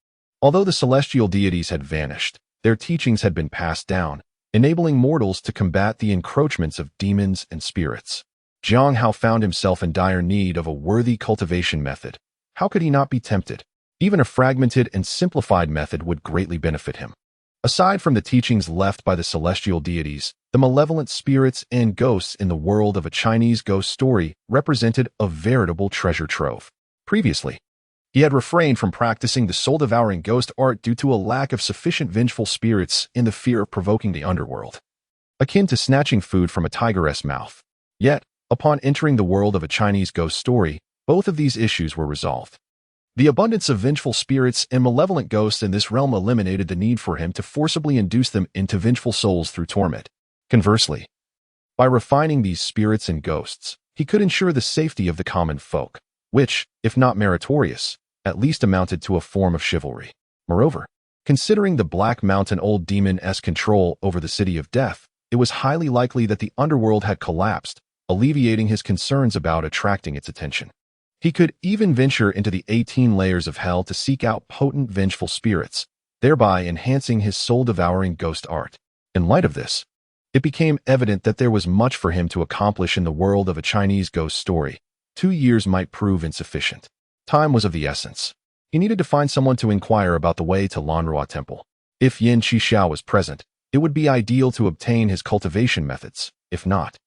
although the celestial deities had vanished, their teachings had been passed down, enabling mortals to combat the encroachments of demons and spirits. Jiang Hao found himself in dire need of a worthy cultivation method. How could he not be tempted? Even a fragmented and simplified method would greatly benefit him. Aside from the teachings left by the celestial deities, the malevolent spirits and ghosts in the world of a Chinese ghost story represented a veritable treasure trove. Previously, he had refrained from practicing the soul-devouring ghost art due to a lack of sufficient vengeful spirits and the fear of provoking the underworld, akin to snatching food from a tigeress mouth. Yet, upon entering the world of a Chinese ghost story, both of these issues were resolved. The abundance of vengeful spirits and malevolent ghosts in this realm eliminated the need for him to forcibly induce them into vengeful souls through torment. Conversely, by refining these spirits and ghosts, he could ensure the safety of the common folk, which, if not meritorious, at least amounted to a form of chivalry. Moreover, considering the Black Mountain Old Demon's control over the City of Death, it was highly likely that the underworld had collapsed, alleviating his concerns about attracting its attention. He could even venture into the 18 layers of hell to seek out potent vengeful spirits, thereby enhancing his soul-devouring ghost art. In light of this, it became evident that there was much for him to accomplish in the world of a Chinese ghost story. 2 years might prove insufficient. Time was of the essence. He needed to find someone to inquire about the way to Lanruo Temple. If Yin Xīyóu was present, it would be ideal to obtain his cultivation methods. If not,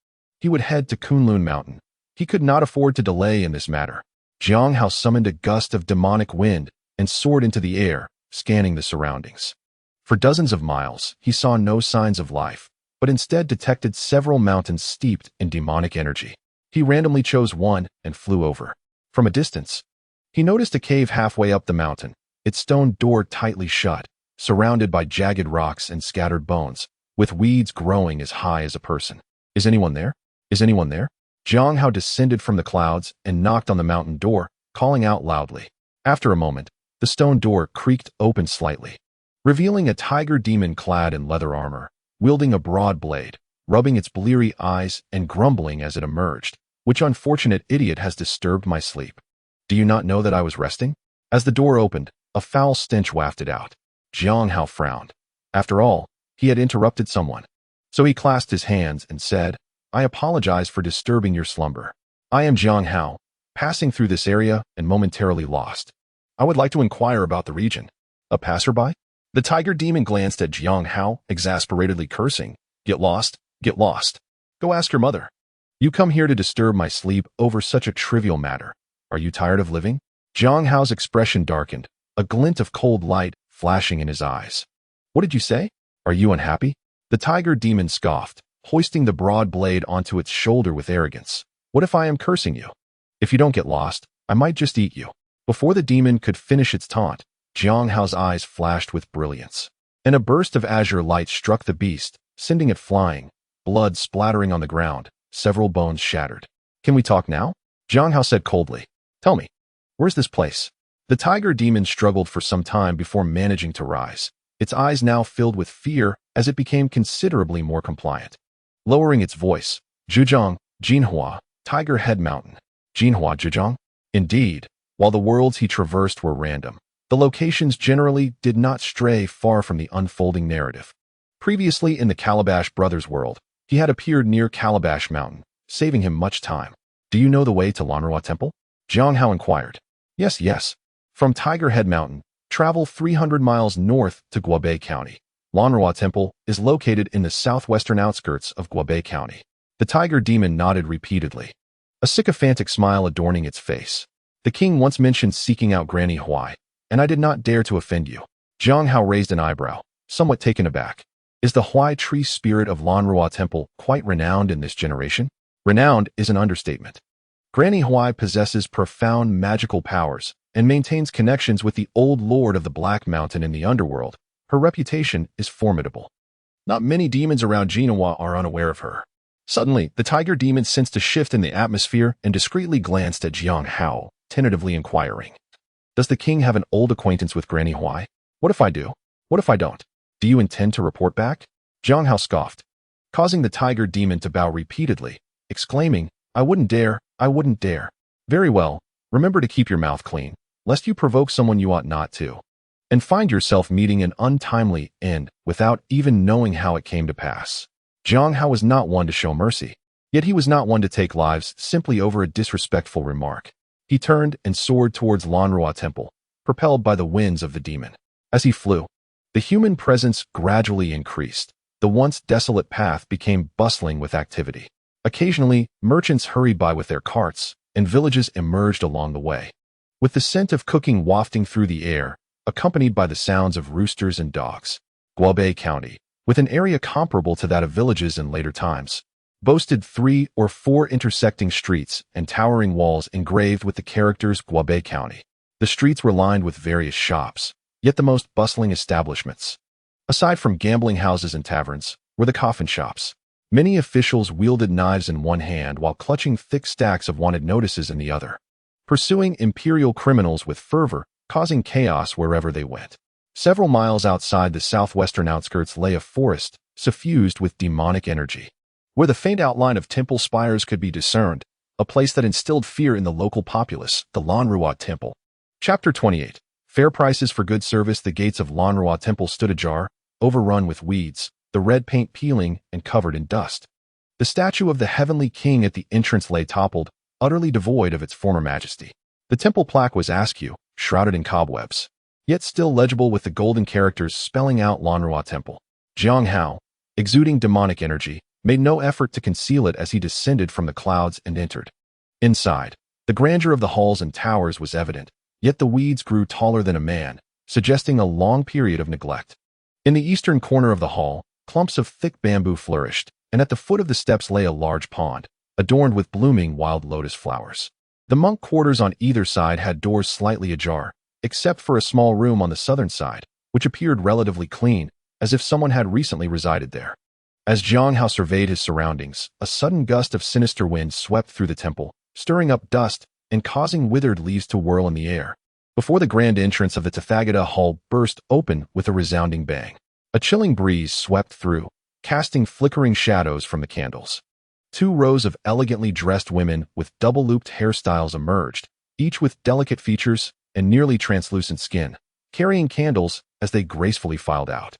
he would head to Kunlun Mountain. He could not afford to delay in this matter. Jiang Hao summoned a gust of demonic wind and soared into the air, scanning the surroundings. For dozens of miles, he saw no signs of life, but instead detected several mountains steeped in demonic energy. He randomly chose one and flew over. From a distance, he noticed a cave halfway up the mountain, its stone door tightly shut, surrounded by jagged rocks and scattered bones, with weeds growing as high as a person. Is anyone there? Is anyone there? Xīyóu descended from the clouds and knocked on the mountain door, calling out loudly. After a moment, the stone door creaked open slightly, revealing a tiger demon clad in leather armor, wielding a broad blade, rubbing its bleary eyes and grumbling as it emerged. Which unfortunate idiot has disturbed my sleep? Do you not know that I was resting? As the door opened, a foul stench wafted out. Xīyóu frowned. After all, he had interrupted someone. So he clasped his hands and said, I apologize for disturbing your slumber. I am Xīyóu, passing through this area and momentarily lost. I would like to inquire about the region. A passerby? The tiger demon glanced at Xīyóu, exasperatedly cursing. Get lost, get lost. Go ask your mother. You come here to disturb my sleep over such a trivial matter. Are you tired of living? Xīyóu's expression darkened, a glint of cold light flashing in his eyes. What did you say? Are you unhappy? The tiger demon scoffed, hoisting the broad blade onto its shoulder with arrogance. What if I am cursing you? If you don't get lost, I might just eat you. Before the demon could finish its taunt, Xīyóu's eyes flashed with brilliance, and a burst of azure light struck the beast, sending it flying, blood splattering on the ground, several bones shattered. Can we talk now? Xīyóu said coldly. Tell me, where's this place? The tiger demon struggled for some time before managing to rise, its eyes now filled with fear as it became considerably more compliant. Lowering its voice, Zhujiang, Jinhua, Tiger Head Mountain. Jinhua Zhujiang? Indeed, while the worlds he traversed were random, the locations generally did not stray far from the unfolding narrative. Previously in the Calabash Brothers world, he had appeared near Calabash Mountain, saving him much time. Do you know the way to Lanrua Temple? Xīyóu inquired. Yes. From Tiger Head Mountain, travel 300 miles north to Guobei County. Lanrua Temple is located in the southwestern outskirts of Guobei County. The tiger demon nodded repeatedly, a sycophantic smile adorning its face. The king once mentioned seeking out Granny Huai, and I did not dare to offend you. Xīyóu raised an eyebrow, somewhat taken aback. Is the Huai tree spirit of Lanrua Temple quite renowned in this generation? Renowned is an understatement. Granny Huai possesses profound magical powers and maintains connections with the old lord of the Black Mountain in the underworld. Her reputation is formidable. Not many demons around Jinhua are unaware of her. Suddenly, the tiger demon sensed a shift in the atmosphere and discreetly glanced at Xīyóu, tentatively inquiring. Does the king have an old acquaintance with Granny Huai? What if I do? What if I don't? Do you intend to report back? Xīyóu scoffed, causing the tiger demon to bow repeatedly, exclaiming, I wouldn't dare. Very well, remember to keep your mouth clean, lest you provoke someone you ought not to, and find yourself meeting an untimely end without even knowing how it came to pass. Xīyóu was not one to show mercy, yet he was not one to take lives simply over a disrespectful remark. He turned and soared towards Lanrua Temple, propelled by the winds of the demon. As he flew, the human presence gradually increased. The once desolate path became bustling with activity. Occasionally, merchants hurried by with their carts, and villages emerged along the way, with the scent of cooking wafting through the air, accompanied by the sounds of roosters and dogs. Guobei County, with an area comparable to that of villages in later times, boasted 3 or 4 intersecting streets and towering walls engraved with the characters Guobei County. The streets were lined with various shops, yet the most bustling establishments, aside from gambling houses and taverns, were the coffin shops. Many officials wielded knives in one hand while clutching thick stacks of wanted notices in the other, pursuing imperial criminals with fervor, causing chaos wherever they went. Several miles outside the southwestern outskirts lay a forest, suffused with demonic energy, where the faint outline of temple spires could be discerned, a place that instilled fear in the local populace, the Lanrua Temple. Chapter 28. Fair prices for good service. The gates of Lanrua Temple stood ajar, overrun with weeds, the red paint peeling and covered in dust. The statue of the heavenly king at the entrance lay toppled, utterly devoid of its former majesty. The temple plaque was askew, shrouded in cobwebs, yet still legible with the golden characters spelling out Lanrua Temple. Xīyóu, exuding demonic energy, made no effort to conceal it as he descended from the clouds and entered. Inside, the grandeur of the halls and towers was evident, yet the weeds grew taller than a man, suggesting a long period of neglect. In the eastern corner of the hall, clumps of thick bamboo flourished, and at the foot of the steps lay a large pond, adorned with blooming wild lotus flowers. The monk quarters on either side had doors slightly ajar, except for a small room on the southern side, which appeared relatively clean, as if someone had recently resided there. As Xīyóu surveyed his surroundings, a sudden gust of sinister wind swept through the temple, stirring up dust and causing withered leaves to whirl in the air. Before the grand entrance of the Tathagata hall burst open with a resounding bang, a chilling breeze swept through, casting flickering shadows from the candles. 2 rows of elegantly dressed women with double-looped hairstyles emerged, each with delicate features and nearly translucent skin, carrying candles as they gracefully filed out.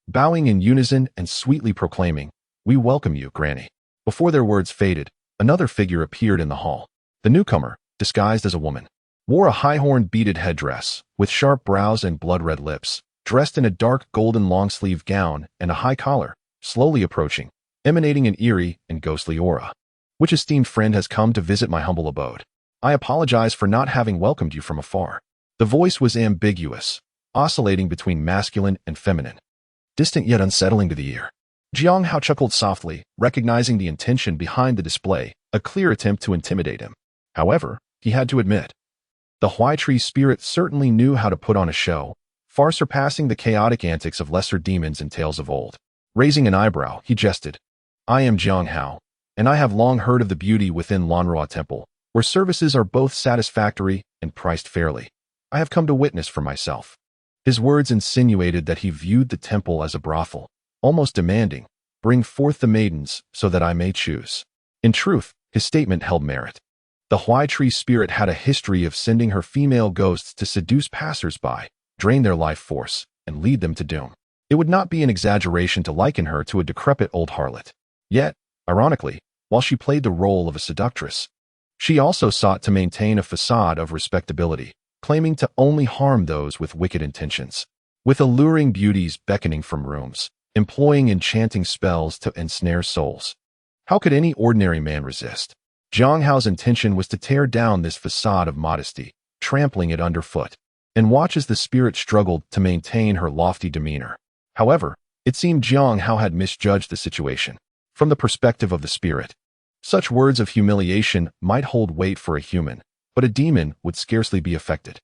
Bowing in unison and sweetly proclaiming, "We welcome you, Granny." Before their words faded, another figure appeared in the hall. The newcomer, disguised as a woman, wore a high-horned beaded headdress, with sharp brows and blood-red lips, dressed in a dark golden long-sleeve gown and a high collar, slowly approaching, emanating an eerie and ghostly aura. "Which esteemed friend has come to visit my humble abode? I apologize for not having welcomed you from afar." The voice was ambiguous, oscillating between masculine and feminine, distant yet unsettling to the ear. Xīyóu chuckled softly, recognizing the intention behind the display, a clear attempt to intimidate him. However, he had to admit, the Huai Tree spirit certainly knew how to put on a show, far surpassing the chaotic antics of lesser demons in tales of old. Raising an eyebrow, he jested, "I am Xīyóu, and I have long heard of the beauty within Lanrua Temple, where services are both satisfactory and priced fairly. I have come to witness for myself." His words insinuated that he viewed the temple as a brothel, almost demanding, "Bring forth the maidens so that I may choose." In truth, his statement held merit. The Huai Tree spirit had a history of sending her female ghosts to seduce passers-by, drain their life force, and lead them to doom. It would not be an exaggeration to liken her to a decrepit old harlot. Yet, ironically, while she played the role of a seductress, she also sought to maintain a facade of respectability, claiming to only harm those with wicked intentions. With alluring beauties beckoning from rooms, employing enchanting spells to ensnare souls. How could any ordinary man resist? Xīyóu's intention was to tear down this facade of modesty, trampling it underfoot, and watch as the spirit struggled to maintain her lofty demeanor. However, it seemed Xīyóu had misjudged the situation. From the perspective of the spirit, such words of humiliation might hold weight for a human, but a demon would scarcely be affected.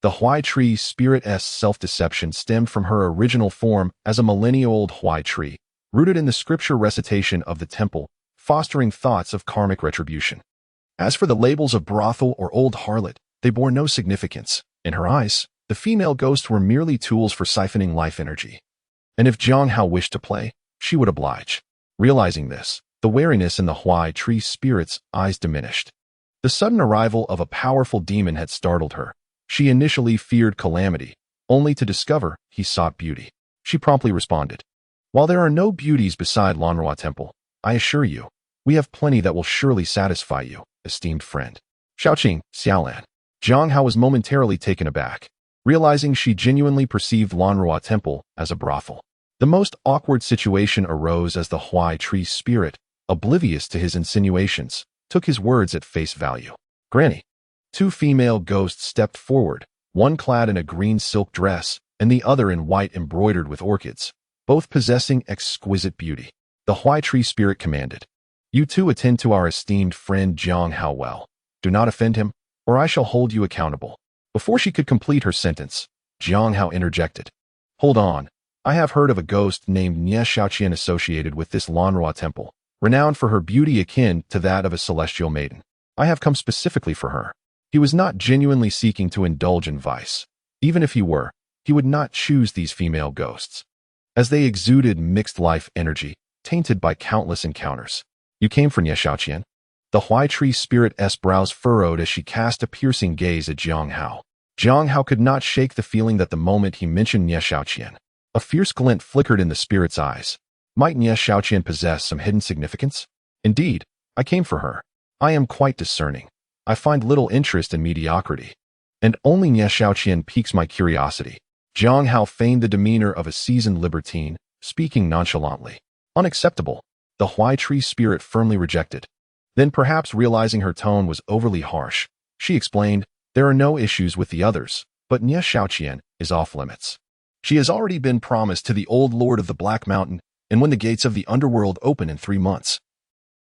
The Huai Tree spirit's self-deception stemmed from her original form as a millennia-old Huai Tree, rooted in the scripture recitation of the temple, fostering thoughts of karmic retribution. As for the labels of brothel or old harlot, they bore no significance. In her eyes, the female ghosts were merely tools for siphoning life energy. And if Xīyóu wished to play, she would oblige. Realizing this, the wariness in the Huai Tree spirit's eyes diminished. The sudden arrival of a powerful demon had startled her. She initially feared calamity, only to discover he sought beauty. She promptly responded, "While there are no beauties beside Lanrua Temple, I assure you, we have plenty that will surely satisfy you, esteemed friend." Shaoqing, Xiaolan. Xīyóu was momentarily taken aback, realizing she genuinely perceived Lanrua Temple as a brothel. The most awkward situation arose as the Huai Tree spirit, oblivious to his insinuations, took his words at face value. "Granny." 2 female ghosts stepped forward, one clad in a green silk dress and the other in white embroidered with orchids, both possessing exquisite beauty. The Huai Tree spirit commanded, "You 2 attend to our esteemed friend Xīyóu well. Do not offend him, or I shall hold you accountable." Before she could complete her sentence, Xīyóu interjected, "Hold on. I have heard of a ghost named Nie Shaoqian associated with this Lanrua Temple, renowned for her beauty akin to that of a celestial maiden. I have come specifically for her." He was not genuinely seeking to indulge in vice. Even if he were, he would not choose these female ghosts, as they exuded mixed life energy, tainted by countless encounters. "You came for Nie Shaoqian?" The Huai Tree spirit's brows furrowed as she cast a piercing gaze at Xīyóu. Xīyóu could not shake the feeling that the moment he mentioned Nie Shaoqian, a fierce glint flickered in the spirit's eyes. Might Nie Shaoqian possess some hidden significance? "Indeed, I came for her. I am quite discerning. I find little interest in mediocrity, and only Nie Shaoqian piques my curiosity." Xīyóu feigned the demeanor of a seasoned libertine, speaking nonchalantly. "Unacceptable." The Huai Tree spirit firmly rejected. Then, perhaps realizing her tone was overly harsh, she explained, "There are no issues with the others. but Nie Xiaoqian is off limits. She has already been promised to the old lord of the Black Mountain, and when the gates of the underworld open in 3 months,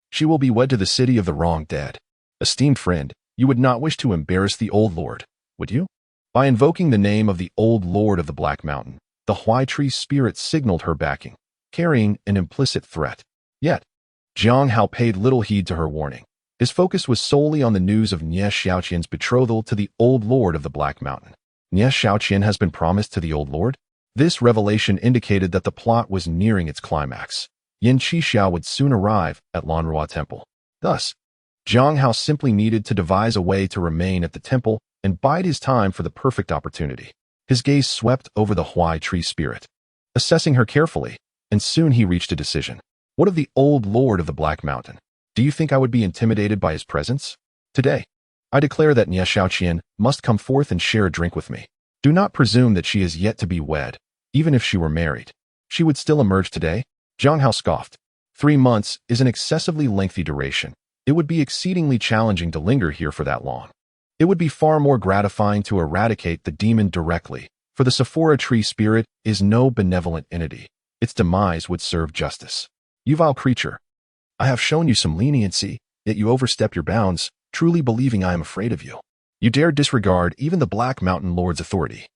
she will be wed to the city of the wrong dead. Esteemed friend, you would not wish to embarrass the old lord, would you? By invoking the name of the old lord of the Black Mountain, the Huai Tree spirit signaled her backing, carrying an implicit threat. Yet, Jiang Hao paid little heed to her warning. His focus was solely on the news of Nie Xiaoqian's betrothal to the old lord of the Black Mountain. Nie Xiaoqian has been promised to the old lord? This revelation indicated that the plot was nearing its climax. Yin Qixia would soon arrive at Lanrua Temple. Thus, Jiang Hao simply needed to devise a way to remain at the temple and bide his time for the perfect opportunity. His gaze swept over the Huai Tree spirit, assessing her carefully, and soon he reached a decision. What of the old lord of the Black Mountain? Do you think I would be intimidated by his presence? Today, I declare that Nie Xiaoqian must come forth and share a drink with me. Do not presume that she is yet to be wed. Even if she were married, she would still emerge today? Jiang Hao scoffed. 3 months is an excessively lengthy duration. It would be exceedingly challenging to linger here for that long. It would be far more gratifying to eradicate the demon directly, for the Sephora Tree spirit is no benevolent entity. Its demise would serve justice. You vile creature, I have shown you some leniency, yet you overstep your bounds, truly believing I am afraid of you. You dare disregard even the Black Mountain Lord's authority.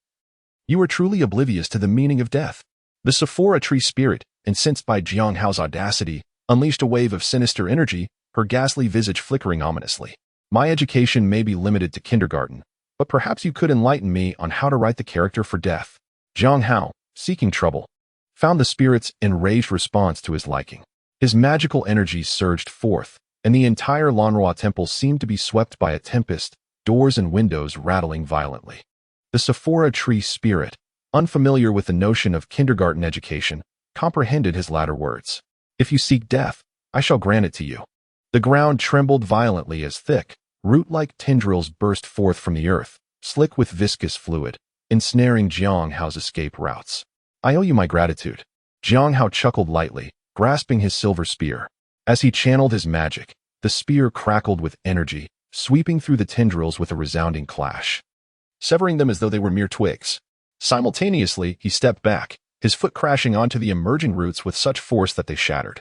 You are truly oblivious to the meaning of death. The Sephora Tree spirit, incensed by Jiang Hao's audacity, unleashed a wave of sinister energy, her ghastly visage flickering ominously. My education may be limited to kindergarten, but perhaps you could enlighten me on how to write the character for death. Jiang Hao, seeking trouble, found the spirit's enraged response to his liking. His magical energy surged forth, and the entire Lanrua temple seemed to be swept by a tempest, doors and windows rattling violently. The Sephora Tree spirit, unfamiliar with the notion of kindergarten education, comprehended his latter words. If you seek death, I shall grant it to you. The ground trembled violently as thick, root-like tendrils burst forth from the earth, slick with viscous fluid, ensnaring Jiang Hao's escape routes. I owe you my gratitude. Jiang Hao chuckled lightly, grasping his silver spear. As he channeled his magic, the spear crackled with energy, sweeping through the tendrils with a resounding clash, severing them as though they were mere twigs. Simultaneously, he stepped back, his foot crashing onto the emerging roots with such force that they shattered,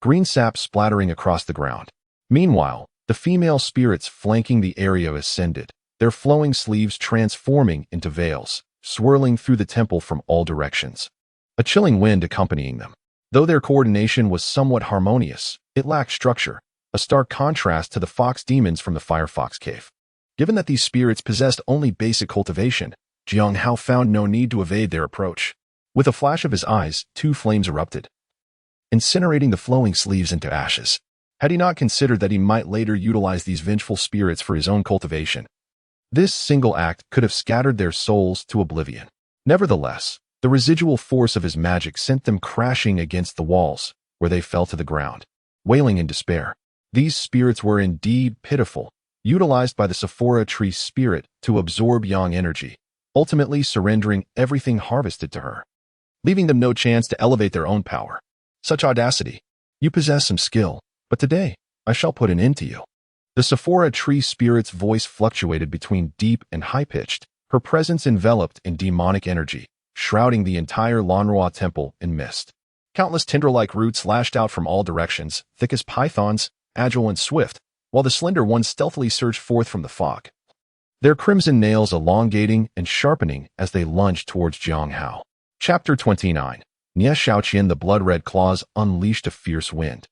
green sap splattering across the ground. Meanwhile, the female spirits flanking the area ascended, their flowing sleeves transforming into veils, swirling through the temple from all directions, a chilling wind accompanying them. Though their coordination was somewhat harmonious, it lacked structure, a stark contrast to the fox demons from the Firefox Cave. Given that these spirits possessed only basic cultivation, Jiang Hao found no need to evade their approach. With a flash of his eyes, 2 flames erupted, incinerating the flowing sleeves into ashes. Had he not considered that he might later utilize these vengeful spirits for his own cultivation, this single act could have scattered their souls to oblivion. Nevertheless, the residual force of his magic sent them crashing against the walls, where they fell to the ground, wailing in despair. These spirits were indeed pitiful, utilized by the Sephora Tree spirit to absorb yang energy, ultimately surrendering everything harvested to her, leaving them no chance to elevate their own power. Such audacity! You possess some skill, but today, I shall put an end to you. The Sephora Tree spirit's voice fluctuated between deep and high-pitched, her presence enveloped in demonic energy, shrouding the entire Lanrua temple in mist. Countless tendril-like roots lashed out from all directions, thick as pythons, agile and swift, while the slender ones stealthily surged forth from the fog, their crimson nails elongating and sharpening as they lunged towards Jiang Hao. Chapter 29. Nie Xiaoqian, the blood-red claws unleashed a fierce wind,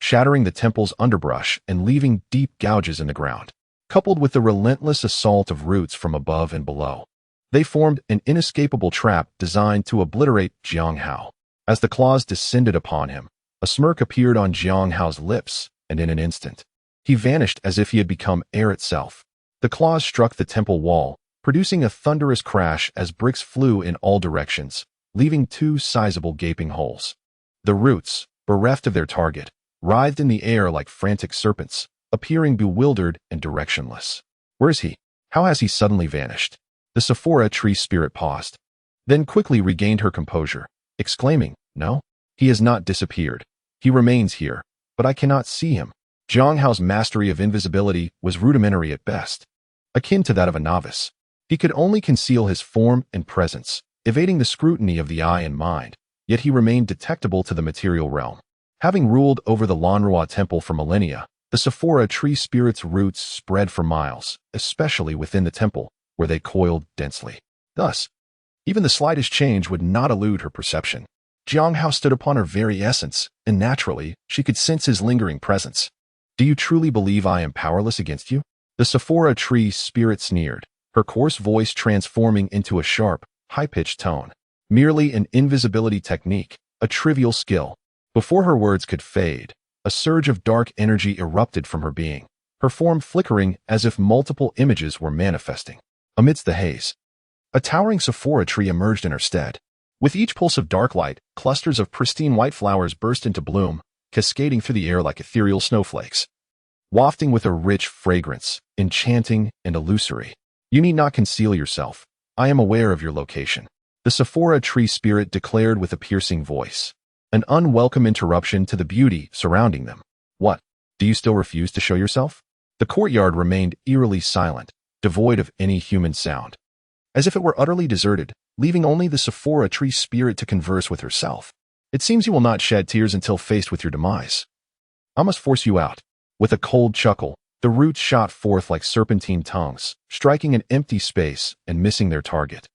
shattering the temple's underbrush and leaving deep gouges in the ground. Coupled with the relentless assault of roots from above and below, they formed an inescapable trap designed to obliterate Jiang Hao. As the claws descended upon him, a smirk appeared on Jiang Hao's lips, and in an instant, he vanished as if he had become air itself. The claws struck the temple wall, producing a thunderous crash as bricks flew in all directions, leaving 2 sizable gaping holes. The roots, bereft of their target, writhed in the air like frantic serpents, appearing bewildered and directionless. Where is he? How has he suddenly vanished? The Sephora Tree spirit paused, then quickly regained her composure, exclaiming, No, he has not disappeared. He remains here, but I cannot see him. Jiang Hao's mastery of invisibility was rudimentary at best, akin to that of a novice. He could only conceal his form and presence, evading the scrutiny of the eye and mind, yet he remained detectable to the material realm. Having ruled over the Lanrua temple for millennia, the Sephora tree spirit's roots spread for miles, especially within the temple, where they coiled densely. Thus, even the slightest change would not elude her perception. Xīyóu stood upon her very essence, and naturally, she could sense his lingering presence. Do you truly believe I am powerless against you? The Sephora tree spirit sneered, her coarse voice transforming into a sharp, high-pitched tone. Merely an invisibility technique, a trivial skill. Before her words could fade, a surge of dark energy erupted from her being, her form flickering as if multiple images were manifesting. Amidst the haze, a towering Sephora tree emerged in her stead. With each pulse of dark light, clusters of pristine white flowers burst into bloom, cascading through the air like ethereal snowflakes, wafting with a rich fragrance, enchanting and illusory. You need not conceal yourself. I am aware of your location. The Sephora tree spirit declared with a piercing voice, an unwelcome interruption to the beauty surrounding them. What? Do you still refuse to show yourself? The courtyard remained eerily silent, devoid of any human sound, as if it were utterly deserted, leaving only the Sephora tree spirit to converse with herself. It seems you will not shed tears until faced with your demise. I must force you out. With a cold chuckle, the roots shot forth like serpentine tongues, striking an empty space and missing their target,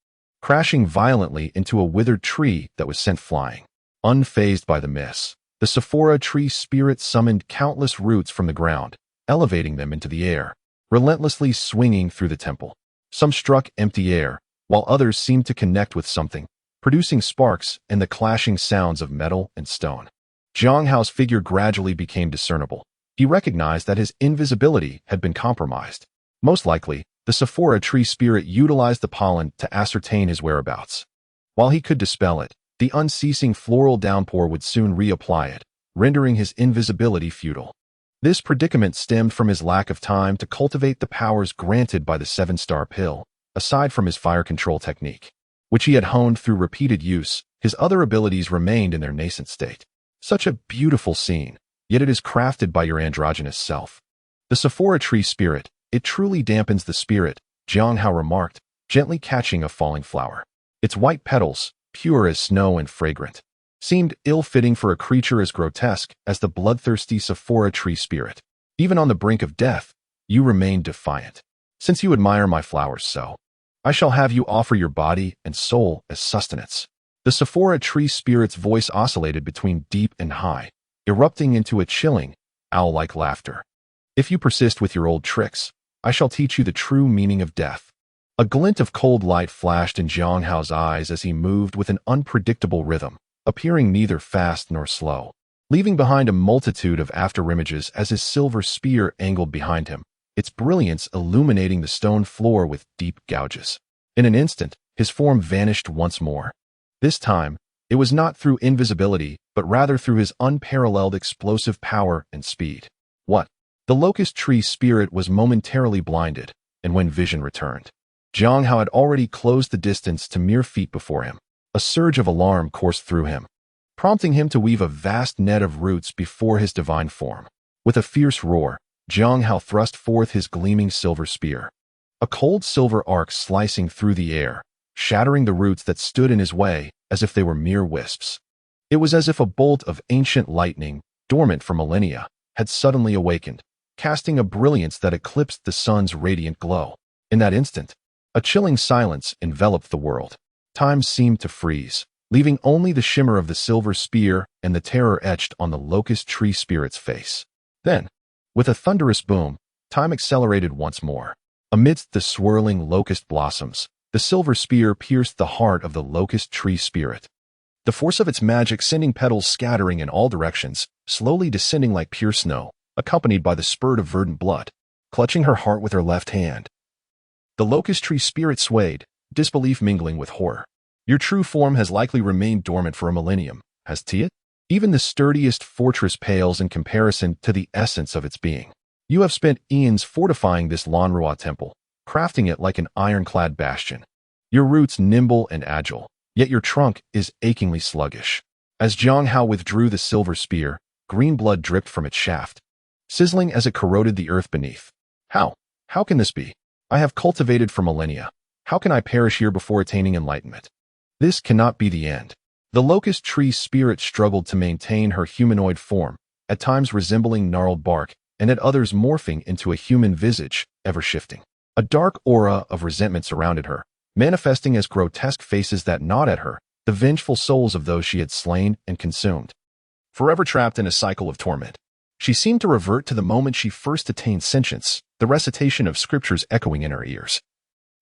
crashing violently into a withered tree that was sent flying. Unfazed by the miss, the Sephora tree spirit summoned countless roots from the ground, elevating them into the air, relentlessly swinging through the temple. Some struck empty air, while others seemed to connect with something, producing sparks and the clashing sounds of metal and stone. Xīyóu's figure gradually became discernible. He recognized that his invisibility had been compromised. Most likely, the Sephora tree spirit utilized the pollen to ascertain his whereabouts. While he could dispel it, the unceasing floral downpour would soon reapply it, rendering his invisibility futile. This predicament stemmed from his lack of time to cultivate the powers granted by the 7-star pill. Aside from his fire control technique, which he had honed through repeated use, his other abilities remained in their nascent state. Such a beautiful scene, yet it is crafted by your androgynous self. The Sephora tree spirit, it truly dampens the spirit, Xīyóu remarked, gently catching a falling flower. Its white petals, pure as snow and fragrant, seemed ill-fitting for a creature as grotesque as the bloodthirsty Sephora tree spirit. Even on the brink of death, you remained defiant. Since you admire my flowers so, I shall have you offer your body and soul as sustenance. The Sephora tree spirit's voice oscillated between deep and high, erupting into a chilling, owl-like laughter. If you persist with your old tricks, I shall teach you the true meaning of death. A glint of cold light flashed in Xīyóu's eyes as he moved with an unpredictable rhythm, appearing neither fast nor slow, leaving behind a multitude of afterimages as his silver spear angled behind him, its brilliance illuminating the stone floor with deep gouges. In an instant, his form vanished once more. This time, it was not through invisibility, but rather through his unparalleled explosive power and speed. What? The locust tree spirit was momentarily blinded, and when vision returned, Xīyóu had already closed the distance to mere feet before him. A surge of alarm coursed through him, prompting him to weave a vast net of roots before his divine form. With a fierce roar, Xīyóu thrust forth his gleaming silver spear, a cold silver arc slicing through the air, shattering the roots that stood in his way as if they were mere wisps. It was as if a bolt of ancient lightning, dormant for millennia, had suddenly awakened, casting a brilliance that eclipsed the sun's radiant glow. In that instant, a chilling silence enveloped the world. Time seemed to freeze, leaving only the shimmer of the silver spear and the terror etched on the locust tree spirit's face. Then, with a thunderous boom, time accelerated once more. Amidst the swirling locust blossoms, the silver spear pierced the heart of the locust tree spirit, the force of its magic sending petals scattering in all directions, slowly descending like pure snow, accompanied by the spurt of verdant blood. Clutching her heart with her left hand, the locust tree spirit swayed, disbelief mingling with horror. Your true form has likely remained dormant for a millennium, has it? Even the sturdiest fortress pales in comparison to the essence of its being. You have spent eons fortifying this Lanrua temple, crafting it like an ironclad bastion. Your roots nimble and agile, yet your trunk is achingly sluggish. As Xīyóu withdrew the silver spear, green blood dripped from its shaft, sizzling as it corroded the earth beneath. How can this be? I have cultivated for millennia. How can I perish here before attaining enlightenment? This cannot be the end. The locust tree spirit struggled to maintain her humanoid form, at times resembling gnarled bark, and at others morphing into a human visage, ever shifting. A dark aura of resentment surrounded her, manifesting as grotesque faces that gnawed at her, the vengeful souls of those she had slain and consumed. Forever trapped in a cycle of torment, she seemed to revert to the moment she first attained sentience, the recitation of scriptures echoing in her ears.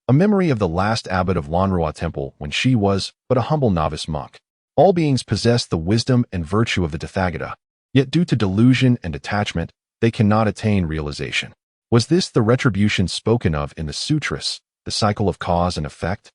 A memory of the last abbot of Lanrua Temple when she was but a humble novice monk. All beings possess the wisdom and virtue of the Tathagata, yet due to delusion and attachment, they cannot attain realization. Was this the retribution spoken of in the sutras, the cycle of cause and effect?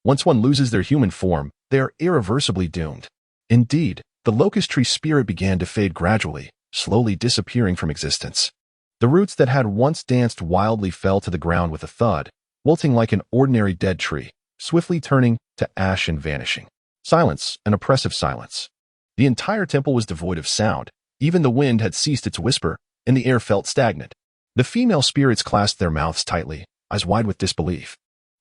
Once one loses their human form, they are irreversibly doomed. Indeed, the locust tree spirit began to fade gradually, slowly disappearing from existence. The roots that had once danced wildly fell to the ground with a thud, wilting like an ordinary dead tree, swiftly turning to ash and vanishing. Silence, an oppressive silence. The entire temple was devoid of sound. Even the wind had ceased its whisper, and the air felt stagnant. The female spirits clasped their mouths tightly, eyes wide with disbelief.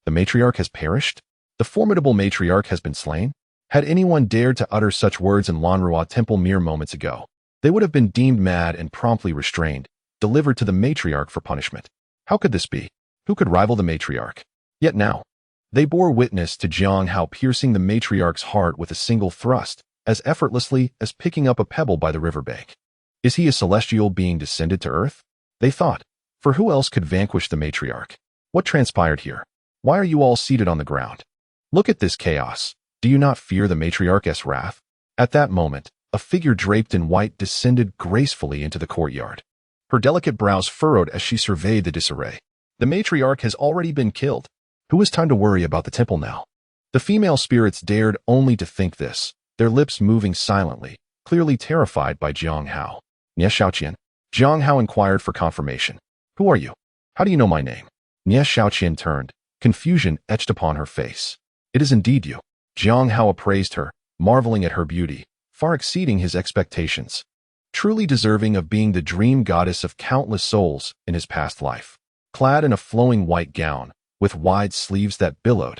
The matriarch has perished? The formidable matriarch has been slain? Had anyone dared to utter such words in Lanrua Temple mere moments ago, they would have been deemed mad and promptly restrained, delivered to the matriarch for punishment. How could this be? Who could rival the matriarch? Yet now, they bore witness to Xīyóu piercing the matriarch's heart with a single thrust, as effortlessly as picking up a pebble by the riverbank. Is he a celestial being descended to earth? They thought, for who else could vanquish the matriarch? What transpired here? Why are you all seated on the ground? Look at this chaos. Do you not fear the matriarch's wrath? At that moment, a figure draped in white descended gracefully into the courtyard. Her delicate brows furrowed as she surveyed the disarray. The matriarch has already been killed. Who has time to worry about the temple now? The female spirits dared only to think this, their lips moving silently, clearly terrified by Xīyóu. Nie Shaoqian? Xīyóu inquired for confirmation. Who are you? How do you know my name? Nie Shaoqian turned, confusion etched upon her face. It is indeed you. Xīyóu appraised her, marveling at her beauty, far exceeding his expectations. Truly deserving of being the dream goddess of countless souls in his past life. Clad in a flowing white gown, with wide sleeves that billowed,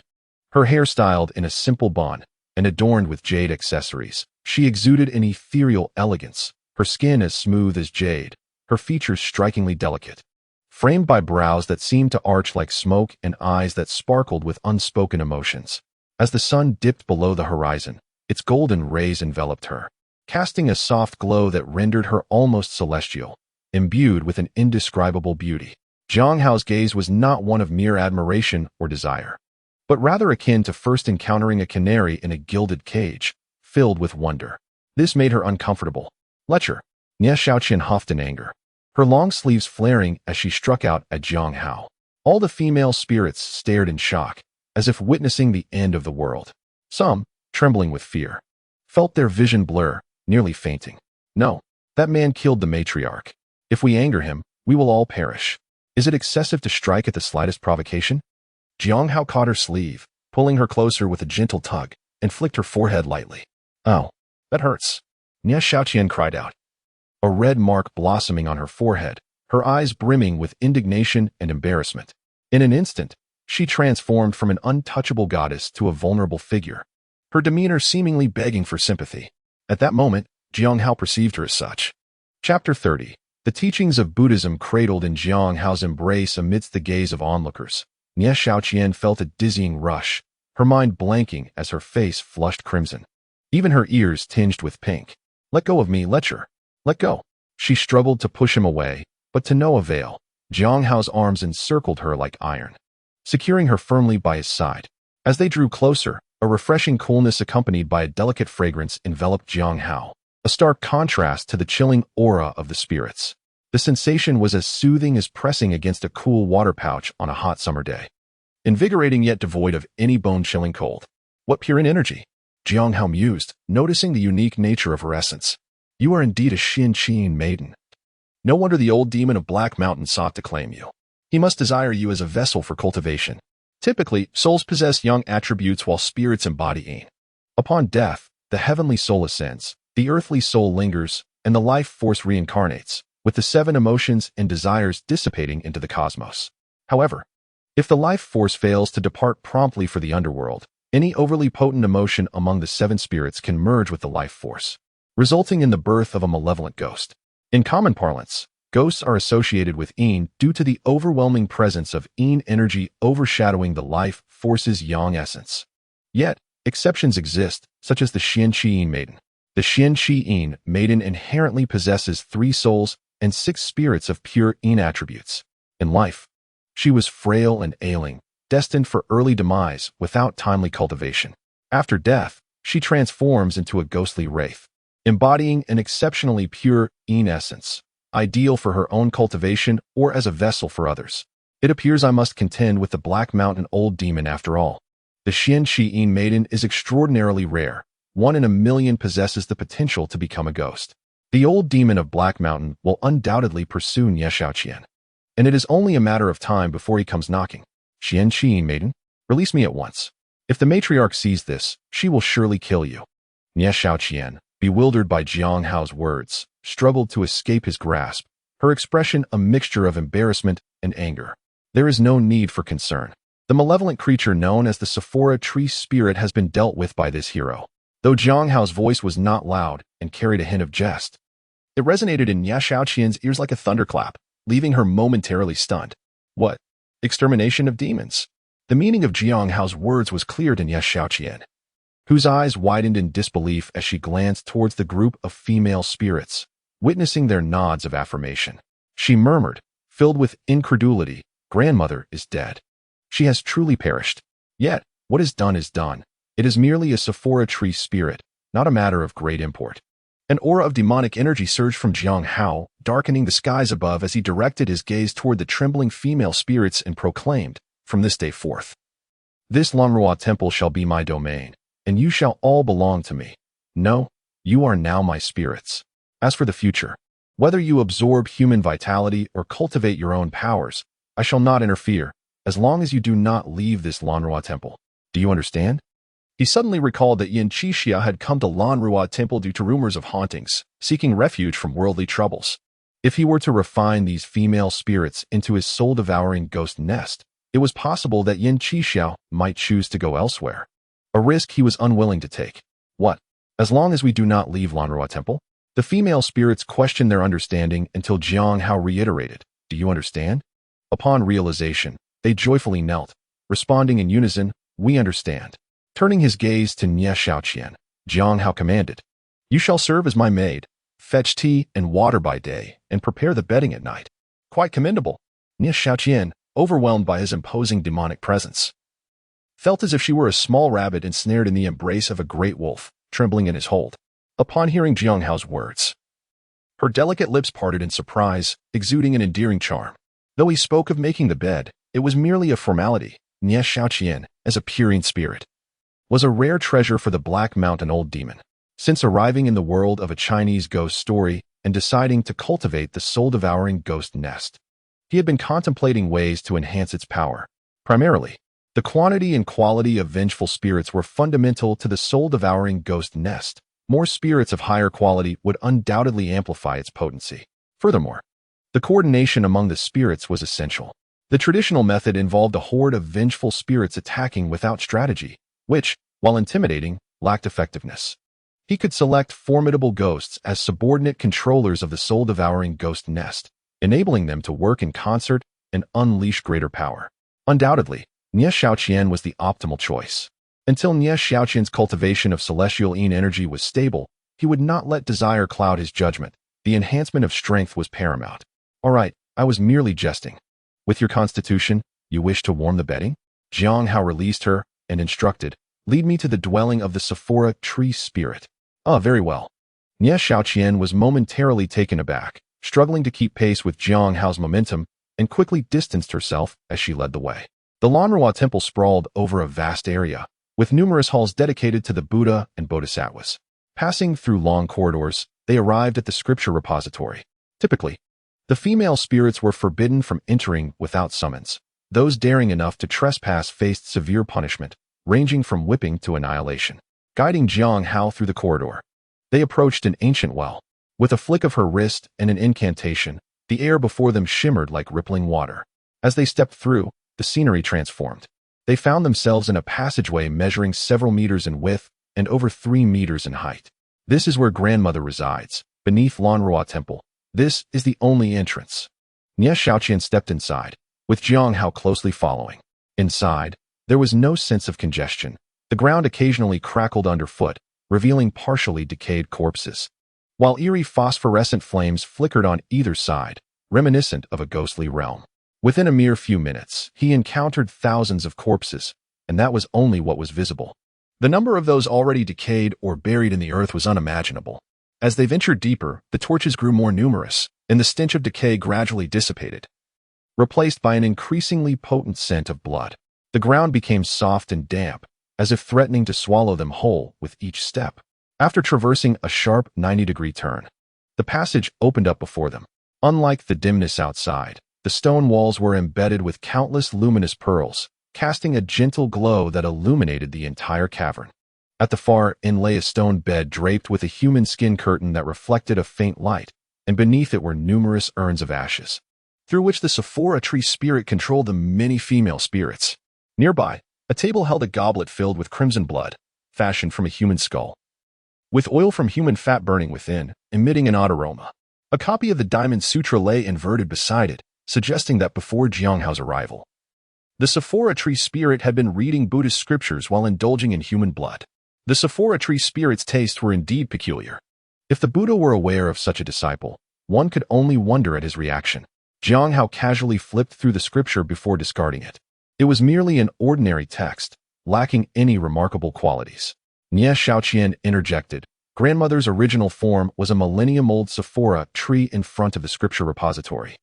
her hair styled in a simple bun, and adorned with jade accessories, she exuded an ethereal elegance, her skin as smooth as jade, her features strikingly delicate, framed by brows that seemed to arch like smoke and eyes that sparkled with unspoken emotions. As the sun dipped below the horizon, its golden rays enveloped her, casting a soft glow that rendered her almost celestial, imbued with an indescribable beauty. Xīyóu's gaze was not one of mere admiration or desire, but rather akin to first encountering a canary in a gilded cage, filled with wonder. This made her uncomfortable. Lecher, Nie Shaoqian huffed in anger, her long sleeves flaring as she struck out at Xīyóu. All the female spirits stared in shock, as if witnessing the end of the world. Some, trembling with fear, felt their vision blur, nearly fainting. No, that man killed the matriarch. If we anger him, we will all perish. Is it excessive to strike at the slightest provocation? Xīyóu caught her sleeve, pulling her closer with a gentle tug, and flicked her forehead lightly. Oh, that hurts. Nie Shaoqian cried out, a red mark blossoming on her forehead, her eyes brimming with indignation and embarrassment. In an instant, she transformed from an untouchable goddess to a vulnerable figure, her demeanor seemingly begging for sympathy. At that moment, Xīyóu perceived her as such. Chapter 30. The teachings of Buddhism cradled in Xīyóu's embrace amidst the gaze of onlookers. Nie Shaoqian felt a dizzying rush, her mind blanking as her face flushed crimson. Even her ears tinged with pink. Let go of me, Lecher. Let go. She struggled to push him away, but to no avail. Xīyóu's arms encircled her like iron, securing her firmly by his side. As they drew closer, a refreshing coolness accompanied by a delicate fragrance enveloped Xīyóu, a stark contrast to the chilling aura of the spirits. The sensation was as soothing as pressing against a cool water pouch on a hot summer day. Invigorating yet devoid of any bone-chilling cold. What pure energy! Xīyóu mused, noticing the unique nature of her essence. You are indeed a Xin-Qin maiden. No wonder the old demon of Black Mountain sought to claim you. He must desire you as a vessel for cultivation. Typically, souls possess young attributes while spirits embody ain. Upon death, the heavenly soul ascends, the earthly soul lingers, and the life force reincarnates, with the 7 emotions and desires dissipating into the cosmos. However, If the life force fails to depart promptly for the underworld, any overly potent emotion among the seven spirits can merge with the life force, resulting in the birth of a malevolent ghost. In common parlance, ghosts are associated with Yin due to the overwhelming presence of Yin energy overshadowing the life force's yang essence. Yet, exceptions exist, such as the Xian maiden. The Xian maiden inherently possesses 3 souls and 6 spirits of pure Yin attributes. In life, she was frail and ailing, destined for early demise without timely cultivation. After death, she transforms into a ghostly wraith, embodying an exceptionally pure Yin essence, ideal for her own cultivation or as a vessel for others. It appears I must contend with the Black Mountain Old Demon after all. The Xian maiden is extraordinarily rare. 1 in a million possesses the potential to become a ghost. The old demon of Black Mountain will undoubtedly pursue Xīyóu, and it is only a matter of time before he comes knocking. Xian maiden, release me at once. If the matriarch sees this, she will surely kill you. Xīyóu, bewildered by Jiang Hao's words, struggled to escape his grasp, her expression a mixture of embarrassment and anger. There is no need for concern. The malevolent creature known as the Sephora tree spirit has been dealt with by this hero. Though Jiang Hao's voice was not loud and carried a hint of jest, it resonated in Xīyóu's ears like a thunderclap, leaving her momentarily stunned. What? Extermination of demons? The meaning of Jiang Hao's words was clear to Xīyóu, whose eyes widened in disbelief as she glanced towards the group of female spirits, witnessing their nods of affirmation. She murmured, filled with incredulity, "Grandmother is dead. She has truly perished. Yet, what is done is done. It is merely a Sephora tree spirit, not a matter of great import." An aura of demonic energy surged from Jiang Hao, darkening the skies above as he directed his gaze toward the trembling female spirits and proclaimed, "From this day forth, this Lanrua temple shall be my domain, and you shall all belong to me. No, you are now my spirits. As for the future, whether you absorb human vitality or cultivate your own powers, I shall not interfere, as long as you do not leave this Lanrua temple. Do you understand?" He suddenly recalled that Yin Qixia had come to Lanrua Temple due to rumors of hauntings, seeking refuge from worldly troubles. If he were to refine these female spirits into his soul-devouring ghost nest, it was possible that Yin Qixia might choose to go elsewhere, a risk he was unwilling to take. What? As long as we do not leave Lanrua Temple? The female spirits questioned their understanding until Jiang Hao reiterated, "Do you understand?" Upon realization, they joyfully knelt, responding in unison, "We understand." Turning his gaze to Xīyóu, Jiang Hao commanded, "You shall serve as my maid, fetch tea and water by day, and prepare the bedding at night." Quite commendable. Xīyóu, overwhelmed by his imposing demonic presence, felt as if she were a small rabbit ensnared in the embrace of a great wolf, trembling in his hold. Upon hearing Jiang Hao's words, her delicate lips parted in surprise, exuding an endearing charm. Though he spoke of making the bed, it was merely a formality. Xīyóu, as a purine spirit, was a rare treasure for the Black Mountain Old Demon. Since arriving in the world of a Chinese ghost story and deciding to cultivate the soul-devouring ghost nest, he had been contemplating ways to enhance its power. Primarily, the quantity and quality of vengeful spirits were fundamental to the soul-devouring ghost nest. More spirits of higher quality would undoubtedly amplify its potency. Furthermore, the coordination among the spirits was essential. The traditional method involved a horde of vengeful spirits attacking without strategy, which, while intimidating, lacked effectiveness. He could select formidable ghosts as subordinate controllers of the soul-devouring ghost nest, enabling them to work in concert and unleash greater power. Undoubtedly, Xīyóu was the optimal choice. Until Xīyóu's cultivation of celestial Yin energy was stable, he would not let desire cloud his judgment. The enhancement of strength was paramount. "All right, I was merely jesting. With your constitution, you wish to warm the bedding?" Jiang Hao released her and instructed, "Lead me to the dwelling of the Sephora tree spirit." "Ah, very well." Xīyóu was momentarily taken aback, struggling to keep pace with Jiang Hao's momentum, and quickly distanced herself as she led the way. The Lanrua temple sprawled over a vast area, with numerous halls dedicated to the Buddha and Bodhisattvas. Passing through long corridors, they arrived at the scripture repository. Typically, the female spirits were forbidden from entering without summons. Those daring enough to trespass faced severe punishment, ranging from whipping to annihilation. Guiding Jiang Hao through the corridor, they approached an ancient well. With a flick of her wrist and an incantation, the air before them shimmered like rippling water. As they stepped through, the scenery transformed. They found themselves in a passageway measuring several meters in width and over 3 meters in height. This is where Grandmother resides, beneath Lanrua Temple. This is the only entrance. Nie Xiaoqian stepped inside, with Xīyóu closely following. Inside, there was no sense of congestion. The ground occasionally crackled underfoot, revealing partially decayed corpses, while eerie phosphorescent flames flickered on either side, reminiscent of a ghostly realm. Within a mere few minutes, he encountered thousands of corpses, and that was only what was visible. The number of those already decayed or buried in the earth was unimaginable. As they ventured deeper, the torches grew more numerous, and the stench of decay gradually dissipated, replaced by an increasingly potent scent of blood. The ground became soft and damp, as if threatening to swallow them whole with each step. After traversing a sharp 90-degree turn, the passage opened up before them. Unlike the dimness outside, the stone walls were embedded with countless luminous pearls, casting a gentle glow that illuminated the entire cavern. At the far end lay a stone bed draped with a human skin curtain that reflected a faint light, and beneath it were numerous urns of ashes, through which the Sephora tree spirit controlled the many female spirits. Nearby, a table held a goblet filled with crimson blood, fashioned from a human skull, with oil from human fat burning within, emitting an odd aroma. A copy of the Diamond Sutra lay inverted beside it, suggesting that before Xīyóu's arrival, the Sephora tree spirit had been reading Buddhist scriptures while indulging in human blood. The Sephora tree spirit's tastes were indeed peculiar. If the Buddha were aware of such a disciple, one could only wonder at his reaction. Xīyóu casually flipped through the scripture before discarding it. It was merely an ordinary text, lacking any remarkable qualities. Nie Xiaoqian interjected. Grandmother's original form was a millennium-old Sephora tree in front of the scripture repository,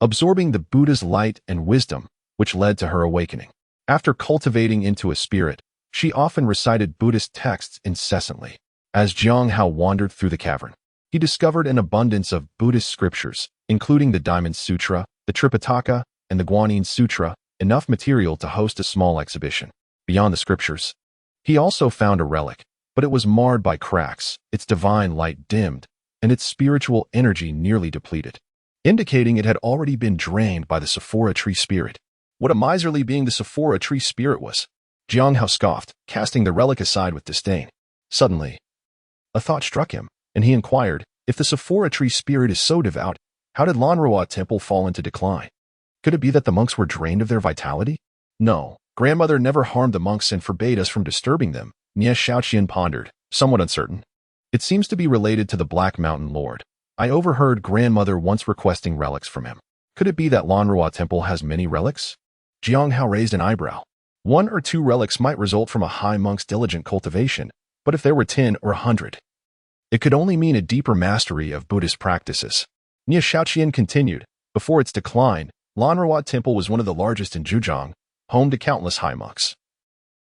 absorbing the Buddha's light and wisdom, which led to her awakening. After cultivating into a spirit, she often recited Buddhist texts incessantly. As Xīyóu wandered through the cavern, he discovered an abundance of Buddhist scriptures, including the Diamond Sutra, the Tripitaka, and the Guanyin Sutra, enough material to host a small exhibition. Beyond the scriptures, he also found a relic, but it was marred by cracks, its divine light dimmed, and its spiritual energy nearly depleted, indicating it had already been drained by the Sephora tree spirit. What a miserly being the Sephora tree spirit was! Xīyóu scoffed, casting the relic aside with disdain. Suddenly, a thought struck him, and he inquired, if the Sephora tree spirit is so devout, how did Lanrua Temple fall into decline? Could it be that the monks were drained of their vitality? No, Grandmother never harmed the monks and forbade us from disturbing them, Nie Xiaoqian pondered, somewhat uncertain. It seems to be related to the Black Mountain Lord. I overheard Grandmother once requesting relics from him. Could it be that Lanrua Temple has many relics? Xīyóu raised an eyebrow. 1 or 2 relics might result from a high monk's diligent cultivation, but if there were 10 or 100, it could only mean a deeper mastery of Buddhist practices. Nie Xiaoqian continued, before its decline, Lanrua Temple was one of the largest in Zhejiang, home to countless high monks,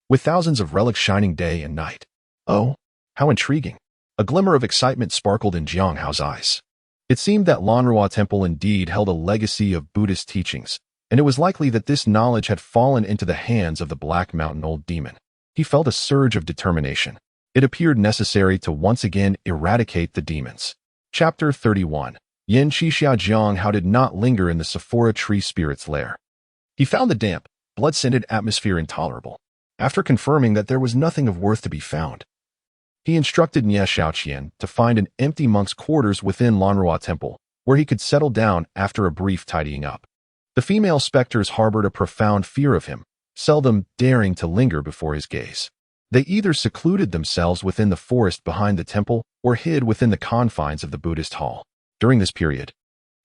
with thousands of relics shining day and night. Oh, how intriguing! A glimmer of excitement sparkled in Xīyóu's eyes. It seemed that Lanrua Temple indeed held a legacy of Buddhist teachings, and it was likely that this knowledge had fallen into the hands of the Black Mountain Old Demon. He felt a surge of determination. It appeared necessary to once again eradicate the demons. Chapter 31. Yin Qixia Xīyóu did not linger in the Sephora tree spirit's lair. He found the damp, blood-scented atmosphere intolerable. After confirming that there was nothing of worth to be found, he instructed Nie Xiaoqian to find an empty monk's quarters within Lanrua Temple, where he could settle down after a brief tidying up. The female specters harbored a profound fear of him, seldom daring to linger before his gaze. They either secluded themselves within the forest behind the temple or hid within the confines of the Buddhist hall. During this period,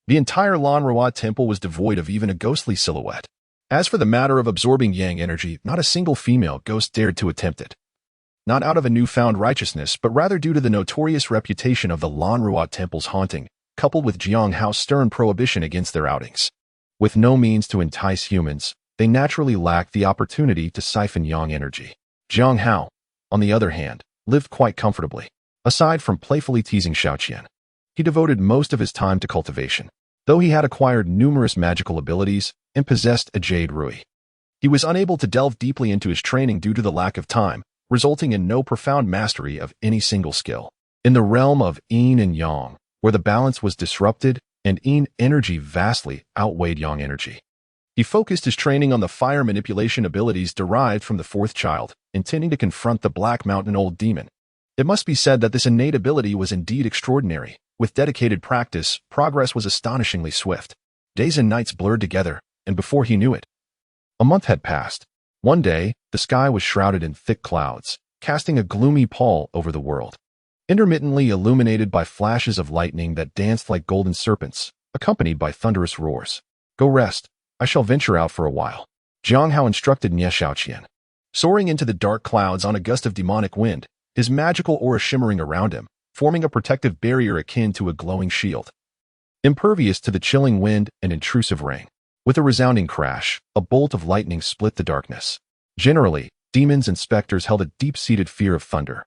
the entire Lanrua Temple was devoid of even a ghostly silhouette. As for the matter of absorbing yang energy, not a single female ghost dared to attempt it. Not out of a newfound righteousness, but rather due to the notorious reputation of the Lanrua Temple's haunting, coupled with Xīyóu's stern prohibition against their outings. With no means to entice humans, they naturally lacked the opportunity to siphon yang energy. Xīyóu, on the other hand, lived quite comfortably. Aside from playfully teasing Xiaoqian, he devoted most of his time to cultivation. Though he had acquired numerous magical abilities and possessed a jade rui, he was unable to delve deeply into his training due to the lack of time, resulting in no profound mastery of any single skill. In the realm of yin and yang, where the balance was disrupted and yin energy vastly outweighed yang energy, He focused his training on the fire manipulation abilities derived from the fourth child, intending to confront the Black Mountain Old Demon. It must be said that this innate ability was indeed extraordinary. With dedicated practice, progress was astonishingly swift. Days and nights blurred together, and before he knew it, a month had passed. One day, the sky was shrouded in thick clouds, casting a gloomy pall over the world, intermittently illuminated by flashes of lightning that danced like golden serpents, accompanied by thunderous roars. Go rest. I shall venture out for a while. Xīyóu instructed Nie Shaoqian. Soaring into the dark clouds on a gust of demonic wind, his magical aura shimmering around him, forming a protective barrier akin to a glowing shield. Impervious to the chilling wind and intrusive rain. With a resounding crash, a bolt of lightning split the darkness. Generally, demons and specters held a deep-seated fear of thunder,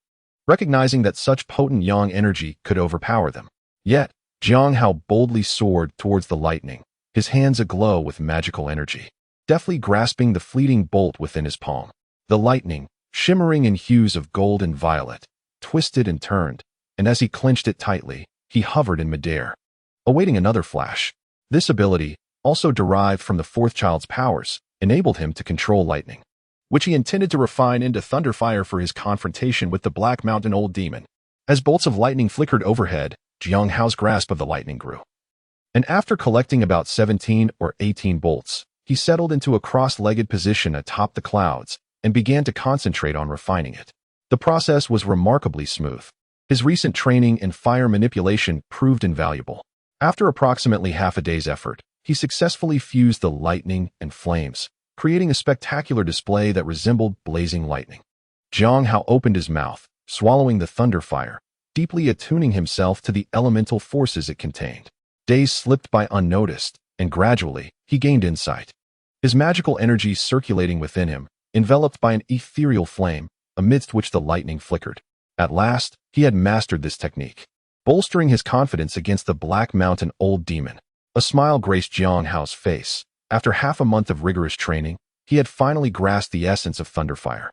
recognizing that such potent yang energy could overpower them. Yet, Xīyóu boldly soared towards the lightning, his hands aglow with magical energy, deftly grasping the fleeting bolt within his palm. The lightning, shimmering in hues of gold and violet, twisted and turned, and as he clenched it tightly, he hovered in midair, awaiting another flash. This ability, also derived from the fourth child's powers, enabled him to control lightning, which he intended to refine into thunderfire for his confrontation with the Black Mountain Old Demon. As bolts of lightning flickered overhead, Xīyóu's grasp of the lightning grew. And after collecting about 17 or 18 bolts, he settled into a cross-legged position atop the clouds and began to concentrate on refining it. The process was remarkably smooth. His recent training in fire manipulation proved invaluable. After approximately half a day's effort, he successfully fused the lightning and flames, creating a spectacular display that resembled blazing lightning. Xīyóu opened his mouth, swallowing the thunder fire, deeply attuning himself to the elemental forces it contained. Days slipped by unnoticed, and gradually, he gained insight. His magical energy circulating within him, enveloped by an ethereal flame, amidst which the lightning flickered. At last, he had mastered this technique, bolstering his confidence against the Black Mountain Old Demon. A smile graced Xīyóu's face. After half a month of rigorous training, he had finally grasped the essence of thunderfire.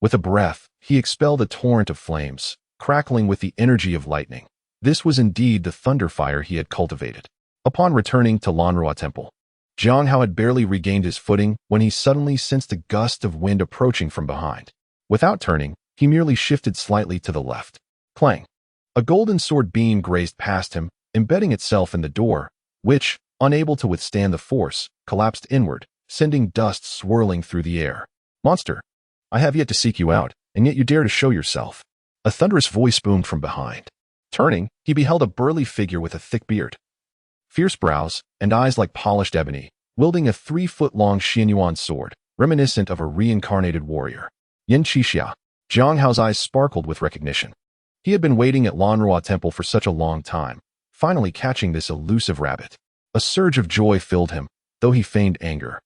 With a breath, he expelled a torrent of flames, crackling with the energy of lightning. This was indeed the thunderfire he had cultivated. Upon returning to Lanrua Temple, Xīyóu had barely regained his footing when he suddenly sensed a gust of wind approaching from behind. Without turning, he merely shifted slightly to the left. Clang! A golden sword beam grazed past him, embedding itself in the door, which, unable to withstand the force, collapsed inward, sending dust swirling through the air. Monster! I have yet to seek you out, and yet you dare to show yourself. A thunderous voice boomed from behind. Turning, he beheld a burly figure with a thick beard, fierce brows, and eyes like polished ebony, wielding a 3-foot-long Xīyóu sword, reminiscent of a reincarnated warrior. Yin Qixia. Zhanghao's eyes sparkled with recognition. He had been waiting at Lanrua Temple for such a long time, finally catching this elusive rabbit. A surge of joy filled him, though he feigned anger.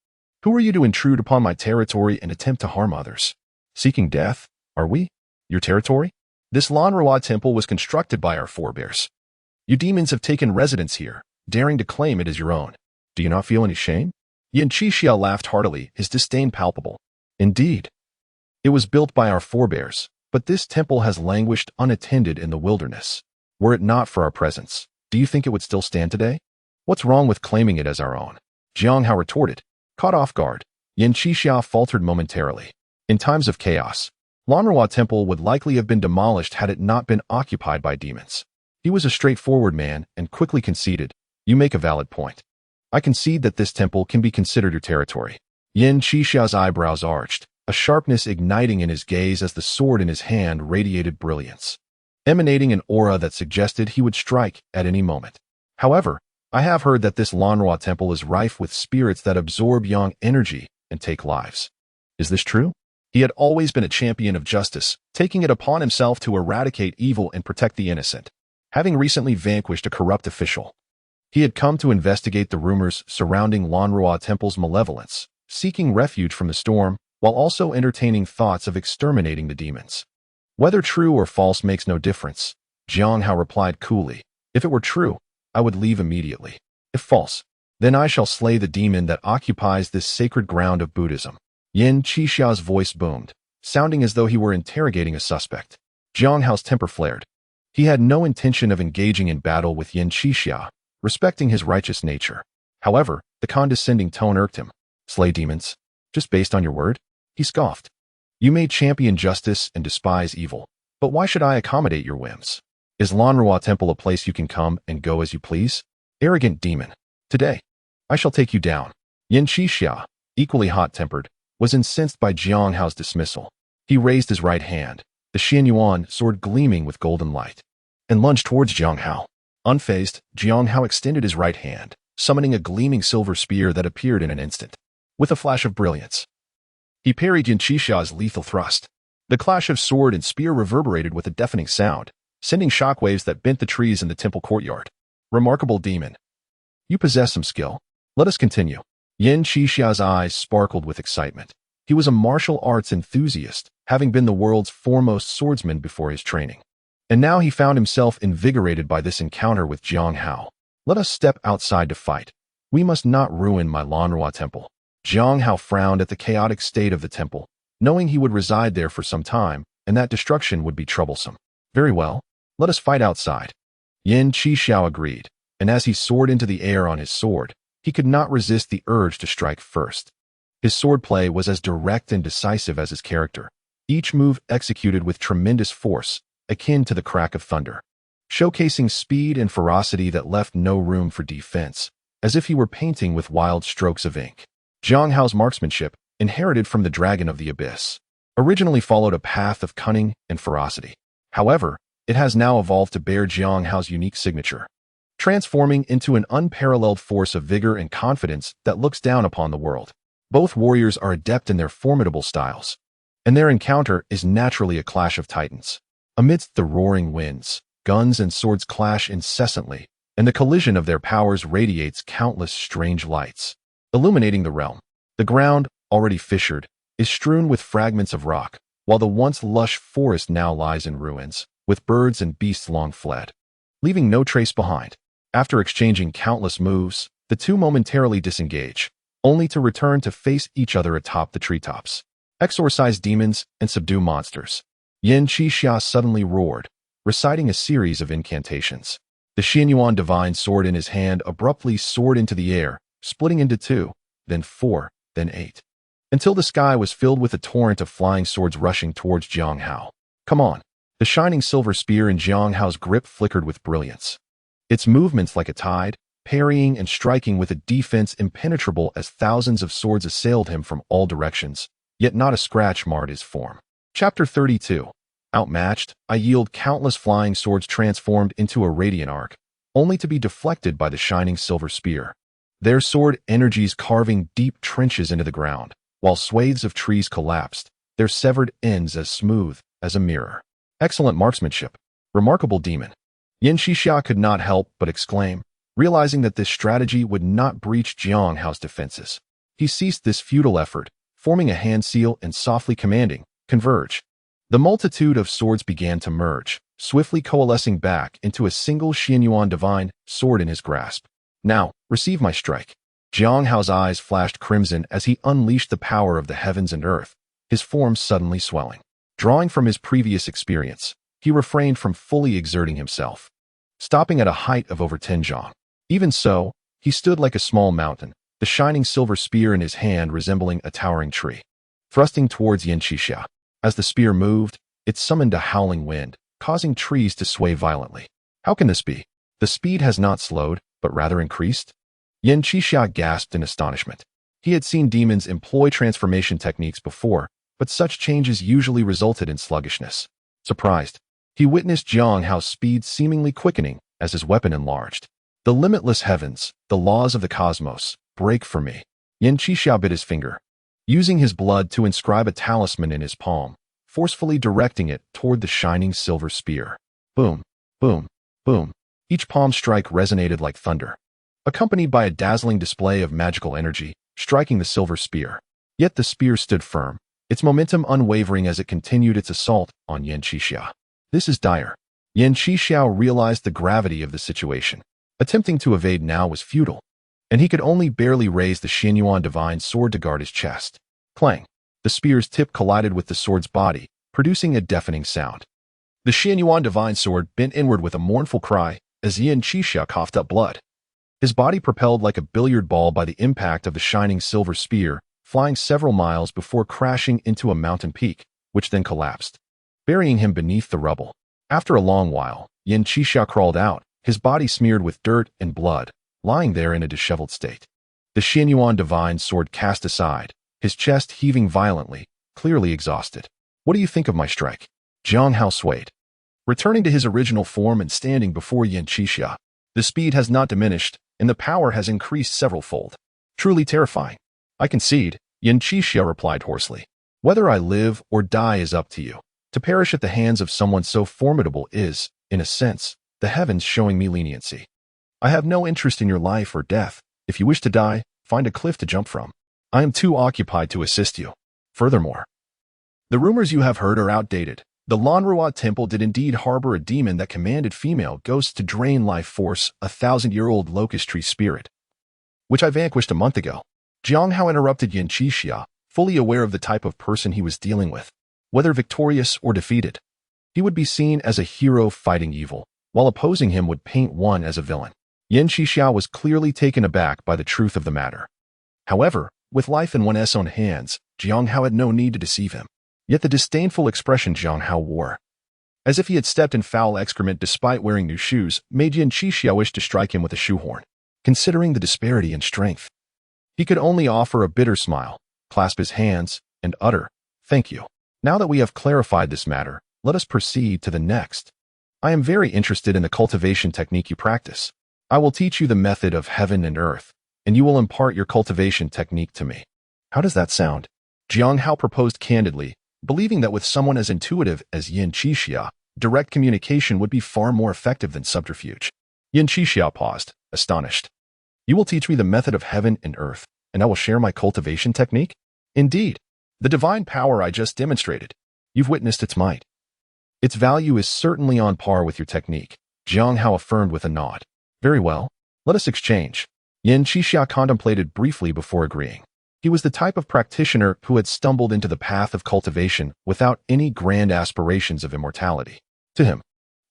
Who are you to intrude upon my territory and attempt to harm others? Seeking death, are we? Your territory? This Lanrua Temple was constructed by our forebears. You demons have taken residence here, daring to claim it as your own. Do you not feel any shame? Yin Qixia laughed heartily, his disdain palpable. Indeed. It was built by our forebears, but this temple has languished unattended in the wilderness. Were it not for our presence, do you think it would still stand today? What's wrong with claiming it as our own? Xīyóu retorted. Caught off guard, Yin Qixia faltered momentarily. In times of chaos, Lanrua Temple would likely have been demolished had it not been occupied by demons. He was a straightforward man and quickly conceded, You make a valid point. I concede that this temple can be considered your territory. Yin Qixia's eyebrows arched, a sharpness igniting in his gaze as the sword in his hand radiated brilliance, emanating an aura that suggested he would strike at any moment. However, I have heard that this Lanrua Temple is rife with spirits that absorb yang energy and take lives. Is this true? He had always been a champion of justice, taking it upon himself to eradicate evil and protect the innocent. Having recently vanquished a corrupt official, he had come to investigate the rumors surrounding Lanrua Temple's malevolence, seeking refuge from the storm, while also entertaining thoughts of exterminating the demons. Whether true or false makes no difference, Xīyóu replied coolly. If it were true, I would leave immediately. If false, then I shall slay the demon that occupies this sacred ground of Buddhism. Yin Qixia's voice boomed, sounding as though he were interrogating a suspect. Zhanghao's temper flared. He had no intention of engaging in battle with Yin Qixia, respecting his righteous nature. However, the condescending tone irked him. Slay demons? Just based on your word? He scoffed. You may champion justice and despise evil, but why should I accommodate your whims? Is Lanrua Temple a place you can come and go as you please? Arrogant demon. Today, I shall take you down. Yin Qixia, equally hot-tempered, was incensed by Jiang Hao's dismissal. He raised his right hand, the Xianyuan sword gleaming with golden light, and lunged towards Jiang Hao. Unfazed, Jiang Hao extended his right hand, summoning a gleaming silver spear that appeared in an instant. With a flash of brilliance, he parried Yin Qixia's lethal thrust. The clash of sword and spear reverberated with a deafening sound, sending shockwaves that bent the trees in the temple courtyard. Remarkable demon. You possess some skill. Let us continue. Yin Qixia's eyes sparkled with excitement. He was a martial arts enthusiast, having been the world's foremost swordsman before his training. And now he found himself invigorated by this encounter with Jiang Hao. Let us step outside to fight. We must not ruin my Lanrua temple. Jiang Hao frowned at the chaotic state of the temple, knowing he would reside there for some time, and that destruction would be troublesome. Very well, let us fight outside. Yin Qixia agreed, and as he soared into the air on his sword, he could not resist the urge to strike first. His swordplay was as direct and decisive as his character, each move executed with tremendous force, akin to the crack of thunder, showcasing speed and ferocity that left no room for defense, as if he were painting with wild strokes of ink. Jiang Hao's marksmanship, inherited from the Dragon of the Abyss, originally followed a path of cunning and ferocity. However, it has now evolved to bear Jiang Hao's unique signature, transforming into an unparalleled force of vigor and confidence that looks down upon the world. Both warriors are adept in their formidable styles, and their encounter is naturally a clash of titans. Amidst the roaring winds, guns and swords clash incessantly, and the collision of their powers radiates countless strange lights, illuminating the realm. The ground, already fissured, is strewn with fragments of rock, while the once lush forest now lies in ruins, with birds and beasts long fled, leaving no trace behind. After exchanging countless moves, the two momentarily disengage, only to return to face each other atop the treetops. Exorcise demons and subdue monsters. Yin Qixia suddenly roared, reciting a series of incantations. The Xianyuan divine sword in his hand abruptly soared into the air, splitting into 2, then 4, then 8, until the sky was filled with a torrent of flying swords rushing towards Jiang Hao. Come on. The shining silver spear in Jiang Hao's grip flickered with brilliance, its movements like a tide, parrying and striking with a defense impenetrable as thousands of swords assailed him from all directions, yet not a scratch marred his form. Chapter 32. Outmatched, I yield countless flying swords transformed into a radiant arc, only to be deflected by the shining silver spear. Their sword energies carving deep trenches into the ground, while swathes of trees collapsed, their severed ends as smooth as a mirror. Excellent marksmanship. Remarkable demon. Yin Qixia could not help but exclaim, realizing that this strategy would not breach Jiang Hao's defenses. He ceased this futile effort, forming a hand seal and softly commanding, converge. The multitude of swords began to merge, swiftly coalescing back into a single Xianyuan divine sword in his grasp. Now, receive my strike. Jiang Hao's eyes flashed crimson as he unleashed the power of the heavens and earth, his form suddenly swelling. Drawing from his previous experience, he refrained from fully exerting himself, stopping at a height of over 10 zhang. Even so, he stood like a small mountain, the shining silver spear in his hand resembling a towering tree. Thrusting towards Yin Qixia, as the spear moved, it summoned a howling wind, causing trees to sway violently. How can this be? The speed has not slowed, but rather increased? Yin Qixia gasped in astonishment. He had seen demons employ transformation techniques before, but such changes usually resulted in sluggishness. Surprised, he witnessed Jiang Hao's speed seemingly quickening as his weapon enlarged. The limitless heavens, the laws of the cosmos, break for me. Yin Qixia bit his finger, using his blood to inscribe a talisman in his palm, forcefully directing it toward the shining silver spear. Boom, boom, boom. Each palm strike resonated like thunder, accompanied by a dazzling display of magical energy, striking the silver spear. Yet the spear stood firm, its momentum unwavering as it continued its assault on Yin Qixia. This is dire. Yin Qixia realized the gravity of the situation. Attempting to evade now was futile, and he could only barely raise the Xianyuan divine sword to guard his chest. Clang! The spear's tip collided with the sword's body, producing a deafening sound. The Xianyuan divine sword bent inward with a mournful cry as Yin Qixia coughed up blood. his body propelled like a billiard ball by the impact of the shining silver spear, flying several miles before crashing into a mountain peak, which then collapsed, burying him beneath the rubble. After a long while, Yin Qixia crawled out, his body smeared with dirt and blood, lying there in a disheveled state. The Xīyóu divine sword cast aside, his chest heaving violently, clearly exhausted. What do you think of my strike? Jiang Hao swayed, returning to his original form and standing before Yin Qixia. The speed has not diminished, and the power has increased several-fold. Truly terrifying. I concede, Yin Qixia replied hoarsely. Whether I live or die is up to you. To perish at the hands of someone so formidable is, in a sense, the heavens showing me leniency. I have no interest in your life or death. If you wish to die, find a cliff to jump from. I am too occupied to assist you. Furthermore, the rumors you have heard are outdated. The Lanrua Temple did indeed harbor a demon that commanded female ghosts to drain life force, a 1,000-year-old locust tree spirit, which I vanquished a month ago. Jiang Hao interrupted Yin Qixia, fully aware of the type of person he was dealing with. Whether victorious or defeated, he would be seen as a hero fighting evil, while opposing him would paint one as a villain. Yin Qixia was clearly taken aback by the truth of the matter. However, with life in one's own hands, Jiang Hao had no need to deceive him. Yet the disdainful expression Jiang Hao wore, as if he had stepped in foul excrement despite wearing new shoes, made Yin Qixia wish to strike him with a shoehorn. Considering the disparity in strength, he could only offer a bitter smile, clasp his hands, and utter, "Thank you. Now that we have clarified this matter, let us proceed to the next. I am very interested in the cultivation technique you practice. I will teach you the method of heaven and earth, and you will impart your cultivation technique to me. How does that sound?" Jiang Hao proposed candidly, believing that with someone as intuitive as Yin Qixia, direct communication would be far more effective than subterfuge. Yin Qixia paused, astonished. "You will teach me the method of heaven and earth, and I will share my cultivation technique? Indeed, the divine power I just demonstrated. You've witnessed its might. Its value is certainly on par with your technique," Jiang Hao affirmed with a nod. "Very well, let us exchange." Yin Qixia contemplated briefly before agreeing. He was the type of practitioner who had stumbled into the path of cultivation without any grand aspirations of immortality. To him,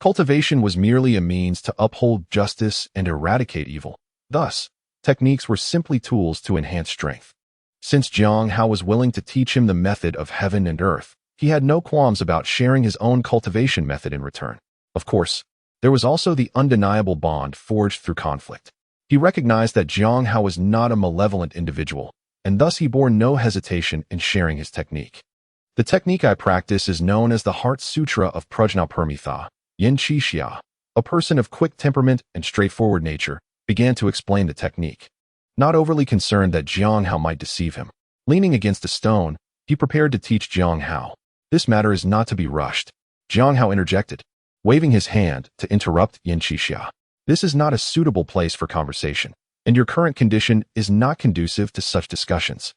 cultivation was merely a means to uphold justice and eradicate evil. Thus, techniques were simply tools to enhance strength. Since Jiang Hao was willing to teach him the method of heaven and earth, he had no qualms about sharing his own cultivation method in return. Of course, there was also the undeniable bond forged through conflict. He recognized that Jiang Hao was not a malevolent individual, and thus he bore no hesitation in sharing his technique. "The technique I practice is known as the Heart Sutra of Prajnaparmitha." Yin Qixia, a person of quick temperament and straightforward nature, began to explain the technique, not overly concerned that Jiang Hao might deceive him. Leaning against a stone, he prepared to teach Jiang Hao. "This matter is not to be rushed," Jiang Hao interjected, waving his hand to interrupt Yin Qixia. "This is not a suitable place for conversation, and your current condition is not conducive to such discussions.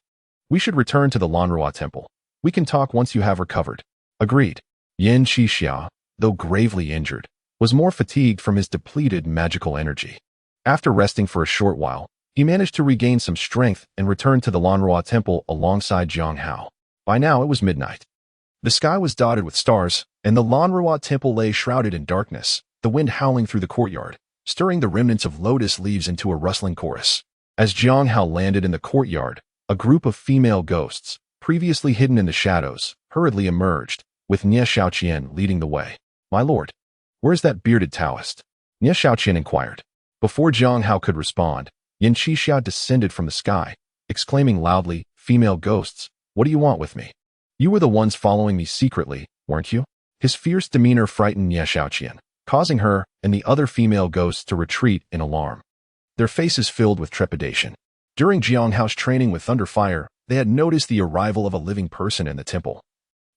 We should return to the Lanrua Temple. We can talk once you have recovered." Agreed. Yin Qixia, though gravely injured, was more fatigued from his depleted magical energy. After resting for a short while, he managed to regain some strength and returned to the Lanrua Temple alongside Jiang Hao. By now it was midnight. The sky was dotted with stars, and the Lanrua Temple lay shrouded in darkness, the wind howling through the courtyard, stirring the remnants of lotus leaves into a rustling chorus. As Jiang Hao landed in the courtyard, a group of female ghosts, previously hidden in the shadows, hurriedly emerged, with Nie Xiaoqian leading the way. "My lord, where's that bearded Taoist?" Nie Xiaoqian inquired. Before Jiang Hao could respond, Yin Qixia descended from the sky, exclaiming loudly, "Female ghosts, what do you want with me? You were the ones following me secretly, weren't you?" His fierce demeanor frightened Nie Xiaoqian, causing her and the other female ghosts to retreat in alarm, their faces filled with trepidation. During Jiang Hao's training with Thunder Fire, they had noticed the arrival of a living person in the temple,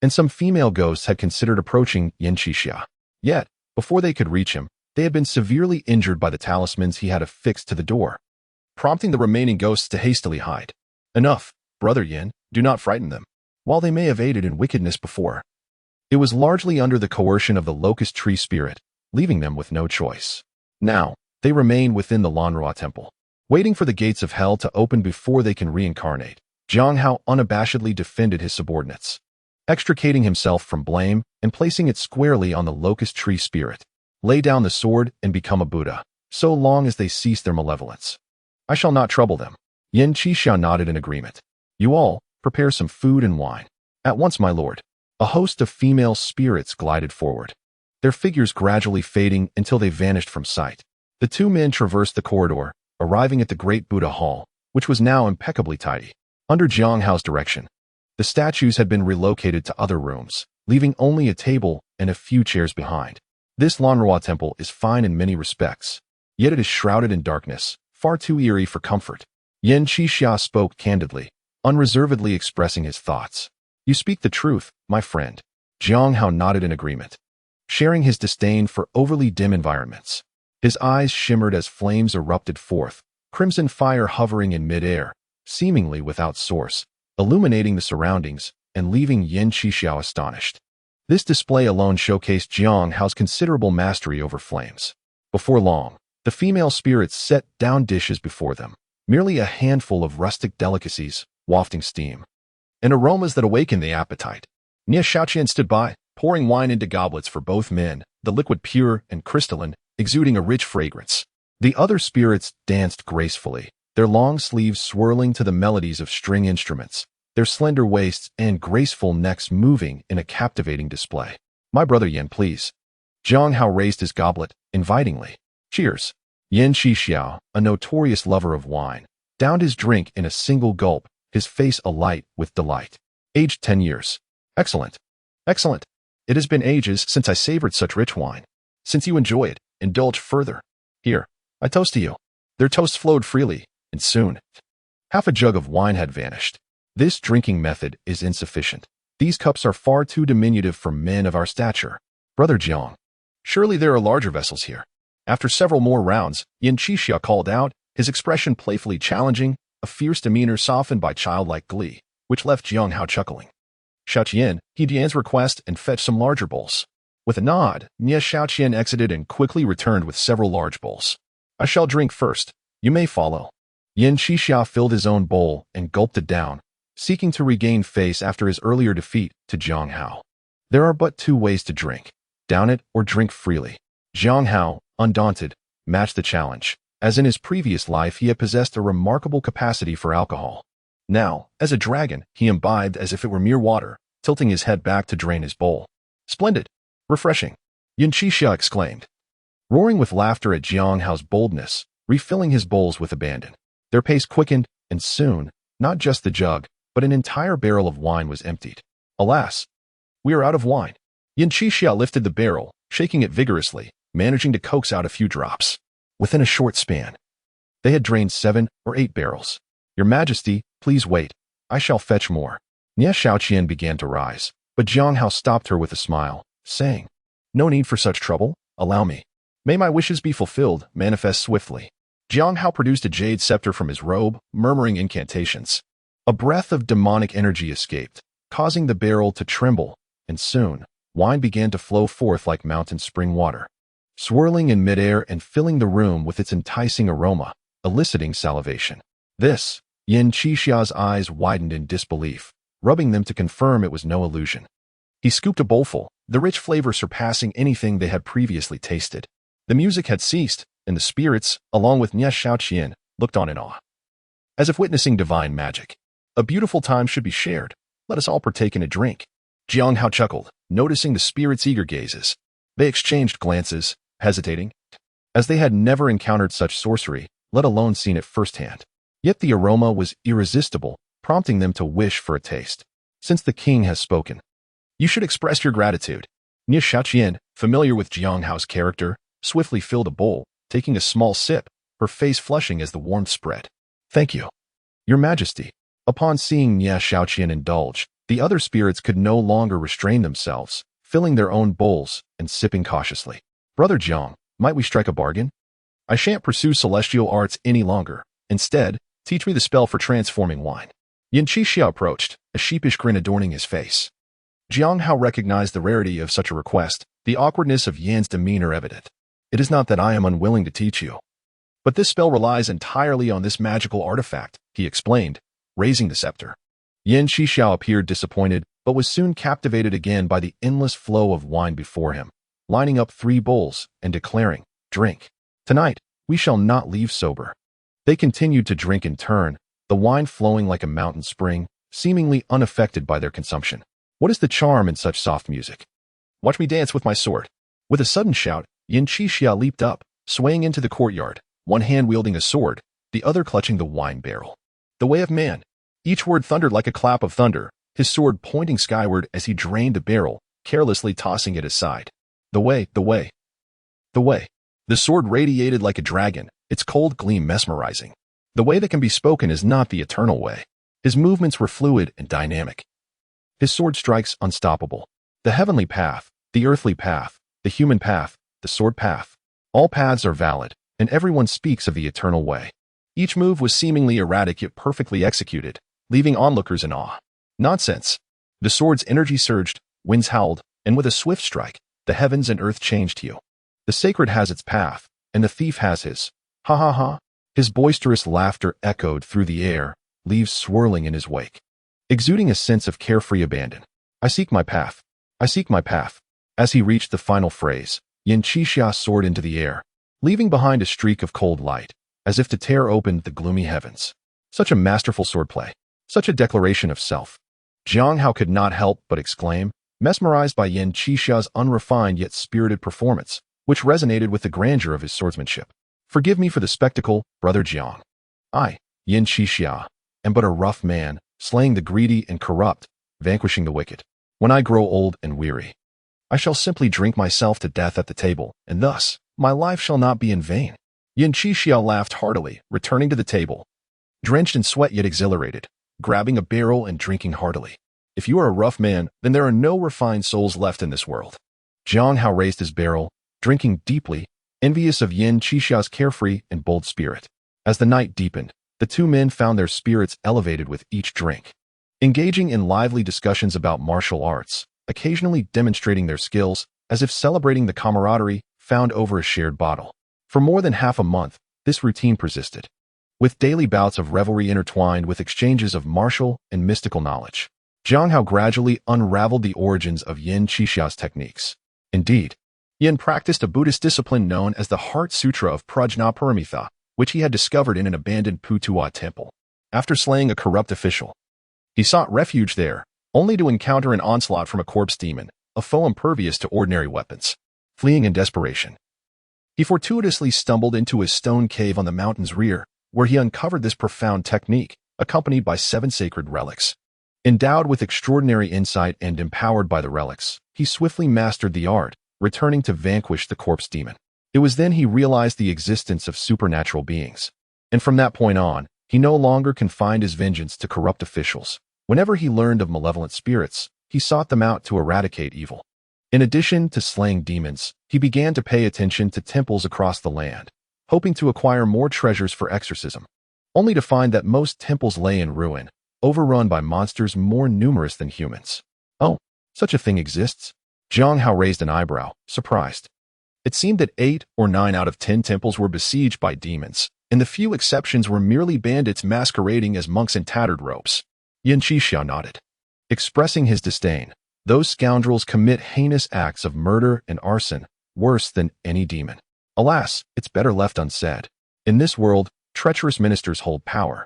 and some female ghosts had considered approaching Yin Qixia. Yet, before they could reach him, they had been severely injured by the talismans he had affixed to the door, prompting the remaining ghosts to hastily hide. "Enough, Brother Yin, do not frighten them. While they may have aided in wickedness before, it was largely under the coercion of the locust tree spirit, leaving them with no choice. Now, they remain within the Lanrua Temple, waiting for the gates of hell to open before they can reincarnate." Jiang Hao unabashedly defended his subordinates, extricating himself from blame and placing it squarely on the locust tree spirit. "Lay down the sword and become a Buddha. so long as they cease their malevolence. I shall not trouble them. Yin Qixia nodded in agreement. You all, prepare some food and wine. At once, my lord. A host of female spirits glided forward, their figures gradually fading until they vanished from sight. The two men traversed the corridor, arriving at the great Buddha hall, which was now impeccably tidy. Under Xīyóu's direction, the statues had been relocated to other rooms, leaving only a table and a few chairs behind. This Lanrua temple is fine in many respects, yet it is shrouded in darkness, far too eerie for comfort. Yin Qixia spoke candidly, unreservedly expressing his thoughts. You speak the truth, my friend. Xīyóu nodded in agreement, sharing his disdain for overly dim environments. His eyes shimmered as flames erupted forth, crimson fire hovering in midair, seemingly without source, illuminating the surroundings and leaving Yin Qixia astonished. This display alone showcased Xīyóu's considerable mastery over flames. Before long, the female spirits set down dishes before them, merely a handful of rustic delicacies, wafting steam and aromas that awakened the appetite. Nie Xiaoqian stood by, pouring wine into goblets for both men, the liquid pure and crystalline, exuding a rich fragrance. The other spirits danced gracefully, their long sleeves swirling to the melodies of string instruments, their slender waists and graceful necks moving in a captivating display. My brother Yin, please. Xīyóu raised his goblet, invitingly. Cheers. Yin Qixia, a notorious lover of wine, downed his drink in a single gulp, his face alight with delight. Aged 10 years. Excellent. Excellent. It has been ages since I savored such rich wine. Since you enjoy it, indulge further. Here, I toast to you. Their toasts flowed freely, and soon, half a jug of wine had vanished. This drinking method is insufficient. These cups are far too diminutive for men of our stature. Brother Xīyóu, surely there are larger vessels here. After several more rounds, Yin Qixia called out, his expression playfully challenging, a fierce demeanor softened by childlike glee, which left Xīyóu chuckling. Xiaoqian heeded Yan's request and fetched some larger bowls. With a nod, Nie Xiaoqian exited and quickly returned with several large bowls. I shall drink first. You may follow. Yin Qixia filled his own bowl and gulped it down, seeking to regain face after his earlier defeat to Xīyóu. There are but two ways to drink: down it or drink freely. Xīyóu, undaunted, matched the challenge, as in his previous life he had possessed a remarkable capacity for alcohol. Now, as a dragon, he imbibed as if it were mere water, tilting his head back to drain his bowl. Splendid! Refreshing! Yin Qixia exclaimed, roaring with laughter at Xīyóu's boldness, refilling his bowls with abandon. Their pace quickened, and soon, not just the jug, but an entire barrel of wine was emptied. Alas! We are out of wine. Yin Qixia lifted the barrel, shaking it vigorously, managing to coax out a few drops. Within a short span, they had drained 7 or 8 barrels. Your Majesty, please wait. I shall fetch more. Nie Xiaoqian began to rise, but Xīyóu stopped her with a smile, saying, No need for such trouble. Allow me. May my wishes be fulfilled, manifest swiftly. Xīyóu produced a jade scepter from his robe, murmuring incantations. A breath of demonic energy escaped, causing the barrel to tremble, and soon, wine began to flow forth like mountain spring water, swirling in midair and filling the room with its enticing aroma, eliciting salivation. This, Yin Qixia's eyes widened in disbelief, rubbing them to confirm it was no illusion. He scooped a bowlful, the rich flavor surpassing anything they had previously tasted. The music had ceased, and the spirits, along with Nie Xiaoqian, looked on in awe, as if witnessing divine magic. A beautiful time should be shared. Let us all partake in a drink. Xīyóu chuckled, noticing the spirits' eager gazes. They exchanged glances, hesitating, as they had never encountered such sorcery, let alone seen it firsthand. Yet the aroma was irresistible, prompting them to wish for a taste. Since the king has spoken, you should express your gratitude. Nie Xiaoqian, familiar with Xīyóu's character, swiftly filled a bowl, taking a small sip, her face flushing as the warmth spread. Thank you, Your Majesty. Upon seeing Nie Xiaoqian indulge, the other spirits could no longer restrain themselves, filling their own bowls and sipping cautiously. Brother Xīyóu, might we strike a bargain? I shan't pursue celestial arts any longer. Instead, teach me the spell for transforming wine. Yin Qixia approached, a sheepish grin adorning his face. Xīyóu recognized the rarity of such a request, the awkwardness of Yan's demeanor evident. It is not that I am unwilling to teach you, but this spell relies entirely on this magical artifact, he explained, raising the scepter. Yin Qixia appeared disappointed, but was soon captivated again by the endless flow of wine before him, lining up 3 bowls and declaring, Drink. Tonight, we shall not leave sober. They continued to drink in turn, the wine flowing like a mountain spring, seemingly unaffected by their consumption. What is the charm in such soft music? Watch me dance with my sword. With a sudden shout, Xīyóu leaped up, swaying into the courtyard, one hand wielding a sword, the other clutching the wine barrel. The way of man. Each word thundered like a clap of thunder, his sword pointing skyward as he drained the barrel, carelessly tossing it aside. The way, the way, the way. The sword radiated like a dragon, its cold gleam mesmerizing. The way that can be spoken is not the eternal way. His movements were fluid and dynamic. His sword strikes unstoppable. The heavenly path, the earthly path, the human path, the sword path. All paths are valid, and everyone speaks of the eternal way. Each move was seemingly erratic yet perfectly executed, leaving onlookers in awe. Nonsense. The sword's energy surged, winds howled, and with a swift strike, the heavens and earth changed hue. The sacred has its path, and the thief has his. Ha ha ha. His boisterous laughter echoed through the air, leaves swirling in his wake, exuding a sense of carefree abandon. I seek my path. I seek my path. As he reached the final phrase, Xīyóu soared into the air, leaving behind a streak of cold light, as if to tear open the gloomy heavens. Such a masterful swordplay. Such a declaration of self. Xīyóu could not help but exclaim, mesmerized by Xīyóu's unrefined yet spirited performance, which resonated with the grandeur of his swordsmanship. Forgive me for the spectacle, brother Xīyóu. I, Xīyóu, am but a rough man, slaying the greedy and corrupt, vanquishing the wicked. When I grow old and weary, I shall simply drink myself to death at the table, and thus, my life shall not be in vain. Xīyóu laughed heartily, returning to the table, drenched in sweat yet exhilarated, grabbing a barrel and drinking heartily. If you are a rough man, then there are no refined souls left in this world. Xīyóu raised his barrel, drinking deeply, envious of Xīyóu's carefree and bold spirit. As the night deepened, the two men found their spirits elevated with each drink, engaging in lively discussions about martial arts, occasionally demonstrating their skills, as if celebrating the camaraderie found over a shared bottle. For more than half a month, this routine persisted, with daily bouts of revelry intertwined with exchanges of martial and mystical knowledge. Xīyóu gradually unraveled the origins of Xīyóu's techniques. Indeed, Yin practiced a Buddhist discipline known as the Heart Sutra of Prajnaparamita, which he had discovered in an abandoned Putuwa temple. After slaying a corrupt official, he sought refuge there, only to encounter an onslaught from a corpse demon, a foe impervious to ordinary weapons. Fleeing in desperation, he fortuitously stumbled into a stone cave on the mountain's rear, where he uncovered this profound technique, accompanied by 7 sacred relics. Endowed with extraordinary insight and empowered by the relics, he swiftly mastered the art, returning to vanquish the corpse demon. It was then he realized the existence of supernatural beings. And from that point on, he no longer confined his vengeance to corrupt officials. Whenever he learned of malevolent spirits, he sought them out to eradicate evil. In addition to slaying demons, he began to pay attention to temples across the land, hoping to acquire more treasures for exorcism, only to find that most temples lay in ruin, overrun by monsters more numerous than humans. Oh, such a thing exists? Xīyóu raised an eyebrow, surprised. It seemed that 8 or 9 out of 10 temples were besieged by demons, and the few exceptions were merely bandits masquerading as monks in tattered robes. Xīyóu nodded, expressing his disdain. Those scoundrels commit heinous acts of murder and arson, worse than any demon. Alas, it's better left unsaid. In this world, treacherous ministers hold power,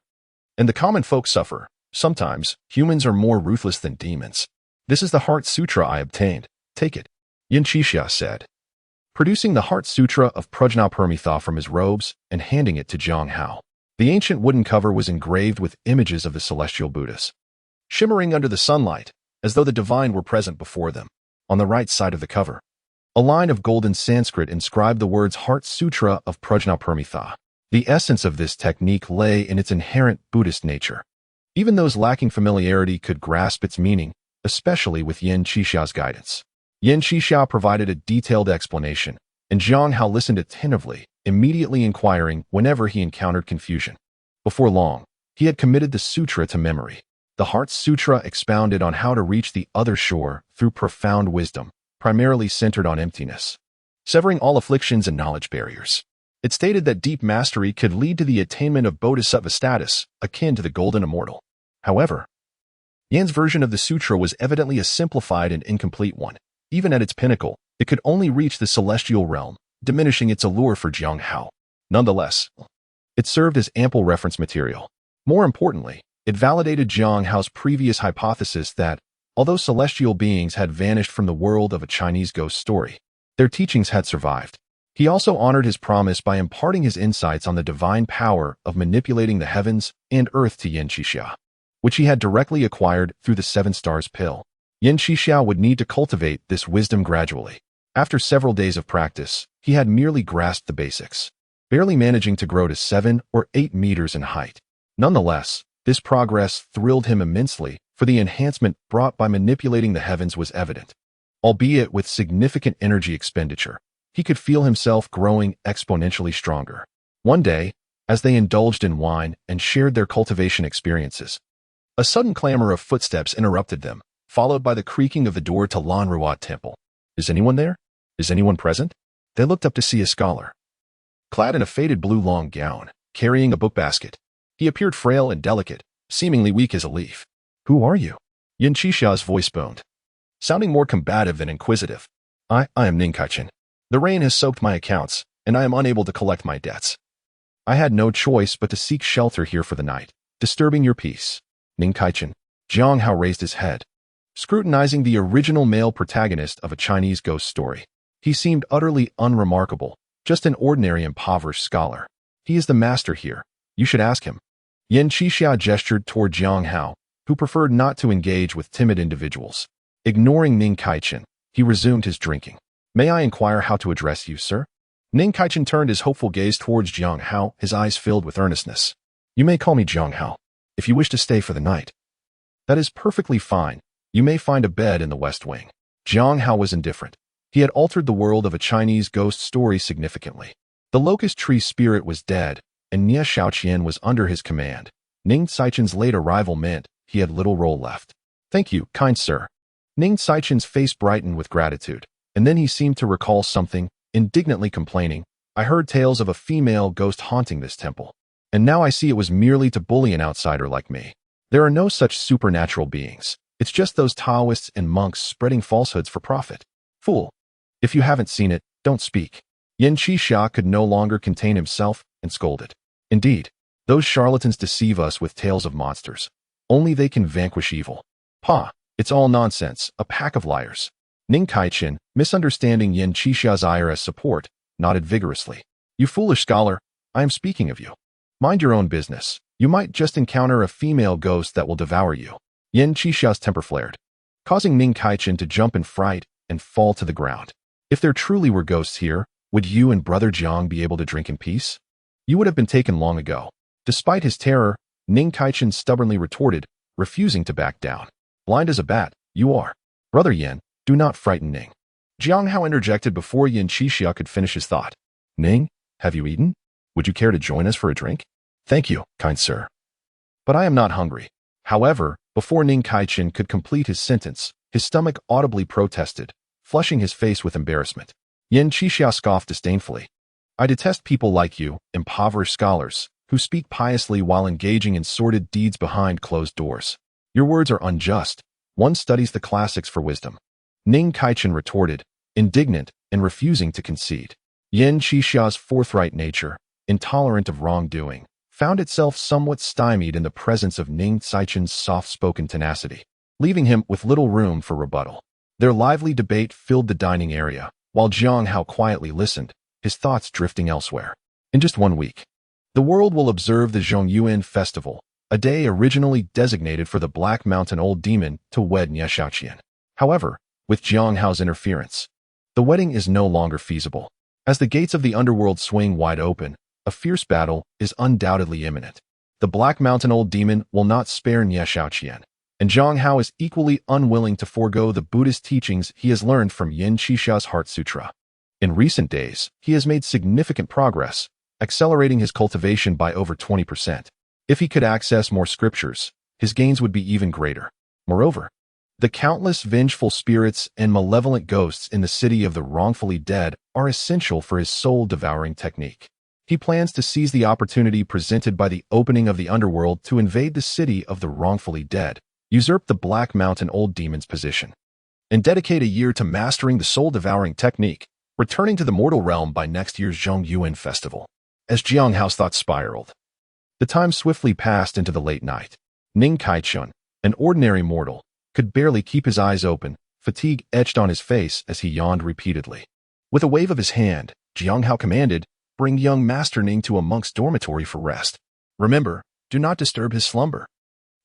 and the common folk suffer. Sometimes, humans are more ruthless than demons. This is the Heart Sutra I obtained. Take it, Xīyóu said, producing the Heart Sutra of Prajnaparamita from his robes and handing it to Xīyóu. The ancient wooden cover was engraved with images of the celestial Buddhas, shimmering under the sunlight, as though the divine were present before them. On the right side of the cover, a line of golden Sanskrit inscribed the words Heart Sutra of Prajnaparamita. The essence of this technique lay in its inherent Buddhist nature. Even those lacking familiarity could grasp its meaning, especially with Xīyóu's guidance. Xīyóu provided a detailed explanation, and Xīyóu listened attentively, immediately inquiring whenever he encountered confusion. Before long, he had committed the sutra to memory. The Heart Sutra expounded on how to reach the other shore through profound wisdom, primarily centered on emptiness, severing all afflictions and knowledge barriers. It stated that deep mastery could lead to the attainment of bodhisattva status, akin to the golden immortal. However, Yan's version of the sutra was evidently a simplified and incomplete one. Even at its pinnacle, it could only reach the celestial realm, diminishing its allure for Xīyóu. Nonetheless, it served as ample reference material. More importantly, it validated Zhang Hao's previous hypothesis that, although celestial beings had vanished from the world of a Chinese ghost story, their teachings had survived. He also honored his promise by imparting his insights on the divine power of manipulating the heavens and earth to Yin Qixia, which he had directly acquired through the 7 Stars pill. Yin Qixia would need to cultivate this wisdom gradually. After several days of practice, he had merely grasped the basics, barely managing to grow to 7 or 8 meters in height. Nonetheless, this progress thrilled him immensely, for the enhancement brought by manipulating the heavens was evident. Albeit with significant energy expenditure, he could feel himself growing exponentially stronger. One day, as they indulged in wine and shared their cultivation experiences, a sudden clamor of footsteps interrupted them, followed by the creaking of the door to Lan Ruat Temple. Is anyone there? Is anyone present? They looked up to see a scholar, clad in a faded blue long gown, carrying a book basket. He appeared frail and delicate, seemingly weak as a leaf. Who are you? Yin Qixia's voice boned, sounding more combative than inquisitive. I am Ning Kaichen. The rain has soaked my accounts, and I am unable to collect my debts. I had no choice but to seek shelter here for the night, disturbing your peace. Ning Kaichen. Zhang Hao raised his head, scrutinizing the original male protagonist of a Chinese ghost story. He seemed utterly unremarkable, just an ordinary impoverished scholar. He is the master here. You should ask him. Yin Qixia gestured toward Zhang Hao, who preferred not to engage with timid individuals. Ignoring Ning Kaichen, he resumed his drinking. May I inquire how to address you, sir? Ning Kaichen turned his hopeful gaze towards Zhang Hao, his eyes filled with earnestness. You may call me Zhang Hao, if you wish to stay for the night. That is perfectly fine. You may find a bed in the west wing. Zhang Hao was indifferent. He had altered the world of a Chinese ghost story significantly. The locust tree spirit was dead, and Nie Shaoqian was under his command. Ning Caichen's late arrival meant he had little role left. Thank you, kind sir. Ning Caichen's face brightened with gratitude, and then he seemed to recall something, indignantly complaining. I heard tales of a female ghost haunting this temple, and now I see it was merely to bully an outsider like me. There are no such supernatural beings. It's just those Taoists and monks spreading falsehoods for profit. Fool. If you haven't seen it, don't speak. Yin Qixia could no longer contain himself and scolded. Indeed, those charlatans deceive us with tales of monsters. Only they can vanquish evil. Pah, it's all nonsense, a pack of liars. Ning Kaichen, misunderstanding Yin Qixia's ire as support, nodded vigorously. You foolish scholar, I am speaking of you. Mind your own business. You might just encounter a female ghost that will devour you. Yin Qixia's temper flared, causing Ning Kaichen to jump in fright and fall to the ground. If there truly were ghosts here, would you and Brother Jiang be able to drink in peace? You would have been taken long ago. Despite his terror, Ning Kaichen stubbornly retorted, refusing to back down. Blind as a bat, you are. Brother Yin, do not frighten Ning. Jiang Hao interjected before Yin Qixia could finish his thought. Ning, have you eaten? Would you care to join us for a drink? Thank you, kind sir. But I am not hungry. However, before Ning Kaichen could complete his sentence, his stomach audibly protested, flushing his face with embarrassment. Yin Qixia scoffed disdainfully. I detest people like you, impoverished scholars, who speak piously while engaging in sordid deeds behind closed doors. Your words are unjust. One studies the classics for wisdom. Ning Kaichen retorted, indignant and refusing to concede. Yin Qixia's forthright nature, intolerant of wrongdoing, found itself somewhat stymied in the presence of Ning Caichen's soft-spoken tenacity, leaving him with little room for rebuttal. Their lively debate filled the dining area, while Zhang Hao quietly listened, his thoughts drifting elsewhere. In just 1 week, the world will observe the Zhongyuan Festival, a day originally designated for the Black Mountain Old Demon to wed Nie Shaoqian. However, with Zhang Hao's interference, the wedding is no longer feasible. As the gates of the underworld swing wide open, a fierce battle is undoubtedly imminent. The Black Mountain Old Demon will not spare Nie Shaoqian, and Zhang Hao is equally unwilling to forego the Buddhist teachings he has learned from Yin Qixia's Heart Sutra. In recent days, he has made significant progress, accelerating his cultivation by over 20%. If he could access more scriptures, his gains would be even greater. Moreover, the countless vengeful spirits and malevolent ghosts in the city of the wrongfully dead are essential for his soul-devouring technique. He plans to seize the opportunity presented by the opening of the underworld to invade the city of the wrongfully dead, usurp the Black Mountain Old Demon's position, and dedicate a year to mastering the soul-devouring technique, returning to the mortal realm by next year's Zhongyuan Festival. as Xīyóu's thoughts spiraled. The time swiftly passed into the late night. Ning Kaichun, an ordinary mortal, could barely keep his eyes open, fatigue etched on his face as he yawned repeatedly. With a wave of his hand, Xīyóu commanded, "Bring young Master Ning to a monk's dormitory for rest. Remember, do not disturb his slumber."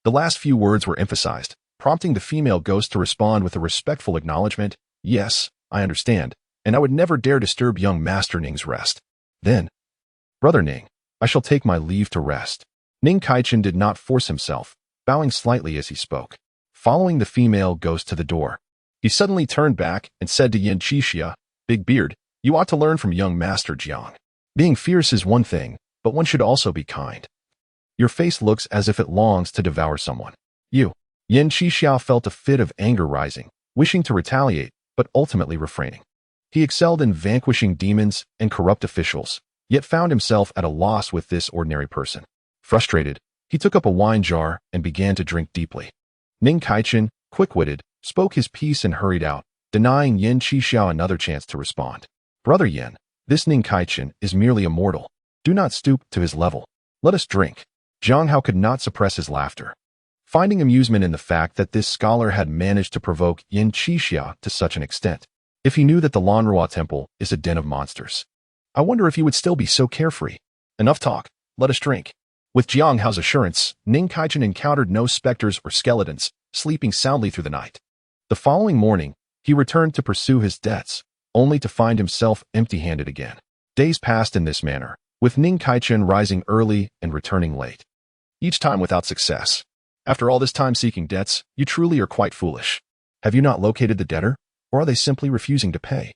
The last few words were emphasized, prompting the female ghost to respond with a respectful acknowledgement, "Yes, I understand, and I would never dare disturb young Master Ning's rest." Then, "Brother Ning, I shall take my leave to rest." Ning Kaichun did not force himself, bowing slightly as he spoke. Following the female ghost to the door, he suddenly turned back and said to Yin Qixia, "Big Beard, you ought to learn from young Master Xīyóu. Being fierce is one thing, but one should also be kind. Your face looks as if it longs to devour someone." Yin Qixia felt a fit of anger rising, wishing to retaliate, but ultimately refraining. He excelled in vanquishing demons and corrupt officials, yet found himself at a loss with this ordinary person. Frustrated, he took up a wine jar and began to drink deeply. Ning Kaichun, quick-witted, spoke his piece and hurried out, denying Yin Qixia another chance to respond. "Brother Yin, this Ning Kaichun is merely a mortal. Do not stoop to his level. Let us drink." Xīyóu could not suppress his laughter, finding amusement in the fact that this scholar had managed to provoke Yin Qixia to such an extent. If he knew that the Lanrua Temple is a den of monsters, I wonder if he would still be so carefree. Enough talk, let us drink. With Xīyóu's assurance, Ning Kaichun encountered no specters or skeletons, sleeping soundly through the night. The following morning, he returned to pursue his debts, only to find himself empty-handed again. Days passed in this manner, with Ning Kaichun rising early and returning late, each time without success. "After all this time seeking debts, you truly are quite foolish. Have you not located the debtor, or are they simply refusing to pay?"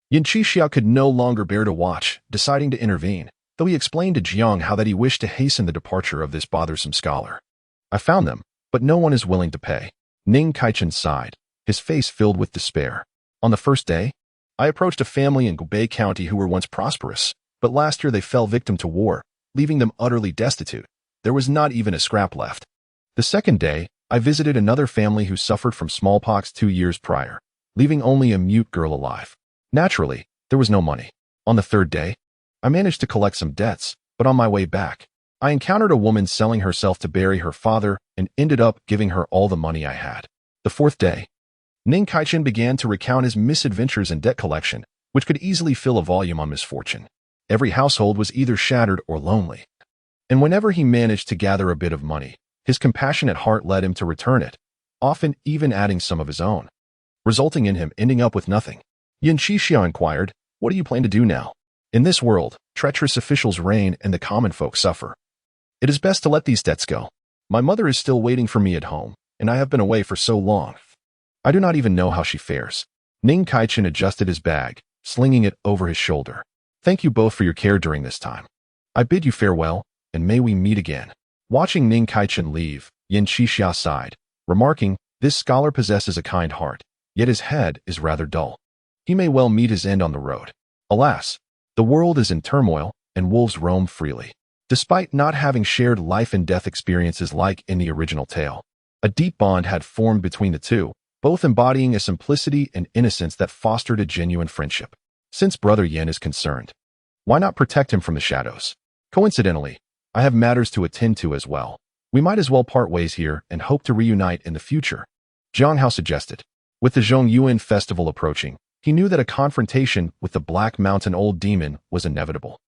Yin Qixia could no longer bear to watch, deciding to intervene, though he explained to Xīyóu how that he wished to hasten the departure of this bothersome scholar. "I found them, but no one is willing to pay." Ning Kaichun sighed, his face filled with despair. "On the first day, I approached a family in Gubei County who were once prosperous, but last year they fell victim to war, leaving them utterly destitute. There was not even a scrap left. The second day, I visited another family who suffered from smallpox 2 years prior, leaving only a mute girl alive. Naturally, there was no money. On the third day, I managed to collect some debts, but on my way back, I encountered a woman selling herself to bury her father and ended up giving her all the money I had. The fourth day, Ning Kaichun began to recount his misadventures and debt collection, which could easily fill a volume on misfortune. Every household was either shattered or lonely. And whenever he managed to gather a bit of money, his compassionate heart led him to return it, often even adding some of his own, resulting in him ending up with nothing. Yin Qixia inquired, "What do you plan to do now? In this world, treacherous officials reign and the common folk suffer. It is best to let these debts go. My mother is still waiting for me at home, and I have been away for so long. I do not even know how she fares." Ning Kaichun adjusted his bag, slinging it over his shoulder. "Thank you both for your care during this time. I bid you farewell, and may we meet again." Watching Ning Kaichun leave, Yin Qixia sighed, remarking, "This scholar possesses a kind heart, yet his head is rather dull. He may well meet his end on the road. Alas, the world is in turmoil, and wolves roam freely." Despite not having shared life and death experiences like in the original tale, a deep bond had formed between the two, both embodying a simplicity and innocence that fostered a genuine friendship. Since Brother Yin is concerned, why not protect him from the shadows? Coincidentally, I have matters to attend to as well. We might as well part ways here and hope to reunite in the future, Xīyóu suggested. With the Zhongyuan festival approaching, he knew that a confrontation with the Black Mountain Old Demon was inevitable,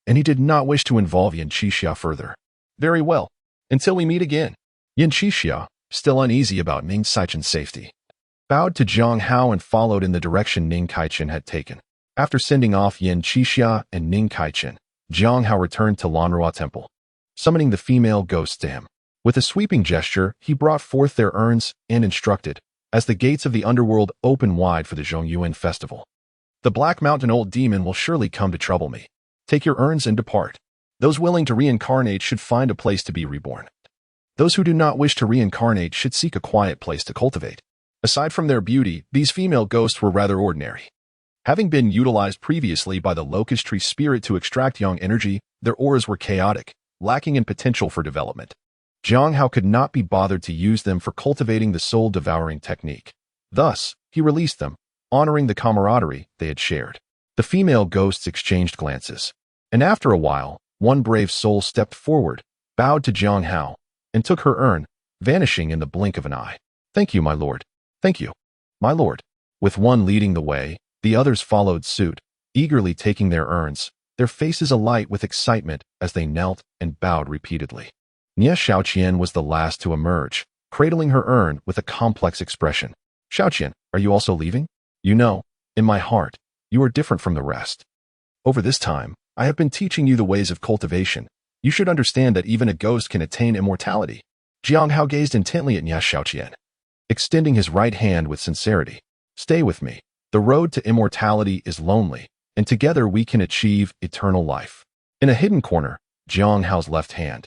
and he did not wish to involve Yin Qixia further. "Very well. Until we meet again." Yin Qixia, still uneasy about Ning Kaichun's safety, bowed to Zhongyuan and followed in the direction Ning Kaichun had taken. After sending off Yin Qixia and Ning Kaichun, Zhongyuan returned to Lanrua Temple, summoning the female ghosts to him. With a sweeping gesture, he brought forth their urns and instructed, as the gates of the underworld open wide for the Zhongyuan festival. "The Black Mountain Old Demon will surely come to trouble me. Take your urns and depart. Those willing to reincarnate should find a place to be reborn. Those who do not wish to reincarnate should seek a quiet place to cultivate." Aside from their beauty, these female ghosts were rather ordinary. Having been utilized previously by the locust tree spirit to extract yang energy, their auras were chaotic, lacking in potential for development. Zhongyuan could not be bothered to use them for cultivating the soul-devouring technique. Thus, he released them, honoring the camaraderie they had shared. The female ghosts exchanged glances, and after a while, One brave soul stepped forward, bowed to Xīyóu, and took her urn, vanishing in the blink of an eye. "Thank you, my lord. Thank you, my lord." With one leading the way, the others followed suit, eagerly taking their urns, their faces alight with excitement as they knelt and bowed repeatedly. Nie Xiaoqian was the last to emerge, cradling her urn with a complex expression. "Xiaoqian, are you also leaving? You know, in my heart, you are different from the rest. Over this time, I have been teaching you the ways of cultivation. You should understand that even a ghost can attain immortality." Xīyóu gazed intently at Nie Xiaoqian, extending his right hand with sincerity. "Stay with me. The road to immortality is lonely, and together we can achieve eternal life." In a hidden corner, Xīyóu's left hand,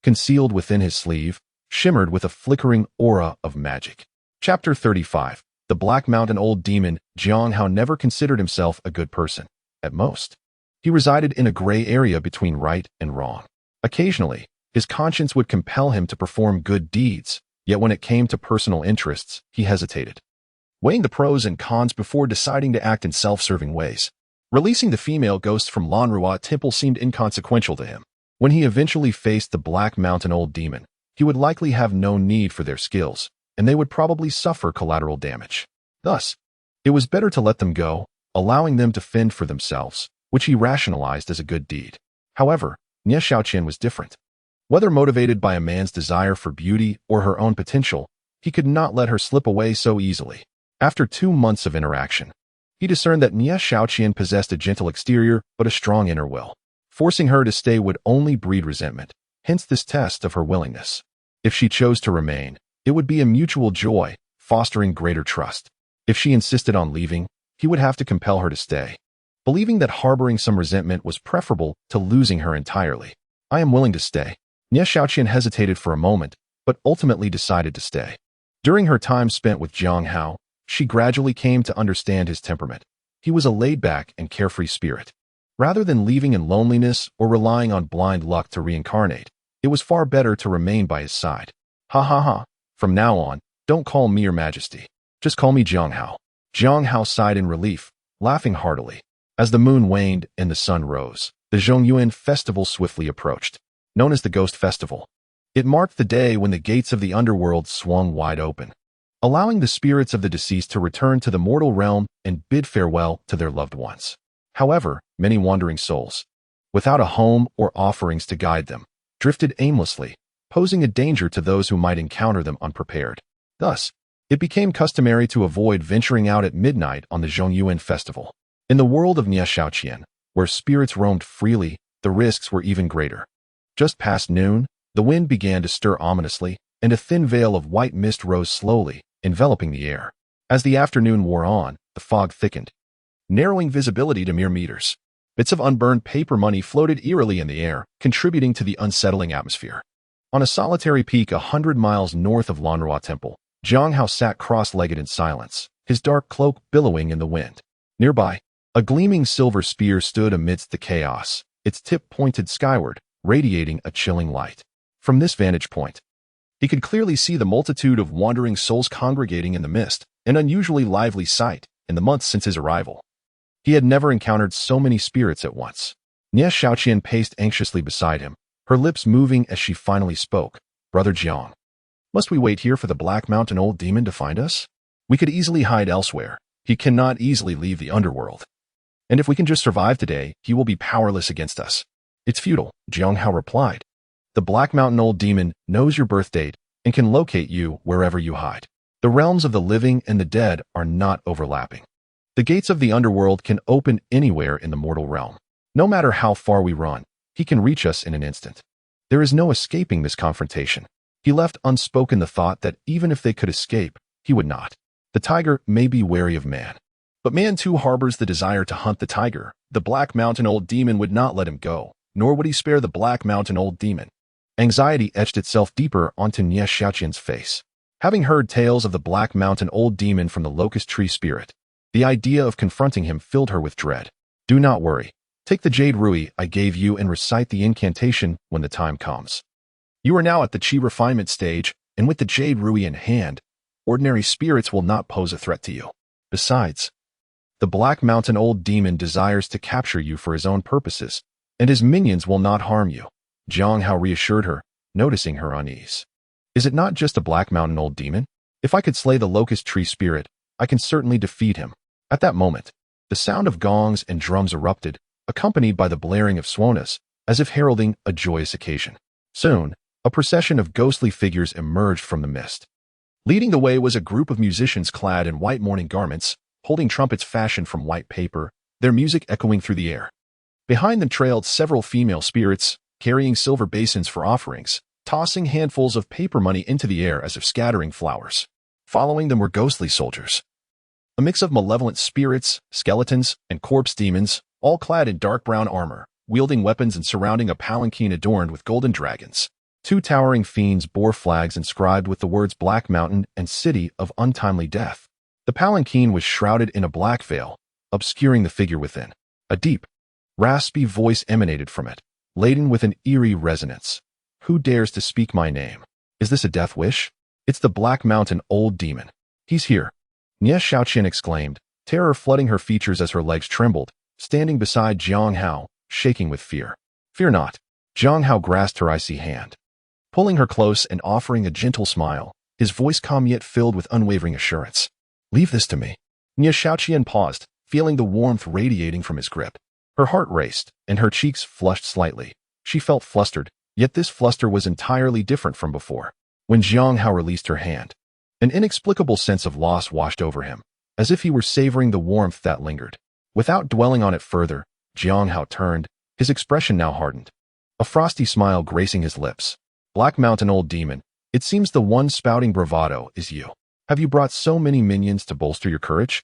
concealed within his sleeve, shimmered with a flickering aura of magic. Chapter 35. The Black Mountain Old Demon. Xīyóu never considered himself a good person. At most, he resided in a gray area between right and wrong. Occasionally, his conscience would compel him to perform good deeds, yet when it came to personal interests, he hesitated, weighing the pros and cons before deciding to act in self-serving ways. Releasing the female ghosts from Lanrua Temple seemed inconsequential to him. When he eventually faced the Black Mountain Old Demon, he would likely have no need for their skills, and they would probably suffer collateral damage. Thus, it was better to let them go, allowing them to fend for themselves, which he rationalized as a good deed. However, Nie Xiaoqian was different. Whether motivated by a man's desire for beauty or her own potential, he could not let her slip away so easily. After 2 months of interaction, he discerned that Nie Xiaoqian possessed a gentle exterior but a strong inner will. Forcing her to stay would only breed resentment, hence this test of her willingness. If she chose to remain, it would be a mutual joy, fostering greater trust. If she insisted on leaving, he would have to compel her to stay. Believing that harboring some resentment was preferable to losing her entirely. "I am willing to stay." Nie Xiaoqian hesitated for a moment, but ultimately decided to stay. During her time spent with Xīyóu, she gradually came to understand his temperament. He was a laid-back and carefree spirit. Rather than leaving in loneliness or relying on blind luck to reincarnate, it was far better to remain by his side. "Ha ha ha. From now on, don't call me your majesty. Just call me Xīyóu." Xīyóu sighed in relief, laughing heartily. As the moon waned and the sun rose, the Zhongyuan festival swiftly approached. Known as the Ghost Festival, it marked the day when the gates of the underworld swung wide open, allowing the spirits of the deceased to return to the mortal realm and bid farewell to their loved ones. However, many wandering souls, without a home or offerings to guide them, drifted aimlessly, posing a danger to those who might encounter them unprepared. Thus, it became customary to avoid venturing out at midnight on the Zhongyuan festival. In the world of Nie Xiaoqian, where spirits roamed freely, the risks were even greater. Just past noon, the wind began to stir ominously, and a thin veil of white mist rose slowly, enveloping the air. As the afternoon wore on, the fog thickened, narrowing visibility to mere meters. Bits of unburned paper money floated eerily in the air, contributing to the unsettling atmosphere. On a solitary peak 100 miles north of Lanrua Temple, Xīyóu sat cross-legged in silence, his dark cloak billowing in the wind. Nearby, a gleaming silver spear stood amidst the chaos, its tip pointed skyward, radiating a chilling light. From this vantage point, he could clearly see the multitude of wandering souls congregating in the mist, an unusually lively sight in the months since his arrival. He had never encountered so many spirits at once. Nie Xiaoqian paced anxiously beside him, her lips moving as she finally spoke. "Brother Xīyóu, must we wait here for the Black Mountain Old Demon to find us? We could easily hide elsewhere. He cannot easily leave the underworld. And if we can just survive today, he will be powerless against us." "It's futile," Xīyóu replied. "The Black Mountain Old Demon knows your birth date and can locate you wherever you hide. The realms of the living and the dead are not overlapping. The gates of the underworld can open anywhere in the mortal realm. No matter how far we run, he can reach us in an instant. There is no escaping this confrontation." He left unspoken the thought that even if they could escape, he would not. The tiger may be wary of man, but man too harbors the desire to hunt the tiger. The Black Mountain Old Demon would not let him go, nor would he spare the Black Mountain Old Demon. Anxiety etched itself deeper onto Nie Xiaoqian's face. Having heard tales of the Black Mountain Old Demon from the Locust Tree Spirit, the idea of confronting him filled her with dread. "Do not worry. Take the Jade Rui I gave you and recite the incantation when the time comes. You are now at the Qi refinement stage, and with the Jade Rui in hand, ordinary spirits will not pose a threat to you. Besides, the Black Mountain Old Demon desires to capture you for his own purposes, and his minions will not harm you, Xīyóu reassured her, noticing her unease. Is it not just a Black Mountain old demon? If I could slay the locust tree spirit, I can certainly defeat him. At that moment, the sound of gongs and drums erupted, accompanied by the blaring of swanas, as if heralding a joyous occasion. Soon, a procession of ghostly figures emerged from the mist. Leading the way was a group of musicians clad in white mourning garments, holding trumpets fashioned from white paper, their music echoing through the air. Behind them trailed several female spirits, carrying silver basins for offerings, tossing handfuls of paper money into the air as if scattering flowers. Following them were ghostly soldiers, a mix of malevolent spirits, skeletons, and corpse demons, all clad in dark brown armor, wielding weapons and surrounding a palanquin adorned with golden dragons. 2 towering fiends bore flags inscribed with the words Black Mountain and City of Untimely Death. The palanquin was shrouded in a black veil, obscuring the figure within. A deep, raspy voice emanated from it, laden with an eerie resonance. Who dares to speak my name? Is this a death wish? It's the Black Mountain old demon. He's here. Xiīyóu exclaimed, terror flooding her features as her legs trembled, standing beside Xīyóu, shaking with fear. Fear not. Xīyóu grasped her icy hand, pulling her close and offering a gentle smile, his voice calm yet filled with unwavering assurance. Leave this to me. Xiīyóu paused, feeling the warmth radiating from his grip. Her heart raced, and her cheeks flushed slightly. She felt flustered, yet this fluster was entirely different from before. When Xīyóu released her hand, an inexplicable sense of loss washed over him, as if he were savoring the warmth that lingered. Without dwelling on it further, Xīyóu turned, his expression now hardened, a frosty smile gracing his lips. Black Mountain old demon, it seems the one spouting bravado is you. Have you brought so many minions to bolster your courage?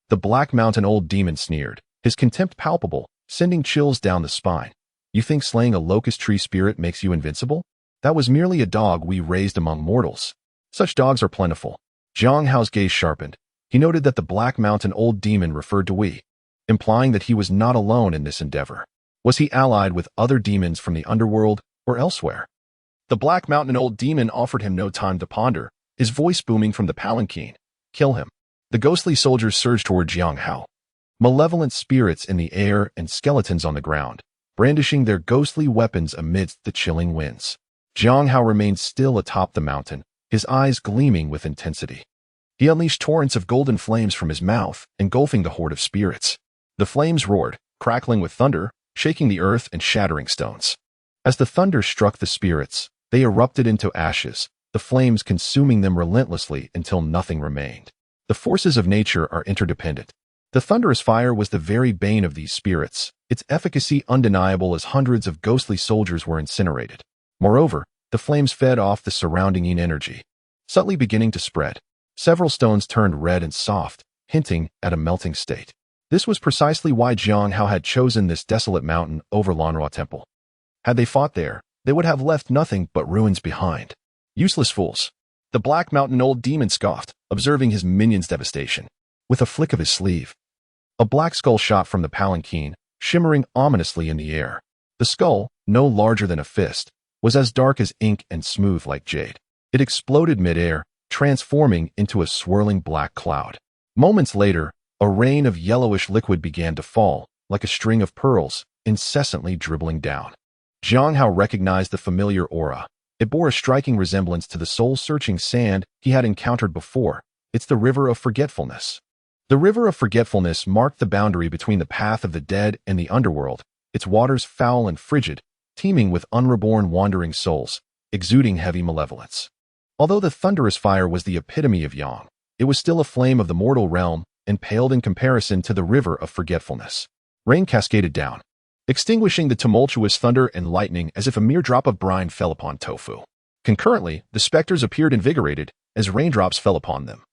The Black Mountain old demon sneered, his contempt palpable, sending chills down the spine. You think slaying a locust tree spirit makes you invincible? That was merely a dog we raised among mortals. Such dogs are plentiful. Xīyóu's gaze sharpened. He noted that the Black Mountain old demon referred to we, implying that he was not alone in this endeavor. Was he allied with other demons from the underworld or elsewhere? The Black Mountain old demon offered him no time to ponder, his voice booming from the palanquin. Kill him. The ghostly soldiers surged toward Xīyóu, malevolent spirits in the air and skeletons on the ground, brandishing their ghostly weapons amidst the chilling winds. Xīyóu remained still atop the mountain, his eyes gleaming with intensity. He unleashed torrents of golden flames from his mouth, engulfing the horde of spirits. The flames roared, crackling with thunder, shaking the earth and shattering stones. As the thunder struck the spirits, they erupted into ashes, the flames consuming them relentlessly until nothing remained. The forces of nature are interdependent. The thunderous fire was the very bane of these spirits, its efficacy undeniable as hundreds of ghostly soldiers were incinerated. Moreover, the flames fed off the surrounding energy, subtly beginning to spread. Several stones turned red and soft, hinting at a melting state. This was precisely why Xīyóu had chosen this desolate mountain over Lanhua Temple. Had they fought there, they would have left nothing but ruins behind. Useless fools. The Black Mountain old demon scoffed, observing his minion's devastation. With a flick of his sleeve, a black skull shot from the palanquin, shimmering ominously in the air. The skull, no larger than a fist, was as dark as ink and smooth like jade. It exploded mid-air, transforming into a swirling black cloud. Moments later, a rain of yellowish liquid began to fall, like a string of pearls, incessantly dribbling down. Xīyóu recognized the familiar aura. It bore a striking resemblance to the soul-searching sand he had encountered before. It's the River of Forgetfulness. The River of Forgetfulness marked the boundary between the path of the dead and the underworld, its waters foul and frigid, teeming with unreborn wandering souls, exuding heavy malevolence. Although the thunderous fire was the epitome of Yang, it was still a flame of the mortal realm and paled in comparison to the River of Forgetfulness. Rain cascaded down, extinguishing the tumultuous thunder and lightning as if a mere drop of brine fell upon tofu. Concurrently, the specters appeared invigorated as raindrops fell upon them.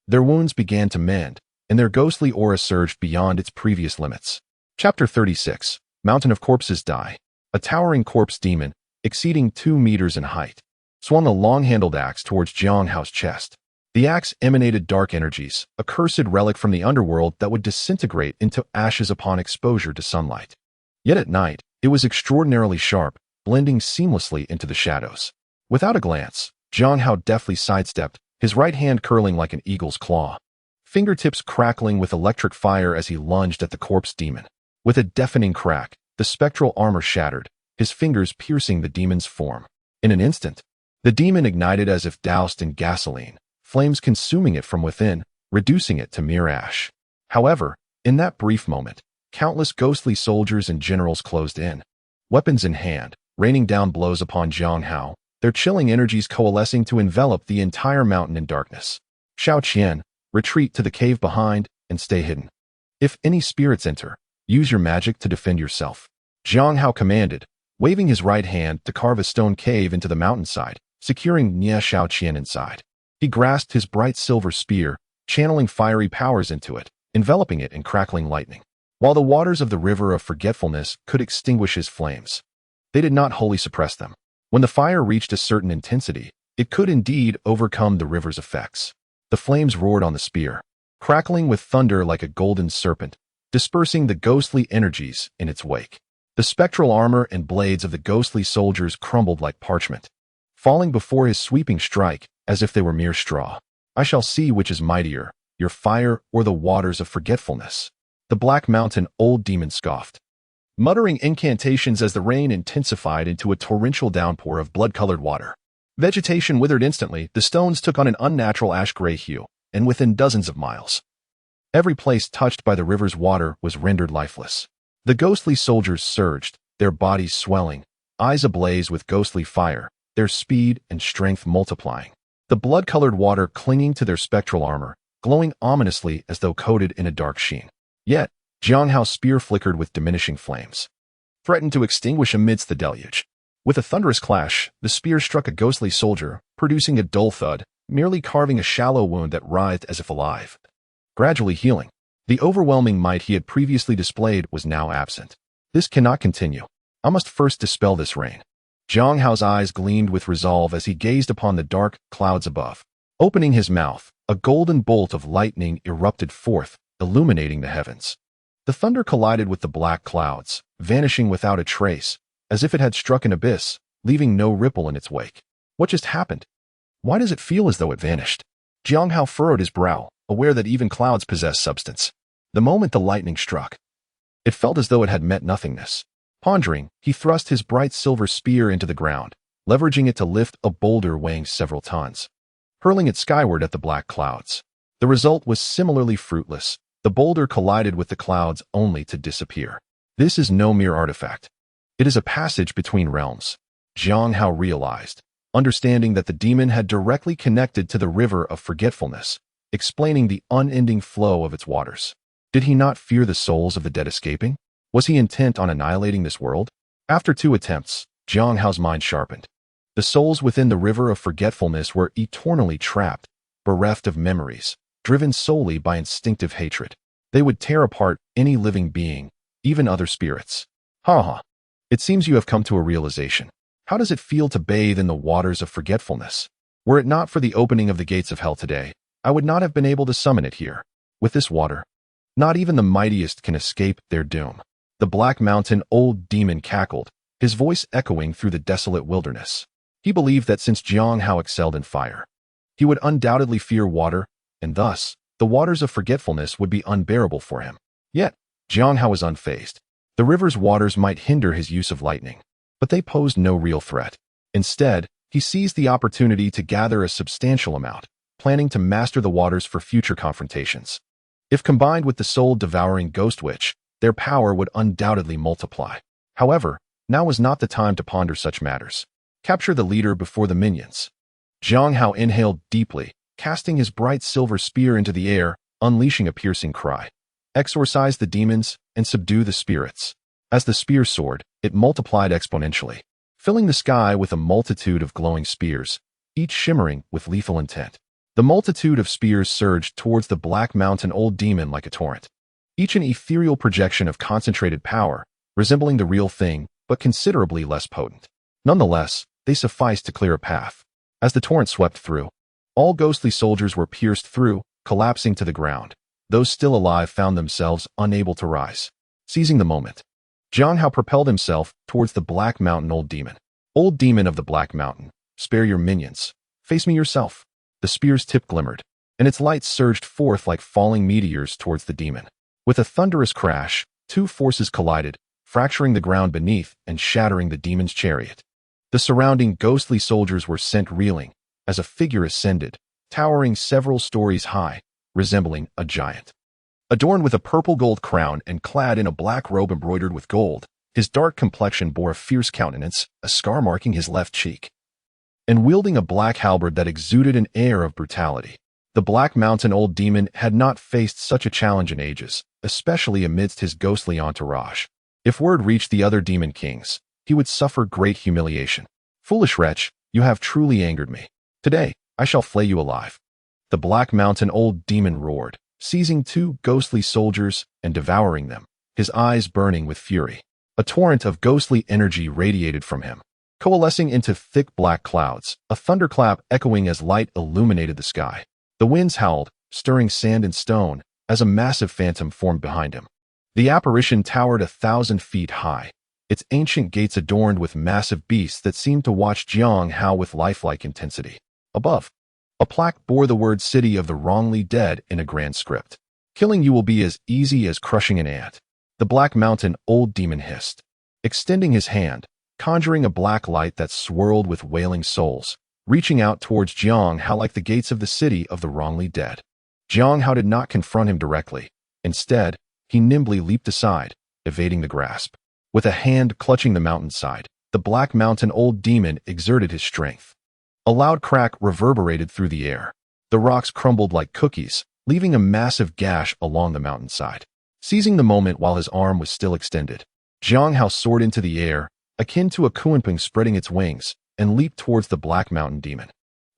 Their wounds began to mend, and their ghostly aura surged beyond its previous limits. Chapter 36. Mountain of Corpses Die. A towering corpse demon, exceeding 2 meters in height, swung a long-handled axe towards Xīyóu's chest. The axe emanated dark energies, a cursed relic from the underworld that would disintegrate into ashes upon exposure to sunlight. Yet at night, it was extraordinarily sharp, blending seamlessly into the shadows. Without a glance, Xīyóu deftly sidestepped, his right hand curling like an eagle's claw, fingertips crackling with electric fire as he lunged at the corpse demon. With a deafening crack, the spectral armor shattered, his fingers piercing the demon's form. In an instant, the demon ignited as if doused in gasoline, flames consuming it from within, reducing it to mere ash. However, in that brief moment, countless ghostly soldiers and generals closed in, weapons in hand, raining down blows upon Xīyóu, their chilling energies coalescing to envelop the entire mountain in darkness. Xiao Qian, retreat to the cave behind and stay hidden. If any spirits enter, use your magic to defend yourself. Xīyóu commanded, waving his right hand to carve a stone cave into the mountainside, securing Xiao Qian inside. He grasped his bright silver spear, channeling fiery powers into it, enveloping it in crackling lightning. While the waters of the river of forgetfulness could extinguish his flames, they did not wholly suppress them. When the fire reached a certain intensity, it could indeed overcome the river's effects. The flames roared on the spear, crackling with thunder like a golden serpent, dispersing the ghostly energies in its wake. The spectral armor and blades of the ghostly soldiers crumbled like parchment, falling before his sweeping strike as if they were mere straw. I shall see which is mightier, your fire or the waters of forgetfulness. The Black Mountain old demon scoffed, muttering incantations as the rain intensified into a torrential downpour of blood-colored water. Vegetation withered instantly, the stones took on an unnatural ash-gray hue, and within dozens of miles, every place touched by the river's water was rendered lifeless. The ghostly soldiers surged, their bodies swelling, eyes ablaze with ghostly fire, their speed and strength multiplying. The blood-colored water clinging to their spectral armor, glowing ominously as though coated in a dark sheen. Yet, Xīyóu's spear flickered with diminishing flames, threatened to extinguish amidst the deluge. With a thunderous clash, the spear struck a ghostly soldier, producing a dull thud, merely carving a shallow wound that writhed as if alive, gradually healing. The overwhelming might he had previously displayed was now absent. This cannot continue. I must first dispel this rain. Xīyóu's eyes gleamed with resolve as he gazed upon the dark clouds above. Opening his mouth, a golden bolt of lightning erupted forth, illuminating the heavens. The thunder collided with the black clouds, vanishing without a trace, as if it had struck an abyss, leaving no ripple in its wake. What just happened? Why does it feel as though it vanished? Xīyóu furrowed his brow, aware that even clouds possess substance. The moment the lightning struck, it felt as though it had met nothingness. Pondering, he thrust his bright silver spear into the ground, leveraging it to lift a boulder weighing several tons, hurling it skyward at the black clouds. The result was similarly fruitless. The boulder collided with the clouds only to disappear. This is no mere artifact. It is a passage between realms, Xīyóu realized, understanding that the demon had directly connected to the river of forgetfulness, explaining the unending flow of its waters. Did he not fear the souls of the dead escaping? Was he intent on annihilating this world? After 2 attempts, Xīyóu's mind sharpened. The souls within the river of forgetfulness were eternally trapped, bereft of memories, driven solely by instinctive hatred. They would tear apart any living being, even other spirits. Ha! It seems you have come to a realization. How does it feel to bathe in the waters of forgetfulness? Were it not for the opening of the gates of hell today, I would not have been able to summon it here. With this water, not even the mightiest can escape their doom. The Black Mountain old demon cackled, his voice echoing through the desolate wilderness. He believed that since Xīyóu excelled in fire, he would undoubtedly fear water, and thus, the waters of forgetfulness would be unbearable for him. Yet, Xīyóu was unfazed. The river's waters might hinder his use of lightning, but they posed no real threat. Instead, he seized the opportunity to gather a substantial amount, planning to master the waters for future confrontations. If combined with the soul-devouring ghost witch, their power would undoubtedly multiply. However, now was not the time to ponder such matters. Capture the leader before the minions. Xīyóu inhaled deeply, casting his bright silver spear into the air, unleashing a piercing cry. Exorcise the demons and subdue the spirits. As the spear soared, it multiplied exponentially, filling the sky with a multitude of glowing spears, each shimmering with lethal intent. The multitude of spears surged towards the Black Mountain old demon like a torrent, each an ethereal projection of concentrated power, resembling the real thing, but considerably less potent. Nonetheless, they sufficed to clear a path. As the torrent swept through, all ghostly soldiers were pierced through, collapsing to the ground. Those still alive found themselves unable to rise. Seizing the moment, Xīyóu propelled himself towards the Black Mountain old demon. Old demon of the Black Mountain, spare your minions. Face me yourself. The spear's tip glimmered, and its light surged forth like falling meteors towards the demon. With a thunderous crash, 2 forces collided, fracturing the ground beneath and shattering the demon's chariot. The surrounding ghostly soldiers were sent reeling as a figure ascended, towering several stories high, resembling a giant. Adorned with a purple gold crown and clad in a black robe embroidered with gold, his dark complexion bore a fierce countenance, a scar marking his left cheek. And wielding a black halberd that exuded an air of brutality. The Black Mountain Old Demon had not faced such a challenge in ages, especially amidst his ghostly entourage. If word reached the other demon kings, he would suffer great humiliation. Foolish wretch, you have truly angered me. Today, I shall flay you alive. The Black Mountain Old Demon roared, seizing two ghostly soldiers and devouring them, his eyes burning with fury. A torrent of ghostly energy radiated from him, coalescing into thick black clouds, a thunderclap echoing as light illuminated the sky. The winds howled, stirring sand and stone, as a massive phantom formed behind him. The apparition towered 1,000 feet high, its ancient gates adorned with massive beasts that seemed to watch Xīyóu with lifelike intensity. Above, a plaque bore the word City of the Wrongly Dead in a grand script. Killing you will be as easy as crushing an ant. The Black Mountain Old Demon hissed, extending his hand, conjuring a black light that swirled with wailing souls, reaching out towards Xīyóu like the gates of the City of the Wrongly Dead. Xīyóu did not confront him directly. Instead, he nimbly leaped aside, evading the grasp. With a hand clutching the mountainside, the Black Mountain Old Demon exerted his strength. A loud crack reverberated through the air. The rocks crumbled like cookies, leaving a massive gash along the mountainside. Seizing the moment while his arm was still extended, Xīyóu soared into the air, akin to a kuanping spreading its wings, and leaped towards the Black Mountain Demon.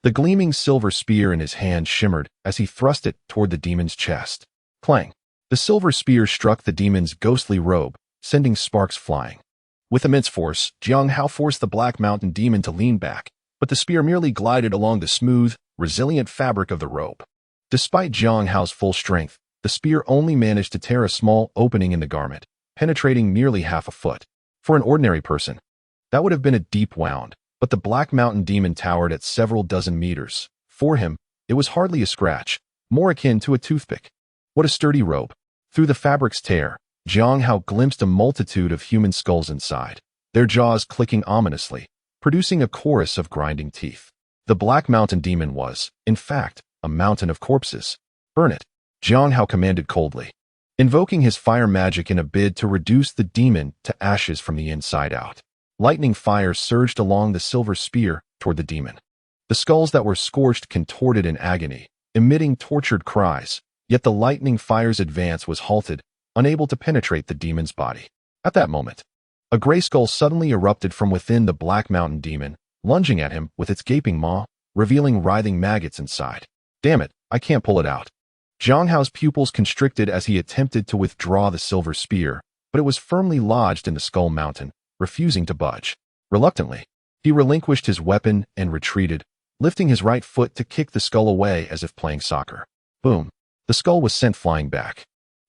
The gleaming silver spear in his hand shimmered as he thrust it toward the demon's chest. Clang! The silver spear struck the demon's ghostly robe, sending sparks flying. With immense force, Xīyóu forced the Black Mountain Demon to lean back, but the spear merely glided along the smooth, resilient fabric of the robe. Despite Xīyóu's full strength, the spear only managed to tear a small opening in the garment, penetrating nearly half a foot. For an ordinary person, that would have been a deep wound, but the Black Mountain Demon towered at several dozen meters. For him, it was hardly a scratch, more akin to a toothpick. What a sturdy robe! Through the fabric's tear, Xīyóu glimpsed a multitude of human skulls inside, their jaws clicking ominously, producing a chorus of grinding teeth. The Black Mountain Demon was, in fact, a mountain of corpses. Burn it, Xīyóu commanded coldly, invoking his fire magic in a bid to reduce the demon to ashes from the inside out. Lightning fire surged along the silver spear toward the demon. The skulls that were scorched contorted in agony, emitting tortured cries, yet the lightning fire's advance was halted, unable to penetrate the demon's body. At that moment, a gray skull suddenly erupted from within the Black Mountain Demon, lunging at him with its gaping maw, revealing writhing maggots inside. Damn it, I can't pull it out. Xīyóu's pupils constricted as he attempted to withdraw the silver spear, but it was firmly lodged in the skull mountain, refusing to budge. Reluctantly, he relinquished his weapon and retreated, lifting his right foot to kick the skull away as if playing soccer. Boom! The skull was sent flying back,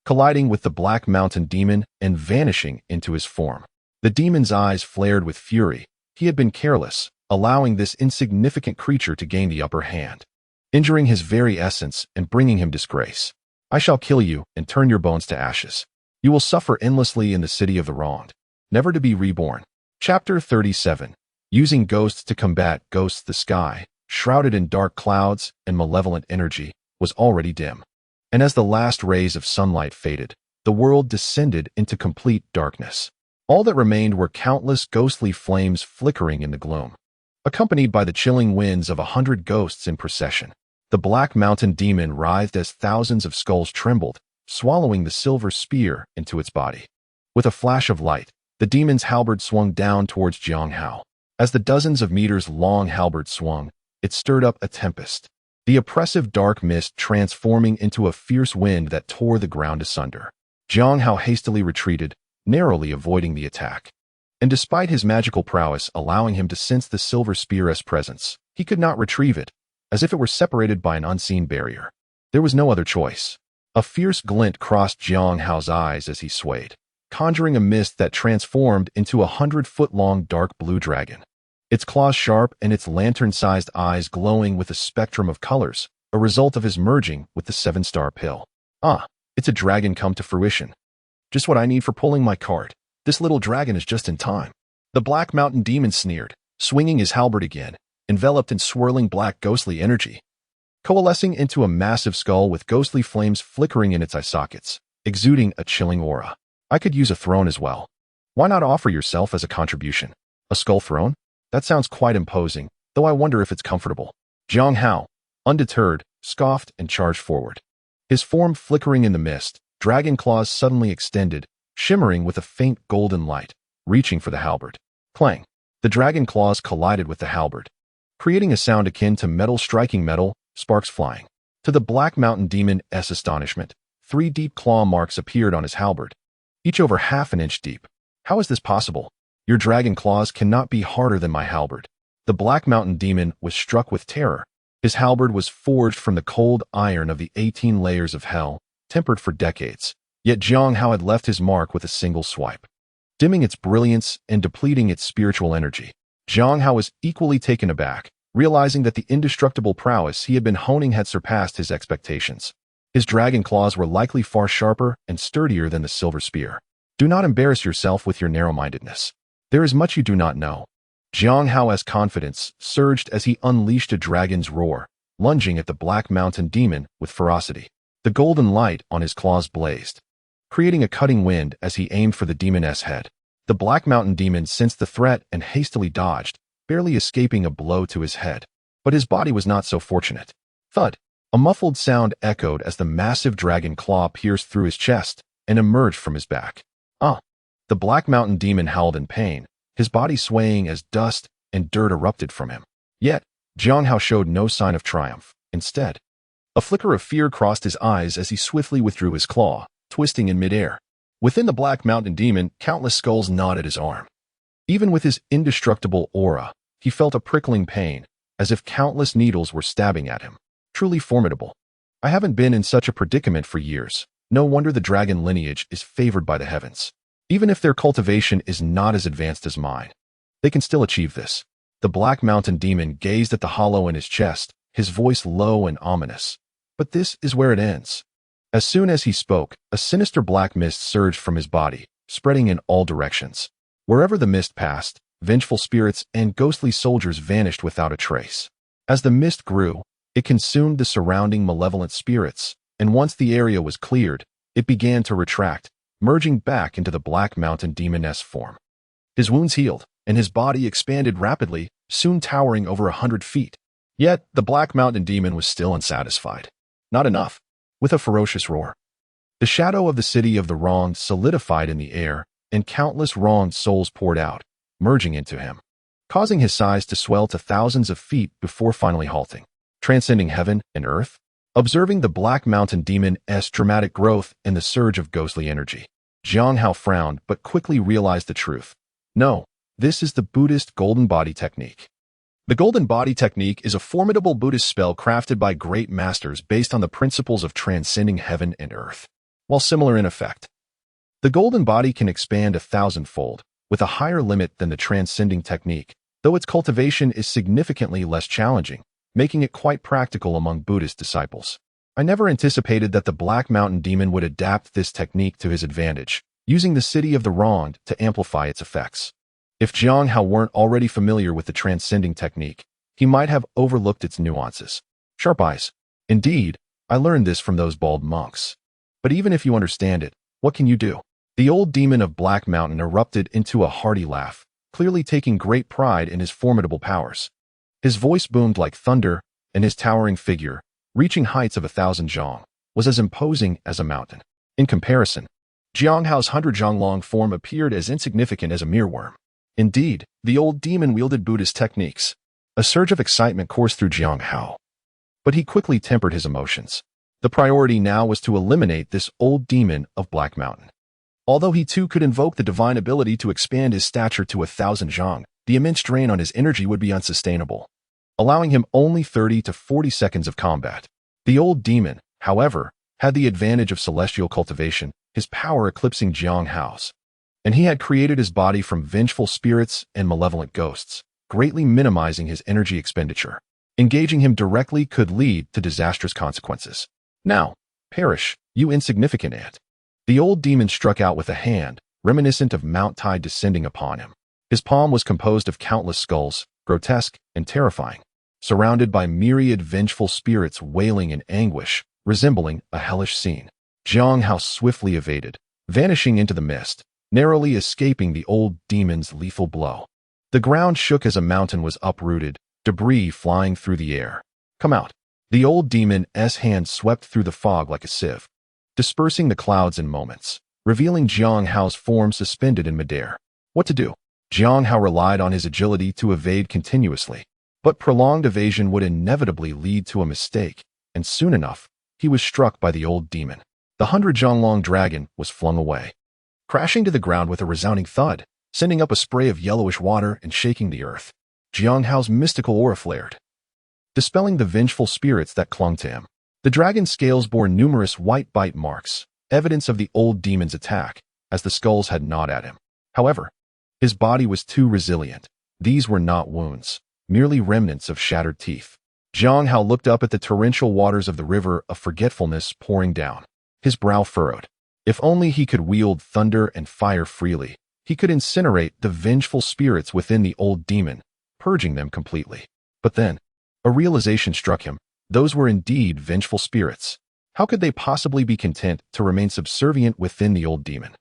colliding with the Black Mountain Demon and vanishing into his form. The demon's eyes flared with fury. He had been careless, allowing this insignificant creature to gain the upper hand, injuring his very essence and bringing him disgrace. I shall kill you and turn your bones to ashes. You will suffer endlessly in the City of the Wronged, never to be reborn. Chapter 37. Using ghosts to combat ghosts. The sky, shrouded in dark clouds and malevolent energy, was already dim. And as the last rays of sunlight faded, the world descended into complete darkness. All that remained were countless ghostly flames flickering in the gloom, accompanied by the chilling winds of 100 ghosts in procession. The Black Mountain Demon writhed as thousands of skulls trembled, swallowing the silver spear into its body. With a flash of light, the demon's halberd swung down towards Xīyóu. As the dozens of meters-long halberd swung, it stirred up a tempest, the oppressive dark mist transforming into a fierce wind that tore the ground asunder. Xīyóu hastily retreated, narrowly avoiding the attack. And despite his magical prowess allowing him to sense the silver spear's presence, he could not retrieve it, as if it were separated by an unseen barrier. There was no other choice. A fierce glint crossed Xīyóu's eyes as he swayed, conjuring a mist that transformed into a 100-foot-long dark blue dragon. Its claws sharp and its lantern-sized eyes glowing with a spectrum of colors, a result of his merging with the 7-star pill. Ah, it's a dragon come to fruition. Just what I need for pulling my cart. This little dragon is just in time. The Black Mountain Demon sneered, swinging his halberd again, enveloped in swirling black ghostly energy, coalescing into a massive skull with ghostly flames flickering in its eye sockets, exuding a chilling aura. I could use a throne as well. Why not offer yourself as a contribution? A skull throne? That sounds quite imposing, though I wonder if it's comfortable. Xīyóu, undeterred, scoffed and charged forward. His form flickering in the mist, dragon claws suddenly extended, shimmering with a faint golden light, reaching for the halberd. Clang! The dragon claws collided with the halberd, creating a sound akin to metal striking metal, sparks flying. To the Black Mountain Demon's astonishment, 3 deep claw marks appeared on his halberd, each over half an inch deep. How is this possible? Your dragon claws cannot be harder than my halberd. The Black Mountain Demon was struck with terror. His halberd was forged from the cold iron of the 18 layers of hell, tempered for decades. Yet Xīyóu had left his mark with a single swipe, dimming its brilliance and depleting its spiritual energy. Xīyóu was equally taken aback, realizing that the indestructible prowess he had been honing had surpassed his expectations. His dragon claws were likely far sharper and sturdier than the silver spear. Do not embarrass yourself with your narrow-mindedness. There is much you do not know. Xīyóu's confidence surged as he unleashed a dragon's roar, lunging at the Black Mountain Demon with ferocity. The golden light on his claws blazed, creating a cutting wind as he aimed for the demon's head. The Black Mountain Demon sensed the threat and hastily dodged, barely escaping a blow to his head. But his body was not so fortunate. Thud! A muffled sound echoed as the massive dragon claw pierced through his chest and emerged from his back. Ah! The Black Mountain Demon howled in pain, his body swaying as dust and dirt erupted from him. Yet, Xīyóu showed no sign of triumph. Instead, a flicker of fear crossed his eyes as he swiftly withdrew his claw, twisting in midair. Within the Black Mountain Demon, countless skulls gnawed at his arm. Even with his indestructible aura, he felt a prickling pain, as if countless needles were stabbing at him. Truly formidable. I haven't been in such a predicament for years. No wonder the dragon lineage is favored by the heavens. Even if their cultivation is not as advanced as mine, they can still achieve this. The Black Mountain Demon gazed at the hollow in his chest, his voice low and ominous. But this is where it ends. As soon as he spoke, a sinister black mist surged from his body, spreading in all directions. Wherever the mist passed, vengeful spirits and ghostly soldiers vanished without a trace. As the mist grew, it consumed the surrounding malevolent spirits, and once the area was cleared, it began to retract, merging back into the Black Mountain Demon's form. His wounds healed, and his body expanded rapidly, soon towering over 100 feet. Yet, the Black Mountain Demon was still unsatisfied. Not enough. With a ferocious roar, the shadow of the city of the wronged solidified in the air, and countless wronged souls poured out, merging into him, causing his size to swell to thousands of feet before finally halting, transcending heaven and earth. Observing the Black Mountain Demon's dramatic growth and the surge of ghostly energy, Xīyóu frowned but quickly realized the truth. No, this is the Buddhist Golden Body Technique. The Golden Body Technique is a formidable Buddhist spell crafted by great masters based on the principles of transcending heaven and earth. While similar in effect, the Golden Body can expand 1,000-fold, with a higher limit than the Transcending Technique, though its cultivation is significantly less challenging, making it quite practical among Buddhist disciples. I never anticipated that the Black Mountain Demon would adapt this technique to his advantage, using the city of the wronged to amplify its effects. If Xīyóu weren't already familiar with the Transcending Technique, he might have overlooked its nuances. Sharp eyes. Indeed, I learned this from those bald monks. But even if you understand it, what can you do? The old demon of Black Mountain erupted into a hearty laugh, clearly taking great pride in his formidable powers. His voice boomed like thunder, and his towering figure, reaching heights of 1,000 zhang, was as imposing as a mountain. In comparison, Xīyóu's 100 zhang long form appeared as insignificant as a mealworm. Indeed, the old demon wielded Buddhist techniques. A surge of excitement coursed through Xīyóu. But he quickly tempered his emotions. The priority now was to eliminate this old demon of Black Mountain. Although he too could invoke the divine ability to expand his stature to 1,000 zhang, the immense drain on his energy would be unsustainable, allowing him only 30 to 40 seconds of combat. The old demon, however, had the advantage of celestial cultivation, his power eclipsing Xīyóu's. And he had created his body from vengeful spirits and malevolent ghosts, greatly minimizing his energy expenditure. Engaging him directly could lead to disastrous consequences. Now, perish, you insignificant ant. The old demon struck out with a hand, reminiscent of Mount Tide descending upon him. His palm was composed of countless skulls, grotesque and terrifying, surrounded by myriad vengeful spirits wailing in anguish, resembling a hellish scene. Xīyóu swiftly evaded, vanishing into the mist, narrowly escaping the old demon's lethal blow. The ground shook as a mountain was uprooted, debris flying through the air. "Come out." The old demon's hand swept through the fog like a sieve, dispersing the clouds in moments, revealing Xīyóu's form suspended in midair. What to do? Xīyóu relied on his agility to evade continuously, but prolonged evasion would inevitably lead to a mistake, and soon enough, he was struck by the old demon. The 100-zhonglong dragon was flung away, crashing to the ground with a resounding thud, sending up a spray of yellowish water and shaking the earth. Xīyóu's mystical aura flared, dispelling the vengeful spirits that clung to him. The dragon's scales bore numerous white bite marks, evidence of the old demon's attack, as the skulls had gnawed at him. However, his body was too resilient. These were not wounds, merely remnants of shattered teeth. Xīyóu looked up at the torrential waters of the river of forgetfulness pouring down. His brow furrowed. If only he could wield thunder and fire freely, he could incinerate the vengeful spirits within the old demon, purging them completely. But then, a realization struck him. Those were indeed vengeful spirits. How could they possibly be content to remain subservient within the old demon?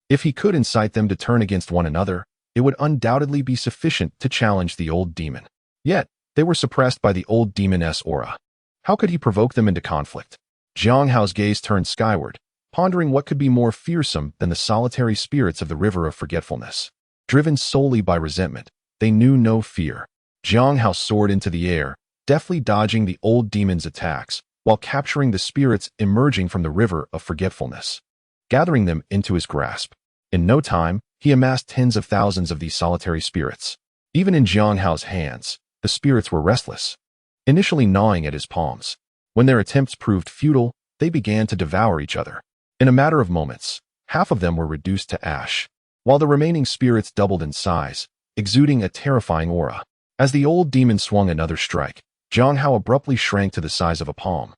If he could incite them to turn against one another, it would undoubtedly be sufficient to challenge the old demon. Yet, they were suppressed by the old demon's aura. How could he provoke them into conflict? Xīyóu's gaze turned skyward, pondering what could be more fearsome than the solitary spirits of the river of forgetfulness. Driven solely by resentment, they knew no fear. Xīyóu soared into the air, deftly dodging the old demon's attacks, while capturing the spirits emerging from the river of forgetfulness, gathering them into his grasp. In no time, he amassed tens of thousands of these solitary spirits. Even in Xīyóu's hands, the spirits were restless, initially gnawing at his palms. When their attempts proved futile, they began to devour each other. In a matter of moments, half of them were reduced to ash, while the remaining spirits doubled in size, exuding a terrifying aura. As the old demon swung another strike, Xīyóu abruptly shrank to the size of a palm,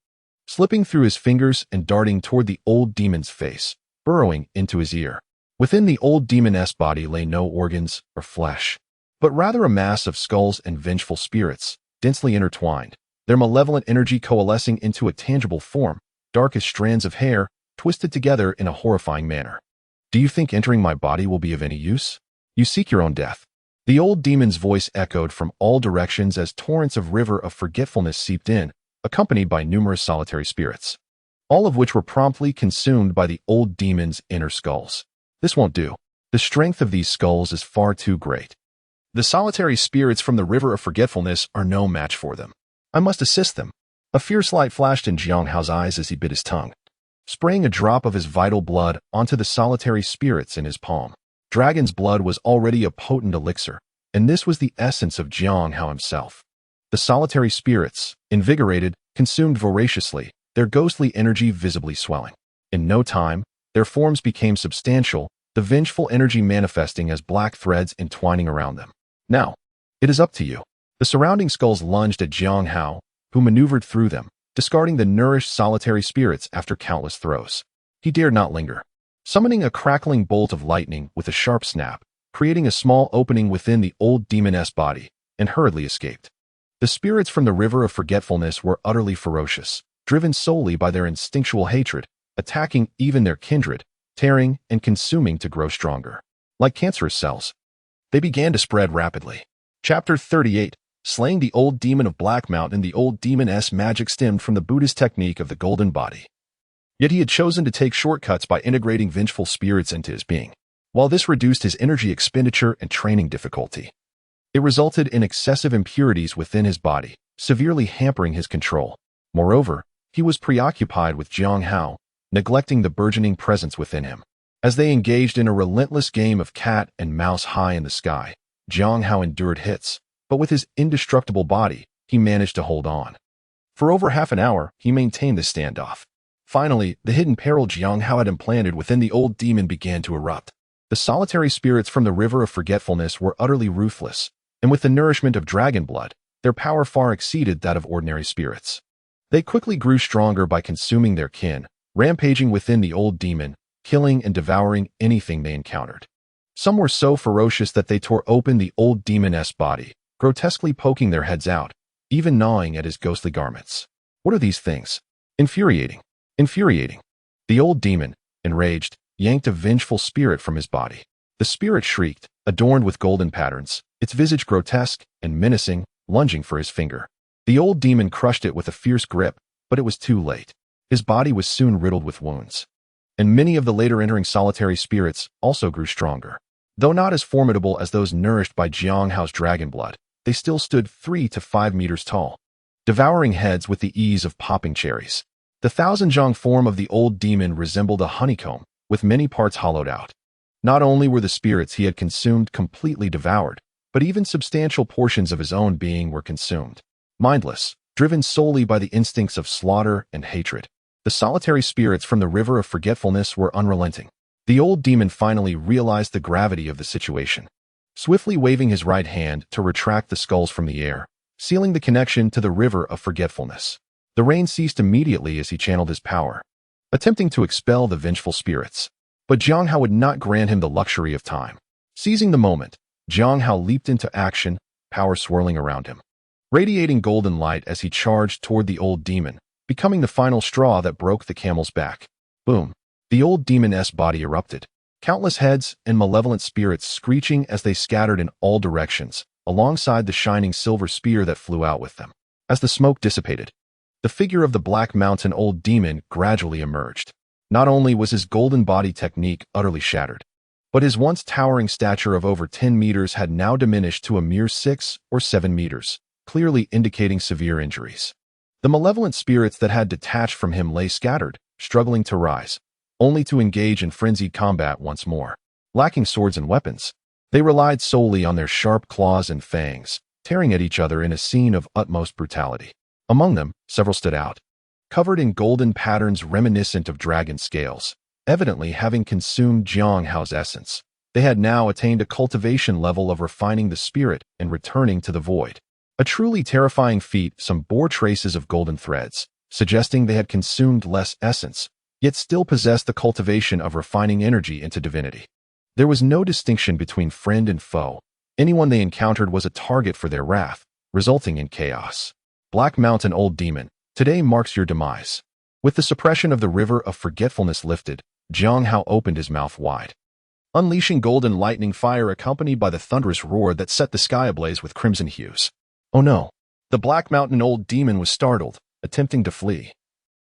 slipping through his fingers and darting toward the old demon's face, burrowing into his ear. Within the old demon's body lay no organs or flesh, but rather a mass of skulls and vengeful spirits, densely intertwined, their malevolent energy coalescing into a tangible form, dark as strands of hair, twisted together in a horrifying manner. "Do you think entering my body will be of any use? You seek your own death." The old demon's voice echoed from all directions as torrents of river of forgetfulness seeped in, accompanied by numerous solitary spirits, all of which were promptly consumed by the old demon's inner skulls. "This won't do. The strength of these skulls is far too great. The solitary spirits from the river of forgetfulness are no match for them. I must assist them." A fierce light flashed in Xīyóu's eyes as he bit his tongue, spraying a drop of his vital blood onto the solitary spirits in his palm. Dragon's blood was already a potent elixir, and this was the essence of Xīyóu himself. The solitary spirits, invigorated, consumed voraciously, their ghostly energy visibly swelling. In no time, their forms became substantial, the vengeful energy manifesting as black threads entwining around them. "Now, it is up to you." The surrounding skulls lunged at Xīyóu, who maneuvered through them, discarding the nourished solitary spirits after countless throws. He dared not linger. Summoning a crackling bolt of lightning with a sharp snap, creating a small opening within the old demon's body, and hurriedly escaped. The spirits from the river of forgetfulness were utterly ferocious, driven solely by their instinctual hatred, attacking even their kindred, tearing and consuming to grow stronger. Like cancerous cells, they began to spread rapidly. Chapter 38. Slaying the old demon of Black Mountain. The old demon's magic stemmed from the Buddhist technique of the golden body. Yet he had chosen to take shortcuts by integrating vengeful spirits into his being. While this reduced his energy expenditure and training difficulty, it resulted in excessive impurities within his body, severely hampering his control. Moreover, he was preoccupied with Xīyóu, neglecting the burgeoning presence within him. As they engaged in a relentless game of cat and mouse high in the sky, Xīyóu endured hits, but with his indestructible body, he managed to hold on. For over half an hour, he maintained this standoff. Finally, the hidden peril Xīyóu had implanted within the old demon began to erupt. The solitary spirits from the river of forgetfulness were utterly ruthless, and with the nourishment of dragon blood, their power far exceeded that of ordinary spirits. They quickly grew stronger by consuming their kin, rampaging within the old demon, killing and devouring anything they encountered. Some were so ferocious that they tore open the old demon's body, grotesquely poking their heads out, even gnawing at his ghostly garments. What are these things? Infuriating. Infuriating. The old demon, enraged, yanked a vengeful spirit from his body. The spirit shrieked, adorned with golden patterns, its visage grotesque and menacing, lunging for his finger. The old demon crushed it with a fierce grip, but it was too late. His body was soon riddled with wounds. And many of the later entering solitary spirits also grew stronger. Though not as formidable as those nourished by Xīyóu's dragon blood, they still stood 3 to 5 meters tall, devouring heads with the ease of popping cherries. The thousand-zhang form of the old demon resembled a honeycomb, with many parts hollowed out. Not only were the spirits he had consumed completely devoured, but even substantial portions of his own being were consumed. Mindless, driven solely by the instincts of slaughter and hatred, the solitary spirits from the river of forgetfulness were unrelenting. The old demon finally realized the gravity of the situation. Swiftly waving his right hand to retract the skulls from the air, sealing the connection to the river of forgetfulness. The rain ceased immediately as he channeled his power, attempting to expel the vengeful spirits. But Xīyóu would not grant him the luxury of time. Seizing the moment, Xīyóu leaped into action, power swirling around him, radiating golden light as he charged toward the old demon, becoming the final straw that broke the camel's back. Boom! The old demon's body erupted, countless heads and malevolent spirits screeching as they scattered in all directions, alongside the shining silver spear that flew out with them. As the smoke dissipated, the figure of the Black Mountain old demon gradually emerged. Not only was his golden body technique utterly shattered, but his once towering stature of over 10 meters had now diminished to a mere 6 or 7 meters, clearly indicating severe injuries. The malevolent spirits that had detached from him lay scattered, struggling to rise, only to engage in frenzied combat once more. Lacking swords and weapons, they relied solely on their sharp claws and fangs, tearing at each other in a scene of utmost brutality. Among them, several stood out, covered in golden patterns reminiscent of dragon scales, evidently having consumed Xīyóu's essence. They had now attained a cultivation level of refining the spirit and returning to the void. A truly terrifying feat. Some bore traces of golden threads, suggesting they had consumed less essence, yet still possessed the cultivation of refining energy into divinity. There was no distinction between friend and foe. Anyone they encountered was a target for their wrath, resulting in chaos. Black Mountain old demon, today marks your demise. With the suppression of the river of forgetfulness lifted, Xīyóu opened his mouth wide, unleashing golden lightning fire accompanied by the thunderous roar that set the sky ablaze with crimson hues. Oh no! The Black Mountain old demon was startled, attempting to flee,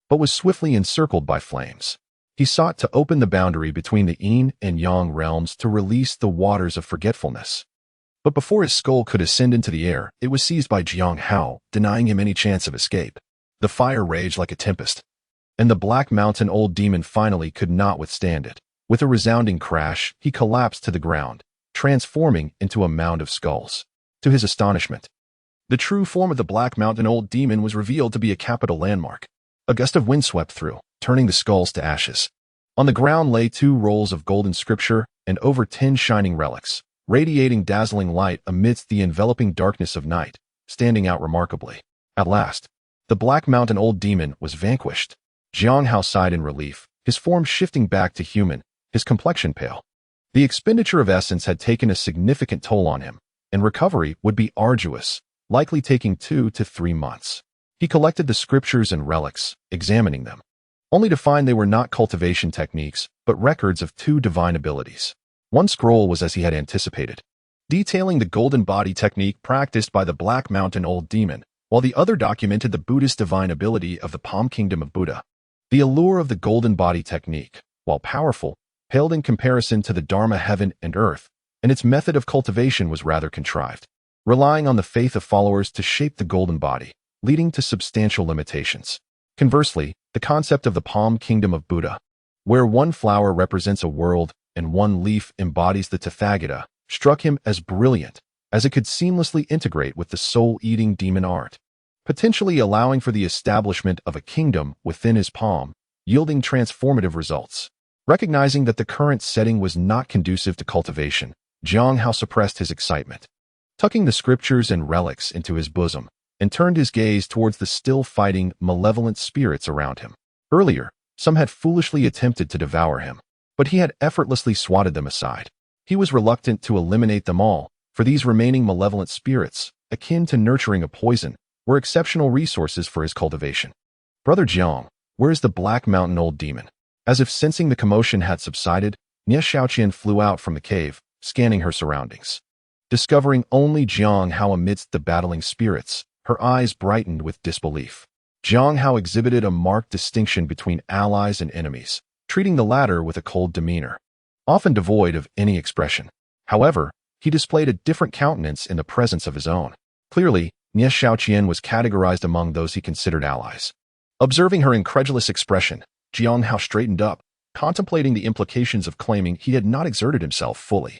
but was swiftly encircled by flames. He sought to open the boundary between the Yin and Yang realms to release the waters of forgetfulness. But before his skull could ascend into the air, it was seized by Xīyóu, denying him any chance of escape. The fire raged like a tempest, and the Black Mountain old demon finally could not withstand it. With a resounding crash, he collapsed to the ground, transforming into a mound of skulls. To his astonishment, the true form of the Black Mountain old demon was revealed to be a capital landmark. A gust of wind swept through, turning the skulls to ashes. On the ground lay 2 rolls of golden scripture and over 10 shining relics, radiating dazzling light amidst the enveloping darkness of night, standing out remarkably. At last, the Black Mountain old demon was vanquished. Xīyóu sighed in relief, his form shifting back to human, his complexion pale. The expenditure of essence had taken a significant toll on him, and recovery would be arduous, likely taking 2 to 3 months. He collected the scriptures and relics, examining them, only to find they were not cultivation techniques, but records of 2 divine abilities. One scroll was as he had anticipated, detailing the golden body technique practiced by the Black Mountain old demon, while the other documented the Buddhist divine ability of the Palm Kingdom of Buddha. The allure of the golden body technique, while powerful, paled in comparison to the Dharma heaven and earth, and its method of cultivation was rather contrived, relying on the faith of followers to shape the golden body, leading to substantial limitations. Conversely, the concept of the Palm Kingdom of Buddha, where one flower represents a world and one leaf embodies the Tathagata, struck him as brilliant, as it could seamlessly integrate with the soul-eating demon art, potentially allowing for the establishment of a kingdom within his palm, yielding transformative results. Recognizing that the current setting was not conducive to cultivation, Xīyóu suppressed his excitement, tucking the scriptures and relics into his bosom, and turned his gaze towards the still-fighting, malevolent spirits around him. Earlier, some had foolishly attempted to devour him, but he had effortlessly swatted them aside. He was reluctant to eliminate them all, for these remaining malevolent spirits, akin to nurturing a poison, were exceptional resources for his cultivation. Brother Jiang, where is the Black Mountain Old Demon? As if sensing the commotion had subsided, Xiaoqian flew out from the cave, scanning her surroundings. Discovering only Jiang Hao amidst the battling spirits, her eyes brightened with disbelief. Jiang Hao exhibited a marked distinction between allies and enemies, treating the latter with a cold demeanor, often devoid of any expression. However, he displayed a different countenance in the presence of his own. Clearly, Xiaoqian was categorized among those he considered allies. Observing her incredulous expression, Jiang Hao straightened up, contemplating the implications of claiming he had not exerted himself fully.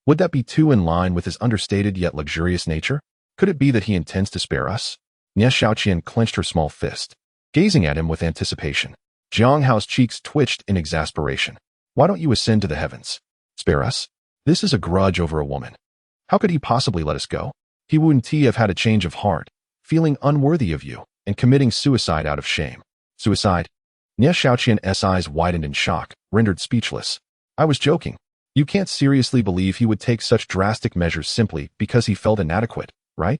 Would that be too in line with his understated yet luxurious nature? Could it be that he intends to spare us? Xiaoqian clenched her small fist, gazing at him with anticipation. Jiang Hao's cheeks twitched in exasperation. Why don't you ascend to the heavens? Spare us? This is a grudge over a woman. How could he possibly let us go? He wouldn't have had a change of heart, feeling unworthy of you, and committing suicide out of shame. Suicide? Xiaoqian's eyes widened in shock, rendered speechless. I was joking. You can't seriously believe he would take such drastic measures simply because he felt inadequate, right?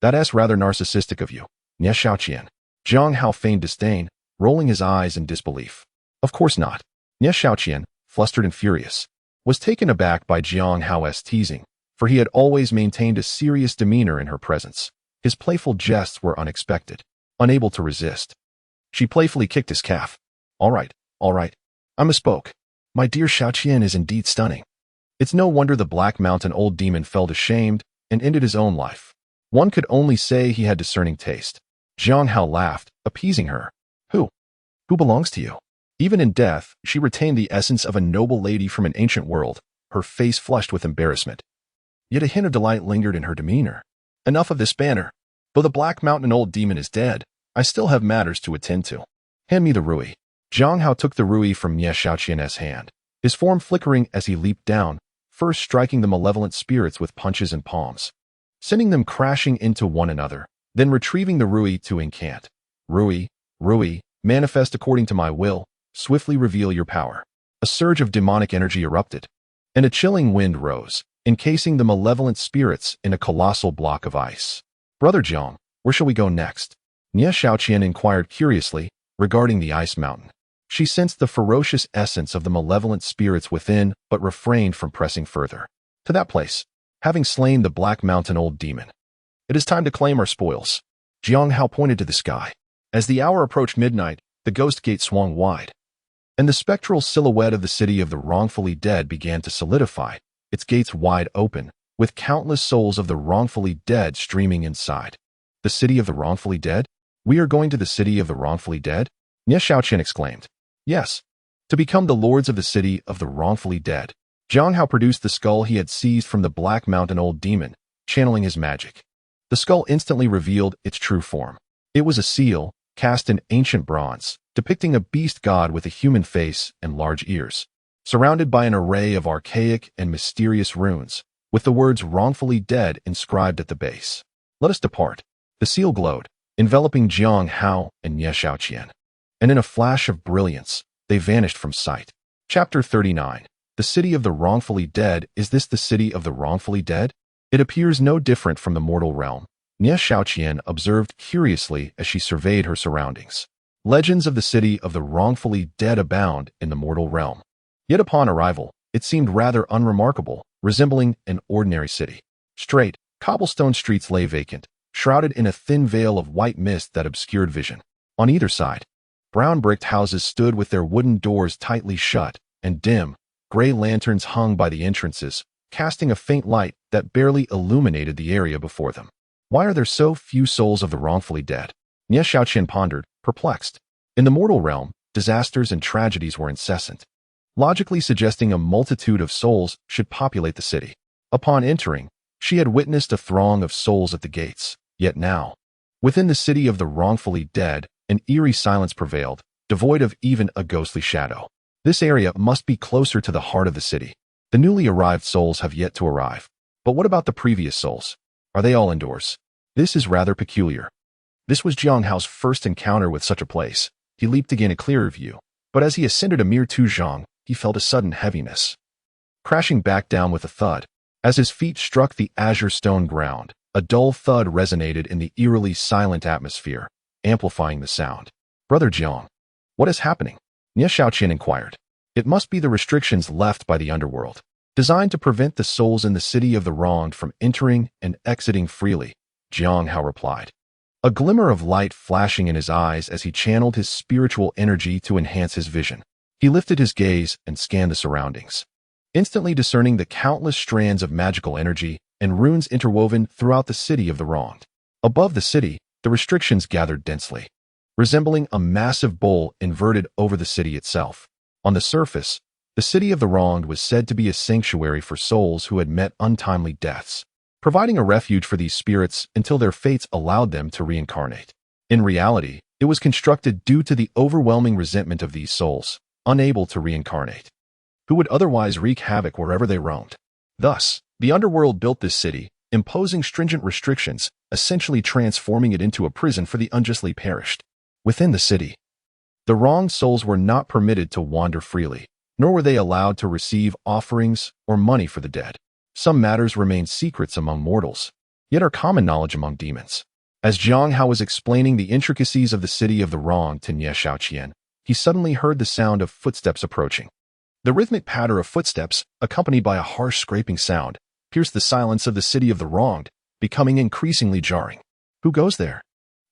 That's rather narcissistic of you, Xiaoqian. Jiang Hao feigned disdain, rolling his eyes in disbelief. Of course not. Xiaoqian, flustered and furious, was taken aback by Jiang Hao's teasing, for he had always maintained a serious demeanor in her presence. His playful jests were unexpected. Unable to resist, she playfully kicked his calf. All right. I misspoke. My dear Xiaoqian is indeed stunning. It's no wonder the Black Mountain Old Demon felt ashamed and ended his own life. One could only say he had discerning taste. Jiang Hao laughed, appeasing her. Who belongs to you? Even in death, she retained the essence of a noble lady from an ancient world, her face flushed with embarrassment. Yet a hint of delight lingered in her demeanor. Enough of this banter. Though the Black Mountain Old Demon is dead, I still have matters to attend to. Hand me the rui. Jiang Hao took the rui from Xiaoqian's hand, his form flickering as he leaped down, first striking the malevolent spirits with punches and palms, sending them crashing into one another, then retrieving the rui to incant. Rui, manifest according to my will, swiftly reveal your power. A surge of demonic energy erupted, and a chilling wind rose, encasing the malevolent spirits in a colossal block of ice. Brother Jiang, where shall we go next? Xiaoqian inquired curiously, regarding the ice mountain. She sensed the ferocious essence of the malevolent spirits within, but refrained from pressing further. To that place, having slain the Black Mountain Old Demon. It is time to claim our spoils. Jiang Hao pointed to the sky. As the hour approached midnight, the ghost gate swung wide, and the spectral silhouette of the city of the wrongfully dead began to solidify, its gates wide open, with countless souls of the wrongfully dead streaming inside. The city of the wrongfully dead? We are going to the city of the wrongfully dead? Xiaoqian exclaimed. Yes. To become the lords of the city of the wrongfully dead. Jiang Hao produced the skull he had seized from the Black Mountain Old Demon, channeling his magic. The skull instantly revealed its true form. It was a seal, cast in ancient bronze, depicting a beast god with a human face and large ears, surrounded by an array of archaic and mysterious runes, with the words wrongfully dead inscribed at the base. Let us depart. The seal glowed, enveloping Jiang Hao and Xiaoqian, and in a flash of brilliance, they vanished from sight. Chapter 39. The City of the Wrongfully Dead. Is this the City of the Wrongfully Dead? It appears no different from the mortal realm, Xiaoqian observed curiously as she surveyed her surroundings. Legends of the City of the Wrongfully Dead abound in the mortal realm. Yet upon arrival, it seemed rather unremarkable, resembling an ordinary city. Straight, cobblestone streets lay vacant, shrouded in a thin veil of white mist that obscured vision. On either side, brown-bricked houses stood with their wooden doors tightly shut, and dim, gray lanterns hung by the entrances, casting a faint light that barely illuminated the area before them. Why are there so few souls of the wrongfully dead? Xiaoqian pondered, perplexed. In the mortal realm, disasters and tragedies were incessant, logically suggesting a multitude of souls should populate the city. Upon entering, she had witnessed a throng of souls at the gates, yet now, within the city of the wrongfully dead, an eerie silence prevailed, devoid of even a ghostly shadow. This area must be closer to the heart of the city. The newly arrived souls have yet to arrive. But what about the previous souls? Are they all indoors? This is rather peculiar. This was Jiang Hao's first encounter with such a place. He leaped to gain a clearer view, but as he ascended a mere 2 zhang, he felt a sudden heaviness. Crashing back down with a thud, as his feet struck the azure stone ground, a dull thud resonated in the eerily silent atmosphere, amplifying the sound. "Brother Jiang, what is happening?" Xiaoqian inquired. "It must be the restrictions left by the underworld, designed to prevent the souls in the city of the wronged from entering and exiting freely," Jiang Hao replied. A glimmer of light flashing in his eyes as he channeled his spiritual energy to enhance his vision. He lifted his gaze and scanned the surroundings, instantly discerning the countless strands of magical energy and runes interwoven throughout the city of the wronged. Above the city, the restrictions gathered densely, resembling a massive bowl inverted over the city itself. On the surface, the city of the wronged was said to be a sanctuary for souls who had met untimely deaths, providing a refuge for these spirits until their fates allowed them to reincarnate. In reality, it was constructed due to the overwhelming resentment of these souls, unable to reincarnate, who would otherwise wreak havoc wherever they roamed. Thus, the underworld built this city, imposing stringent restrictions, essentially transforming it into a prison for the unjustly perished. Within the city, the wronged souls were not permitted to wander freely, nor were they allowed to receive offerings or money for the dead. Some matters remain secrets among mortals, yet are common knowledge among demons. As Jiang Hao was explaining the intricacies of the city of the wronged to Xiaoqian, he suddenly heard the sound of footsteps approaching. The rhythmic patter of footsteps, accompanied by a harsh scraping sound, pierced the silence of the city of the wronged, becoming increasingly jarring. "Who goes there?"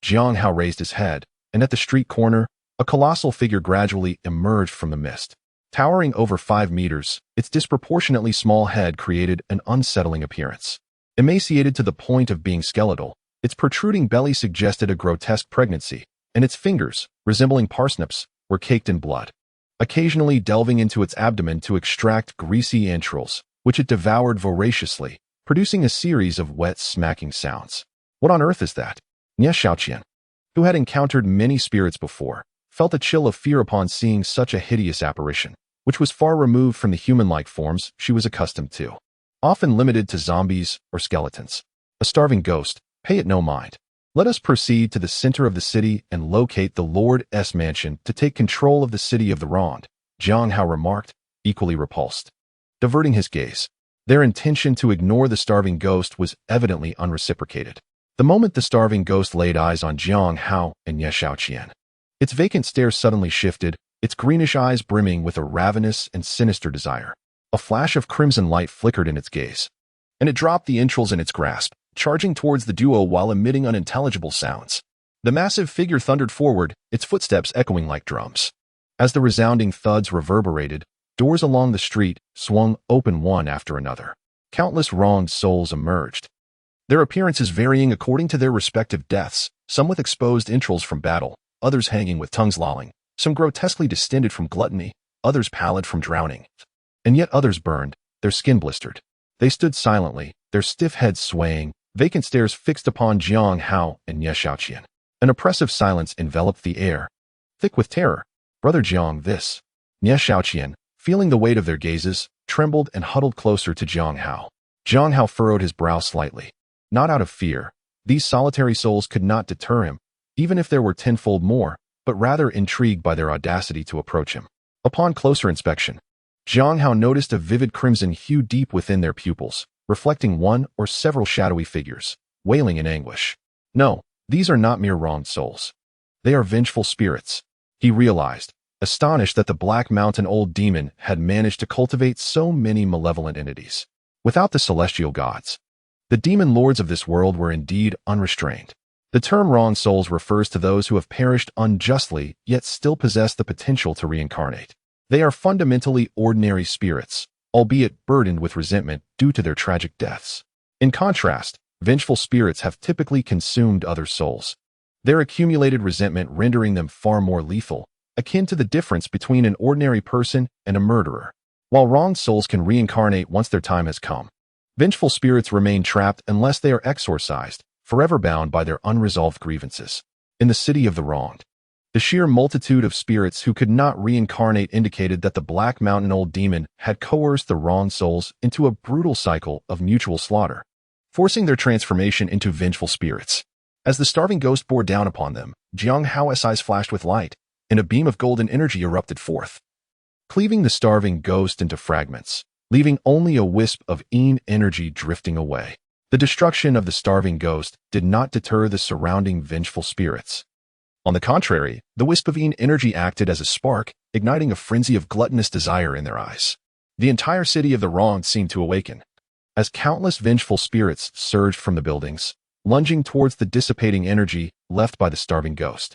Jiang Hao raised his head, and at the street corner, a colossal figure gradually emerged from the mist. Towering over 5 meters, its disproportionately small head created an unsettling appearance. Emaciated to the point of being skeletal, its protruding belly suggested a grotesque pregnancy, and its fingers, resembling parsnips, were caked in blood, occasionally delving into its abdomen to extract greasy entrails, which it devoured voraciously, producing a series of wet smacking sounds. "What on earth is that?" Xiaoqian, who had encountered many spirits before, felt a chill of fear upon seeing such a hideous apparition, which was far removed from the human-like forms she was accustomed to, often limited to zombies or skeletons. "A starving ghost, pay it no mind. Let us proceed to the center of the city and locate the Lord's mansion to take control of the city of the wronged," Jiang Hao remarked, equally repulsed. Diverting his gaze, their intention to ignore the starving ghost was evidently unreciprocated. The moment the starving ghost laid eyes on Jiang Hao and Xiaoqian, its vacant stare suddenly shifted, its greenish eyes brimming with a ravenous and sinister desire. A flash of crimson light flickered in its gaze, and it dropped the entrails in its grasp, charging towards the duo while emitting unintelligible sounds. The massive figure thundered forward, its footsteps echoing like drums. As the resounding thuds reverberated, doors along the street swung open one after another. Countless wronged souls emerged, their appearances varying according to their respective deaths, some with exposed entrails from battle, others hanging with tongues lolling, some grotesquely distended from gluttony, others pallid from drowning, and yet others burned, their skin blistered. They stood silently, their stiff heads swaying, vacant stares fixed upon Jiang Hao and Xiaoqian. An oppressive silence enveloped the air, thick with terror. "Brother Jiang, this..." Xiaoqian, feeling the weight of their gazes, trembled and huddled closer to Jiang Hao. Jiang Hao furrowed his brow slightly. Not out of fear. These solitary souls could not deter him, even if there were tenfold more, but rather intrigued by their audacity to approach him. Upon closer inspection, Jiang Hao noticed a vivid crimson hue deep within their pupils, reflecting one or several shadowy figures, wailing in anguish. No, these are not mere wronged souls. They are vengeful spirits, he realized, astonished that the Black Mountain Old Demon had managed to cultivate so many malevolent entities. Without the celestial gods, the demon lords of this world were indeed unrestrained. The term wronged souls refers to those who have perished unjustly yet still possess the potential to reincarnate. They are fundamentally ordinary spirits, albeit burdened with resentment due to their tragic deaths. In contrast, vengeful spirits have typically consumed other souls, their accumulated resentment rendering them far more lethal, akin to the difference between an ordinary person and a murderer. While wronged souls can reincarnate once their time has come, vengeful spirits remain trapped unless they are exorcised, forever bound by their unresolved grievances. In the city of the wronged, the sheer multitude of spirits who could not reincarnate indicated that the Black Mountain Old Demon had coerced the wronged souls into a brutal cycle of mutual slaughter, forcing their transformation into vengeful spirits. As the starving ghost bore down upon them, Jiang Hao's eyes flashed with light, and a beam of golden energy erupted forth. cleaving the starving ghost into fragments, leaving only a wisp of energy drifting away. The destruction of the starving ghost did not deter the surrounding vengeful spirits. On the contrary, the wisp of energy acted as a spark, igniting a frenzy of gluttonous desire in their eyes. The entire city of the wronged seemed to awaken. As countless vengeful spirits surged from the buildings, lunging towards the dissipating energy left by the starving ghost.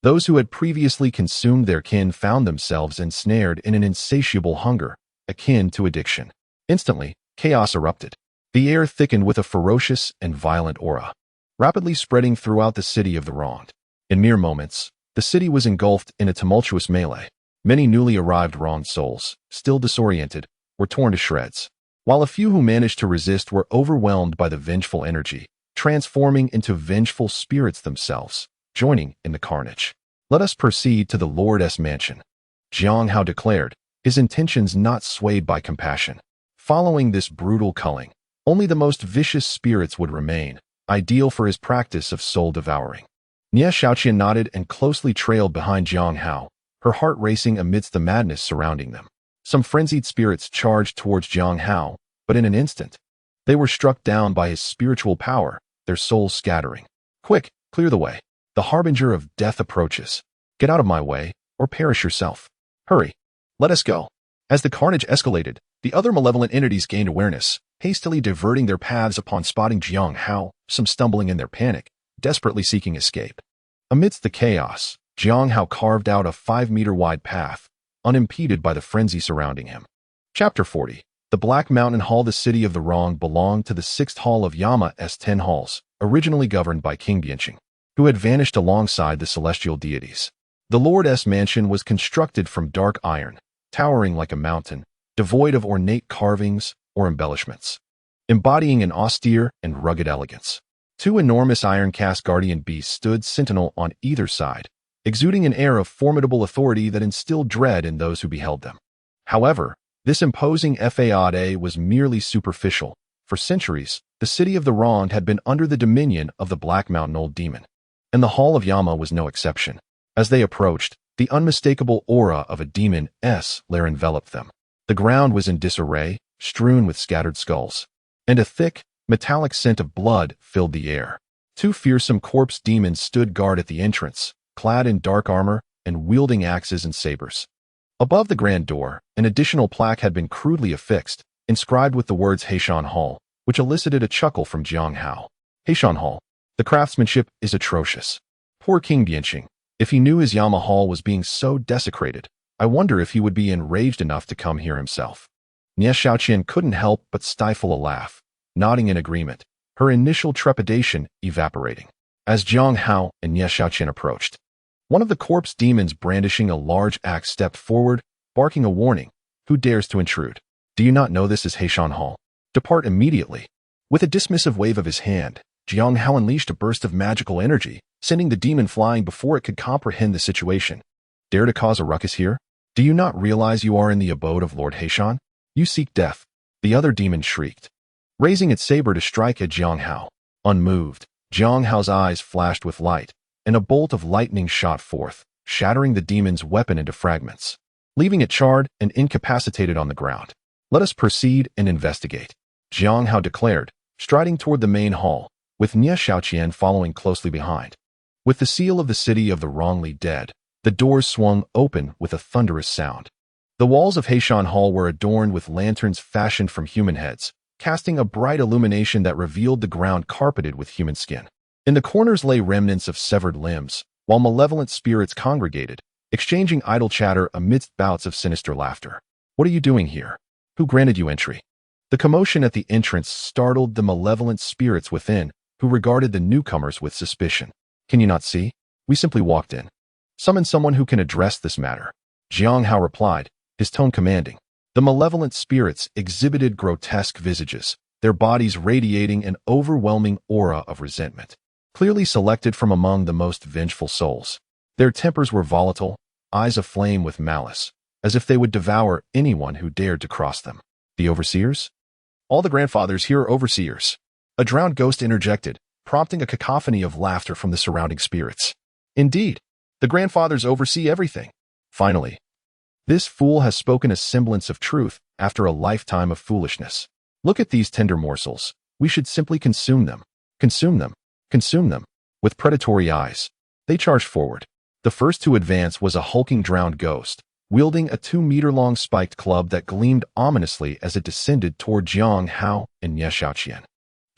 Those who had previously consumed their kin found themselves ensnared in an insatiable hunger, akin to addiction. Instantly, chaos erupted. The air thickened with a ferocious and violent aura, rapidly spreading throughout the city of the wronged. In mere moments, the city was engulfed in a tumultuous melee. Many newly arrived wronged souls, still disoriented, were torn to shreds, while a few who managed to resist were overwhelmed by the vengeful energy, transforming into vengeful spirits themselves, joining in the carnage. Let us proceed to the Lord's mansion, Xīyóu declared, his intentions not swayed by compassion. Following this brutal culling, only the most vicious spirits would remain, ideal for his practice of soul devouring. Xiīyóu nodded and closely trailed behind Xīyóu, her heart racing amidst the madness surrounding them. Some frenzied spirits charged towards Xīyóu, but in an instant, they were struck down by his spiritual power, their souls scattering. Quick, clear the way. The harbinger of death approaches. Get out of my way, or perish yourself. Hurry. Let us go. As the carnage escalated, the other malevolent entities gained awareness, hastily diverting their paths upon spotting Xīyóu, some stumbling in their panic, desperately seeking escape. Amidst the chaos, Xīyóu carved out a 5-meter-wide path, unimpeded by the frenzy surrounding him. Chapter 40. The Black Mountain Hall. The city of the wrong belonged to the 6th Hall of Yama's 10 halls, originally governed by King Bianqing, who had vanished alongside the celestial deities. The Lord's mansion was constructed from dark iron, towering like a mountain, devoid of ornate carvings or embellishments, embodying an austere and rugged elegance. 2 enormous iron-cast guardian beasts stood sentinel on either side, exuding an air of formidable authority that instilled dread in those who beheld them. However, this imposing facade was merely superficial. For centuries, the city of the wronged had been under the dominion of the Black Mountain Old Demon, and the Hall of Yama was no exception. As they approached, the unmistakable aura of a demon's lair enveloped them. The ground was in disarray, strewn with scattered skulls, and a thick, metallic scent of blood filled the air. 2 fearsome corpse demons stood guard at the entrance, clad in dark armor and wielding axes and sabers. Above the grand door, an additional plaque had been crudely affixed, inscribed with the words Heishan Hall, which elicited a chuckle from Xīyóu. Heishan Hall. The craftsmanship is atrocious. Poor King Bianqing. If he knew his Yama Hall was being so desecrated, I wonder if he would be enraged enough to come here himself. Xiīyóu couldn't help but stifle a laugh, nodding in agreement, her initial trepidation evaporating. As Xīyóu and Xiīyóu approached, one of the corpse demons brandishing a large axe stepped forward, barking a warning. Who dares to intrude? Do you not know this is Heishan Hall? Depart immediately. With a dismissive wave of his hand, Xīyóu unleashed a burst of magical energy, sending the demon flying before it could comprehend the situation. Dare to cause a ruckus here? Do you not realize you are in the abode of Lord Heishan? You seek death. The other demon shrieked, raising its saber to strike at Xīyóu. Unmoved, Xīyóu's eyes flashed with light, and a bolt of lightning shot forth, shattering the demon's weapon into fragments, leaving it charred and incapacitated on the ground. Let us proceed and investigate, Xīyóu declared, striding toward the main hall, with Xiīyóu following closely behind. With the seal of the city of the wrongly dead, the doors swung open with a thunderous sound. The walls of Heishan Hall were adorned with lanterns fashioned from human heads, casting a bright illumination that revealed the ground carpeted with human skin. In the corners lay remnants of severed limbs, while malevolent spirits congregated, exchanging idle chatter amidst bouts of sinister laughter. What are you doing here? Who granted you entry? The commotion at the entrance startled the malevolent spirits within, who regarded the newcomers with suspicion. Can you not see? We simply walked in. Summon someone who can address this matter, Xīyóu replied, his tone commanding. The malevolent spirits exhibited grotesque visages, their bodies radiating an overwhelming aura of resentment, clearly selected from among the most vengeful souls. Their tempers were volatile, eyes aflame with malice, as if they would devour anyone who dared to cross them. The overseers? All the grandfathers here are overseers. A drowned ghost interjected, prompting a cacophony of laughter from the surrounding spirits. Indeed, the grandfathers oversee everything. Finally, This fool has spoken a semblance of truth after a lifetime of foolishness. Look at these tender morsels. We should simply consume them. Consume them. Consume them. With predatory eyes, they charged forward. The first to advance was a hulking drowned ghost, wielding a 2-meter-long spiked club that gleamed ominously as it descended toward Xīyóu and Ye Xiaoqian.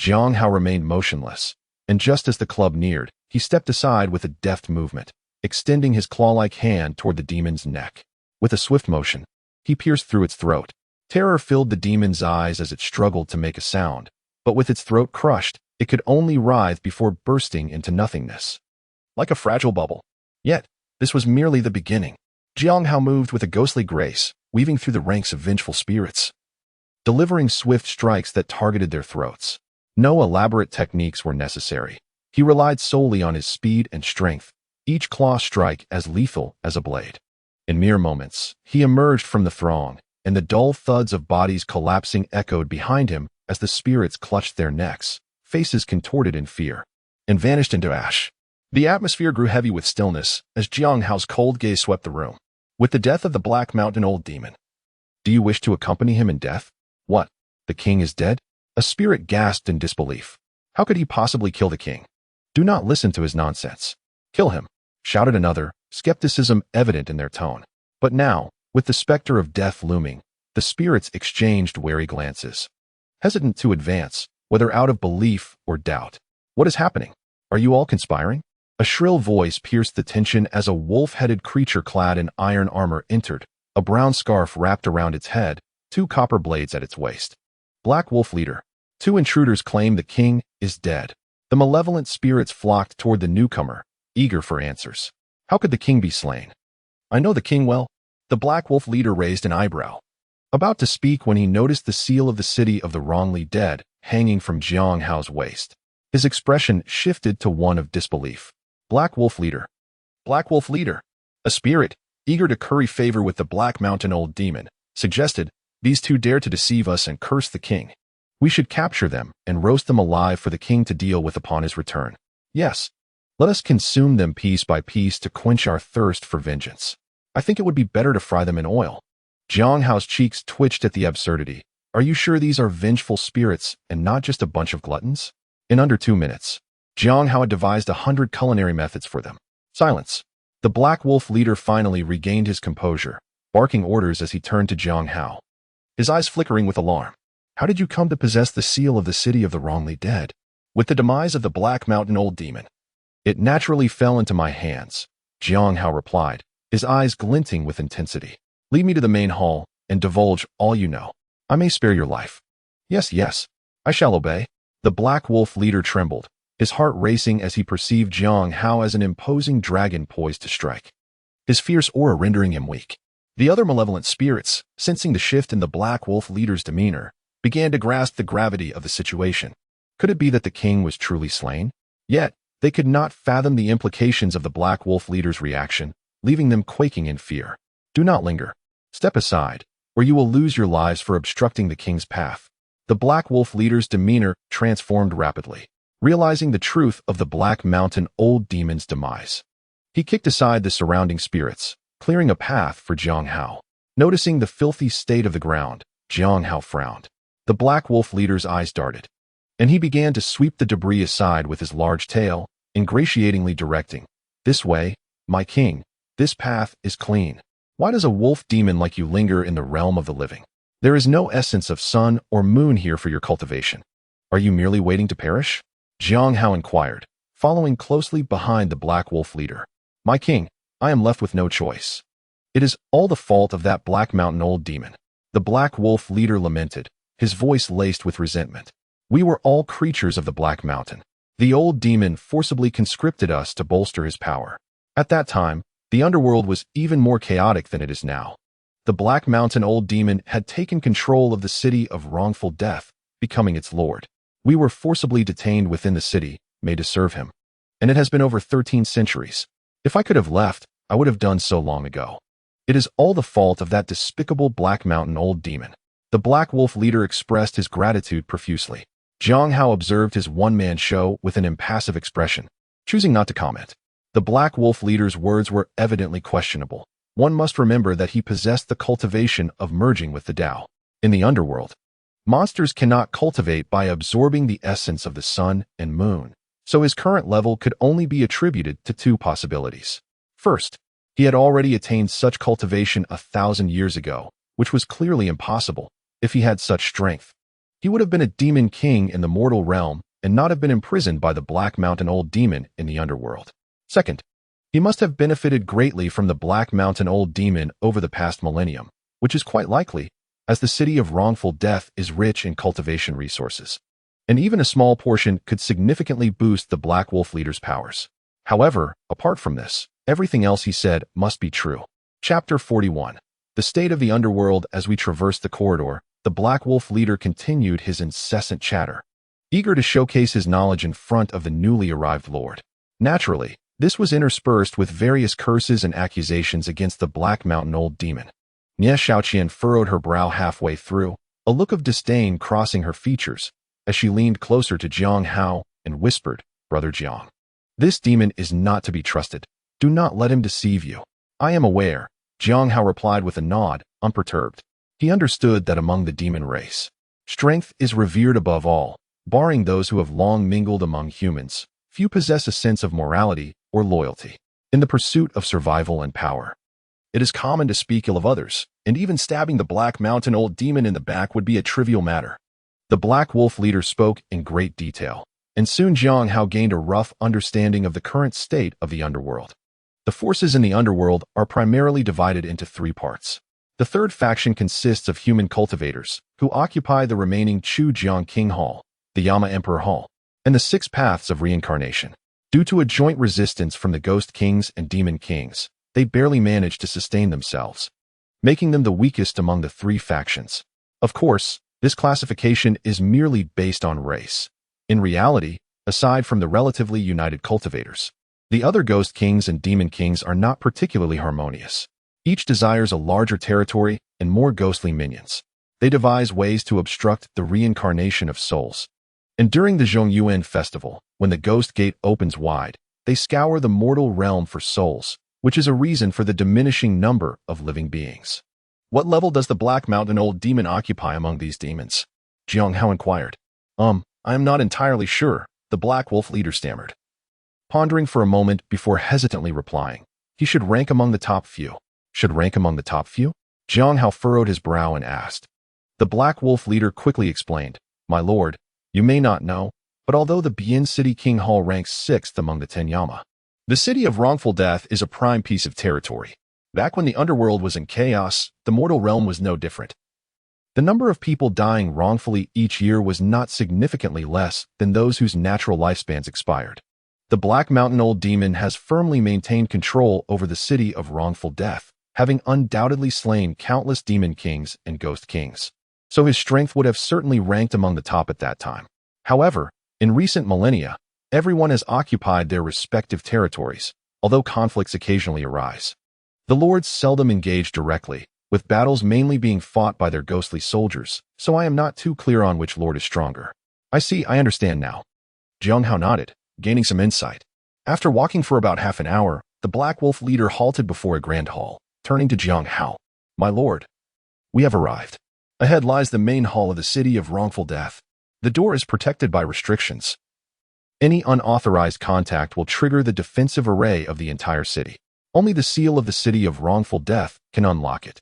Xīyóu remained motionless, and just as the club neared, he stepped aside with a deft movement, extending his claw-like hand toward the demon's neck. With a swift motion, he pierced through its throat. Terror filled the demon's eyes as it struggled to make a sound, but with its throat crushed, it could only writhe before bursting into nothingness. Like a fragile bubble. Yet, this was merely the beginning. Xīyóu moved with a ghostly grace, weaving through the ranks of vengeful spirits, delivering swift strikes that targeted their throats. No elaborate techniques were necessary. He relied solely on his speed and strength, each claw strike as lethal as a blade. In mere moments, he emerged from the throng, and the dull thuds of bodies collapsing echoed behind him as the spirits clutched their necks, faces contorted in fear, and vanished into ash. The atmosphere grew heavy with stillness as Xīyóu's cold gaze swept the room. With the death of the Black Mountain Old Demon, do you wish to accompany him in death? What? The king is dead? A spirit gasped in disbelief. How could he possibly kill the king? Do not listen to his nonsense. Kill him, shouted another, skepticism evident in their tone. But now, with the specter of death looming, the spirits exchanged wary glances, hesitant to advance, whether out of belief or doubt. What is happening? Are you all conspiring? A shrill voice pierced the tension as a wolf-headed creature clad in iron armor entered, a brown scarf wrapped around its head, 2 copper blades at its waist. Black Wolf Leader. 2 intruders claim the king is dead. The malevolent spirits flocked toward the newcomer, eager for answers. How could the king be slain? I know the king well. The Black Wolf Leader raised an eyebrow, about to speak when he noticed the seal of the city of the wrongly dead hanging from Xīyóu's waist. His expression shifted to one of disbelief. Black Wolf Leader. Black Wolf Leader. A spirit, eager to curry favor with the Black Mountain Old Demon, suggested, these 2 dare to deceive us and curse the king. We should capture them and roast them alive for the king to deal with upon his return. Yes, let us consume them piece by piece to quench our thirst for vengeance. I think it would be better to fry them in oil. Xīyóu's cheeks twitched at the absurdity. Are you sure these are vengeful spirits and not just a bunch of gluttons? In under 2 minutes, Xīyóu had devised 100 culinary methods for them. Silence. The Black Wolf Leader finally regained his composure, barking orders as he turned to Xīyóu, his eyes flickering with alarm. How did you come to possess the seal of the city of the wrongly dead? With the demise of the Black Mountain Old Demon, it naturally fell into my hands, Xīyóu replied, his eyes glinting with intensity. Lead me to the main hall and divulge all you know. I may spare your life. Yes, I shall obey. The Black Wolf Leader trembled, his heart racing as he perceived Xīyóu as an imposing dragon poised to strike, his fierce aura rendering him weak. The other malevolent spirits, sensing the shift in the Black Wolf Leader's demeanor, began to grasp the gravity of the situation. Could it be that the king was truly slain? Yet, they could not fathom the implications of the Black Wolf Leader's reaction, leaving them quaking in fear. Do not linger. Step aside, or you will lose your lives for obstructing the king's path. The Black Wolf Leader's demeanor transformed rapidly, realizing the truth of the Black Mountain Old Demon's demise. He kicked aside the surrounding spirits, clearing a path for Xīyóu. Noticing the filthy state of the ground, Xīyóu frowned. The Black Wolf Leader's eyes darted, and he began to sweep the debris aside with his large tail, ingratiatingly directing, "This way, my king. This path is clean. Why does a wolf demon like you linger in the realm of the living? There is no essence of sun or moon here for your cultivation. Are you merely waiting to perish?" Xīyóu inquired, following closely behind the Black Wolf Leader. "My king, I am left with no choice. It is all the fault of that Black Mountain Old Demon." The Black Wolf Leader lamented, his voice laced with resentment. "We were all creatures of the Black Mountain. The old demon forcibly conscripted us to bolster his power. At that time, the underworld was even more chaotic than it is now. The Black Mountain Old Demon had taken control of the city of wrongful death, becoming its lord. We were forcibly detained within the city, made to serve him. And it has been over 13 centuries. If I could have left, I would have done so long ago. It is all the fault of that despicable Black Mountain Old Demon." The Black Wolf Leader expressed his gratitude profusely. Xīyóu observed his one-man show with an impassive expression, choosing not to comment. The Black Wolf Leader's words were evidently questionable, one must remember that he possessed the cultivation of merging with the Tao. In the underworld, monsters cannot cultivate by absorbing the essence of the sun and moon, so his current level could only be attributed to two possibilities. First, he had already attained such cultivation 1,000 years ago, which was clearly impossible. If he had such strength, he would have been a demon king in the mortal realm and not have been imprisoned by the Black Mountain Old Demon in the underworld. Second, he must have benefited greatly from the Black Mountain Old Demon over the past millennium, which is quite likely, as the city of wrongful death is rich in cultivation resources, and even a small portion could significantly boost the Black Wolf leader's powers. However, apart from this, everything else he said must be true. Chapter 41. The state of the underworld. As we traversed the corridor, the Black Wolf leader continued his incessant chatter, eager to showcase his knowledge in front of the newly arrived lord. Naturally, this was interspersed with various curses and accusations against the Black Mountain Old Demon. Nie Shaoqian furrowed her brow halfway through, a look of disdain crossing her features, as she leaned closer to Jiang Hao and whispered, "Brother Jiang, this demon is not to be trusted. Do not let him deceive you." "I am aware," Jiang Hao replied with a nod, unperturbed. He understood that among the demon race, strength is revered above all. Barring those who have long mingled among humans, few possess a sense of morality or loyalty. In the pursuit of survival and power, it is common to speak ill of others, and even stabbing the Black Mountain Old Demon in the back would be a trivial matter. The Black Wolf leader spoke in great detail, and soon Jiang Hao gained a rough understanding of the current state of the underworld. The forces in the underworld are primarily divided into three parts. The third faction consists of human cultivators, who occupy the remaining Chujiang King Hall, the Yama Emperor Hall, and the 6 paths of reincarnation. Due to a joint resistance from the Ghost Kings and Demon Kings, they barely manage to sustain themselves, making them the weakest among the 3 factions. Of course, this classification is merely based on race. In reality, aside from the relatively united cultivators, the other Ghost Kings and Demon Kings are not particularly harmonious. Each desires a larger territory and more ghostly minions. They devise ways to obstruct the reincarnation of souls. And during the Zhongyuan festival, when the Ghost Gate opens wide, they scour the mortal realm for souls, which is a reason for the diminishing number of living beings. "What level does the Black Mountain Old Demon occupy among these demons?" Jiang Hao inquired. I am not entirely sure," the Black Wolf leader stammered, pondering for a moment before hesitantly replying. "He should rank among the top few." "Should rank among the top few?" Jiang Hao furrowed his brow and asked. The Black Wolf leader quickly explained, "My lord, you may not know, but although the Bian City King Hall ranks 6th among the 10 Yama, the city of wrongful death is a prime piece of territory. Back when the underworld was in chaos, the mortal realm was no different. The number of people dying wrongfully each year was not significantly less than those whose natural lifespans expired. The Black Mountain Old Demon has firmly maintained control over the city of wrongful death, having undoubtedly slain countless demon kings and ghost kings, so his strength would have certainly ranked among the top at that time. However, in recent millennia, everyone has occupied their respective territories, although conflicts occasionally arise. The lords seldom engage directly, with battles mainly being fought by their ghostly soldiers, so I am not too clear on which lord is stronger." I understand now." Jiang Hao nodded, gaining some insight. After walking for about half an hour, the Black Wolf leader halted before a grand hall, turning to Jiang Hao. "My lord, we have arrived. Ahead lies the main hall of the city of wrongful death. The door is protected by restrictions. Any unauthorized contact will trigger the defensive array of the entire city. Only the seal of the city of wrongful death can unlock it."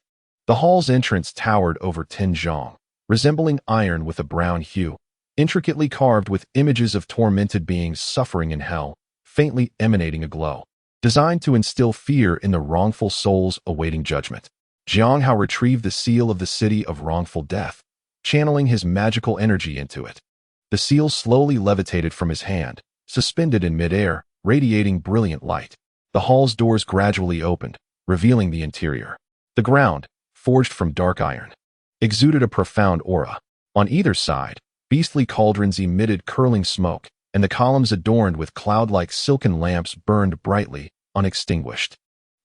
The hall's entrance towered over 10 zhong, resembling iron with a brown hue, intricately carved with images of tormented beings suffering in hell, faintly emanating a glow, designed to instill fear in the wrongful souls awaiting judgment. Jiang Hao retrieved the seal of the city of wrongful death, channeling his magical energy into it. The seal slowly levitated from his hand, suspended in midair, radiating brilliant light. The hall's doors gradually opened, revealing the interior. The ground, forged from dark iron, exuded a profound aura. On either side, beastly cauldrons emitted curling smoke, and the columns adorned with cloud-like silken lamps burned brightly, unextinguished.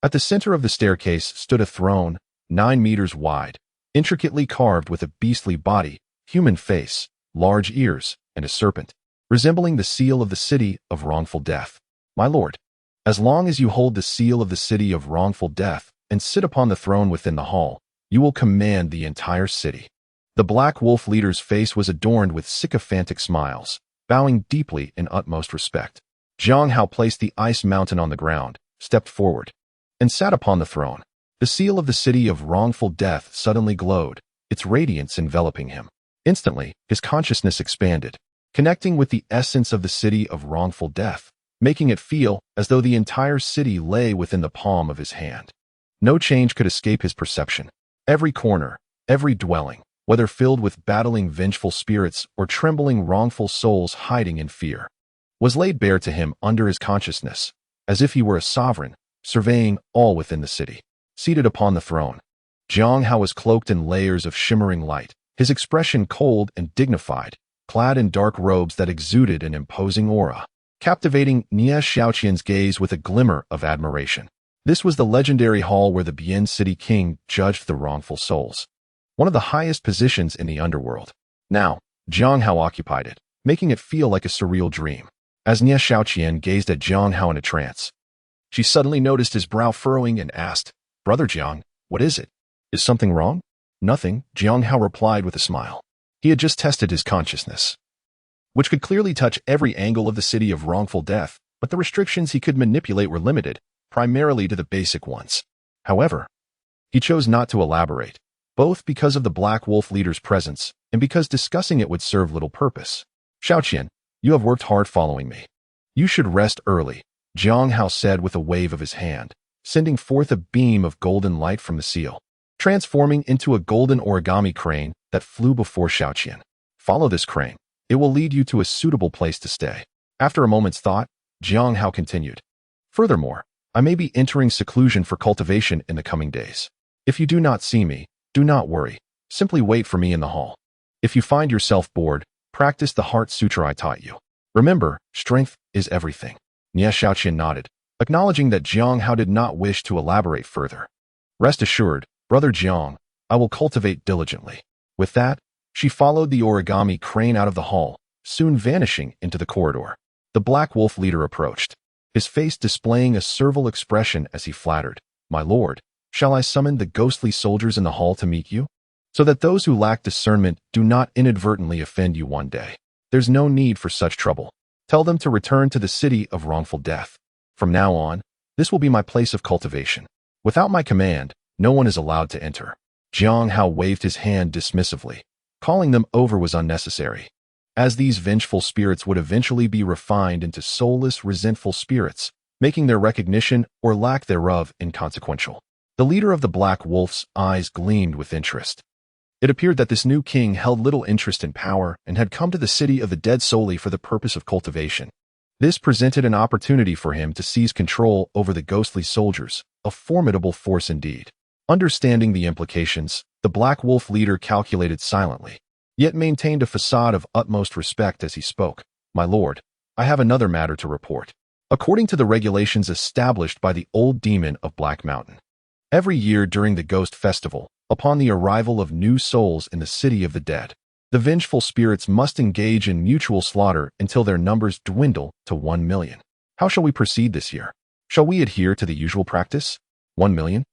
At the center of the staircase stood a throne, 9 meters wide, intricately carved with a beastly body, human face, large ears, and a serpent, resembling the seal of the city of wrongful death. "My lord, as long as you hold the seal of the city of wrongful death, and sit upon the throne within the hall. You will command the entire city." The Black Wolf leader's face was adorned with sycophantic smiles, bowing deeply in utmost respect. Xīyóu placed the ice mountain on the ground, stepped forward, and sat upon the throne. The seal of the city of wrongful death suddenly glowed, its radiance enveloping him. Instantly, his consciousness expanded, connecting with the essence of the city of wrongful death, making it feel as though the entire city lay within the palm of his hand. No change could escape his perception. Every corner, every dwelling, whether filled with battling vengeful spirits or trembling wrongful souls hiding in fear, was laid bare to him under his consciousness, as if he were a sovereign, surveying all within the city. Seated upon the throne, Xīyóu was cloaked in layers of shimmering light, his expression cold and dignified, clad in dark robes that exuded an imposing aura, captivating Nie Xiaoqian's gaze with a glimmer of admiration. This was the legendary hall where the Bian City King judged the wrongful souls, one of the highest positions in the underworld. Now, Xīyóu occupied it, making it feel like a surreal dream. As Nie Xiaoqian gazed at Xīyóu in a trance, she suddenly noticed his brow furrowing and asked, "Brother Xīyóu, what is it? Is something wrong?" "Nothing," Xīyóu replied with a smile. He had just tested his consciousness, which could clearly touch every angle of the city of wrongful death, but the restrictions he could manipulate were limited, primarily to the basic ones. However, he chose not to elaborate, both because of the Black Wolf leader's presence and because discussing it would serve little purpose. "Xiaoqian, you have worked hard following me. You should rest early," Xīyóu said with a wave of his hand, sending forth a beam of golden light from the seal, transforming into a golden origami crane that flew before Xiaoqian. "Follow this crane. It will lead you to a suitable place to stay." After a moment's thought, Xīyóu continued, "Furthermore, I may be entering seclusion for cultivation in the coming days. If you do not see me, do not worry. Simply wait for me in the hall. If you find yourself bored, practice the heart sutra I taught you. Remember, strength is everything." Nie Xiaoqian nodded, acknowledging that Xīyóu did not wish to elaborate further. "Rest assured, Brother Xīyóu, I will cultivate diligently." With that, she followed the origami crane out of the hall, soon vanishing into the corridor. The Black Wolf leader approached, his face displaying a servile expression as he flattered, "My lord, shall I summon the ghostly soldiers in the hall to meet you? So that those who lack discernment do not inadvertently offend you one day. There's no need for such trouble. Tell them to return to the city of wrongful death. From now on, this will be my place of cultivation. Without my command, no one is allowed to enter." Xīyóu waved his hand dismissively. Calling them over was unnecessary, as these vengeful spirits would eventually be refined into soulless, resentful spirits, making their recognition or lack thereof inconsequential. The leader of the Black Wolf's eyes gleamed with interest. It appeared that this new king held little interest in power and had come to the city of the dead solely for the purpose of cultivation. This presented an opportunity for him to seize control over the ghostly soldiers, a formidable force indeed. Understanding the implications, the Black Wolf leader calculated silently, yet maintained a facade of utmost respect as he spoke. "My lord, I have another matter to report. According to the regulations established by the old demon of Black Mountain, every year during the Ghost Festival, upon the arrival of new souls in the city of the dead, the vengeful spirits must engage in mutual slaughter until their numbers dwindle to 1 million. How shall we proceed this year? Shall we adhere to the usual practice? 1 million?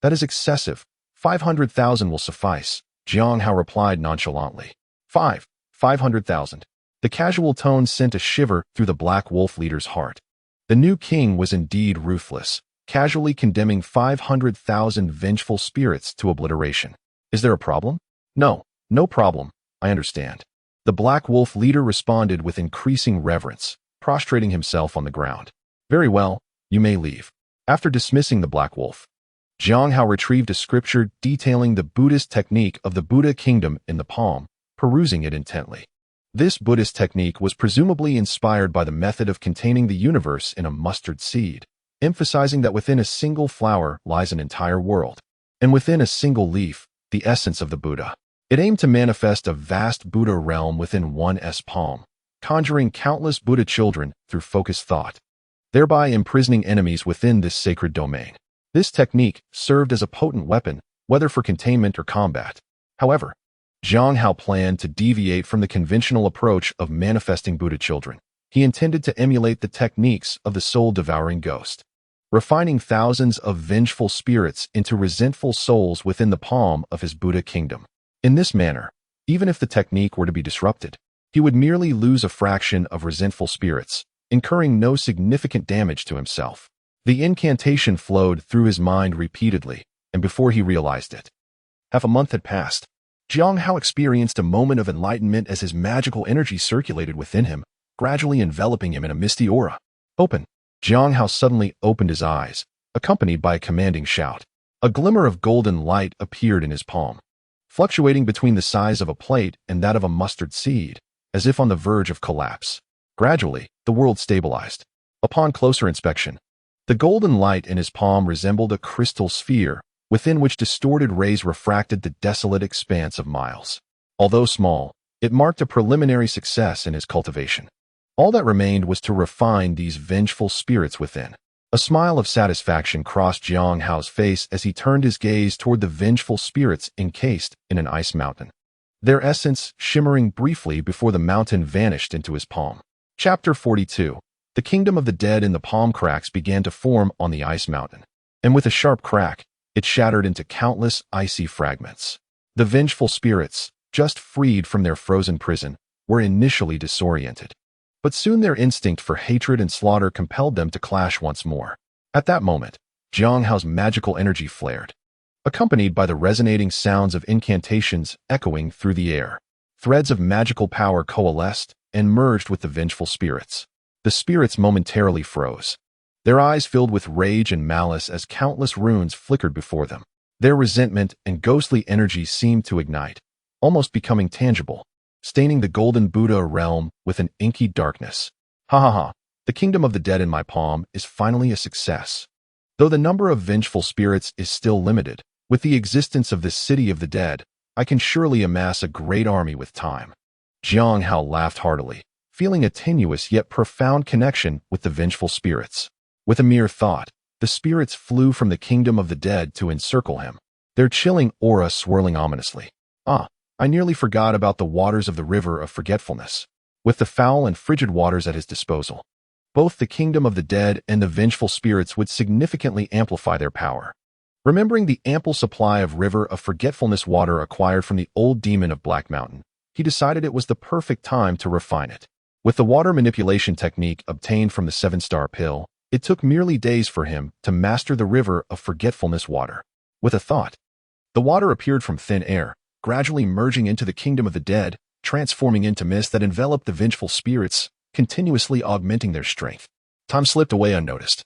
That is excessive. 500,000 will suffice," Xīyóu replied nonchalantly. 500,000. The casual tone sent a shiver through the Black Wolf leader's heart. The new king was indeed ruthless, casually condemning 500,000 vengeful spirits to obliteration. "Is there a problem?" No problem. I understand." The Black Wolf leader responded with increasing reverence, prostrating himself on the ground. "Very well, you may leave." After dismissing the Black Wolf, Xīyóu retrieved a scripture detailing the Buddhist technique of the Buddha kingdom in the palm, perusing it intently. This Buddhist technique was presumably inspired by the method of containing the universe in a mustard seed, emphasizing that within a single flower lies an entire world, and within a single leaf, the essence of the Buddha. It aimed to manifest a vast Buddha realm within one's palm, conjuring countless Buddha children through focused thought, thereby imprisoning enemies within this sacred domain. This technique served as a potent weapon, whether for containment or combat. However, Xīyóu planned to deviate from the conventional approach of manifesting Buddha children. He intended to emulate the techniques of the soul-devouring ghost. refining thousands of vengeful spirits into resentful souls within the palm of his Buddha kingdom. In this manner, even if the technique were to be disrupted, he would merely lose a fraction of resentful spirits, incurring no significant damage to himself. The incantation flowed through his mind repeatedly, and before he realized it, half a month had passed. Xīyóu experienced a moment of enlightenment as his magical energy circulated within him, gradually enveloping him in a misty aura. Open! Xīyóu suddenly opened his eyes, accompanied by a commanding shout. A glimmer of golden light appeared in his palm, fluctuating between the size of a plate and that of a mustard seed, as if on the verge of collapse. Gradually, the world stabilized. Upon closer inspection, the golden light in his palm resembled a crystal sphere, within which distorted rays refracted the desolate expanse of miles. Although small, it marked a preliminary success in his cultivation. All that remained was to refine these vengeful spirits within. A smile of satisfaction crossed Xīyóu's face as he turned his gaze toward the vengeful spirits encased in an ice mountain, their essence shimmering briefly before the mountain vanished into his palm. Chapter 42. The kingdom of the dead in the palm cracks began to form on the ice mountain, and with a sharp crack, it shattered into countless icy fragments. The vengeful spirits, just freed from their frozen prison, were initially disoriented. But soon their instinct for hatred and slaughter compelled them to clash once more. At that moment, Xīyóu's magical energy flared, accompanied by the resonating sounds of incantations echoing through the air. Threads of magical power coalesced and merged with the vengeful spirits. The spirits momentarily froze, their eyes filled with rage and malice as countless runes flickered before them. Their resentment and ghostly energy seemed to ignite, almost becoming tangible, staining the golden Buddha realm with an inky darkness. Ha ha ha, the kingdom of the dead in my palm is finally a success. Though the number of vengeful spirits is still limited, with the existence of this city of the dead, I can surely amass a great army with time. Xīyóu laughed heartily, feeling a tenuous yet profound connection with the vengeful spirits. With a mere thought, the spirits flew from the kingdom of the dead to encircle him, their chilling aura swirling ominously. I nearly forgot about the waters of the river of forgetfulness. With the foul and frigid waters at his disposal, both the kingdom of the dead and the vengeful spirits would significantly amplify their power. Remembering the ample supply of river of forgetfulness water acquired from the old demon of Black Mountain, he decided it was the perfect time to refine it. With the water manipulation technique obtained from the 7-star pill, it took merely days for him to master the river of forgetfulness water. With a thought, the water appeared from thin air, gradually merging into the kingdom of the dead, transforming into mist that enveloped the vengeful spirits, continuously augmenting their strength. Time slipped away unnoticed,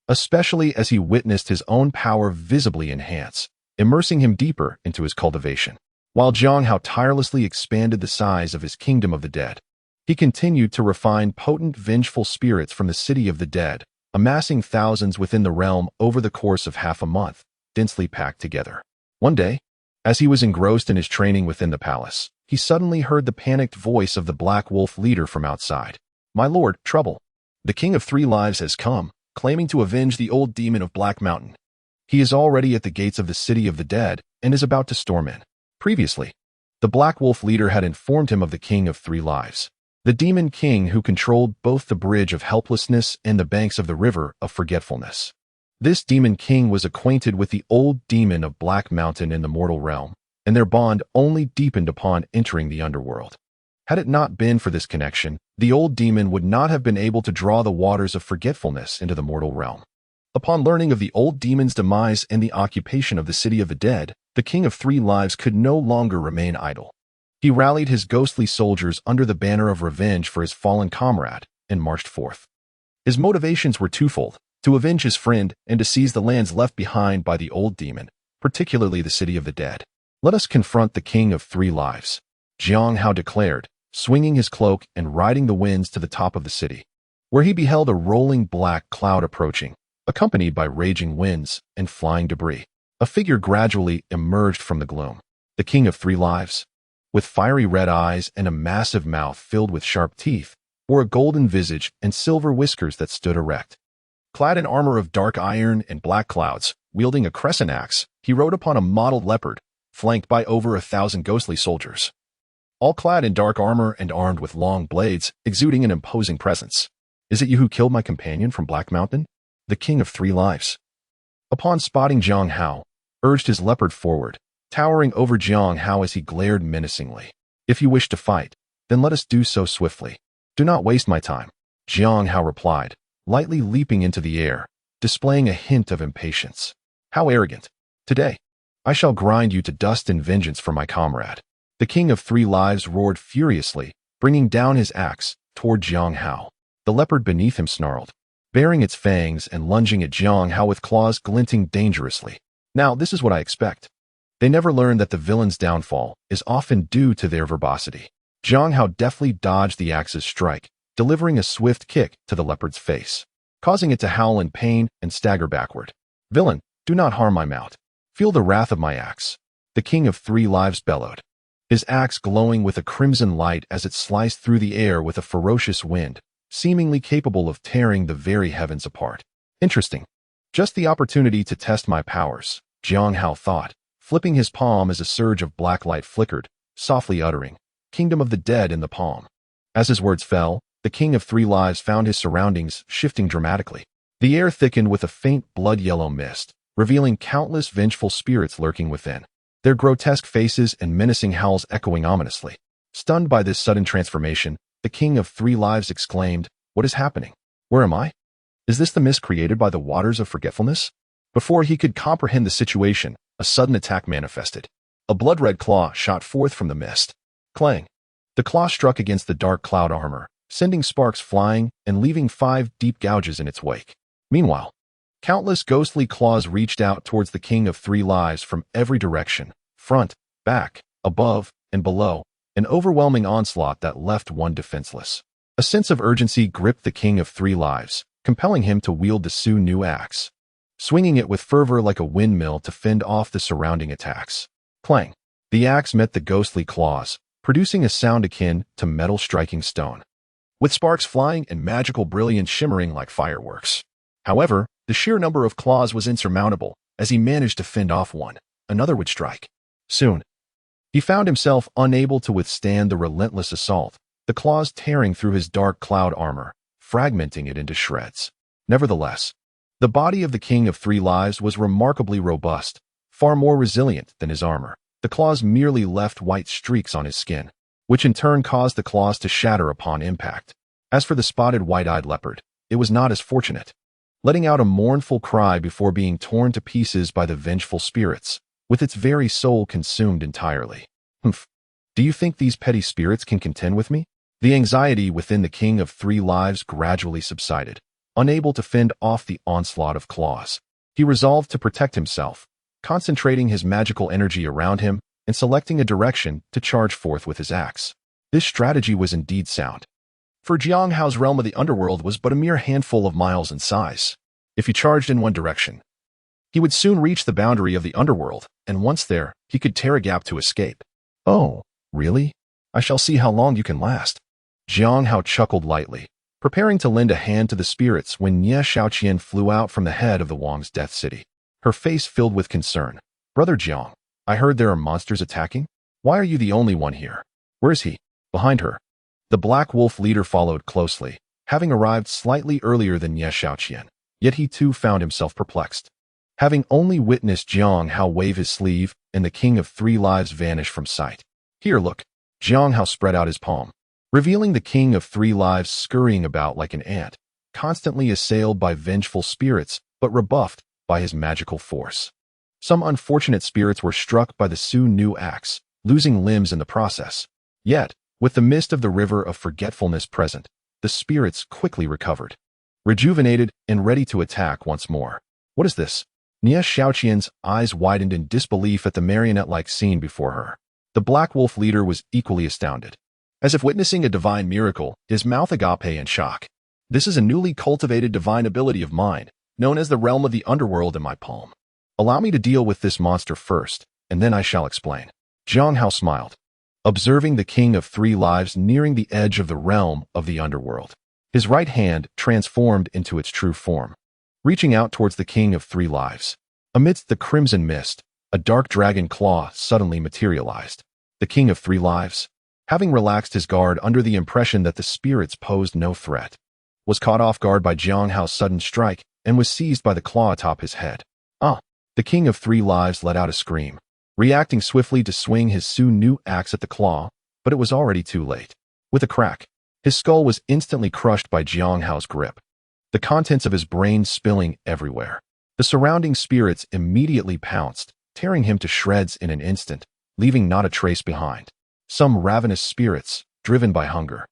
especially as he witnessed his own power visibly enhance, immersing him deeper into his cultivation. While Xīyóu tirelessly expanded the size of his kingdom of the dead, he continued to refine potent vengeful spirits from the city of the dead, amassing thousands within the realm over the course of half a month, densely packed together. One day, as he was engrossed in his training within the palace, he suddenly heard the panicked voice of the Black Wolf leader from outside. "My lord, trouble. The King of 3 Lives has come, claiming to avenge the old demon of Black Mountain. He is already at the gates of the city of the dead and is about to storm in." Previously, the Black Wolf leader had informed him of the King of 3 Lives, the demon king who controlled both the bridge of helplessness and the banks of the river of forgetfulness. This demon king was acquainted with the old demon of Black Mountain in the mortal realm, and their bond only deepened upon entering the underworld. Had it not been for this connection, the old demon would not have been able to draw the waters of forgetfulness into the mortal realm. Upon learning of the old demon's demise and the occupation of the city of the dead, the King of 3 Lives could no longer remain idle. He rallied his ghostly soldiers under the banner of revenge for his fallen comrade and marched forth. His motivations were twofold: to avenge his friend and to seize the lands left behind by the old demon, particularly the city of the dead. "Let us confront the King of 3 Lives," Xīyóu declared, swinging his cloak and riding the winds to the top of the city, where he beheld a rolling black cloud approaching, accompanied by raging winds and flying debris. A figure gradually emerged from the gloom. The King of 3 Lives, with fiery red eyes and a massive mouth filled with sharp teeth, wore a golden visage and silver whiskers that stood erect. Clad in armor of dark iron and black clouds, wielding a crescent axe, he rode upon a mottled leopard, flanked by over 1,000 ghostly soldiers, all clad in dark armor and armed with long blades, exuding an imposing presence. "Is it you who killed my companion from Black Mountain?" the King of Three Lives. Upon spotting Jiang Hao, urged his leopard forward, towering over Jiang Hao as he glared menacingly. If you wish to fight, then let us do so swiftly. Do not waste my time, Jiang Hao replied, lightly leaping into the air, displaying a hint of impatience. How arrogant. Today, I shall grind you to dust in vengeance for my comrade. The King of Three Lives roared furiously, bringing down his axe toward Jiang Hao. The leopard beneath him snarled, baring its fangs and lunging at Jiang Hao with claws glinting dangerously. Now, this is what I expect. They never learn that the villain's downfall is often due to their verbosity. Jiang Hao deftly dodged the axe's strike, delivering a swift kick to the leopard's face, causing it to howl in pain and stagger backward. Villain, do not harm my mount. Feel the wrath of my axe, the King of Three Lives bellowed, his axe glowing with a crimson light as it sliced through the air with a ferocious wind, seemingly capable of tearing the very heavens apart. Interesting. Just the opportunity to test my powers, Jiang Hao thought, flipping his palm as a surge of black light flickered, softly uttering, Kingdom of the Dead in the palm. As his words fell, the King of Three Lives found his surroundings shifting dramatically. The air thickened with a faint blood-yellow mist, revealing countless vengeful spirits lurking within, their grotesque faces and menacing howls echoing ominously. Stunned by this sudden transformation, the King of Three Lives exclaimed, "What is happening? Where am I? Is this the mist created by the waters of forgetfulness?" Before he could comprehend the situation, a sudden attack manifested. A blood-red claw shot forth from the mist. Clang! The claw struck against the dark cloud armor, sending sparks flying and leaving 5 deep gouges in its wake. Meanwhile, countless ghostly claws reached out towards the King of Three Lives from every direction, front, back, above, and below, an overwhelming onslaught that left one defenseless. A sense of urgency gripped the King of Three Lives, compelling him to wield the Xīyóu axe, swinging it with fervor like a windmill to fend off the surrounding attacks. Clang! The axe met the ghostly claws, producing a sound akin to metal striking stone, with sparks flying and magical brilliance shimmering like fireworks. However, the sheer number of claws was insurmountable. As he managed to fend off one, another would strike. Soon, he found himself unable to withstand the relentless assault, the claws tearing through his dark cloud armor, fragmenting it into shreds. Nevertheless, the body of the King of Three Lives was remarkably robust, far more resilient than his armor. The claws merely left white streaks on his skin, which in turn caused the claws to shatter upon impact. As for the spotted white-eyed leopard, it was not as fortunate, letting out a mournful cry before being torn to pieces by the vengeful spirits, with its very soul consumed entirely. Humph. Do you think these petty spirits can contend with me? The anxiety within the King of Three Lives gradually subsided. Unable to fend off the onslaught of claws, he resolved to protect himself, concentrating his magical energy around him and selecting a direction to charge forth with his axe. This strategy was indeed sound, for Jiang Hao's realm of the underworld was but a mere handful of miles in size. If he charged in one direction, he would soon reach the boundary of the underworld, and once there, he could tear a gap to escape. Oh, really? I shall see how long you can last. Jiang Hao chuckled lightly, preparing to lend a hand to the spirits when Nie Shaoqian flew out from the head of the Wang's Death City, her face filled with concern. Brother Jiang, I heard there are monsters attacking? Why are you the only one here? Where is he? Behind her. The Black Wolf leader followed closely, having arrived slightly earlier than Nie Shaoqian, yet he too found himself perplexed. Having only witnessed Jiang Hao wave his sleeve and the King of Three Lives vanish from sight. Here, look. Jiang Hao spread out his palm, revealing the King of Three Lives scurrying about like an ant, constantly assailed by vengeful spirits, but rebuffed by his magical force. Some unfortunate spirits were struck by the Xīyóu axe, losing limbs in the process. Yet, with the mist of the river of forgetfulness present, the spirits quickly recovered, rejuvenated and ready to attack once more. What is this? Nie Shaoqian's eyes widened in disbelief at the marionette-like scene before her. The Black Wolf leader was equally astounded. As if witnessing a divine miracle, his mouth agape in shock. This is a newly cultivated divine ability of mine, known as the realm of the underworld in my palm. Allow me to deal with this monster first, and then I shall explain. Jiang Hao smiled, observing the King of Three Lives nearing the edge of the realm of the underworld. His right hand transformed into its true form, reaching out towards the King of Three Lives. Amidst the crimson mist, a dark dragon claw suddenly materialized. The King of Three Lives, having relaxed his guard under the impression that the spirits posed no threat, was caught off guard by Jiang Hao's sudden strike and was seized by the claw atop his head. Ah! The King of Three Lives let out a scream, reacting swiftly to swing his Xīyóu axe at the claw, but it was already too late. With a crack, his skull was instantly crushed by Xīyóu's grip, the contents of his brain spilling everywhere. The surrounding spirits immediately pounced, tearing him to shreds in an instant, leaving not a trace behind. Some ravenous spirits, driven by hunger,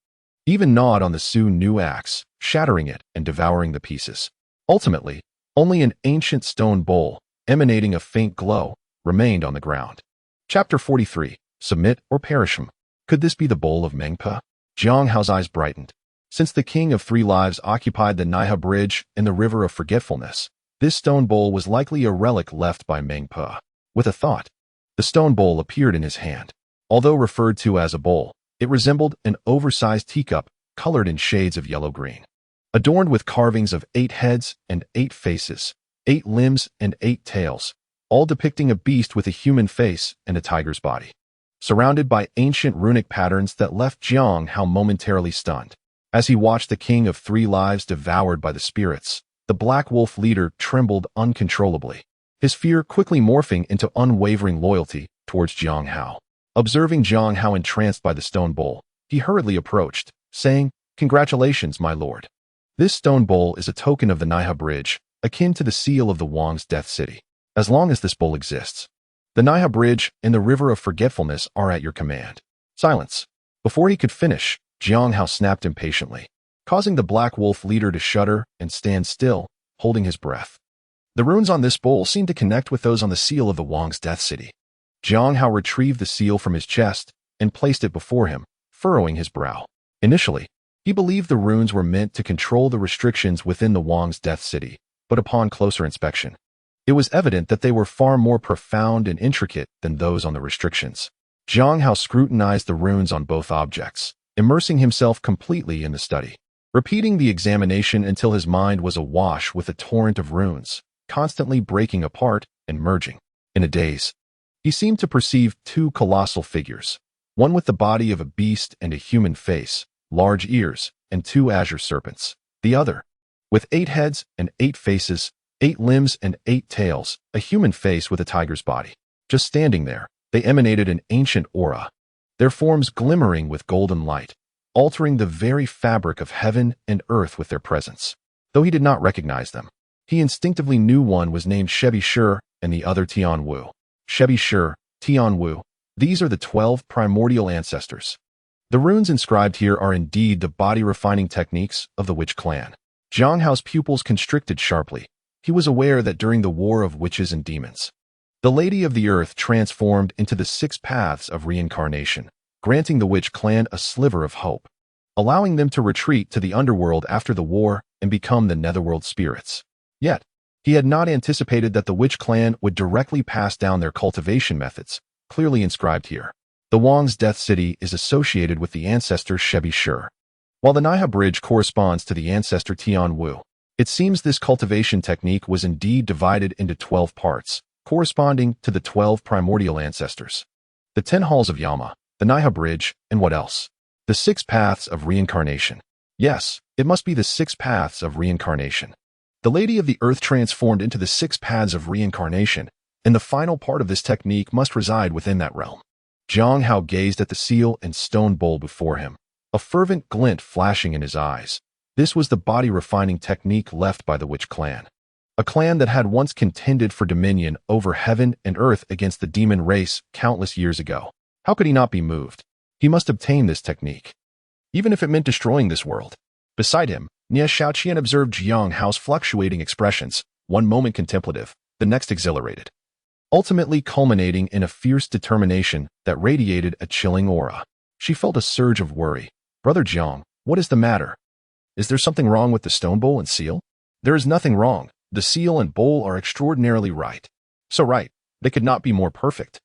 even gnawed on the Xīyóu axe, shattering it and devouring the pieces. Ultimately, only an ancient stone bowl, emanating a faint glow, remained on the ground. Chapter 43. Submit or perish. Could this be the bowl of Mengpa? Xīyóu's eyes brightened. Since the King of Three Lives occupied the Naiha Bridge in the River of Forgetfulness, this stone bowl was likely a relic left by Mengpa. With a thought, the stone bowl appeared in his hand. Although referred to as a bowl, it resembled an oversized teacup colored in shades of yellow-green, adorned with carvings of 8 heads and 8 faces, 8 limbs and 8 tails, all depicting a beast with a human face and a tiger's body. Surrounded by ancient runic patterns that left Xīyóu momentarily stunned. As he watched the King of Three Lives devoured by the spirits, the Black Wolf leader trembled uncontrollably, his fear quickly morphing into unwavering loyalty towards Xīyóu. Observing Xīyóu entranced by the stone bowl, he hurriedly approached, saying, "Congratulations, my lord. This stone bowl is a token of the Naiha Bridge, akin to the seal of the Wang's Death City. As long as this bowl exists, the Naiha Bridge and the River of Forgetfulness are at your command." Silence. Before he could finish, Xīyóu snapped impatiently, causing the Black Wolf leader to shudder and stand still, holding his breath. The runes on this bowl seemed to connect with those on the seal of the Wang's Death City. Xīyóu retrieved the seal from his chest and placed it before him, furrowing his brow. Initially, he believed the runes were meant to control the restrictions within the Wang's Death City, but upon closer inspection, it was evident that they were far more profound and intricate than those on the restrictions. Xīyóu scrutinized the runes on both objects, immersing himself completely in the study, repeating the examination until his mind was awash with a torrent of runes, constantly breaking apart and merging. In a daze, he seemed to perceive 2 colossal figures, one with the body of a beast and a human face, large ears, and 2 azure serpents. The other, with 8 heads and 8 faces, 8 limbs and 8 tails, a human face with a tiger's body. Just standing there, they emanated an ancient aura, their forms glimmering with golden light, altering the very fabric of heaven and earth with their presence. Though he did not recognize them, he instinctively knew one was named Shebi Shi and the other Tianwu. Shebi Shi, Tianwu, these are the 12 primordial ancestors. The runes inscribed here are indeed the body-refining techniques of the witch clan. Xīyóu's pupils constricted sharply. He was aware that during the War of Witches and Demons, the Lady of the Earth transformed into the 6 paths of reincarnation, granting the witch clan a sliver of hope, allowing them to retreat to the underworld after the war and become the netherworld spirits. Yet, he had not anticipated that the witch clan would directly pass down their cultivation methods, clearly inscribed here. The Wang's Death City is associated with the ancestor Shebi Shi, while the Naiha Bridge corresponds to the ancestor Tianwu. It seems this cultivation technique was indeed divided into 12 parts, corresponding to the 12 primordial ancestors. The 10 halls of Yama, the Naiha Bridge, and what else? The 6 paths of reincarnation. Yes, it must be the 6 paths of reincarnation. The Lady of the Earth transformed into the 6 paths of reincarnation, and the final part of this technique must reside within that realm. Xīyóu gazed at the seal and stone bowl before him, a fervent glint flashing in his eyes. This was the body-refining technique left by the witch clan, a clan that had once contended for dominion over heaven and earth against the demon race countless years ago. How could he not be moved? He must obtain this technique, even if it meant destroying this world. Beside him, Nie Shaoqian observed Xīyóu's fluctuating expressions, one moment contemplative, the next exhilarated, ultimately culminating in a fierce determination that radiated a chilling aura. She felt a surge of worry. "Brother Xīyóu, what is the matter? Is there something wrong with the stone bowl and seal?" "There is nothing wrong. The seal and bowl are extraordinarily right." "So right, they could not be more perfect."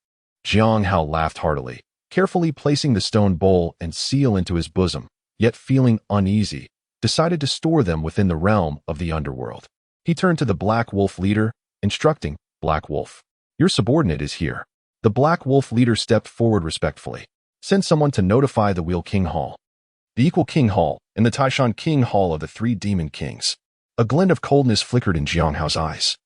Xīyóu laughed heartily, carefully placing the stone bowl and seal into his bosom, yet feeling uneasy, decided to store them within the realm of the underworld. He turned to the Black Wolf leader, instructing, "Black Wolf, your subordinate is here." The Black Wolf leader stepped forward respectfully. "Send someone to notify the Wheel King Hall, the Equal King Hall, and the Taishan King Hall of the 3 Demon Kings." A glint of coldness flickered in Xīyóu's eyes.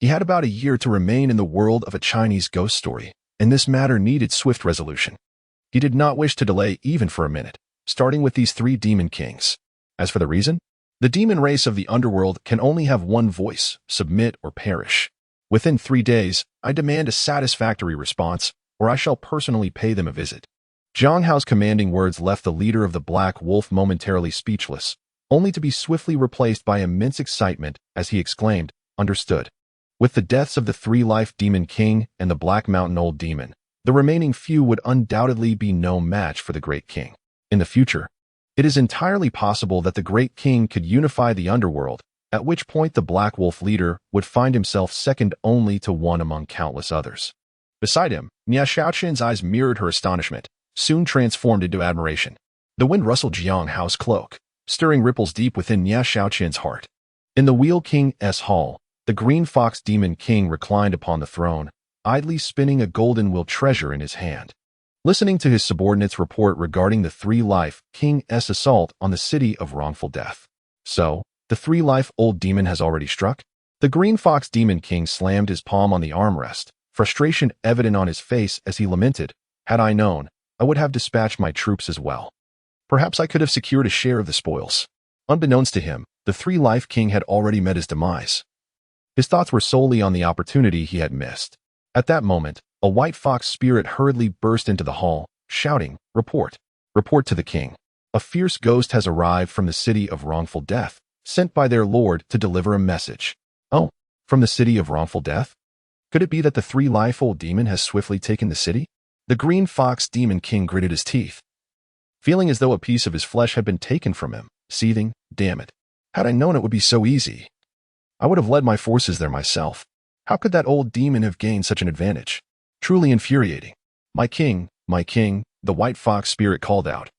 He had about a year to remain in the world of a Chinese ghost story, and this matter needed swift resolution. He did not wish to delay even for a minute, starting with these 3 demon kings. As for the reason, the demon race of the underworld can only have one voice: submit or perish. Within 3 days, I demand a satisfactory response, or I shall personally pay them a visit. Xīyóu's commanding words left the leader of the Black Wolf momentarily speechless, only to be swiftly replaced by immense excitement as he exclaimed, "Understood." With the deaths of the 3-life demon king and the Black Mountain Old Demon, the remaining few would undoubtedly be no match for the Great King. In the future, it is entirely possible that the Great King could unify the underworld, at which point the Black Wolf leader would find himself second only to one among countless others. Beside him, Xiaoqian's eyes mirrored her astonishment, soon transformed into admiration. The wind rustled Xīyóu's cloak, stirring ripples deep within Xiaoqian's heart. In the Wheel King's hall, the Green Fox Demon King reclined upon the throne, idly spinning a golden wheel treasure in his hand. Listening to his subordinates report regarding the 3-life King's assault on the city of wrongful death. So, the 3-life old demon has already struck? The Green Fox Demon King slammed his palm on the armrest, frustration evident on his face as he lamented, "Had I known, I would have dispatched my troops as well. Perhaps I could have secured a share of the spoils." Unbeknownst to him, the 3-life king had already met his demise. His thoughts were solely on the opportunity he had missed. At that moment, a white fox spirit hurriedly burst into the hall, shouting, "Report! Report to the king. A fierce ghost has arrived from the city of wrongful death, sent by their lord to deliver a message." Oh, from the city of wrongful death? Could it be that the 3-life old demon has swiftly taken the city? The Green Fox Demon King gritted his teeth, feeling as though a piece of his flesh had been taken from him, seething, "Damn it. Had I known it would be so easy, I would have led my forces there myself. How could that old demon have gained such an advantage? Truly infuriating." My king, the white fox spirit called out.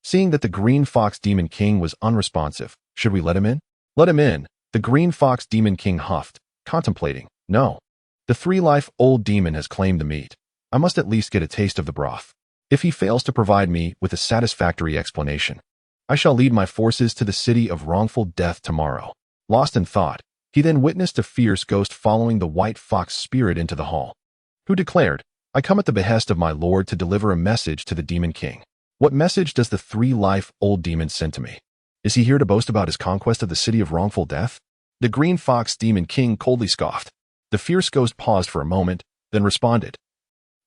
Seeing that the Green Fox Demon King was unresponsive, "Should we let him in?" "Let him in," the Green Fox Demon King huffed, contemplating. "No. The 3-life old demon has claimed the meat. I must at least get a taste of the broth. If he fails to provide me with a satisfactory explanation, I shall lead my forces to the city of wrongful death tomorrow." Lost in thought, he then witnessed a fierce ghost following the white fox spirit into the hall, who declared, "I come at the behest of my lord to deliver a message to the Demon King." "What message does the 3-life old demon send to me? Is he here to boast about his conquest of the city of wrongful death?" The Green Fox Demon King coldly scoffed. The fierce ghost paused for a moment, then responded,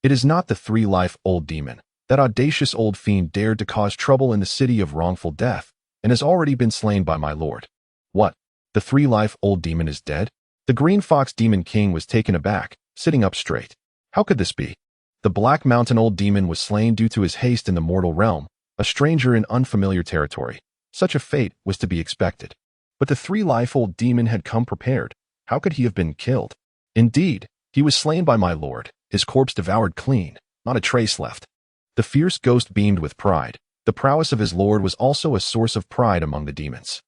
"It is not the 3-life old demon. That audacious old fiend dared to cause trouble in the city of wrongful death, and has already been slain by my lord." "What? The 3-life old demon is dead?" The Green Fox Demon King was taken aback, sitting up straight. How could this be? The Black Mountain Old Demon was slain due to his haste in the mortal realm, a stranger in unfamiliar territory. Such a fate was to be expected. But the 3-life old demon had come prepared. How could he have been killed? Indeed, he was slain by my lord, his corpse devoured clean, not a trace left. The fierce ghost beamed with pride. The prowess of his lord was also a source of pride among the demons.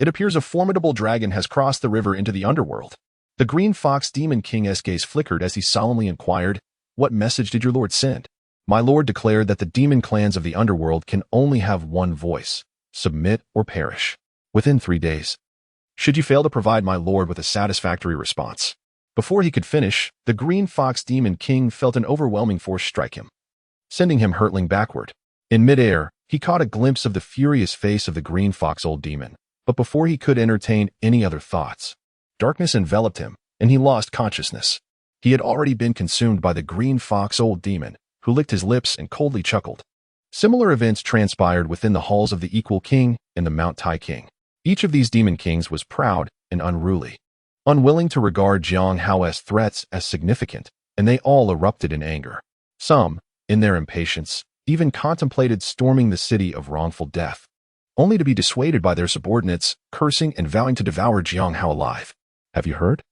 "It appears a formidable dragon has crossed the river into the underworld." The Green Fox Demon King's gaze flickered as he solemnly inquired, "What message did your lord send?" "My lord declared that the demon clans of the underworld can only have one voice: submit or perish. Within 3 days. Should you fail to provide my lord with a satisfactory response." Before he could finish, the Green Fox Demon King felt an overwhelming force strike him, sending him hurtling backward. In midair, he caught a glimpse of the furious face of the Green Fox Old Demon, but before he could entertain any other thoughts, darkness enveloped him, and he lost consciousness. He had already been consumed by the Green Fox Old Demon, who licked his lips and coldly chuckled. Similar events transpired within the halls of the Equal King and the Mount Tai King. Each of these demon kings was proud and unruly, unwilling to regard Xīyóu's threats as significant, and they all erupted in anger. Some, in their impatience, even contemplated storming the city of wrongful death, only to be dissuaded by their subordinates, cursing and vowing to devour Xīyóu alive. "Have you heard?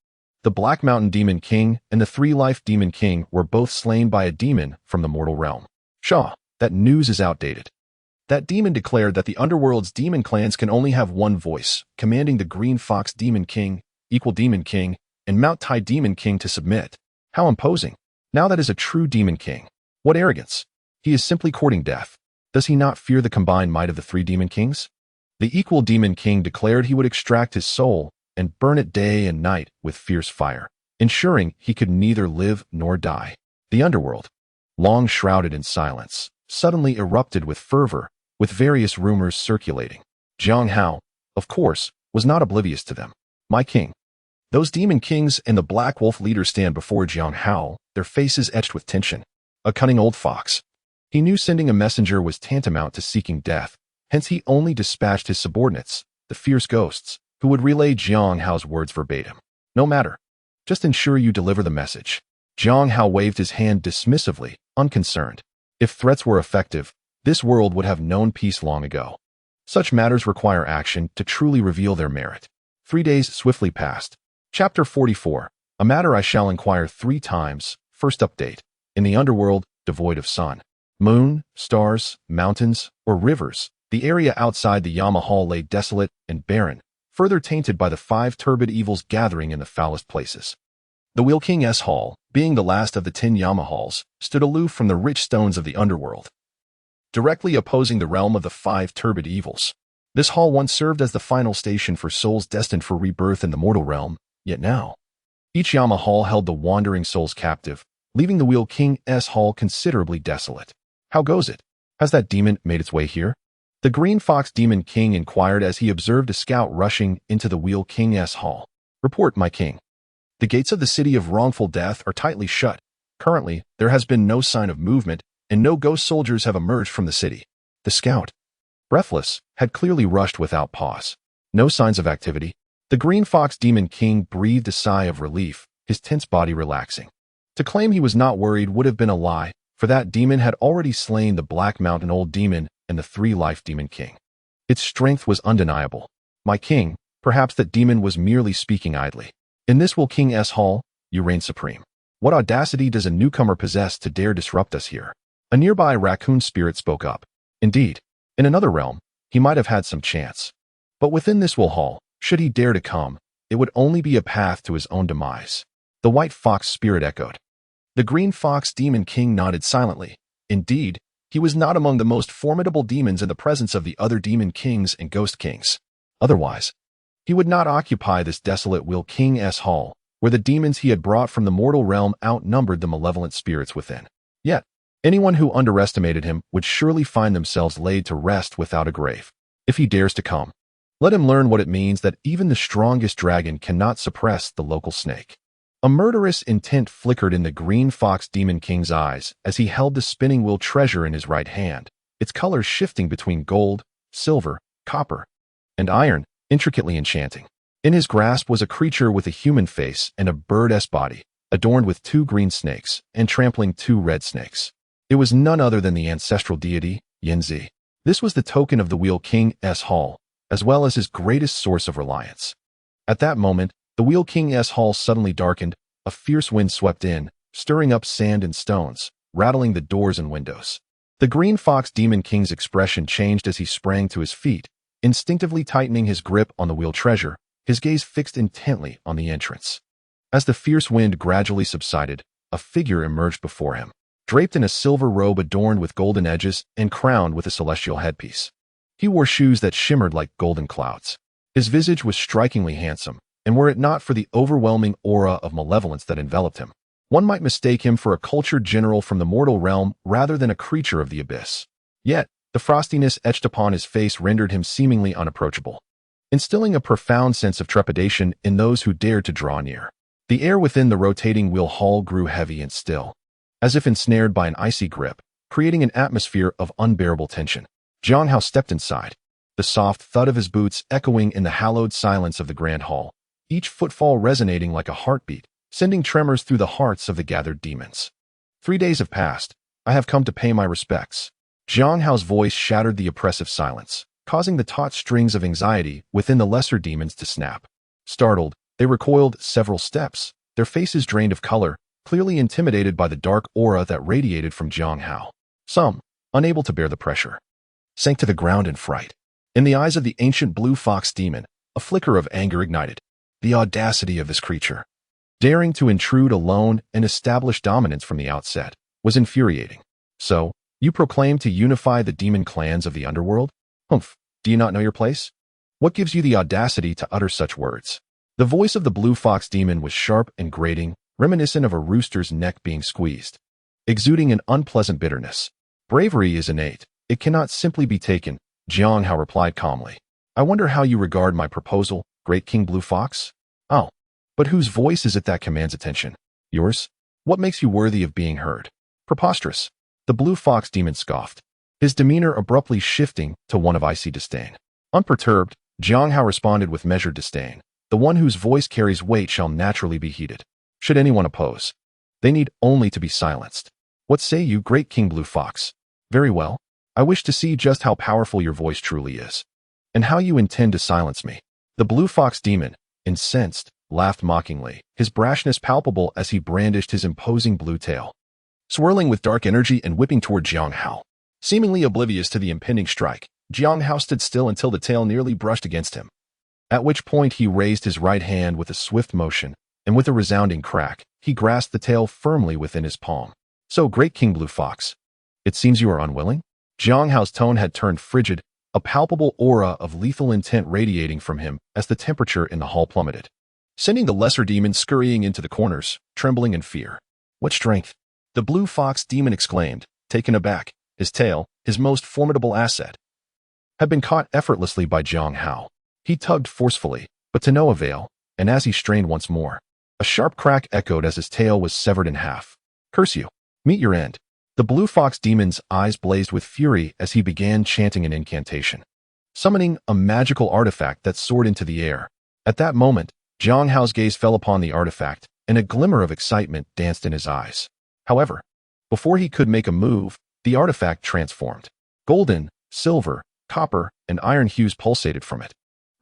The Black Mountain Demon King and the 3-life Demon King were both slain by a demon from the mortal realm." "Shaw, that news is outdated. That demon declared that the underworld's demon clans can only have one voice, commanding the Green Fox Demon King, Equal Demon King, and Mount Tai Demon King to submit. How imposing. Now that is a true demon king. What arrogance. He is simply courting death. Does he not fear the combined might of the 3 demon kings?" The equal demon king declared he would extract his soul and burn it day and night with fierce fire, ensuring he could neither live nor die. The underworld, long shrouded in silence, suddenly erupted with fervor, with various rumors circulating. Xīyóu, of course, was not oblivious to them. My king. Those demon kings and the Black Wolf leader stand before Xīyóu, their faces etched with tension. A cunning old fox. He knew sending a messenger was tantamount to seeking death, hence he only dispatched his subordinates, the fierce ghosts, who would relay Xīyóu's words verbatim. No matter. Just ensure you deliver the message. Xīyóu waved his hand dismissively, unconcerned. If threats were effective, this world would have known peace long ago. Such matters require action to truly reveal their merit. 3 days swiftly passed. Chapter 44. A matter I shall inquire 3 times. First update. In the underworld, devoid of sun, moon, stars, mountains, or rivers, the area outside the Yama Hall lay desolate and barren, further tainted by the 5 turbid evils gathering in the foulest places. The Wheel King's Hall, being the last of the 10 Yama Halls, stood aloof from the rich stones of the underworld, directly opposing the realm of the 5 turbid evils. This hall once served as the final station for souls destined for rebirth in the mortal realm, yet now, each Yama Hall held the wandering souls captive, leaving the Wheel King's Hall considerably desolate. How goes it? Has that demon made its way here? The Green Fox Demon King inquired as he observed a scout rushing into the Wheel King's Hall. Report, my king. The gates of the city of wrongful death are tightly shut. Currently, there has been no sign of movement, and no ghost soldiers have emerged from the city. The scout, breathless, had clearly rushed without pause. No signs of activity. The Green Fox Demon King breathed a sigh of relief, his tense body relaxing. To claim he was not worried would have been a lie, for that demon had already slain the Black Mountain Old Demon and the 3-life Demon King. Its strength was undeniable. My king, perhaps that demon was merely speaking idly. In this Wheel King's Hall, you reign supreme. What audacity does a newcomer possess to dare disrupt us here? A nearby raccoon spirit spoke up. Indeed, in another realm, he might have had some chance. But within this Wheel Hall, should he dare to come, it would only be a path to his own demise. The white fox spirit echoed. The Green Fox Demon King nodded silently. Indeed, he was not among the most formidable demons in the presence of the other demon kings and ghost kings. Otherwise, he would not occupy this desolate Wheel King's Hall, where the demons he had brought from the mortal realm outnumbered the malevolent spirits within. Yet, anyone who underestimated him would surely find themselves laid to rest without a grave. If he dares to come, let him learn what it means that even the strongest dragon cannot suppress the local snake. A murderous intent flickered in the Green Fox Demon King's eyes as he held the spinning wheel treasure in his right hand, its colors shifting between gold, silver, copper, and iron, intricately enchanting. In his grasp was a creature with a human face and a bird-esque body, adorned with 2 green snakes and trampling 2 red snakes. It was none other than the ancestral deity, Yinzi. This was the token of the Wheel King's Hall, as well as his greatest source of reliance. At that moment, the Wheel King's Hall suddenly darkened, a fierce wind swept in, stirring up sand and stones, rattling the doors and windows. The Green Fox Demon King's expression changed as he sprang to his feet, instinctively tightening his grip on the wheel treasure, his gaze fixed intently on the entrance. As the fierce wind gradually subsided, a figure emerged before him, draped in a silver robe adorned with golden edges and crowned with a celestial headpiece. He wore shoes that shimmered like golden clouds. His visage was strikingly handsome, and were it not for the overwhelming aura of malevolence that enveloped him, one might mistake him for a cultured general from the mortal realm rather than a creature of the abyss. Yet, the frostiness etched upon his face rendered him seemingly unapproachable, instilling a profound sense of trepidation in those who dared to draw near. The air within the rotating wheel hall grew heavy and still, as if ensnared by an icy grip, creating an atmosphere of unbearable tension. Xīyóu stepped inside, the soft thud of his boots echoing in the hallowed silence of the grand hall, each footfall resonating like a heartbeat, sending tremors through the hearts of the gathered demons. 3 days have passed. I have come to pay my respects. Xīyóu's voice shattered the oppressive silence, causing the taut strings of anxiety within the lesser demons to snap. Startled, they recoiled several steps, their faces drained of color, clearly intimidated by the dark aura that radiated from Xīyóu. Some, unable to bear the pressure, sank to the ground in fright. In the eyes of the ancient blue fox demon, a flicker of anger ignited. The audacity of this creature, daring to intrude alone and establish dominance from the outset, was infuriating. So, you proclaim to unify the demon clans of the underworld? Humph. Do you not know your place? What gives you the audacity to utter such words? The voice of the blue fox demon was sharp and grating, reminiscent of a rooster's neck being squeezed, exuding an unpleasant bitterness. Bravery is innate. It cannot simply be taken, Xīyóu replied calmly. I wonder how you regard my proposal, Great King Blue Fox? Oh, but whose voice is it that commands attention? Yours? What makes you worthy of being heard? Preposterous. The blue fox demon scoffed, his demeanor abruptly shifting to one of icy disdain. Unperturbed, Xīyóu responded with measured disdain. The one whose voice carries weight shall naturally be heeded. Should anyone oppose, they need only to be silenced. What say you, Great King Blue Fox? Very well. I wish to see just how powerful your voice truly is, and how you intend to silence me. The blue fox demon, incensed, laughed mockingly, his brashness palpable as he brandished his imposing blue tail, swirling with dark energy and whipping toward Xīyóu. Seemingly oblivious to the impending strike, Xīyóu stood still until the tail nearly brushed against him, at which point he raised his right hand with a swift motion, and with a resounding crack, he grasped the tail firmly within his palm. So, Great King Blue Fox, it seems you are unwilling? Xīyóu's tone had turned frigid, a palpable aura of lethal intent radiating from him as the temperature in the hall plummeted, sending the lesser demon scurrying into the corners, trembling in fear. What strength! The blue fox demon exclaimed, taken aback. His tail, his most formidable asset, had been caught effortlessly by Xīyóu. He tugged forcefully, but to no avail, and as he strained once more, a sharp crack echoed as his tail was severed in half. Curse you! Meet your end! The blue fox demon's eyes blazed with fury as he began chanting an incantation, summoning a magical artifact that soared into the air. At that moment, Xīyóu's gaze fell upon the artifact, and a glimmer of excitement danced in his eyes. However, before he could make a move, the artifact transformed. Golden, silver, copper, and iron hues pulsated from it,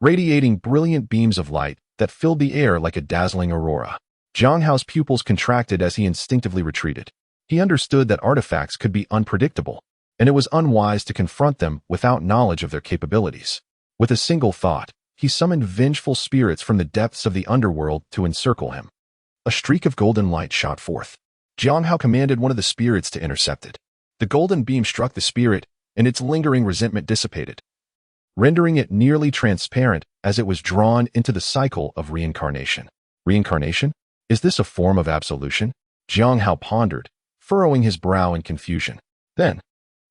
radiating brilliant beams of light that filled the air like a dazzling aurora. Xīyóu's pupils contracted as he instinctively retreated. He understood that artifacts could be unpredictable, and it was unwise to confront them without knowledge of their capabilities. With a single thought, he summoned vengeful spirits from the depths of the underworld to encircle him. A streak of golden light shot forth. Xīyóu commanded one of the spirits to intercept it. The golden beam struck the spirit, and its lingering resentment dissipated, rendering it nearly transparent as it was drawn into the cycle of reincarnation. Reincarnation? Is this a form of absolution? Xīyóu pondered, furrowing his brow in confusion. Then,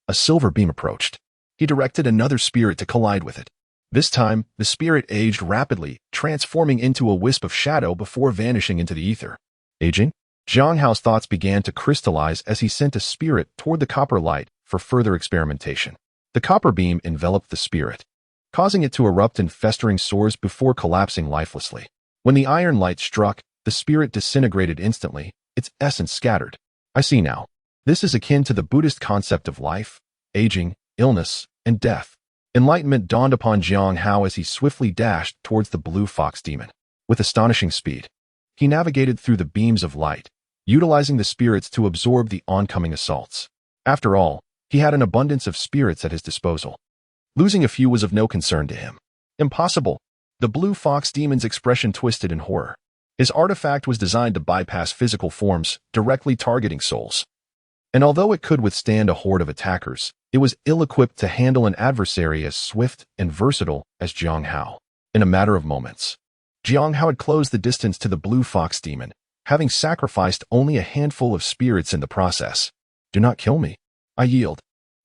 a silver beam approached. He directed another spirit to collide with it. This time, the spirit aged rapidly, transforming into a wisp of shadow before vanishing into the ether. Aging? Xīyóu's thoughts began to crystallize as he sent a spirit toward the copper light for further experimentation. The copper beam enveloped the spirit, causing it to erupt in festering sores before collapsing lifelessly. When the iron light struck, the spirit disintegrated instantly, its essence scattered. I see now. This is akin to the Buddhist concept of life, aging, illness, and death. Enlightenment dawned upon Xīyóu as he swiftly dashed towards the blue fox demon. With astonishing speed, he navigated through the beams of light, utilizing the spirits to absorb the oncoming assaults. After all, he had an abundance of spirits at his disposal. Losing a few was of no concern to him. Impossible! The blue fox demon's expression twisted in horror. His artifact was designed to bypass physical forms, directly targeting souls. And although it could withstand a horde of attackers, it was ill-equipped to handle an adversary as swift and versatile as Xīyóu. In a matter of moments, Xīyóu had closed the distance to the blue fox demon, having sacrificed only a handful of spirits in the process. Do not kill me. I yield.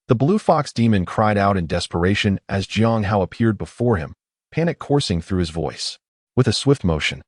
The blue fox demon cried out in desperation as Xīyóu appeared before him, panic coursing through his voice. With a swift motion,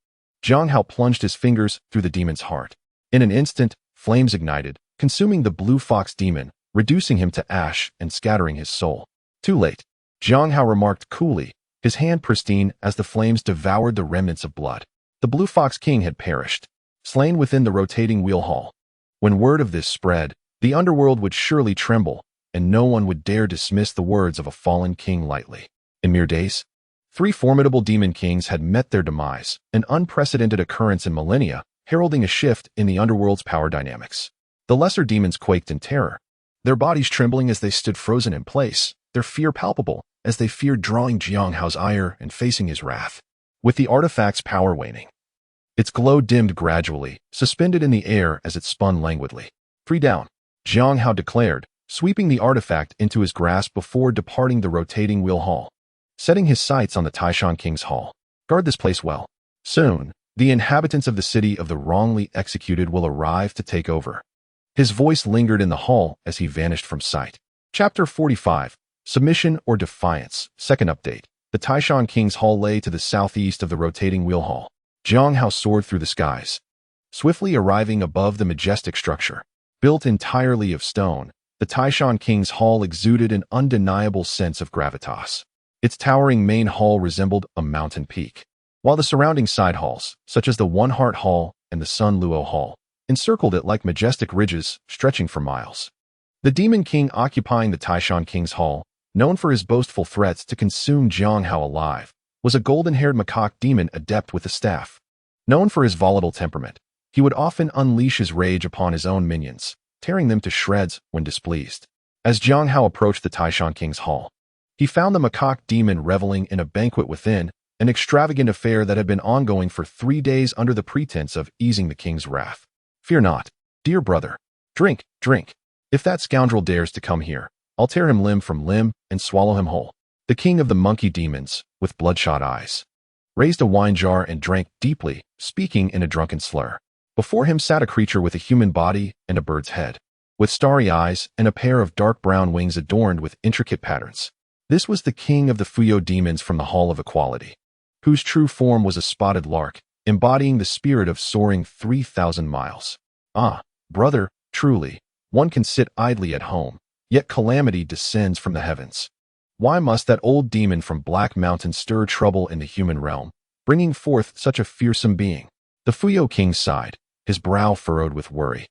Xīyóu plunged his fingers through the demon's heart. In an instant, flames ignited, consuming the blue fox demon, reducing him to ash and scattering his soul. Too late, Xīyóu remarked coolly, his hand pristine as the flames devoured the remnants of blood. The blue fox king had perished, slain within the rotating wheel hall. When word of this spread, the underworld would surely tremble, and no one would dare dismiss the words of a fallen king lightly. In mere days, 3 formidable demon kings had met their demise, an unprecedented occurrence in millennia, heralding a shift in the underworld's power dynamics. The lesser demons quaked in terror, their bodies trembling as they stood frozen in place, their fear palpable as they feared drawing Xīyóu's ire and facing his wrath. With the artifact's power waning, its glow dimmed gradually, suspended in the air as it spun languidly. 3 down, Xīyóu declared, sweeping the artifact into his grasp before departing the rotating wheel hall. setting his sights on the Taishan King's Hall. Guard this place well. Soon, the inhabitants of the city of the wrongly executed will arrive to take over. His voice lingered in the hall as he vanished from sight. Chapter 45. Submission or Defiance. Second update. The Taishan King's Hall lay to the southeast of the rotating wheel hall. Xīyóu soared through the skies, swiftly arriving above the majestic structure. Built entirely of stone, the Taishan King's Hall exuded an undeniable sense of gravitas. Its towering main hall resembled a mountain peak, while the surrounding side halls, such as the One Heart Hall and the Sun Luo Hall, encircled it like majestic ridges stretching for miles. The Demon King occupying the Taishan King's Hall, known for his boastful threats to consume Xīyóu alive, was a golden-haired macaque demon adept with a staff. Known for his volatile temperament, he would often unleash his rage upon his own minions, tearing them to shreds when displeased. As Xīyóu approached the Taishan King's Hall, he found the macaque demon reveling in a banquet within, an extravagant affair that had been ongoing for 3 days under the pretense of easing the king's wrath. Fear not, dear brother. Drink, drink. If that scoundrel dares to come here, I'll tear him limb from limb and swallow him whole. The king of the monkey demons, with bloodshot eyes, raised a wine jar and drank deeply, speaking in a drunken slur. Before him sat a creature with a human body and a bird's head, with starry eyes and a pair of dark brown wings adorned with intricate patterns. This was the king of the Xīyóu demons from the Hall of Equality, whose true form was a spotted lark, embodying the spirit of soaring 3,000 miles. Ah, brother, truly, one can sit idly at home, yet calamity descends from the heavens. Why must that old demon from Black Mountain stir trouble in the human realm, bringing forth such a fearsome being? The Xīyóu king sighed, his brow furrowed with worry,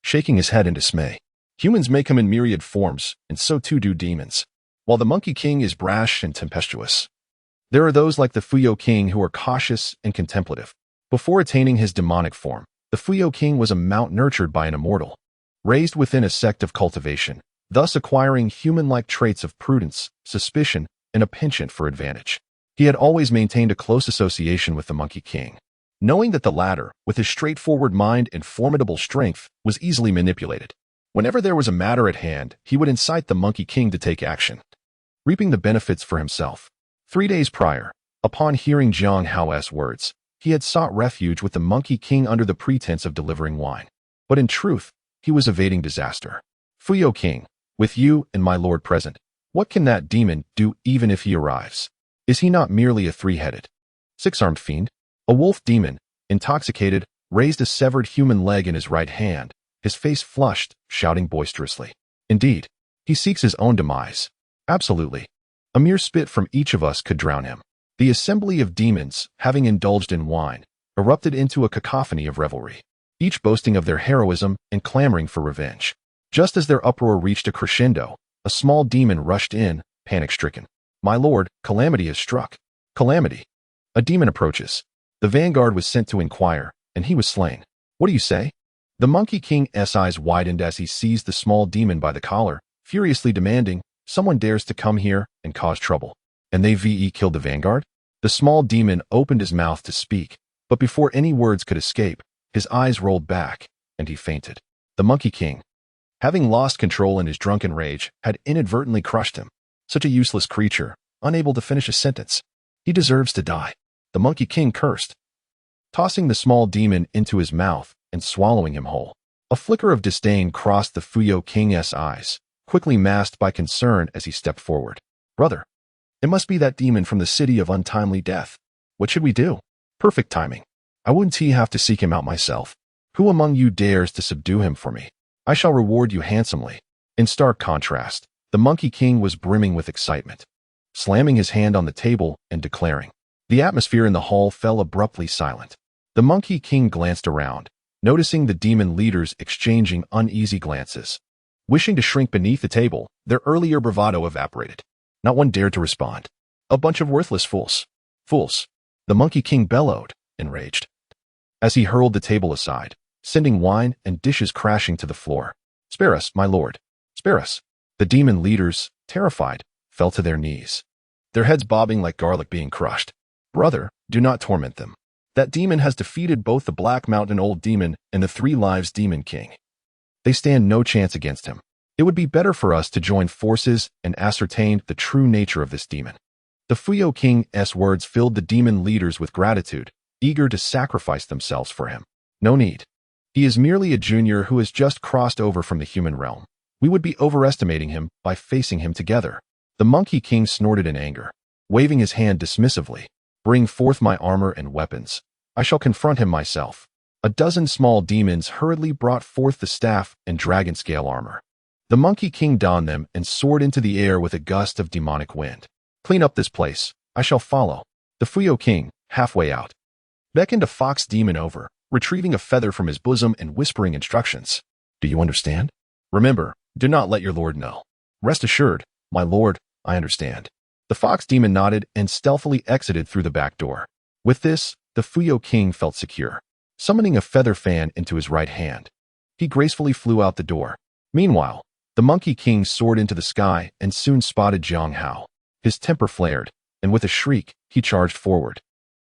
shaking his head in dismay. Humans may come in myriad forms, and so too do demons. While the Monkey King is brash and tempestuous, there are those like the Xīyóu king who are cautious and contemplative. Before attaining his demonic form, the Xīyóu king was a mount nurtured by an immortal, raised within a sect of cultivation, thus acquiring human-like traits of prudence, suspicion, and a penchant for advantage. He had always maintained a close association with the Monkey King, knowing that the latter, with his straightforward mind and formidable strength, was easily manipulated. Whenever there was a matter at hand, he would incite the Monkey King to take action, reaping the benefits for himself. 3 days prior, upon hearing Xīyóu's words, he had sought refuge with the Monkey King under the pretense of delivering wine. But in truth, he was evading disaster. Xīyóu King, with you and my lord present, what can that demon do even if he arrives? Is he not merely a 3-headed, 6-armed fiend? A wolf demon, intoxicated, raised a severed human leg in his right hand, his face flushed, shouting boisterously. Indeed, he seeks his own demise. Absolutely. A mere spit from each of us could drown him. The assembly of demons, having indulged in wine, erupted into a cacophony of revelry, each boasting of their heroism and clamoring for revenge. Just as their uproar reached a crescendo, a small demon rushed in, panic-stricken. My lord, calamity has struck. Calamity. A demon approaches. The vanguard was sent to inquire, and he was slain. What do you say? The Monkey King's eyes widened as he seized the small demon by the collar, furiously demanding, someone dares to come here and cause trouble. And they killed the vanguard? The small demon opened his mouth to speak, but before any words could escape, his eyes rolled back, and he fainted. The Monkey King, having lost control in his drunken rage, had inadvertently crushed him. Such a useless creature, unable to finish a sentence. He deserves to die. The Monkey King cursed, tossing the small demon into his mouth and swallowing him whole. A flicker of disdain crossed the Xīyóu King's eyes, quickly masked by concern as he stepped forward. Brother, it must be that demon from the city of untimely death. What should we do? Perfect timing. I wouldn't have to seek him out myself. Who among you dares to subdue him for me? I shall reward you handsomely. In stark contrast, the Monkey King was brimming with excitement, slamming his hand on the table and declaring. The atmosphere in the hall fell abruptly silent. The Monkey King glanced around, noticing the demon leaders exchanging uneasy glances. Wishing to shrink beneath the table, their earlier bravado evaporated. Not one dared to respond. A bunch of worthless fools. Fools. The Monkey King bellowed, enraged, as he hurled the table aside, sending wine and dishes crashing to the floor. Spare us, my lord. Spare us. The demon leaders, terrified, fell to their knees, their heads bobbing like garlic being crushed. Brother, do not torment them. That demon has defeated both the Black Mountain Old Demon and the 3 Lives Demon King. They stand no chance against him. It would be better for us to join forces and ascertain the true nature of this demon. The Xīyóu King's words filled the demon leaders with gratitude, eager to sacrifice themselves for him. No need. He is merely a junior who has just crossed over from the human realm. We would be overestimating him by facing him together. The Monkey King snorted in anger, waving his hand dismissively. Bring forth my armor and weapons. I shall confront him myself. A dozen small demons hurriedly brought forth the staff and dragon-scale armor. The Monkey King donned them and soared into the air with a gust of demonic wind. Clean up this place. I shall follow. The Xīyóu King, halfway out, beckoned a fox demon over, retrieving a feather from his bosom and whispering instructions. Do you understand? Remember, do not let your lord know. Rest assured, my lord, I understand. The fox demon nodded and stealthily exited through the back door. With this, the Xīyóu King felt secure. Summoning a feather fan into his right hand, he gracefully flew out the door. Meanwhile, the Monkey King soared into the sky and soon spotted Xīyóu. His temper flared, and with a shriek, he charged forward,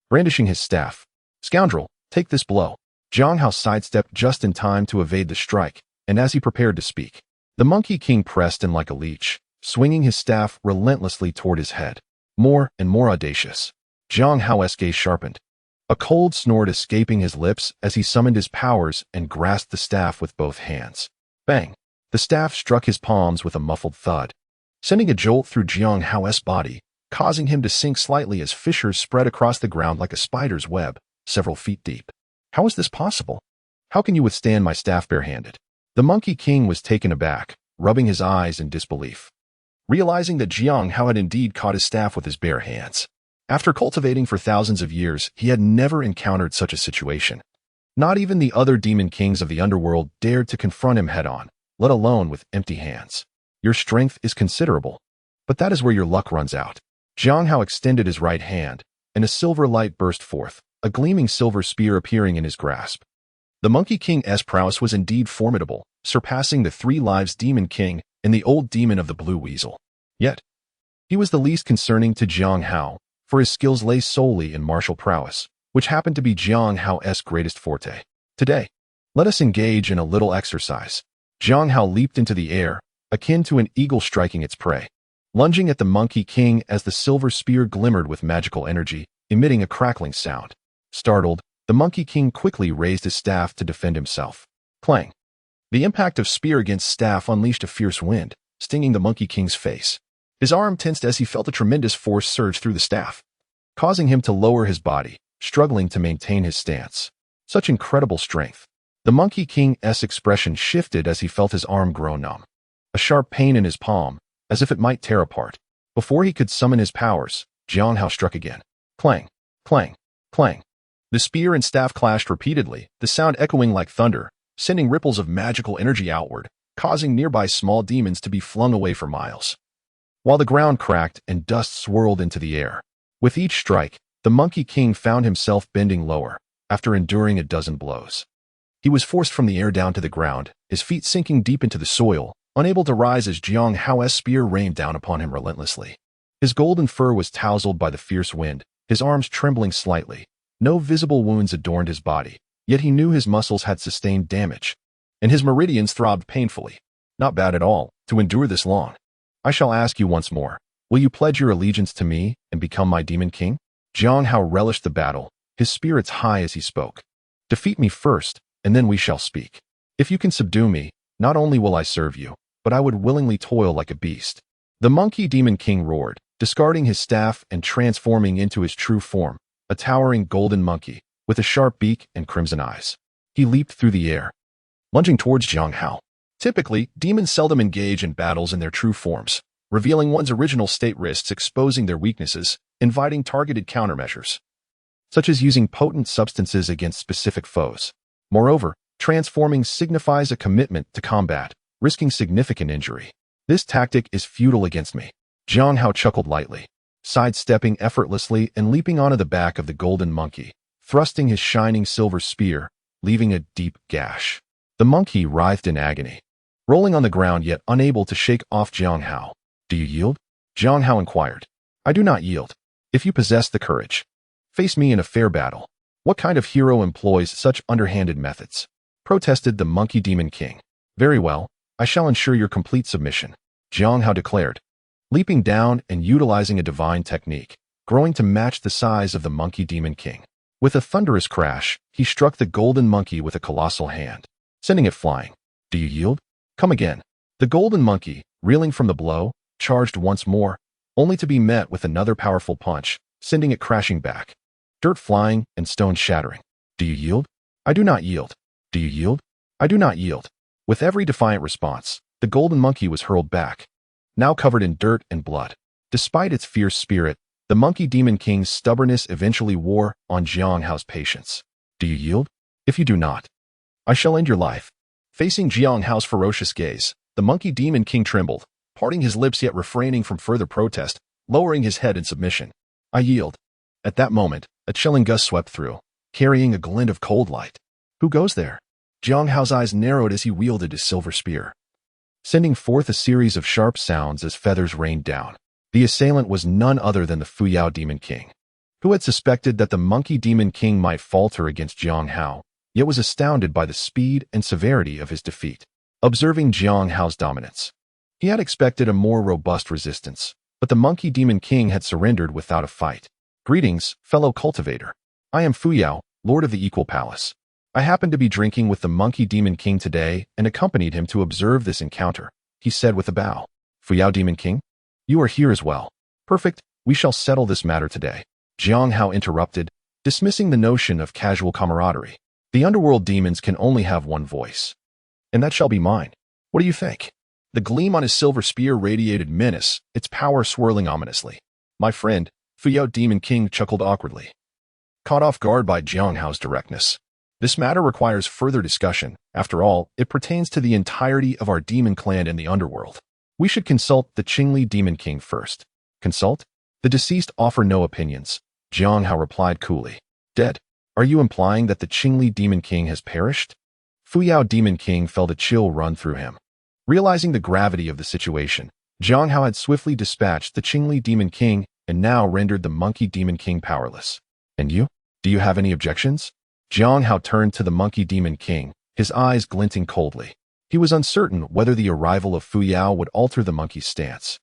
brandishing his staff. Scoundrel, take this blow. Xīyóu sidestepped just in time to evade the strike, and as he prepared to speak, the Monkey King pressed in like a leech, swinging his staff relentlessly toward his head. More and more audacious. Xīyóu's gaze sharpened, a cold snort escaping his lips as he summoned his powers and grasped the staff with both hands. Bang! The staff struck his palms with a muffled thud, sending a jolt through Xīyóu's body, causing him to sink slightly as fissures spread across the ground like a spider's web, several feet deep. How is this possible? How can you withstand my staff barehanded? The Monkey King was taken aback, rubbing his eyes in disbelief, realizing that Xīyóu had indeed caught his staff with his bare hands. After cultivating for thousands of years, he had never encountered such a situation. Not even the other demon kings of the underworld dared to confront him head-on, let alone with empty hands. Your strength is considerable, but that is where your luck runs out. Xīyóu extended his right hand, and a silver light burst forth, a gleaming silver spear appearing in his grasp. The Monkey King's prowess was indeed formidable, surpassing the 3 lives demon king and the old demon of the blue weasel. Yet, he was the least concerning to Xīyóu, for his skills lay solely in martial prowess, which happened to be Xīyóu's greatest forte. Today, let us engage in a little exercise. Xīyóu leaped into the air, akin to an eagle striking its prey, lunging at the Monkey King as the silver spear glimmered with magical energy, emitting a crackling sound. Startled, the Monkey King quickly raised his staff to defend himself. Clang! The impact of spear against staff unleashed a fierce wind, stinging the Monkey King's face. His arm tensed as he felt a tremendous force surge through the staff, causing him to lower his body, struggling to maintain his stance. Such incredible strength. The Monkey King's expression shifted as he felt his arm grow numb, a sharp pain in his palm, as if it might tear apart. Before he could summon his powers, Xīyóu struck again. Clang! Clang! Clang! The spear and staff clashed repeatedly, the sound echoing like thunder, sending ripples of magical energy outward, causing nearby small demons to be flung away for miles, while the ground cracked and dust swirled into the air. With each strike, the Monkey King found himself bending lower, after enduring a dozen blows. He was forced from the air down to the ground, his feet sinking deep into the soil, unable to rise as Xīyóu's spear rained down upon him relentlessly. His golden fur was tousled by the fierce wind, his arms trembling slightly. No visible wounds adorned his body, yet he knew his muscles had sustained damage, and his meridians throbbed painfully. Not bad at all, to endure this long. I shall ask you once more, will you pledge your allegiance to me and become my demon king? Xīyóu relished the battle, his spirits high as he spoke. Defeat me first, and then we shall speak. If you can subdue me, not only will I serve you, but I would willingly toil like a beast. The Monkey Demon King roared, discarding his staff and transforming into his true form, a towering golden monkey, with a sharp beak and crimson eyes. He leaped through the air, lunging towards Xīyóu. Typically, demons seldom engage in battles in their true forms, revealing one's original state risks, exposing their weaknesses, inviting targeted countermeasures, such as using potent substances against specific foes. Moreover, transforming signifies a commitment to combat, risking significant injury. This tactic is futile against me. Xīyóu chuckled lightly, sidestepping effortlessly and leaping onto the back of the golden monkey, thrusting his shining silver spear, leaving a deep gash. The monkey writhed in agony, rolling on the ground yet unable to shake off Xīyóu. Do you yield? Xīyóu inquired. I do not yield. If you possess the courage, face me in a fair battle. What kind of hero employs such underhanded methods? Protested the Monkey Demon King. Very well, I shall ensure your complete submission, Xīyóu declared. leaping down and utilizing a divine technique, growing to match the size of the monkey demon king. With a thunderous crash, he struck the golden monkey with a colossal hand, sending it flying. Do you yield? Come again. The golden monkey, reeling from the blow, charged once more, only to be met with another powerful punch, sending it crashing back. Dirt flying and stones shattering. Do you yield? I do not yield. Do you yield? I do not yield. With every defiant response, the golden monkey was hurled back, now covered in dirt and blood. Despite its fierce spirit, the monkey demon king's stubbornness eventually wore on Xīyóu's patience. Do you yield? If you do not, I shall end your life. Facing Xīyóu's ferocious gaze, the monkey demon king trembled, parting his lips yet refraining from further protest, lowering his head in submission. I yield. At that moment, a chilling gust swept through, carrying a glint of cold light. Who goes there? Xīyóu's eyes narrowed as he wielded his silver spear, sending forth a series of sharp sounds as feathers rained down. The assailant was none other than the Xīyóu demon king, who had suspected that the monkey demon king might falter against Xīyóu, yet was astounded by the speed and severity of his defeat. Observing Xīyóu's dominance, he had expected a more robust resistance, but the monkey demon king had surrendered without a fight. Greetings, fellow cultivator. I am Xīyóu, lord of the Equal Palace. I happened to be drinking with the monkey demon king today and accompanied him to observe this encounter, he said with a bow. Xīyóu demon king? You are here as well. Perfect, we shall settle this matter today. Xīyóu interrupted, dismissing the notion of casual camaraderie. The underworld demons can only have one voice, and that shall be mine. What do you think? The gleam on his silver spear radiated menace, its power swirling ominously. My friend, Xīyóu demon king chuckled awkwardly, caught off guard by Xīyóu's directness. This matter requires further discussion. After all, it pertains to the entirety of our demon clan in the underworld. We should consult the Qingli demon king first. Consult? The deceased offer no opinions. Xīyóu replied coolly. Dead? Are you implying that the Qingli demon king has perished? Xīyóu demon king felt a chill run through him. Realizing the gravity of the situation, Xīyóu had swiftly dispatched the Qingli demon king and now rendered the monkey demon king powerless. And you? Do you have any objections? Xīyóu turned to the monkey demon king, his eyes glinting coldly. He was uncertain whether the arrival of Xīyóu would alter the monkey's stance.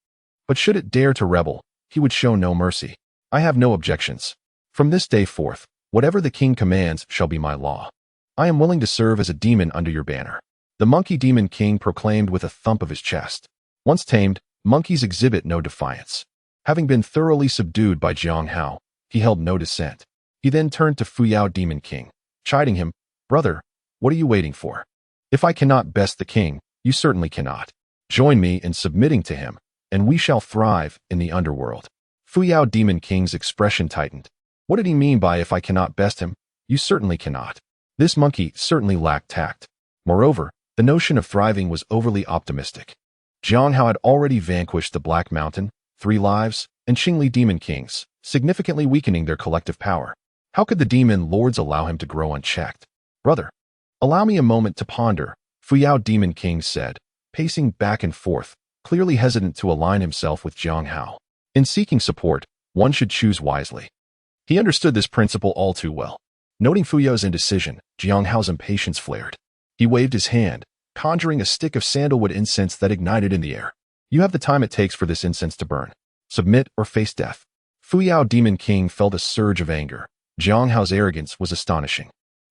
But should it dare to rebel, he would show no mercy. I have no objections. From this day forth, whatever the king commands shall be my law. I am willing to serve as a demon under your banner. The monkey demon king proclaimed with a thump of his chest. Once tamed, monkeys exhibit no defiance. Having been thoroughly subdued by Xīyóu, he held no dissent. He then turned to Xīyóu demon king, chiding him, Brother, what are you waiting for? If I cannot best the king, you certainly cannot. Join me in submitting to him, and we shall thrive in the underworld. Xīyóu demon king's expression tightened. What did he mean by if I cannot best him? You certainly cannot. This monkey certainly lacked tact. Moreover, the notion of thriving was overly optimistic. Xīyóu had already vanquished the Black Mountain, 3 lives, and Qingli demon kings, significantly weakening their collective power. How could the demon lords allow him to grow unchecked? Brother, allow me a moment to ponder, Xīyóu demon king said, pacing back and forth, clearly hesitant to align himself with Xīyóu. In seeking support, one should choose wisely. He understood this principle all too well. Noting Xīyóu's indecision, Xīyóu's impatience flared. He waved his hand, conjuring a stick of sandalwood incense that ignited in the air. You have the time it takes for this incense to burn. Submit or face death. Xīyóu demon king felt a surge of anger. Xīyóu's arrogance was astonishing.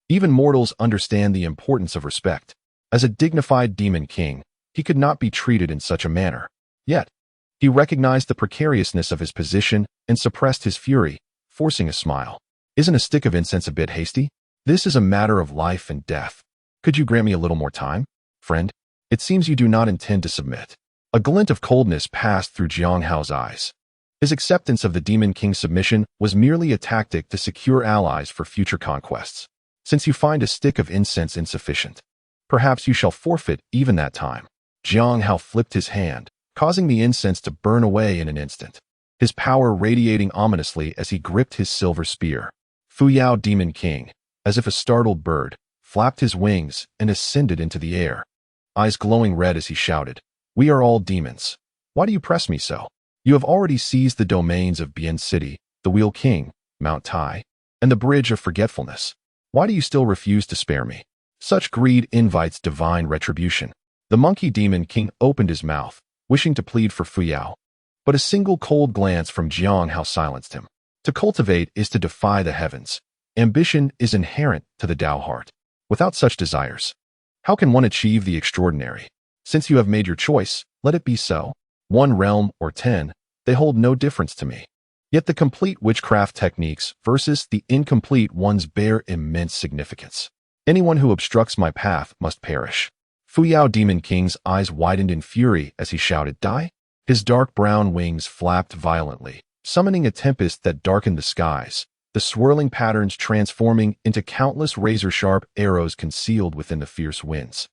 Even mortals understand the importance of respect. As a dignified demon king, he could not be treated in such a manner. Yet, he recognized the precariousness of his position and suppressed his fury, forcing a smile. Isn't a stick of incense a bit hasty? This is a matter of life and death. Could you grant me a little more time? Friend, it seems you do not intend to submit. A glint of coldness passed through Xīyóu's eyes. His acceptance of the demon king's submission was merely a tactic to secure allies for future conquests. Since you find a stick of incense insufficient, perhaps you shall forfeit even that time. Xīyóu flipped his hand, causing the incense to burn away in an instant, his power radiating ominously as he gripped his silver spear. Xīyóu demon king, as if a startled bird, flapped his wings and ascended into the air, eyes glowing red as he shouted, We are all demons. Why do you press me so? You have already seized the domains of Bian City, the Wheel King, Mount Tai, and the Bridge of Forgetfulness. Why do you still refuse to spare me? Such greed invites divine retribution. The monkey demon king opened his mouth, wishing to plead for Xīyóu, but a single cold glance from Xīyóu silenced him. To cultivate is to defy the heavens. Ambition is inherent to the Tao heart. Without such desires, how can one achieve the extraordinary? Since you have made your choice, let it be so. 1 realm or 10, they hold no difference to me. Yet the complete witchcraft techniques versus the incomplete ones bear immense significance. Anyone who obstructs my path must perish. Xīyóu Demon King's eyes widened in fury as he shouted, "Die!" His dark brown wings flapped violently, summoning a tempest that darkened the skies, the swirling patterns transforming into countless razor-sharp arrows concealed within the fierce winds.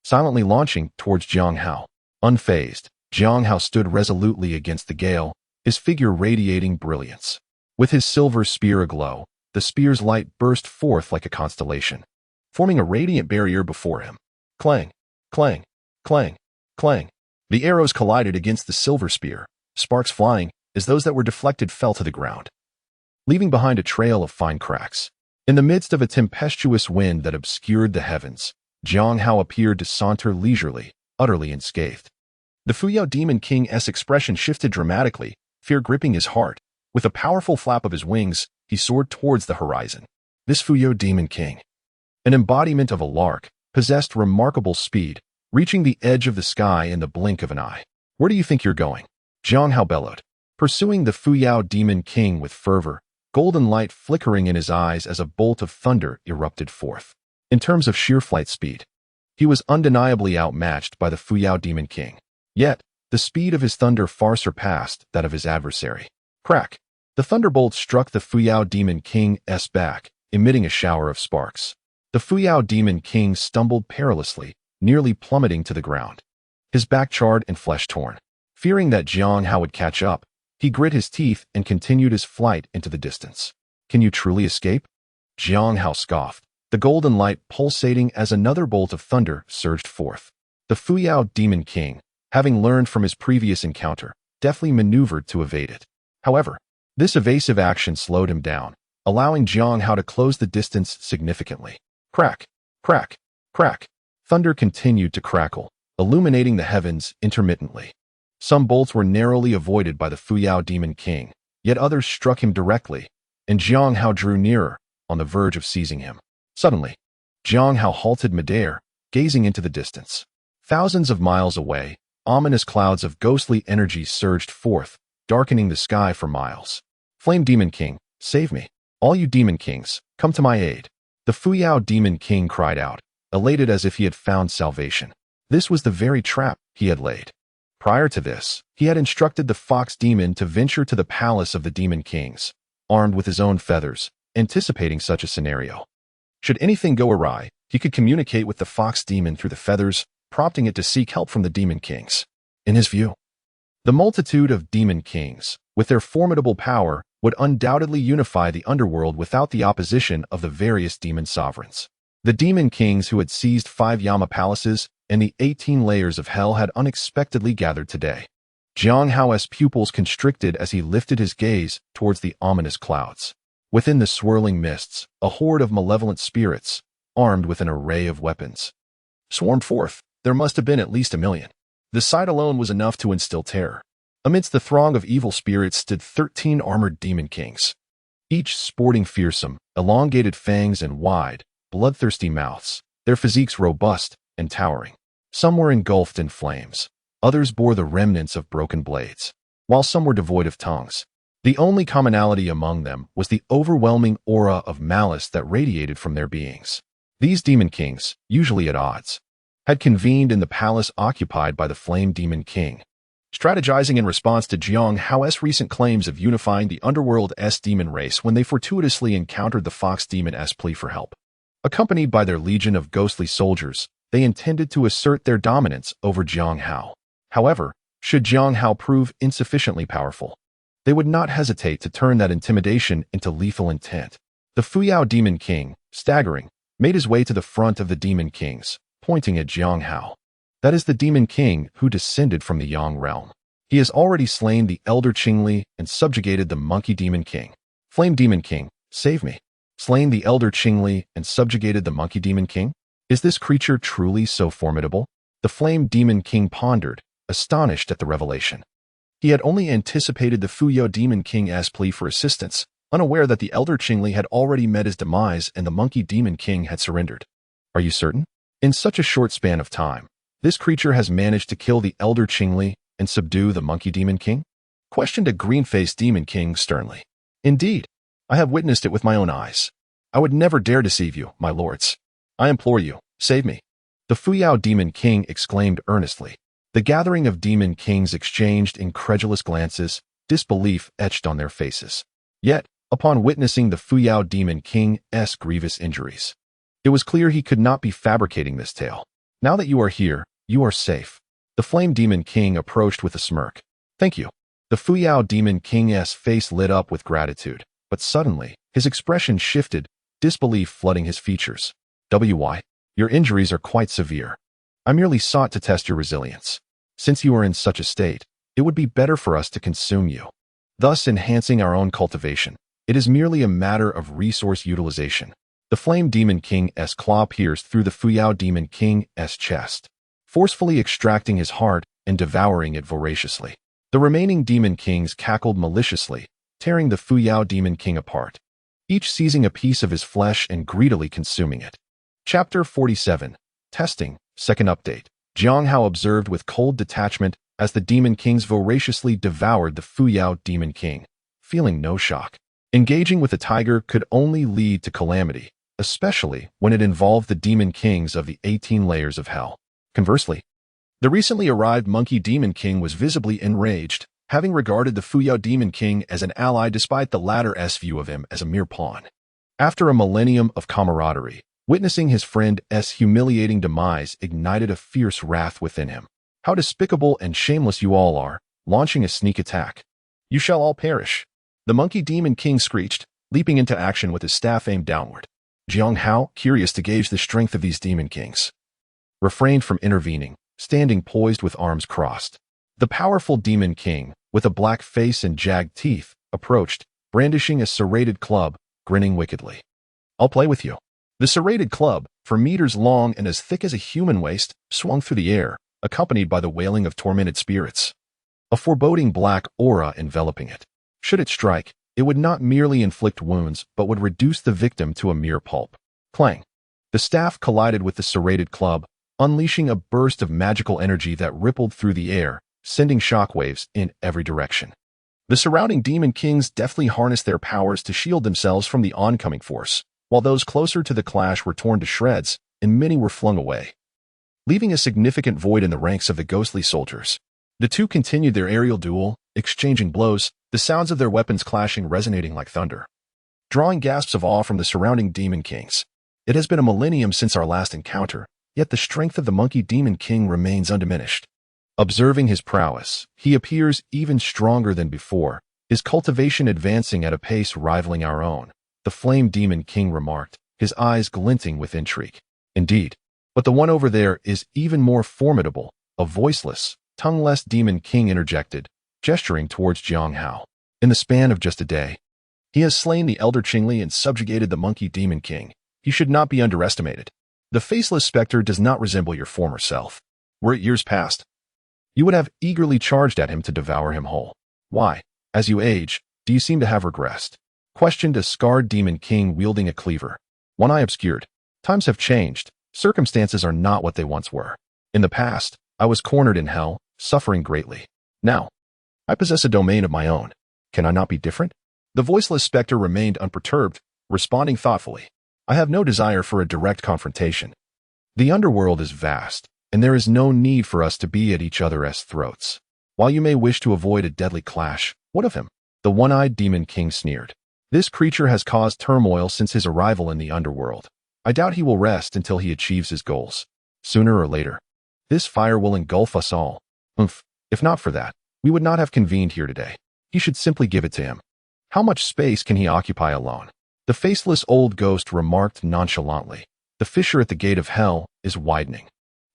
Silently launching towards Xīyóu. Unfazed, Xīyóu stood resolutely against the gale, his figure radiating brilliance. With his silver spear aglow, the spear's light burst forth like a constellation, forming a radiant barrier before him. Clang, clang, clang, clang. The arrows collided against the silver spear, sparks flying as those that were deflected fell to the ground, leaving behind a trail of fine cracks. In the midst of a tempestuous wind that obscured the heavens, Xīyóu appeared to saunter leisurely, utterly unscathed. The Xīyóu Demon King's expression shifted dramatically, fear gripping his heart. With a powerful flap of his wings, he soared towards the horizon. This Xīyóu Demon King, an embodiment of a lark, possessed remarkable speed, reaching the edge of the sky in the blink of an eye. Where do you think you're going? Xīyóu bellowed, pursuing the Xīyóu Demon King with fervor, golden light flickering in his eyes as a bolt of thunder erupted forth. In terms of sheer flight speed, he was undeniably outmatched by the Xīyóu Demon King. Yet, the speed of his thunder far surpassed that of his adversary. Crack! The thunderbolt struck the Xīyóu Demon King's back, emitting a shower of sparks. The Xīyóu Demon King stumbled perilously, nearly plummeting to the ground, his back charred and flesh torn. Fearing that Xīyóu would catch up, he grit his teeth and continued his flight into the distance. Can you truly escape? Xīyóu scoffed, the golden light pulsating as another bolt of thunder surged forth. The Xīyóu Demon King, having learned from his previous encounter, deftly maneuvered to evade it. However, this evasive action slowed him down, allowing Xīyóu to close the distance significantly. Crack, crack, crack. Thunder continued to crackle, illuminating the heavens intermittently. Some bolts were narrowly avoided by the Xīyóu Demon King, yet others struck him directly, and Xīyóu drew nearer, on the verge of seizing him. Suddenly, Xīyóu halted midair, gazing into the distance. Thousands of miles away, ominous clouds of ghostly energy surged forth, darkening the sky for miles. Flame Demon King, save me. All you Demon Kings, come to my aid. The Xīyóu Demon King cried out, elated as if he had found salvation. This was the very trap he had laid. Prior to this, he had instructed the Fox Demon to venture to the palace of the Demon Kings, armed with his own feathers, anticipating such a scenario. Should anything go awry, he could communicate with the Fox Demon through the feathers, prompting it to seek help from the Demon Kings. In his view, the multitude of Demon Kings, with their formidable power, would undoubtedly unify the underworld without the opposition of the various demon sovereigns. The Demon Kings who had seized 5 Yama palaces and the 18 layers of hell had unexpectedly gathered today. Xīyóu's pupils constricted as he lifted his gaze towards the ominous clouds. Within the swirling mists, a horde of malevolent spirits, armed with an array of weapons, swarmed forth. There must have been at least 1 million. The sight alone was enough to instill terror. Amidst the throng of evil spirits stood 13 armored Demon Kings, each sporting fearsome, elongated fangs and wide, bloodthirsty mouths, their physiques robust and towering. Some were engulfed in flames. Others bore the remnants of broken blades, while some were devoid of tongues. The only commonality among them was the overwhelming aura of malice that radiated from their beings. These Demon Kings, usually at odds, had convened in the palace occupied by the Flame Demon King, strategizing in response to Xīyóu's recent claims of unifying the underworld's demon race when they fortuitously encountered the Fox Demon's plea for help. Accompanied by their legion of ghostly soldiers, they intended to assert their dominance over Xīyóu. However, should Xīyóu prove insufficiently powerful, they would not hesitate to turn that intimidation into lethal intent. The Xīyóu Demon King, staggering, made his way to the front of the Demon Kings, pointing at Xīyóu. That is the Demon King who descended from the Yang realm. He has already slain the Elder Qingli and subjugated the Monkey Demon King. Flame Demon King, save me. Slain the Elder Qingli and subjugated the Monkey Demon King? Is this creature truly so formidable? The Flame Demon King pondered, astonished at the revelation. He had only anticipated the Xīyóu Demon King's plea for assistance, unaware that the Elder Qingli had already met his demise and the Monkey Demon King had surrendered. Are you certain? In such a short span of time, this creature has managed to kill the Elder Qingli and subdue the Monkey Demon King? Questioned a green-faced Demon King sternly. Indeed, I have witnessed it with my own eyes. I would never dare deceive you, my lords. I implore you, save me. The Xīyóu Demon King exclaimed earnestly. The gathering of Demon Kings exchanged incredulous glances, disbelief etched on their faces. Yet, upon witnessing the Xīyóu Demon King's grievous injuries, it was clear he could not be fabricating this tale. Now that you are here, you are safe. The Flame Demon King approached with a smirk. Thank you. The Xīyóu Demon King's face lit up with gratitude, but suddenly, his expression shifted, disbelief flooding his features. Why? Your injuries are quite severe. I merely sought to test your resilience. Since you are in such a state, it would be better for us to consume you, thus enhancing our own cultivation. It is merely a matter of resource utilization. The Flame Demon King's claw pierced through the Xīyóu Demon King's chest, forcefully extracting his heart and devouring it voraciously. The remaining Demon Kings cackled maliciously, tearing the Xīyóu Demon King apart, each seizing a piece of his flesh and greedily consuming it. Chapter 47. Testing. Second update. Xīyóu observed with cold detachment as the Demon Kings voraciously devoured the Xīyóu Demon King, feeling no shock. Engaging with a tiger could only lead to calamity, especially when it involved the Demon Kings of the 18 layers of hell. Conversely, the recently arrived Monkey Demon King was visibly enraged, having regarded the Xīyóu Demon King as an ally despite the latter's view of him as a mere pawn. After a millennium of camaraderie, witnessing his friend's humiliating demise ignited a fierce wrath within him. How despicable and shameless you all are, launching a sneak attack. You shall all perish. The Monkey Demon King screeched, leaping into action with his staff aimed downward. Xīyóu, curious to gauge the strength of these Demon Kings, refrained from intervening, standing poised with arms crossed. The powerful Demon King, with a black face and jagged teeth, approached, brandishing a serrated club, grinning wickedly. I'll play with you. The serrated club, for meters long and as thick as a human waist, swung through the air, accompanied by the wailing of tormented spirits. A foreboding black aura enveloping it. Should it strike, it would not merely inflict wounds, but would reduce the victim to a mere pulp. Clang. The staff collided with the serrated club, unleashing a burst of magical energy that rippled through the air, sending shockwaves in every direction. The surrounding Demon Kings deftly harnessed their powers to shield themselves from the oncoming force, while those closer to the clash were torn to shreds, and many were flung away, leaving a significant void in the ranks of the ghostly soldiers. The two continued their aerial duel, exchanging blows, the sounds of their weapons clashing resonating like thunder, drawing gasps of awe from the surrounding Demon Kings. It has been a millennium since our last encounter, yet the strength of the Monkey Demon King remains undiminished. Observing his prowess, he appears even stronger than before, his cultivation advancing at a pace rivaling our own. The Flame Demon King remarked, his eyes glinting with intrigue. Indeed, but the one over there is even more formidable, a voiceless, tongueless Demon King interjected, gesturing towards Xīyóu. In the span of just a day, he has slain the Elder Qingli and subjugated the Monkey Demon King. He should not be underestimated. The faceless specter does not resemble your former self. Were it years past, you would have eagerly charged at him to devour him whole. Why, as you age, do you seem to have regressed? Questioned a scarred Demon King wielding a cleaver, one eye obscured. Times have changed. Circumstances are not what they once were. In the past, I was cornered in hell, suffering greatly. Now, I possess a domain of my own. Can I not be different? The voiceless specter remained unperturbed, responding thoughtfully. I have no desire for a direct confrontation. The underworld is vast, and there is no need for us to be at each other's throats. While you may wish to avoid a deadly clash, what of him? The one-eyed Demon King sneered. This creature has caused turmoil since his arrival in the underworld. I doubt he will rest until he achieves his goals. Sooner or later, this fire will engulf us all. If not for that, we would not have convened here today. He should simply give it to him. How much space can he occupy alone? The faceless old ghost remarked nonchalantly. The fissure at the gate of hell is widening,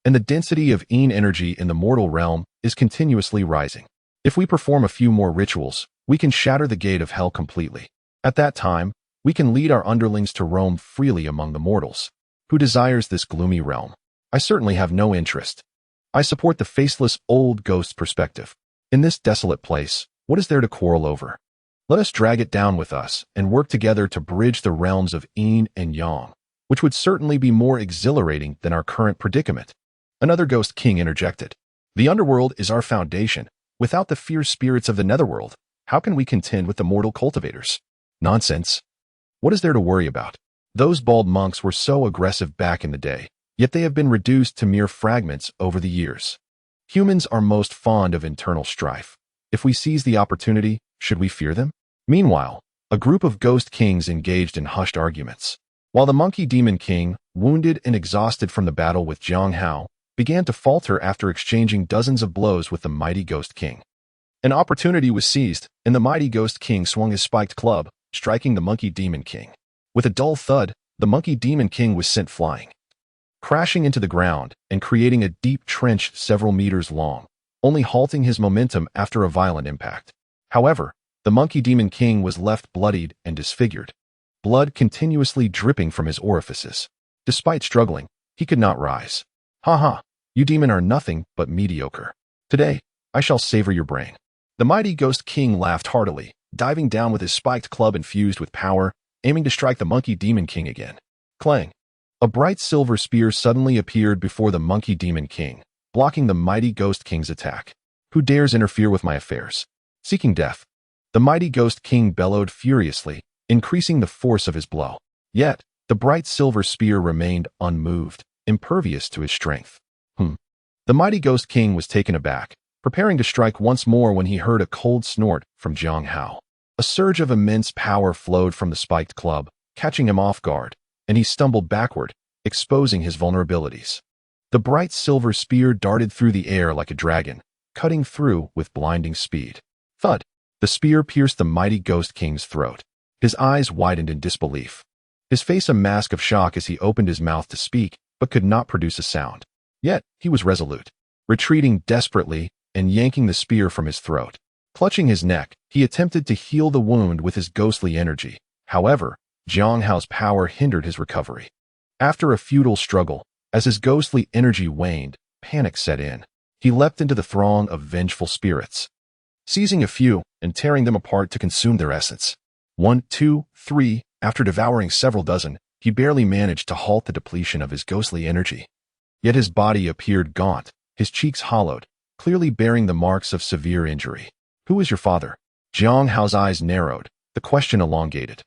and the density of Een energy in the mortal realm is continuously rising. If we perform a few more rituals, we can shatter the gate of hell completely. At that time, we can lead our underlings to roam freely among the mortals. Who desires this gloomy realm? I certainly have no interest. I support the faceless old ghost's perspective. In this desolate place, what is there to quarrel over? Let us drag it down with us and work together to bridge the realms of yin and yang, which would certainly be more exhilarating than our current predicament. Another ghost king interjected. The underworld is our foundation. Without the fierce spirits of the netherworld, how can we contend with the mortal cultivators? Nonsense. What is there to worry about? Those bald monks were so aggressive back in the day, yet they have been reduced to mere fragments over the years. Humans are most fond of internal strife. If we seize the opportunity, should we fear them? Meanwhile, a group of ghost kings engaged in hushed arguments. While the monkey demon king, wounded and exhausted from the battle with Xīyóu, began to falter after exchanging dozens of blows with the mighty ghost king. An opportunity was seized, and the mighty ghost king swung his spiked club, striking the monkey demon king. With a dull thud, the monkey demon king was sent flying, crashing into the ground and creating a deep trench several meters long, only halting his momentum after a violent impact. However, the monkey demon king was left bloodied and disfigured, blood continuously dripping from his orifices. Despite struggling, he could not rise. Ha ha, you demon are nothing but mediocre. Today, I shall savor your brain. The mighty ghost king laughed heartily, diving down with his spiked club infused with power, aiming to strike the monkey demon king again. Clang! A bright silver spear suddenly appeared before the monkey demon king, blocking the mighty ghost king's attack. Who dares interfere with my affairs? Seeking death. The mighty ghost king bellowed furiously, increasing the force of his blow. Yet, the bright silver spear remained unmoved, impervious to his strength. The mighty ghost king was taken aback, preparing to strike once more when he heard a cold snort from Xīyóu. A surge of immense power flowed from the spiked club, catching him off guard, and he stumbled backward, exposing his vulnerabilities. The bright silver spear darted through the air like a dragon, cutting through with blinding speed. Thud! The spear pierced the mighty ghost king's throat. His eyes widened in disbelief. His face a mask of shock as he opened his mouth to speak, but could not produce a sound. Yet, he was resolute, retreating desperately and yanking the spear from his throat. Clutching his neck, he attempted to heal the wound with his ghostly energy. However, Xīyóu's power hindered his recovery. After a futile struggle, as his ghostly energy waned, panic set in. He leapt into the throng of vengeful spirits, seizing a few and tearing them apart to consume their essence. 1, 2, 3, after devouring several dozen, he barely managed to halt the depletion of his ghostly energy. Yet his body appeared gaunt, his cheeks hollowed, clearly bearing the marks of severe injury. Who is your father? Xīyóu's eyes narrowed, the question elongated.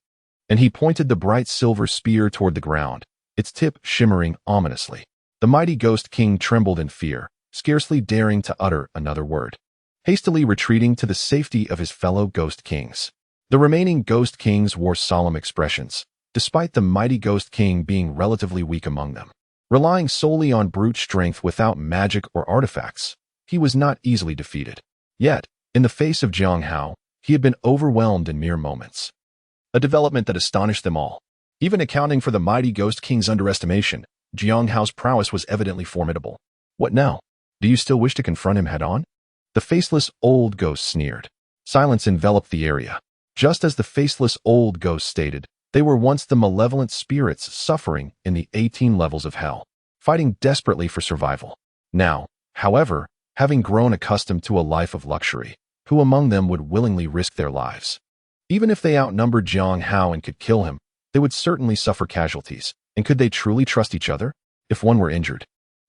And he pointed the bright silver spear toward the ground, its tip shimmering ominously. The mighty ghost king trembled in fear, scarcely daring to utter another word, hastily retreating to the safety of his fellow ghost kings. The remaining ghost kings wore solemn expressions, despite the mighty ghost king being relatively weak among them. Relying solely on brute strength without magic or artifacts, he was not easily defeated. Yet, in the face of Xīyóu, he had been overwhelmed in mere moments. A development that astonished them all. Even accounting for the mighty ghost king's underestimation, Xīyóu's prowess was evidently formidable. What now? Do you still wish to confront him head-on? The faceless old ghost sneered. Silence enveloped the area. Just as the faceless old ghost stated, they were once the malevolent spirits suffering in the 18 levels of hell, fighting desperately for survival. Now, however, having grown accustomed to a life of luxury, who among them would willingly risk their lives? Even if they outnumbered Xīyóu and could kill him, they would certainly suffer casualties. And could they truly trust each other? If one were injured,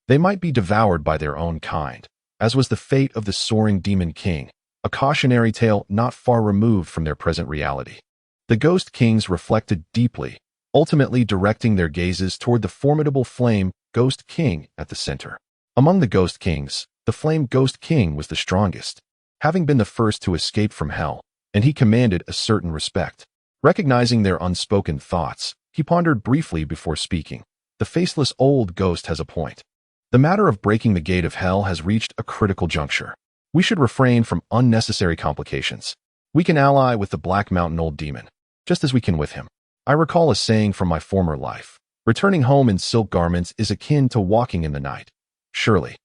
they might be devoured by their own kind, as was the fate of the soaring demon king, a cautionary tale not far removed from their present reality. The ghost kings reflected deeply, ultimately directing their gazes toward the formidable flame ghost king at the center. Among the ghost kings, the flame ghost king was the strongest, having been the first to escape from hell, and he commanded a certain respect. Recognizing their unspoken thoughts, he pondered briefly before speaking. The faceless old ghost has a point. The matter of breaking the gate of hell has reached a critical juncture. We should refrain from unnecessary complications. We can ally with the Black Mountain old demon, just as we can with him. I recall a saying from my former life. Returning home in silk garments is akin to walking in the night. Surely,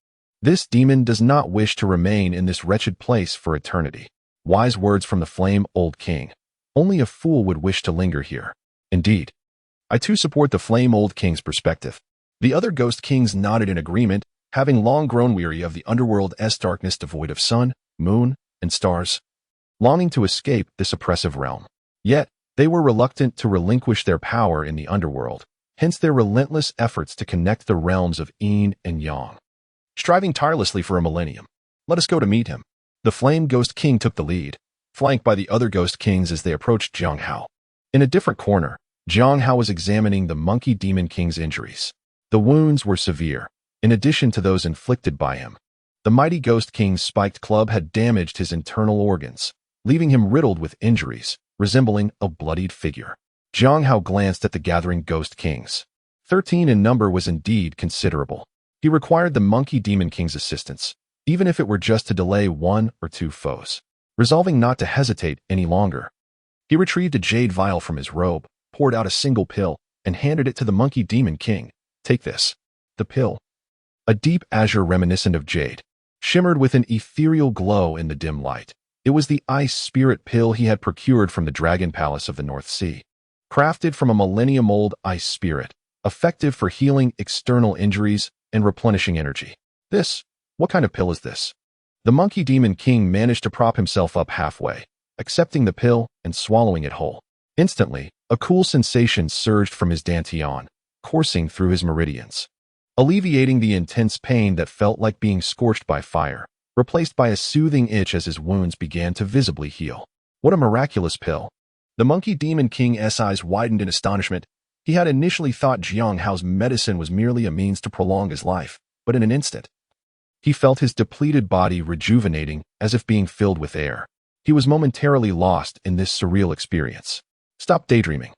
this demon does not wish to remain in this wretched place for eternity. Wise words from the flame old king. Only a fool would wish to linger here. Indeed, I too support the flame old king's perspective. The other ghost kings nodded in agreement, having long grown weary of the underworld's darkness devoid of sun, moon, and stars, longing to escape this oppressive realm. Yet, they were reluctant to relinquish their power in the underworld, hence their relentless efforts to connect the realms of Yin and Yang. Striving tirelessly for a millennium, let us go to meet him. The Flame Ghost King took the lead, flanked by the other Ghost Kings as they approached Xīyóu. In a different corner, Xīyóu was examining the Monkey Demon King's injuries. The wounds were severe, in addition to those inflicted by him. The mighty Ghost King's spiked club had damaged his internal organs, leaving him riddled with injuries, resembling a bloodied figure. Xīyóu glanced at the gathering Ghost Kings. 13 in number was indeed considerable. He required the Monkey Demon King's assistance, even if it were just to delay 1 or 2 foes. Resolving not to hesitate any longer, he retrieved a jade vial from his robe, poured out a single pill, and handed it to the Monkey Demon King. Take this. The pill, a deep azure reminiscent of jade, shimmered with an ethereal glow in the dim light. It was the ice spirit pill he had procured from the Dragon Palace of the North Sea. Crafted from a millennium-old ice spirit, effective for healing external injuries and replenishing energy. What kind of pill is this? The Monkey Demon King managed to prop himself up halfway, accepting the pill and swallowing it whole. Instantly, a cool sensation surged from his dantian, coursing through his meridians, alleviating the intense pain that felt like being scorched by fire, replaced by a soothing itch as his wounds began to visibly heal. What a miraculous pill! The Monkey Demon King's eyes widened in astonishment. He had initially thought Xīyóu's medicine was merely a means to prolong his life, but in an instant, he felt his depleted body rejuvenating as if being filled with air. He was momentarily lost in this surreal experience. Stop daydreaming.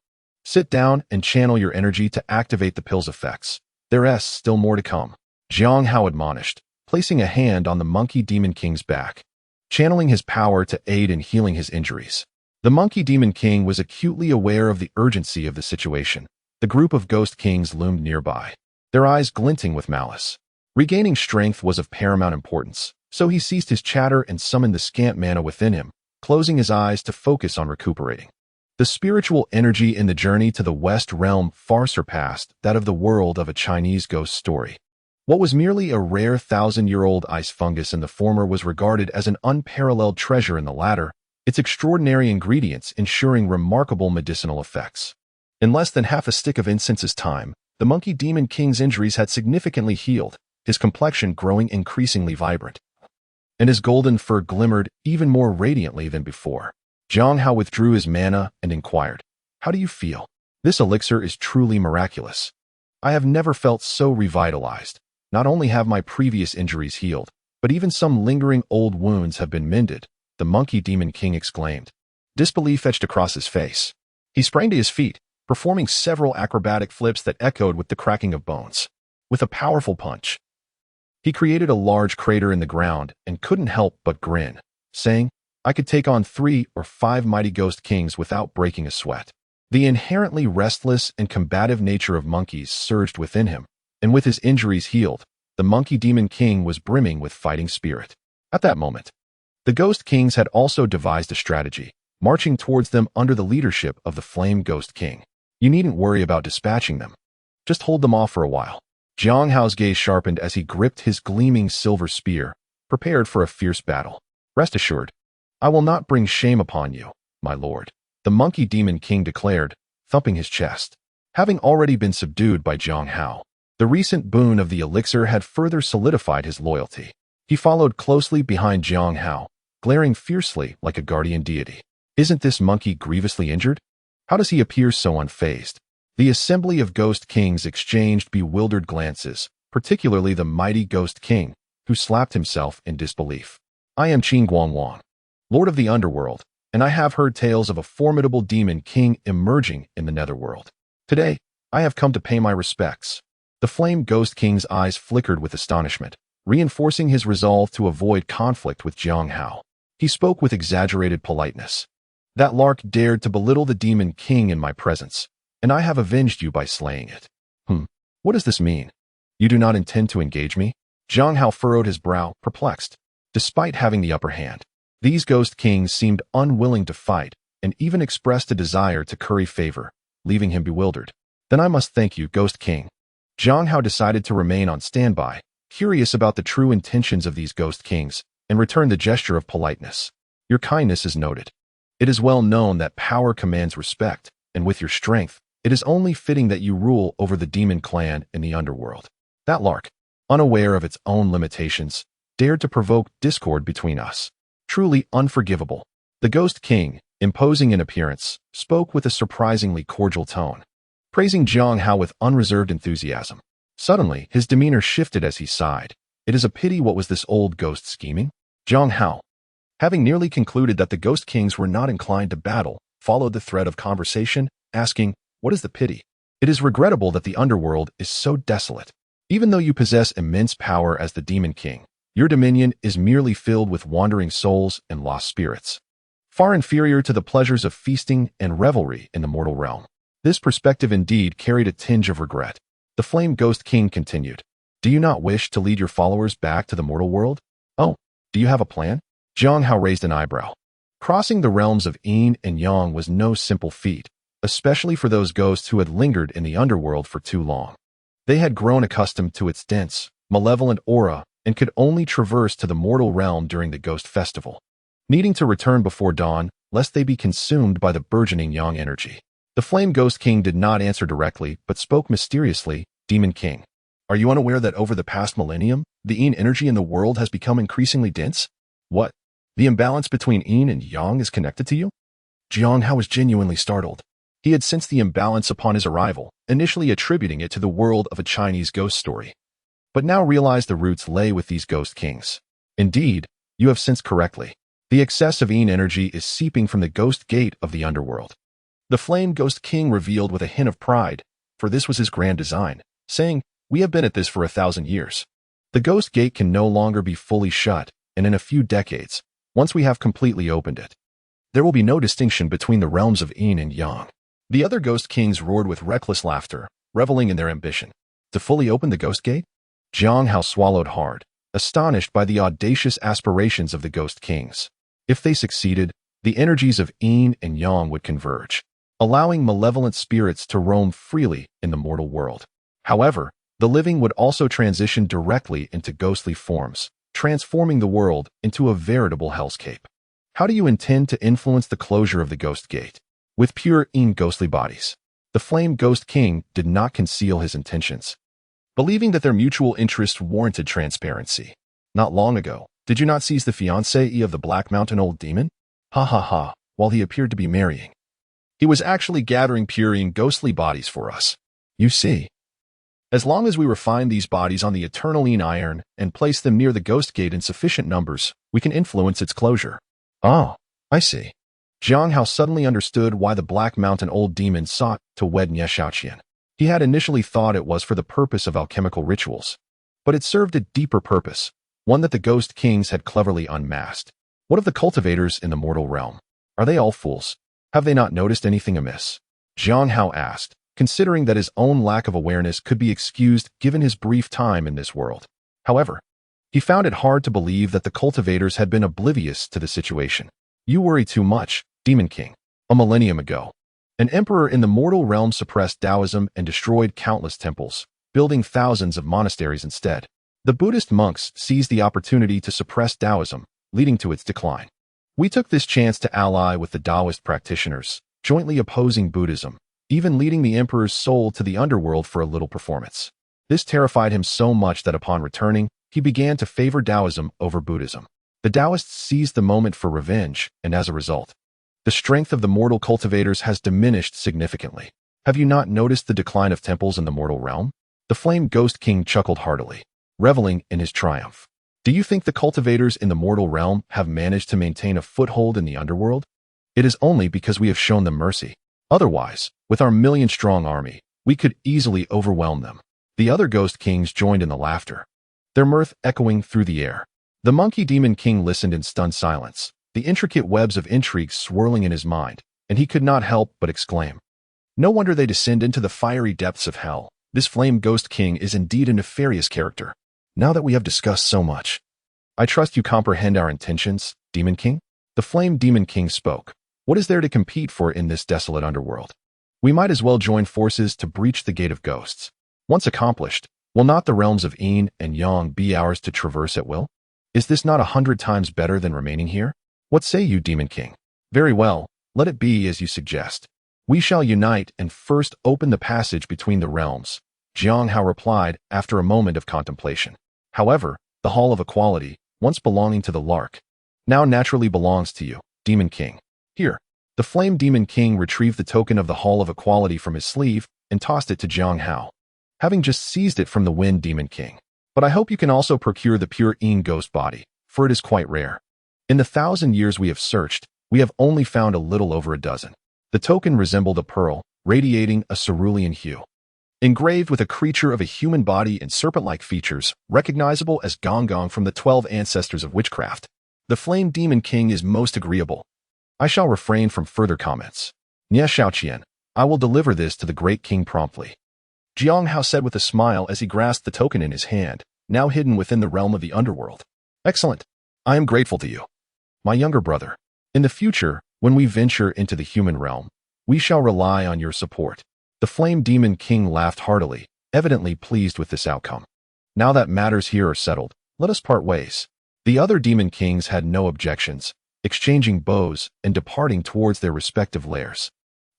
Sit down and channel your energy to activate the pill's effects. There's still more to come. Xīyóu admonished, placing a hand on the Monkey Demon King's back, channeling his power to aid in healing his injuries. The Monkey Demon King was acutely aware of the urgency of the situation. The group of Ghost Kings loomed nearby, their eyes glinting with malice. Regaining strength was of paramount importance, so he ceased his chatter and summoned the scant mana within him, closing his eyes to focus on recuperating. The spiritual energy in the journey to the West Realm far surpassed that of the world of a Chinese ghost story. What was merely a rare 1,000-year-old ice fungus in the former was regarded as an unparalleled treasure in the latter, its extraordinary ingredients ensuring remarkable medicinal effects. In less than half a stick of incense's time, the Monkey Demon King's injuries had significantly healed, his complexion growing increasingly vibrant, and his golden fur glimmered even more radiantly than before. Xīyóu withdrew his mana and inquired, "How do you feel? This elixir is truly miraculous. I have never felt so revitalized. Not only have my previous injuries healed, but even some lingering old wounds have been mended," the Monkey Demon King exclaimed. Disbelief etched across his face. He sprang to his feet, performing several acrobatic flips that echoed with the cracking of bones. With a powerful punch, he created a large crater in the ground and couldn't help but grin, saying, "I could take on 3 or 5 mighty Ghost Kings without breaking a sweat." The inherently restless and combative nature of monkeys surged within him, and with his injuries healed, the Monkey Demon King was brimming with fighting spirit. At that moment, the Ghost Kings had also devised a strategy, marching towards them under the leadership of the Flame Ghost King. You needn't worry about dispatching them. Just hold them off for a while. Xīyóu's gaze sharpened as he gripped his gleaming silver spear, prepared for a fierce battle. Rest assured, I will not bring shame upon you, my lord, the Monkey Demon King declared, thumping his chest. Having already been subdued by Xīyóu, the recent boon of the elixir had further solidified his loyalty. He followed closely behind Xīyóu, glaring fiercely like a guardian deity. Isn't this monkey grievously injured? How does he appear so unfazed? The assembly of Ghost Kings exchanged bewildered glances, particularly the mighty Ghost King, who slapped himself in disbelief. I am Qin, Lord of the Underworld, and I have heard tales of a formidable demon king emerging in the Netherworld. Today, I have come to pay my respects. The Flame Ghost King's eyes flickered with astonishment, reinforcing his resolve to avoid conflict with Xīyóu. He spoke with exaggerated politeness. That lark dared to belittle the Demon King in my presence, and I have avenged you by slaying it. What does this mean? You do not intend to engage me? Xīyóu furrowed his brow, perplexed. Despite having the upper hand, these Ghost Kings seemed unwilling to fight and even expressed a desire to curry favor, leaving him bewildered. Then I must thank you, Ghost King. Xīyóu decided to remain on standby, curious about the true intentions of these Ghost Kings, and returned the gesture of politeness. Your kindness is noted. It is well known that power commands respect, and with your strength, it is only fitting that you rule over the demon clan in the underworld. That lark, unaware of its own limitations, dared to provoke discord between us. Truly unforgivable. The Ghost King, imposing in appearance, spoke with a surprisingly cordial tone, praising Xīyóu with unreserved enthusiasm. Suddenly, his demeanor shifted as he sighed. It is a pity what was this old ghost scheming? Xīyóu, having nearly concluded that the Ghost Kings were not inclined to battle, followed the thread of conversation, asking, what is the pity? It is regrettable that the underworld is so desolate. Even though you possess immense power as the Demon King, your dominion is merely filled with wandering souls and lost spirits, far inferior to the pleasures of feasting and revelry in the mortal realm. This perspective indeed carried a tinge of regret. The Flame Ghost King continued, do you not wish to lead your followers back to the mortal world? Oh, do you have a plan? Xīyóu raised an eyebrow. Crossing the realms of Yin and Yang was no simple feat, especially for those ghosts who had lingered in the underworld for too long. They had grown accustomed to its dense, malevolent aura and could only traverse to the mortal realm during the Ghost Festival, needing to return before dawn lest they be consumed by the burgeoning Yang energy. The Flame Ghost King did not answer directly, but spoke mysteriously, Demon King. Are you unaware that over the past millennium, the Yin energy in the world has become increasingly dense? What? The imbalance between Yin and Yang is connected to you? Xīyóu was genuinely startled. He had sensed the imbalance upon his arrival, initially attributing it to the world of a Chinese ghost story, but now realized the roots lay with these Ghost Kings. Indeed, you have sensed correctly. The excess of Yin energy is seeping from the Ghost Gate of the underworld. The Flame Ghost King revealed with a hint of pride, for this was his grand design, saying, we have been at this for 1,000 years. The Ghost Gate can no longer be fully shut, and in a few decades, once we have completely opened it, there will be no distinction between the realms of Yin and Yang. The other Ghost Kings roared with reckless laughter, reveling in their ambition. To fully open the Ghost Gate? Xīyóu swallowed hard, astonished by the audacious aspirations of the Ghost Kings. If they succeeded, the energies of Yin and Yang would converge, allowing malevolent spirits to roam freely in the mortal world. However, the living would also transition directly into ghostly forms, transforming the world into a veritable hellscape. How do you intend to influence the closure of the Ghost Gate? With pure Yin ghostly bodies. The Flame Ghost King did not conceal his intentions, believing that their mutual interest warranted transparency. Not long ago, did you not seize the fiancée of the Black Mountain Old Demon? Ha ha ha, while he appeared to be marrying, he was actually gathering pure Yin ghostly bodies for us. You see, as long as we refine these bodies on the eternal Yin iron and place them near the Ghost Gate in sufficient numbers, we can influence its closure. Oh, I see. Xīyóu suddenly understood why the Black Mountain Old Demon sought to wed Nie Shaoqian. He had initially thought it was for the purpose of alchemical rituals, but it served a deeper purpose, one that the Ghost Kings had cleverly unmasked. What of the cultivators in the mortal realm? Are they all fools? Have they not noticed anything amiss? Xīyóu asked, considering that his own lack of awareness could be excused given his brief time in this world. However, he found it hard to believe that the cultivators had been oblivious to the situation. You worry too much, Demon King. A millennium ago, an emperor in the mortal realm suppressed Taoism and destroyed countless temples, building thousands of monasteries instead. The Buddhist monks seized the opportunity to suppress Taoism, leading to its decline. We took this chance to ally with the Taoist practitioners, jointly opposing Buddhism, even leading the emperor's soul to the underworld for a little performance. This terrified him so much that upon returning, he began to favor Taoism over Buddhism. The Taoists seized the moment for revenge, and as a result, the strength of the mortal cultivators has diminished significantly. Have you not noticed the decline of temples in the mortal realm? The Flame Ghost King chuckled heartily, reveling in his triumph. Do you think the cultivators in the mortal realm have managed to maintain a foothold in the underworld? It is only because we have shown them mercy. Otherwise, with our million-strong army, we could easily overwhelm them. The other Ghost Kings joined in the laughter, their mirth echoing through the air. The Monkey Demon King listened in stunned silence, the intricate webs of intrigue swirling in his mind, and he could not help but exclaim, no wonder they descend into the fiery depths of hell. This Flame Ghost King is indeed a nefarious character. Now that we have discussed so much, I trust you comprehend our intentions, Demon King? The Flame Demon King spoke. What is there to compete for in this desolate underworld? We might as well join forces to breach the Gate of Ghosts. Once accomplished, will not the realms of Yin and Yang be ours to traverse at will? Is this not 100 times better than remaining here? What say you, Demon King? Very well, let it be as you suggest. We shall unite and first open the passage between the realms, Xīyóu replied after a moment of contemplation. However, the Hall of Equality, once belonging to the Lark, now naturally belongs to you, Demon King. Here, the Flame Demon King retrieved the token of the Hall of Equality from his sleeve and tossed it to Xīyóu, having just seized it from the Wind Demon King. But I hope you can also procure the pure Yin ghost body, for it is quite rare. In the 1,000 years we have searched, we have only found a little over a dozen. The token resembled a pearl, radiating a cerulean hue, engraved with a creature of a human body and serpent-like features, recognizable as Gong from the 12 ancestors of witchcraft. The Flame Demon King is most agreeable. I shall refrain from further comments. Nie Xiaoqian, I will deliver this to the Great King promptly. Xīyóu said with a smile as he grasped the token in his hand, now hidden within the realm of the underworld. Excellent. I am grateful to you, my younger brother. In the future, when we venture into the human realm, we shall rely on your support. The Flame Demon King laughed heartily, evidently pleased with this outcome. Now that matters here are settled, let us part ways. The other Demon Kings had no objections, exchanging bows and departing towards their respective lairs.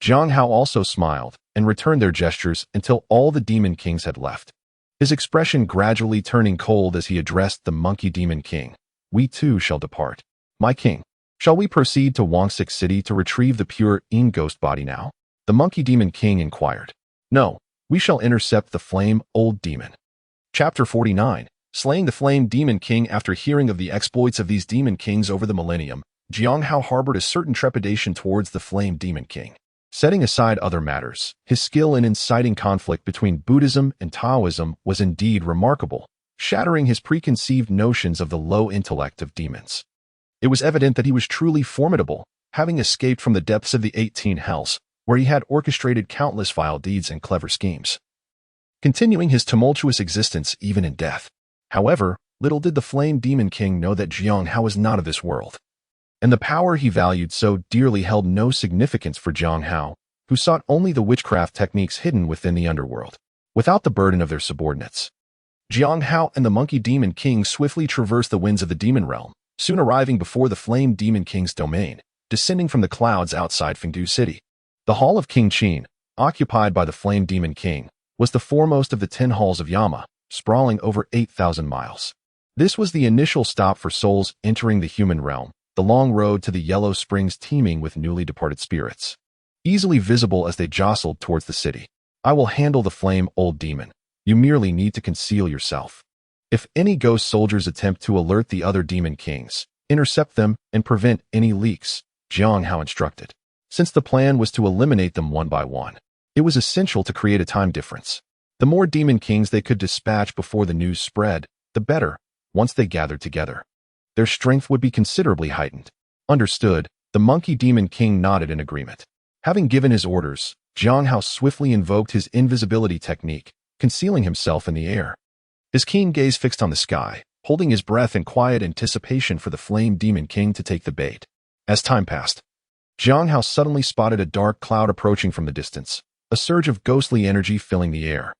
Xīyóu also smiled and returned their gestures until all the Demon Kings had left. His expression gradually turning cold as he addressed the Monkey Demon King. We too shall depart. My king, shall we proceed to Wangsik City to retrieve the pure Yin ghost body now? The Monkey Demon King inquired. No, we shall intercept the Flame Old Demon. Chapter 49. Slaying the Flame Demon King. After hearing of the exploits of these Demon Kings over the millennium, Xīyóu harbored a certain trepidation towards the Flame Demon King. Setting aside other matters, his skill in inciting conflict between Buddhism and Taoism was indeed remarkable, shattering his preconceived notions of the low intellect of demons. It was evident that he was truly formidable, having escaped from the depths of the 18 hells, where he had orchestrated countless vile deeds and clever schemes, continuing his tumultuous existence even in death. However, little did the Flame Demon King know that Xīyóu was not of this world, and the power he valued so dearly held no significance for Xīyóu, who sought only the witchcraft techniques hidden within the underworld, without the burden of their subordinates. Xīyóu and the Monkey Demon King swiftly traversed the winds of the demon realm, soon arriving before the Flame Demon King's domain, descending from the clouds outside Fengdu City. The Hall of King Qin, occupied by the Flame Demon King, was the foremost of the 10 halls of Yama, sprawling over 8,000 miles. This was the initial stop for souls entering the human realm, the long road to the Yellow Springs teeming with newly departed spirits, easily visible as they jostled towards the city. I will handle the Flame Old Demon. You merely need to conceal yourself. If any ghost soldiers attempt to alert the other Demon Kings, intercept them and prevent any leaks, Xīyóu instructed. Since the plan was to eliminate them one by one, it was essential to create a time difference. The more Demon Kings they could dispatch before the news spread, the better. Once they gathered together, their strength would be considerably heightened. Understood, the Monkey Demon King nodded in agreement. Having given his orders, Xīyóu swiftly invoked his invisibility technique, concealing himself in the air. His keen gaze fixed on the sky, holding his breath in quiet anticipation for the Flame Demon King to take the bait. As time passed, Xīyóu suddenly spotted a dark cloud approaching from the distance, a surge of ghostly energy filling the air.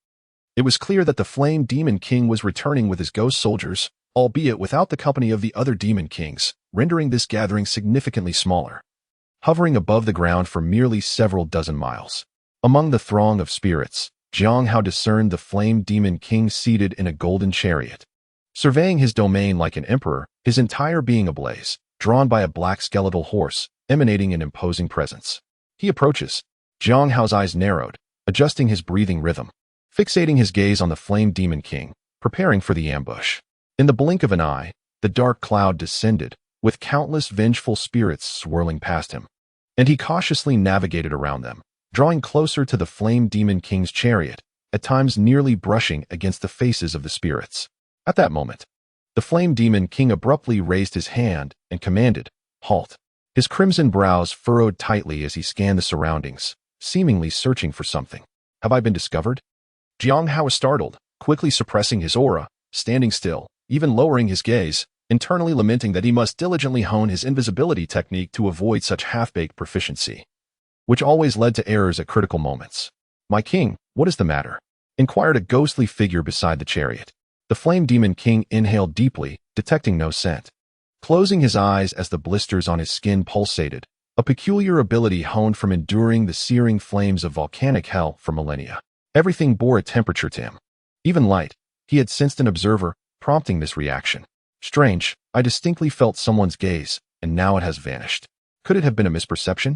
It was clear that the Flame Demon King was returning with his ghost soldiers, albeit without the company of the other Demon Kings, rendering this gathering significantly smaller. Hovering above the ground for merely several dozen miles, among the throng of spirits, Xīyóu discerned the Flame Demon King seated in a golden chariot, surveying his domain like an emperor, his entire being ablaze, drawn by a black skeletal horse, emanating an imposing presence. He approaches. Xīyóu's eyes narrowed, adjusting his breathing rhythm, fixating his gaze on the Flame Demon King, preparing for the ambush. In the blink of an eye, the dark cloud descended, with countless vengeful spirits swirling past him, and he cautiously navigated around them, drawing closer to the Flame Demon King's chariot, at times nearly brushing against the faces of the spirits. At that moment, the Flame Demon King abruptly raised his hand and commanded, "Halt." His crimson brows furrowed tightly as he scanned the surroundings, seemingly searching for something. Have I been discovered? Xīyóu was startled, quickly suppressing his aura, standing still, even lowering his gaze, internally lamenting that he must diligently hone his invisibility technique to avoid such half-baked proficiency, which always led to errors at critical moments. "My king, what is the matter?" inquired a ghostly figure beside the chariot. The The Flame Demon King inhaled deeply, detecting no scent. Closing his eyes as the blisters on his skin pulsated, a peculiar ability honed from enduring the searing flames of volcanic hell for millennia. Everything bore a temperature to him. Even light. He had sensed an observer, prompting this reaction. Strange, I distinctly felt someone's gaze, and now it has vanished. Could it have been a misperception?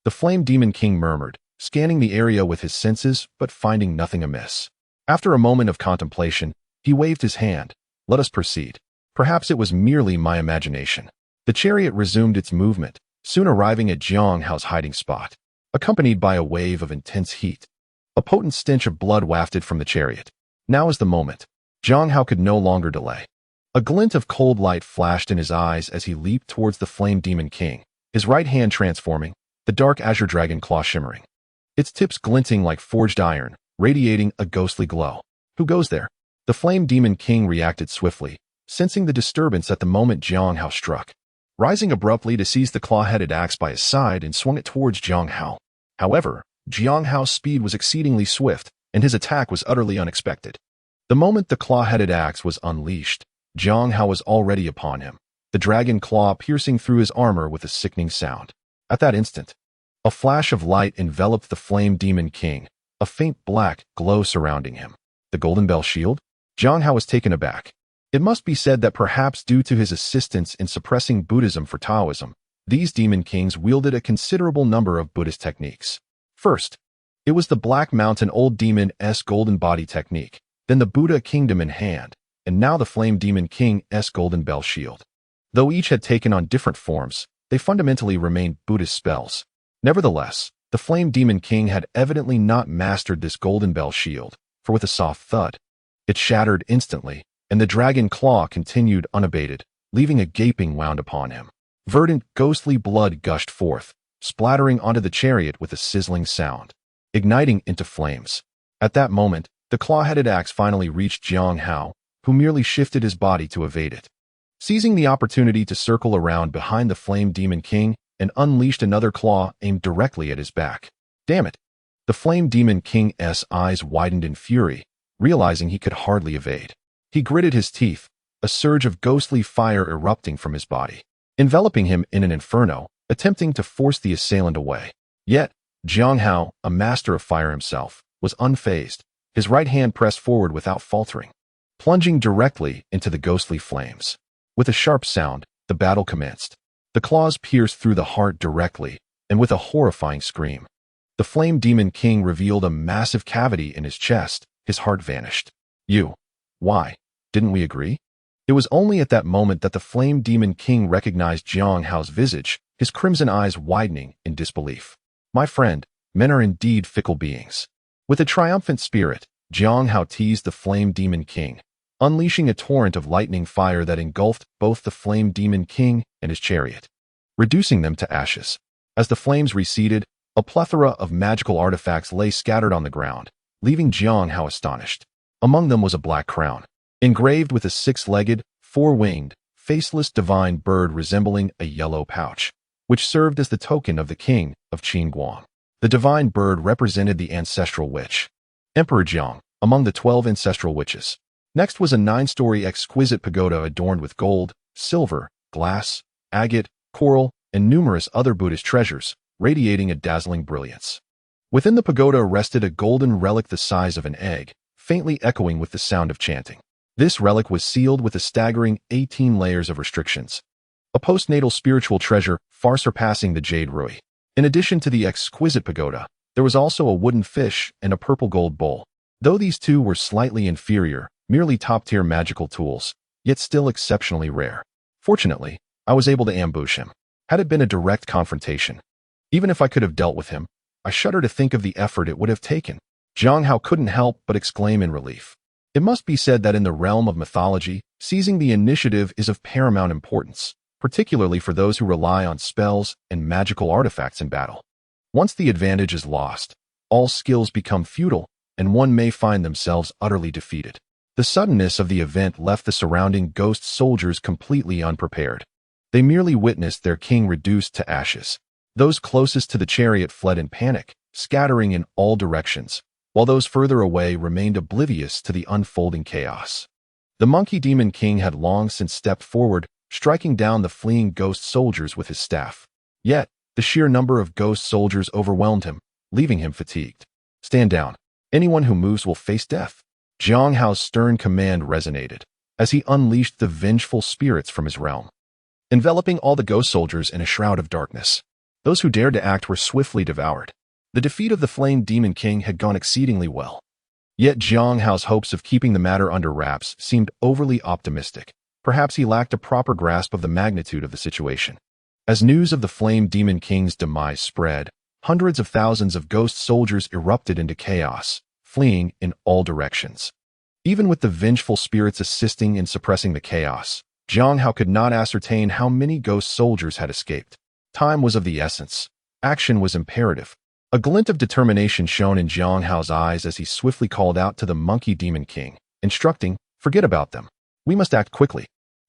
The Flame Demon King murmured, scanning the area with his senses but finding nothing amiss. After a moment of contemplation, he waved his hand. Let us proceed. Perhaps it was merely my imagination. The chariot resumed its movement, soon arriving at Xīyóu's hiding spot, accompanied by a wave of intense heat. A potent stench of blood wafted from the chariot. Now is the moment. Xīyóu could no longer delay. A glint of cold light flashed in his eyes as he leaped towards the Flame Demon King, his right hand transforming, the dark azure dragon claw shimmering. Its tips glinting like forged iron, radiating a ghostly glow. Who goes there? The Flame Demon King reacted swiftly, sensing the disturbance at the moment Xīyóu struck. Rising abruptly to seize the claw-headed axe by his side and swung it towards Xīyóu. However, Xīyóu's speed was exceedingly swift, and his attack was utterly unexpected. The moment the claw-headed axe was unleashed, Xīyóu was already upon him, the dragon claw piercing through his armor with a sickening sound. At that instant, a flash of light enveloped the Flame Demon King, a faint black glow surrounding him. The Golden Bell Shield? Xīyóu was taken aback. It must be said that perhaps due to his assistance in suppressing Buddhism for Taoism, these demon kings wielded a considerable number of Buddhist techniques. First, it was the Black Mountain Old Demon's Golden Body technique, then the Buddha Kingdom in hand, and now the Flame Demon King's Golden Bell Shield. Though each had taken on different forms, they fundamentally remained Buddhist spells. Nevertheless, the Flame Demon King had evidently not mastered this Golden Bell Shield, for with a soft thud, it shattered instantly, and the dragon claw continued unabated, leaving a gaping wound upon him. Verdant, ghostly blood gushed forth, splattering onto the chariot with a sizzling sound, igniting into flames. At that moment, the claw-headed axe finally reached Xīyóu, who merely shifted his body to evade it. Seizing the opportunity to circle around behind the Flame Demon King and unleashed another claw aimed directly at his back. Damn it! The Flame Demon King's eyes widened in fury, realizing he could hardly evade. He gritted his teeth, a surge of ghostly fire erupting from his body, enveloping him in an inferno, attempting to force the assailant away. Yet, Xīyóu, a master of fire himself, was unfazed, his right hand pressed forward without faltering, plunging directly into the ghostly flames. With a sharp sound, the battle commenced. The claws pierced through the heart directly, and with a horrifying scream, the Flame Demon King revealed a massive cavity in his chest. His heart vanished. Why? Didn't we agree? It was only at that moment that the Flame Demon King recognized Xīyóu's visage, his crimson eyes widening in disbelief. My friend, men are indeed fickle beings. With a triumphant spirit, Xīyóu teased the Flame Demon King, unleashing a torrent of lightning fire that engulfed both the Flame Demon King and his chariot, reducing them to ashes. As the flames receded, a plethora of magical artifacts lay scattered on the ground, leaving Xīyóu astonished. Among them was a black crown, engraved with a six-legged, four-winged, faceless divine bird resembling a yellow pouch, which served as the token of the king of Qingguang. The divine bird represented the ancestral witch, Emperor Xīyóu, among the 12 ancestral witches. Next was a 9-story exquisite pagoda adorned with gold, silver, glass, agate, coral, and numerous other Buddhist treasures, radiating a dazzling brilliance. Within the pagoda rested a golden relic the size of an egg, faintly echoing with the sound of chanting. This relic was sealed with a staggering 18 layers of restrictions, a postnatal spiritual treasure far surpassing the Jade Emperor. In addition to the exquisite pagoda, there was also a wooden fish and a purple gold bowl. Though these two were slightly inferior, merely top-tier magical tools, yet still exceptionally rare. Fortunately, I was able to ambush him. Had it been a direct confrontation, even if I could have dealt with him, I shudder to think of the effort it would have taken. Xīyóu couldn't help but exclaim in relief. It must be said that in the realm of mythology, seizing the initiative is of paramount importance, particularly for those who rely on spells and magical artifacts in battle. Once the advantage is lost, all skills become futile, and one may find themselves utterly defeated. The suddenness of the event left the surrounding ghost soldiers completely unprepared. They merely witnessed their king reduced to ashes. Those closest to the chariot fled in panic, scattering in all directions, while those further away remained oblivious to the unfolding chaos. The Monkey Demon King had long since stepped forward, striking down the fleeing ghost soldiers with his staff. Yet, the sheer number of ghost soldiers overwhelmed him, leaving him fatigued. Stand down. Anyone who moves will face death. Xīyóu's stern command resonated, as he unleashed the vengeful spirits from his realm, enveloping all the ghost soldiers in a shroud of darkness. Those who dared to act were swiftly devoured. The defeat of the Flame Demon King had gone exceedingly well. Yet Xīyóu's hopes of keeping the matter under wraps seemed overly optimistic. Perhaps he lacked a proper grasp of the magnitude of the situation. As news of the Flame Demon King's demise spread, hundreds of thousands of ghost soldiers erupted into chaos, fleeing in all directions. Even with the vengeful spirits assisting in suppressing the chaos, Xīyóu could not ascertain how many ghost soldiers had escaped. Time was of the essence. Action was imperative. A glint of determination shone in Xīyóu's eyes as he swiftly called out to the Monkey Demon King, instructing, "Forget about them. We must act quickly.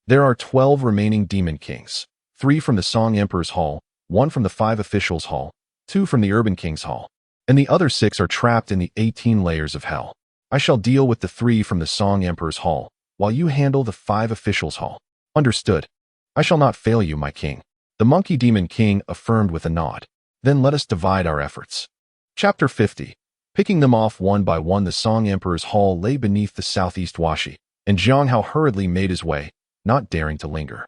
There are 12 remaining Demon Kings, 3 from the Song Emperor's Hall, 1 from the 5 Officials' Hall, 2 from the Urban King's Hall, and the other 6 are trapped in the 18 layers of hell. I shall deal with the 3 from the Song Emperor's Hall, while you handle the 5 Officials' Hall. Understood. I shall not fail you, my king." The Monkey Demon King affirmed with a nod. Then let us divide our efforts. Chapter 50. Picking them off one by one, the Song Emperor's Hall lay beneath the southeast washi, and Xīyóu hurriedly made his way, not daring to linger.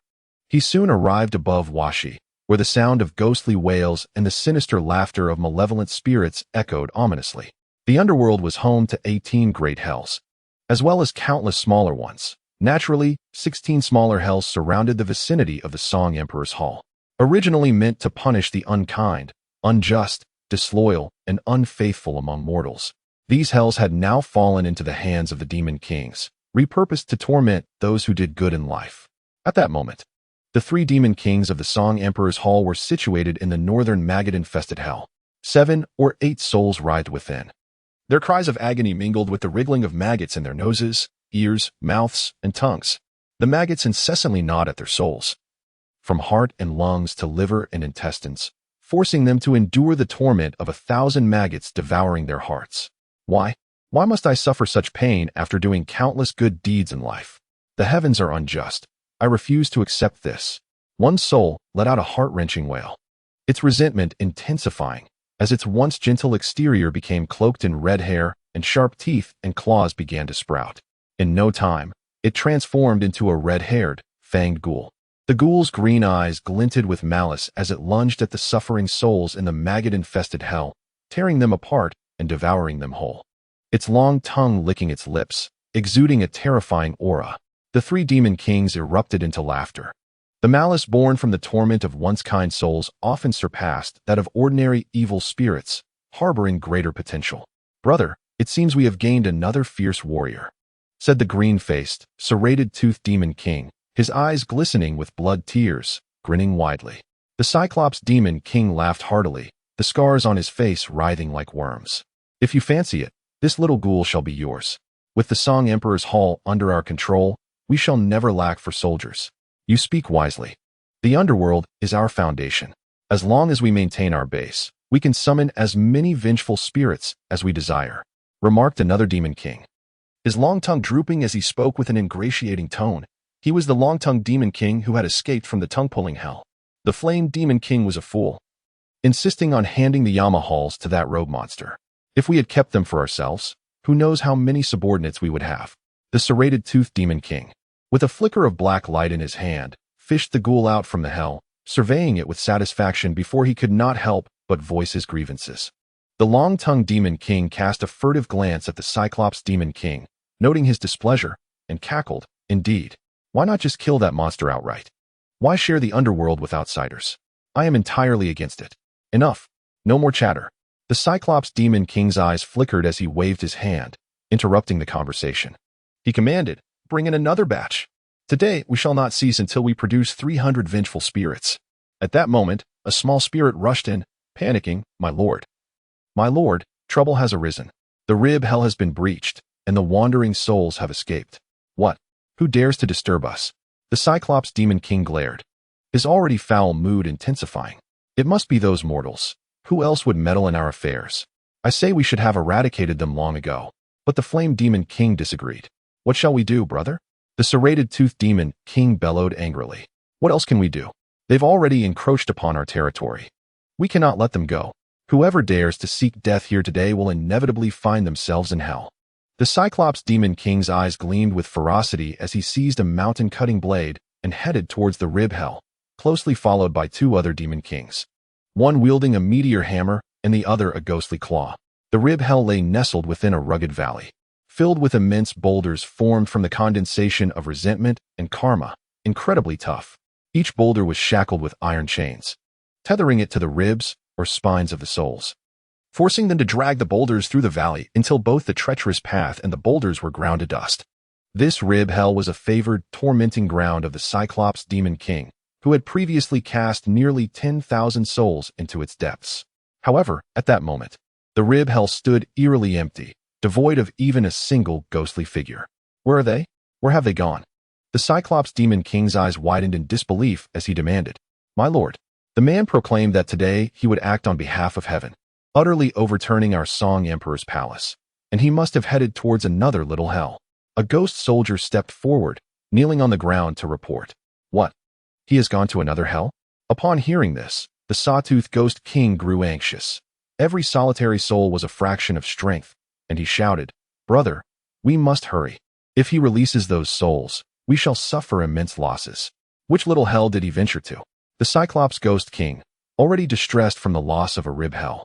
He soon arrived above washi, where the sound of ghostly wails and the sinister laughter of malevolent spirits echoed ominously. The underworld was home to 18 great hells, as well as countless smaller ones. Naturally, 16 smaller hells surrounded the vicinity of the Song Emperor's Hall. Originally meant to punish the unkind, unjust, disloyal, and unfaithful among mortals, these hells had now fallen into the hands of the Demon Kings, repurposed to torment those who did good in life. At that moment, the 3 Demon Kings of the Song Emperor's Hall were situated in the northern maggot-infested hell. 7 or 8 souls writhed within. Their cries of agony mingled with the wriggling of maggots in their noses, ears, mouths, and tongues. The maggots incessantly gnawed at their souls, from heart and lungs to liver and intestines, forcing them to endure the torment of 1,000 maggots devouring their hearts. Why? Why must I suffer such pain after doing countless good deeds in life? The heavens are unjust. I refuse to accept this. One soul let out a heart-wrenching wail, its resentment intensifying as its once gentle exterior became cloaked in red hair and sharp teeth and claws began to sprout. In no time, it transformed into a red-haired, fanged ghoul. The ghoul's green eyes glinted with malice as it lunged at the suffering souls in the maggot-infested hell, tearing them apart and devouring them whole. Its long tongue licking its lips, exuding a terrifying aura. The 3 Demon Kings erupted into laughter. The malice born from the torment of once kind souls often surpassed that of ordinary evil spirits, harboring greater potential. "Brother, it seems we have gained another fierce warrior," said the green-faced, serrated-toothed Demon King, his eyes glistening with blood tears, grinning widely. The Cyclops Demon King laughed heartily, the scars on his face writhing like worms. "If you fancy it, this little ghoul shall be yours. With the Song Emperor's Hall under our control, we shall never lack for soldiers." "You speak wisely. The underworld is our foundation. As long as we maintain our base, we can summon as many vengeful spirits as we desire," remarked another Demon King, his long tongue drooping as he spoke with an ingratiating tone. He was the long-tongued Demon King who had escaped from the tongue-pulling hell. The Flame Demon King was a fool, insisting on handing the Yama halls to that rogue monster. If we had kept them for ourselves, who knows how many subordinates we would have. The serrated-toothed Demon King, with a flicker of black light in his hand, fished the ghoul out from the hell, surveying it with satisfaction before he could not help but voice his grievances. The long-tongued Demon King cast a furtive glance at the Cyclops Demon King, noting his displeasure, and cackled, "Indeed. Why not just kill that monster outright? Why share the underworld with outsiders? I am entirely against it. Enough. No more chatter." The Cyclops Demon King's eyes flickered as he waved his hand, interrupting the conversation. He commanded, "Bring in another batch. Today we shall not cease until we produce 300 vengeful spirits." At that moment, a small spirit rushed in, panicking, "My lord. My lord, trouble has arisen. The rib hell has been breached, and the wandering souls have escaped." "What? Who dares to disturb us?" The Cyclops Demon King glared, his already foul mood intensifying. "It must be those mortals. Who else would meddle in our affairs? I say we should have eradicated them long ago." But the Flame Demon King disagreed. "What shall we do, brother? The serrated-toothed demon king bellowed angrily. What else can we do? They've already encroached upon our territory. We cannot let them go. Whoever dares to seek death here today will inevitably find themselves in hell. The Cyclops Demon King's eyes gleamed with ferocity as he seized a mountain-cutting blade and headed towards the rib hell, closely followed by two other Demon Kings, one wielding a meteor hammer and the other a ghostly claw. The rib hell lay nestled within a rugged valley, filled with immense boulders formed from the condensation of resentment and karma, incredibly tough. Each boulder was shackled with iron chains, tethering it to the ribs or spines of the souls, forcing them to drag the boulders through the valley until both the treacherous path and the boulders were ground to dust. This rib hell was a favored, tormenting ground of the Cyclops Demon King, who had previously cast nearly 10,000 souls into its depths. However, at that moment, the rib hell stood eerily empty, devoid of even a single ghostly figure. Where are they? Where have they gone? The Cyclops Demon King's eyes widened in disbelief as he demanded, "My lord." The man proclaimed that today he would act on behalf of heaven, utterly overturning our Song Emperor's palace, and he must have headed towards another little hell. A ghost soldier stepped forward, kneeling on the ground to report. What? He has gone to another hell? Upon hearing this, the Sawtooth Ghost King grew anxious. Every solitary soul was a fraction of strength, and he shouted, "Brother, we must hurry. If he releases those souls, we shall suffer immense losses." Which little hell did he venture to? The Cyclops Ghost King, already distressed from the loss of a rib hell,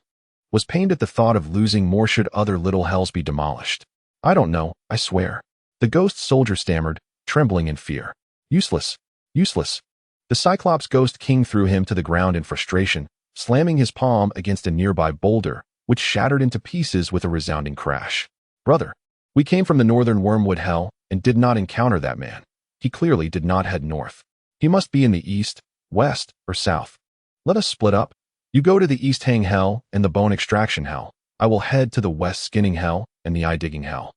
was pained at the thought of losing more should other little hells be demolished. "I don't know, I swear." The ghost soldier stammered, trembling in fear. "Useless, useless." The Cyclops Ghost King threw him to the ground in frustration, slamming his palm against a nearby boulder, which shattered into pieces with a resounding crash. "Brother, we came from the northern Wormwood Hell and did not encounter that man. He clearly did not head north. He must be in the east, west, or south. Let us split up. You go to the East Hang Hell and the Bone Extraction Hell. I will head to the West Skinning Hell and the Eye Digging Hell.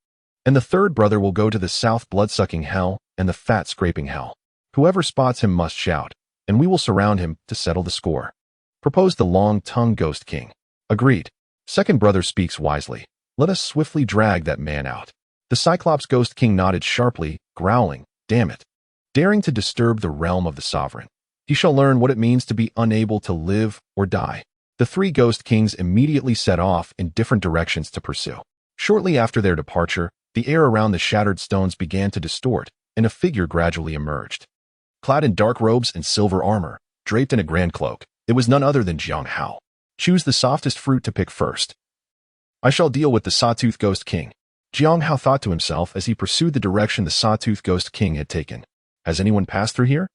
And the third brother will go to the South Bloodsucking Hell and the Fat Scraping Hell. Whoever spots him must shout, and we will surround him to settle the score," proposed the Long-Tongued Ghost King. "Agreed. Second brother speaks wisely. Let us swiftly drag that man out." The Cyclops Ghost King nodded sharply, growling, "Damn it. Daring to disturb the realm of the sovereign. He shall learn what it means to be unable to live or die." The three Ghost Kings immediately set off in different directions to pursue. Shortly after their departure, the air around the shattered stones began to distort, and a figure gradually emerged. Clad in dark robes and silver armor, draped in a grand cloak, it was none other than Xīyóu. "Choose the softest fruit to pick first. I shall deal with the Sawtooth Ghost King." Xīyóu thought to himself as he pursued the direction the Sawtooth Ghost King had taken. "Has anyone passed through here?"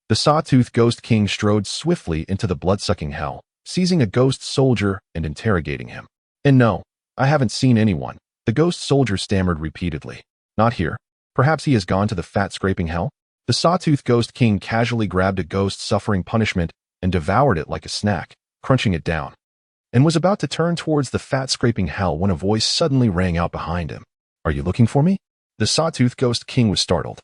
The Sawtooth Ghost King strode swiftly into the bloodsucking hell, seizing a ghost soldier and interrogating him. "And no, I haven't seen anyone," the ghost soldier stammered repeatedly. "Not here. Perhaps he has gone to the Fat Scraping Hell?" The Sawtooth Ghost King casually grabbed a ghost suffering punishment and devoured it like a snack, crunching it down, and was about to turn towards the Fat Scraping Hell when a voice suddenly rang out behind him. "Are you looking for me?" The Sawtooth Ghost King was startled,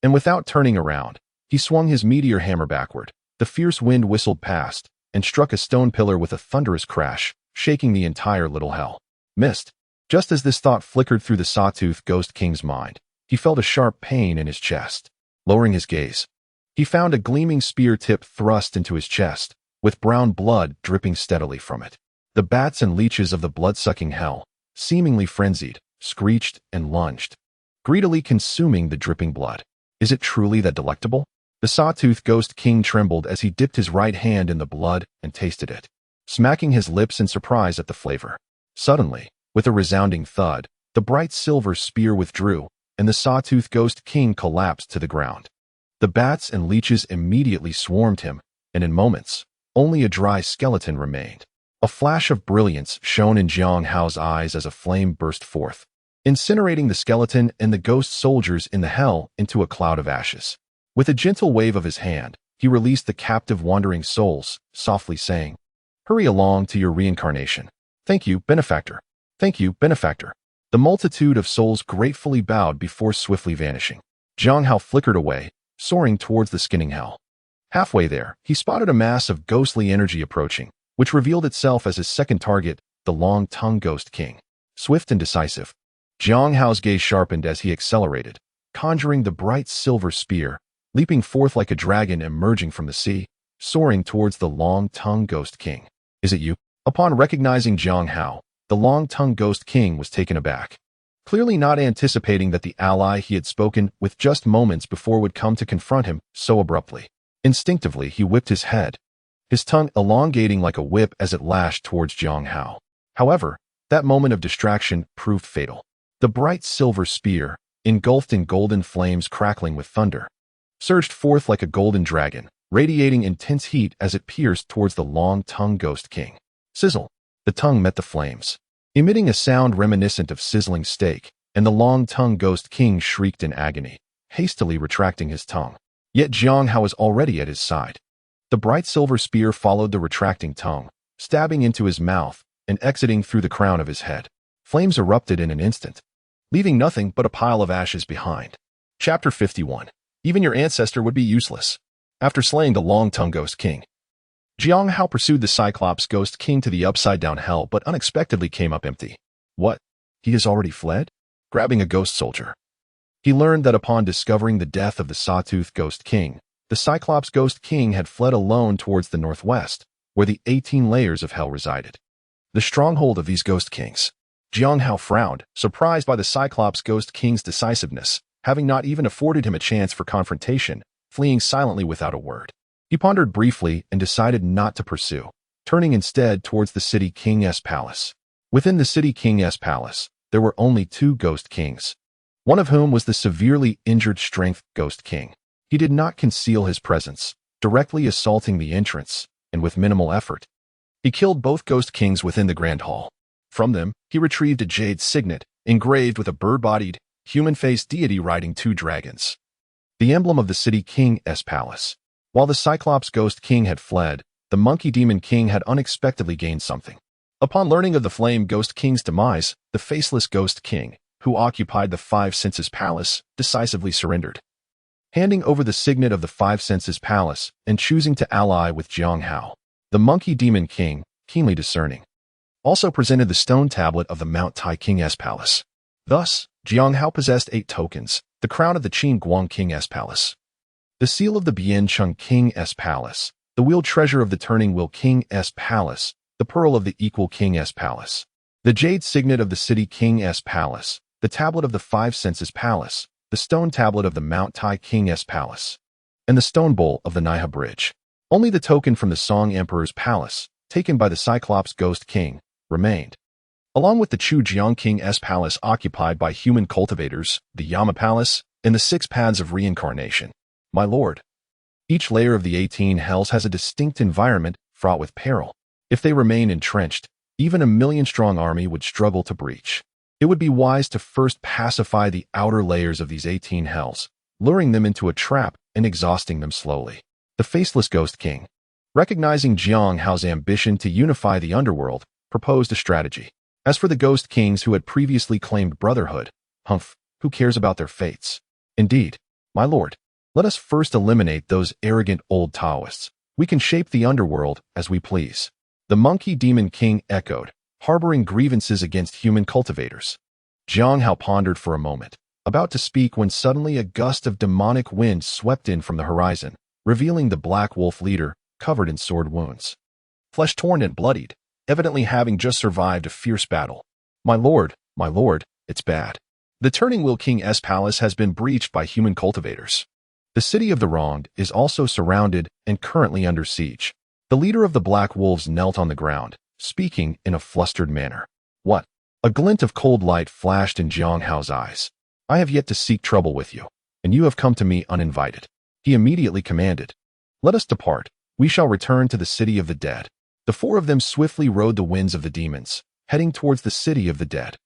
and without turning around, he swung his meteor hammer backward. The fierce wind whistled past and struck a stone pillar with a thunderous crash, shaking the entire little hell. Missed. Just as this thought flickered through the Sawtooth Ghost King's mind, he felt a sharp pain in his chest. Lowering his gaze, he found a gleaming spear tip thrust into his chest, with brown blood dripping steadily from it. The bats and leeches of the blood-sucking hell, seemingly frenzied, screeched and lunged, greedily consuming the dripping blood. "Is it truly that delectable?" The Sawtooth Ghost King trembled as he dipped his right hand in the blood and tasted it, smacking his lips in surprise at the flavor. Suddenly, with a resounding thud, the bright silver spear withdrew, and the Sawtooth Ghost King collapsed to the ground. The bats and leeches immediately swarmed him, and in moments, only a dry skeleton remained. A flash of brilliance shone in Xīyóu's eyes as a flame burst forth, incinerating the skeleton and the ghost soldiers in the hell into a cloud of ashes. With a gentle wave of his hand, he released the captive wandering souls, softly saying, "Hurry along to your reincarnation. Thank you, benefactor. Thank you, benefactor." The multitude of souls gratefully bowed before swiftly vanishing. Xīyóu flickered away, soaring towards the skinning hell. Halfway there, he spotted a mass of ghostly energy approaching, which revealed itself as his second target, the Long-Tongued Ghost King. Swift and decisive, Xīyóu's gaze sharpened as he accelerated, conjuring the bright silver spear, leaping forth like a dragon emerging from the sea, soaring towards the long-tongued Ghost King. Is it you? Upon recognizing Xīyóu, the long-tongued Ghost King was taken aback, clearly not anticipating that the ally he had spoken with just moments before would come to confront him so abruptly. Instinctively, he whipped his head, his tongue elongating like a whip as it lashed towards Xīyóu. However, that moment of distraction proved fatal. The bright silver spear, engulfed in golden flames crackling with thunder, surged forth like a golden dragon, radiating intense heat as it pierced towards the long-tongued Ghost King. Sizzle! The tongue met the flames, emitting a sound reminiscent of sizzling steak, and the long-tongued Ghost King shrieked in agony, hastily retracting his tongue. Yet Xīyóu was already at his side. The bright silver spear followed the retracting tongue, stabbing into his mouth and exiting through the crown of his head. Flames erupted in an instant, leaving nothing but a pile of ashes behind. Chapter 51. Even your ancestor would be useless. After slaying the long-tongued Ghost King, Xīyóu pursued the Cyclops Ghost King to the upside-down hell but unexpectedly came up empty. What? He has already fled? Grabbing a ghost soldier, he learned that upon discovering the death of the Sawtooth Ghost King, the Cyclops Ghost King had fled alone towards the northwest, where the 18 layers of hell resided. The stronghold of these Ghost Kings. Xīyóu frowned, surprised by the Cyclops Ghost King's decisiveness, having not even afforded him a chance for confrontation, fleeing silently without a word. He pondered briefly and decided not to pursue, turning instead towards the City King's palace. Within the City King's palace, there were only 2 Ghost Kings, one of whom was the severely injured Strength Ghost King. He did not conceal his presence, directly assaulting the entrance, and with minimal effort, he killed both Ghost Kings within the Grand Hall. From them, he retrieved a jade signet, engraved with a bird-bodied, human-faced deity riding 2 dragons, the emblem of the City King's palace. While the Cyclops Ghost King had fled, the Monkey Demon King had unexpectedly gained something. Upon learning of the Flame Ghost King's demise, the Faceless Ghost King, who occupied the Five Senses Palace, decisively surrendered, handing over the signet of the Five Senses Palace and choosing to ally with Xīyóu. The Monkey Demon King, keenly discerning, also presented the stone tablet of the Mount Tai King's palace. Thus, Xīyóu possessed 8 tokens: the crown of the Qin Guang King's palace, the seal of the Bian Chung King's palace, the wheel treasure of the Turning Wheel King's palace, the pearl of the Equal King's palace, the jade signet of the City King's palace, the tablet of the Five Senses Palace, the stone tablet of the Mount Tai King's palace, and the stone bowl of the Niha Bridge. Only the token from the Song Emperor's palace, taken by the Cyclops Ghost King, remained, along with the Chu Jiang King's palace occupied by human cultivators, the Yama Palace, and the 6 paths of reincarnation. My lord, each layer of the 18 hells has a distinct environment fraught with peril. If they remain entrenched, even a 1,000,000-strong army would struggle to breach. It would be wise to first pacify the outer layers of these 18 hells, luring them into a trap and exhausting them slowly. The Faceless Ghost King, recognizing Xīyóu's ambition to unify the underworld, proposed a strategy. As for the Ghost Kings who had previously claimed brotherhood, humph, who cares about their fates? Indeed, my lord, let us first eliminate those arrogant old Taoists. We can shape the underworld as we please. The Monkey Demon King echoed, harboring grievances against human cultivators. Xīyóu pondered for a moment, about to speak when suddenly a gust of demonic wind swept in from the horizon, revealing the Black Wolf leader, covered in sword wounds, flesh torn and bloodied, evidently having just survived a fierce battle. My lord, it's bad. The Turning Wheel King's palace has been breached by human cultivators. The city of the Wronged is also surrounded and currently under siege. The leader of the Black Wolves knelt on the ground, speaking in a flustered manner. What? A glint of cold light flashed in Xīyóu's eyes. I have yet to seek trouble with you, and you have come to me uninvited. He immediately commanded, let us depart. We shall return to the city of the dead. The 4 of them swiftly rode the winds of the demons, heading towards the city of the dead.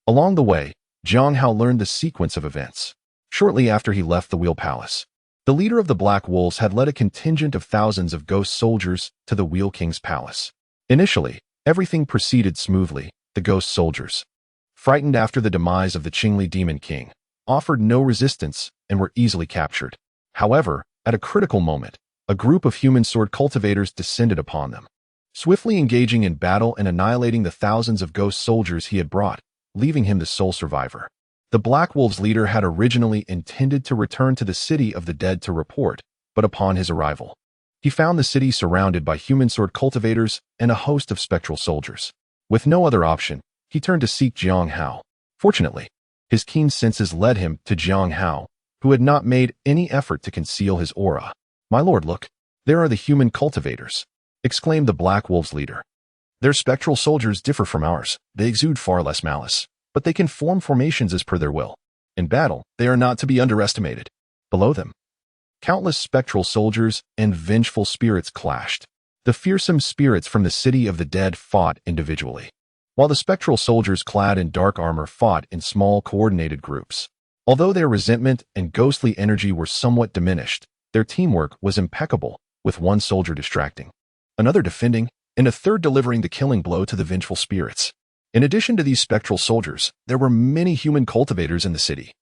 Along the way, Xīyóu learned the sequence of events. Shortly after he left the Wheel Palace, the leader of the Black Wolves had led a contingent of thousands of ghost soldiers to the Wheel King's palace. Initially, everything proceeded smoothly. The ghost soldiers, frightened after the demise of the Qingli Demon King, offered no resistance and were easily captured. However, at a critical moment, a group of human sword cultivators descended upon them, swiftly engaging in battle and annihilating the thousands of ghost soldiers he had brought, leaving him the sole survivor. The Black Wolves leader had originally intended to return to the city of the dead to report, but upon his arrival, he found the city surrounded by human sword cultivators and a host of spectral soldiers. With no other option, he turned to seek Xīyóu. Fortunately, his keen senses led him to Xīyóu, who had not made any effort to conceal his aura. "My lord, look, there are the human cultivators," exclaimed the Black Wolves leader. "Their spectral soldiers differ from ours. They exude far less malice, but they can form formations as per their will. In battle, they are not to be underestimated." Below them, countless spectral soldiers and vengeful spirits clashed. The fearsome spirits from the city of the dead fought individually, while the spectral soldiers clad in dark armor fought in small coordinated groups. Although their resentment and ghostly energy were somewhat diminished, their teamwork was impeccable, with one soldier distracting, another defending, and a third delivering the killing blow to the vengeful spirits. In addition to these spectral soldiers, there were many human cultivators in the city,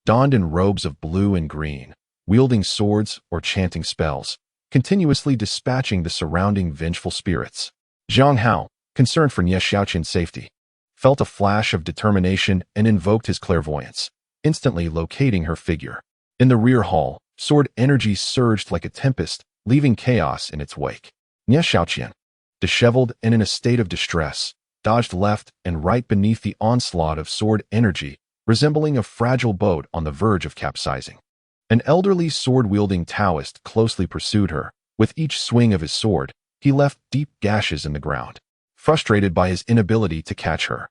donned in robes of blue and green, wielding swords or chanting spells, continuously dispatching the surrounding vengeful spirits. Xīyóu, concerned for Nie Xiaoqian's safety, felt a flash of determination and invoked his clairvoyance, instantly locating her figure. In the rear hall, sword energy surged like a tempest, leaving chaos in its wake. Nie Xiaoqian, disheveled and in a state of distress, dodged left and right beneath the onslaught of sword energy, resembling a fragile boat on the verge of capsizing. An elderly sword-wielding Taoist closely pursued her. With each swing of his sword, he left deep gashes in the ground. Frustrated by his inability to catch her,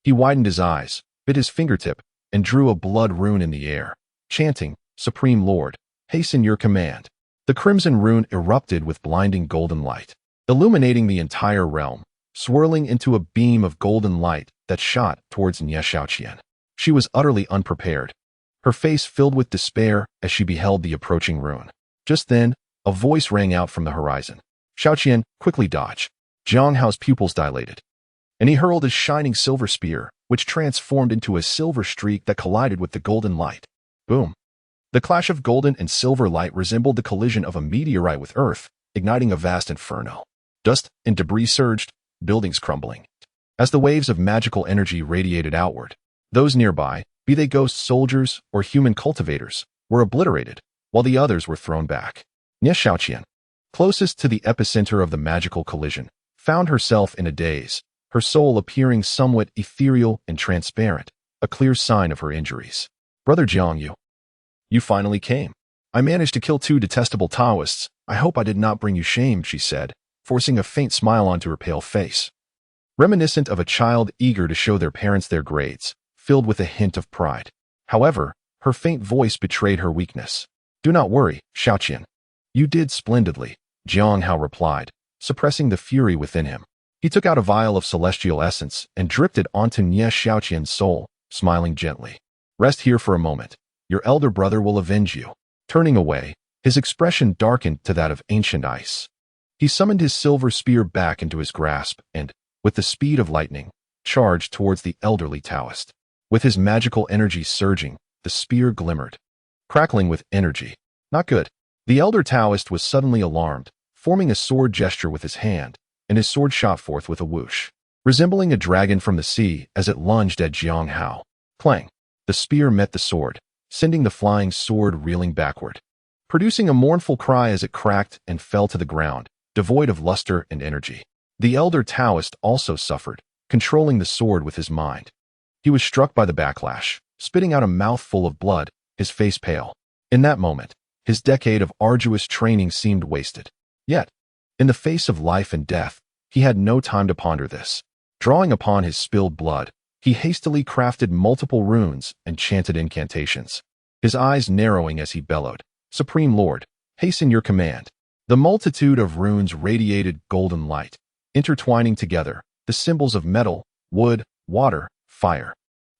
he widened his eyes, bit his fingertip, and drew a blood rune in the air, chanting, "Supreme Lord, hasten your command." The crimson rune erupted with blinding golden light, illuminating the entire realm, swirling into a beam of golden light that shot towards Nie Xiaoqian. She was utterly unprepared, her face filled with despair as she beheld the approaching rune. Just then, a voice rang out from the horizon. Xiaoqian, quickly dodge. Zhang pupils dilated, and he hurled his shining silver spear, which transformed into a silver streak that collided with the golden light. Boom! The clash of golden and silver light resembled the collision of a meteorite with Earth, igniting a vast inferno. Dust and debris surged, buildings crumbling. As the waves of magical energy radiated outward, those nearby, be they ghost soldiers or human cultivators, were obliterated, while the others were thrown back. Nie Xiaoqian, closest to the epicenter of the magical collision, found herself in a daze, her soul appearing somewhat ethereal and transparent, a clear sign of her injuries. "Brother Xīyóu, you finally came. I managed to kill 2 detestable Taoists. I hope I did not bring you shame," she said, forcing a faint smile onto her pale face, reminiscent of a child eager to show their parents their grades, filled with a hint of pride. However, her faint voice betrayed her weakness. "Do not worry, Xiaoqian. You did splendidly," Xīyóu replied, suppressing the fury within him. He took out a vial of celestial essence and dripped it onto Nie Xiaoqian's soul, smiling gently. "Rest here for a moment. Your elder brother will avenge you." Turning away, his expression darkened to that of ancient ice. He summoned his silver spear back into his grasp and, with the speed of lightning, charged towards the elderly Taoist. With his magical energy surging, the spear glimmered, crackling with energy. Not good. The elder Taoist was suddenly alarmed, forming a sword gesture with his hand, and his sword shot forth with a whoosh, resembling a dragon from the sea as it lunged at Xīyóu. Clang! The spear met the sword, sending the flying sword reeling backward, producing a mournful cry as it cracked and fell to the ground, devoid of luster and energy. The elder Taoist also suffered, controlling the sword with his mind. He was struck by the backlash, spitting out a mouthful of blood, his face pale. In that moment, his decade of arduous training seemed wasted. Yet, in the face of life and death, he had no time to ponder this. Drawing upon his spilled blood, he hastily crafted multiple runes and chanted incantations, his eyes narrowing as he bellowed, "Supreme Lord, hasten your command." The multitude of runes radiated golden light, intertwining together, the symbols of metal, wood, water, fire,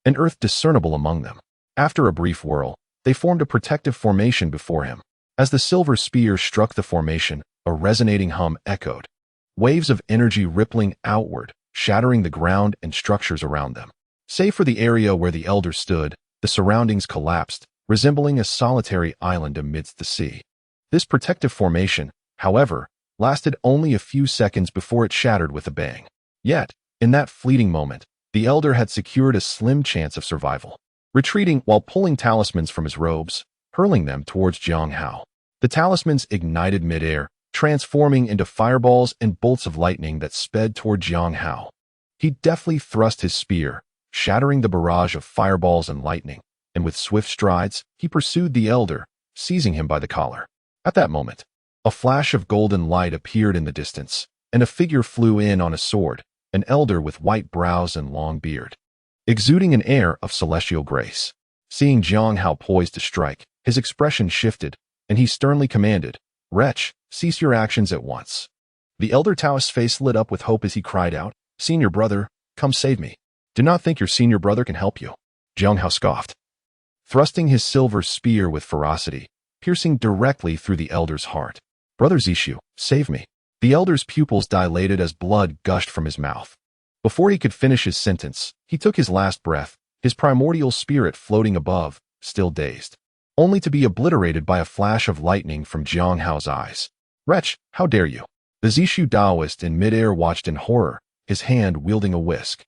and earth discernible among them. After a brief whirl, they formed a protective formation before him. As the silver spear struck the formation, a resonating hum echoed, waves of energy rippling outward, shattering the ground and structures around them. Save for the area where the elder stood, the surroundings collapsed, resembling a solitary island amidst the sea. This protective formation, however, lasted only a few seconds before it shattered with a bang. Yet, in that fleeting moment, the elder had secured a slim chance of survival. retreating while pulling talismans from his robes, hurling them towards Xīyóu. The talismans ignited midair, transforming into fireballs and bolts of lightning that sped toward Xīyóu. He deftly thrust his spear, shattering the barrage of fireballs and lightning, and with swift strides, he pursued the elder, seizing him by the collar. At that moment, a flash of golden light appeared in the distance, and a figure flew in on a sword, an elder with white brows and long beard, exuding an air of celestial grace. Seeing Xīyóu poised to strike, his expression shifted, and he sternly commanded, "Wretch, cease your actions at once." The elder Taoist's face lit up with hope as he cried out, "Senior brother, come save me. Do not think your senior brother can help you." Xīyóu scoffed, thrusting his silver spear with ferocity, piercing directly through the elder's heart. "Brother Xīyóu, save me." The elder's pupils dilated as blood gushed from his mouth. Before he could finish his sentence, he took his last breath, his primordial spirit floating above, still dazed, only to be obliterated by a flash of lightning from Xīyóu's eyes. "Wretch, how dare you?" The Xīyóu Taoist in midair watched in horror, his hand wielding a whisk.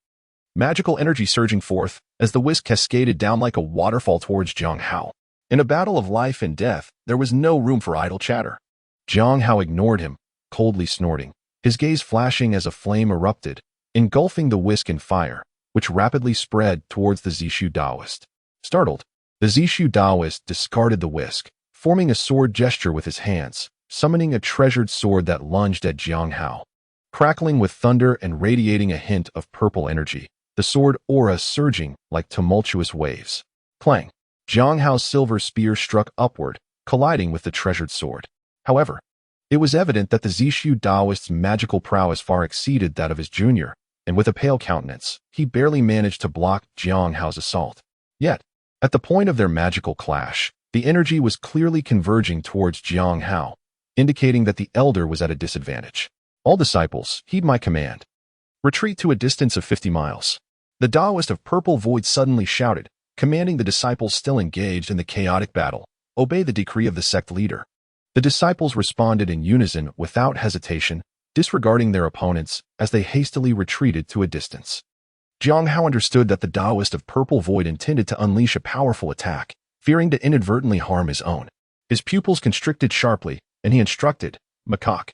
Magical energy surging forth, as the whisk cascaded down like a waterfall towards Xīyóu. In a battle of life and death, there was no room for idle chatter. Xīyóu ignored him, coldly snorting, his gaze flashing as a flame erupted, engulfing the whisk in fire, which rapidly spread towards the Xīyóu Taoist. Startled, the Xīyóu Taoist discarded the whisk, forming a sword gesture with his hands, summoning a treasured sword that lunged at Xīyóu. Crackling with thunder and radiating a hint of purple energy, the sword aura surging like tumultuous waves. Clang! Xīyóu's silver spear struck upward, colliding with the treasured sword. However, it was evident that the Xīyóu Taoist's magical prowess far exceeded that of his junior, and with a pale countenance, he barely managed to block Xīyóu's assault. Yet, at the point of their magical clash, the energy was clearly converging towards Xīyóu, indicating that the elder was at a disadvantage. "All disciples, heed my command. Retreat to a distance of 50 miles. The Taoist of Purple Void suddenly shouted, commanding the disciples still engaged in the chaotic battle, obey the decree of the sect leader. The disciples responded in unison without hesitation, disregarding their opponents as they hastily retreated to a distance. Xīyóu understood that the Taoist of Purple Void intended to unleash a powerful attack, fearing to inadvertently harm his own. His pupils constricted sharply, and he instructed, "Macaque,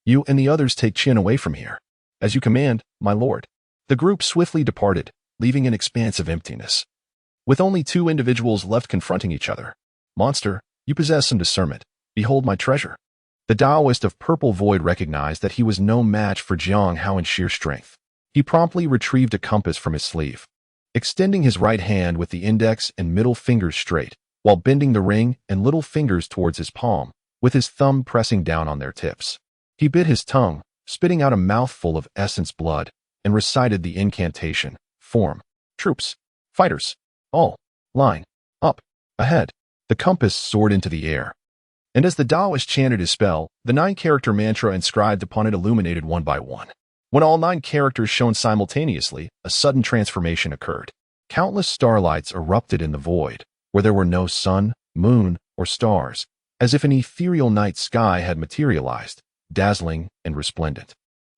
you and the others take Qin away from here. As you command, my lord." The group swiftly departed, leaving an expanse of emptiness, with only two individuals left confronting each other. "Monster, you possess some discernment. Behold my treasure." The Taoist of Purple Void recognized that he was no match for Xīyóu in sheer strength. He promptly retrieved a compass from his sleeve, extending his right hand with the index and middle fingers straight, while bending the ring and little fingers towards his palm, with his thumb pressing down on their tips. He bit his tongue, spitting out a mouthful of essence blood, and recited the incantation, "Form. Troops. Fighters. All. Line. Up. Ahead." The compass soared into the air, and as the Taoist chanted his spell, the 9-character mantra inscribed upon it illuminated one by one. When all 9 characters shone simultaneously, a sudden transformation occurred. Countless starlights erupted in the void, where there were no sun, moon, or stars, as if an ethereal night sky had materialized, dazzling and resplendent.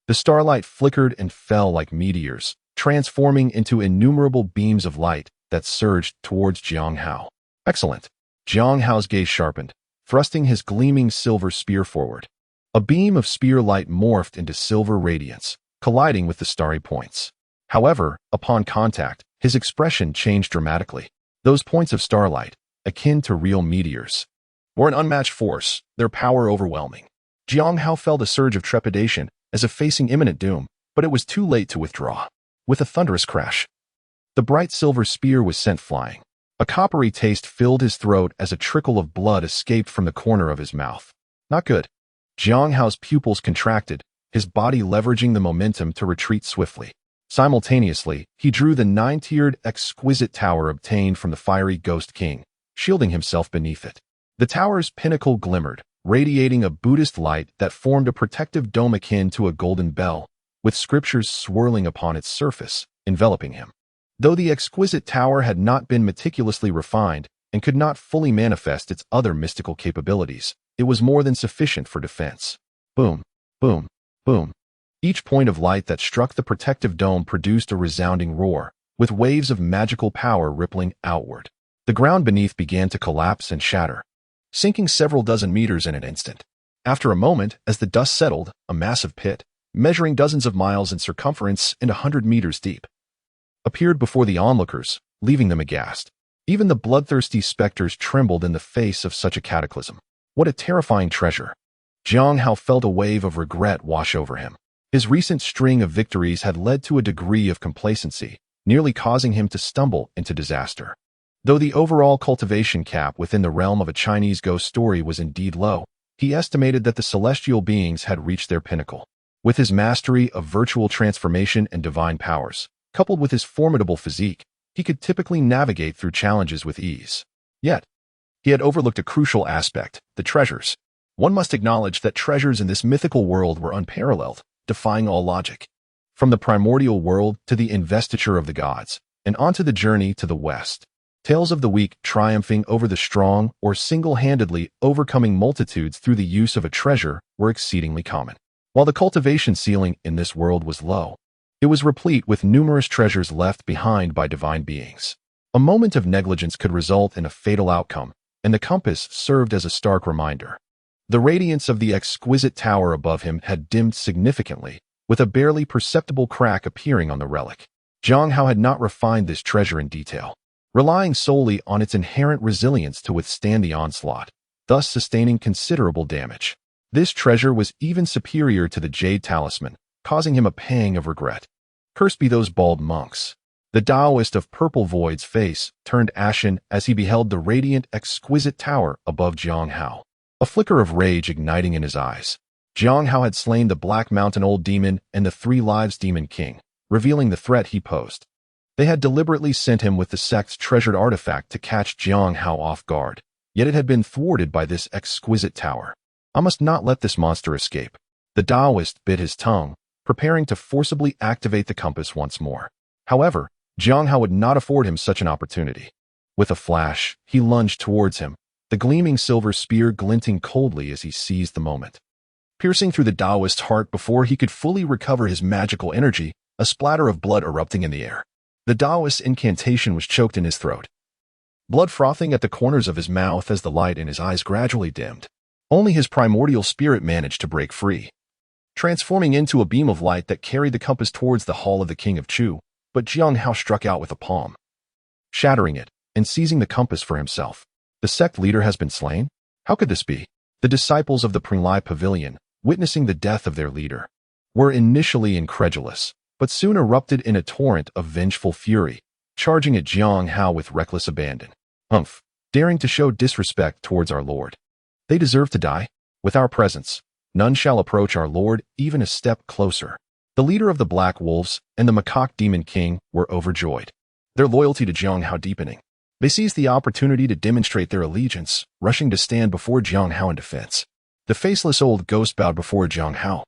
The starlight flickered and fell like meteors, transforming into innumerable beams of light that surged towards Xīyóu. "Excellent." Xīyóu's gaze sharpened, thrusting his gleaming silver spear forward. A beam of spear light morphed into silver radiance, colliding with the starry points. However, upon contact, his expression changed dramatically. Those points of starlight, akin to real meteors, were an unmatched force, their power overwhelming. Xīyóu felt a surge of trepidation as if facing imminent doom, but it was too late to withdraw. With a thunderous crash, the bright silver spear was sent flying. A coppery taste filled his throat as a trickle of blood escaped from the corner of his mouth. Not good. Xīyóu's pupils contracted, his body leveraging the momentum to retreat swiftly. Simultaneously, he drew the 9-tiered exquisite tower obtained from the fiery Ghost King, shielding himself beneath it. The tower's pinnacle glimmered, radiating a Buddhist light that formed a protective dome akin to a golden bell, with scriptures swirling upon its surface, enveloping him. Though the exquisite tower had not been meticulously refined and could not fully manifest its other mystical capabilities, it was more than sufficient for defense. Boom, boom, boom. Each point of light that struck the protective dome produced a resounding roar, with waves of magical power rippling outward. The ground beneath began to collapse and shatter, sinking several dozen meters in an instant. After a moment, as the dust settled, a massive pit, measuring dozens of miles in circumference and 100 meters deep, appeared before the onlookers, leaving them aghast. Even the bloodthirsty specters trembled in the face of such a cataclysm. What a terrifying treasure! Xīyóu felt a wave of regret wash over him. His recent string of victories had led to a degree of complacency, nearly causing him to stumble into disaster. Though the overall cultivation cap within the realm of a Chinese ghost story was indeed low, he estimated that the celestial beings had reached their pinnacle. With his mastery of virtual transformation and divine powers, coupled with his formidable physique, he could typically navigate through challenges with ease. Yet, he had overlooked a crucial aspect: the treasures. One must acknowledge that treasures in this mythical world were unparalleled, defying all logic. From the primordial world to the investiture of the gods, and onto the journey to the west. Tales of the weak triumphing over the strong or single-handedly overcoming multitudes through the use of a treasure were exceedingly common. While the cultivation ceiling in this world was low, it was replete with numerous treasures left behind by divine beings. A moment of negligence could result in a fatal outcome, and the compass served as a stark reminder. The radiance of the exquisite tower above him had dimmed significantly, with a barely perceptible crack appearing on the relic. Xīyóu had not refined this treasure in detail, relying solely on its inherent resilience to withstand the onslaught, thus sustaining considerable damage. This treasure was even superior to the Jade Talisman, causing him a pang of regret. Cursed be those bald monks. The Taoist of Purple Void's face turned ashen as he beheld the radiant, exquisite tower above Xīyóu. A flicker of rage igniting in his eyes. Xīyóu had slain the Black Mountain Old Demon and the Three Lives Demon King, revealing the threat he posed. They had deliberately sent him with the sect's treasured artifact to catch Xīyóu off guard, yet it had been thwarted by this exquisite tower. I must not let this monster escape. The Taoist bit his tongue, preparing to forcibly activate the compass once more. However, Xīyóu would not afford him such an opportunity. With a flash, he lunged towards him, the gleaming silver spear glinting coldly as he seized the moment. Piercing through the Taoist's heart before he could fully recover his magical energy, a splatter of blood erupting in the air. The Taoist's incantation was choked in his throat, blood frothing at the corners of his mouth as the light in his eyes gradually dimmed. Only his primordial spirit managed to break free, transforming into a beam of light that carried the compass towards the hall of the King of Chu, but Xīyóu struck out with a palm, shattering it and seizing the compass for himself. The sect leader has been slain? How could this be? The disciples of the Pringlai Pavilion, witnessing the death of their leader, were initially incredulous, but soon erupted in a torrent of vengeful fury, charging at Xīyóu with reckless abandon. Daring to show disrespect towards our lord. They deserve to die. With our presence, none shall approach our lord even a step closer. The leader of the Black Wolves and the Macaque Demon King were overjoyed, their loyalty to Xīyóu deepening. They seized the opportunity to demonstrate their allegiance, rushing to stand before Xīyóu in defense. The faceless old ghost bowed before Xīyóu,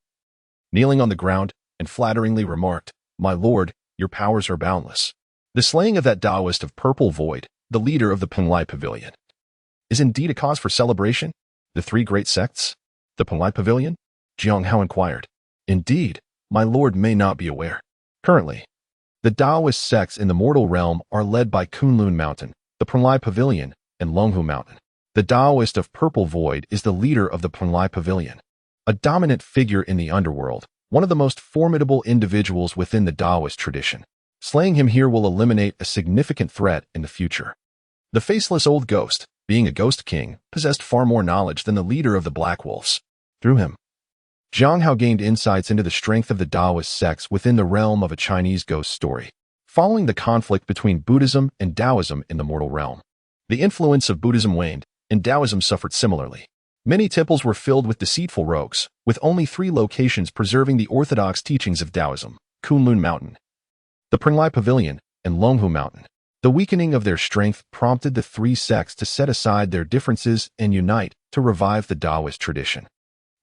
kneeling on the ground, and flatteringly remarked, "My lord, your powers are boundless." The slaying of that Taoist of Purple Void, the leader of the Pringlai Pavilion, is indeed a cause for celebration? The three great sects? The Pringlai Pavilion? Xīyóu inquired. Indeed, my lord may not be aware. Currently, the Taoist sects in the mortal realm are led by Kunlun Mountain, the Pringlai Pavilion, and Longhu Mountain. The Taoist of Purple Void is the leader of the Pringlai Pavilion, a dominant figure in the underworld, one of the most formidable individuals within the Taoist tradition. Slaying him here will eliminate a significant threat in the future. The faceless old ghost, being a ghost king, possessed far more knowledge than the leader of the Black Wolves. Through him, Xīyóu gained insights into the strength of the Taoist sects within the realm of a Chinese ghost story. Following the conflict between Buddhism and Taoism in the mortal realm, the influence of Buddhism waned, and Taoism suffered similarly. Many temples were filled with deceitful rogues, with only 3 locations preserving the orthodox teachings of Taoism: Kunlun Mountain, the Pringlai Pavilion, and Longhu Mountain. The weakening of their strength prompted the 3 sects to set aside their differences and unite to revive the Taoist tradition.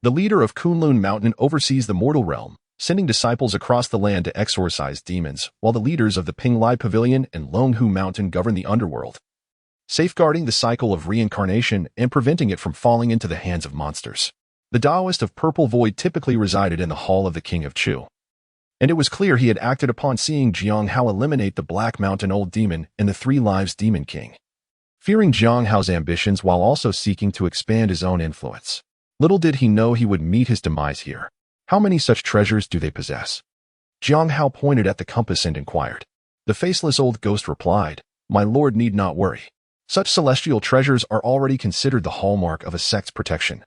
The leader of Kunlun Mountain oversees the mortal realm, sending disciples across the land to exorcise demons, while the leaders of the Pringlai Pavilion and Longhu Mountain govern the underworld, safeguarding the cycle of reincarnation and preventing it from falling into the hands of monsters. The Taoist of Purple Void typically resided in the Hall of the King of Chu, and it was clear he had acted upon seeing Xīyóu eliminate the Black Mountain Old Demon and the Three Lives Demon King, fearing Xīyóu's ambitions while also seeking to expand his own influence. Little did he know he would meet his demise here. How many such treasures do they possess? Xīyóu pointed at the compass and inquired. The faceless old ghost replied, "My lord need not worry. Such celestial treasures are already considered the hallmark of a sect's protection,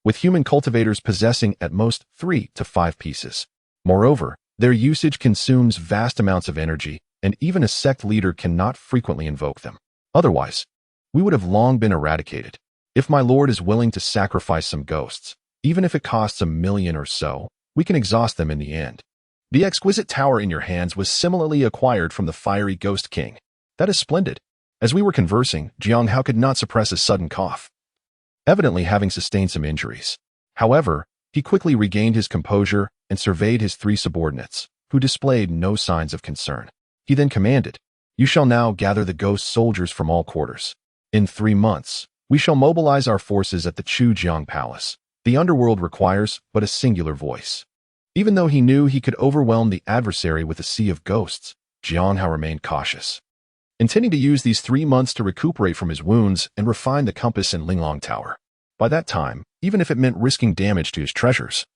with human cultivators possessing at most 3 to 5 pieces. Moreover, their usage consumes vast amounts of energy, and even a sect leader cannot frequently invoke them. Otherwise, we would have long been eradicated. If my lord is willing to sacrifice some ghosts, even if it costs 1 million or so, we can exhaust them in the end." The exquisite tower in your hands was similarly acquired from the fiery Ghost King. That is splendid. As we were conversing, Xīyóu could not suppress a sudden cough, evidently having sustained some injuries. However, he quickly regained his composure and surveyed his 3 subordinates, who displayed no signs of concern. He then commanded, "You shall now gather the ghost soldiers from all quarters. In 3 months, we shall mobilize our forces at the Xīyóu Palace. The underworld requires but a singular voice." Even though he knew he could overwhelm the adversary with a sea of ghosts, Xīyóu remained cautious, intending to use these 3 months to recuperate from his wounds and refine the compass in Linglong Tower. By that time, even if it meant risking damage to his treasures,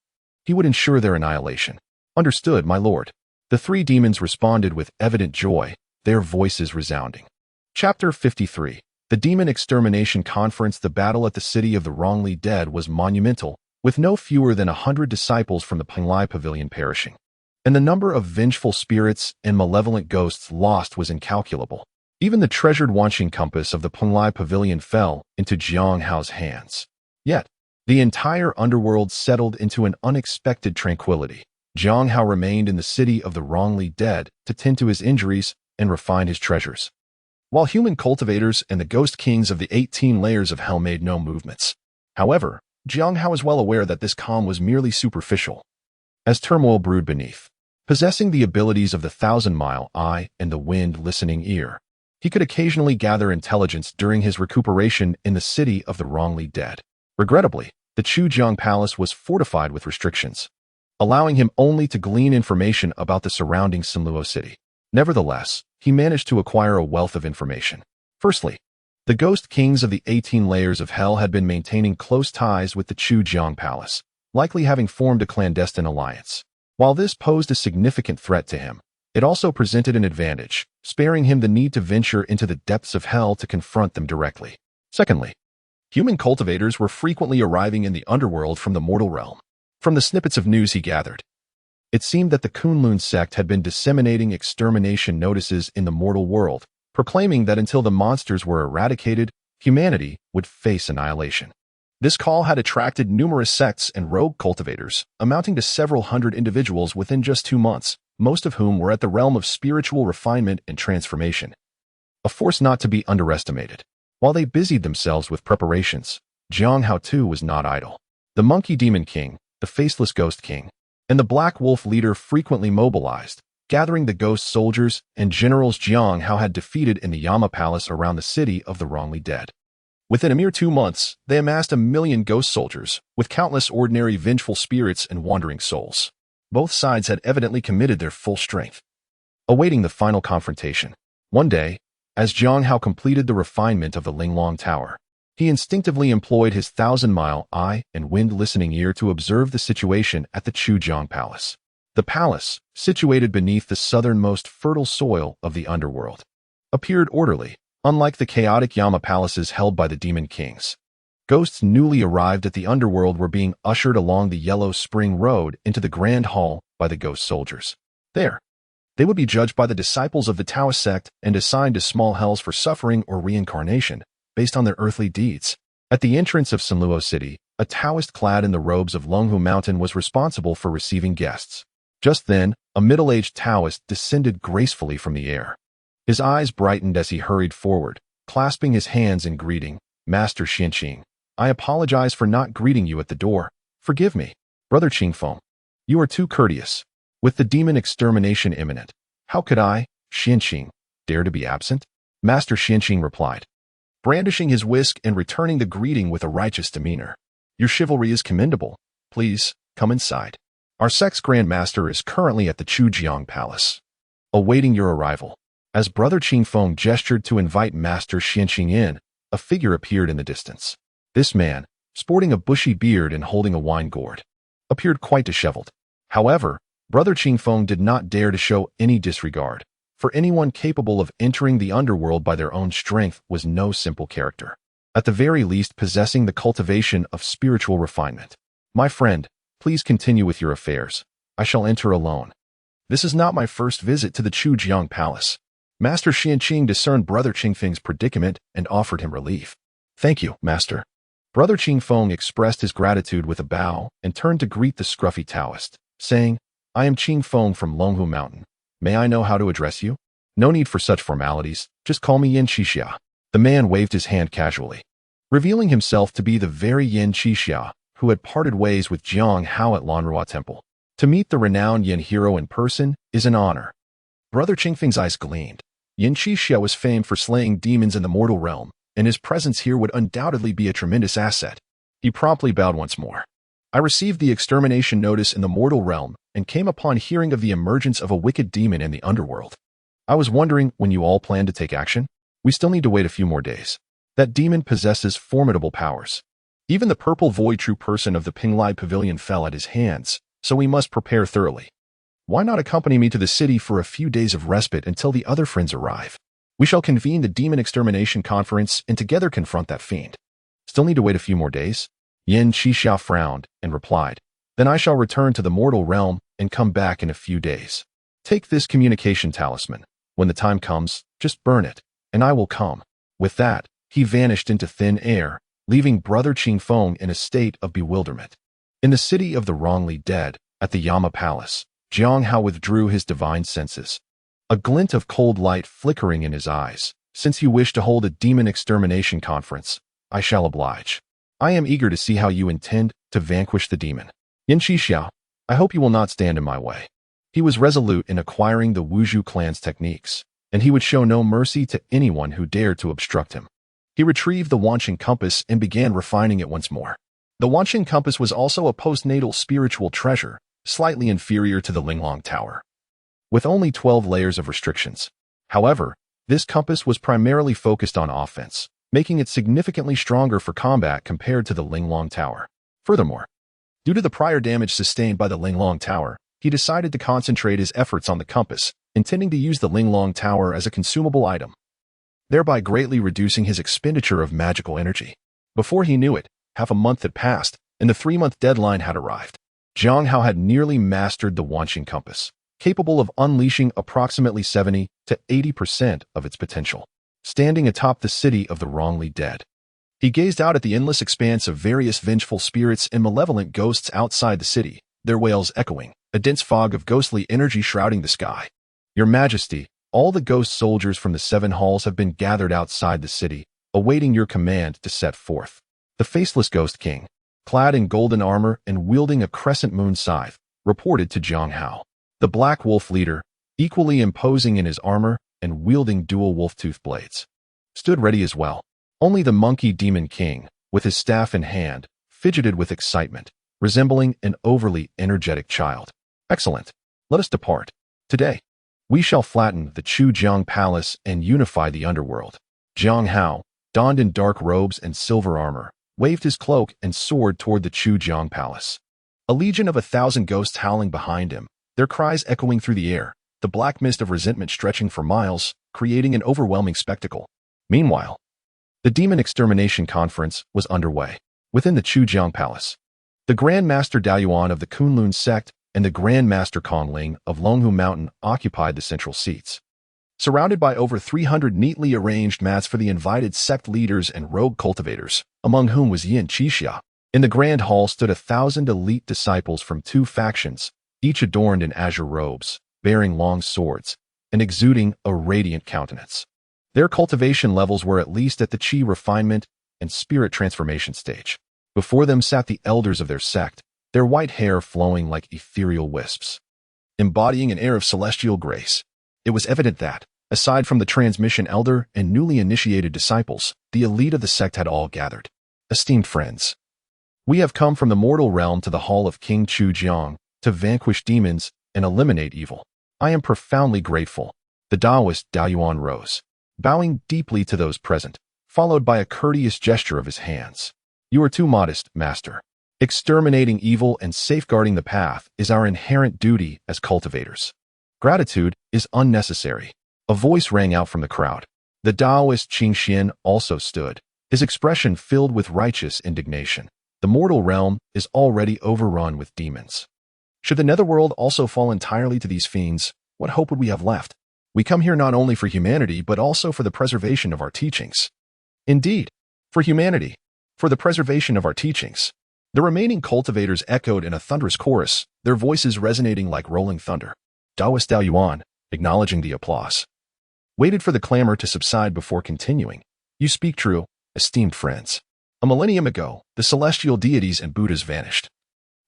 he would ensure their annihilation. "Understood, my lord." The 3 demons responded with evident joy, their voices resounding. Chapter 53. The Demon Extermination Conference. The battle at the City of the Wrongly Dead was monumental, with no fewer than 100 disciples from the Penglai Pavilion perishing, and the number of vengeful spirits and malevolent ghosts lost was incalculable. Even the treasured Wanqing compass of the Penglai Pavilion fell into Xīyóu's hands. Yet, the entire underworld settled into an unexpected tranquility. Xīyóu remained in the City of the Wrongly Dead to tend to his injuries and refine his treasures, while human cultivators and the ghost kings of the 18 layers of hell made no movements. However, Xīyóu was well aware that this calm was merely superficial, as turmoil brewed beneath. Possessing the abilities of the 1,000-mile eye and the wind-listening ear, he could occasionally gather intelligence during his recuperation in the City of the Wrongly Dead. Regrettably, the Xīyóu Palace was fortified with restrictions, allowing him only to glean information about the surrounding Xīyóu city. Nevertheless, he managed to acquire a wealth of information. Firstly, the ghost kings of the 18 layers of hell had been maintaining close ties with the Xīyóu Palace, likely having formed a clandestine alliance. While this posed a significant threat to him, it also presented an advantage, sparing him the need to venture into the depths of hell to confront them directly. Secondly, human cultivators were frequently arriving in the underworld from the mortal realm. From the snippets of news he gathered, it seemed that the Kunlun sect had been disseminating extermination notices in the mortal world, proclaiming that until the monsters were eradicated, humanity would face annihilation. This call had attracted numerous sects and rogue cultivators, amounting to several hundred individuals within just 2 months, most of whom were at the realm of spiritual refinement and transformation, a force not to be underestimated. While they busied themselves with preparations, Xīyóu too was not idle. The Monkey Demon King, the Faceless Ghost King, and the Black Wolf leader frequently mobilized, gathering the ghost soldiers and generals Xīyóu had defeated in the Yama Palace around the City of the Wrongly Dead. Within a mere 2 months, they amassed 1 million ghost soldiers, with countless ordinary vengeful spirits and wandering souls. Both sides had evidently committed their full strength, awaiting the final confrontation. One day, as Xīyóu completed the refinement of the Linglong Tower, he instinctively employed his 1,000-mile eye and wind-listening ear to observe the situation at the Xīyóu Palace. The palace, situated beneath the southernmost fertile soil of the underworld, appeared orderly, unlike the chaotic Yama palaces held by the Demon Kings. Ghosts newly arrived at the underworld were being ushered along the Yellow Spring Road into the Grand Hall by the ghost soldiers. There, they would be judged by the disciples of the Taoist sect and assigned to small hells for suffering or reincarnation, based on their earthly deeds. At the entrance of Xīyóu City, a Taoist clad in the robes of Longhu Mountain was responsible for receiving guests. Just then, a middle-aged Taoist descended gracefully from the air. His eyes brightened as he hurried forward, clasping his hands in greeting. "Master Xianqing, I apologize for not greeting you at the door. Forgive me. Brother Qingfeng, you are too courteous. With the demon extermination imminent, how could I, Xianqing, dare to be absent?" Master Xianqing replied, brandishing his whisk and returning the greeting with a righteous demeanor. "Your chivalry is commendable. Please, come inside." Our sect's Grand Master is currently at the Xīyóu Palace, awaiting your arrival. As Brother Qingfeng gestured to invite Master Xianqing in, a figure appeared in the distance. This man, sporting a bushy beard and holding a wine gourd, appeared quite disheveled. However, Brother Qingfeng did not dare to show any disregard, for anyone capable of entering the underworld by their own strength was no simple character, at the very least possessing the cultivation of spiritual refinement. My friend, please continue with your affairs. I shall enter alone. This is not my first visit to the Xīyóu Palace. Master Xianqing discerned Brother Qingfeng's predicament and offered him relief. Thank you, Master. Brother Qingfeng expressed his gratitude with a bow and turned to greet the scruffy Taoist, saying, I am Qingfeng from Longhu Mountain. May I know how to address you? No need for such formalities. Just call me Yin Xīyóu. The man waved his hand casually, revealing himself to be the very Yin Xīyóu who had parted ways with Jiang Hao at Lanrua Temple. To meet the renowned Yin hero in person is an honor. Brother Qingfeng's eyes gleamed. Yin Xīyóu was famed for slaying demons in the mortal realm, and his presence here would undoubtedly be a tremendous asset. He promptly bowed once more. I received the extermination notice in the mortal realm and came upon hearing of the emergence of a wicked demon in the underworld. I was wondering when you all plan to take action. We still need to wait a few more days. That demon possesses formidable powers. Even the purple void true person of the Pinglai Pavilion fell at his hands, so we must prepare thoroughly. Why not accompany me to the city for a few days of respite until the other friends arrive? We shall convene the Demon Extermination Conference and together confront that fiend. Still need to wait a few more days? Yin Xīyóu frowned and replied, Then I shall return to the mortal realm and come back in a few days. Take this communication talisman. When the time comes, just burn it, and I will come. With that, he vanished into thin air, leaving Brother Qingfeng in a state of bewilderment. In the city of the wrongly dead, at the Yama Palace, Jiang Hao withdrew his divine senses, a glint of cold light flickering in his eyes. Since you wish to hold a demon extermination conference, I shall oblige. I am eager to see how you intend to vanquish the demon. Yin Xīyóu, I hope you will not stand in my way. He was resolute in acquiring the Wuzhu clan's techniques, and he would show no mercy to anyone who dared to obstruct him. He retrieved the Wanqing compass and began refining it once more. The Wanqing compass was also a postnatal spiritual treasure, slightly inferior to the Linglong Tower, with only 12 layers of restrictions. However, this compass was primarily focused on offense, making it significantly stronger for combat compared to the Linglong Tower. Furthermore, due to the prior damage sustained by the Linglong Tower, he decided to concentrate his efforts on the compass, intending to use the Linglong Tower as a consumable item, thereby greatly reducing his expenditure of magical energy. Before he knew it, half a month had passed, and the 3-month deadline had arrived. Jiang Hao had nearly mastered the Wanqing compass, capable of unleashing approximately 70 to 80% of its potential. Standing atop the city of the wrongly dead, he gazed out at the endless expanse of various vengeful spirits and malevolent ghosts outside the city, their wails echoing, a dense fog of ghostly energy shrouding the sky. Your Majesty, all the ghost soldiers from the 7 halls have been gathered outside the city, awaiting your command to set forth. The faceless Ghost King, clad in golden armor and wielding a crescent moon scythe, reported to Jiang Hao. The Black Wolf leader, equally imposing in his armor and wielding dual wolf-tooth blades, stood ready as well. Only the Monkey Demon King, with his staff in hand, fidgeted with excitement, resembling an overly energetic child. Excellent. Let us depart. Today, we shall flatten the Xīyóu Palace and unify the underworld. Jiang Hao, donned in dark robes and silver armor, waved his cloak and soared toward the Xīyóu Palace. A legion of 1,000 ghosts howling behind him, their cries echoing through the air, the black mist of resentment stretching for miles, creating an overwhelming spectacle. Meanwhile, the Demon Extermination Conference was underway. Within the Xīyóu Palace, the Grand Master Daoyuan of the Kunlun sect and the Grand Master Kongling of Longhu Mountain occupied the central seats, surrounded by over 300 neatly arranged mats for the invited sect leaders and rogue cultivators, among whom was Yin Xīyóu. In the Grand Hall stood 1,000 elite disciples from 2 factions, each adorned in azure robes, bearing long swords, and exuding a radiant countenance. Their cultivation levels were at least at the Qi refinement and spirit transformation stage. Before them sat the elders of their sect, their white hair flowing like ethereal wisps, embodying an air of celestial grace. It was evident that, aside from the transmission elder and newly initiated disciples, the elite of the sect had all gathered. Esteemed friends, we have come from the mortal realm to the hall of King Xīyóu to vanquish demons and eliminate evil. I am profoundly grateful. The Taoist Dao Yuan rose, bowing deeply to those present, followed by a courteous gesture of his hands. You are too modest, master. Exterminating evil and safeguarding the path is our inherent duty as cultivators. Gratitude is unnecessary. A voice rang out from the crowd. The Taoist Qing Xian also stood, his expression filled with righteous indignation. The mortal realm is already overrun with demons. Should the netherworld also fall entirely to these fiends, what hope would we have left? We come here not only for humanity, but also for the preservation of our teachings. Indeed, for humanity, for the preservation of our teachings. The remaining cultivators echoed in a thunderous chorus, their voices resonating like rolling thunder. Taoist Dao Yuan, acknowledging the applause, waited for the clamor to subside before continuing. You speak true, esteemed friends. A millennium ago, the celestial deities and Buddhas vanished,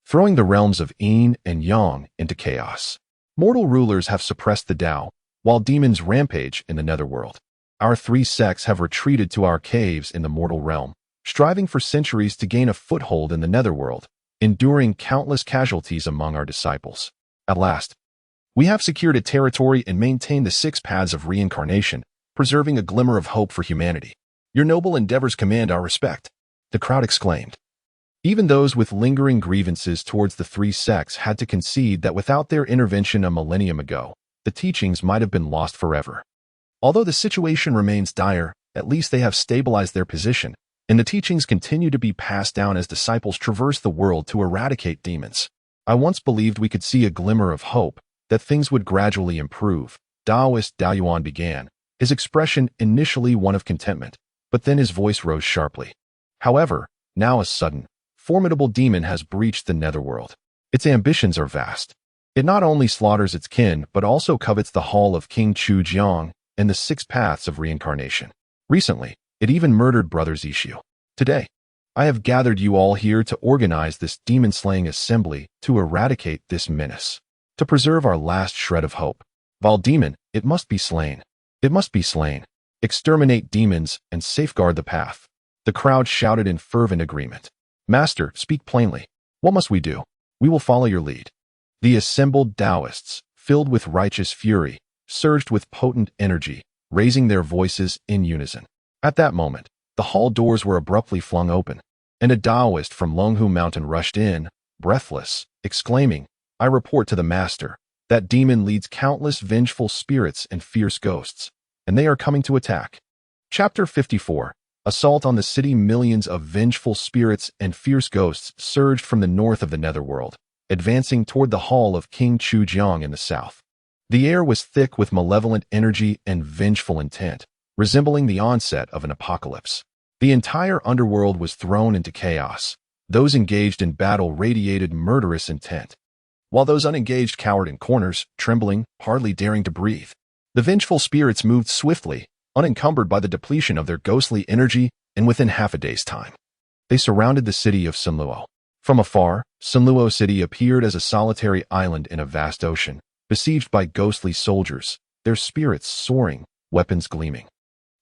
throwing the realms of Yin and Yang into chaos. Mortal rulers have suppressed the Tao, while demons rampage in the netherworld. Our three sects have retreated to our caves in the mortal realm, striving for centuries to gain a foothold in the netherworld, enduring countless casualties among our disciples. At last, we have secured a territory and maintained the 6 paths of reincarnation, preserving a glimmer of hope for humanity. Your noble endeavors command our respect, the crowd exclaimed. Even those with lingering grievances towards the 3 sects had to concede that without their intervention a millennium ago, the teachings might have been lost forever. Although the situation remains dire, at least they have stabilized their position, and the teachings continue to be passed down as disciples traverse the world to eradicate demons. I once believed we could see a glimmer of hope, that things would gradually improve. Taoist Dao Yuan began, his expression initially one of contentment, but then his voice rose sharply. However, now a sudden, formidable demon has breached the netherworld. Its ambitions are vast. It not only slaughters its kin, but also covets the hall of King Chu Jiang and the 6 paths of reincarnation. Recently, it even murdered brother Xīyóu. Today, I have gathered you all here to organize this demon-slaying assembly to eradicate this menace, to preserve our last shred of hope. While demon, it must be slain. It must be slain. Exterminate demons and safeguard the path. The crowd shouted in fervent agreement. Master, speak plainly. What must we do? We will follow your lead. The assembled Taoists, filled with righteous fury, surged with potent energy, raising their voices in unison. At that moment, the hall doors were abruptly flung open, and a Taoist from Longhu Mountain rushed in, breathless, exclaiming, I report to the master, that demon leads countless vengeful spirits and fierce ghosts, and they are coming to attack. Chapter 54. Assault on the city. Millions of vengeful spirits and fierce ghosts surged from the north of the netherworld, advancing toward the hall of King Chu Jiang in the south. The air was thick with malevolent energy and vengeful intent, resembling the onset of an apocalypse. The entire underworld was thrown into chaos. Those engaged in battle radiated murderous intent, while those unengaged cowered in corners, trembling, hardly daring to breathe. The vengeful spirits moved swiftly, unencumbered by the depletion of their ghostly energy, and within half a day's time, they surrounded the city of Xīyóu. From afar, Xīyóu City appeared as a solitary island in a vast ocean, besieged by ghostly soldiers, their spirits soaring, weapons gleaming.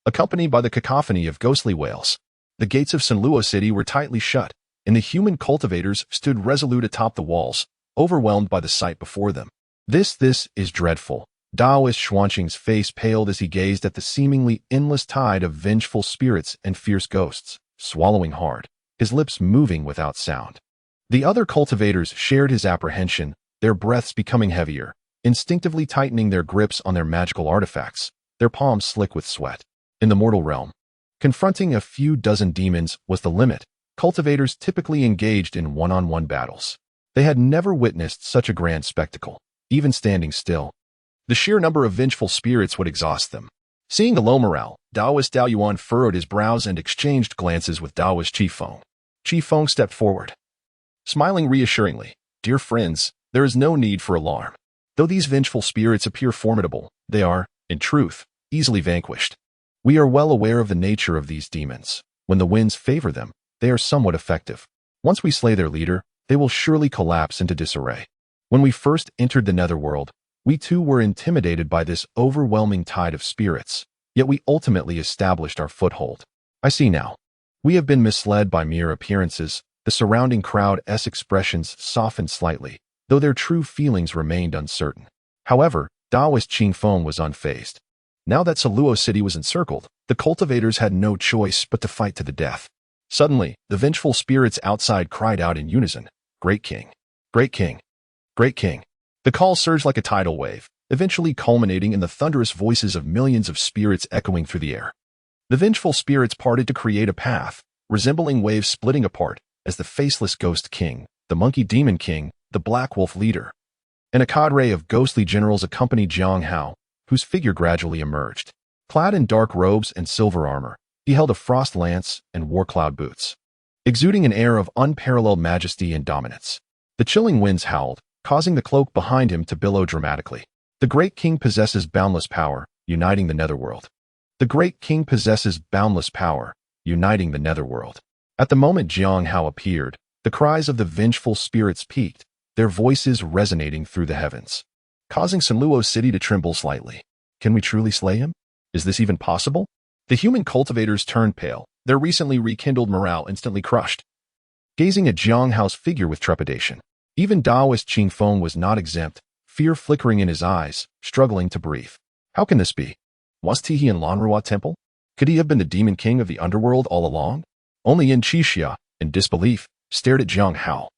Accompanied by the cacophony of ghostly wails, the gates of Xīyóu City were tightly shut, and the human cultivators stood resolute atop the walls, overwhelmed by the sight before them. This is dreadful. Taoist Xuanqing's face paled as he gazed at the seemingly endless tide of vengeful spirits and fierce ghosts, swallowing hard, his lips moving without sound. The other cultivators shared his apprehension, their breaths becoming heavier, instinctively tightening their grips on their magical artifacts, their palms slick with sweat. In the mortal realm, confronting a few dozen demons was the limit. Cultivators typically engaged in one-on-one battles. They had never witnessed such a grand spectacle, even standing still. The sheer number of vengeful spirits would exhaust them. Seeing the low morale, Taoist Dao Yuan furrowed his brows and exchanged glances with Taoist Qifeng. Qifeng stepped forward, smiling reassuringly. Dear friends, there is no need for alarm. Though these vengeful spirits appear formidable, they are, in truth, easily vanquished. We are well aware of the nature of these demons. When the winds favor them, they are somewhat effective. Once we slay their leader, they will surely collapse into disarray. When we first entered the netherworld, we too were intimidated by this overwhelming tide of spirits, yet we ultimately established our foothold. I see now. We have been misled by mere appearances. The surrounding crowd's expressions softened slightly, though their true feelings remained uncertain. However, Taoist Qingfeng was unfazed. Now that Xīyóu City was encircled, the cultivators had no choice but to fight to the death. Suddenly, the vengeful spirits outside cried out in unison, "Great King! Great King! Great King!" The call surged like a tidal wave, eventually culminating in the thunderous voices of millions of spirits echoing through the air. The vengeful spirits parted to create a path, resembling waves splitting apart, as the faceless ghost king, the monkey demon king, the black wolf leader, and a cadre of ghostly generals accompanied Xīyóu, whose figure gradually emerged. Clad in dark robes and silver armor, he held a frost lance and wore cloud boots, exuding an air of unparalleled majesty and dominance. The chilling winds howled, causing the cloak behind him to billow dramatically. The Great King possesses boundless power, uniting the netherworld. The Great King possesses boundless power, uniting the netherworld. At the moment Xīyóu appeared, the cries of the vengeful spirits peaked, their voices resonating through the heavens, causing Xīyóu City to tremble slightly. Can we truly slay him? Is this even possible? The human cultivators turned pale, their recently rekindled morale instantly crushed. Gazing at Xīyóu's figure with trepidation, even Taoist Qingfeng was not exempt, fear flickering in his eyes, struggling to breathe. How can this be? Was he in Lanrua Temple? Could he have been the demon king of the underworld all along? Only Xīyóu, in disbelief, stared at Xīyóu,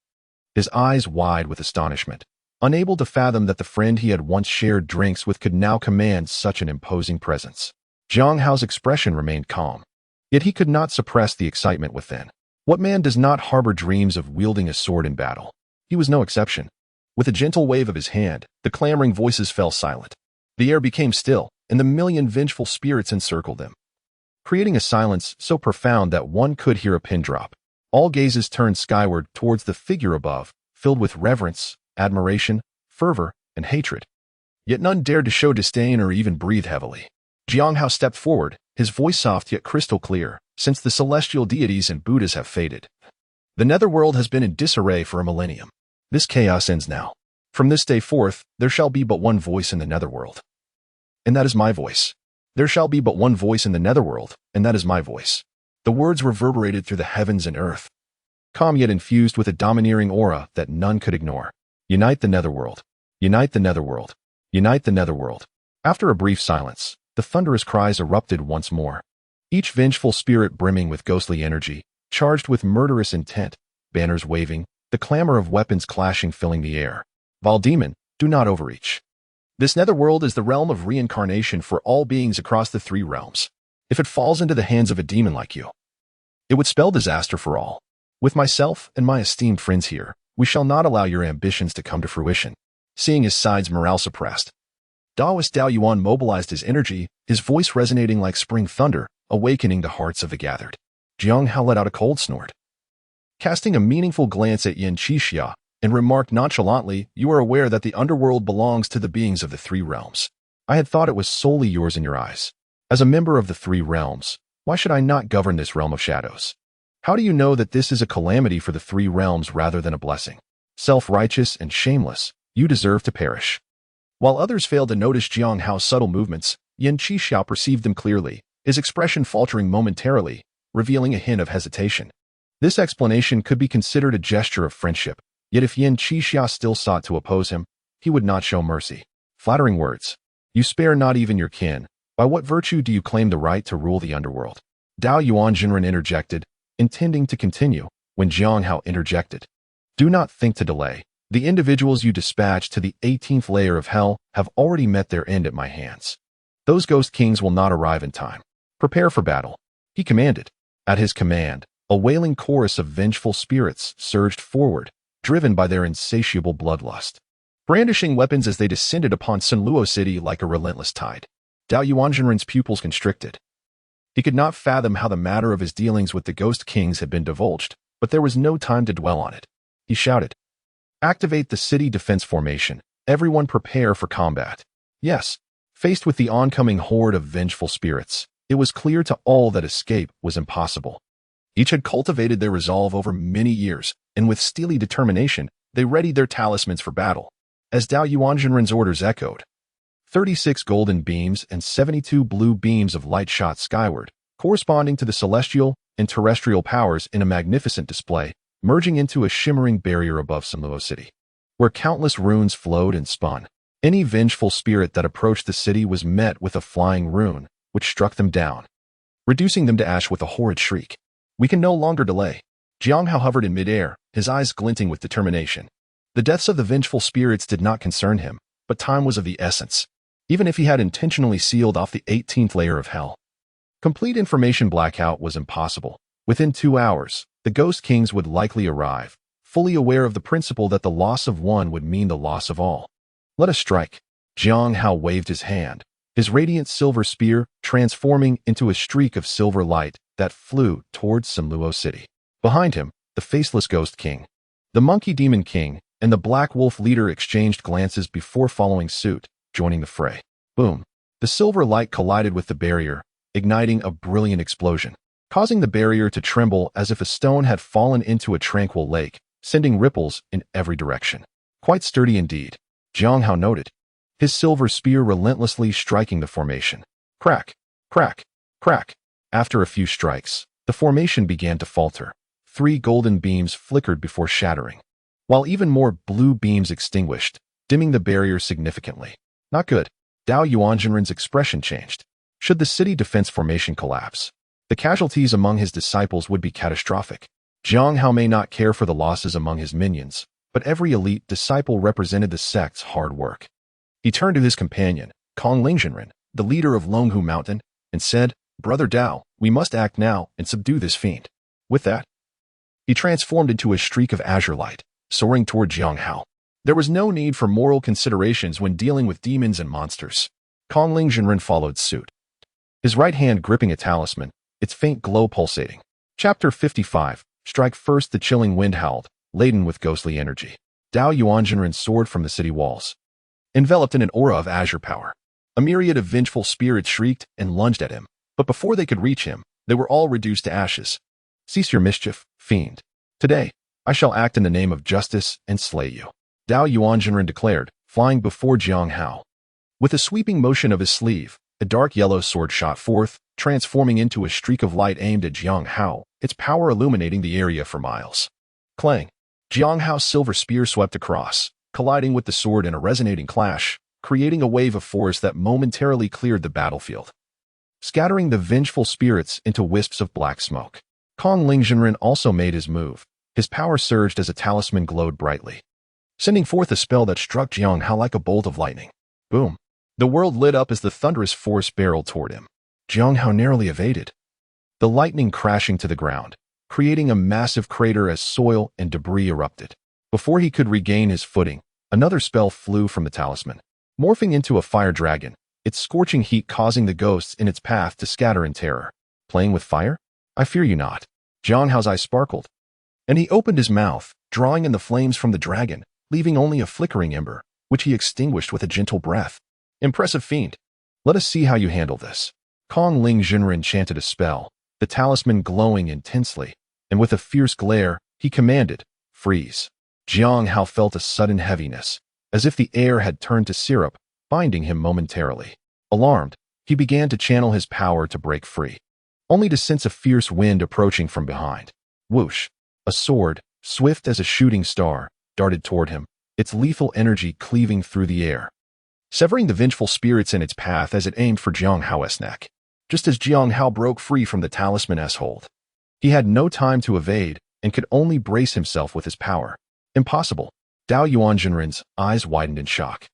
his eyes wide with astonishment, unable to fathom that the friend he had once shared drinks with could now command such an imposing presence. Xīyóu's expression remained calm, yet he could not suppress the excitement within. What man does not harbor dreams of wielding a sword in battle? He was no exception. With a gentle wave of his hand, the clamoring voices fell silent. The air became still, and the million vengeful spirits encircled them, creating a silence so profound that one could hear a pin drop. All gazes turned skyward towards the figure above, filled with reverence, admiration, fervor, and hatred. Yet none dared to show disdain or even breathe heavily. Xīyóu stepped forward, his voice soft yet crystal clear, "Since the celestial deities and Buddhas have faded, the netherworld has been in disarray for a millennium. This chaos ends now. From this day forth, there shall be but one voice in the netherworld. And that is my voice. There shall be but one voice in the netherworld, and that is my voice." The words reverberated through the heavens and earth, calm yet infused with a domineering aura that none could ignore. Unite the netherworld. Unite the netherworld. Unite the netherworld. After a brief silence, the thunderous cries erupted once more, each vengeful spirit brimming with ghostly energy, charged with murderous intent, banners waving, the clamor of weapons clashing filling the air. Demon, do not overreach. This netherworld is the realm of reincarnation for all beings across the three realms. If it falls into the hands of a demon like you, it would spell disaster for all. With myself and my esteemed friends here, we shall not allow your ambitions to come to fruition. Seeing his side's morale suppressed, Taoist Dao Yuan mobilized his energy, his voice resonating like spring thunder, awakening the hearts of the gathered. Xīyóu let out a cold snort, casting a meaningful glance at Xīyóu, and remarked nonchalantly, "You are aware that the underworld belongs to the beings of the three realms. I had thought it was solely yours in your eyes. As a member of the three realms, why should I not govern this realm of shadows? How do you know that this is a calamity for the three realms rather than a blessing? Self-righteous and shameless, you deserve to perish." While others failed to notice Xīyóu's subtle movements, Xīyóu perceived them clearly, his expression faltering momentarily, revealing a hint of hesitation. This explanation could be considered a gesture of friendship, yet if Xīyóu still sought to oppose him, he would not show mercy. Flattering words. You spare not even your kin. By what virtue do you claim the right to rule the underworld? Dao Yuanjinren interjected, intending to continue, when Xīyóu interjected. Do not think to delay. The individuals you dispatch to the 18th layer of hell have already met their end at my hands. Those ghost kings will not arrive in time. Prepare for battle. He commanded. At his command, a wailing chorus of vengeful spirits surged forward, driven by their insatiable bloodlust, brandishing weapons as they descended upon Xīyóu City like a relentless tide. Dao Yuanjinren's pupils constricted. He could not fathom how the matter of his dealings with the ghost kings had been divulged, but there was no time to dwell on it. He shouted, "Activate the city defense formation. Everyone prepare for combat." Yes, faced with the oncoming horde of vengeful spirits, it was clear to all that escape was impossible. Each had cultivated their resolve over many years, and with steely determination, they readied their talismans for battle. As Dao Yuanjinren's orders echoed, 36 golden beams and 72 blue beams of light shot skyward, corresponding to the celestial and terrestrial powers in a magnificent display, merging into a shimmering barrier above Xīyóu City. where countless runes flowed and spun. Any vengeful spirit that approached the city was met with a flying rune, which struck them down, reducing them to ash with a horrid shriek. We can no longer delay. Xīyóu hovered in midair, his eyes glinting with determination. The deaths of the vengeful spirits did not concern him, but time was of the essence, even if he had intentionally sealed off the 18th layer of hell. Complete information blackout was impossible. Within 2 hours, the Ghost Kings would likely arrive, fully aware of the principle that the loss of one would mean the loss of all. Let us strike. Xīyóu waved his hand, his radiant silver spear transforming into a streak of silver light that flew towards Xīyóu City. Behind him, the faceless Ghost King, the Monkey Demon King, and the Black Wolf leader exchanged glances before following suit, joining the fray. Boom! The silver light collided with the barrier, igniting a brilliant explosion, causing the barrier to tremble as if a stone had fallen into a tranquil lake, sending ripples in every direction. Quite sturdy indeed, Xīyóu noted, his silver spear relentlessly striking the formation. Crack, crack, crack. After a few strikes, the formation began to falter. 3 golden beams flickered before shattering, while even more blue beams extinguished, dimming the barrier significantly. Not good. Dao Yuanjinren's expression changed. Should the city defense formation collapse, the casualties among his disciples would be catastrophic. Xīyóu may not care for the losses among his minions, but every elite disciple represented the sect's hard work. He turned to his companion, Kong Lingjinren, the leader of Longhu Mountain, and said, "Brother Dao, we must act now and subdue this fiend." With that, he transformed into a streak of azure light, soaring toward Xīyóu. There was no need for moral considerations when dealing with demons and monsters. Kong Lingjinren followed suit, his right hand gripping a talisman, its faint glow pulsating. Chapter 55. Strike first. The chilling wind howled, laden with ghostly energy. Dao Yuanjinren soared from the city walls, enveloped in an aura of azure power. A myriad of vengeful spirits shrieked and lunged at him, but before they could reach him, they were all reduced to ashes. Cease your mischief, fiend. Today, I shall act in the name of justice and slay you, Dao Yuanjinren declared, flying before Xīyóu. With a sweeping motion of his sleeve, a dark yellow sword shot forth, transforming into a streak of light aimed at Xīyóu, its power illuminating the area for miles. Clang! Xīyóu's silver spear swept across, colliding with the sword in a resonating clash, creating a wave of force that momentarily cleared the battlefield, scattering the vengeful spirits into wisps of black smoke. Kong Lingjinren also made his move. His power surged as a talisman glowed brightly, sending forth a spell that struck Xīyóu like a bolt of lightning. Boom! The world lit up as the thunderous force barreled toward him. Xīyóu narrowly evaded, the lightning crashing to the ground, creating a massive crater as soil and debris erupted. Before he could regain his footing, another spell flew from the talisman, morphing into a fire dragon, its scorching heat causing the ghosts in its path to scatter in terror. Playing with fire? I fear you not. Xīyóu's eyes sparkled, and he opened his mouth, drawing in the flames from the dragon, leaving only a flickering ember, which he extinguished with a gentle breath. Impressive fiend. Let us see how you handle this. Kong Lingjinren chanted a spell, the talisman glowing intensely, and with a fierce glare, he commanded, "Freeze." Xīyóu felt a sudden heaviness, as if the air had turned to syrup, binding him momentarily. Alarmed, he began to channel his power to break free, only to sense a fierce wind approaching from behind. Whoosh! A sword, swift as a shooting star, darted toward him, its lethal energy cleaving through the air, severing the vengeful spirits in its path as it aimed for Xīyóu's neck. Just as Xīyóu broke free from the talisman's hold, he had no time to evade and could only brace himself with his power. Impossible. Dao Yuanjinren's eyes widened in shock.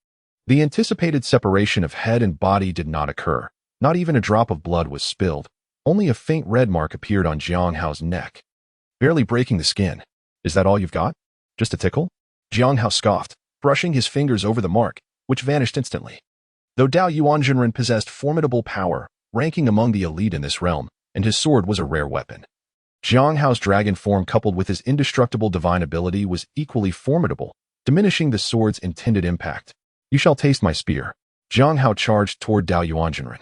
The anticipated separation of head and body did not occur. Not even a drop of blood was spilled. Only a faint red mark appeared on Xīyóu's neck, barely breaking the skin. Is that all you've got? Just a tickle? Xīyóu scoffed, brushing his fingers over the mark, which vanished instantly. Though Dao Yuanjinren possessed formidable power, ranking among the elite in this realm, and his sword was a rare weapon, Xīyóu's dragon form coupled with his indestructible divine ability was equally formidable, diminishing the sword's intended impact. You shall taste my spear. Xīyóu charged toward Dao Yuanjinren,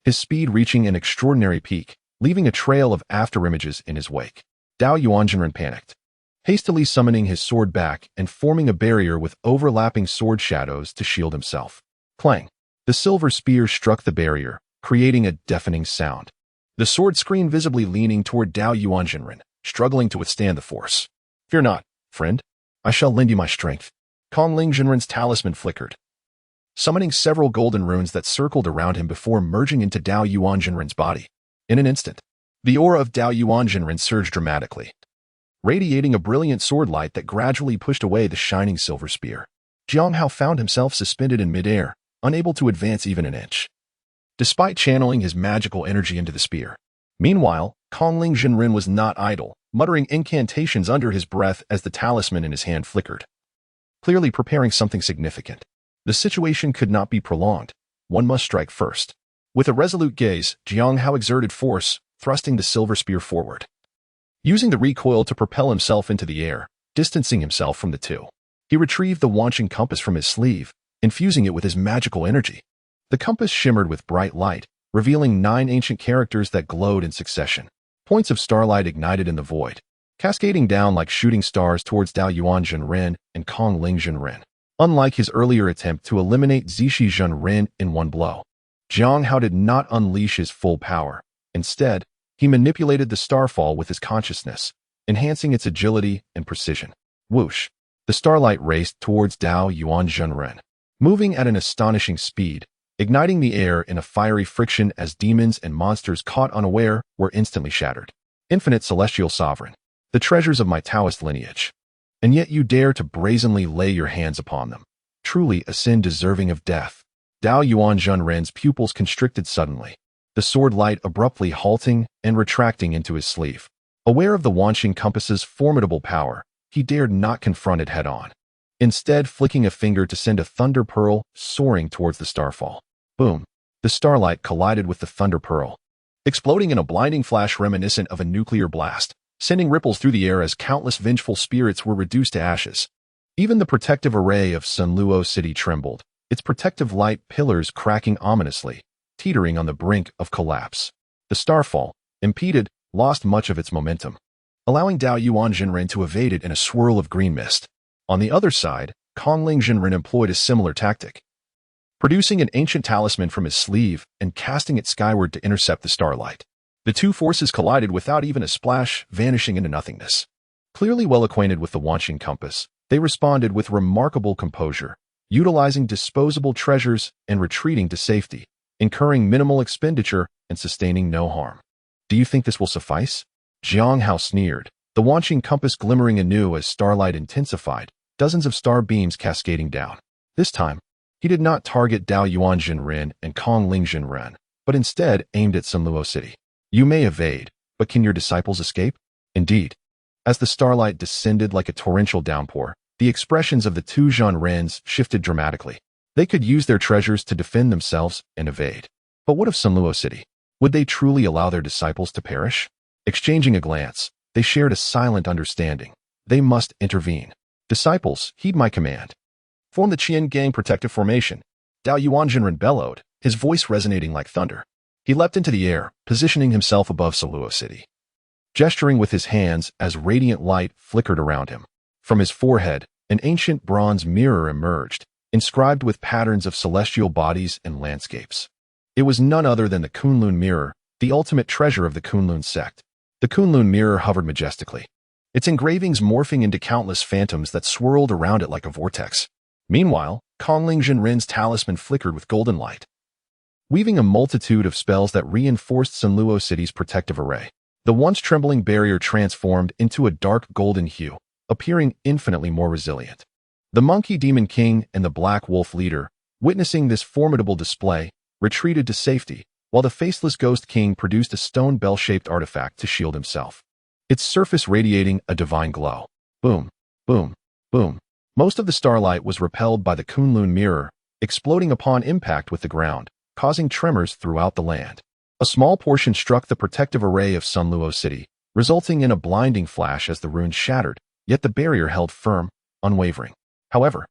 his speed reaching an extraordinary peak, leaving a trail of afterimages in his wake. Dao Yuanjinren panicked, hastily summoning his sword back and forming a barrier with overlapping sword shadows to shield himself. Clang! The silver spear struck the barrier, creating a deafening sound. The sword screamed, visibly leaning toward Dao Yuanjinren, struggling to withstand the force. Fear not, friend. I shall lend you my strength. Kongling Jinren's talisman flickered, summoning several golden runes that circled around him before merging into Dao Yuan Jinren's body. In an instant, the aura of Dao Yuan Jinren surged dramatically, radiating a brilliant sword light that gradually pushed away the shining silver spear. Xīyóu found himself suspended in midair, unable to advance even an inch, despite channeling his magical energy into the spear. Meanwhile, Kongling Jinren was not idle, muttering incantations under his breath as the talisman in his hand flickered, clearly preparing something significant. The situation could not be prolonged. One must strike first. With a resolute gaze, Xīyóu exerted force, thrusting the silver spear forward, using the recoil to propel himself into the air, distancing himself from the two. He retrieved the Wanqing compass from his sleeve, infusing it with his magical energy. The compass shimmered with bright light, revealing 9 ancient characters that glowed in succession. Points of starlight ignited in the void, cascading down like shooting stars towards Dao Yuan Jinren and Kongling Jinren. Unlike his earlier attempt to eliminate Xīyóu Jinren in one blow, Xīyóu did not unleash his full power. Instead, he manipulated the starfall with his consciousness, enhancing its agility and precision. Whoosh! The starlight raced towards Dao Yuan Jinren, moving at an astonishing speed, igniting the air in a fiery friction as demons and monsters caught unaware were instantly shattered. Infinite celestial sovereign, the treasures of my Taoist lineage. And yet you dare to brazenly lay your hands upon them. Truly a sin deserving of death. Dao Yuan Jinren's pupils constricted suddenly, the sword light abruptly halting and retracting into his sleeve. Aware of the Wanqing compass's formidable power, he dared not confront it head-on, instead flicking a finger to send a thunder pearl soaring towards the starfall. Boom! The starlight collided with the thunder pearl, exploding in a blinding flash reminiscent of a nuclear blast, sending ripples through the air as countless vengeful spirits were reduced to ashes. Even the protective array of Xīyóu City trembled, its protective light pillars cracking ominously, teetering on the brink of collapse. The starfall, impeded, lost much of its momentum, allowing Dao Yuan Jinren to evade it in a swirl of green mist. On the other side, Kongling Jinren employed a similar tactic, producing an ancient talisman from his sleeve and casting it skyward to intercept the starlight. The two forces collided without even a splash, vanishing into nothingness. Clearly well acquainted with the Wanqing compass, they responded with remarkable composure, utilizing disposable treasures and retreating to safety, incurring minimal expenditure and sustaining no harm. Do you think this will suffice? Xīyóu sneered, the Wanqing compass glimmering anew as starlight intensified, dozens of star beams cascading down. This time, he did not target Dao Yuan Jinren and Kongling Jinren, but instead aimed at Xīyóu City. You may evade, but can your disciples escape? Indeed. As the starlight descended like a torrential downpour, the expressions of the two Jinrens shifted dramatically. They could use their treasures to defend themselves and evade. But what of Xīyóu City? Would they truly allow their disciples to perish? Exchanging a glance, they shared a silent understanding. They must intervene. Disciples, heed my command. Form the Qian Gang protective formation. Dao Yuan Jinren bellowed, his voice resonating like thunder. He leapt into the air, positioning himself above Xīyóu City, gesturing with his hands as radiant light flickered around him. From his forehead, an ancient bronze mirror emerged, inscribed with patterns of celestial bodies and landscapes. It was none other than the Kunlun mirror, the ultimate treasure of the Kunlun sect. The Kunlun mirror hovered majestically, its engravings morphing into countless phantoms that swirled around it like a vortex. Meanwhile, Kongling Jinren's talisman flickered with golden light, weaving a multitude of spells that reinforced Xīyóu City's protective array. The once trembling barrier transformed into a dark golden hue, appearing infinitely more resilient. The Monkey Demon King and the Black Wolf Leader, witnessing this formidable display, retreated to safety, while the Faceless Ghost King produced a stone bell-shaped artifact to shield himself, its surface radiating a divine glow. Boom, boom, boom. Most of the starlight was repelled by the Kunlun mirror, exploding upon impact with the ground, causing tremors throughout the land. A small portion struck the protective array of Xīyóu City, resulting in a blinding flash as the runes shattered, yet the barrier held firm, unwavering. However,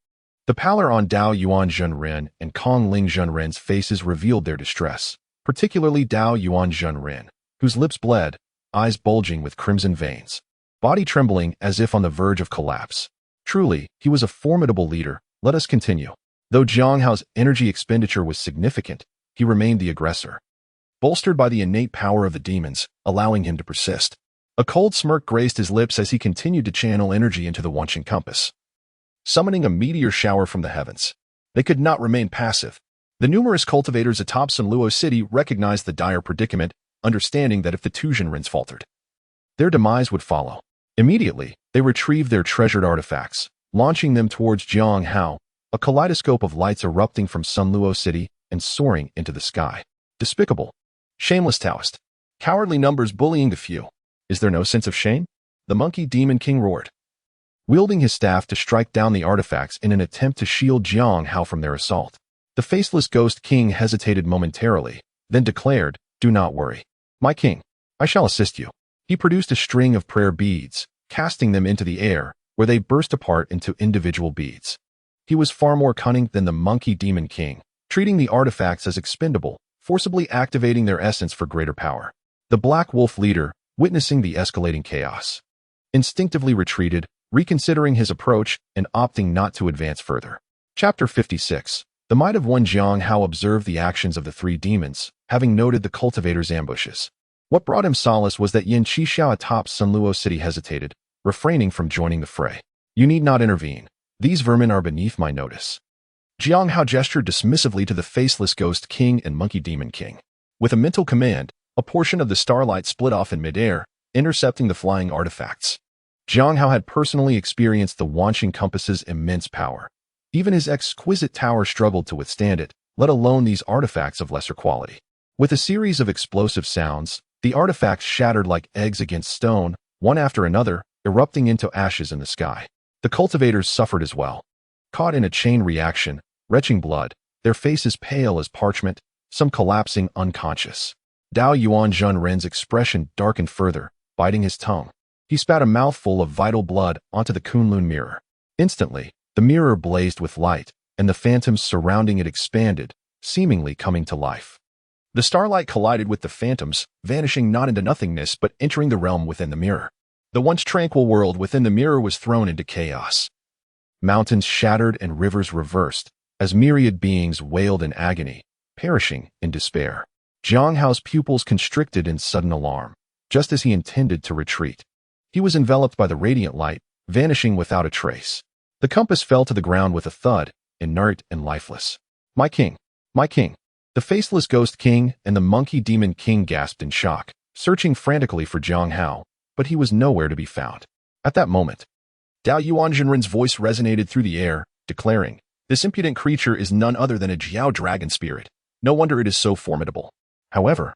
the pallor on Dao Yuan Jinren and Kongling Jinren's faces revealed their distress, particularly Dao Yuan Jinren, whose lips bled, eyes bulging with crimson veins, body trembling as if on the verge of collapse. Truly, he was a formidable leader. Let us continue. Though Xīyóu's energy expenditure was significant, he remained the aggressor, bolstered by the innate power of the demons, allowing him to persist. A cold smirk graced his lips as he continued to channel energy into the Wanqing compass, summoning a meteor shower from the heavens. They could not remain passive. The numerous cultivators atop Xīyóu City recognized the dire predicament, understanding that if the Tuzhenrins faltered, their demise would follow. Immediately, they retrieved their treasured artifacts, launching them towards Xīyóu, a kaleidoscope of lights erupting from Xīyóu City and soaring into the sky. Despicable. Shameless Taoist. Cowardly numbers bullying the few. Is there no sense of shame? The monkey demon king roared, wielding his staff to strike down the artifacts in an attempt to shield Xīyóu from their assault. The faceless ghost king hesitated momentarily, then declared, "Do not worry. My king, I shall assist you." He produced a string of prayer beads, casting them into the air, where they burst apart into individual beads. He was far more cunning than the monkey demon king, treating the artifacts as expendable, forcibly activating their essence for greater power. The Black Wolf leader, witnessing the escalating chaos, instinctively retreated, reconsidering his approach and opting not to advance further. Chapter 56. The might of one. Xīyóu observed the actions of the three demons, having noted the cultivators' ambushes. What brought him solace was that Yin Qixia atop Xīyóu City hesitated, refraining from joining the fray. "You need not intervene. These vermin are beneath my notice." Xīyóu gestured dismissively to the faceless ghost king and monkey demon king. With a mental command, a portion of the starlight split off in midair, intercepting the flying artifacts. Xīyóu had personally experienced the Wanqing compass's immense power. Even his exquisite tower struggled to withstand it, let alone these artifacts of lesser quality. With a series of explosive sounds, the artifacts shattered like eggs against stone, one after another, erupting into ashes in the sky. The cultivators suffered as well. Caught in a chain reaction, retching blood, their faces pale as parchment, some collapsing unconscious. Dao Yuanzhen's expression darkened further, biting his tongue. He spat a mouthful of vital blood onto the Kunlun mirror. Instantly, the mirror blazed with light, and the phantoms surrounding it expanded, seemingly coming to life. The starlight collided with the phantoms, vanishing not into nothingness but entering the realm within the mirror. The once tranquil world within the mirror was thrown into chaos. Mountains shattered and rivers reversed, as myriad beings wailed in agony, perishing in despair. Xīyóu's pupils constricted in sudden alarm, just as he intended to retreat. He was enveloped by the radiant light, vanishing without a trace. The compass fell to the ground with a thud, inert and lifeless. My king! My king!" The faceless ghost king and the monkey demon king gasped in shock, searching frantically for Xīyóu, but he was nowhere to be found. At that moment, Dao Yuanzhen's voice resonated through the air, declaring, "This impudent creature is none other than a Xīyóu dragon spirit. No wonder it is so formidable. However,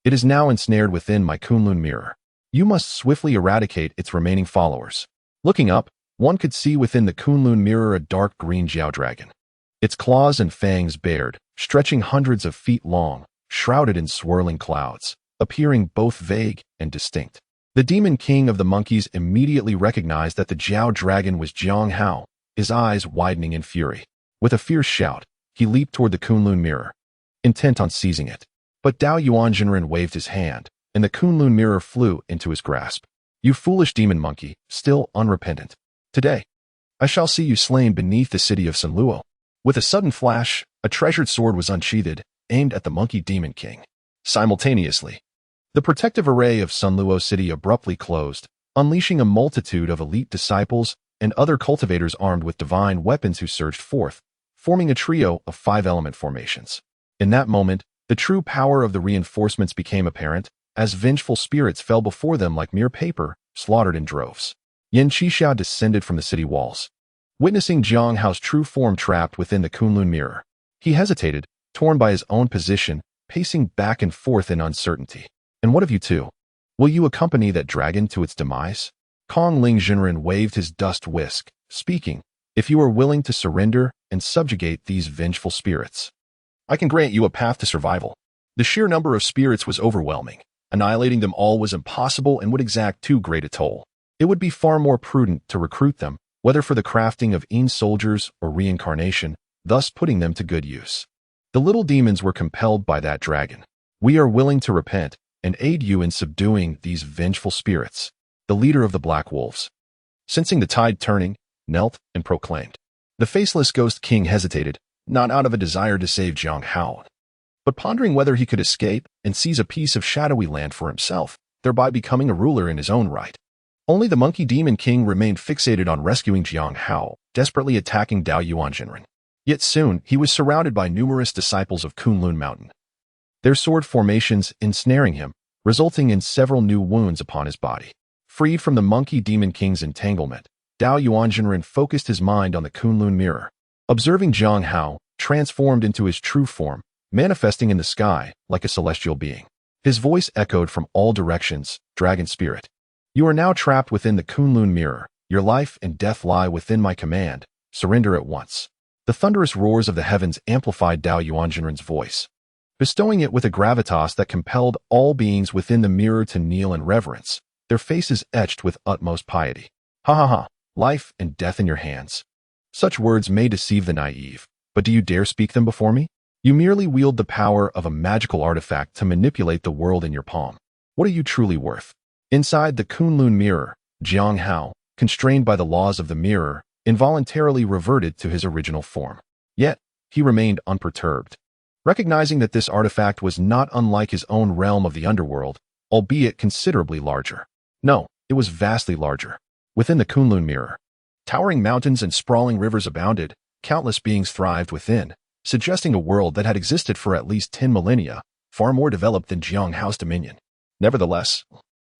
it is now ensnared within my Kunlun mirror. You must swiftly eradicate its remaining followers." Looking up, one could see within the Kunlun mirror a dark green Xīyóu dragon. Its claws and fangs bared, stretching hundreds of feet long, shrouded in swirling clouds, appearing both vague and distinct. The demon king of the monkeys immediately recognized that the Xīyóu dragon was Xīyóu, his eyes widening in fury. With a fierce shout, he leaped toward the Kunlun mirror, intent on seizing it. But Dao Yuanzhen waved his hand, and the Kunlun mirror flew into his grasp. "You foolish demon monkey, still unrepentant. Today, I shall see you slain beneath the city of Xīyóu." With a sudden flash, a treasured sword was unsheathed, aimed at the monkey demon king. Simultaneously, the protective array of Xīyóu City abruptly closed, unleashing a multitude of elite disciples and other cultivators armed with divine weapons who surged forth, forming a trio of 5-element formations. In that moment, the true power of the reinforcements became apparent, as vengeful spirits fell before them like mere paper, slaughtered in droves. Yin Qixia descended from the city walls. Witnessing Xīyóu's true form trapped within the Kunlun mirror, he hesitated, torn by his own position, pacing back and forth in uncertainty. "And what of you two? Will you accompany that dragon to its demise?" Kong Ling Zhenren waved his dust whisk, speaking, "If you are willing to surrender and subjugate these vengeful spirits, I can grant you a path to survival." The sheer number of spirits was overwhelming. Annihilating them all was impossible and would exact too great a toll. It would be far more prudent to recruit them, whether for the crafting of soldiers or reincarnation, thus putting them to good use. The little demons were compelled by that dragon. "We are willing to repent and aid you in subduing these vengeful spirits." The leader of the Black Wolves, sensing the tide turning, knelt and proclaimed. The faceless ghost king hesitated, not out of a desire to save Xīyóu, but pondering whether he could escape and seize a piece of shadowy land for himself, thereby becoming a ruler in his own right. Only the Monkey Demon King remained fixated on rescuing Xīyóu, desperately attacking Dao Yuanjinren. Yet soon, he was surrounded by numerous disciples of Kunlun Mountain, their sword formations ensnaring him, resulting in several new wounds upon his body. Freed from the Monkey Demon King's entanglement, Dao Yuanjinren focused his mind on the Kunlun mirror, observing Xīyóu transformed into his true form, manifesting in the sky like a celestial being. His voice echoed from all directions, "Dragon Spirit, you are now trapped within the Kunlun mirror. Your life and death lie within my command. Surrender at once." The thunderous roars of the heavens amplified Dao Yuanjinren's voice, bestowing it with a gravitas that compelled all beings within the mirror to kneel in reverence, their faces etched with utmost piety. "Ha ha ha, life and death in your hands. Such words may deceive the naive, but do you dare speak them before me? You merely wield the power of a magical artifact to manipulate the world in your palm. What are you truly worth?" Inside the Kunlun mirror, Xīyóu, constrained by the laws of the mirror, involuntarily reverted to his original form. Yet, he remained unperturbed, recognizing that this artifact was not unlike his own realm of the underworld, albeit considerably larger. No, it was vastly larger. Within the Kunlun mirror, towering mountains and sprawling rivers abounded, countless beings thrived within, suggesting a world that had existed for at least 10 millennia, far more developed than Xīyóu's dominion. Nevertheless,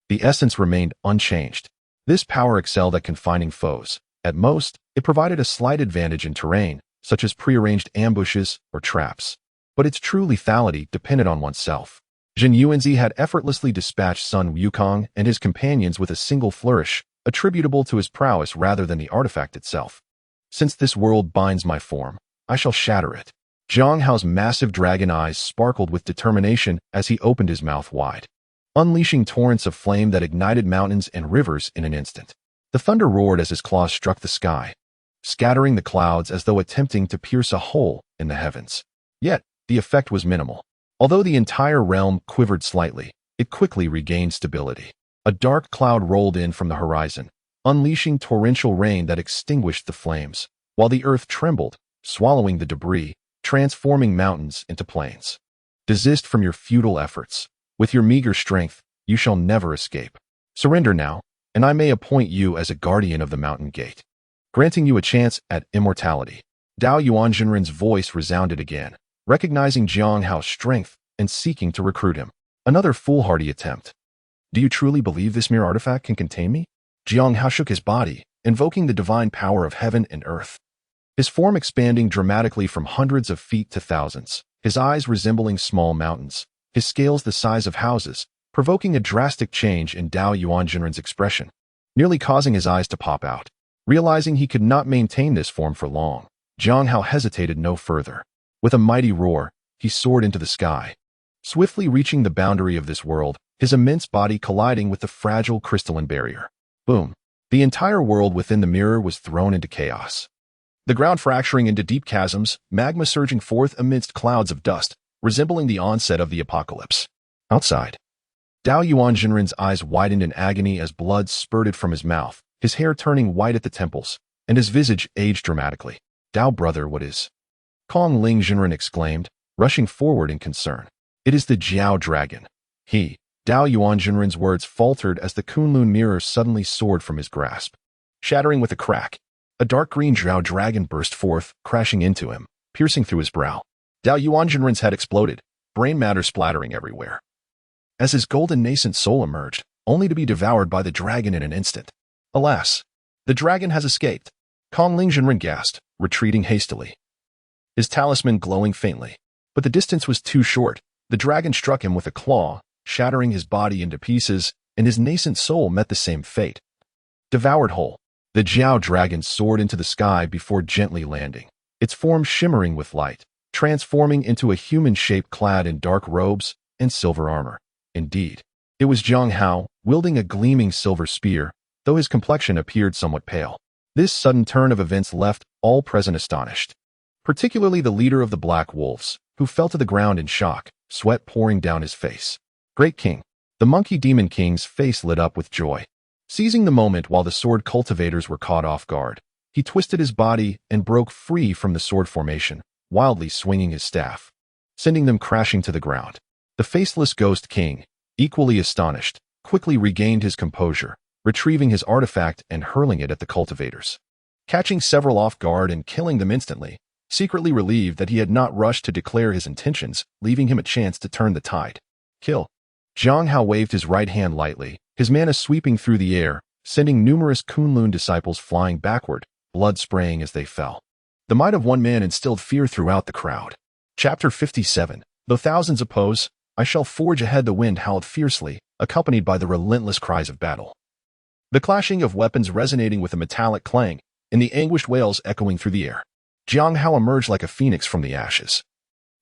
the essence remained unchanged. This power excelled at confining foes. At most, it provided a slight advantage in terrain, such as prearranged ambushes or traps. But its true lethality depended on oneself. Jin Yuanzi had effortlessly dispatched Sun Wukong and his companions with a single flourish, attributable to his prowess rather than the artifact itself. "Since this world binds my form, I shall shatter it." Xīyóu's massive dragon eyes sparkled with determination as he opened his mouth wide, unleashing torrents of flame that ignited mountains and rivers in an instant. The thunder roared as his claws struck the sky, scattering the clouds as though attempting to pierce a hole in the heavens. Yet, the effect was minimal. Although the entire realm quivered slightly, it quickly regained stability. A dark cloud rolled in from the horizon, unleashing torrential rain that extinguished the flames, while the earth trembled, swallowing the debris, transforming mountains into plains. "Desist from your futile efforts. With your meager strength, you shall never escape. Surrender now, and I may appoint you as a guardian of the mountain gate, granting you a chance at immortality." Dao Yuanjinren's voice resounded again, recognizing Xīyóu's strength and seeking to recruit him. Another foolhardy attempt. "Do you truly believe this mere artifact can contain me?" Xīyóu shook his body, invoking the divine power of heaven and earth, his form expanding dramatically from hundreds of feet to thousands, his eyes resembling small mountains, his scales the size of houses, provoking a drastic change in Dao Yuanjinren's expression, nearly causing his eyes to pop out. Realizing he could not maintain this form for long, Xīyóu hesitated no further. With a mighty roar, he soared into the sky, swiftly reaching the boundary of this world, his immense body colliding with the fragile crystalline barrier. Boom! The entire world within the mirror was thrown into chaos. The ground fracturing into deep chasms, magma surging forth amidst clouds of dust, resembling the onset of the apocalypse. Outside, Dao Yuanjinren's eyes widened in agony as blood spurted from his mouth, his hair turning white at the temples, and his visage aged dramatically. "Dao brother, what is?" Kong Ling Jinren exclaimed, rushing forward in concern. "It is the Jiao dragon." Dao Yuanjinren's words faltered as the Kunlun mirror suddenly soared from his grasp. Shattering with a crack, a dark green Jiao dragon burst forth, crashing into him, piercing through his brow. Dao Yuanjinren's head exploded, brain matter splattering everywhere, as his golden nascent soul emerged, only to be devoured by the dragon in an instant. "Alas, the dragon has escaped," Kong Ling Jinren gasped, retreating hastily, his talisman glowing faintly. But the distance was too short. The dragon struck him with a claw, shattering his body into pieces, and his nascent soul met the same fate. Devoured whole, the Jiao dragon soared into the sky before gently landing, its form shimmering with light, transforming into a human shape clad in dark robes and silver armor. Indeed, it was Xīyóu, wielding a gleaming silver spear, though his complexion appeared somewhat pale. This sudden turn of events left all present astonished, particularly the leader of the Black Wolves, who fell to the ground in shock, sweat pouring down his face. "Great King!" The Monkey Demon King's face lit up with joy. Seizing the moment while the sword cultivators were caught off guard, he twisted his body and broke free from the sword formation, wildly swinging his staff, sending them crashing to the ground. The faceless Ghost King, equally astonished, quickly regained his composure, retrieving his artifact and hurling it at the cultivators. Catching several off guard and killing them instantly, secretly relieved that he had not rushed to declare his intentions, leaving him a chance to turn the tide. Kill. Xīyóu waved his right hand lightly, his mana sweeping through the air, sending numerous Kunlun disciples flying backward, blood spraying as they fell. The might of one man instilled fear throughout the crowd. Chapter 57. Though thousands oppose, I shall forge ahead. The wind howled fiercely, accompanied by the relentless cries of battle. The clashing of weapons resonating with a metallic clang, and the anguished wails echoing through the air. Xīyóu emerged like a phoenix from the ashes.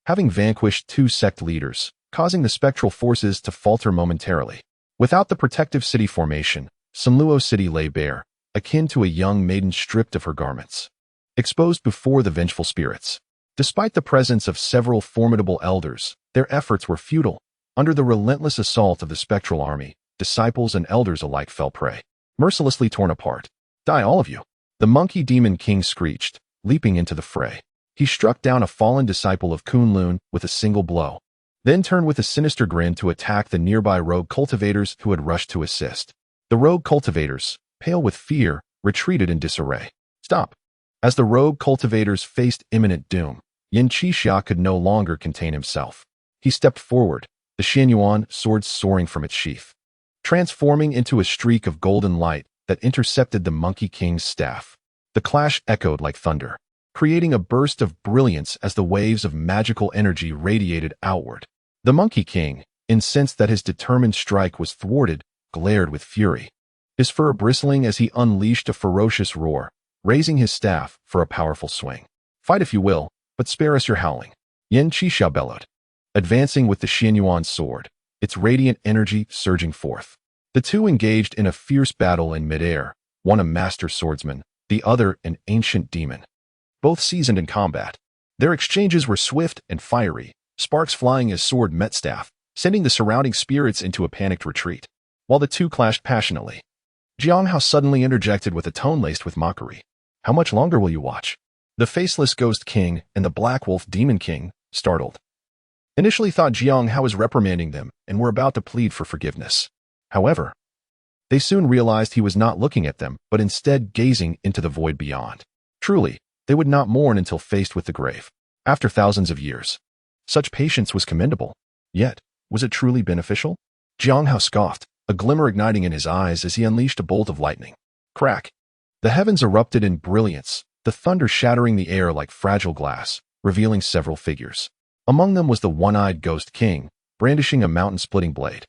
Having vanquished 2 sect leaders, causing the spectral forces to falter momentarily. Without the protective city formation, Xīyóu City lay bare, akin to a young maiden stripped of her garments, exposed before the vengeful spirits. Despite the presence of several formidable elders, their efforts were futile. Under the relentless assault of the spectral army, disciples and elders alike fell prey, mercilessly torn apart. Die all of you! The monkey demon king screeched, leaping into the fray. He struck down a fallen disciple of Kunlun with a single blow, then turned with a sinister grin to attack the nearby rogue cultivators who had rushed to assist. The rogue cultivators, pale with fear, retreated in disarray. Stop! As the rogue cultivators faced imminent doom, Xīyóu could no longer contain himself. He stepped forward, the Xīyóu sword soaring from its sheath, transforming into a streak of golden light that intercepted the Monkey King's staff. The clash echoed like thunder, creating a burst of brilliance as the waves of magical energy radiated outward. The Monkey King, incensed that his determined strike was thwarted, glared with fury, his fur bristling as he unleashed a ferocious roar, raising his staff for a powerful swing. Fight if you will, but spare us your howling. Xīyóu bellowed, advancing with the Xīyóu sword, its radiant energy surging forth. The two engaged in a fierce battle in midair, one a master swordsman, the other an ancient demon, both seasoned in combat. Their exchanges were swift and fiery, sparks flying as sword met staff, sending the surrounding spirits into a panicked retreat. While the two clashed passionately, Xīyóu suddenly interjected with a tone laced with mockery. How much longer will you watch? The faceless Ghost King and the Black Wolf Demon King, startled, initially thought Xīyóu was reprimanding them and were about to plead for forgiveness. However, they soon realized he was not looking at them, but instead gazing into the void beyond. Truly, they would not mourn until faced with the grave. After thousands of years, such patience was commendable. Yet, was it truly beneficial? Xīyóu scoffed, a glimmer igniting in his eyes as he unleashed a bolt of lightning. Crack! The heavens erupted in brilliance, the thunder shattering the air like fragile glass, revealing several figures. Among them was the one-eyed Ghost King, brandishing a mountain-splitting blade,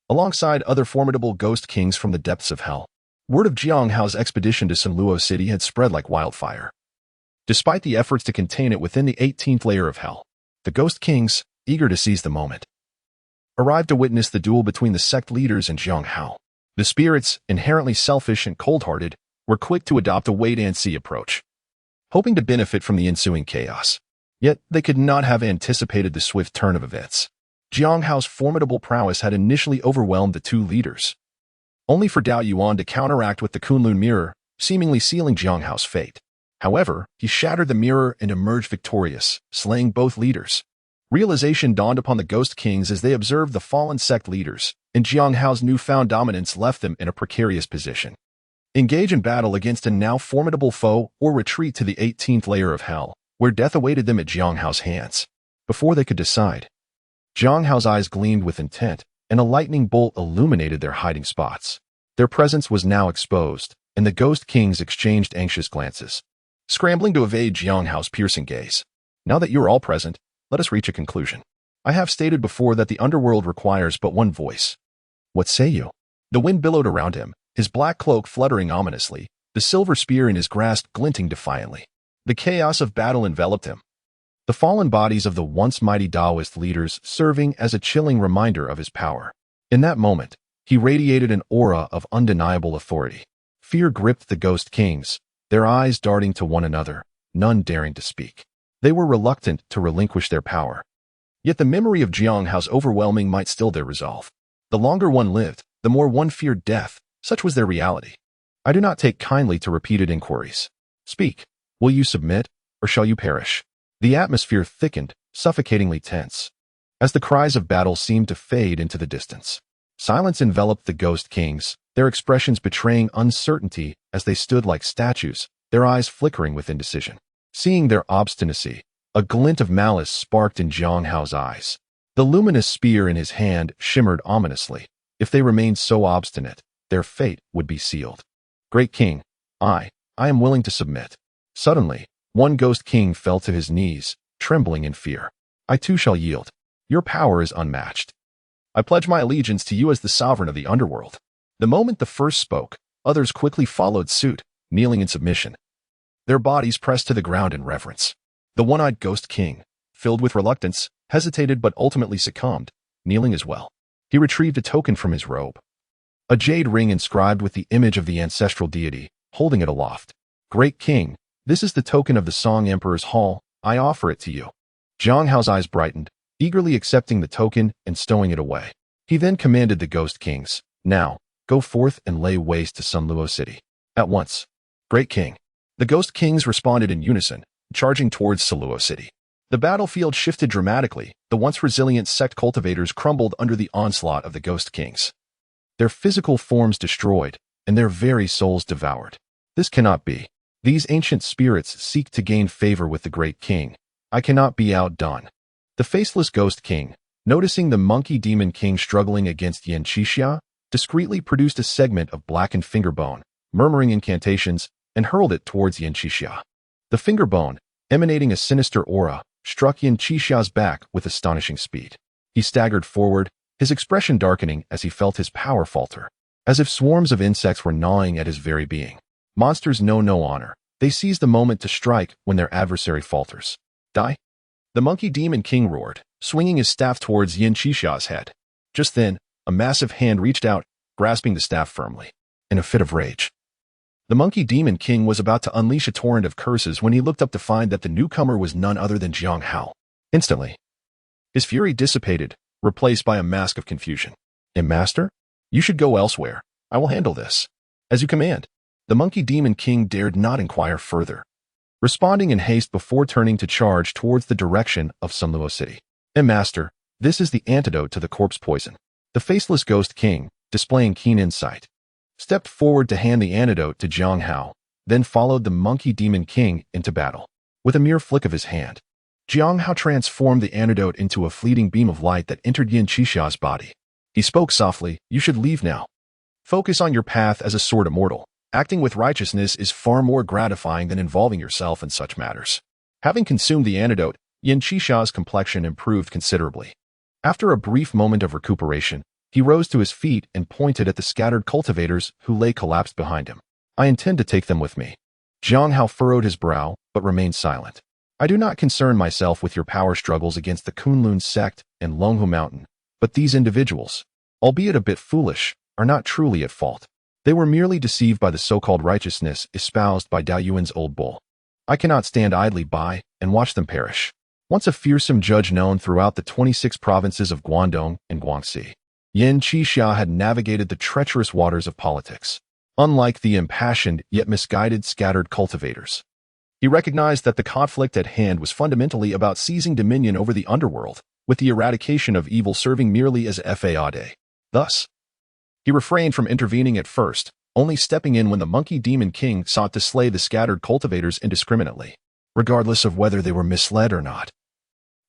alongside other formidable Ghost Kings from the depths of hell. Word of Xīyóu's expedition to Xīyóu City had spread like wildfire. Despite the efforts to contain it within the 18th layer of hell, the Ghost Kings, eager to seize the moment, arrived to witness the duel between the sect leaders and Xīyóu. The spirits, inherently selfish and cold-hearted, were quick to adopt a wait-and-see approach, hoping to benefit from the ensuing chaos. Yet they could not have anticipated the swift turn of events. Xīyóu's formidable prowess had initially overwhelmed the two leaders, only for Dao Yuan to counteract with the Kunlun mirror, seemingly sealing Xīyóu's fate. However, he shattered the mirror and emerged victorious, slaying both leaders. Realization dawned upon the Ghost Kings as they observed the fallen sect leaders, and Xīyóu's newfound dominance left them in a precarious position. Engage in battle against a now formidable foe or retreat to the 18th layer of hell, where death awaited them at Xīyóu's hands. Before they could decide, Xīyóu's eyes gleamed with intent, and a lightning bolt illuminated their hiding spots. Their presence was now exposed, and the Ghost Kings exchanged anxious glances, scrambling to evade Xīyóu's piercing gaze. Now that you are all present, let us reach a conclusion. I have stated before that the underworld requires but one voice. What say you? The wind billowed around him, his black cloak fluttering ominously, the silver spear in his grasp glinting defiantly. The chaos of battle enveloped him, the fallen bodies of the once mighty Taoist leaders serving as a chilling reminder of his power. In that moment, he radiated an aura of undeniable authority. Fear gripped the Ghost Kings, their eyes darting to one another, none daring to speak. They were reluctant to relinquish their power. Yet the memory of Xīyóu's overwhelming might still their resolve. The longer one lived, the more one feared death, such was their reality. I do not take kindly to repeated inquiries. Speak. Will you submit, or shall you perish? The atmosphere thickened, suffocatingly tense, as the cries of battle seemed to fade into the distance. Silence enveloped the Ghost Kings, their expressions betraying uncertainty as they stood like statues, their eyes flickering with indecision. Seeing their obstinacy, a glint of malice sparked in Zhang Hao's eyes. The luminous spear in his hand shimmered ominously. If they remained so obstinate, their fate would be sealed. Great King, I am willing to submit. Suddenly, one Ghost King fell to his knees, trembling in fear. I too shall yield. Your power is unmatched. I pledge my allegiance to you as the sovereign of the underworld. The moment the first spoke, others quickly followed suit, kneeling in submission. Their bodies pressed to the ground in reverence. The one-eyed Ghost King, filled with reluctance, hesitated but ultimately succumbed, kneeling as well. He retrieved a token from his robe. A jade ring inscribed with the image of the ancestral deity, holding it aloft. Great King, this is the token of the Song Emperor's Hall. I offer it to you. Zhang Hao's eyes brightened, eagerly accepting the token and stowing it away. He then commanded the Ghost Kings, now, go forth and lay waste to Xīyóu City. At once. Great King. The Ghost Kings responded in unison, charging towards Xīyóu City. The battlefield shifted dramatically. The once resilient sect cultivators crumbled under the onslaught of the Ghost Kings. Their physical forms destroyed, and their very souls devoured. This cannot be. These ancient spirits seek to gain favor with the Great King. I cannot be outdone. The faceless Ghost King, noticing the Monkey Demon King struggling against Xīyóu, discreetly produced a segment of blackened finger bone, murmuring incantations, and hurled it towards Xīyóu. The finger bone, emanating a sinister aura, struck Xīyóu's back with astonishing speed. He staggered forward, his expression darkening as he felt his power falter, as if swarms of insects were gnawing at his very being. Monsters know no honor. They seize the moment to strike when their adversary falters. Die? The Monkey Demon King roared, swinging his staff towards Xīyóu's head. Just then, a massive hand reached out, grasping the staff firmly. In a fit of rage, the Monkey Demon King was about to unleash a torrent of curses when he looked up to find that the newcomer was none other than Zhang Hao. Instantly, his fury dissipated, replaced by a mask of confusion. Master? You should go elsewhere. I will handle this. As you command. The Monkey Demon King dared not inquire further, responding in haste before turning to charge towards the direction of Xīyóu City. Master, this is the antidote to the corpse poison. The faceless Ghost King, displaying keen insight, stepped forward to hand the antidote to Zhang Hao, then followed the Monkey Demon King into battle. With a mere flick of his hand, Zhang Hao transformed the antidote into a fleeting beam of light that entered Xīyóu's body. He spoke softly, you should leave now. Focus on your path as a sword immortal. Acting with righteousness is far more gratifying than involving yourself in such matters. Having consumed the antidote, Xīyóu's complexion improved considerably. After a brief moment of recuperation, he rose to his feet and pointed at the scattered cultivators who lay collapsed behind him. I intend to take them with me. Zhang Hao furrowed his brow, but remained silent. I do not concern myself with your power struggles against the Kunlun sect and Longhu Mountain, but these individuals, albeit a bit foolish, are not truly at fault. They were merely deceived by the so-called righteousness espoused by Dao Yuan's old bull. I cannot stand idly by and watch them perish. Once a fearsome judge known throughout the 26 provinces of Guangdong and Guangxi, Xīyóu had navigated the treacherous waters of politics. Unlike the impassioned yet misguided scattered cultivators, he recognized that the conflict at hand was fundamentally about seizing dominion over the underworld, with the eradication of evil serving merely as a fade. Thus, he refrained from intervening at first, only stepping in when the Monkey Demon King sought to slay the scattered cultivators indiscriminately, regardless of whether they were misled or not.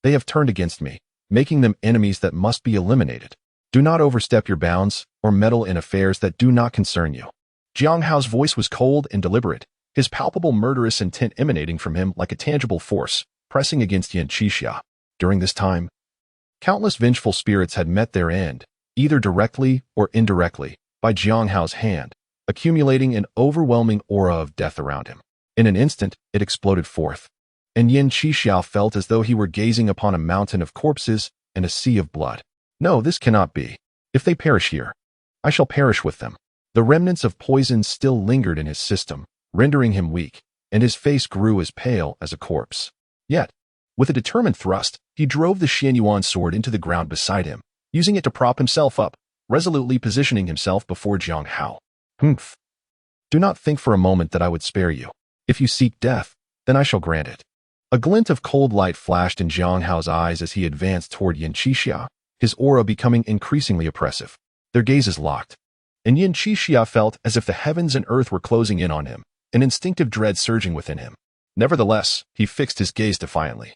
They have turned against me, making them enemies that must be eliminated. Do not overstep your bounds or meddle in affairs that do not concern you. Zhang Hao's voice was cold and deliberate, his palpable murderous intent emanating from him like a tangible force, pressing against Xīyóu. During this time, countless vengeful spirits had met their end, either directly or indirectly, by Zhang Hao's hand, accumulating an overwhelming aura of death around him. In an instant, it exploded forth, and Xīyóu felt as though he were gazing upon a mountain of corpses and a sea of blood. No, this cannot be. If they perish here, I shall perish with them. The remnants of poison still lingered in his system, rendering him weak, and his face grew as pale as a corpse. Yet, with a determined thrust, he drove the Xianyuan sword into the ground beside him, using it to prop himself up, resolutely positioning himself before Zhang Hao. Humph. Do not think for a moment that I would spare you. If you seek death, then I shall grant it. A glint of cold light flashed in Zhang Hao's eyes as he advanced toward Xīyóu, his aura becoming increasingly oppressive. Their gazes locked, and Yin Qixia felt as if the heavens and earth were closing in on him, an instinctive dread surging within him. Nevertheless, he fixed his gaze defiantly,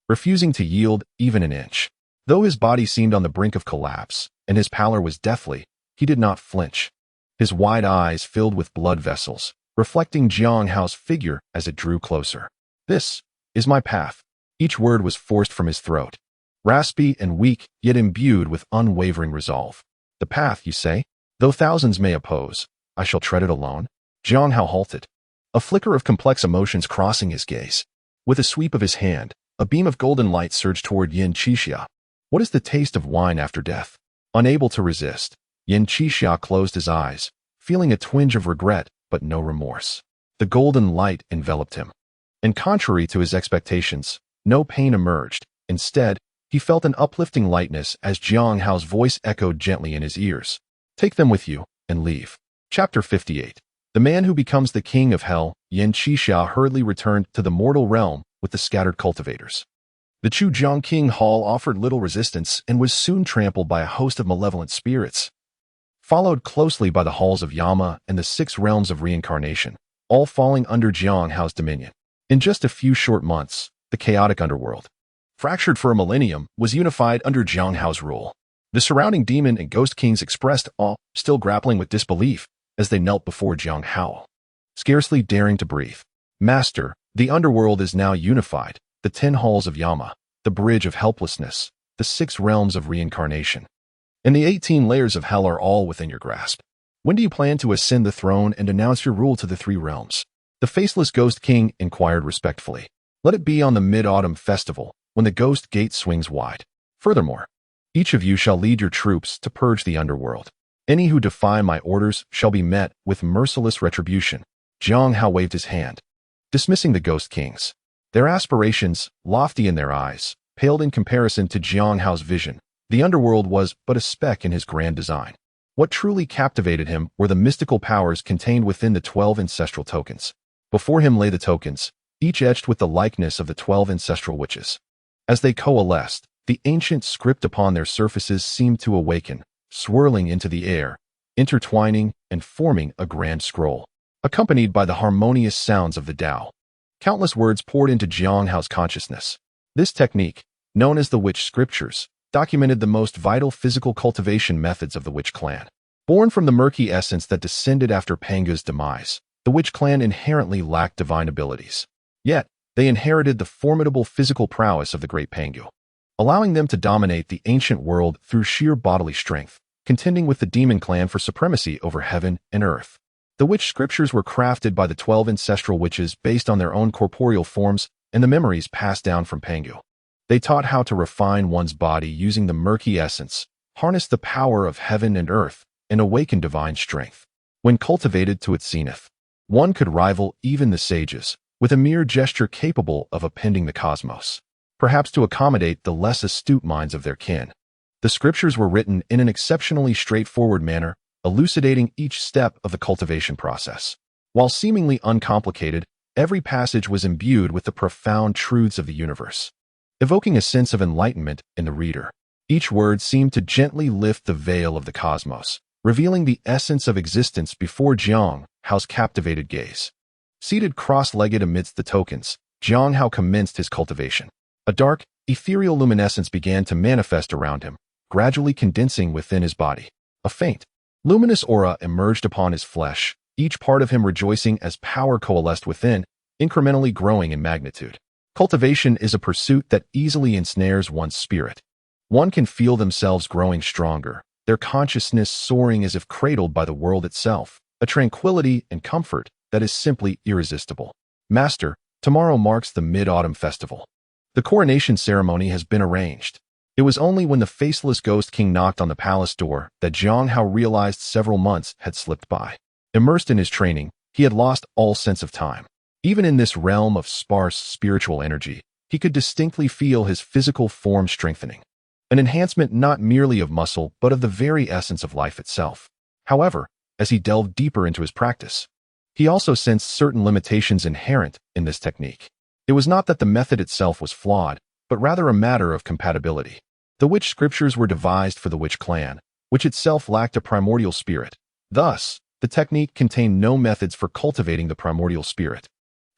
refusing to yield even an inch. Though his body seemed on the brink of collapse, and his pallor was deathly, he did not flinch. His wide eyes filled with blood vessels, reflecting Xīyóu's figure as it drew closer. "This is my path." Each word was forced from his throat, raspy and weak, yet imbued with unwavering resolve. "The path, you say? Though thousands may oppose, I shall tread it alone." Xīyóu halted, a flicker of complex emotions crossing his gaze. With a sweep of his hand, a beam of golden light surged toward Yin Qixia. "What is the taste of wine after death?" Unable to resist, Yin Qixia closed his eyes, feeling a twinge of regret but no remorse. The golden light enveloped him, and contrary to his expectations, no pain emerged. Instead, he felt an uplifting lightness as Xīyóu's voice echoed gently in his ears. "Take them with you, and leave." Chapter 58. The man who becomes the king of hell. Yin Qixia hurriedly returned to the mortal realm with the scattered cultivators. The King Hall offered little resistance and was soon trampled by a host of malevolent spirits, followed closely by the halls of Yama and the 6 realms of reincarnation, all falling under Xīyóu's dominion. In just a few short months, the chaotic underworld, fractured for a millennium, was unified under Xīyóu's rule. The surrounding demon and ghost kings expressed awe, still grappling with disbelief, as they knelt before Xīyóu, scarcely daring to breathe. "Master, the underworld is now unified, the 10 halls of Yama, the bridge of helplessness, the 6 realms of reincarnation, and the 18 layers of hell are all within your grasp. When do you plan to ascend the throne and announce your rule to the 3 realms?" The faceless ghost king inquired respectfully. "Let it be on the Mid-Autumn Festival, when the ghost gate swings wide. Furthermore, each of you shall lead your troops to purge the underworld. Any who defy my orders shall be met with merciless retribution." Xīyóu waved his hand, dismissing the ghost kings. Their aspirations, lofty in their eyes, paled in comparison to Xīyóu's vision. The underworld was but a speck in his grand design. What truly captivated him were the mystical powers contained within the 12 ancestral tokens. Before him lay the tokens, each etched with the likeness of the 12 ancestral witches. As they coalesced, the ancient script upon their surfaces seemed to awaken, swirling into the air, intertwining and forming a grand scroll, accompanied by the harmonious sounds of the Tao. Countless words poured into Xīyóu's consciousness. This technique, known as the Witch Scriptures, documented the most vital physical cultivation methods of the Witch clan. Born from the murky essence that descended after Pangu's demise, the Witch clan inherently lacked divine abilities. Yet, they inherited the formidable physical prowess of the great Pangu, allowing them to dominate the ancient world through sheer bodily strength, contending with the demon clan for supremacy over heaven and earth. The Witch Scriptures were crafted by the 12 ancestral witches based on their own corporeal forms and the memories passed down from Pangu. They taught how to refine one's body using the murky essence, harness the power of heaven and earth, and awaken divine strength. When cultivated to its zenith, one could rival even the sages, with a mere gesture capable of upending the cosmos, perhaps to accommodate the less astute minds of their kin. The scriptures were written in an exceptionally straightforward manner, elucidating each step of the cultivation process. While seemingly uncomplicated, every passage was imbued with the profound truths of the universe, evoking a sense of enlightenment in the reader. Each word seemed to gently lift the veil of the cosmos, revealing the essence of existence before Xīyóu's captivated gaze. Seated cross-legged amidst the tokens, Xīyóu commenced his cultivation. A dark, ethereal luminescence began to manifest around him, gradually condensing within his body. A faint, luminous aura emerged upon his flesh, each part of him rejoicing as power coalesced within, incrementally growing in magnitude. Cultivation is a pursuit that easily ensnares one's spirit. One can feel themselves growing stronger, their consciousness soaring as if cradled by the world itself, a tranquility and comfort that is simply irresistible. Master, tomorrow marks the Mid-Autumn Festival. The coronation ceremony has been arranged. It was only when the faceless ghost king knocked on the palace door that Xīyóu realized several months had slipped by. Immersed in his training, he had lost all sense of time. Even in this realm of sparse spiritual energy, he could distinctly feel his physical form strengthening, an enhancement not merely of muscle but of the very essence of life itself. However, as he delved deeper into his practice, he also sensed certain limitations inherent in this technique. It was not that the method itself was flawed, but rather a matter of compatibility. The Witch Scriptures were devised for the Witch clan, which itself lacked a primordial spirit, Thus, the technique contained no methods for cultivating the primordial spirit,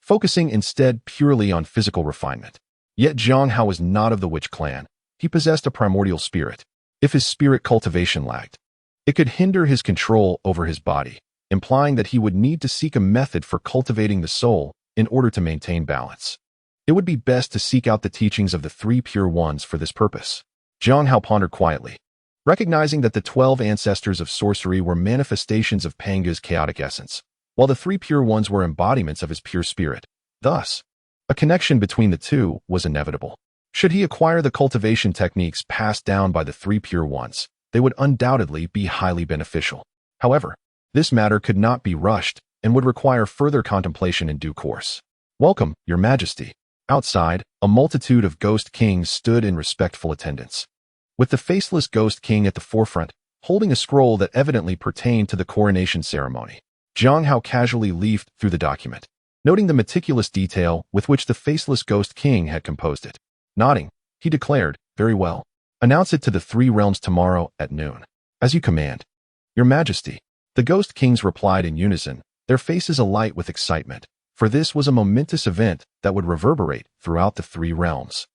focusing instead purely on physical refinement. Yet Xīyóu was not of the witch clan. He possessed a primordial spirit. If his spirit cultivation lacked, it could hinder his control over his body, implying that he would need to seek a method for cultivating the soul in order to maintain balance. It would be best to seek out the teachings of the three pure ones for this purpose. Xīyóu pondered quietly, recognizing that the 12 ancestors of sorcery were manifestations of Panga's chaotic essence, while the three pure ones were embodiments of his pure spirit. Thus, a connection between the two was inevitable. Should he acquire the cultivation techniques passed down by the three pure ones, they would undoubtedly be highly beneficial. However, this matter could not be rushed and would require further contemplation in due course. "Welcome, Your Majesty." Outside, a multitude of ghost kings stood in respectful attendance, with the faceless ghost king at the forefront, holding a scroll that evidently pertained to the coronation ceremony. Xīyóu casually leafed through the document, noting the meticulous detail with which the faceless ghost king had composed it. Nodding, he declared, "Very well. Announce it to the three realms tomorrow at noon." "As you command, Your Majesty." The ghost kings replied in unison, their faces alight with excitement, for this was a momentous event that would reverberate throughout the three realms,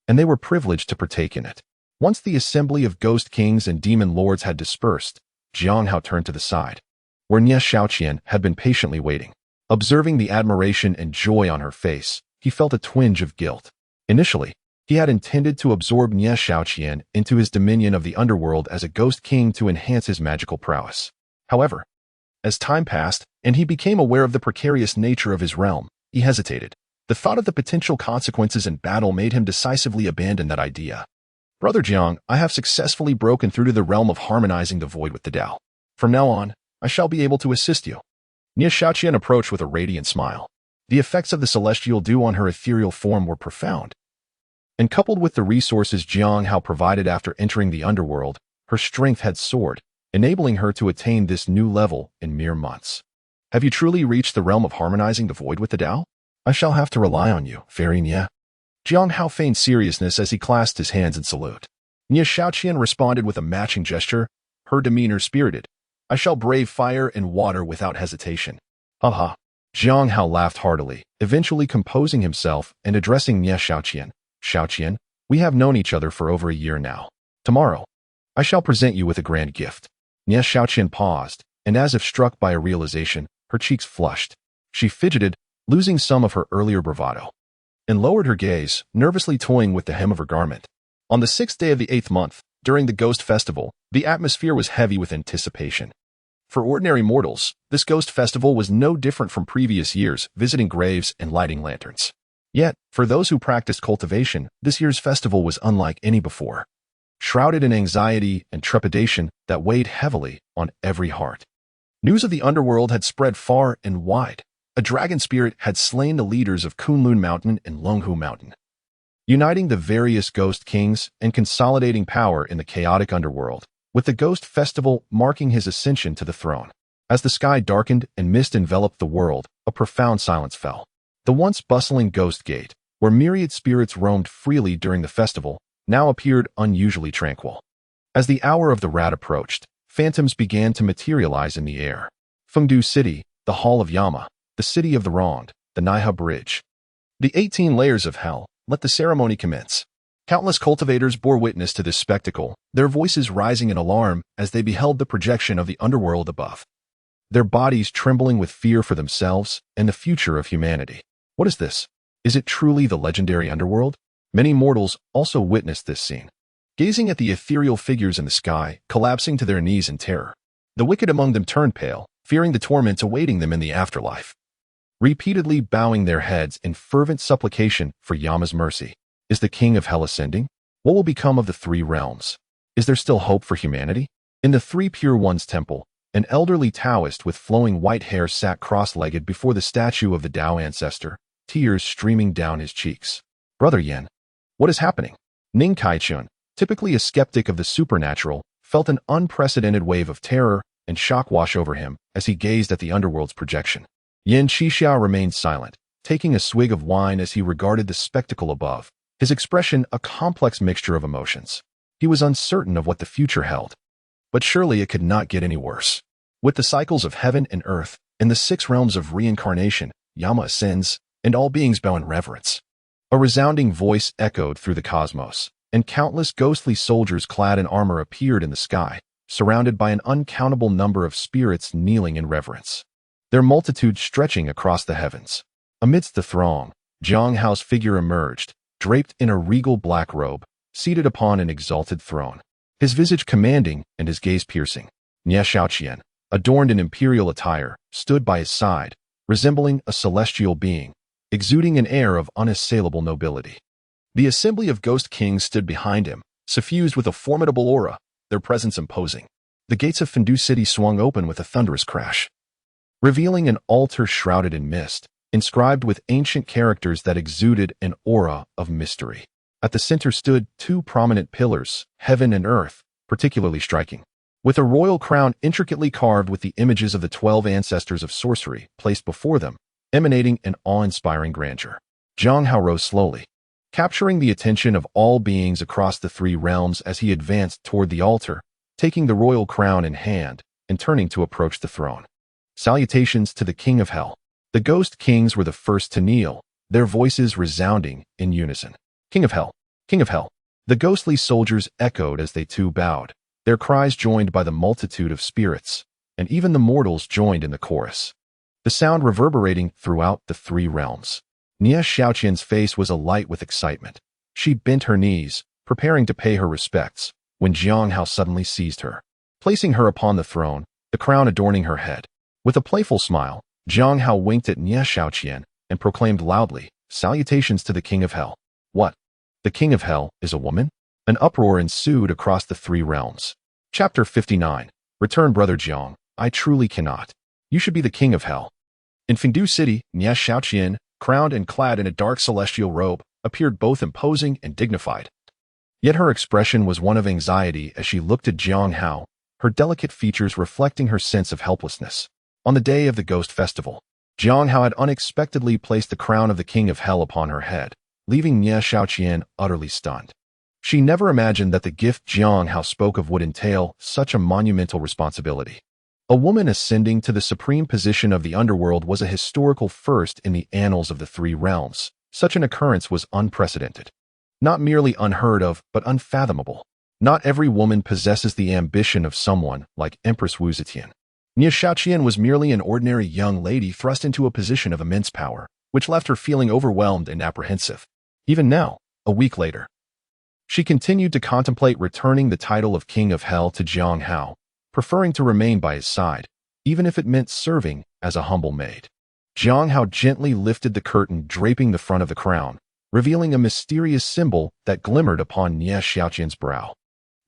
and they were privileged to partake in it. Once the assembly of ghost kings and demon lords had dispersed, Xīyóu turned to the side, where Nie Xiaoqian had been patiently waiting. Observing the admiration and joy on her face, he felt a twinge of guilt. Initially, he had intended to absorb Nie Xiaoqian into his dominion of the underworld as a ghost king to enhance his magical prowess. However, as time passed and he became aware of the precarious nature of his realm, he hesitated. The thought of the potential consequences in battle made him decisively abandon that idea. "Brother Xīyóu, I have successfully broken through to the realm of harmonizing the void with the Tao. From now on, I shall be able to assist you." Nie Xiaoqian approached with a radiant smile. The effects of the celestial dew on her ethereal form were profound, and coupled with the resources Xīyóu provided after entering the underworld, her strength had soared, enabling her to attain this new level in mere months. "Have you truly reached the realm of harmonizing the void with the Tao? I shall have to rely on you, Fairy Nie." Xīyóu feigned seriousness as he clasped his hands in salute. Nie Xiaoqian responded with a matching gesture, her demeanor spirited. "I shall brave fire and water without hesitation." "Ha." Xīyóu laughed heartily, eventually composing himself and addressing Nie Xiaoqian. "Xiaoqian, we have known each other for over a year now. Tomorrow, I shall present you with a grand gift." Nie Xiaoqian paused, and as if struck by a realization, her cheeks flushed. She fidgeted, losing some of her earlier bravado, and lowered her gaze, nervously toying with the hem of her garment. On the 6th day of the 8th month, during the Ghost Festival, the atmosphere was heavy with anticipation. For ordinary mortals, this Ghost Festival was no different from previous years, visiting graves and lighting lanterns. Yet, for those who practiced cultivation, this year's festival was unlike any before, shrouded in anxiety and trepidation that weighed heavily on every heart. News of the underworld had spread far and wide. A dragon spirit had slain the leaders of Kunlun Mountain and Longhu Mountain, uniting the various ghost kings and consolidating power in the chaotic underworld, with the Ghost Festival marking his ascension to the throne. As the sky darkened and mist enveloped the world, a profound silence fell. The once bustling Ghost Gate, where myriad spirits roamed freely during the festival, now appeared unusually tranquil. As the hour of the rat approached, phantoms began to materialize in the air. Fengdu City, the Hall of Yama, the City of the Wronged, the Naiha Bridge. The 18 layers of hell. Let the ceremony commence. Countless cultivators bore witness to this spectacle, their voices rising in alarm as they beheld the projection of the underworld above, their bodies trembling with fear for themselves and the future of humanity. What is this? Is it truly the legendary underworld? Many mortals also witnessed this scene, gazing at the ethereal figures in the sky, collapsing to their knees in terror. The wicked among them turned pale, fearing the torment awaiting them in the afterlife, repeatedly bowing their heads in fervent supplication for Yama's mercy. Is the king of hell ascending? What will become of the three realms? Is there still hope for humanity? In the Three Pure Ones temple, an elderly Taoist with flowing white hair sat cross-legged before the statue of the Tao ancestor, tears streaming down his cheeks. "Brother Yan, what is happening?" Ning Kaichun, typically a skeptic of the supernatural, felt an unprecedented wave of terror and shock wash over him as he gazed at the underworld's projection. Yan Qixiao remained silent, taking a swig of wine as he regarded the spectacle above, his expression a complex mixture of emotions. He was uncertain of what the future held, but surely it could not get any worse. With the cycles of heaven and earth, and the 6 realms of reincarnation, Yama ascends, and all beings bow in reverence. A resounding voice echoed through the cosmos, and countless ghostly soldiers clad in armor appeared in the sky, surrounded by an uncountable number of spirits kneeling in reverence, their multitude stretching across the heavens. Amidst the throng, Xīyóu's figure emerged, draped in a regal black robe, seated upon an exalted throne, his visage commanding and his gaze piercing. Xiīyóu, adorned in imperial attire, stood by his side, resembling a celestial being, exuding an air of unassailable nobility. The assembly of ghost kings stood behind him, suffused with a formidable aura, their presence imposing. The gates of Fendu City swung open with a thunderous crash, revealing an altar shrouded in mist, inscribed with ancient characters that exuded an aura of mystery. At the center stood 2 prominent pillars, heaven and earth, particularly striking, with a royal crown intricately carved with the images of the 12 ancestors of sorcery placed before them, emanating an awe-inspiring grandeur. Xīyóu rose slowly, capturing the attention of all beings across the 3 realms as he advanced toward the altar, taking the royal crown in hand and turning to approach the throne. Salutations to the King of Hell. The ghost kings were the first to kneel, their voices resounding in unison. King of Hell! King of Hell! The ghostly soldiers echoed as they too bowed, their cries joined by the multitude of spirits, and even the mortals joined in the chorus, the sound reverberating throughout the 3 realms. Xiīyóu's face was alight with excitement. She bent her knees, preparing to pay her respects, when Xīyóu suddenly seized her, placing her upon the throne, the crown adorning her head. With a playful smile, Xīyóu winked at Xiīyóu and proclaimed loudly, "Salutations to the King of Hell." What? The King of Hell is a woman? An uproar ensued across the 3 realms. Chapter 59. Return, Brother Xīyóu. I truly cannot. You should be the King of Hell. In Fendu City, Xiīyóu, crowned and clad in a dark celestial robe, appeared both imposing and dignified. Yet her expression was one of anxiety as she looked at Xīyóu, her delicate features reflecting her sense of helplessness. On the day of the Ghost Festival, Xīyóu had unexpectedly placed the crown of the King of Hell upon her head, leaving Xiīyóu utterly stunned. She never imagined that the gift Xīyóu spoke of would entail such a monumental responsibility. A woman ascending to the supreme position of the underworld was a historical first in the annals of the 3 realms. Such an occurrence was unprecedented. Not merely unheard of, but unfathomable. Not every woman possesses the ambition of someone like Empress Wu Zetian. Xiīyóu was merely an ordinary young lady thrust into a position of immense power, which left her feeling overwhelmed and apprehensive. Even now, a week later, she continued to contemplate returning the title of King of Hell to Xīyóu, preferring to remain by his side, even if it meant serving as a humble maid. Xīyóu gently lifted the curtain draping the front of the crown, revealing a mysterious symbol that glimmered upon Xiīyóu's brow.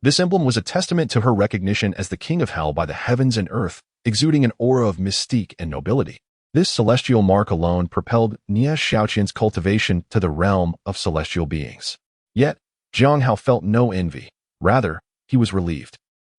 This emblem was a testament to her recognition as the King of Hell by the heavens and earth, exuding an aura of mystique and nobility. This celestial mark alone propelled Xiīyóu's cultivation to the realm of celestial beings. Yet, Xīyóu felt no envy. Rather, he was relieved.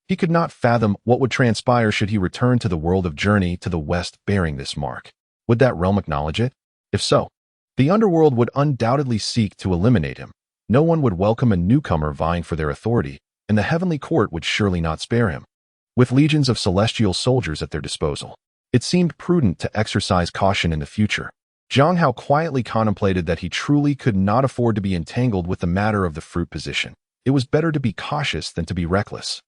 He could not fathom what would transpire should he return to the world of journey to the west bearing this mark. Would that realm acknowledge it? If so, the underworld would undoubtedly seek to eliminate him. No one would welcome a newcomer vying for their authority, and the heavenly court would surely not spare him. With legions of celestial soldiers at their disposal, it seemed prudent to exercise caution in the future. Xīyóu quietly contemplated that he truly could not afford to be entangled with the matter of the fruit position. It was better to be cautious than to be reckless.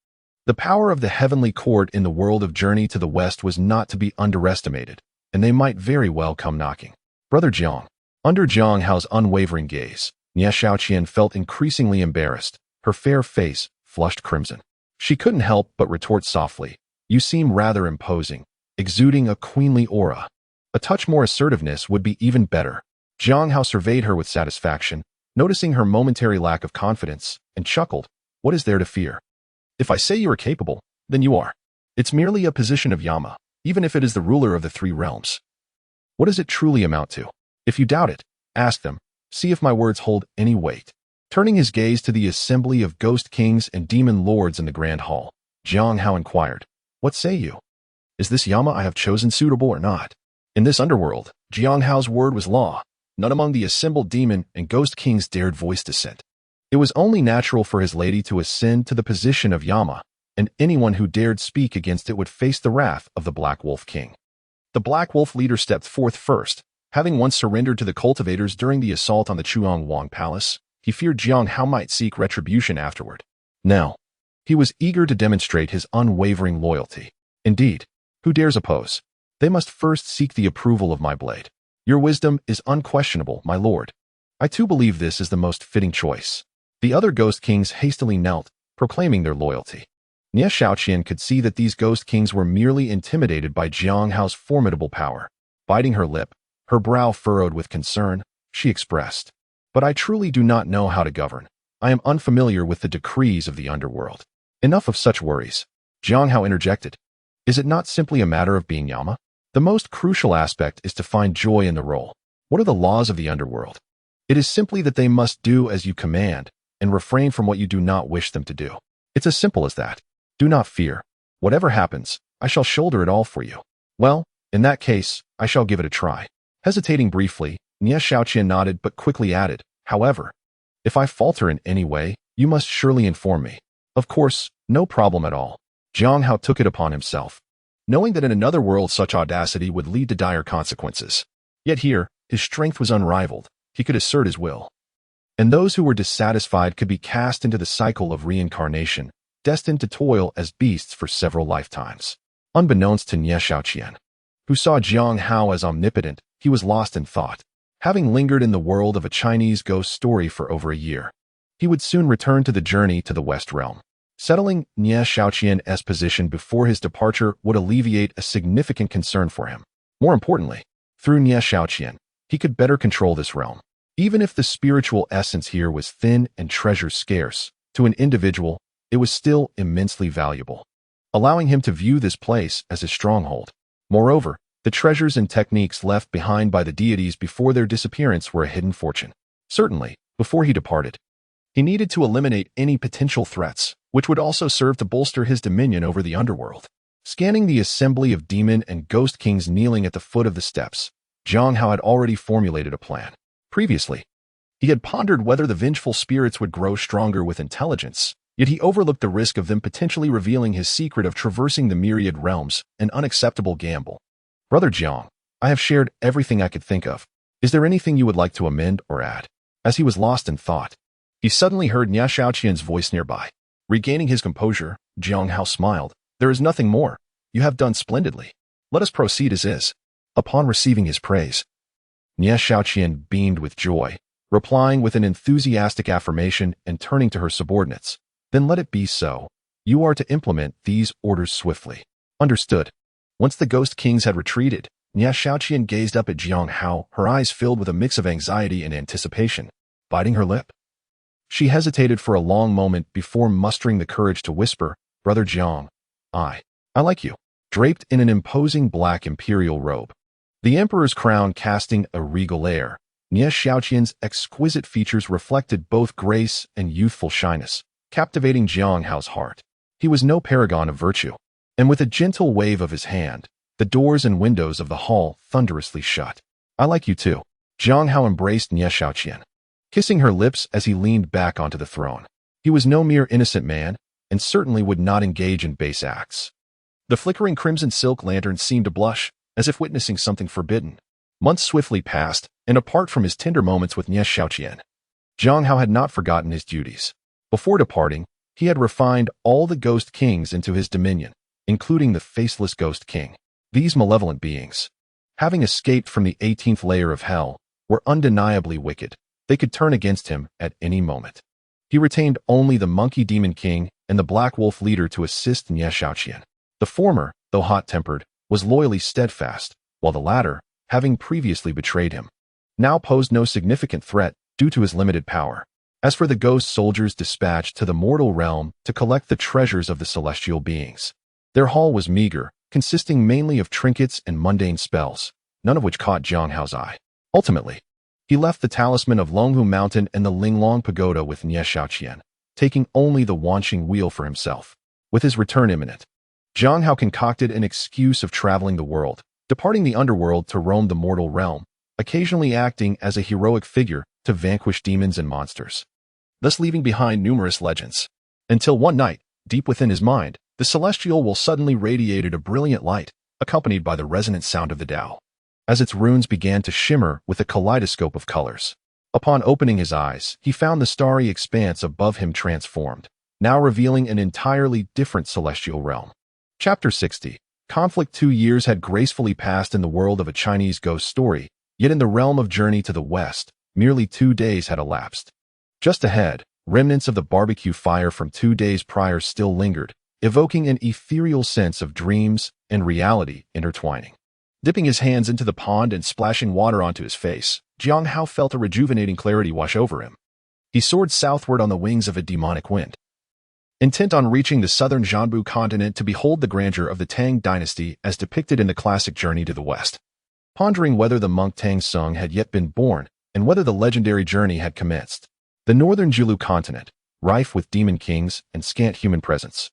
The power of the heavenly court in the world of journey to the west was not to be underestimated, and they might very well come knocking. Brother Xīyóu. Under Xīyóu's unwavering gaze, Xiīyóu felt increasingly embarrassed, her fair face flushed crimson. She couldn't help but retort softly, "You seem rather imposing, exuding a queenly aura. A touch more assertiveness would be even better." Xīyóu surveyed her with satisfaction, noticing her momentary lack of confidence, and chuckled, "What is there to fear? If I say you are capable, then you are. It's merely a position of Yama, even if it is the ruler of the 3 realms. What does it truly amount to? If you doubt it, ask them, see if my words hold any weight." Turning his gaze to the assembly of ghost kings and demon lords in the grand hall, Xīyóu inquired, "What say you? Is this Yama I have chosen suitable or not?" In this underworld, Xīyóu's word was law. None among the assembled demon and ghost kings dared voice dissent. It was only natural for his lady to ascend to the position of Yama, and anyone who dared speak against it would face the wrath of the Black Wolf King. The Black Wolf leader stepped forth first. Having once surrendered to the cultivators during the assault on the Chuang Palace, he feared Jiang Hao might seek retribution afterward. Now, he was eager to demonstrate his unwavering loyalty. Indeed, who dares oppose? They must first seek the approval of my blade. Your wisdom is unquestionable, my lord. I too believe this is the most fitting choice. The other ghost kings hastily knelt, proclaiming their loyalty. Nie Xiaoqian could see that these ghost kings were merely intimidated by Jiang Hao's formidable power. Biting her lip, her brow furrowed with concern, she expressed, "But I truly do not know how to govern. I am unfamiliar with the decrees of the underworld." Enough of such worries. Jiang Hao interjected. Is it not simply a matter of being Yama? The most crucial aspect is to find joy in the role. What are the laws of the underworld? It is simply that they must do as you command and refrain from what you do not wish them to do. It's as simple as that. Do not fear. Whatever happens, I shall shoulder it all for you. Well, in that case, I shall give it a try. Hesitating briefly, Nie Xiaoqian nodded but quickly added, however, if I falter in any way, you must surely inform me. Of course, no problem at all. Jiang Hao took it upon himself, knowing that in another world such audacity would lead to dire consequences. Yet here, his strength was unrivaled. He could assert his will. And those who were dissatisfied could be cast into the cycle of reincarnation, destined to toil as beasts for several lifetimes. Unbeknownst to Nie Xiaoqian, who saw Jiang Hao as omnipotent, he was lost in thought. Having lingered in the world of a Chinese ghost story for over a year, he would soon return to the journey to the West Realm. Settling Nie Xiaoqian's position before his departure would alleviate a significant concern for him. More importantly, through Nie Xiaoqian, he could better control this realm. Even if the spiritual essence here was thin and treasures scarce, to an individual, it was still immensely valuable, allowing him to view this place as his stronghold. Moreover, the treasures and techniques left behind by the deities before their disappearance were a hidden fortune. Certainly, before he departed, he needed to eliminate any potential threats, which would also serve to bolster his dominion over the underworld. Scanning the assembly of demon and ghost kings kneeling at the foot of the steps, Jiang Hao had already formulated a plan. Previously, he had pondered whether the vengeful spirits would grow stronger with intelligence, yet he overlooked the risk of them potentially revealing his secret of traversing the myriad realms, an unacceptable gamble. Brother Jiang, I have shared everything I could think of. Is there anything you would like to amend or add? As he was lost in thought, he suddenly heard Nie Xiaoqian's voice nearby. Regaining his composure, Jiang Hao smiled. There is nothing more. You have done splendidly. Let us proceed as is. Upon receiving his praise, Nie Xiaoqian beamed with joy, replying with an enthusiastic affirmation and turning to her subordinates. Then let it be so. You are to implement these orders swiftly. Understood. Once the ghost kings had retreated, Nie Xiaoqian gazed up at Jiang Hao, her eyes filled with a mix of anxiety and anticipation. Biting her lip, she hesitated for a long moment before mustering the courage to whisper, Brother Jiang, I like you. Draped in an imposing black imperial robe, the emperor's crown casting a regal air, Nie Xiaoqian's exquisite features reflected both grace and youthful shyness, captivating Jiang Hao's heart. He was no paragon of virtue, and with a gentle wave of his hand, the doors and windows of the hall thunderously shut. I like you too. Jiang Hao embraced Nie Xiaoqian, kissing her lips as he leaned back onto the throne. He was no mere innocent man, and certainly would not engage in base acts. The flickering crimson silk lantern seemed to blush, as if witnessing something forbidden. Months swiftly passed, and apart from his tender moments with Nie Xiaoqian, Jiang Hao had not forgotten his duties. Before departing, he had refined all the ghost kings into his dominion, including the faceless ghost king. These malevolent beings, having escaped from the 18th layer of hell, were undeniably wicked. They could turn against him at any moment. He retained only the monkey demon king and the black wolf leader to assist Nie Xiaoqian. The former, though hot-tempered, was loyally steadfast, while the latter, having previously betrayed him, now posed no significant threat due to his limited power. As for the ghost soldiers dispatched to the mortal realm to collect the treasures of the celestial beings, their haul was meager, consisting mainly of trinkets and mundane spells, none of which caught Jiang Hao's eye. Ultimately, he left the talisman of Longhu Mountain and the Linglong Pagoda with Nie Xiaoqian, taking only the Wanqing wheel for himself. With his return imminent, Jiang Hao concocted an excuse of traveling the world, departing the underworld to roam the mortal realm, occasionally acting as a heroic figure to vanquish demons and monsters, thus leaving behind numerous legends. Until one night, deep within his mind, The celestial will suddenly radiated a brilliant light, accompanied by the resonant sound of the Tao, as its runes began to shimmer with a kaleidoscope of colors. Upon opening his eyes, he found the starry expanse above him transformed, now revealing an entirely different celestial realm. Chapter 60. Conflict. 2 years had gracefully passed in the world of a Chinese ghost story, yet in the realm of Journey to the West, merely 2 days had elapsed. Just ahead, remnants of the barbecue fire from 2 days prior still lingered, evoking an ethereal sense of dreams and reality intertwining. Dipping his hands into the pond and splashing water onto his face, Xīyóu felt a rejuvenating clarity wash over him. He soared southward on the wings of a demonic wind, intent on reaching the southern Jianbu continent to behold the grandeur of the Tang dynasty as depicted in the classic Journey to the West. Pondering whether the monk Tang Sung had yet been born and whether the legendary journey had commenced, the northern Xīyóu continent, rife with demon kings and scant human presence,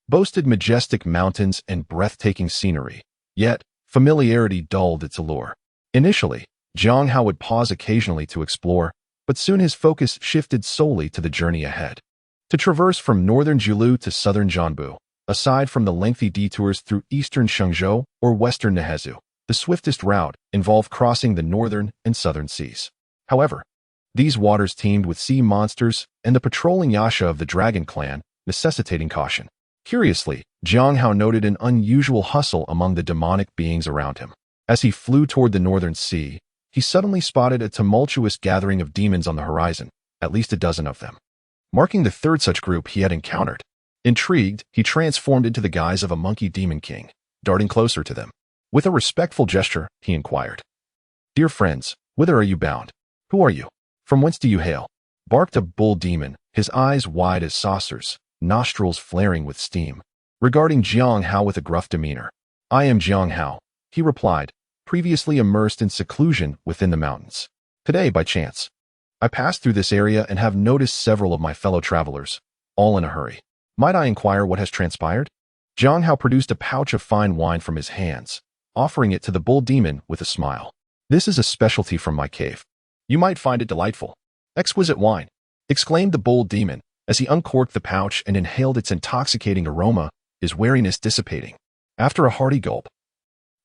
boasted majestic mountains and breathtaking scenery, yet familiarity dulled its allure. Initially, Xīyóu would pause occasionally to explore, but soon his focus shifted solely to the journey ahead. To traverse from northern Xīyóu to southern Jianbu, aside from the lengthy detours through eastern Shenzhou or western Nehezhou, the swiftest route involved crossing the northern and southern seas. However, these waters teemed with sea monsters and the patrolling yasha of the dragon clan, necessitating caution. Curiously, Xīyóu noted an unusual hustle among the demonic beings around him. As he flew toward the northern sea, he suddenly spotted a tumultuous gathering of demons on the horizon, at least a dozen of them, marking the third such group he had encountered. Intrigued, he transformed into the guise of a monkey demon king, darting closer to them. With a respectful gesture, he inquired, "Dear friends, whither are you bound? Who are you? From whence do you hail?" Barked a bull demon, his eyes wide as saucers, nostrils flaring with steam. Regarding Xīyóu with a gruff demeanor, "I am Xīyóu," he replied, previously immersed in seclusion within the mountains. "Today, by chance, I passed through this area and have noticed several of my fellow travelers, all in a hurry. Might I inquire what has transpired?" Xīyóu produced a pouch of fine wine from his hands, offering it to the bull demon with a smile. "This is a specialty from my cave. You might find it delightful." "Exquisite wine," exclaimed the bull demon as he uncorked the pouch and inhaled its intoxicating aroma, his wariness dissipating. After a hearty gulp,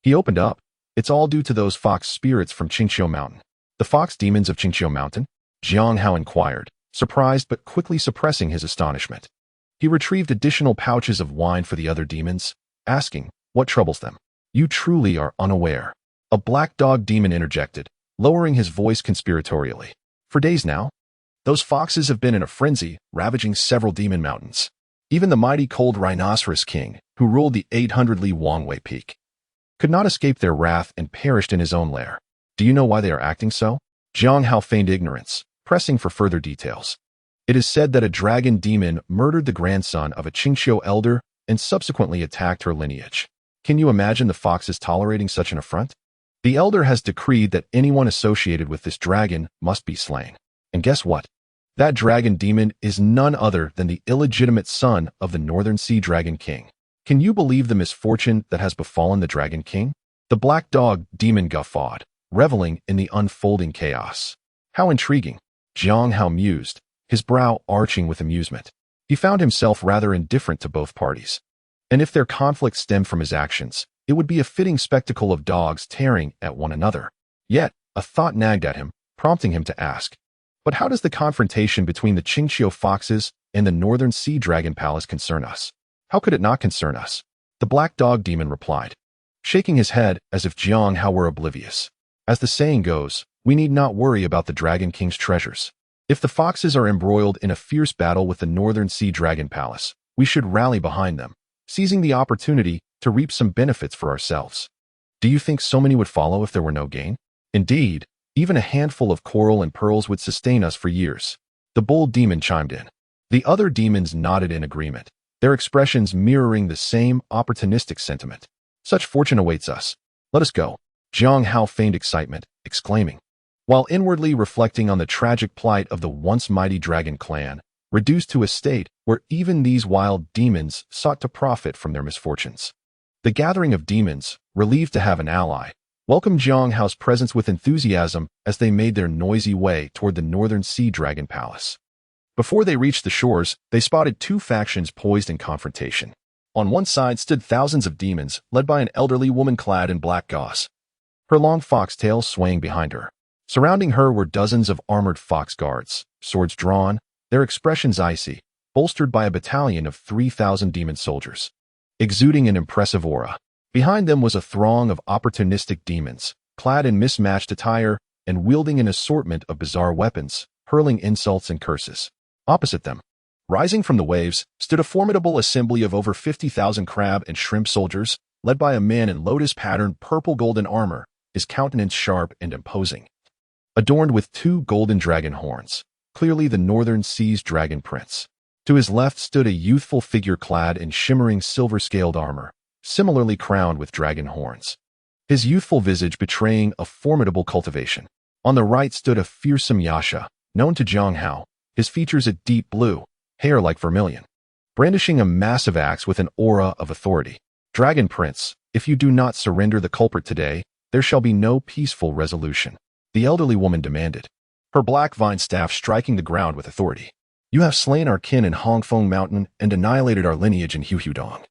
he opened up. "It's all due to those fox spirits from Xīyóu Mountain." "The fox demons of Xīyóu Mountain?" Xīyóu inquired, surprised but quickly suppressing his astonishment. He retrieved additional pouches of wine for the other demons, asking, "What troubles them?" "You truly are unaware," a black dog demon interjected, lowering his voice conspiratorially. "For days now, those foxes have been in a frenzy, ravaging several demon mountains. Even the mighty cold rhinoceros king, who ruled the 800-li Wangwei Peak, could not escape their wrath and perished in his own lair. Do you know why they are acting so?" Xīyóu feigned ignorance, pressing for further details. "It is said that a dragon demon murdered the grandson of a Xīyóu elder and subsequently attacked her lineage. Can you imagine the foxes tolerating such an affront? The elder has decreed that anyone associated with this dragon must be slain. And guess what? That dragon demon is none other than the illegitimate son of the Northern Sea Dragon King. Can you believe the misfortune that has befallen the Dragon King?" The black dog demon guffawed, reveling in the unfolding chaos. "How intriguing," Xīyóu mused, his brow arching with amusement. He found himself rather indifferent to both parties. And if their conflict stemmed from his actions, it would be a fitting spectacle of dogs tearing at one another. Yet, a thought nagged at him, prompting him to ask, "But how does the confrontation between the Xīyóu foxes and the Northern Sea Dragon Palace concern us?" "How could it not concern us?" the black dog demon replied, shaking his head as if Xīyóu were oblivious. "As the saying goes, we need not worry about the Dragon King's treasures. If the foxes are embroiled in a fierce battle with the Northern Sea Dragon Palace, we should rally behind them, seizing the opportunity to reap some benefits for ourselves. Do you think so many would follow if there were no gain? Indeed, even a handful of coral and pearls would sustain us for years." The bull demon chimed in. The other demons nodded in agreement, their expressions mirroring the same opportunistic sentiment. "Such fortune awaits us. Let us go." Xīyóu feigned excitement, exclaiming, while inwardly reflecting on the tragic plight of the once mighty dragon clan, reduced to a state where even these wild demons sought to profit from their misfortunes. The gathering of demons, relieved to have an ally, welcomed Xīyóu's presence with enthusiasm as they made their noisy way toward the Northern Sea Dragon Palace. Before they reached the shores, they spotted two factions poised in confrontation. On one side stood thousands of demons, led by an elderly woman clad in black gauze, her long foxtail swaying behind her. Surrounding her were dozens of armored fox guards, swords drawn, their expressions icy, bolstered by a battalion of 3,000 demon soldiers, exuding an impressive aura. Behind them was a throng of opportunistic demons, clad in mismatched attire and wielding an assortment of bizarre weapons, hurling insults and curses. Opposite them, rising from the waves, stood a formidable assembly of over 50,000 crab and shrimp soldiers, led by a man in lotus-patterned purple-golden armor, his countenance sharp and imposing, adorned with 2 golden dragon horns, clearly the Northern Sea's dragon prince. To his left stood a youthful figure clad in shimmering silver-scaled armor, similarly crowned with dragon horns, his youthful visage betraying a formidable cultivation. On the right stood a fearsome Yasha, known to Xīyóu, his features a deep blue, hair like vermilion, brandishing a massive axe with an aura of authority. Dragon Prince, if you do not surrender the culprit today, there shall be no peaceful resolution, the elderly woman demanded, her black vine staff striking the ground with authority. You have slain our kin in Hongfeng Mountain and annihilated our lineage in Xīyóu.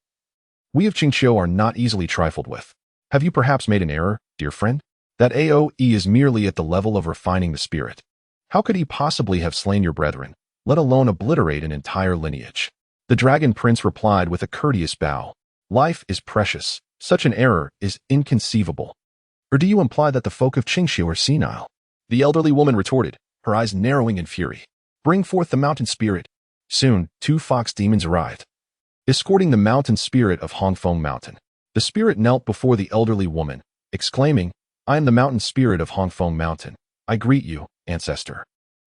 We of Xīyóu are not easily trifled with. Have you perhaps made an error, dear friend? That AOE is merely at the level of refining the spirit. How could he possibly have slain your brethren, let alone obliterate an entire lineage? The Dragon Prince replied with a courteous bow. Life is precious. Such an error is inconceivable. Or do you imply that the folk of Xīyóu are senile? The elderly woman retorted, her eyes narrowing in fury. Bring forth the mountain spirit. Soon, 2 fox demons arrived, escorting the mountain spirit of Hongfeng Mountain. The spirit knelt before the elderly woman, exclaiming, I am the mountain spirit of Hongfeng Mountain. I greet you, ancestor.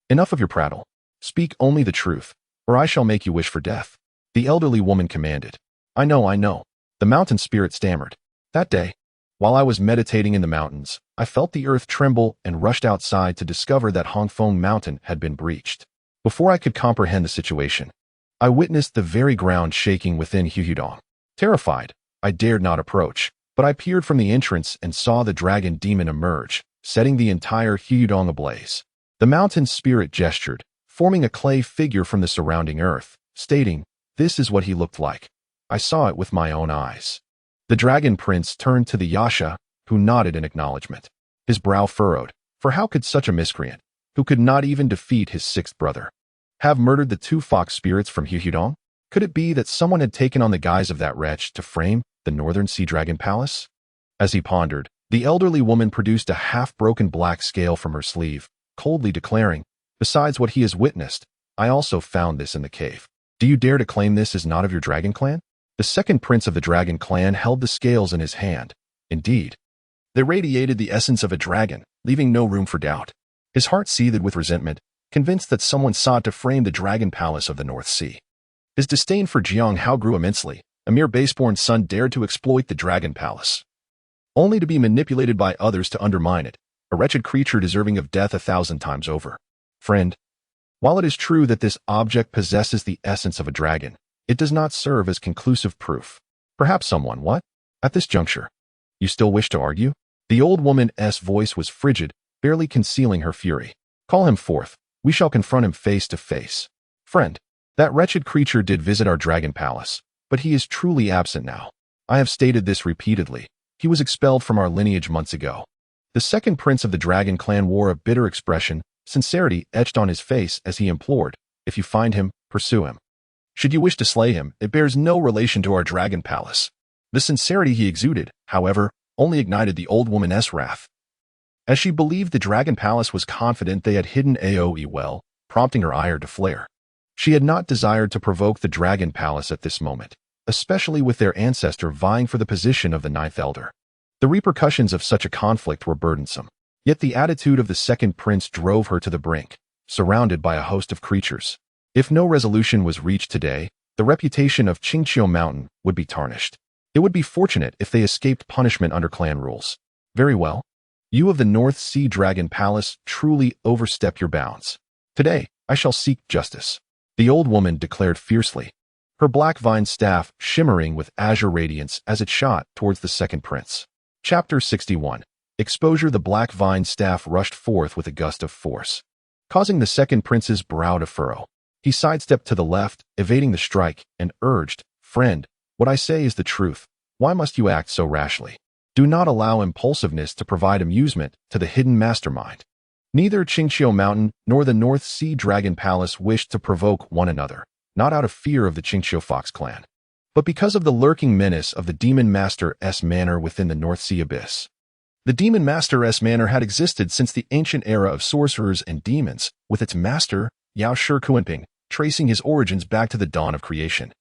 Enough of your prattle. Speak only the truth, or I shall make you wish for death. The elderly woman commanded. I know. The mountain spirit stammered. That day, while I was meditating in the mountains, I felt the earth tremble and rushed outside to discover that Hongfeng Mountain had been breached. Before I could comprehend the situation, I witnessed the very ground shaking within Xīyóu. Terrified, I dared not approach, but I peered from the entrance and saw the dragon demon emerge, setting the entire Xīyóu ablaze. The mountain spirit gestured, forming a clay figure from the surrounding earth, stating, This is what he looked like. I saw it with my own eyes. The Dragon Prince turned to the Yasha, who nodded in acknowledgement. His brow furrowed, for how could such a miscreant, who could not even defeat his 6th brother, have murdered the 2 fox spirits from Xīyóu? Could it be that someone had taken on the guise of that wretch to frame the Northern Sea Dragon Palace? As he pondered, the elderly woman produced a half-broken black scale from her sleeve, coldly declaring, Besides what he has witnessed, I also found this in the cave. Do you dare to claim this is not of your dragon clan? The 2nd prince of the dragon clan held the scales in his hand. Indeed, they radiated the essence of a dragon, leaving no room for doubt. His heart seethed with resentment, convinced that someone sought to frame the dragon palace of the North Sea. His disdain for Xīyóu grew immensely. A mere baseborn son dared to exploit the dragon palace, only to be manipulated by others to undermine it, a wretched creature deserving of death 1,000 times over. Friend, while it is true that this object possesses the essence of a dragon, it does not serve as conclusive proof. Perhaps someone, what? At this juncture, you still wish to argue? The old woman's voice was frigid, barely concealing her fury. Call him forth. We shall confront him face to face. Friend, that wretched creature did visit our dragon palace, but he is truly absent now. I have stated this repeatedly. He was expelled from our lineage months ago. The 2nd prince of the dragon clan wore a bitter expression, sincerity etched on his face as he implored, If you find him, pursue him. Should you wish to slay him, it bears no relation to our dragon palace. The sincerity he exuded, however, only ignited the old woman's wrath, as she believed the dragon palace was confident they had hidden AOE well, prompting her ire to flare. She had not desired to provoke the dragon palace at this moment, especially with their ancestor vying for the position of the 9th elder. The repercussions of such a conflict were burdensome, yet the attitude of the 2nd prince drove her to the brink, surrounded by a host of creatures. If no resolution was reached today, the reputation of Xīyóu Mountain would be tarnished. It would be fortunate if they escaped punishment under clan rules. Very well. You of the North Sea Dragon Palace truly overstep your bounds. Today, I shall seek justice. The old woman declared fiercely, her black vine staff shimmering with azure radiance as it shot towards the 2nd prince. Chapter 61. Exposure. The black vine staff rushed forth with a gust of force, causing the 2nd prince's brow to furrow. He sidestepped to the left, evading the strike, and urged, Friend, What I say is the truth. Why must you act so rashly? Do not allow impulsiveness to provide amusement to the hidden mastermind. Neither Xīyóu Mountain nor the North Sea Dragon Palace wished to provoke one another, not out of fear of the Xīyóu Fox clan, but because of the lurking menace of the Demon Master's manor within the North Sea abyss. The Demon Master's manor had existed since the ancient era of sorcerers and demons, with its master, Yao Shi, tracing his origins back to the dawn of creation,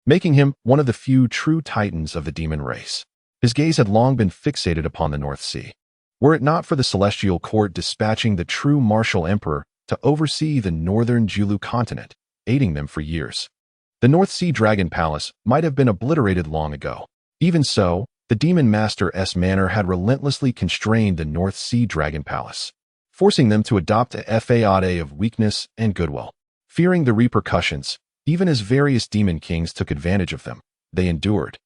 making him one of the few true titans of the demon race. His gaze had long been fixated upon the North Sea. Were it not for the celestial court dispatching the true martial emperor to oversee the northern Xīyóu continent, aiding them for years, the North Sea Dragon Palace might have been obliterated long ago. Even so, the Demon Master's manor had relentlessly constrained the North Sea Dragon Palace, forcing them to adopt a fade of weakness and goodwill. Fearing the repercussions, even as various demon kings took advantage of them, they endured,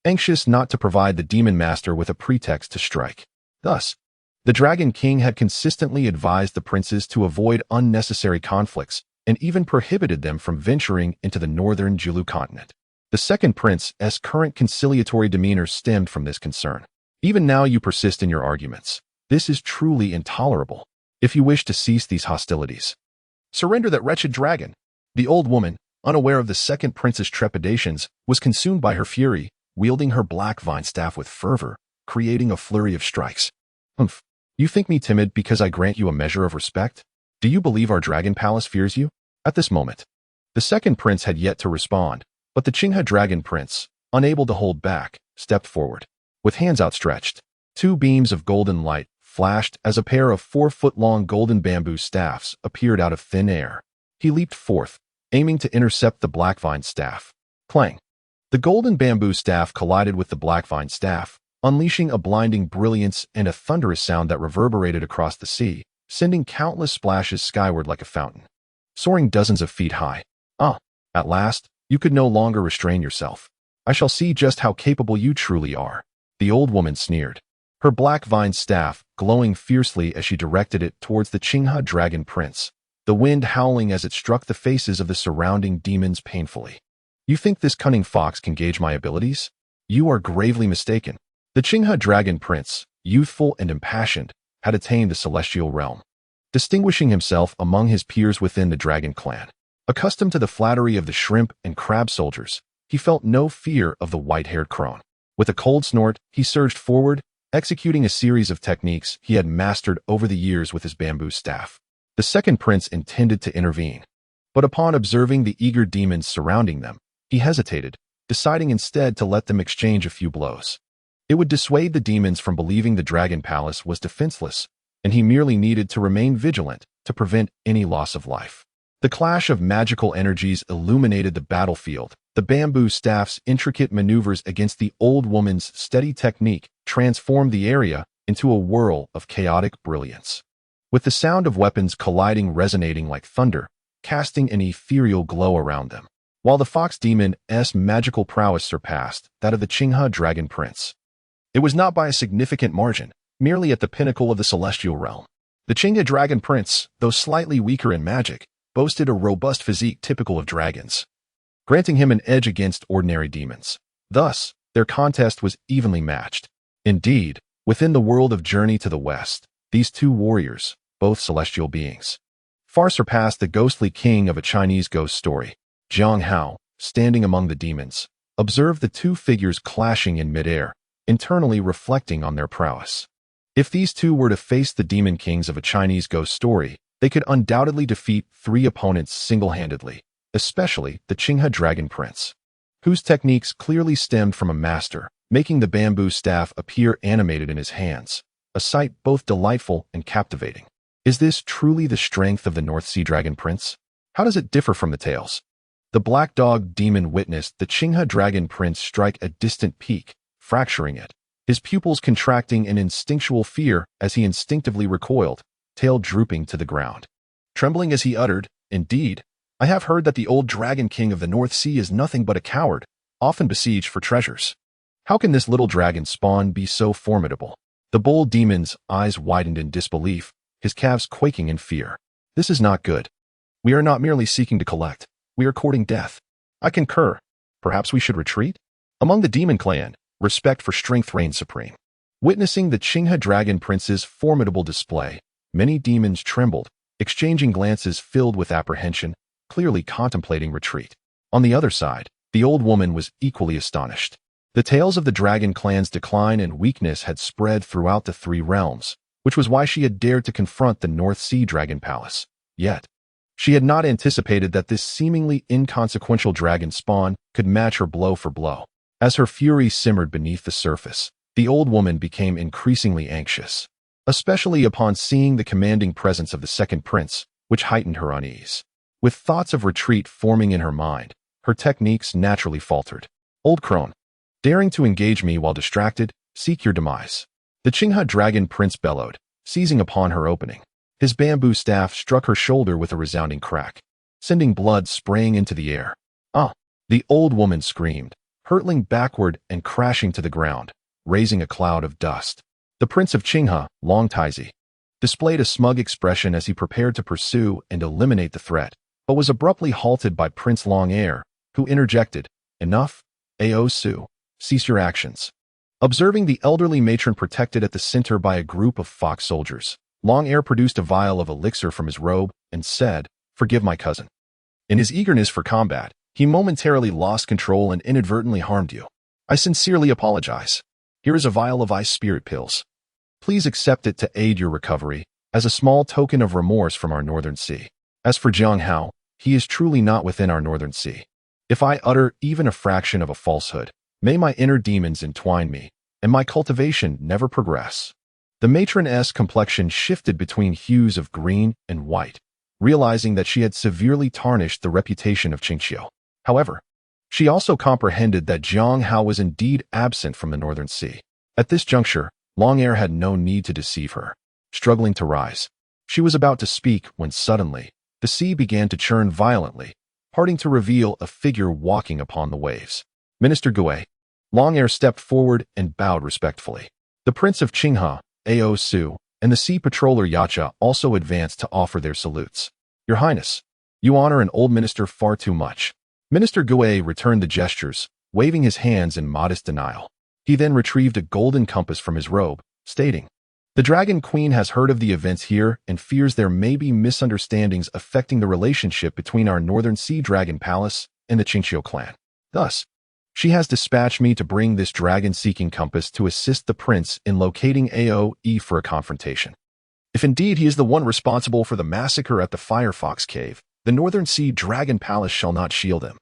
anxious not to provide the Demon Master with a pretext to strike. Thus, the Dragon King had consistently advised the princes to avoid unnecessary conflicts and even prohibited them from venturing into the northern Xīyóu continent. The second prince's current conciliatory demeanor stemmed from this concern. Even now you persist in your arguments. This is truly intolerable. If you wish to cease these hostilities, surrender that wretched dragon. The old woman, unaware of the second prince's trepidations, was consumed by her fury, wielding her black vine staff with fervor, creating a flurry of strikes. Humph. You think me timid because I grant you a measure of respect? Do you believe our dragon palace fears you? At this moment, the second prince had yet to respond, but the Xīyóu dragon prince, unable to hold back, stepped forward. With hands outstretched, two beams of golden light flashed as a pair of 4-foot-long golden bamboo staffs appeared out of thin air. He leaped forth, aiming to intercept the black vine staff. Clang! The golden bamboo staff collided with the black vine staff, unleashing a blinding brilliance and a thunderous sound that reverberated across the sea, sending countless splashes skyward like a fountain, soaring dozens of feet high. At last, you could no longer restrain yourself. I shall see just how capable you truly are. The old woman sneered, her black vine staff glowing fiercely as she directed it towards the Xīyóu dragon prince, the wind howling as it struck the faces of the surrounding demons painfully. You think this cunning fox can gauge my abilities? You are gravely mistaken. The Xīyóu dragon prince, youthful and impassioned, had attained the celestial realm, distinguishing himself among his peers within the dragon clan. Accustomed to the flattery of the shrimp and crab soldiers, he felt no fear of the white-haired crone. With a cold snort, he surged forward, executing a series of techniques he had mastered over the years with his bamboo staff. The second prince intended to intervene, but upon observing the eager demons surrounding them, he hesitated, deciding instead to let them exchange a few blows. It would dissuade the demons from believing the Dragon Palace was defenseless, and he merely needed to remain vigilant to prevent any loss of life. The clash of magical energies illuminated the battlefield. The bamboo staff's intricate maneuvers against the old woman's steady technique transformed the area into a whirl of chaotic brilliance, with the sound of weapons colliding resonating like thunder, casting an ethereal glow around them, while the fox demon's magical prowess surpassed that of the Xīyóu dragon prince. It was not by a significant margin, merely at the pinnacle of the celestial realm. The Xīyóu dragon prince, though slightly weaker in magic, boasted a robust physique typical of dragons, granting him an edge against ordinary demons. Thus, their contest was evenly matched. Indeed, within the world of Journey to the West, these two warriors, both celestial beings, far surpassed the ghostly king of a Chinese ghost story. Jiang Hao, standing among the demons, observed the two figures clashing in midair, internally reflecting on their prowess. If these two were to face the demon kings of a Chinese ghost story, they could undoubtedly defeat 3 opponents single-handedly, especially the Xīyóu dragon prince, whose techniques clearly stemmed from a master, making the bamboo staff appear animated in his hands, a sight both delightful and captivating. Is this truly the strength of the North Sea Dragon Prince? How does it differ from the tales? The black dog demon witnessed the Xīyóu dragon prince strike a distant peak, fracturing it, his pupils contracting in instinctual fear as he instinctively recoiled, tail drooping to the ground. Trembling as he uttered, "Indeed, I have heard that the old dragon king of the North Sea is nothing but a coward, often besieged for treasures. How can this little dragon spawn be so formidable?" The bull demon's eyes widened in disbelief, his calves quaking in fear. "This is not good. We are not merely seeking to collect, we are courting death." "I concur. Perhaps we should retreat?" Among the demon clan, respect for strength reigned supreme. Witnessing the Xīyóu dragon prince's formidable display, many demons trembled, exchanging glances filled with apprehension, clearly contemplating retreat. On the other side, the old woman was equally astonished. The tales of the dragon clan's decline and weakness had spread throughout the three realms, which was why she had dared to confront the North Sea Dragon Palace. Yet, she had not anticipated that this seemingly inconsequential dragon spawn could match her blow for blow. As her fury simmered beneath the surface, the old woman became increasingly anxious, especially upon seeing the commanding presence of the second prince, which heightened her unease. With thoughts of retreat forming in her mind, her techniques naturally faltered. Old crone, daring to engage me while distracted, seek your demise. The Xīyóu dragon prince bellowed, seizing upon her opening. His bamboo staff struck her shoulder with a resounding crack, sending blood spraying into the air. Ah! The old woman screamed, hurtling backward and crashing to the ground, raising a cloud of dust. The prince of Xīyóu, Long Taizi, displayed a smug expression as he prepared to pursue and eliminate the threat, but was abruptly halted by Prince Long Air, who interjected, "Enough, Xīyóu, cease your actions." Observing the elderly matron protected at the center by a group of fox soldiers, Long Air produced a vial of elixir from his robe and said, "Forgive my cousin. In his eagerness for combat, he momentarily lost control and inadvertently harmed you. I sincerely apologize. Here is a vial of ice spirit pills. Please accept it to aid your recovery, as a small token of remorse from our northern sea. As for Xīyóu, he is truly not within our northern sea. If I utter even a fraction of a falsehood, may my inner demons entwine me, and my cultivation never progress." The matron's complexion shifted between hues of green and white, realizing that she had severely tarnished the reputation of Xīyóu. However, she also comprehended that Xīyóu was indeed absent from the northern sea. At this juncture, Long Air had no need to deceive her. Struggling to rise, she was about to speak when suddenly, the sea began to churn violently, parting to reveal a figure walking upon the waves. Minister Xīyóu. Long Air stepped forward and bowed respectfully. The Prince of Xīyóu, Xīyóu, and the Sea Patroller Yacha also advanced to offer their salutes. "Your Highness, you honor an old minister far too much." Minister Xīyóu returned the gestures, waving his hands in modest denial. He then retrieved a golden compass from his robe, stating, "The Dragon Queen has heard of the events here and fears there may be misunderstandings affecting the relationship between our Northern Sea Dragon Palace and the Xīyóu clan. Thus, she has dispatched me to bring this dragon-seeking compass to assist the prince in locating Xīyóu for a confrontation. If indeed he is the one responsible for the massacre at the Firefox Cave, the Northern Sea Dragon Palace shall not shield him.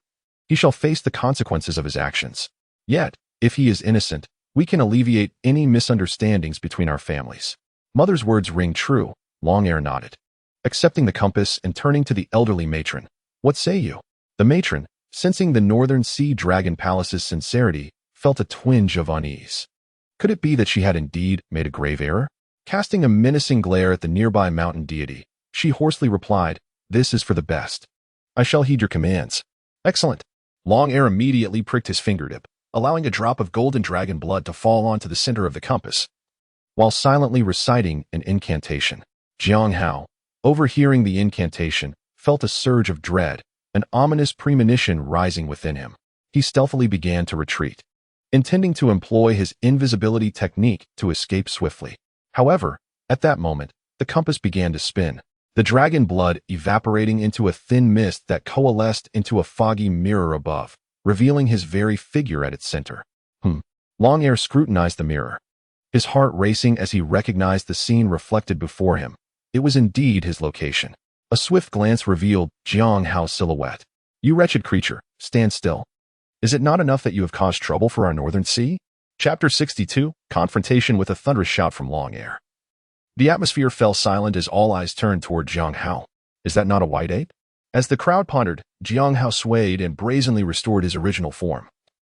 He shall face the consequences of his actions. Yet, if he is innocent, we can alleviate any misunderstandings between our families." Mother's words ring true, Long Air nodded. Accepting the compass and turning to the elderly matron, "What say you?" The matron, sensing the Northern Sea Dragon Palace's sincerity, felt a twinge of unease. Could it be that she had indeed made a grave error? Casting a menacing glare at the nearby mountain deity, she hoarsely replied, "This is for the best. I shall heed your commands." "Excellent." Long Air immediately pricked his fingertip, allowing a drop of golden dragon blood to fall onto the center of the compass. While silently reciting an incantation, Xīyóu, overhearing the incantation, felt a surge of dread, an ominous premonition rising within him. He stealthily began to retreat, intending to employ his invisibility technique to escape swiftly. However, at that moment, the compass began to spin, the dragon blood evaporating into a thin mist that coalesced into a foggy mirror above, revealing his very figure at its center. Long Air scrutinized the mirror, his heart racing as he recognized the scene reflected before him. It was indeed his location. A swift glance revealed Xīyóu's silhouette. "You wretched creature, stand still. Is it not enough that you have caused trouble for our northern sea?" Chapter 62, Confrontation with a thunderous shout from Long Air. The atmosphere fell silent as all eyes turned toward Xīyóu. "Is that not a white ape?" As the crowd pondered, Xīyóu swayed and brazenly restored his original form.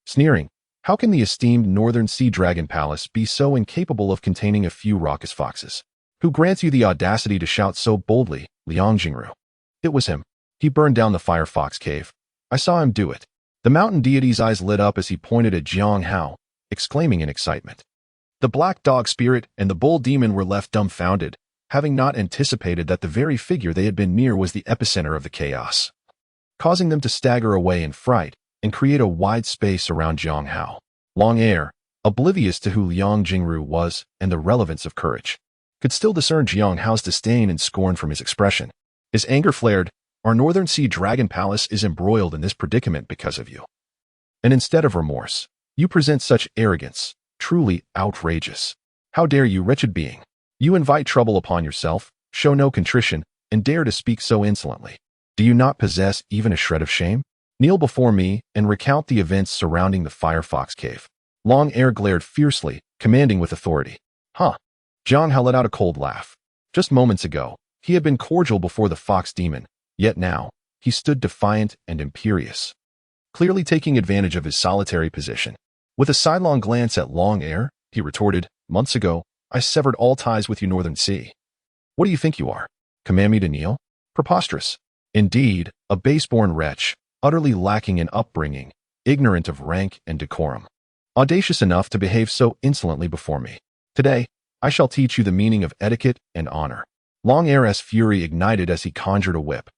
Sneering, "How can the esteemed Northern Sea Dragon Palace be so incapable of containing a few raucous foxes? Who grants you the audacity to shout so boldly, Liang Jingru?" It was him. He burned down the Firefox Cave. I saw him do it. The mountain deity's eyes lit up as he pointed at Xīyóu, exclaiming in excitement. The black dog spirit and the bull demon were left dumbfounded, having not anticipated that the very figure they had been near was the epicenter of the chaos. Causing them to stagger away in fright, and create a wide space around Zhang. Long Air, oblivious to who Liang Jingru was and the relevance of courage, could still discern Zhang's disdain and scorn from his expression. His anger flared. Our Northern Sea Dragon Palace is embroiled in this predicament because of you. And instead of remorse, you present such arrogance, truly outrageous. How dare you, wretched being? You invite trouble upon yourself, show no contrition, and dare to speak so insolently. Do you not possess even a shred of shame? Kneel before me and recount the events surrounding the Firefox Cave. Long Air glared fiercely, commanding with authority. Huh. Zhang let out a cold laugh. Just moments ago, he had been cordial before the fox demon, yet now, he stood defiant and imperious, clearly taking advantage of his solitary position. With a sidelong glance at Long Air, he retorted, months ago, I severed all ties with you, Northern Sea. What do you think you are? Command me to kneel? Preposterous. Indeed, a base-born wretch, utterly lacking in upbringing, ignorant of rank and decorum. Audacious enough to behave so insolently before me. Today, I shall teach you the meaning of etiquette and honor. Long Air's fury ignited as he conjured a whip,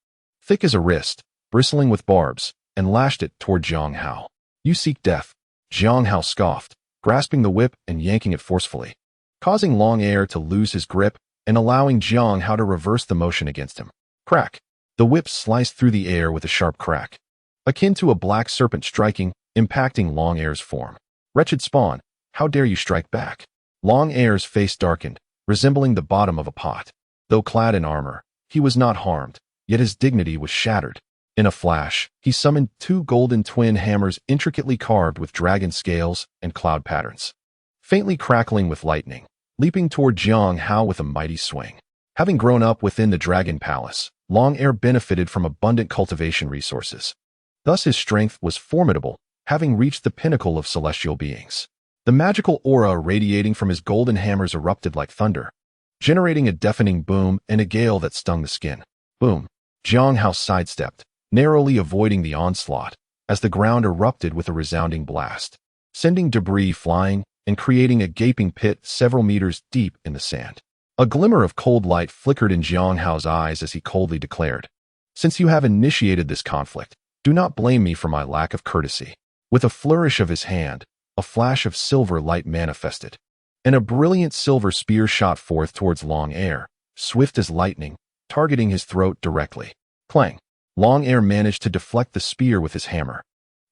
thick as a wrist, bristling with barbs, and lashed it toward Zhang. You seek death. Zhang scoffed, grasping the whip and yanking it forcefully, causing Long Air to lose his grip and allowing Zhang to reverse the motion against him. Crack! The whip sliced through the air with a sharp crack, akin to a black serpent striking, impacting Long Air's form. Wretched spawn, how dare you strike back? Long Air's face darkened, resembling the bottom of a pot. Though clad in armor, he was not harmed, yet his dignity was shattered. In a flash, he summoned 2 golden twin hammers intricately carved with dragon scales and cloud patterns, faintly crackling with lightning, leaping toward Zhang with a mighty swing. Having grown up within the Dragon Palace, Long Air benefited from abundant cultivation resources. Thus his strength was formidable, having reached the pinnacle of celestial beings. The magical aura radiating from his golden hammers erupted like thunder, generating a deafening boom and a gale that stung the skin. Boom! Zhang sidestepped, narrowly avoiding the onslaught, as the ground erupted with a resounding blast, sending debris flying and creating a gaping pit several meters deep in the sand. A glimmer of cold light flickered in Zhang's eyes as he coldly declared, Since you have initiated this conflict, do not blame me for my lack of courtesy. With a flourish of his hand, a flash of silver light manifested, and a brilliant silver spear shot forth towards Long Air, swift as lightning, targeting his throat directly. Clang! Long Air managed to deflect the spear with his hammer,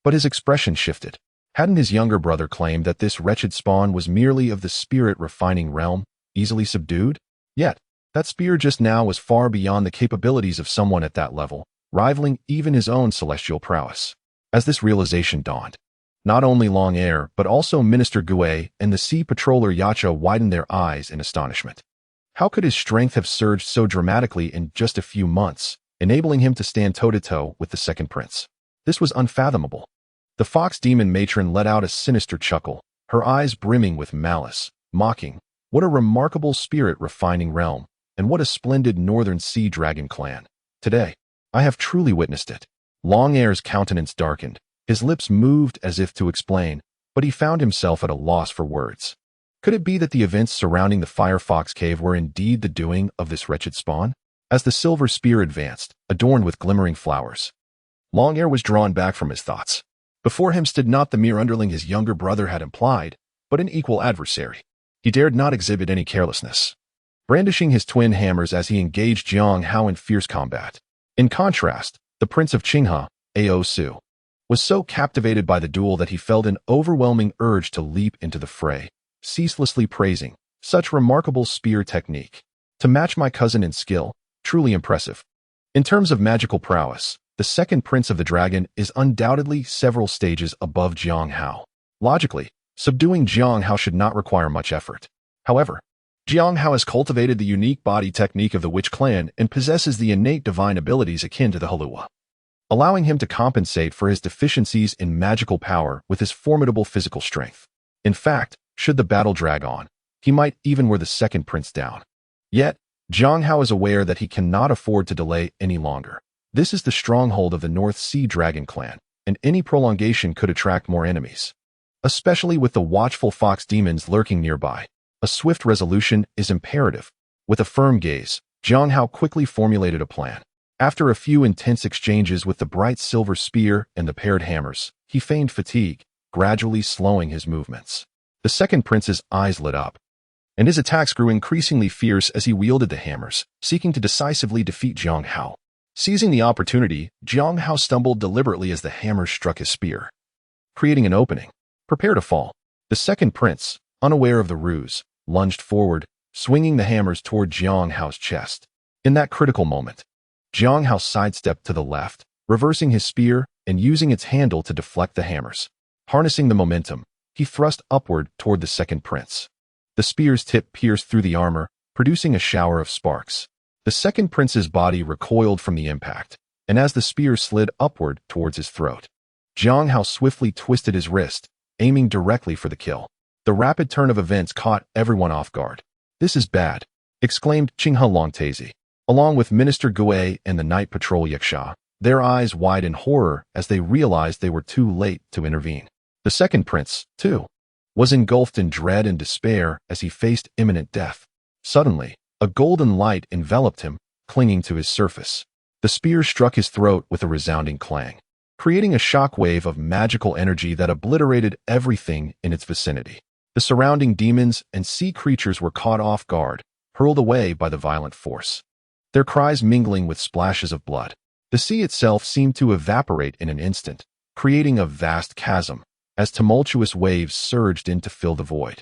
but his expression shifted. Hadn't his younger brother claimed that this wretched spawn was merely of the spirit-refining realm, easily subdued? Yet, that spear just now was far beyond the capabilities of someone at that level, rivaling even his own celestial prowess. As this realization dawned, not only Long Air but also Minister Gui and the Sea Patroller Yacha widened their eyes in astonishment. How could his strength have surged so dramatically in just a few months, enabling him to stand toe-to-toe with the second prince? This was unfathomable. The fox demon matron let out a sinister chuckle, her eyes brimming with malice, mocking, what a remarkable spirit-refining realm, and what a splendid Northern Sea Dragon clan. Today, I have truly witnessed it. Long Air's countenance darkened, his lips moved as if to explain, but he found himself at a loss for words. Could it be that the events surrounding the Firefox Cave were indeed the doing of this wretched spawn? As the silver spear advanced, adorned with glimmering flowers, Long Air was drawn back from his thoughts. Before him stood not the mere underling his younger brother had implied, but an equal adversary. He dared not exhibit any carelessness, brandishing his twin hammers as he engaged Zhang in fierce combat. In contrast, the Prince of Qinghe, Xīyóu, was so captivated by the duel that he felt an overwhelming urge to leap into the fray, ceaselessly praising such remarkable spear technique. To match my cousin in skill, truly impressive. In terms of magical prowess, the second Prince of the Dragon is undoubtedly several stages above Zhang. Logically, subduing Zhang should not require much effort. However, Zhang has cultivated the unique body technique of the Witch Clan and possesses the innate divine abilities akin to the Halua, allowing him to compensate for his deficiencies in magical power with his formidable physical strength. In fact, should the battle drag on, he might even wear the second prince down. Yet, Zhang is aware that he cannot afford to delay any longer. This is the stronghold of the North Sea Dragon clan, and any prolongation could attract more enemies, especially with the watchful fox demons lurking nearby. A swift resolution is imperative. With a firm gaze, Zhang quickly formulated a plan. After a few intense exchanges with the bright silver spear and the paired hammers, he feigned fatigue, gradually slowing his movements. The second prince's eyes lit up, and his attacks grew increasingly fierce as he wielded the hammers, seeking to decisively defeat Xīyóu. Seizing the opportunity, Xīyóu stumbled deliberately as the hammers struck his spear, creating an opening. Prepare to fall. The second prince, unaware of the ruse, lunged forward, swinging the hammers toward Xīyóu's chest. In that critical moment, Xīyóu sidestepped to the left, reversing his spear and using its handle to deflect the hammers. Harnessing the momentum, he thrust upward toward the second prince. The spear's tip pierced through the armor, producing a shower of sparks. The second prince's body recoiled from the impact, and as the spear slid upward towards his throat, Xīyóu swiftly twisted his wrist, aiming directly for the kill. The rapid turn of events caught everyone off guard. "This is bad," exclaimed Qinghe Longtazi, along with Minister Gui and the Night Patrol Xīyóu, their eyes wide in horror as they realized they were too late to intervene. The second prince, too, was engulfed in dread and despair as he faced imminent death. Suddenly, a golden light enveloped him, clinging to his surface. The spear struck his throat with a resounding clang, creating a shockwave of magical energy that obliterated everything in its vicinity. The surrounding demons and sea creatures were caught off guard, hurled away by the violent force, their cries mingling with splashes of blood. The sea itself seemed to evaporate in an instant, creating a vast chasm, as tumultuous waves surged in to fill the void,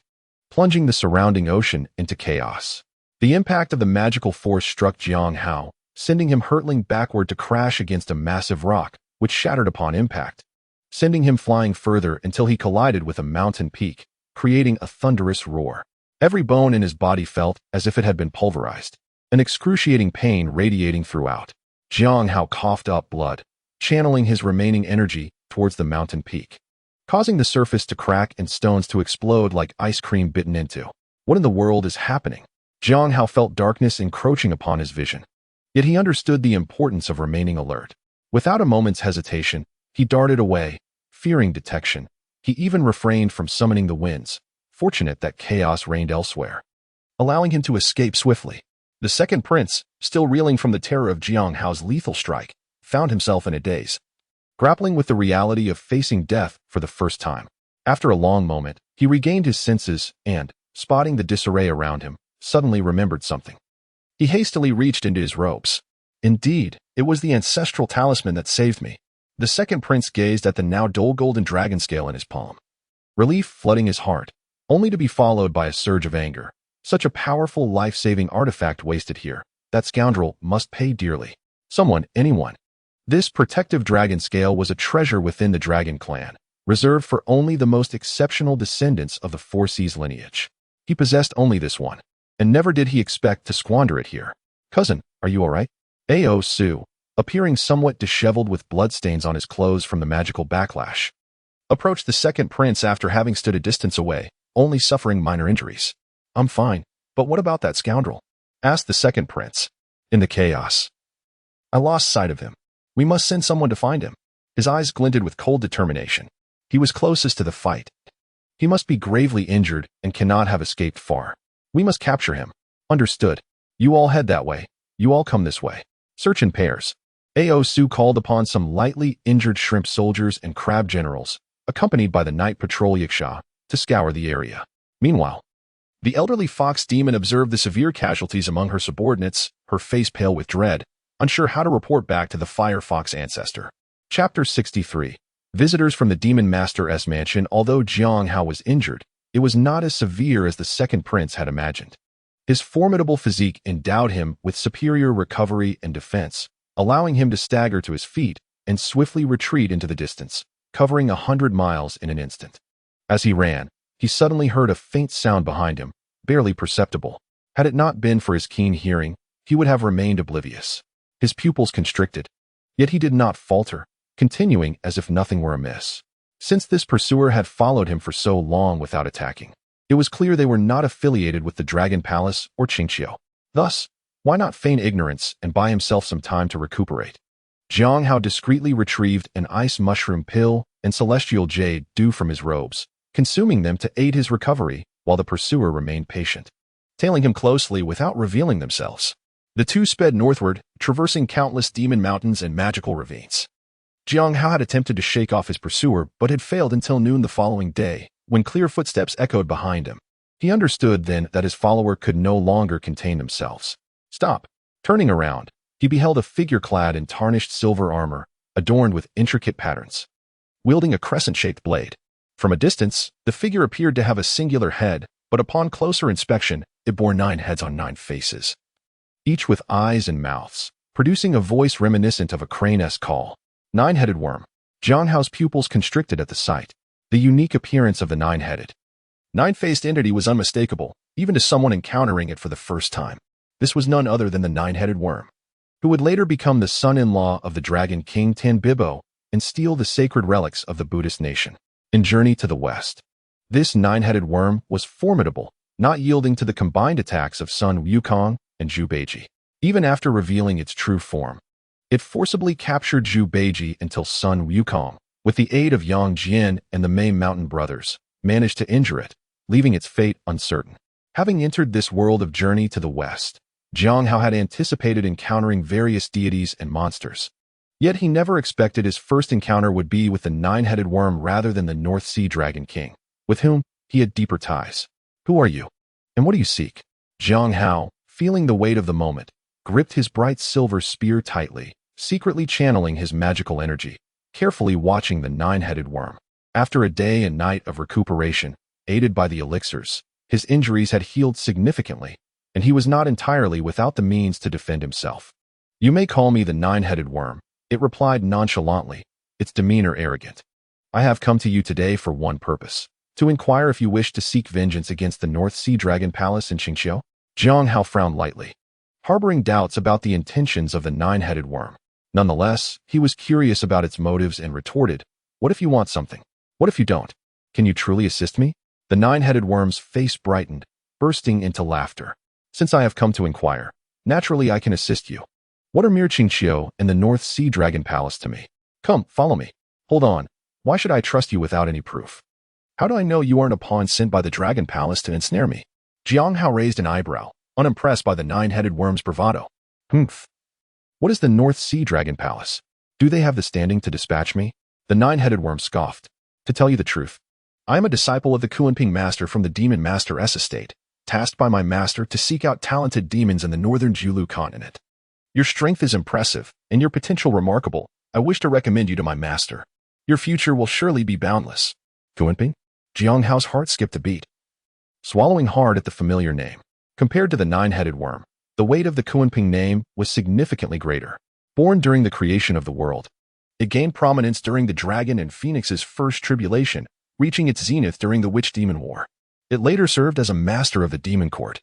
plunging the surrounding ocean into chaos. The impact of the magical force struck Xīyóu, sending him hurtling backward to crash against a massive rock, which shattered upon impact, sending him flying further until he collided with a mountain peak, creating a thunderous roar. Every bone in his body felt as if it had been pulverized, an excruciating pain radiating throughout. Xīyóu coughed up blood, channeling his remaining energy towards the mountain peak, causing the surface to crack and stones to explode like ice cream bitten into. What in the world is happening? Xīyóu felt darkness encroaching upon his vision, yet he understood the importance of remaining alert. Without a moment's hesitation, he darted away, fearing detection. He even refrained from summoning the winds, fortunate that chaos reigned elsewhere, allowing him to escape swiftly. The second prince, still reeling from the terror of Xīyóu's lethal strike, found himself in a daze, grappling with the reality of facing death for the first time. After a long moment, he regained his senses and, spotting the disarray around him, suddenly remembered something. He hastily reached into his robes. Indeed, it was the ancestral talisman that saved me. The second prince gazed at the now dull golden dragon scale in his palm, relief flooding his heart, only to be followed by a surge of anger. Such a powerful life-saving artifact wasted here. That scoundrel must pay dearly. Someone, anyone. This protective dragon scale was a treasure within the dragon clan, reserved for only the most exceptional descendants of the Four Seas lineage. He possessed only this one, and never did he expect to squander it here. "Cousin, are you all right?" Xīyóu, appearing somewhat disheveled with bloodstains on his clothes from the magical backlash, approached the second prince after having stood a distance away, only suffering minor injuries. "I'm fine, but what about that scoundrel?" asked the second prince. "In the chaos, I lost sight of him. We must send someone to find him." His eyes glinted with cold determination. He was closest to the fight. He must be gravely injured and cannot have escaped far. We must capture him. "Understood. You all head that way. You all come this way. Search in pairs." Xīyóu called upon some lightly injured shrimp soldiers and crab generals, accompanied by the Night Patrol Xīyóu, to scour the area. Meanwhile, the elderly fox demon observed the severe casualties among her subordinates, her face pale with dread, unsure how to report back to the Fire Fox ancestor. Chapter 63. Visitors from the Demon Master's mansion. Although Xīyóu was injured, it was not as severe as the second prince had imagined. His formidable physique endowed him with superior recovery and defense, allowing him to stagger to his feet and swiftly retreat into the distance, covering 100 miles in an instant. As he ran, he suddenly heard a faint sound behind him, barely perceptible. Had it not been for his keen hearing, he would have remained oblivious. His pupils constricted, yet he did not falter, continuing as if nothing were amiss. Since this pursuer had followed him for so long without attacking, it was clear they were not affiliated with the Dragon Palace or Xīyóu. Thus, why not feign ignorance and buy himself some time to recuperate? Xīyóu discreetly retrieved an ice mushroom pill and celestial jade dew from his robes, consuming them to aid his recovery while the pursuer remained patient, tailing him closely without revealing themselves. The two sped northward, traversing countless demon mountains and magical ravines. Jiang Hao had attempted to shake off his pursuer, but had failed until noon the following day, when clear footsteps echoed behind him. He understood then that his follower could no longer contain themselves. Stop! Turning around, he beheld a figure clad in tarnished silver armor, adorned with intricate patterns, wielding a crescent-shaped blade. From a distance, the figure appeared to have a singular head, but upon closer inspection, it bore 9 heads on 9 faces, each with eyes and mouths, producing a voice reminiscent of a crane-esque call. 9-headed worm. Jiang Hao's pupils constricted at the sight. The unique appearance of the 9-headed, 9-faced entity was unmistakable, even to someone encountering it for the first time. This was none other than the 9-headed worm, who would later become the son-in-law of the Dragon King Tanbibo and steal the sacred relics of the Buddhist nation. In Journey to the West, this 9-headed worm was formidable, not yielding to the combined attacks of Sun Wukong and Zhu Beiji. Even after revealing its true form, it forcibly captured Zhu Beiji until Sun Wukong, with the aid of Yang Jian and the Mei Mountain brothers, managed to injure it, leaving its fate uncertain. Having entered this world of Journey to the West, Jiang Hao had anticipated encountering various deities and monsters. Yet he never expected his first encounter would be with the 9-headed worm rather than the North Sea Dragon King, with whom he had deeper ties. Who are you? And what do you seek? Jiang Hao, feeling the weight of the moment, gripped his bright silver spear tightly, secretly channeling his magical energy, carefully watching the 9-headed worm. After a day and night of recuperation, aided by the elixirs, his injuries had healed significantly, and he was not entirely without the means to defend himself. You may call me the 9-headed worm, it replied nonchalantly, its demeanor arrogant. I have come to you today for one purpose, to inquire if you wish to seek vengeance against the North Sea Dragon Palace in Xīyóu. Jiang Hao frowned lightly, harboring doubts about the intentions of the 9-headed worm. Nonetheless, he was curious about its motives and retorted, what if you want something? What if you don't? Can you truly assist me? The 9-headed worm's face brightened, bursting into laughter. Since I have come to inquire, naturally I can assist you. What are mere Xīyóu and the North Sea Dragon Palace to me? Come, follow me. Hold on. Why should I trust you without any proof? How do I know you aren't a pawn sent by the Dragon Palace to ensnare me? Jiang Hao raised an eyebrow, unimpressed by the 9-headed worm's bravado. Humph. What is the North Sea Dragon Palace? Do they have the standing to dispatch me? The 9-headed worm scoffed. To tell you the truth, I am a disciple of the Kunping Master from the Demon Master S estate, tasked by my master to seek out talented demons in the northern Julu continent. Your strength is impressive, and your potential remarkable. I wish to recommend you to my master. Your future will surely be boundless. Kunping? Jiang Hao's heart skipped a beat, swallowing hard at the familiar name. Compared to the 9-headed worm, the weight of the Kunping name was significantly greater. Born during the creation of the world, it gained prominence during the Dragon and Phoenix's first tribulation, reaching its zenith during the Witch-Demon War. It later served as a master of the Demon Court,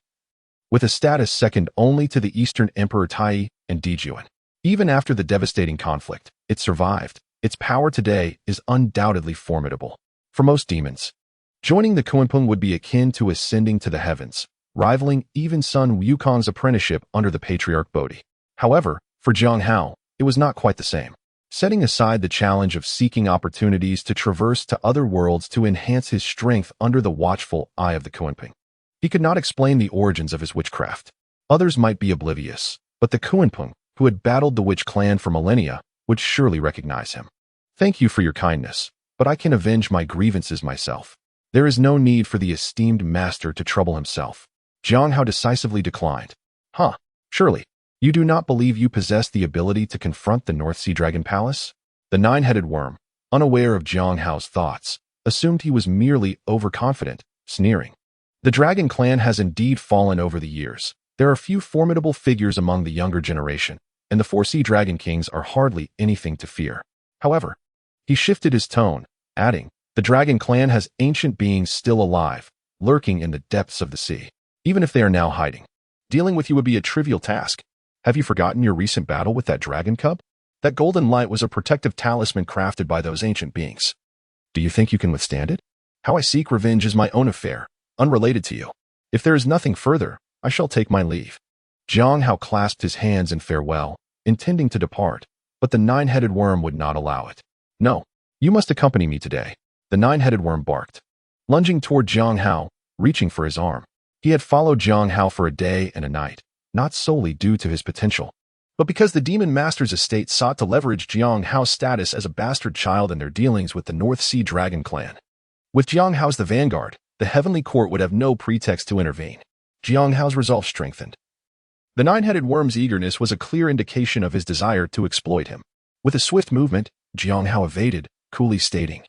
with a status second only to the Eastern Emperor Tai and Dijuan. Even after the devastating conflict, it survived. Its power today is undoubtedly formidable. For most demons, joining the Kunping would be akin to ascending to the heavens, rivaling even Sun Wukong's apprenticeship under the Patriarch Bodhi. However, for Jiang Hao, it was not quite the same. Setting aside the challenge of seeking opportunities to traverse to other worlds to enhance his strength under the watchful eye of the Kunping, he could not explain the origins of his witchcraft. Others might be oblivious, but the Kunping, who had battled the witch clan for millennia, would surely recognize him. Thank you for your kindness, but I can avenge my grievances myself. There is no need for the esteemed master to trouble himself. Jiang Hao decisively declined. Surely, you do not believe you possess the ability to confront the North Sea Dragon Palace? The 9-headed worm, unaware of Jiang Hao's thoughts, assumed he was merely overconfident, sneering. The Dragon Clan has indeed fallen over the years. There are few formidable figures among the younger generation, and the 4 Sea Dragon Kings are hardly anything to fear. However, he shifted his tone, adding, the Dragon Clan has ancient beings still alive, lurking in the depths of the sea. Even if they are now hiding, dealing with you would be a trivial task. Have you forgotten your recent battle with that dragon cub? That golden light was a protective talisman crafted by those ancient beings. Do you think you can withstand it? How I seek revenge is my own affair, unrelated to you. If there is nothing further, I shall take my leave. Jiang Hao clasped his hands in farewell, intending to depart, but the 9-headed worm would not allow it. No, you must accompany me today. The 9-headed worm barked, lunging toward Jiang Hao, reaching for his arm. He had followed Jiang Hao for a day and a night, not solely due to his potential, but because the Demon Master's estate sought to leverage Xīyóu's status as a bastard child in their dealings with the North Sea Dragon clan. With Xīyóu the vanguard, the Heavenly Court would have no pretext to intervene. Xīyóu's resolve strengthened. The nine-headed worm's eagerness was a clear indication of his desire to exploit him. With a swift movement, Xīyóu evaded, coolly stating,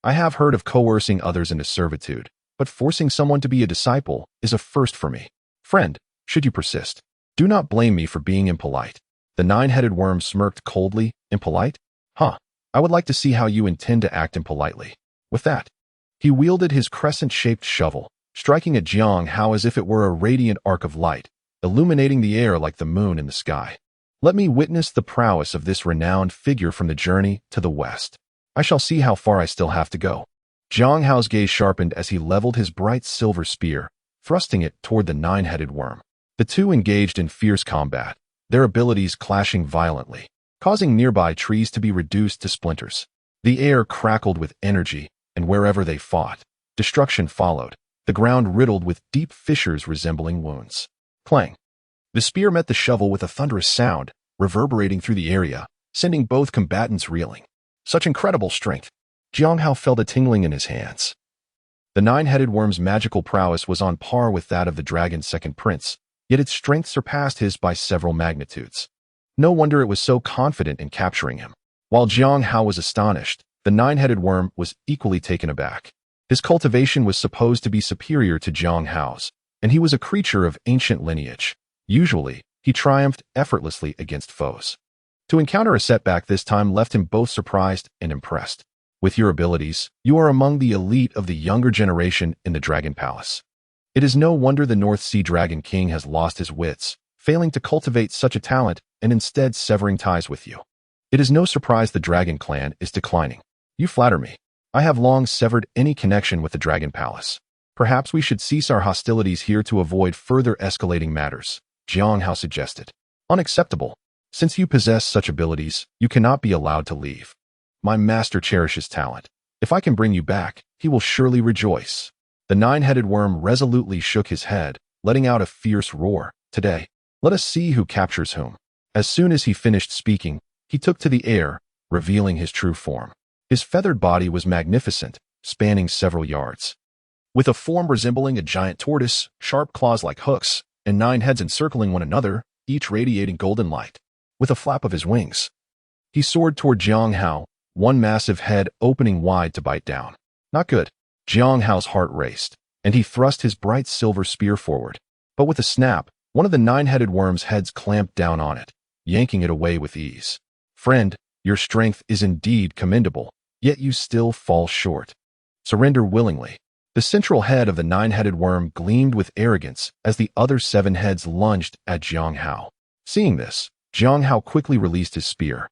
"I have heard of coercing others into servitude, but forcing someone to be a disciple is a first for me. Friend, should you persist, do not blame me for being impolite." The nine-headed worm smirked coldly. "Impolite? Huh. I would like to see how you intend to act impolitely." With that, he wielded his crescent-shaped shovel, striking at Xīyóu as if it were a radiant arc of light, illuminating the air like the moon in the sky. "Let me witness the prowess of this renowned figure from the journey to the west. I shall see how far I still have to go." Xīyóu's gaze sharpened as he leveled his bright silver spear, thrusting it toward the nine-headed worm. The two engaged in fierce combat, their abilities clashing violently, causing nearby trees to be reduced to splinters. The air crackled with energy, and wherever they fought, destruction followed, the ground riddled with deep fissures resembling wounds. Clang! The spear met the shovel with a thunderous sound, reverberating through the area, sending both combatants reeling. Such incredible strength! Xīyóu felt a tingling in his hands. The nine-headed worm's magical prowess was on par with that of the dragon's second prince, yet its strength surpassed his by several magnitudes. No wonder it was so confident in capturing him. While Xīyóu was astonished, the nine-headed worm was equally taken aback. His cultivation was supposed to be superior to Xīyóu's, and he was a creature of ancient lineage. Usually, he triumphed effortlessly against foes. To encounter a setback this time left him both surprised and impressed. "With your abilities, you are among the elite of the younger generation in the Dragon Palace. It is no wonder the North Sea Dragon King has lost his wits, failing to cultivate such a talent and instead severing ties with you. It is no surprise the Dragon Clan is declining. You flatter me. I have long severed any connection with the Dragon Palace. Perhaps we should cease our hostilities here to avoid further escalating matters," Xīyóu suggested. "Unacceptable. Since you possess such abilities, you cannot be allowed to leave. My master cherishes talent. If I can bring you back, he will surely rejoice." The nine-headed worm resolutely shook his head, letting out a fierce roar. "Today, let us see who captures whom." As soon as he finished speaking, he took to the air, revealing his true form. His feathered body was magnificent, spanning several yards. With a form resembling a giant tortoise, sharp claws like hooks, and 9 heads encircling one another, each radiating golden light. With a flap of his wings, he soared toward Xīyóu, one massive head opening wide to bite down. Not good. Xīyóu's heart raced, and he thrust his bright silver spear forward. But with a snap, one of the 9-headed worm's heads clamped down on it, yanking it away with ease. "Friend, your strength is indeed commendable, yet you still fall short. Surrender willingly." The central head of the 9-headed worm gleamed with arrogance as the other 7 heads lunged at Xīyóu. Seeing this, Xīyóu quickly released his spear,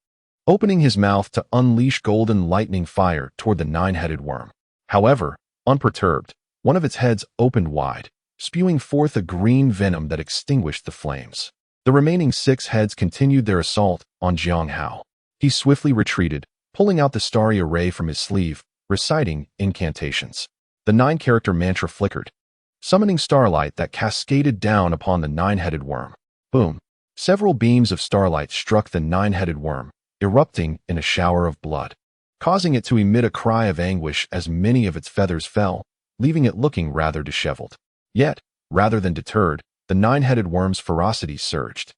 opening his mouth to unleash golden lightning fire toward the 9-headed worm. However, unperturbed, one of its heads opened wide, spewing forth a green venom that extinguished the flames. The remaining 6 heads continued their assault on Xīyóu. He swiftly retreated, pulling out the starry array from his sleeve, reciting incantations. The 9-character mantra flickered, summoning starlight that cascaded down upon the 9-headed worm. Boom! Several beams of starlight struck the 9-headed worm, erupting in a shower of blood, causing it to emit a cry of anguish as many of its feathers fell, leaving it looking rather disheveled. Yet, rather than deterred, the 9-headed worm's ferocity surged.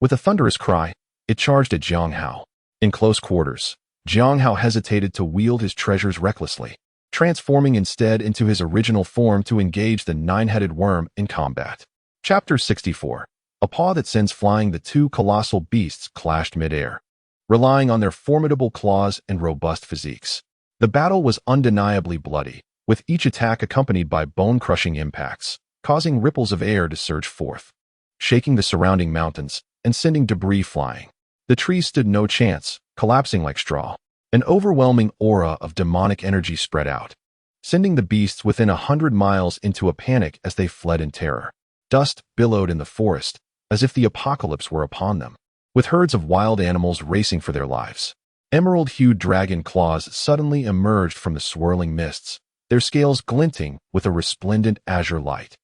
With a thunderous cry, it charged at Xīyóu. In close quarters, Xīyóu hesitated to wield his treasures recklessly, transforming instead into his original form to engage the 9-headed worm in combat. Chapter 64. A paw that sends flying. The 2 colossal beasts clashed mid-air, relying on their formidable claws and robust physiques. The battle was undeniably bloody, with each attack accompanied by bone-crushing impacts, causing ripples of air to surge forth, shaking the surrounding mountains and sending debris flying. The trees stood no chance, collapsing like straw. An overwhelming aura of demonic energy spread out, sending the beasts within 100 miles into a panic as they fled in terror. Dust billowed in the forest, as if the apocalypse were upon them, with herds of wild animals racing for their lives. Emerald-hued dragon claws suddenly emerged from the swirling mists, their scales glinting with a resplendent azure light.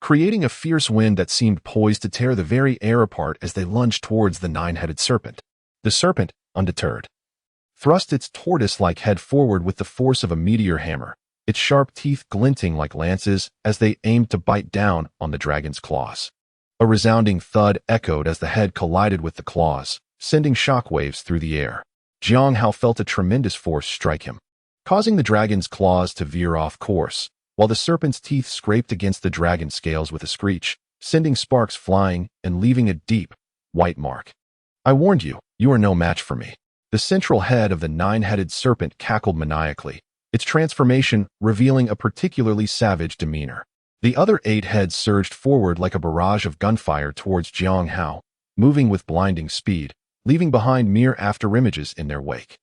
creating a fierce wind that seemed poised to tear the very air apart as they lunged towards the nine-headed serpent. The serpent, undeterred, thrust its tortoise-like head forward with the force of a meteor hammer, its sharp teeth glinting like lances as they aimed to bite down on the dragon's claws. A resounding thud echoed as the head collided with the claws, sending shockwaves through the air. Xīyóu felt a tremendous force strike him, causing the dragon's claws to veer off course, while the serpent's teeth scraped against the dragon's scales with a screech, sending sparks flying and leaving a deep, white mark. "I warned you, you are no match for me." The central head of the nine-headed serpent cackled maniacally, its transformation revealing a particularly savage demeanor. The other 8 heads surged forward like a barrage of gunfire towards Xīyóu, moving with blinding speed, leaving behind mere afterimages in their wake.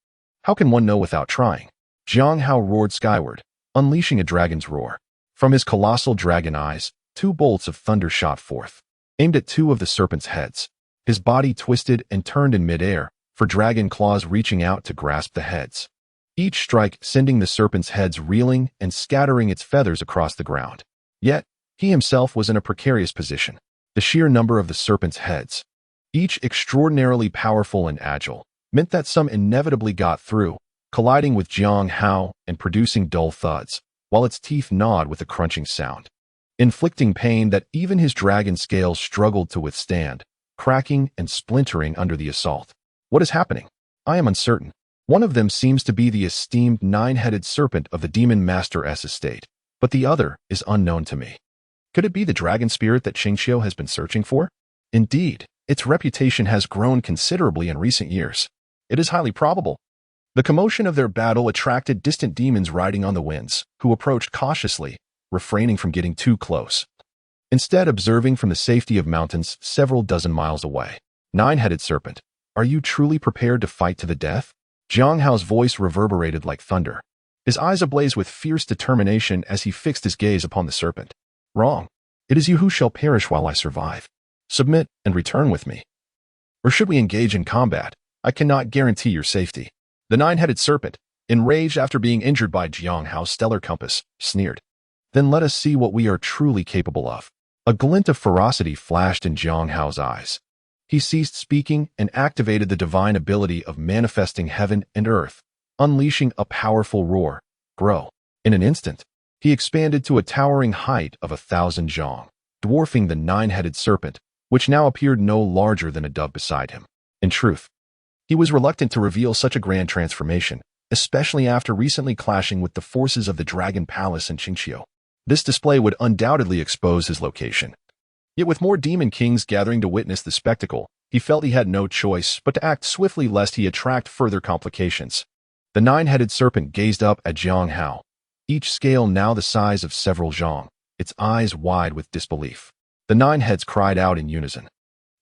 How can one know without trying? Xīyóu roared skyward, unleashing a dragon's roar. From his colossal dragon eyes, 2 bolts of thunder shot forth, aimed at 2 of the serpent's heads. His body twisted and turned in midair, for dragon claws reaching out to grasp the heads. Each strike sending the serpent's heads reeling and scattering its feathers across the ground. Yet, he himself was in a precarious position. The sheer number of the serpent's heads, each extraordinarily powerful and agile, meant that some inevitably got through, colliding with Xīyóu and producing dull thuds, while its teeth gnawed with a crunching sound, inflicting pain that even his dragon scales struggled to withstand, cracking and splintering under the assault. What is happening? I am uncertain. One of them seems to be the esteemed 9-headed serpent of the Demon Master's estate, but the other is unknown to me. Could it be the dragon spirit that Xīyóu has been searching for? Indeed, its reputation has grown considerably in recent years. It is highly probable. The commotion of their battle attracted distant demons riding on the winds, who approached cautiously, refraining from getting too close, instead observing from the safety of mountains several dozen miles away. 9-headed serpent, are you truly prepared to fight to the death? Xīyóu's voice reverberated like thunder, his eyes ablaze with fierce determination as he fixed his gaze upon the serpent. Wrong. It is you who shall perish while I survive. Submit and return with me. Or should we engage in combat? I cannot guarantee your safety. The 9-headed serpent, enraged after being injured by Xīyóu's stellar compass, sneered. Then let us see what we are truly capable of. A glint of ferocity flashed in Xīyóu's eyes. He ceased speaking and activated the divine ability of manifesting heaven and earth, unleashing a powerful roar, grow. In an instant, he expanded to a towering height of 1,000 zhong, dwarfing the 9-headed serpent, which now appeared no larger than a dove beside him. In truth, he was reluctant to reveal such a grand transformation, especially after recently clashing with the forces of the Dragon Palace in Xīyóu. This display would undoubtedly expose his location. Yet with more demon kings gathering to witness the spectacle, he felt he had no choice but to act swiftly lest he attract further complications. The 9-headed serpent gazed up at Xīyóu, each scale now the size of several zhong, its eyes wide with disbelief. The 9 heads cried out in unison,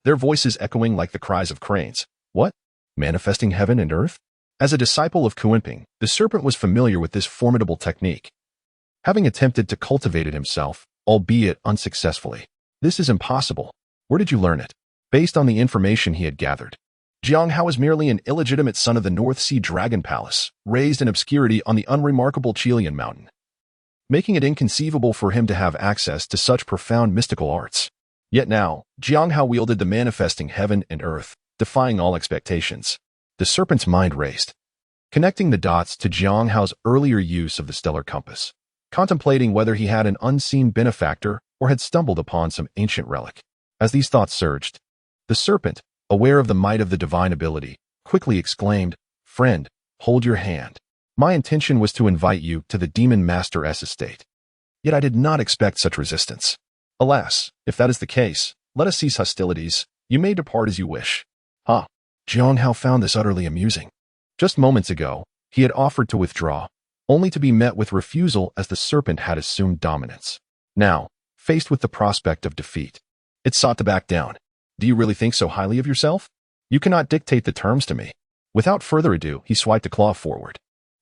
their voices echoing like the cries of cranes. What? Manifesting heaven and earth? As a disciple of Kuenping, the serpent was familiar with this formidable technique, having attempted to cultivate it himself, albeit unsuccessfully. This is impossible. Where did you learn it? Based on the information he had gathered, Xīyóu was merely an illegitimate son of the North Sea Dragon Palace, raised in obscurity on the unremarkable Chilean mountain, making it inconceivable for him to have access to such profound mystical arts. Yet now, Xīyóu wielded the manifesting heaven and earth, defying all expectations. The serpent's mind raced, connecting the dots to Xīyóu's earlier use of the stellar compass, contemplating whether he had an unseen benefactor or had stumbled upon some ancient relic. As these thoughts surged, the serpent, aware of the might of the divine ability, quickly exclaimed, "Friend, hold your hand. My intention was to invite you to the Demon Master's estate. Yet I did not expect such resistance. Alas, if that is the case, let us cease hostilities. You may depart as you wish." Xīyóu found this utterly amusing. Just moments ago, he had offered to withdraw, only to be met with refusal as the serpent had assumed dominance. Now, faced with the prospect of defeat, it sought to back down. Do you really think so highly of yourself? You cannot dictate the terms to me. Without further ado, he swiped a claw forward.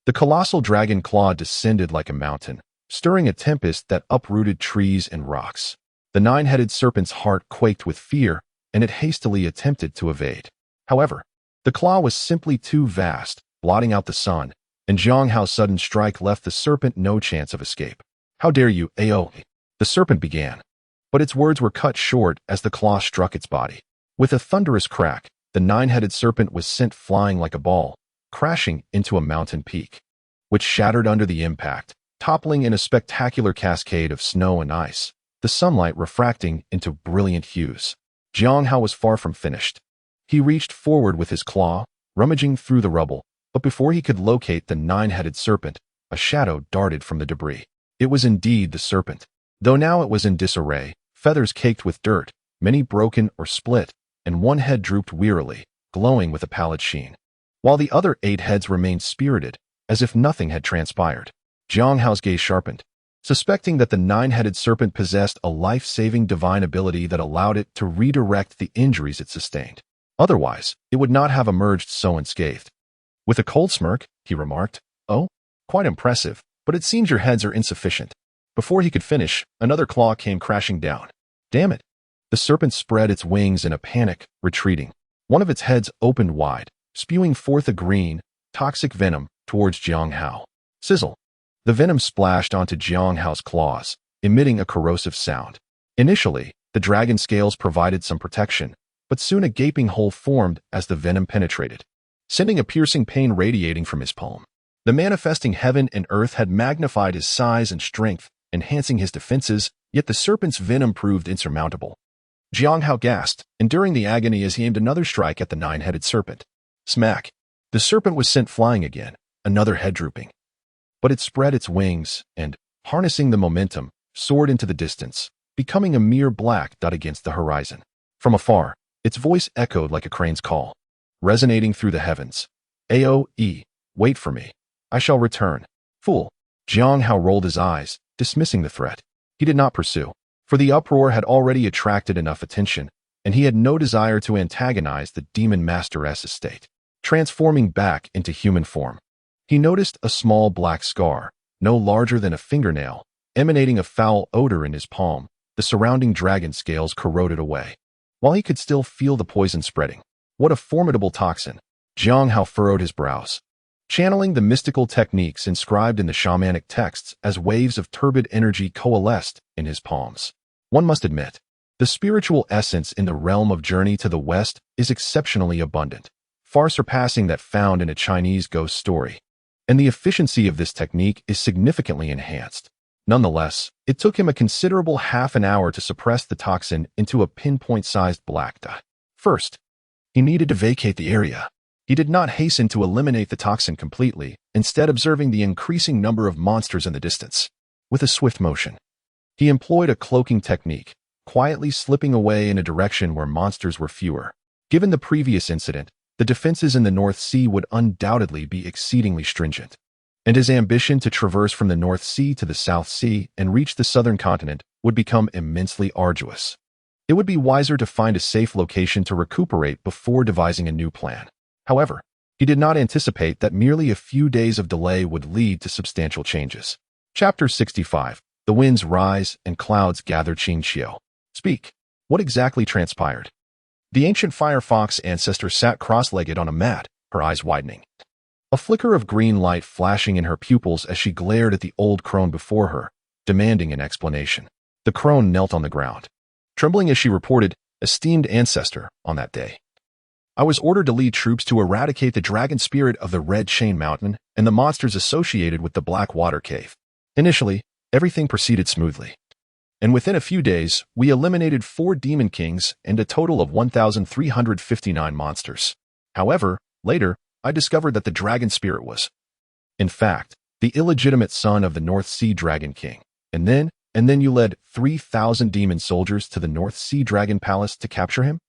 The colossal dragon claw descended like a mountain, stirring a tempest that uprooted trees and rocks. The 9-headed serpent's heart quaked with fear, and it hastily attempted to evade. However, the claw was simply too vast, blotting out the sun, and Xīyóu's sudden strike left the serpent no chance of escape. How dare you, Xīyóu? The serpent began. But its words were cut short as the claw struck its body. With a thunderous crack, the nine-headed serpent was sent flying like a ball, crashing into a mountain peak, which shattered under the impact, toppling in a spectacular cascade of snow and ice, the sunlight refracting into brilliant hues. Xīyóu was far from finished. He reached forward with his claw, rummaging through the rubble, but before he could locate the nine-headed serpent, a shadow darted from the debris. It was indeed the serpent, though now it was in disarray, feathers caked with dirt, many broken or split, and one head drooped wearily, glowing with a pallid sheen, while the other 8 heads remained spirited, as if nothing had transpired. Xīyóu's gaze sharpened, suspecting that the nine-headed serpent possessed a life-saving divine ability that allowed it to redirect the injuries it sustained. Otherwise, it would not have emerged so unscathed. With a cold smirk, he remarked, "Oh, quite impressive, but it seems your heads are insufficient." Before he could finish, another claw came crashing down. Damn it! The serpent spread its wings in a panic, retreating. One of its heads opened wide, spewing forth a green, toxic venom towards Xīyóu. Sizzle! The venom splashed onto Xīyóu's claws, emitting a corrosive sound. Initially, the dragon scales provided some protection, but soon a gaping hole formed as the venom penetrated, sending a piercing pain radiating from his palm. The manifesting heaven and earth had magnified his size and strength, enhancing his defenses, yet the serpent's venom proved insurmountable. Xīyóu gasped, enduring the agony as he aimed another strike at the nine-headed serpent. Smack! The serpent was sent flying again, another head drooping. But it spread its wings and, harnessing the momentum, soared into the distance, becoming a mere black dot against the horizon. From afar, its voice echoed like a crane's call, resonating through the heavens. "Aoe, wait for me. I shall return." Fool! Xīyóu rolled his eyes, dismissing the threat. He did not pursue, for the uproar had already attracted enough attention, and he had no desire to antagonize the demon masteress estate. Transforming back into human form, he noticed a small black scar, no larger than a fingernail, emanating a foul odor in his palm. The surrounding dragon scales corroded away, while he could still feel the poison spreading. What a formidable toxin! Xīyóu furrowed his brows, channeling the mystical techniques inscribed in the shamanic texts as waves of turbid energy coalesced in his palms. One must admit, the spiritual essence in the realm of Journey to the West is exceptionally abundant, far surpassing that found in a Chinese ghost story, and the efficiency of this technique is significantly enhanced. Nonetheless, it took him a considerable half an hour to suppress the toxin into a pinpoint-sized black dot. First, he needed to vacate the area. He did not hasten to eliminate the toxin completely, instead observing the increasing number of monsters in the distance. With a swift motion, he employed a cloaking technique, quietly slipping away in a direction where monsters were fewer. Given the previous incident, the defenses in the North Sea would undoubtedly be exceedingly stringent, and his ambition to traverse from the North Sea to the South Sea and reach the southern continent would become immensely arduous. It would be wiser to find a safe location to recuperate before devising a new plan. However, he did not anticipate that merely a few days of delay would lead to substantial changes. Chapter 65. The winds rise and clouds gather. Xīyóu. Speak. What exactly transpired? The ancient firefox ancestor sat cross-legged on a mat, her eyes widening, a flicker of green light flashing in her pupils as she glared at the old crone before her, demanding an explanation. The crone knelt on the ground, trembling as she reported, "Esteemed ancestor, on that day, I was ordered to lead troops to eradicate the dragon spirit of the Red Chain Mountain and the monsters associated with the Black Water Cave. Initially, everything proceeded smoothly, and within a few days, we eliminated 4 demon kings and a total of 1,359 monsters. However, later, I discovered that the dragon spirit was, in fact, the illegitimate son of the North Sea Dragon King. And then you led 3,000 demon soldiers to the North Sea Dragon Palace to capture him?"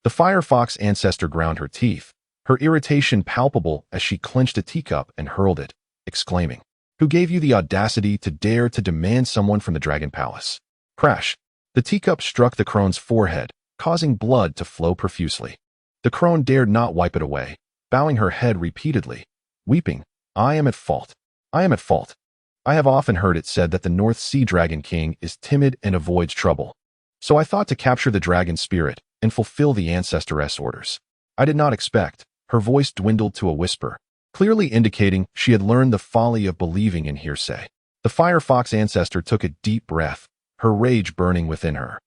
The firefox ancestor ground her teeth, her irritation palpable as she clenched a teacup and hurled it, exclaiming, "Who gave you the audacity to dare to demand someone from the Dragon Palace?" Crash! The teacup struck the crone's forehead, causing blood to flow profusely. The crone dared not wipe it away, bowing her head repeatedly, weeping, "I am at fault. I am at fault. I have often heard it said that the North Sea Dragon King is timid and avoids trouble. So I thought to capture the dragon spirit and fulfill the ancestress' orders. I did not expect." Her voice dwindled to a whisper, clearly indicating she had learned the folly of believing in hearsay. The firefox ancestor took a deep breath, her rage burning within her.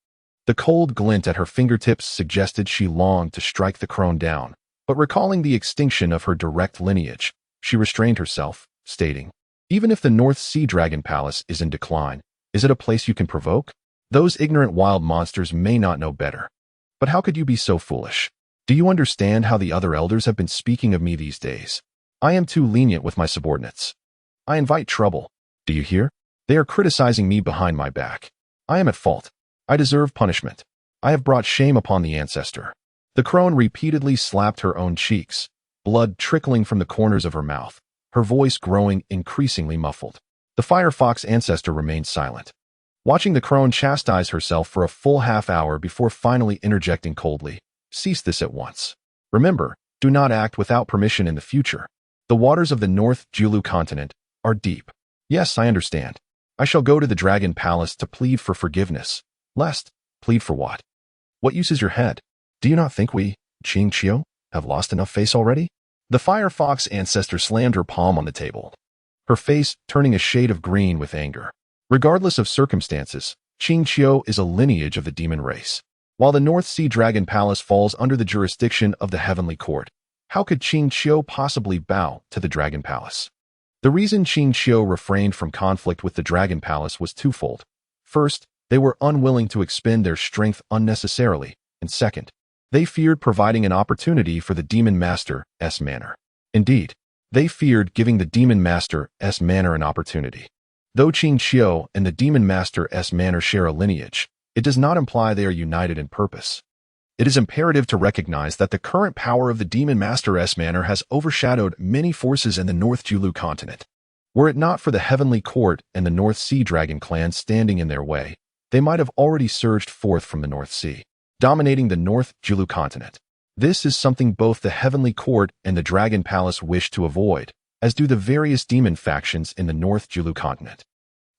The cold glint at her fingertips suggested she longed to strike the crone down, but recalling the extinction of her direct lineage, she restrained herself, stating, "Even if the North Sea Dragon Palace is in decline, is it a place you can provoke? Those ignorant wild monsters may not know better. But how could you be so foolish? Do you understand how the other elders have been speaking of me these days? I am too lenient with my subordinates. I invite trouble. Do you hear? They are criticizing me behind my back. I am at fault. I deserve punishment. I have brought shame upon the ancestor." The crone repeatedly slapped her own cheeks, blood trickling from the corners of her mouth, her voice growing increasingly muffled. The firefox ancestor remained silent, watching the crone chastise herself for a full half-hour before finally interjecting coldly, "Cease this at once. Remember, do not act without permission in the future. The waters of the North Xīyóu continent are deep. Yes, I understand. I shall go to the Dragon Palace to plead for forgiveness. Lest, plead for what? What use is your head? Do you not think we, Xīyóu, have lost enough face already?" The firefox ancestor slammed her palm on the table, her face turning a shade of green with anger. Regardless of circumstances, Xīyóu is a lineage of the demon race. While the North Sea Dragon Palace falls under the jurisdiction of the Heavenly Court, how could Xīyóu possibly bow to the Dragon Palace? The reason Xīyóu refrained from conflict with the Dragon Palace was twofold. First, they were unwilling to expend their strength unnecessarily, and second, they feared providing an opportunity for the Demon Master's manor. Indeed, they feared giving the Demon Master's manor an opportunity. Though Xīyóu and the Demon Master's manor share a lineage, it does not imply they are united in purpose. It is imperative to recognize that the current power of the Demon Master's manor has overshadowed many forces in the North Xīyóu continent. Were it not for the Heavenly Court and the North Sea Dragon clan standing in their way, they might have already surged forth from the North Sea, dominating the North Xīyóu continent. This is something both the Heavenly Court and the Dragon Palace wish to avoid, as do the various demon factions in the North Xīyóu continent.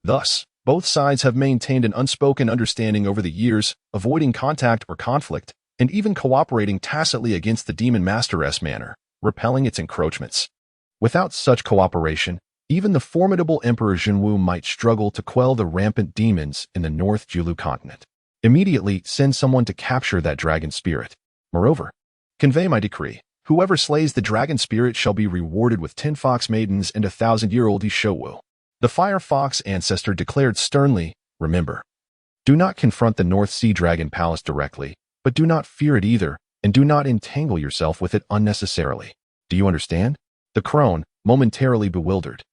Thus, both sides have maintained an unspoken understanding over the years, avoiding contact or conflict, and even cooperating tacitly against the Demon Master's manor, repelling its encroachments. Without such cooperation, even the formidable Emperor Xīyóu might struggle to quell the rampant demons in the North Xīyóu continent. Immediately send someone to capture that dragon spirit. Moreover, convey my decree. Whoever slays the dragon spirit shall be rewarded with 10 fox maidens and 1,000-year-old Xīyóu. The firefox ancestor declared sternly, "Remember, do not confront the North Sea Dragon Palace directly, but do not fear it either, and do not entangle yourself with it unnecessarily. Do you understand?" The crone, momentarily bewildered,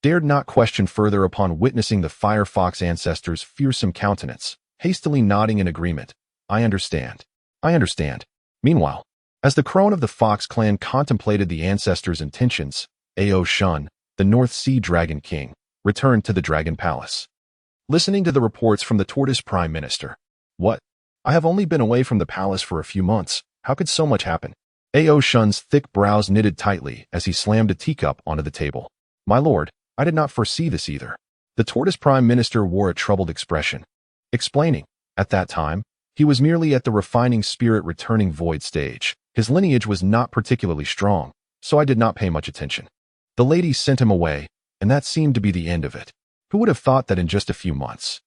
dared not question further upon witnessing the firefox ancestor's fearsome countenance, hastily nodding in agreement. "I understand. I understand." Meanwhile, as the crone of the Fox clan contemplated the ancestor's intentions, Xīyóu Shun, the North Sea Dragon King, returned to the Dragon Palace. Listening to the reports from the Tortoise Prime Minister. "What? I have only been away from the palace for a few months. How could so much happen?" Xīyóu Shun's thick brows knitted tightly as he slammed a teacup onto the table. "My lord, I did not foresee this either." The Tortoise Prime Minister wore a troubled expression, explaining, at that time, he was merely at the refining spirit returning void stage. His lineage was not particularly strong, so I did not pay much attention. The lady sent him away, and that seemed to be the end of it. Who would have thought that in just a few months,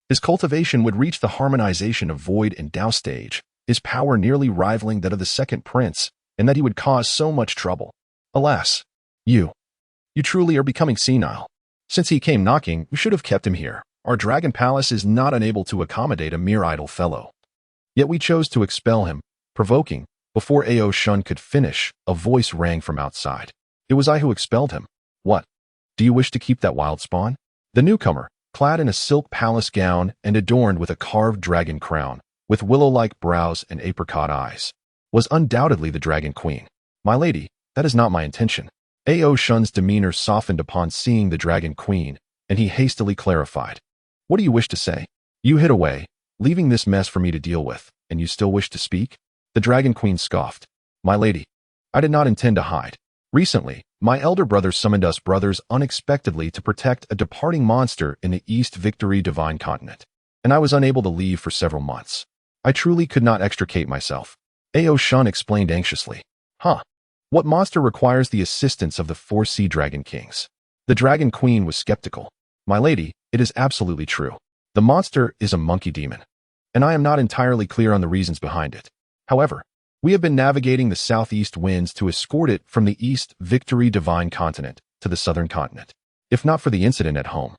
his cultivation would reach the harmonization of void and Tao stage, his power nearly rivaling that of the second prince, and that he would cause so much trouble? Alas, you truly are becoming senile. Since he came knocking, we should have kept him here. Our Dragon Palace is not unable to accommodate a mere idle fellow. Yet we chose to expel him, provoking. Before Xīyóu Shun could finish, a voice rang from outside. "It was I who expelled him." "What? Do you wish to keep that wild spawn?" The newcomer, clad in a silk palace gown and adorned with a carved dragon crown, with willow-like brows and apricot eyes, was undoubtedly the Dragon Queen. "My lady, that is not my intention." Xīyóu Shun's demeanor softened upon seeing the Dragon Queen, and he hastily clarified. "What do you wish to say? You hid away, leaving this mess for me to deal with, and you still wish to speak?" The Dragon Queen scoffed. "My lady, I did not intend to hide. Recently, my elder brother summoned us brothers unexpectedly to protect a departing monster in the East Victory Divine Continent, and I was unable to leave for several months. I truly could not extricate myself." Xīyóu Shun explained anxiously. "Huh? What monster requires the assistance of the 4 Sea Dragon Kings?" The Dragon Queen was skeptical. "My lady, it is absolutely true. The monster is a monkey demon, and I am not entirely clear on the reasons behind it. However, we have been navigating the southeast winds to escort it from the East Victory Divine Continent to the Southern Continent. If not for the incident at home,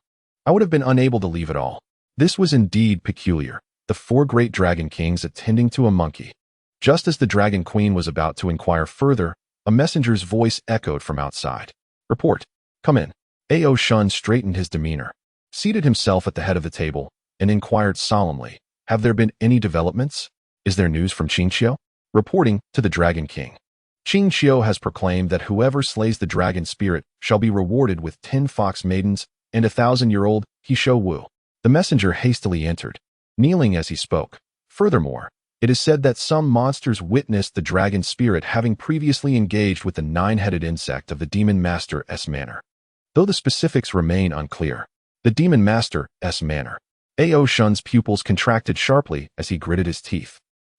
I would have been unable to leave at all. This was indeed peculiar, the 4 great dragon kings attending to a monkey. Just as the dragon queen was about to inquire further, a messenger's voice echoed from outside. Report. Come in. Ao Shun straightened his demeanor, seated himself at the head of the table, and inquired solemnly, have there been any developments? Is there news from Xīyóu? Reporting to the Dragon King. Xīyóu has proclaimed that whoever slays the dragon spirit shall be rewarded with 10 fox maidens and 1,000-year-old Xīyóu. The messenger hastily entered, kneeling as he spoke. Furthermore, it is said that some monsters witnessed the dragon spirit having previously engaged with the 9-headed insect of the Demon Master's manor. Though the specifics remain unclear, the Demon Master's manor. Ao Shun's pupils contracted sharply as he gritted his teeth.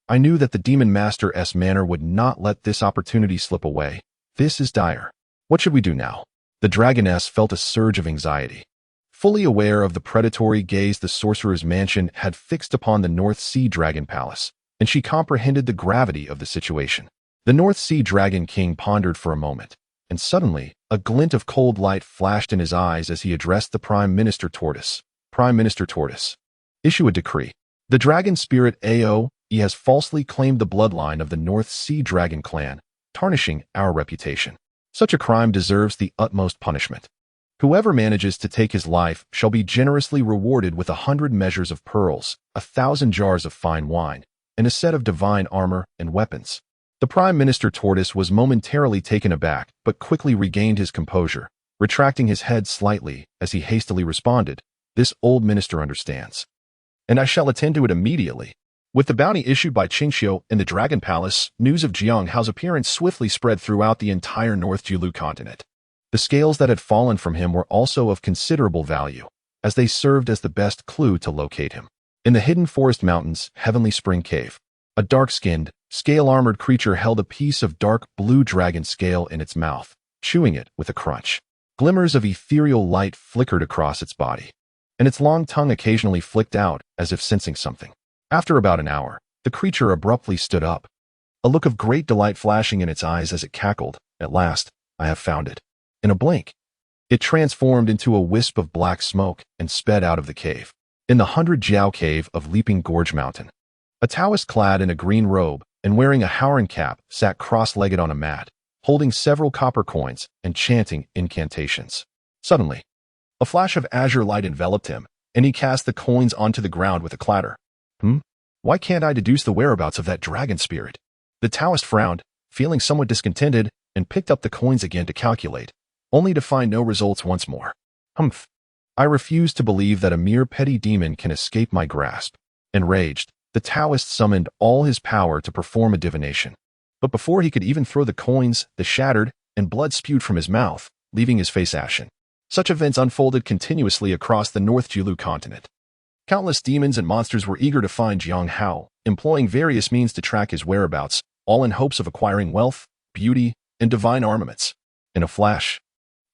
I knew that the Demon Master's manor would not let this opportunity slip away. This is dire. What should we do now? The dragoness felt a surge of anxiety. Fully aware of the predatory gaze the sorcerer's mansion had fixed upon the North Sea Dragon Palace, and she comprehended the gravity of the situation. The North Sea Dragon King pondered for a moment, and suddenly, a glint of cold light flashed in his eyes as he addressed the Prime Minister Tortoise. Prime Minister Tortoise. Issue a decree. The dragon spirit Ao has falsely claimed the bloodline of the North Sea Dragon clan, tarnishing our reputation. Such a crime deserves the utmost punishment. Whoever manages to take his life shall be generously rewarded with 100 measures of pearls, 1,000 jars of fine wine, and a set of divine armor and weapons. The Prime Minister Tortoise was momentarily taken aback, but quickly regained his composure, retracting his head slightly as he hastily responded, "This old minister understands, and I shall attend to it immediately." With the bounty issued by Xīyóu in the Dragon Palace, news of Xīyóu's appearance swiftly spread throughout the entire North Julu continent. The scales that had fallen from him were also of considerable value, as they served as the best clue to locate him. In the hidden forest mountains, Heavenly Spring Cave, a dark-skinned, scale-armored creature held a piece of dark blue dragon scale in its mouth, chewing it with a crunch. Glimmers of ethereal light flickered across its body, and its long tongue occasionally flicked out as if sensing something. After about an hour, the creature abruptly stood up, a look of great delight flashing in its eyes as it cackled. At last, I have found it. In a blink, it transformed into a wisp of black smoke and sped out of the cave. In the 100 Jiao Cave of Leaping Gorge Mountain, a Taoist clad in a green robe and wearing a Howren cap sat cross-legged on a mat, holding several copper coins and chanting incantations. Suddenly, a flash of azure light enveloped him, and he cast the coins onto the ground with a clatter. Why can't I deduce the whereabouts of that dragon spirit? The Taoist frowned, feeling somewhat discontented, and picked up the coins again to calculate, only to find no results once more. I refuse to believe that a mere petty demon can escape my grasp. Enraged, the Taoist summoned all his power to perform a divination. But before he could even throw the coins, they shattered, and blood spewed from his mouth, leaving his face ashen. Such events unfolded continuously across the North Julu continent. Countless demons and monsters were eager to find Xīyóu, employing various means to track his whereabouts, all in hopes of acquiring wealth, beauty, and divine armaments. In a flash,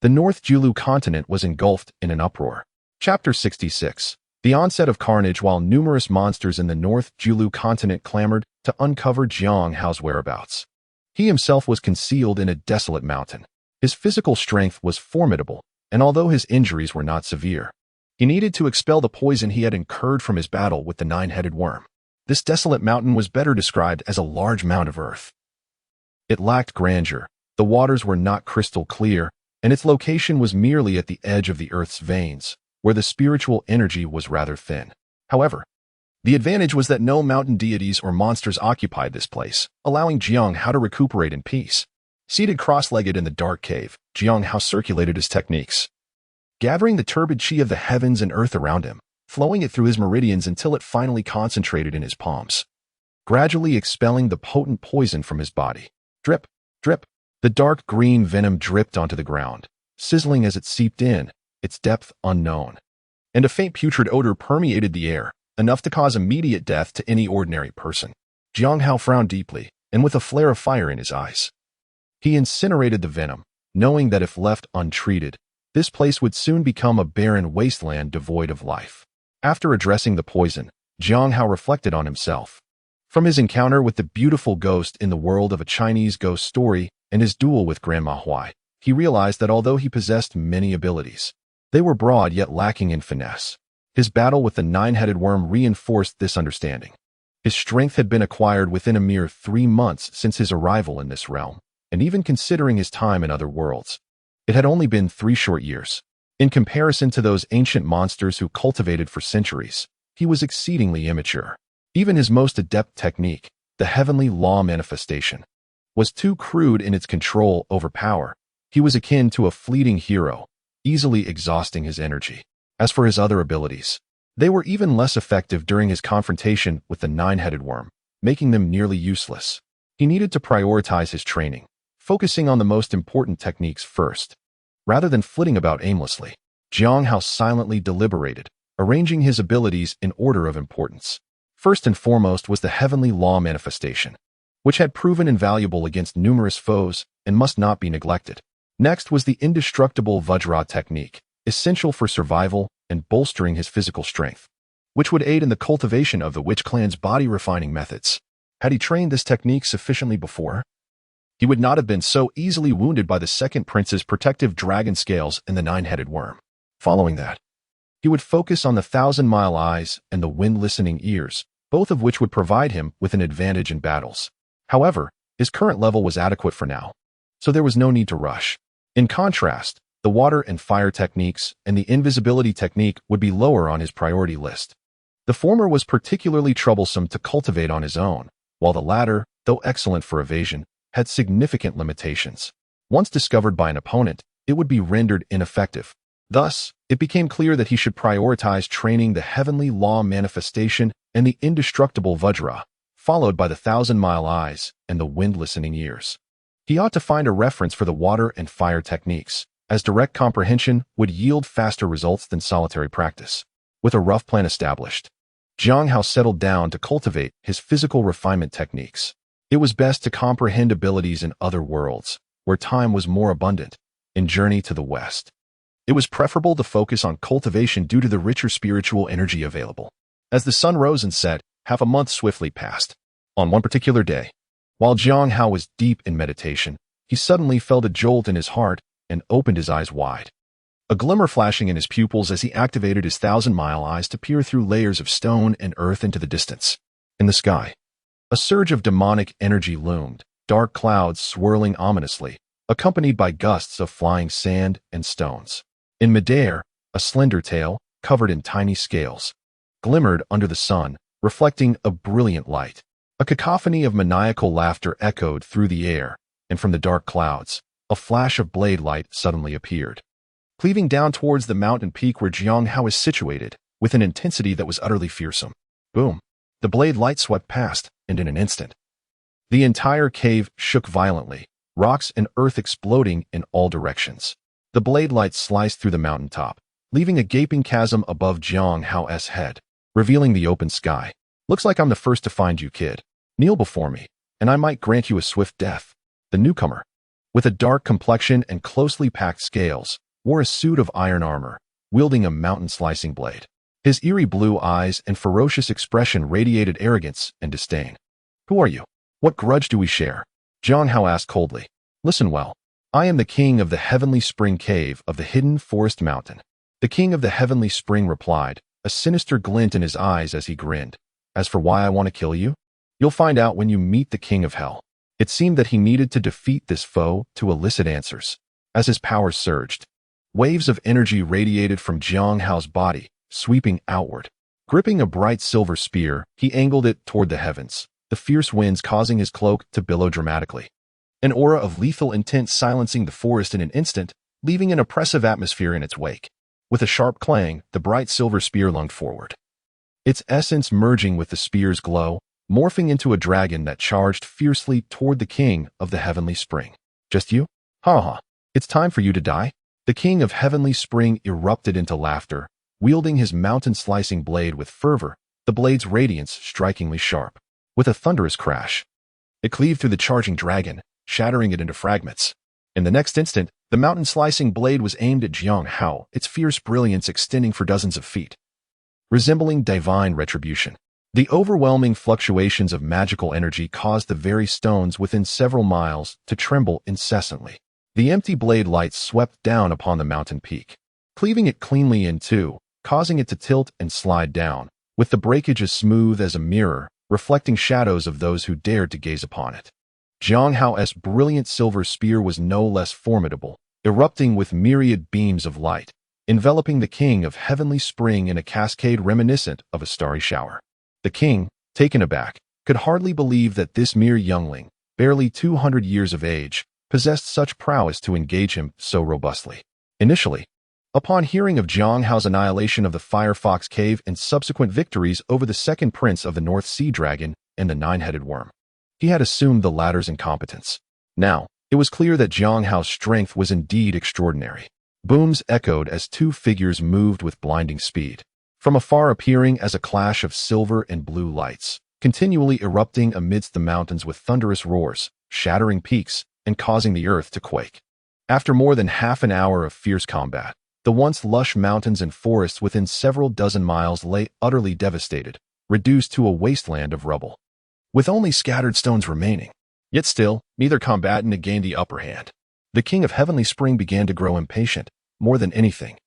the North Julu continent was engulfed in an uproar. Chapter 66. The onset of carnage. While numerous monsters in the North Julu continent clamored to uncover Xīyóu's whereabouts, he himself was concealed in a desolate mountain. His physical strength was formidable, and although his injuries were not severe, he needed to expel the poison he had incurred from his battle with the 9-headed worm. This desolate mountain was better described as a large mound of earth. It lacked grandeur, the waters were not crystal clear, and its location was merely at the edge of the earth's veins, where the spiritual energy was rather thin. However, the advantage was that no mountain deities or monsters occupied this place, allowing Xīyóu to recuperate in peace. Seated cross-legged in the dark cave, Xīyóu circulated his techniques, gathering the turbid chi of the heavens and earth around him, flowing it through his meridians until it finally concentrated in his palms, gradually expelling the potent poison from his body. Drip, drip. The dark green venom dripped onto the ground, sizzling as it seeped in, its depth unknown. And a faint putrid odor permeated the air, enough to cause immediate death to any ordinary person. Xīyóu frowned deeply, and with a flare of fire in his eyes, he incinerated the venom, knowing that if left untreated, this place would soon become a barren wasteland devoid of life. After addressing the poison, Xīyóu reflected on himself. From his encounter with the beautiful ghost in the world of a Chinese ghost story and his duel with Grandma Huai, he realized that although he possessed many abilities, they were broad yet lacking in finesse. His battle with the nine-headed worm reinforced this understanding. His strength had been acquired within a mere 3 months since his arrival in this realm, and even considering his time in other worlds, it had only been 3 short years. In comparison to those ancient monsters who cultivated for centuries, he was exceedingly immature. Even his most adept technique, the heavenly law manifestation, was too crude in its control over power. He was akin to a fleeting hero, easily exhausting his energy. As for his other abilities, they were even less effective during his confrontation with the nine-headed worm, making them nearly useless. He needed to prioritize his training, focusing on the most important techniques first. Rather than flitting about aimlessly, Xīyóu silently deliberated, arranging his abilities in order of importance. First and foremost was the heavenly law manifestation, which had proven invaluable against numerous foes and must not be neglected. Next was the indestructible Vajra technique, essential for survival and bolstering his physical strength, which would aid in the cultivation of the Witch Clan's body-refining methods. Had he trained this technique sufficiently before, he would not have been so easily wounded by the second prince's protective dragon scales and the nine-headed worm. Following that, he would focus on the 1,000-mile eyes and the wind-listening ears, both of which would provide him with an advantage in battles. However, his current level was adequate for now, so there was no need to rush. In contrast, the water and fire techniques and the invisibility technique would be lower on his priority list. The former was particularly troublesome to cultivate on his own, while the latter, though excellent for evasion, had significant limitations. Once discovered by an opponent, it would be rendered ineffective. Thus, it became clear that he should prioritize training the heavenly law manifestation and the indestructible Vajra, followed by the 1,000-mile eyes and the wind-listening ears. He ought to find a reference for the water and fire techniques, as direct comprehension would yield faster results than solitary practice. With a rough plan established, Xīyóu settled down to cultivate his physical refinement techniques. It was best to comprehend abilities in other worlds, where time was more abundant, in Journey to the West. It was preferable to focus on cultivation due to the richer spiritual energy available. As the sun rose and set, half a month swiftly passed. On one particular day, while Xīyóu was deep in meditation, he suddenly felt a jolt in his heart and opened his eyes wide. A glimmer flashing in his pupils as he activated his 1,000-mile eyes to peer through layers of stone and earth into the distance. In the sky, a surge of demonic energy loomed, dark clouds swirling ominously, accompanied by gusts of flying sand and stones. In midair, a slender tail, covered in tiny scales, glimmered under the sun, reflecting a brilliant light. A cacophony of maniacal laughter echoed through the air, and from the dark clouds, a flash of blade light suddenly appeared, cleaving down towards the mountain peak where Xīyóu is situated, with an intensity that was utterly fearsome. Boom! The blade light swept past, and in an instant, the entire cave shook violently, rocks and earth exploding in all directions. The blade light sliced through the mountaintop, leaving a gaping chasm above Xīyóu's head, revealing the open sky. Looks like I'm the first to find you, kid. Kneel before me, and I might grant you a swift death. The newcomer, with a dark complexion and closely packed scales, wore a suit of iron armor, wielding a mountain-slicing blade. His eerie blue eyes and ferocious expression radiated arrogance and disdain. Who are you? What grudge do we share? Xīyóu asked coldly. Listen well. I am the king of the Heavenly Spring Cave of the Hidden Forest Mountain. The king of the Heavenly Spring replied, a sinister glint in his eyes as he grinned. As for why I want to kill you, you'll find out when you meet the King of Hell. It seemed that he needed to defeat this foe to elicit answers. As his powers surged, waves of energy radiated from Xīyóu's body, sweeping outward. Gripping a bright silver spear, he angled it toward the heavens, the fierce winds causing his cloak to billow dramatically. An aura of lethal intent silencing the forest in an instant, leaving an oppressive atmosphere in its wake. With a sharp clang, the bright silver spear lunged forward, its essence merging with the spear's glow, morphing into a dragon that charged fiercely toward the king of the Heavenly Spring. Just you? Ha ha. It's time for you to die? The king of Heavenly Spring erupted into laughter, wielding his mountain-slicing blade with fervor, the blade's radiance strikingly sharp. With a thunderous crash, it cleaved through the charging dragon, shattering it into fragments. In the next instant, the mountain-slicing blade was aimed at Xīyóu, its fierce brilliance extending for dozens of feet. resembling divine retribution. The overwhelming fluctuations of magical energy caused the very stones within several miles to tremble incessantly. The empty blade light swept down upon the mountain peak, cleaving it cleanly in two, causing it to tilt and slide down, with the breakage as smooth as a mirror, reflecting shadows of those who dared to gaze upon it. Xīyóu's brilliant silver spear was no less formidable, erupting with myriad beams of light, enveloping the king of heavenly spring in a cascade reminiscent of a starry shower. The king, taken aback, could hardly believe that this mere youngling, barely 200 years of age, possessed such prowess to engage him so robustly. Initially, upon hearing of Xīyóu's annihilation of the Firefox Cave and subsequent victories over the second prince of the North Sea Dragon and the nine-headed worm, he had assumed the latter's incompetence. Now, it was clear that Xīyóu's strength was indeed extraordinary. Booms echoed as two figures moved with blinding speed, from afar appearing as a clash of silver and blue lights, continually erupting amidst the mountains with thunderous roars, shattering peaks, and causing the earth to quake. After more than half an hour of fierce combat, the once lush mountains and forests within several dozen miles lay utterly devastated, reduced to a wasteland of rubble, with only scattered stones remaining. Yet still, neither combatant had gained the upper hand. The king of heavenly spring began to grow impatient, more than anything.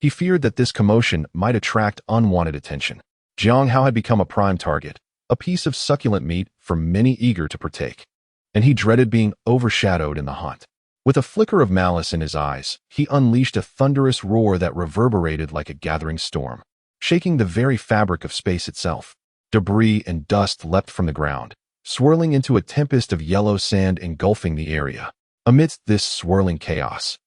He feared that this commotion might attract unwanted attention. Xīyóu had become a prime target, a piece of succulent meat for many eager to partake, and he dreaded being overshadowed in the hunt. With a flicker of malice in his eyes, he unleashed a thunderous roar that reverberated like a gathering storm, shaking the very fabric of space itself. Debris and dust leapt from the ground, swirling into a tempest of yellow sand engulfing the area. Amidst this swirling chaos,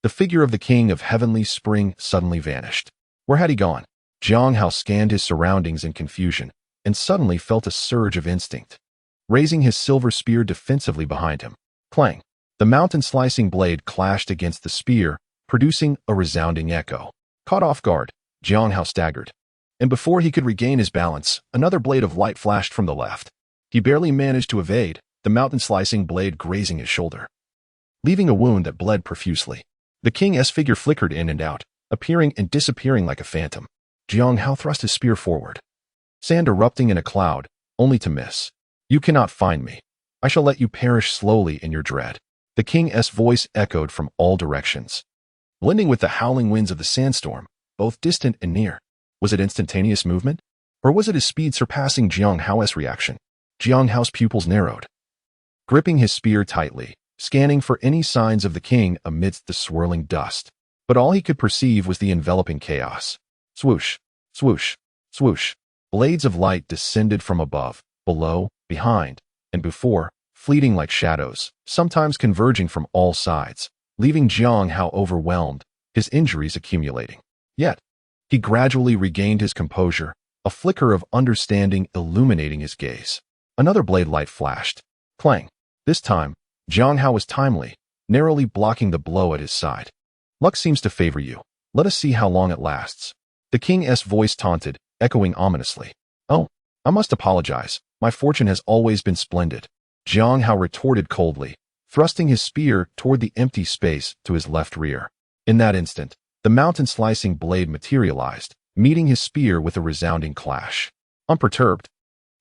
the figure of the king of heavenly spring suddenly vanished. Where had he gone? Xīyóu scanned his surroundings in confusion, and suddenly felt a surge of instinct. Raising his silver spear defensively behind him, clang! The mountain-slicing blade clashed against the spear, producing a resounding echo. Caught off guard, Xīyóu staggered, and before he could regain his balance, another blade of light flashed from the left. He barely managed to evade, the mountain-slicing blade grazing his shoulder, leaving a wound that bled profusely. The king's figure flickered in and out, appearing and disappearing like a phantom. Xīyóu thrust his spear forward, sand erupting in a cloud, only to miss. "You cannot find me. I shall let you perish slowly in your dread." The king's voice echoed from all directions, blending with the howling winds of the sandstorm, both distant and near. Was it instantaneous movement? Or was it his speed surpassing Xīyóu's reaction? Xīyóu's pupils narrowed, gripping his spear tightly, scanning for any signs of the king amidst the swirling dust. But all he could perceive was the enveloping chaos. Swoosh, swoosh, swoosh. Blades of light descended from above, below, behind, and before, fleeting like shadows, sometimes converging from all sides, leaving Xīyóu overwhelmed, his injuries accumulating. Yet, he gradually regained his composure, a flicker of understanding illuminating his gaze. Another blade light flashed. Clang! This time, Xīyóu was timely, narrowly blocking the blow at his side. "Luck seems to favor you. Let us see how long it lasts." The king's voice taunted, echoing ominously. "Oh, I must apologize. My fortune has always been splendid." Xīyóu retorted coldly, thrusting his spear toward the empty space to his left rear. In that instant, the mountain-slicing blade materialized, meeting his spear with a resounding clash. Unperturbed,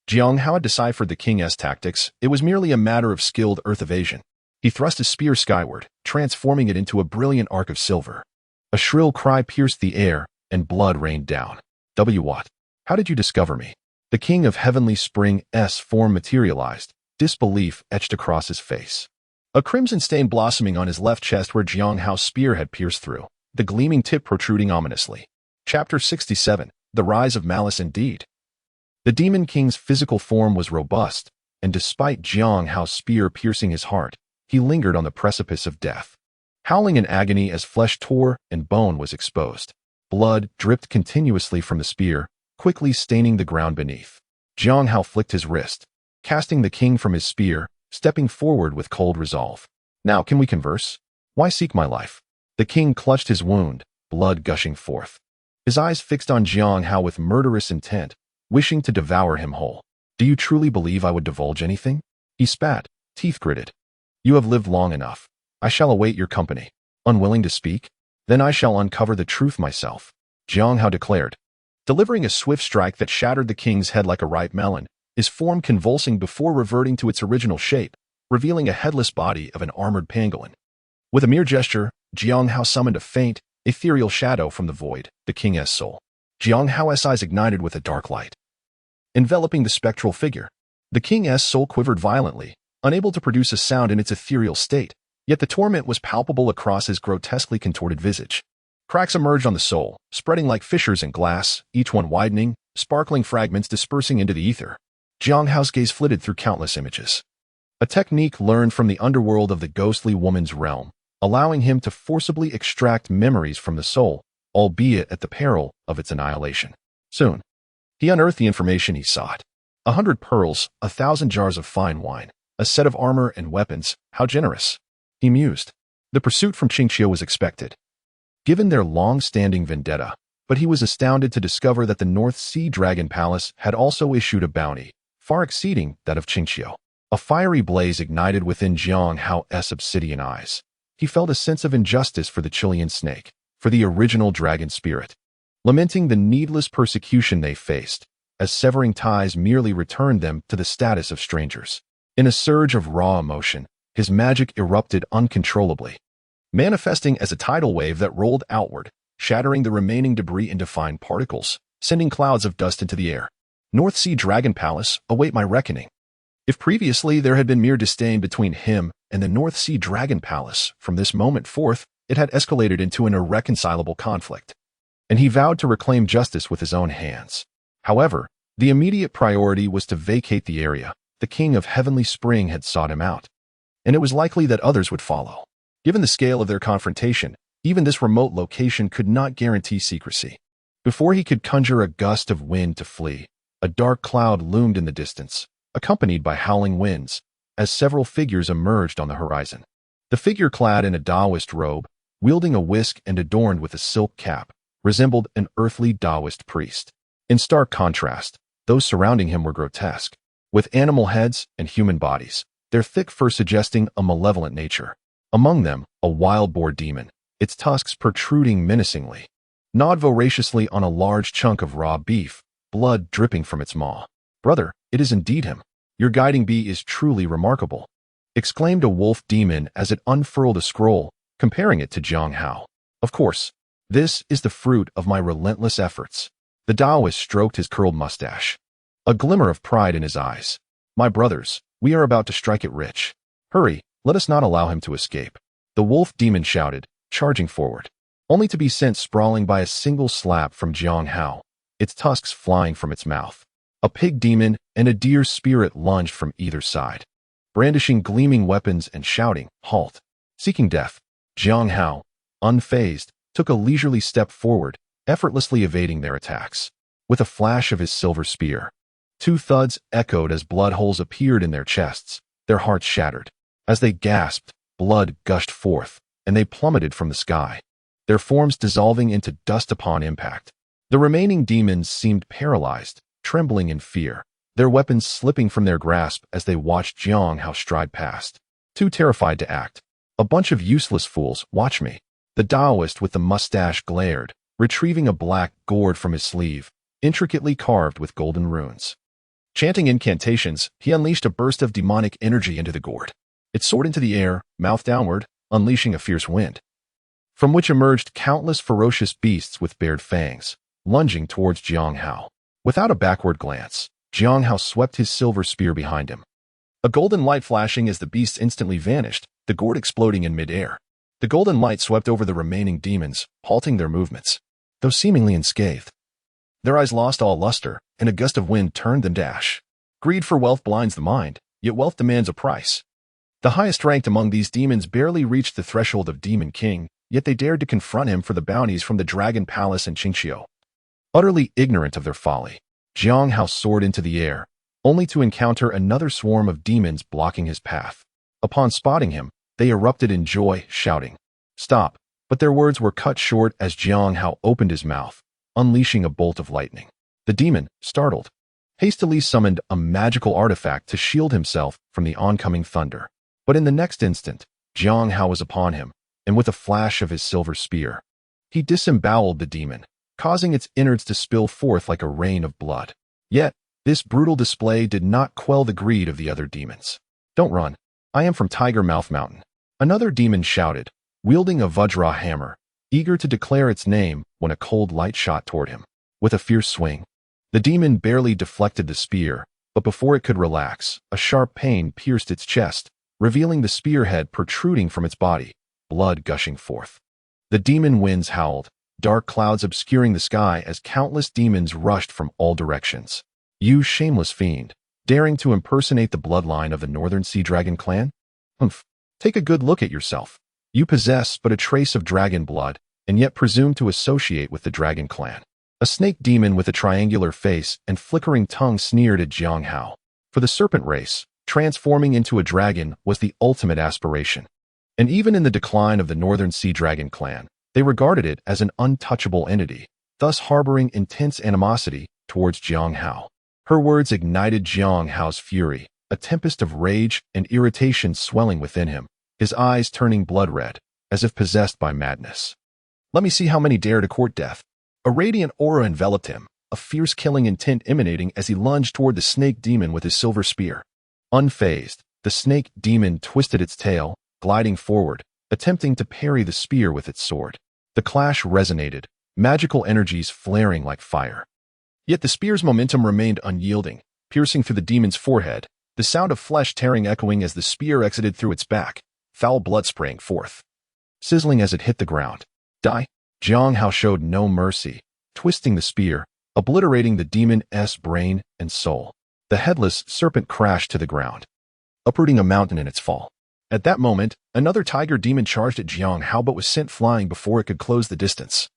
Xīyóu had deciphered the king's tactics. It was merely a matter of skilled earth evasion. He thrust his spear skyward, transforming it into a brilliant arc of silver. A shrill cry pierced the air, and blood rained down. What? How did you discover me?" The king of heavenly spring's form materialized, disbelief etched across his face. A crimson stain blossoming on his left chest where Xīyóu's spear had pierced through, the gleaming tip protruding ominously. Chapter 67, The Rise of Malice Indeed. The demon king's physical form was robust, and despite Xīyóu's spear piercing his heart, he lingered on the precipice of death, howling in agony as flesh tore and bone was exposed. Blood dripped continuously from the spear, quickly staining the ground beneath. Xīyóu flicked his wrist, casting the king from his spear, stepping forward with cold resolve. "Now can we converse? Why seek my life?" The king clutched his wound, blood gushing forth, his eyes fixed on Xīyóu with murderous intent, wishing to devour him whole. "Do you truly believe I would divulge anything?" He spat, teeth gritted. "You have lived long enough. I shall await your company. Unwilling to speak? Then I shall uncover the truth myself," Xīyóu declared. delivering a swift strike that shattered the king's head like a ripe melon, his form convulsing before reverting to its original shape, revealing a headless body of an armored pangolin. With a mere gesture, Xīyóu summoned a faint, ethereal shadow from the void, the king's soul. Xīyóu's eyes ignited with a dark light, enveloping the spectral figure. The king's soul quivered violently, unable to produce a sound in its ethereal state, yet the torment was palpable across his grotesquely contorted visage. Cracks emerged on the soul, spreading like fissures in glass, each one widening, sparkling fragments dispersing into the ether. Xīyóu's gaze flitted through countless images, a technique learned from the underworld of the ghostly woman's realm, allowing him to forcibly extract memories from the soul, albeit at the peril of its annihilation. Soon, he unearthed the information he sought. 100 pearls, 1,000 jars of fine wine, a set of armor and weapons, how generous, he mused. The pursuit from Xīyóu was expected, given their long-standing vendetta, but he was astounded to discover that the North Sea Dragon Palace had also issued a bounty, far exceeding that of Xīyóu. A fiery blaze ignited within Xīyóu's obsidian eyes. He felt a sense of injustice for the Chilean snake, for the original dragon spirit, lamenting the needless persecution they faced, as severing ties merely returned them to the status of strangers. In a surge of raw emotion, his magic erupted uncontrollably, manifesting as a tidal wave that rolled outward, shattering the remaining debris into fine particles, sending clouds of dust into the air. North Sea Dragon Palace, await my reckoning. If previously there had been mere disdain between him and the North Sea Dragon Palace, from this moment forth, it had escalated into an irreconcilable conflict, and he vowed to reclaim justice with his own hands. However, the immediate priority was to vacate the area. The King of Heavenly Spring had sought him out, and it was likely that others would follow. Given the scale of their confrontation, even this remote location could not guarantee secrecy. Before he could conjure a gust of wind to flee, a dark cloud loomed in the distance, accompanied by howling winds, as several figures emerged on the horizon. The figure clad in a Taoist robe, wielding a whisk and adorned with a silk cap, resembled an earthly Taoist priest. In stark contrast, those surrounding him were grotesque, with animal heads and human bodies, their thick fur suggesting a malevolent nature. Among them, a wild boar demon, its tusks protruding menacingly, gnawed voraciously on a large chunk of raw beef, blood dripping from its maw. "Brother, it is indeed him. Your guiding bee is truly remarkable," exclaimed a wolf demon as it unfurled a scroll, comparing it to Xīyóu. "Of course, this is the fruit of my relentless efforts." The Taoist stroked his curled mustache, a glimmer of pride in his eyes. "My brothers, we are about to strike it rich. Hurry, let us not allow him to escape." The wolf demon shouted, charging forward, only to be sent sprawling by a single slap from Xīyóu, its tusks flying from its mouth. A pig demon and a deer spirit lunged from either side, brandishing gleaming weapons and shouting, "Halt!" Seeking death, Xīyóu, unfazed, took a leisurely step forward, effortlessly evading their attacks. With a flash of his silver spear, two thuds echoed as blood holes appeared in their chests, their hearts shattered. As they gasped, blood gushed forth, and they plummeted from the sky, their forms dissolving into dust upon impact. The remaining demons seemed paralyzed, trembling in fear, their weapons slipping from their grasp as they watched Xīyóu stride past. Too terrified to act. "A bunch of useless fools, watch me." The Taoist with the mustache glared, retrieving a black gourd from his sleeve, intricately carved with golden runes. Chanting incantations, he unleashed a burst of demonic energy into the gourd. It soared into the air, mouth downward, unleashing a fierce wind, from which emerged countless ferocious beasts with bared fangs, lunging towards Xīyóu. Without a backward glance, Xīyóu swept his silver spear behind him, a golden light flashing as the beasts instantly vanished, the gourd exploding in midair. The golden light swept over the remaining demons, halting their movements, though seemingly unscathed. Their eyes lost all luster, and a gust of wind turned them to ash. Greed for wealth blinds the mind, yet wealth demands a price. The highest ranked among these demons barely reached the threshold of Demon King, yet they dared to confront him for the bounties from the Dragon Palace and Xīyóu. Utterly ignorant of their folly, Xīyóu soared into the air, only to encounter another swarm of demons blocking his path. Upon spotting him, they erupted in joy, shouting, "Stop!" But their words were cut short as Xīyóu opened his mouth, unleashing a bolt of lightning. The demon, startled, hastily summoned a magical artifact to shield himself from the oncoming thunder. But in the next instant, Xīyóu was upon him, and with a flash of his silver spear, he disemboweled the demon, causing its innards to spill forth like a rain of blood. Yet, this brutal display did not quell the greed of the other demons. "Don't run. I am from Tiger Mouth Mountain," another demon shouted, wielding a Vajra hammer, eager to declare its name when a cold light shot toward him. With a fierce swing, the demon barely deflected the spear, but before it could relax, a sharp pain pierced its chest, revealing the spearhead protruding from its body, blood gushing forth. The demon winds howled, dark clouds obscuring the sky as countless demons rushed from all directions. "You shameless fiend, daring to impersonate the bloodline of the Northern Sea Dragon clan? Humph, take a good look at yourself. You possess but a trace of dragon blood, and yet presume to associate with the dragon clan." A snake demon with a triangular face and flickering tongue sneered at Xīyóu. For the serpent race, transforming into a dragon was the ultimate aspiration. And even in the decline of the Northern Sea Dragon clan, they regarded it as an untouchable entity, thus harboring intense animosity towards Xīyóu. Her words ignited Xīyóu's fury, a tempest of rage and irritation swelling within him, his eyes turning blood red, as if possessed by madness. "Let me see how many dare to court death." A radiant aura enveloped him, a fierce killing intent emanating as he lunged toward the snake demon with his silver spear. Unfazed, the snake demon twisted its tail, gliding forward, attempting to parry the spear with its sword. The clash resonated, magical energies flaring like fire. Yet the spear's momentum remained unyielding, piercing through the demon's forehead, the sound of flesh tearing echoing as the spear exited through its back, foul blood spraying forth. Sizzling as it hit the ground. "Die!" Xīyóu showed no mercy, twisting the spear, obliterating the demon's brain and soul. The headless serpent crashed to the ground, uprooting a mountain in its fall. At that moment, another tiger demon charged at Xīyóu but was sent flying before it could close the distance.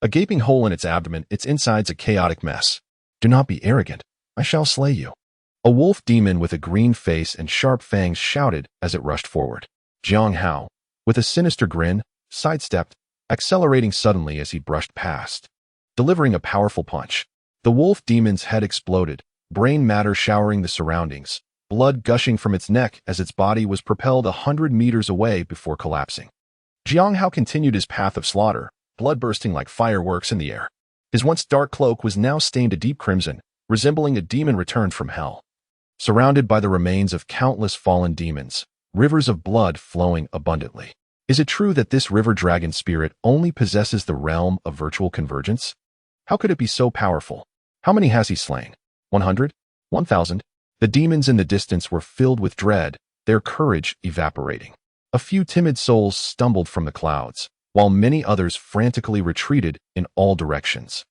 A gaping hole in its abdomen, its insides a chaotic mess. "Do not be arrogant. I shall slay you." A wolf demon with a green face and sharp fangs shouted as it rushed forward. Xīyóu, with a sinister grin, sidestepped, accelerating suddenly as he brushed past. Delivering a powerful punch, the wolf demon's head exploded, brain matter showering the surroundings, blood gushing from its neck as its body was propelled 100 meters away before collapsing. Xīyóu continued his path of slaughter, blood bursting like fireworks in the air. His once dark cloak was now stained a deep crimson, resembling a demon returned from hell. Surrounded by the remains of countless fallen demons, rivers of blood flowing abundantly. Is it true that this river dragon spirit only possesses the realm of virtual convergence? How could it be so powerful? How many has he slain? 100? 1,000? The demons in the distance were filled with dread, their courage evaporating. A few timid souls stumbled from the clouds, while many others frantically retreated in all directions.